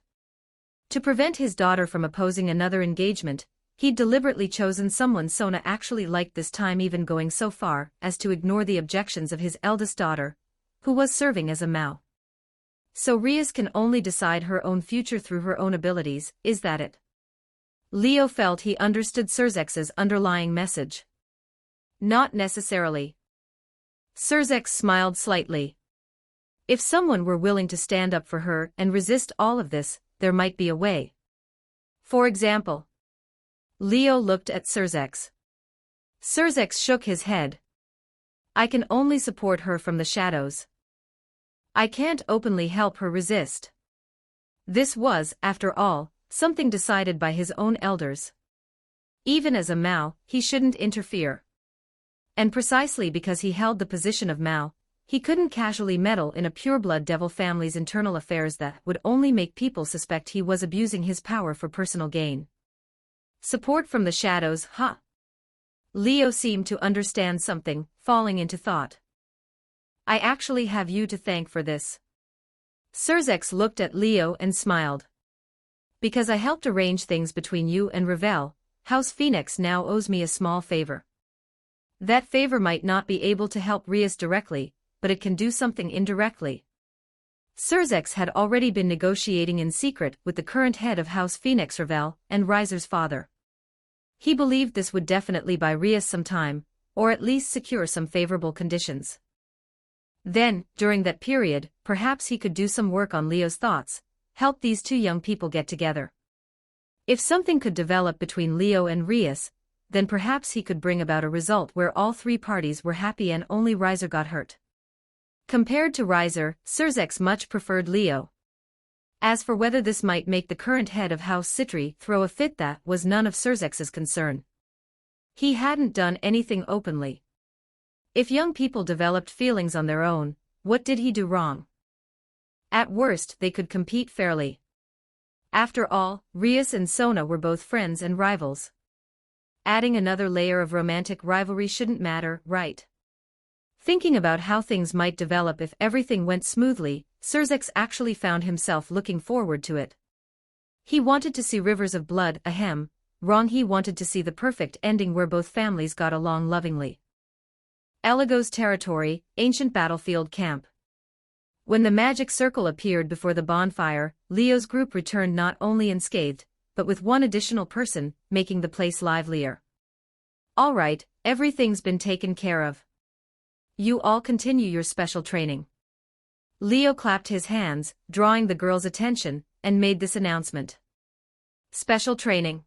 To prevent his daughter from opposing another engagement, he'd deliberately chosen someone Sona actually liked, this time even going so far as to ignore the objections of his eldest daughter, who was serving as a Mao. So Rias can only decide her own future through her own abilities, is that it? Leo felt he understood Surzek's underlying message. Not necessarily. Surzek smiled slightly. If someone were willing to stand up for her and resist all of this, there might be a way. For example. Leo looked at Surzek. Surzek shook his head. I can only support her from the shadows. I can't openly help her resist. This was, after all, something decided by his own elders. Even as a Mao, he shouldn't interfere. And precisely because he held the position of Mao, he couldn't casually meddle in a pureblood devil family's internal affairs. That would only make people suspect he was abusing his power for personal gain. Support from the shadows, huh? Leo seemed to understand something, falling into thought. I actually have you to thank for this. Surzek looked at Leo and smiled. Because I helped arrange things between you and Ravel, House Phoenix now owes me a small favor. That favor might not be able to help Rias directly, but it can do something indirectly. Surzek had already been negotiating in secret with the current head of House Phoenix, Ravel, and Riser's father. He believed this would definitely buy Rias some time, or at least secure some favorable conditions. Then, during that period, perhaps he could do some work on Leo's thoughts, help these two young people get together. If something could develop between Leo and Rias, then perhaps he could bring about a result where all three parties were happy and only Riser got hurt. Compared to Riser, Surzek much preferred Leo. As for whether this might make the current head of House Citri throw a fit, that was none of Surzek's concern. He hadn't done anything openly. If young people developed feelings on their own, what did he do wrong? At worst, they could compete fairly. After all, Rias and Sona were both friends and rivals. Adding another layer of romantic rivalry shouldn't matter, right? Thinking about how things might develop if everything went smoothly, Surzek actually found himself looking forward to it. He wanted to see rivers of blood, ahem, wrong, he wanted to see the perfect ending where both families got along lovingly. Eligos territory, ancient battlefield camp. When the magic circle appeared before the bonfire, Leo's group returned not only unscathed, but with one additional person, making the place livelier. All right, everything's been taken care of. You all continue your special training. Leo clapped his hands, drawing the girls' attention, and made this announcement. Special training.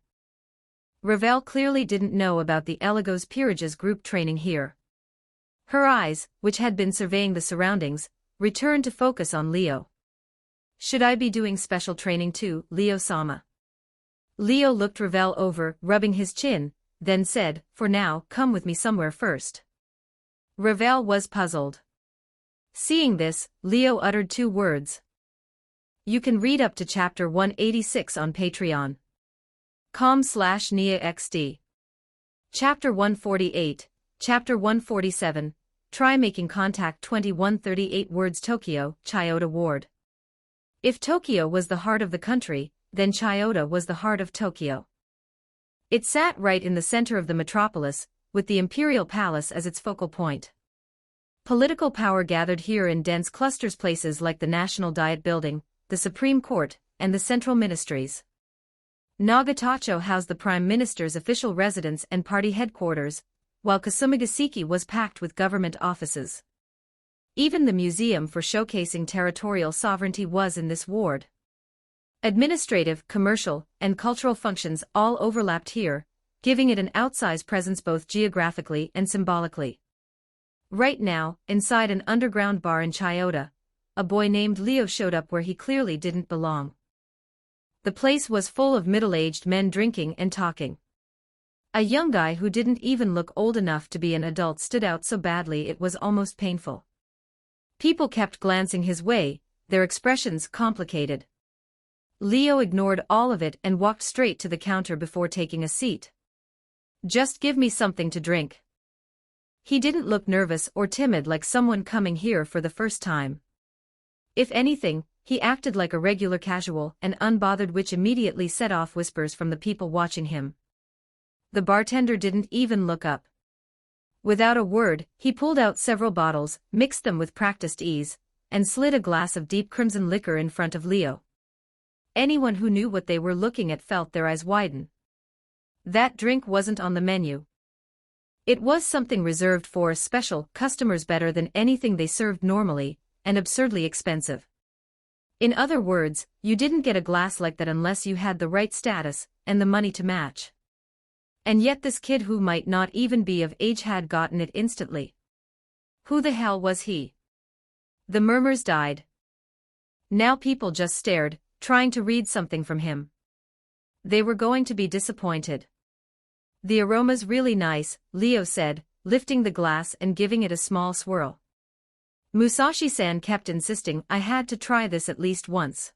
Ravel clearly didn't know about the Eligos Peerage's group training here. Her eyes, which had been surveying the surroundings, returned to focus on Leo. Should I be doing special training too, Leo-sama? Leo looked Ravel over, rubbing his chin, then said, for now, come with me somewhere first. Ravel was puzzled. Seeing this, Leo uttered two words. You can read up to chapter 186 on Patreon. com/NIAXD. Chapter 148, Chapter 147, Try making contact 2138 words Tokyo, Chiyoda Ward. If Tokyo was the heart of the country, then Chiyoda was the heart of Tokyo. It sat right in the center of the metropolis, with the imperial palace as its focal point. Political power gathered here in dense clusters, places like the National Diet Building, the Supreme Court, and the central ministries. Nagatacho housed the Prime Minister's official residence and party headquarters, while Kasumigaseki was packed with government offices. Even the museum for showcasing territorial sovereignty was in this ward. Administrative, commercial, and cultural functions all overlapped here, giving it an outsized presence both geographically and symbolically. Right now, inside an underground bar in Chiyoda, a boy named Leo showed up where he clearly didn't belong. The place was full of middle-aged men drinking and talking. A young guy who didn't even look old enough to be an adult stood out so badly it was almost painful. People kept glancing his way, their expressions complicated. Leo ignored all of it and walked straight to the counter before taking a seat. "Just give me something to drink." He didn't look nervous or timid like someone coming here for the first time. If anything, he acted like a regular casual and unbothered, which immediately set off whispers from the people watching him. The bartender didn't even look up. Without a word, he pulled out several bottles, mixed them with practiced ease, and slid a glass of deep crimson liquor in front of Leo. Anyone who knew what they were looking at felt their eyes widen. That drink wasn't on the menu. It was something reserved for special customers, better than anything they served normally, and absurdly expensive. In other words, you didn't get a glass like that unless you had the right status and the money to match. And yet this kid who might not even be of age had gotten it instantly. Who the hell was he? The murmurs died. Now people just stared, trying to read something from him. They were going to be disappointed. "The aroma's really nice," Leo said, lifting the glass and giving it a small swirl. Musashi-san kept insisting I had to try this at least once.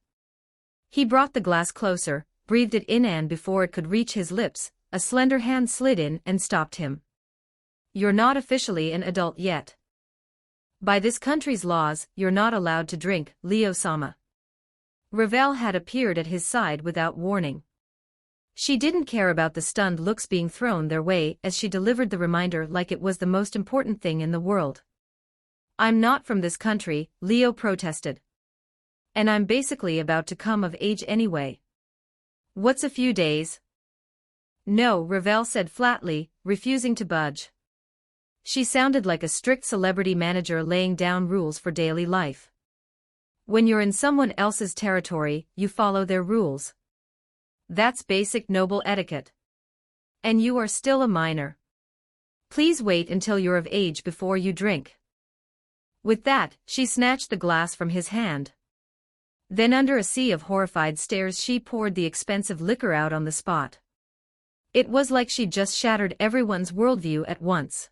He brought the glass closer, breathed it in, and before it could reach his lips, a slender hand slid in and stopped him. "You're not officially an adult yet. By this country's laws, you're not allowed to drink, Leo-sama." Ravel had appeared at his side without warning. She didn't care about the stunned looks being thrown their way as she delivered the reminder like it was the most important thing in the world. "I'm not from this country," Leo protested. "And I'm basically about to come of age anyway." "What's a few days?" "No," Ravel said flatly, refusing to budge. She sounded like a strict celebrity manager laying down rules for daily life. When you're in someone else's territory, you follow their rules. That's basic noble etiquette. And you are still a minor. Please wait until you're of age before you drink. With that, she snatched the glass from his hand. Then under a sea of horrified stares she poured the expensive liquor out on the spot. It was like she'd just shattered everyone's worldview at once.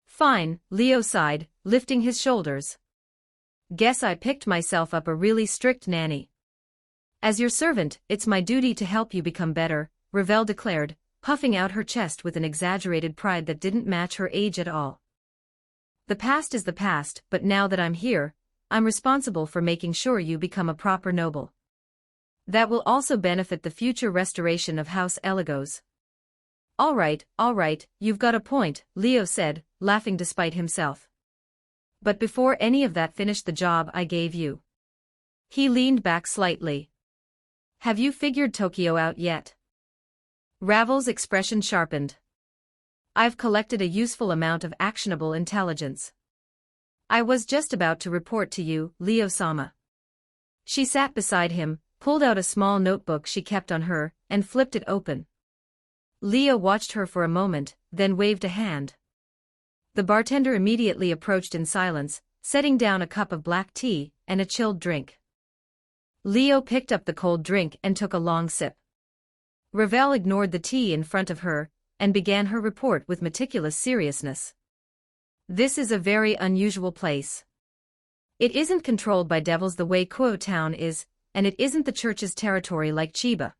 "Fine," Leo sighed, lifting his shoulders. "Guess I picked myself up a really strict nanny. As your servant, it's my duty to help you become better," Ravel declared, puffing out her chest with an exaggerated pride that didn't match her age at all. "The past is the past, but now that I'm here, I'm responsible for making sure you become a proper noble. That will also benefit the future restoration of House Eligos." All right, you've got a point," Leo said, laughing despite himself. "But before any of that, finish the job I gave you." He leaned back slightly. "Have you figured Tokyo out yet?" Ravel's expression sharpened. "I've collected a useful amount of actionable intelligence. I was just about to report to you, Leo-sama." She sat beside him, pulled out a small notebook she kept on her, and flipped it open. Leo watched her for a moment, then waved a hand. The bartender immediately approached in silence, setting down a cup of black tea and a chilled drink. Leo picked up the cold drink and took a long sip. Ravel ignored the tea in front of her and began her report with meticulous seriousness. "This is a very unusual place. It isn't controlled by devils the way Kuo Town is, and it isn't the church's territory like Chiba.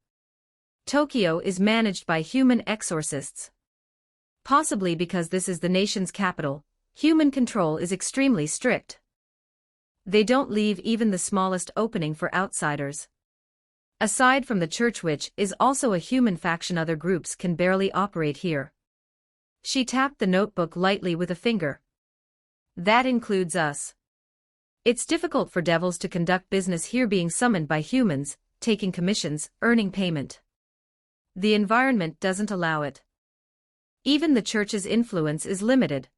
Tokyo is managed by human exorcists. Possibly because this is the nation's capital, human control is extremely strict. They don't leave even the smallest opening for outsiders. Aside from the church, which is also a human faction, other groups can barely operate here. She tapped the notebook lightly with a finger. That includes us. It's difficult for devils to conduct business here, being summoned by humans, taking commissions, earning payment. The environment doesn't allow it. Even the church's influence is limited.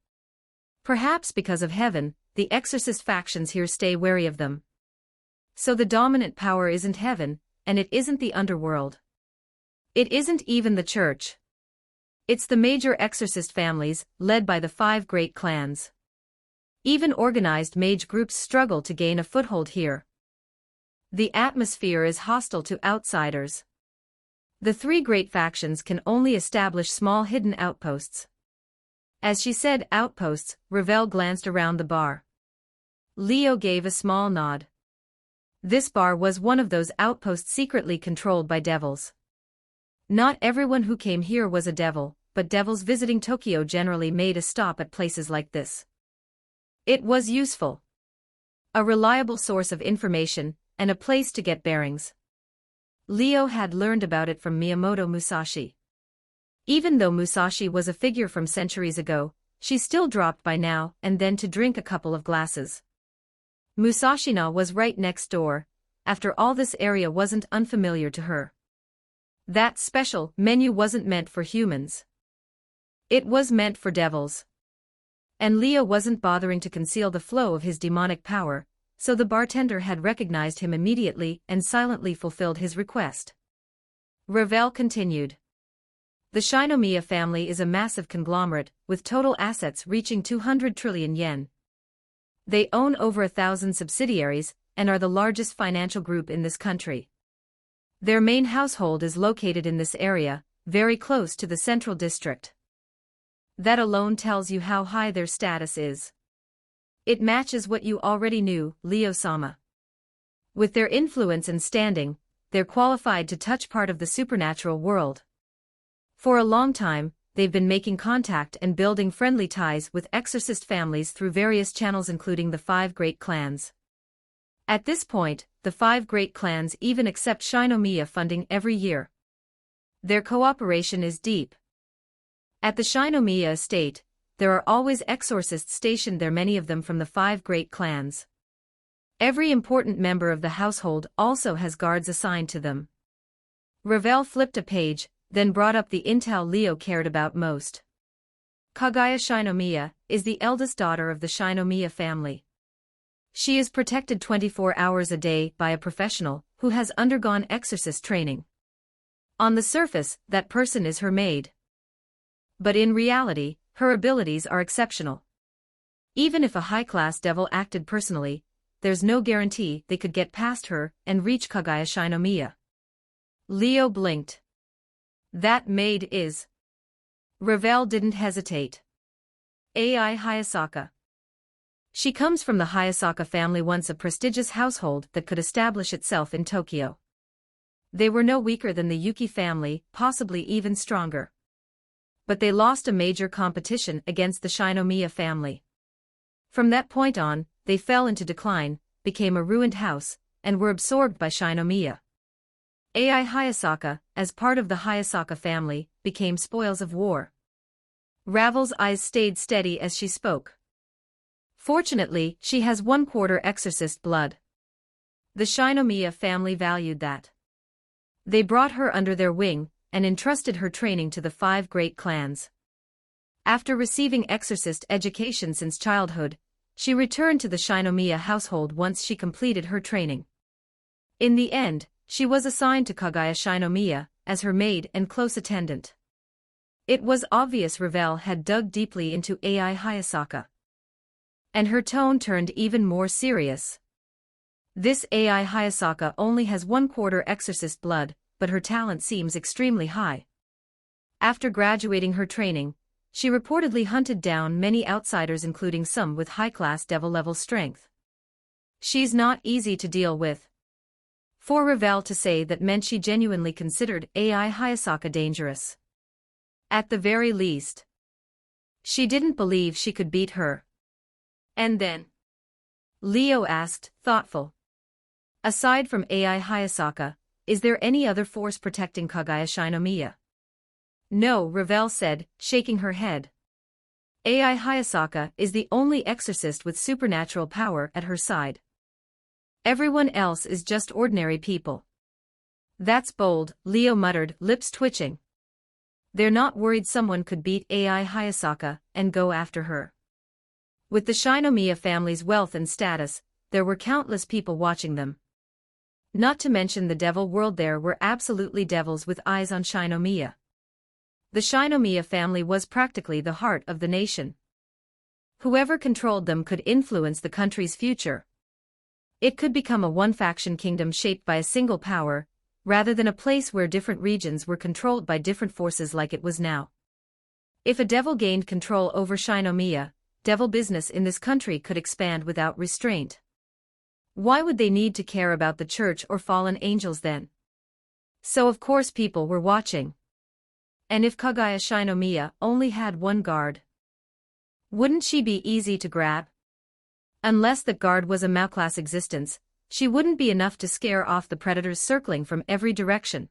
Perhaps because of heaven, the exorcist factions here stay wary of them. So the dominant power isn't heaven, and it isn't the underworld. It isn't even the church. It's the major exorcist families, led by the 5 great clans. Even organized mage groups struggle to gain a foothold here. The atmosphere is hostile to outsiders. The 3 great factions can only establish small hidden outposts. As she said outposts, Ravel glanced around the bar. Leo gave a small nod. This bar was one of those outposts secretly controlled by devils. Not everyone who came here was a devil, but devils visiting Tokyo generally made a stop at places like this. It was useful. A reliable source of information, and a place to get bearings. Leo had learned about it from Miyamoto Musashi. Even though Musashi was a figure from centuries ago, she still dropped by now and then to drink a couple of glasses. Musashina was right next door. After all, this area wasn't unfamiliar to her. That special menu wasn't meant for humans. It was meant for devils. And Leo wasn't bothering to conceal the flow of his demonic power, so the bartender had recognized him immediately and silently fulfilled his request. Ravel continued. The Shinomiya family is a massive conglomerate, with total assets reaching 200 trillion yen. They own over 1,000 subsidiaries, and are the largest financial group in this country. Their main household is located in this area, very close to the central district. That alone tells you how high their status is. It matches what you already knew, Leo-sama. With their influence and standing, they're qualified to touch part of the supernatural world. For a long time, they've been making contact and building friendly ties with exorcist families through various channels, including the 5 great clans. At this point, the 5 great clans even accept Shinomiya funding every year. Their cooperation is deep. At the Shinomiya estate, there are always exorcists stationed there, many of them from the 5 great clans. Every important member of the household also has guards assigned to them. Ravel flipped a page, then brought up the intel Leo cared about most. Kagaya Shinomiya is the eldest daughter of the Shinomiya family. She is protected 24 hours a day by a professional who has undergone exorcist training. On the surface, that person is her maid. But in reality, her abilities are exceptional. Even if a high-class devil acted personally, there's no guarantee they could get past her and reach Kagaya Shinomiya. Leo blinked. That maid is... Ravel didn't hesitate. Ai Hayasaka. She comes from the Hayasaka family, once a prestigious household that could establish itself in Tokyo. They were no weaker than the Yuki family, possibly even stronger. But they lost a major competition against the Shinomiya family. From that point on, they fell into decline, became a ruined house, and were absorbed by Shinomiya. Ai Hayasaka, as part of the Hayasaka family, became spoils of war. Ravel's eyes stayed steady as she spoke. Fortunately, she has 1/4 exorcist blood. The Shinomiya family valued that. They brought her under their wing, and entrusted her training to the 5 great clans. After receiving exorcist education since childhood, she returned to the Shinomiya household once she completed her training. In the end, she was assigned to Kagaya Shinomiya as her maid and close attendant. It was obvious Ravel had dug deeply into Ai Hayasaka. And her tone turned even more serious. This Ai Hayasaka only has 1/4 exorcist blood, but her talent seems extremely high. After graduating her training, she reportedly hunted down many outsiders, including some with high-class devil-level strength. She's not easy to deal with. For Ravel to say that meant she genuinely considered Ai Hayasaka dangerous. At the very least, she didn't believe she could beat her. And then? Leo asked, thoughtful. Aside from Ai Hayasaka, is there any other force protecting Kaguya Shinomiya? No, Ravel said, shaking her head. Ai Hayasaka is the only exorcist with supernatural power at her side. Everyone else is just ordinary people. That's bold, Leo muttered, lips twitching. They're not worried someone could beat Ai Hayasaka and go after her. With the Shinomiya family's wealth and status, there were countless people watching them. Not to mention the devil world, there were absolutely devils with eyes on Shinomiya. The Shinomiya family was practically the heart of the nation. Whoever controlled them could influence the country's future. It could become a one-faction kingdom shaped by a single power, rather than a place where different regions were controlled by different forces like it was now. If a devil gained control over Shinomiya, devil business in this country could expand without restraint. Why would they need to care about the church or fallen angels then? So of course people were watching. And if Kaguya Shinomiya only had one guard, wouldn't she be easy to grab? Unless that guard was a Mao-class existence, she wouldn't be enough to scare off the predators circling from every direction.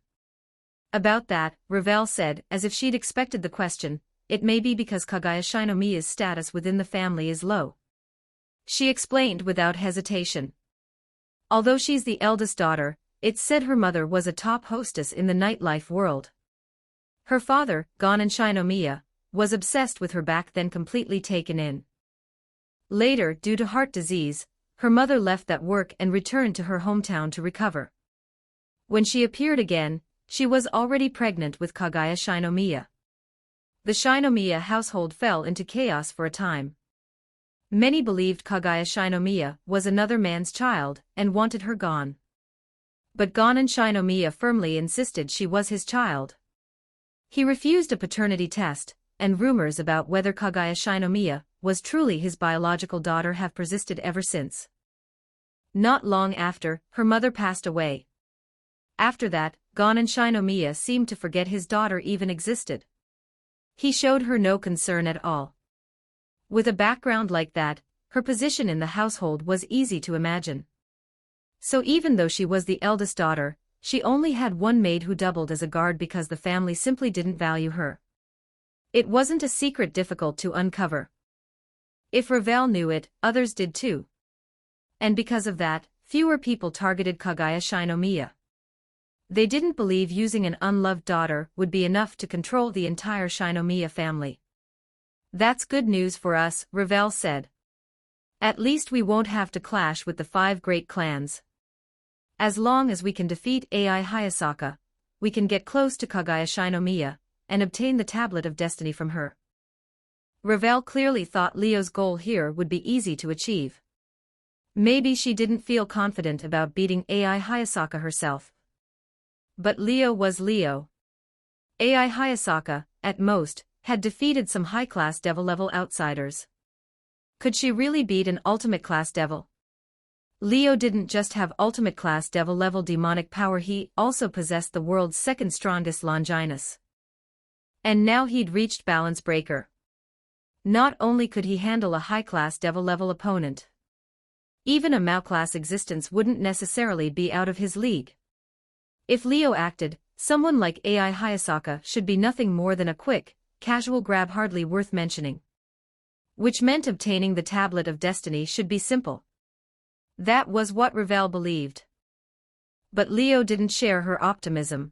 About that, Ravel said, as if she'd expected the question, it may be because Kaguya Shinomiya's status within the family is low. She explained without hesitation. Although she's the eldest daughter, it's said her mother was a top hostess in the nightlife world. Her father, Gonin Shinomiya, was obsessed with her back then, completely taken in. Later, due to heart disease, her mother left that work and returned to her hometown to recover. When she appeared again, she was already pregnant with Kaguya Shinomiya. The Shinomiya household fell into chaos for a time. Many believed Kaguya Shinomiya was another man's child and wanted her gone. But Gonin Shinomiya firmly insisted she was his child. He refused a paternity test, and rumors about whether Kaguya Shinomiya was truly his biological daughter have persisted ever since. Not long after, her mother passed away. After that, Gonin Shinomiya seemed to forget his daughter even existed. He showed her no concern at all. With a background like that, her position in the household was easy to imagine. So even though she was the eldest daughter, she only had one maid who doubled as a guard because the family simply didn't value her. It wasn't a secret difficult to uncover. If Ravel knew it, others did too. And because of that, fewer people targeted Kaguya Shinomiya. They didn't believe using an unloved daughter would be enough to control the entire Shinomiya family. That's good news for us, Ravel said. At least we won't have to clash with the 5 great clans. As long as we can defeat Ai Hayasaka, we can get close to Kaguya Shinomiya and obtain the Tablet of Destiny from her. Ravel clearly thought Leo's goal here would be easy to achieve. Maybe she didn't feel confident about beating Ai Hayasaka herself. But Leo was Leo. Ai Hayasaka, at most, had defeated some high-class devil-level outsiders. Could she really beat an ultimate-class devil? Leo didn't just have ultimate-class devil-level demonic power, he also possessed the world's second strongest Longinus. And now he'd reached balance breaker. Not only could he handle a high-class devil-level opponent, even a Mao-class existence wouldn't necessarily be out of his league. If Leo acted, someone like Ai Hayasaka should be nothing more than a quick, casual grab, hardly worth mentioning. Which meant obtaining the Tablet of Destiny should be simple. That was what Ravel believed. But Leo didn't share her optimism.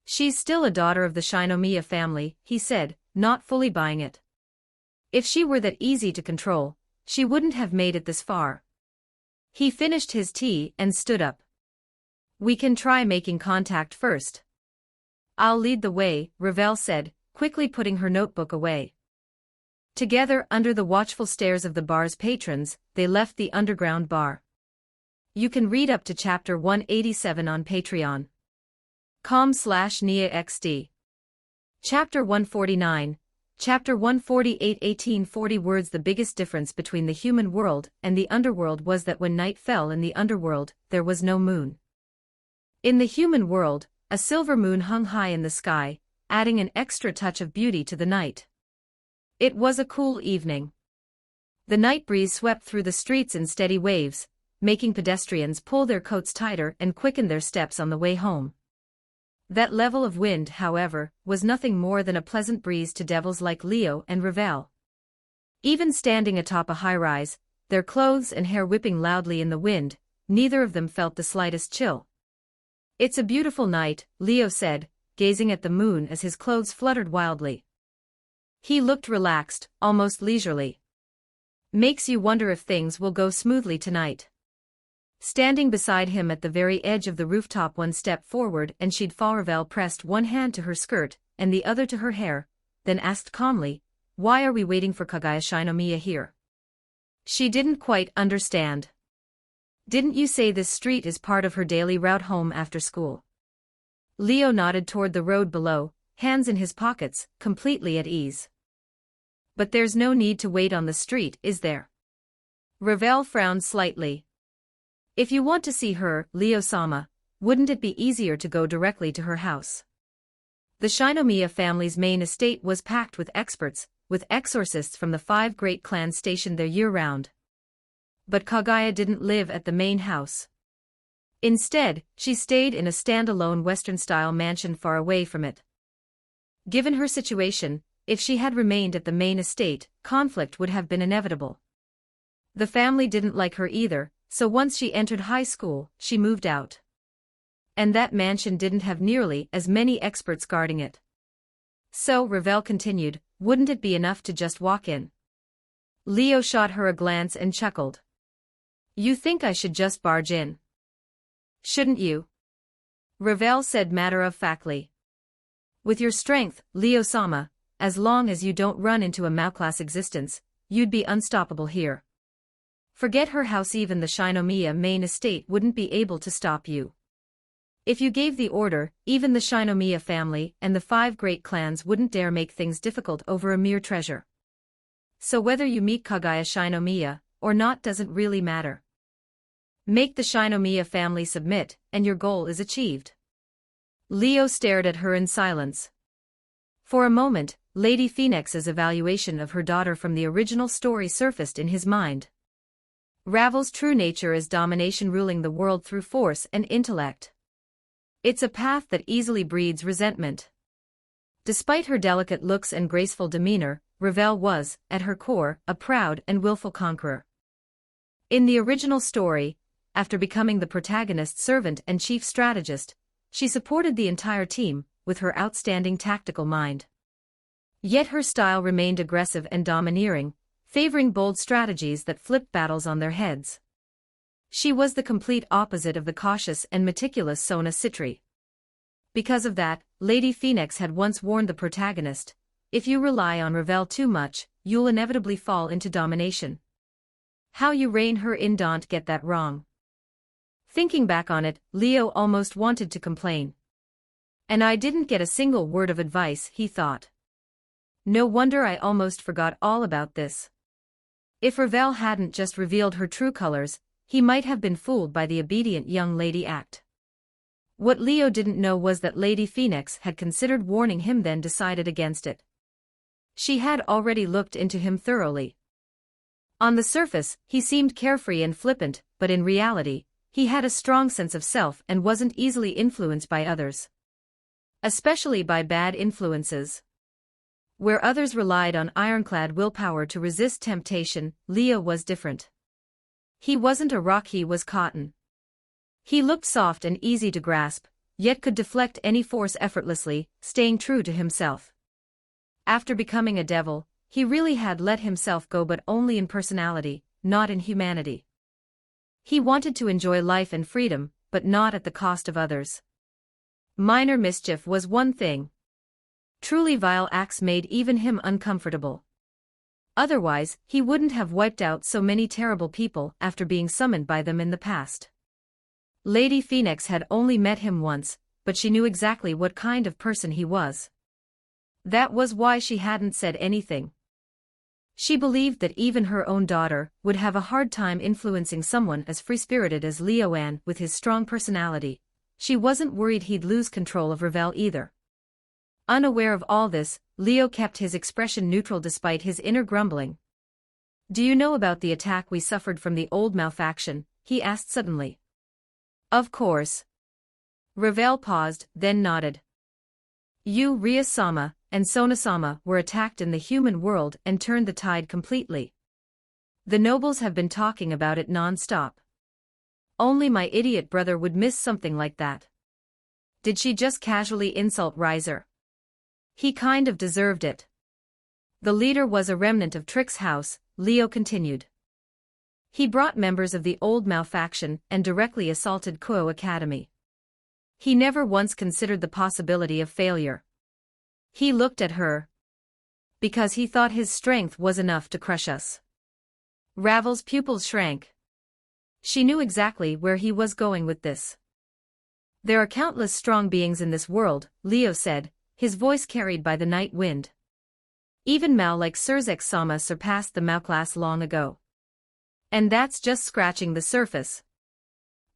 She's still a daughter of the Shinomiya family, he said, not fully buying it. If she were that easy to control, she wouldn't have made it this far. He finished his tea and stood up. We can try making contact first. I'll lead the way, Ravel said, quickly putting her notebook away. Together, under the watchful stares of the bar's patrons, they left the underground bar. You can read up to chapter 187 on Patreon. com/NiaXD. Chapter 149, Chapter 148, 1840 words. The biggest difference between the human world and the underworld was that when night fell in the underworld, there was no moon. In the human world, a silver moon hung high in the sky, adding an extra touch of beauty to the night. It was a cool evening. The night breeze swept through the streets in steady waves, making pedestrians pull their coats tighter and quicken their steps on the way home. That level of wind, however, was nothing more than a pleasant breeze to devils like Leo and Ravel. Even standing atop a high-rise, their clothes and hair whipping loudly in the wind, neither of them felt the slightest chill. "It's a beautiful night," Leo said, gazing at the moon as his clothes fluttered wildly. He looked relaxed, almost leisurely. "Makes you wonder if things will go smoothly tonight." Standing beside him at the very edge of the rooftop, one step forward and she'd fall. Ravel pressed one hand to her skirt and the other to her hair, then asked calmly, "Why are we waiting for Kaguya Shinomiya here?" She didn't quite understand. "Didn't you say this street is part of her daily route home after school?" Leo nodded toward the road below, hands in his pockets, completely at ease. "But there's no need to wait on the street, is there?" Ravel frowned slightly. "If you want to see her, Leo-sama, wouldn't it be easier to go directly to her house?" The Shinomiya family's main estate was packed with experts, with exorcists from the 5 great clans stationed there year-round. But Kaguya didn't live at the main house. Instead, she stayed in a standalone Western-style mansion far away from it. Given her situation, if she had remained at the main estate, conflict would have been inevitable. The family didn't like her either, so once she entered high school, she moved out. And that mansion didn't have nearly as many experts guarding it. "So," Ravel continued, "wouldn't it be enough to just walk in?" Leo shot her a glance and chuckled. "You think I should just barge in? Shouldn't you?" Ravel said matter-of-factly. "With your strength, Leo-sama, as long as you don't run into a middle-class existence, you'd be unstoppable here. Forget her house, even the Shinomiya main estate wouldn't be able to stop you. If you gave the order, even the Shinomiya family and the 5 great clans wouldn't dare make things difficult over a mere treasure. So whether you meet Kaguya Shinomiya or not doesn't really matter. Make the Shinomiya family submit, and your goal is achieved." Leo stared at her in silence. For a moment, Lady Phoenix's evaluation of her daughter from the original story surfaced in his mind. Ravel's true nature is domination, ruling the world through force and intellect. It's a path that easily breeds resentment. Despite her delicate looks and graceful demeanor, Ravel was, at her core, a proud and willful conqueror. In the original story, after becoming the protagonist's servant and chief strategist, she supported the entire team, with her outstanding tactical mind. Yet her style remained aggressive and domineering, favoring bold strategies that flipped battles on their heads. She was the complete opposite of the cautious and meticulous Sona Citri. Because of that, Lady Phoenix had once warned the protagonist, "If you rely on Ravel too much, you'll inevitably fall into domination." How you rein her in, don't get that wrong. Thinking back on it, Leo almost wanted to complain. "And I didn't get a single word of advice," he thought. "No wonder I almost forgot all about this." If Ravel hadn't just revealed her true colors, he might have been fooled by the obedient young lady act. What Leo didn't know was that Lady Phoenix had considered warning him, then decided against it. She had already looked into him thoroughly. On the surface, he seemed carefree and flippant, but in reality, he had a strong sense of self and wasn't easily influenced by others. Especially by bad influences. Where others relied on ironclad willpower to resist temptation, Leo was different. He wasn't a rock, he was cotton. He looked soft and easy to grasp, yet could deflect any force effortlessly, staying true to himself. After becoming a devil, he really had let himself go, but only in personality, not in humanity. He wanted to enjoy life and freedom, but not at the cost of others. Minor mischief was one thing. Truly vile acts made even him uncomfortable. Otherwise, he wouldn't have wiped out so many terrible people after being summoned by them in the past. Lady Phoenix had only met him once, but she knew exactly what kind of person he was. That was why she hadn't said anything. She believed that even her own daughter would have a hard time influencing someone as free-spirited as Leo, and with his strong personality, she wasn't worried he'd lose control of Ravel either. Unaware of all this, Leo kept his expression neutral despite his inner grumbling. "Do you know about the attack we suffered from the old malfaction?" he asked suddenly. Of course. Ravel paused, then nodded. You, Rya-sama, and Sona-sama were attacked in the human world and turned the tide completely. The nobles have been talking about it non-stop. Only my idiot brother would miss something like that. Did she just casually insult Riser? He kind of deserved it. The leader was a remnant of Trick's house, Leo continued. He brought members of the old Mao faction and directly assaulted Kuo Academy. He never once considered the possibility of failure. He looked at her. Because he thought his strength was enough to crush us. Ravel's pupils shrank. She knew exactly where he was going with this. There are countless strong beings in this world, Leo said, his voice carried by the night wind. Even Mao like Surzek-sama surpassed the Mao class long ago. And that's just scratching the surface.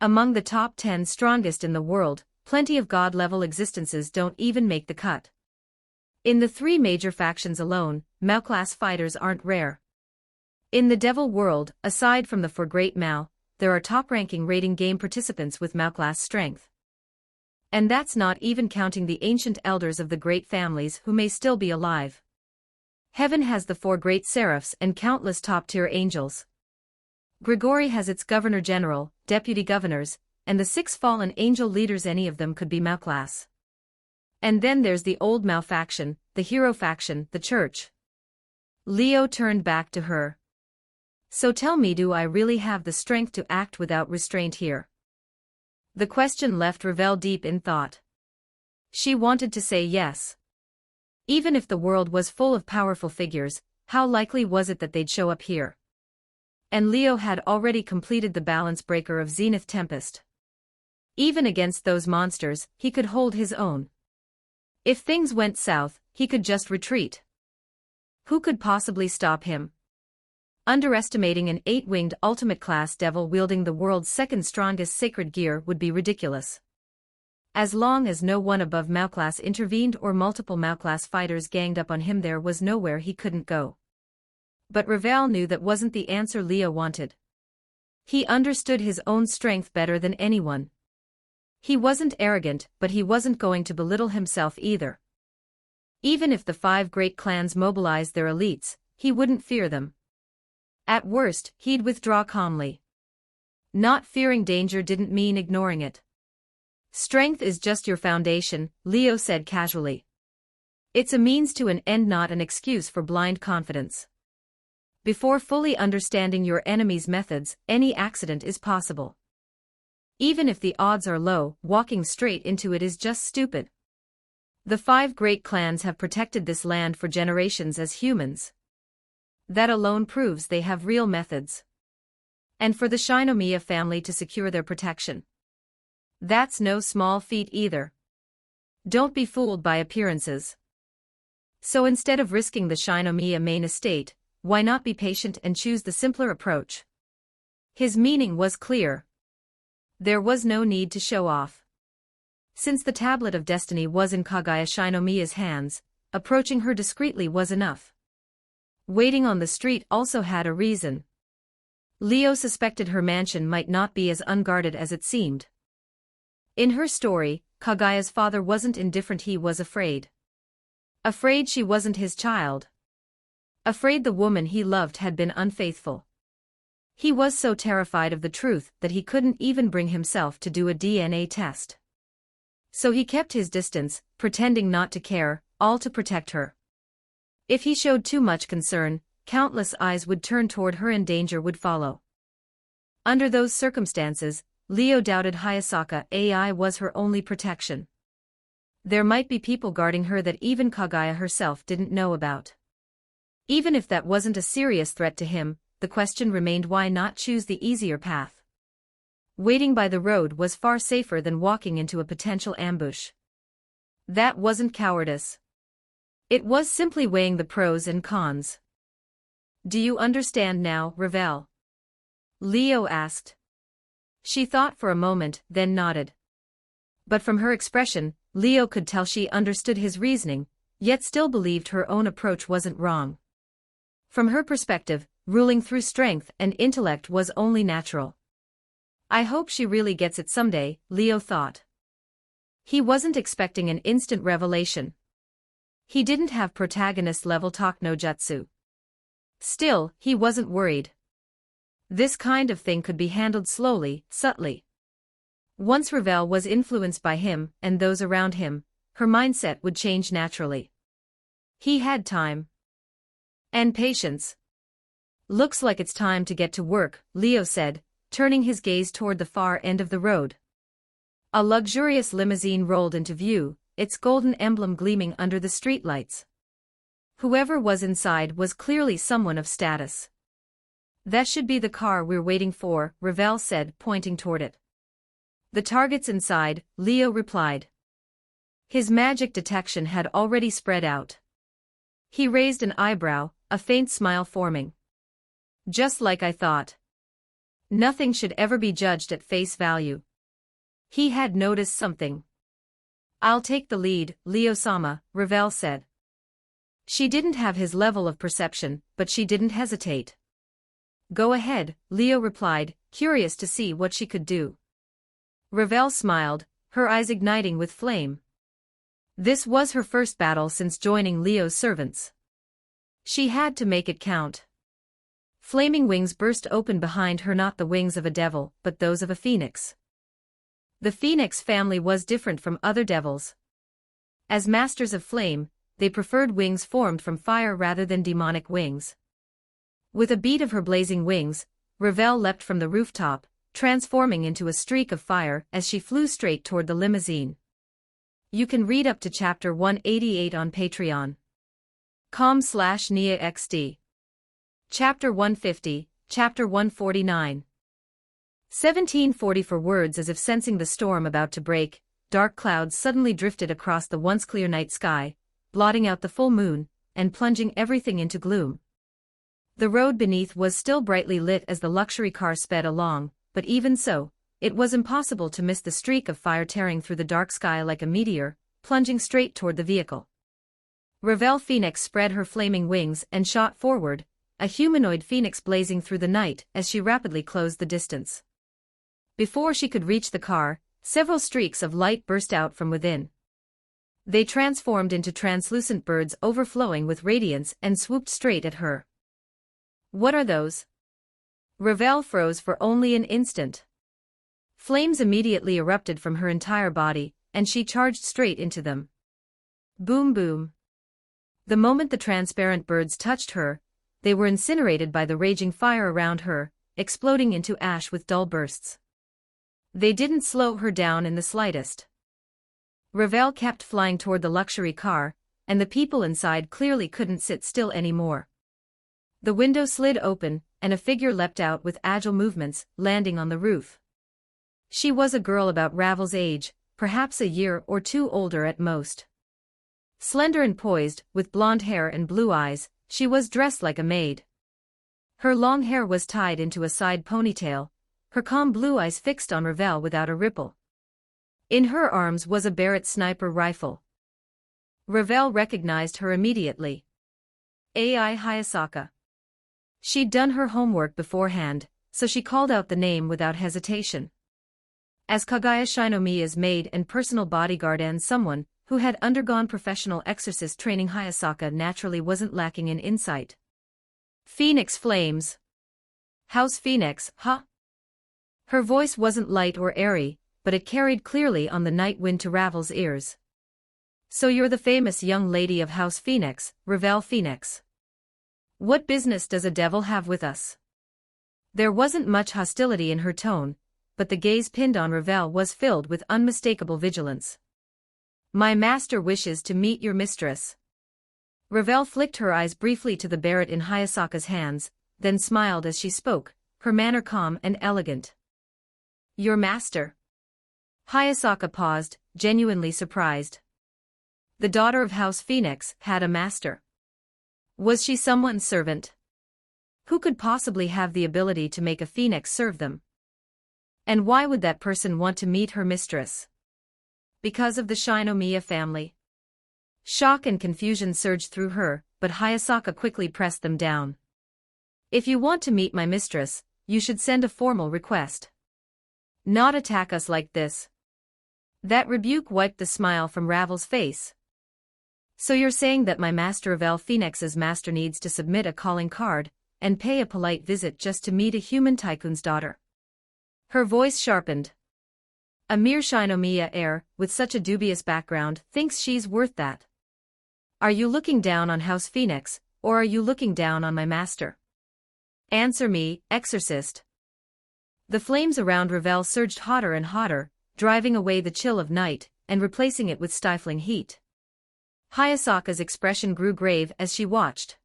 Among the top 10 strongest in the world, plenty of god-level existences don't even make the cut. In the 3 major factions alone, Mao class fighters aren't rare. In the Devil world, aside from the 4 Great Mao, there are top-ranking rating game participants with Mao class strength. And that's not even counting the ancient elders of the great families who may still be alive. Heaven has the 4 great seraphs and countless top-tier angels. Grigori has its governor-general, deputy governors, and the 6 fallen angel leaders. Any of them could be Mao class. And then there's the old Mao faction, the hero faction, the church. Leo turned back to her. So tell me, do I really have the strength to act without restraint here? The question left Ravel deep in thought. She wanted to say yes. Even if the world was full of powerful figures, how likely was it that they'd show up here? And Leo had already completed the balance breaker of Zenith Tempest. Even against those monsters, he could hold his own. If things went south, he could just retreat. Who could possibly stop him? Underestimating an 8-winged ultimate-class devil wielding the world's 2nd strongest sacred gear would be ridiculous. As long as no one above Mao class intervened or multiple Mao class fighters ganged up on him, there was nowhere he couldn't go. But Ravel knew that wasn't the answer Leo wanted. He understood his own strength better than anyone. He wasn't arrogant, but he wasn't going to belittle himself either. Even if the 5 great clans mobilized their elites, he wouldn't fear them. At worst, he'd withdraw calmly. Not fearing danger didn't mean ignoring it. Strength is just your foundation, Leo said casually. It's a means to an end, not an excuse for blind confidence. Before fully understanding your enemy's methods, any accident is possible. Even if the odds are low, walking straight into it is just stupid. The 5 great clans have protected this land for generations as humans. That alone proves they have real methods. And for the Shinomiya family to secure their protection. That's no small feat either. Don't be fooled by appearances. So instead of risking the Shinomiya main estate, why not be patient and choose the simpler approach? His meaning was clear. There was no need to show off. Since the tablet of destiny was in Kaguya Shinomiya's hands, approaching her discreetly was enough. Waiting on the street also had a reason. Leo suspected her mansion might not be as unguarded as it seemed. In her story, Kaguya's father wasn't indifferent, he was afraid. Afraid she wasn't his child. Afraid the woman he loved had been unfaithful. He was so terrified of the truth that he couldn't even bring himself to do a DNA test. So he kept his distance, pretending not to care, all to protect her. If he showed too much concern, countless eyes would turn toward her and danger would follow. Under those circumstances, Leo doubted Hayasaka AI was her only protection. There might be people guarding her that even Kaguya herself didn't know about. Even if that wasn't a serious threat to him, the question remained, why not choose the easier path? Waiting by the road was far safer than walking into a potential ambush. That wasn't cowardice. It was simply weighing the pros and cons. Do you understand now, Ravel? Leo asked. She thought for a moment, then nodded. But from her expression, Leo could tell she understood his reasoning, yet still believed her own approach wasn't wrong. From her perspective, ruling through strength and intellect was only natural. I hope she really gets it someday, Leo thought. He wasn't expecting an instant revelation. He didn't have protagonist-level talk no jutsu. Still, he wasn't worried. This kind of thing could be handled slowly, subtly. Once Ravel was influenced by him and those around him, her mindset would change naturally. He had time. And patience. Looks like it's time to get to work, Leo said, turning his gaze toward the far end of the road. A luxurious limousine rolled into view, its golden emblem gleaming under the streetlights. Whoever was inside was clearly someone of status. That should be the car we're waiting for, Ravel said, pointing toward it. The target's inside, Leo replied. His magic detection had already spread out. He raised an eyebrow, a faint smile forming. Just like I thought. Nothing should ever be judged at face value. He had noticed something. I'll take the lead, Leo-sama, Ravel said. She didn't have his level of perception, but she didn't hesitate. Go ahead, Leo replied, curious to see what she could do. Ravel smiled, her eyes igniting with flame. This was her first battle since joining Leo's servants. She had to make it count. Flaming wings burst open behind her, not the wings of a devil, but those of a phoenix. The phoenix family was different from other devils. As masters of flame, they preferred wings formed from fire rather than demonic wings. With a beat of her blazing wings, Ravel leapt from the rooftop, transforming into a streak of fire as she flew straight toward the limousine. You can read up to chapter 188 on Patreon. com/NIAXD. Chapter 150, Chapter 149. 1740 for words. As if sensing the storm about to break, dark clouds suddenly drifted across the once clear night sky, blotting out the full moon, and plunging everything into gloom. The road beneath was still brightly lit as the luxury car sped along, but even so, it was impossible to miss the streak of fire tearing through the dark sky like a meteor, plunging straight toward the vehicle. Ravel Phoenix spread her flaming wings and shot forward, a humanoid phoenix blazing through the night as she rapidly closed the distance. Before she could reach the car, several streaks of light burst out from within. They transformed into translucent birds overflowing with radiance and swooped straight at her. What are those? Ravel froze for only an instant. Flames immediately erupted from her entire body, and she charged straight into them. Boom boom. The moment the transparent birds touched her, they were incinerated by the raging fire around her, exploding into ash with dull bursts. They didn't slow her down in the slightest. Ravel kept flying toward the luxury car, and the people inside clearly couldn't sit still anymore. The window slid open, and a figure leapt out with agile movements, landing on the roof. She was a girl about Ravel's age, perhaps a year or two older at most. Slender and poised, with blonde hair and blue eyes, she was dressed like a maid. Her long hair was tied into a side ponytail, her calm blue eyes fixed on Ravel without a ripple. In her arms was a Barrett sniper rifle. Ravel recognized her immediately. Ai Hayasaka. She'd done her homework beforehand, so she called out the name without hesitation. As Kaguya Shinomiya's maid and personal bodyguard and someone who had undergone professional exorcist training, Hayasaka naturally wasn't lacking in insight. Phoenix Flames. House Phoenix, huh? Her voice wasn't light or airy, but it carried clearly on the night wind to Ravel's ears. So you're the famous young lady of House Phoenix, Ravel Phoenix. What business does a devil have with us? There wasn't much hostility in her tone, but the gaze pinned on Ravel was filled with unmistakable vigilance. My master wishes to meet your mistress. Ravel flicked her eyes briefly to the Barrett in Hayasaka's hands, then smiled as she spoke, her manner calm and elegant. Your master? Hayasaka paused, genuinely surprised. The daughter of House Phoenix had a master. Was she someone's servant? Who could possibly have the ability to make a phoenix serve them? And why would that person want to meet her mistress? Because of the Shinomiya family. Shock and confusion surged through her, but Hayasaka quickly pressed them down. If you want to meet my mistress, you should send a formal request. Not attack us like this. That rebuke wiped the smile from Ravel's face. So you're saying that my master Ravel Phoenix's master needs to submit a calling card and pay a polite visit just to meet a human tycoon's daughter? Her voice sharpened. A mere Shinomiya heir, with such a dubious background, thinks she's worth that. Are you looking down on House Phoenix, or are you looking down on my master? Answer me, exorcist. The flames around Ravel surged hotter and hotter, driving away the chill of night, and replacing it with stifling heat. Hayasaka's expression grew grave as she watched.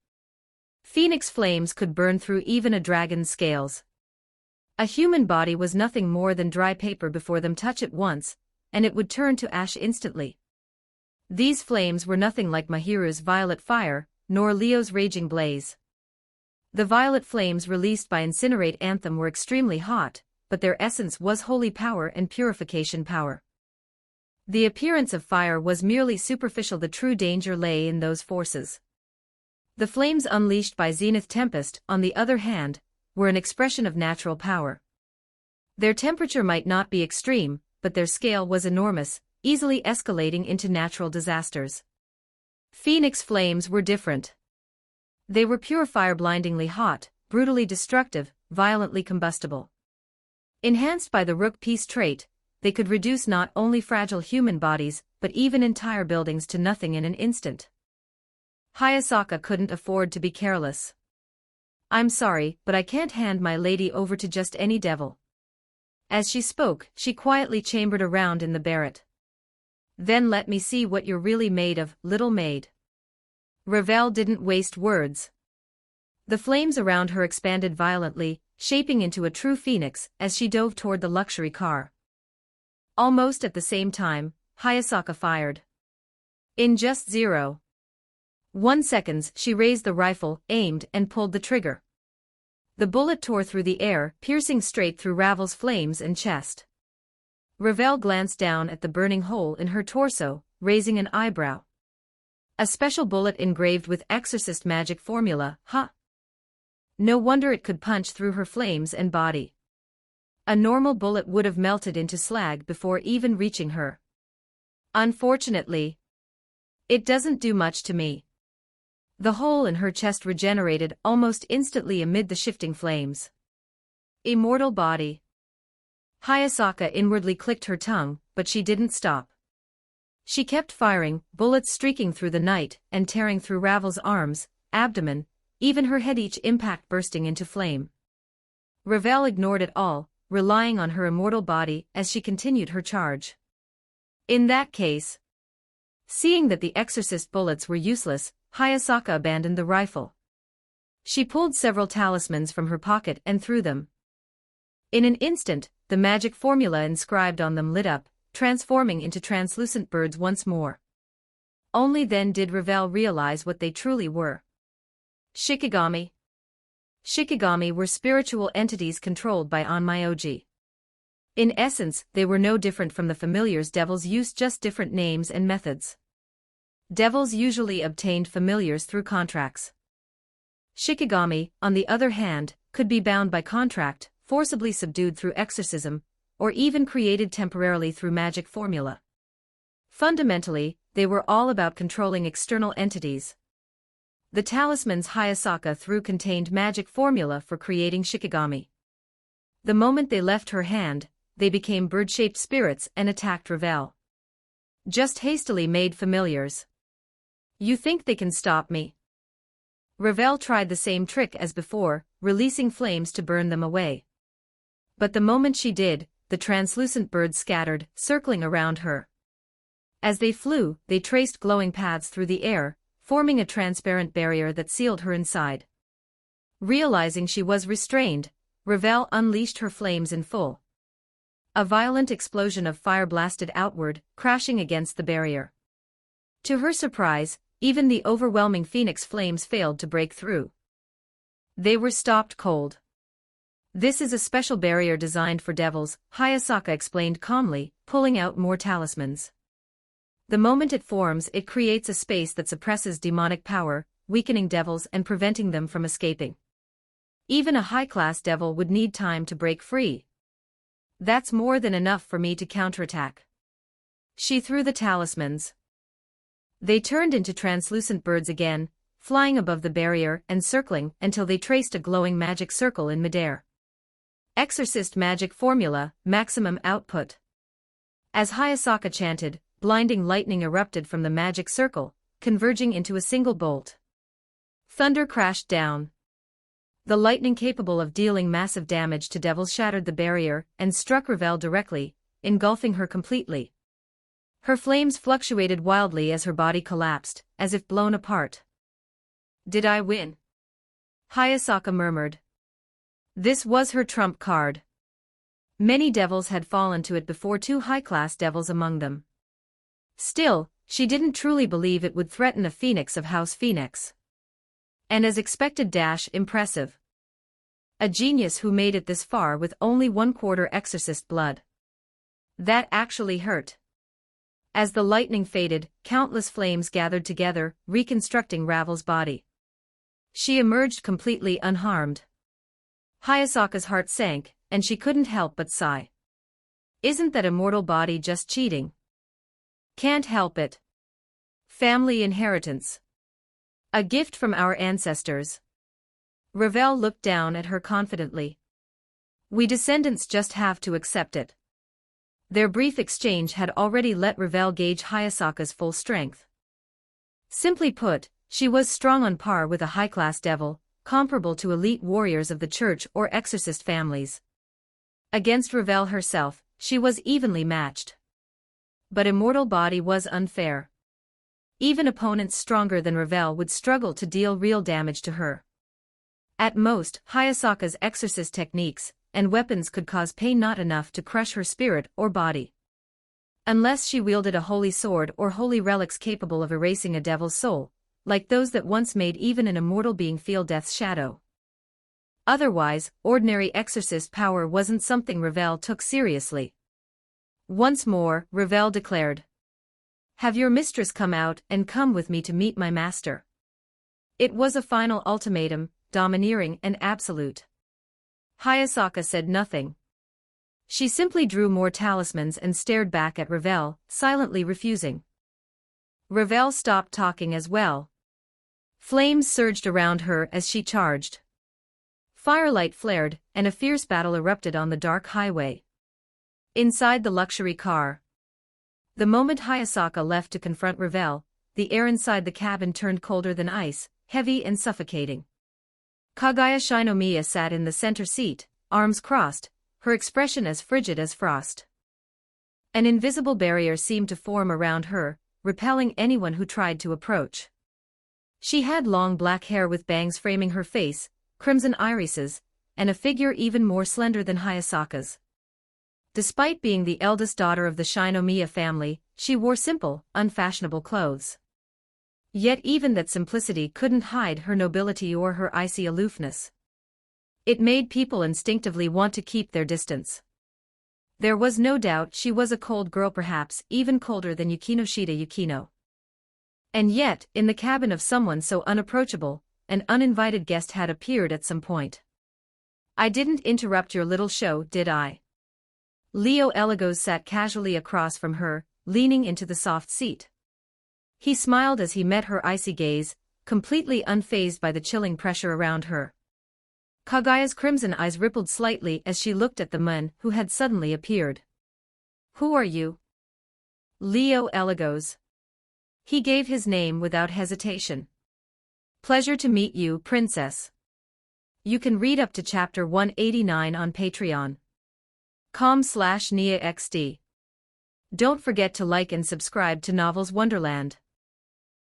Phoenix flames could burn through even a dragon's scales. A human body was nothing more than dry paper before them touch it once, and it would turn to ash instantly. These flames were nothing like Mahiru's violet fire, nor Leo's raging blaze. The violet flames released by Incinerate Anthem were extremely hot, but their essence was holy power and purification power. The appearance of fire was merely superficial. The true danger lay in those forces. The flames unleashed by Zenith Tempest, on the other hand, were an expression of natural power. Their temperature might not be extreme, but their scale was enormous, easily escalating into natural disasters. Phoenix flames were different. They were pure fire, blindingly hot, brutally destructive, violently combustible. Enhanced by the Rook Peace trait, they could reduce not only fragile human bodies, but even entire buildings to nothing in an instant. Hayasaka couldn't afford to be careless. I'm sorry, but I can't hand my lady over to just any devil. As she spoke, she quietly chambered around in the barret. Then let me see what you're really made of, little maid. Ravel didn't waste words. The flames around her expanded violently, shaping into a true phoenix as she dove toward the luxury car. Almost at the same time, Hayasaka fired. In just 0.1 seconds, she raised the rifle, aimed, and pulled the trigger. The bullet tore through the air, piercing straight through Ravel's flames and chest. Ravel glanced down at the burning hole in her torso, raising an eyebrow. A special bullet engraved with exorcist magic formula, huh? No wonder it could punch through her flames and body. A normal bullet would have melted into slag before even reaching her. Unfortunately, it doesn't do much to me. The hole in her chest regenerated almost instantly amid the shifting flames. Immortal body. Hayasaka inwardly clicked her tongue, but she didn't stop. She kept firing, bullets streaking through the night and tearing through Ravel's arms, abdomen, even her head, each impact bursting into flame. Ravel ignored it all, relying on her immortal body as she continued her charge. In that case, seeing that the exorcist bullets were useless, Hayasaka abandoned the rifle. She pulled several talismans from her pocket and threw them. In an instant, the magic formula inscribed on them lit up, transforming into translucent birds once more. Only then did Ravel realize what they truly were. Shikigami. Shikigami were spiritual entities controlled by Onmyoji. In essence, they were no different from the familiars devils used, just different names and methods. Devils usually obtained familiars through contracts. Shikigami, on the other hand, could be bound by contract, forcibly subdued through exorcism, or even created temporarily through magic formula. Fundamentally, they were all about controlling external entities. The talismans Hayasaka threw contained magic formula for creating Shikigami. The moment they left her hand, they became bird-shaped spirits and attacked Ravel. Just hastily made familiars. You think they can stop me? Ravel tried the same trick as before, releasing flames to burn them away. But the moment she did, the translucent birds scattered, circling around her. As they flew, they traced glowing paths through the air, forming a transparent barrier that sealed her inside. Realizing she was restrained, Ravel unleashed her flames in full. A violent explosion of fire blasted outward, crashing against the barrier. To her surprise, even the overwhelming phoenix flames failed to break through. They were stopped cold. This is a special barrier designed for devils, Hayasaka explained calmly, pulling out more talismans. The moment it forms, it creates a space that suppresses demonic power, weakening devils and preventing them from escaping. Even a high-class devil would need time to break free. That's more than enough for me to counterattack. She threw the talismans. They turned into translucent birds again, flying above the barrier and circling until they traced a glowing magic circle in midair. Exorcist magic formula, maximum output. As Hayasaka chanted, blinding lightning erupted from the magic circle, converging into a single bolt. Thunder crashed down. The lightning capable of dealing massive damage to devils shattered the barrier and struck Ravel directly, engulfing her completely. Her flames fluctuated wildly as her body collapsed, as if blown apart. Did I win? Hayasaka murmured. This was her trump card. Many devils had fallen to it before, 2 high-class devils among them. Still, she didn't truly believe it would threaten a phoenix of House Phoenix. And as expected, impressive. A genius who made it this far with only 1/4 exorcist blood. That actually hurt. As the lightning faded, countless flames gathered together, reconstructing Ravel's body. She emerged completely unharmed. Hayasaka's heart sank, and she couldn't help but sigh. Isn't that immortal body just cheating? Can't help it. Family inheritance. A gift from our ancestors. Ravel looked down at her confidently. We descendants just have to accept it. Their brief exchange had already let Ravel gauge Hayasaka's full strength. Simply put, she was strong on par with a high-class devil, comparable to elite warriors of the church or exorcist families. Against Ravel herself, she was evenly matched. But immortal body was unfair. Even opponents stronger than Ravel would struggle to deal real damage to her. At most, Hayasaka's exorcist techniques and weapons could cause pain not enough to crush her spirit or body. Unless she wielded a holy sword or holy relics capable of erasing a devil's soul, like those that once made even an immortal being feel death's shadow. Otherwise, ordinary exorcist power wasn't something Ravel took seriously. Once more, Ravel declared. Have your mistress come out and come with me to meet my master. It was a final ultimatum, domineering and absolute. Hayasaka said nothing. She simply drew more talismans and stared back at Ravel, silently refusing. Ravel stopped talking as well. Flames surged around her as she charged. Firelight flared, and a fierce battle erupted on the dark highway. Inside the luxury car. The moment Hayasaka left to confront Ravel, the air inside the cabin turned colder than ice, heavy and suffocating. Kaguya Shinomiya sat in the center seat, arms crossed, her expression as frigid as frost. An invisible barrier seemed to form around her, repelling anyone who tried to approach. She had long black hair with bangs framing her face, crimson irises, and a figure even more slender than Hayasaka's. Despite being the eldest daughter of the Shinomiya family, she wore simple, unfashionable clothes. Yet even that simplicity couldn't hide her nobility or her icy aloofness. It made people instinctively want to keep their distance. There was no doubt she was a cold girl, perhaps even colder than Yukinoshita Yukino. And yet, in the cabin of someone so unapproachable, an uninvited guest had appeared at some point. I didn't interrupt your little show, did I? Leo Eligos sat casually across from her, leaning into the soft seat. He smiled as he met her icy gaze, completely unfazed by the chilling pressure around her. Kaguya's crimson eyes rippled slightly as she looked at the man who had suddenly appeared. Who are you? Leo Eligos. He gave his name without hesitation. Pleasure to meet you, princess. You can read up to chapter 189 on patreon.com/NiaXD. Don't forget to like and subscribe to Novels Wonderland.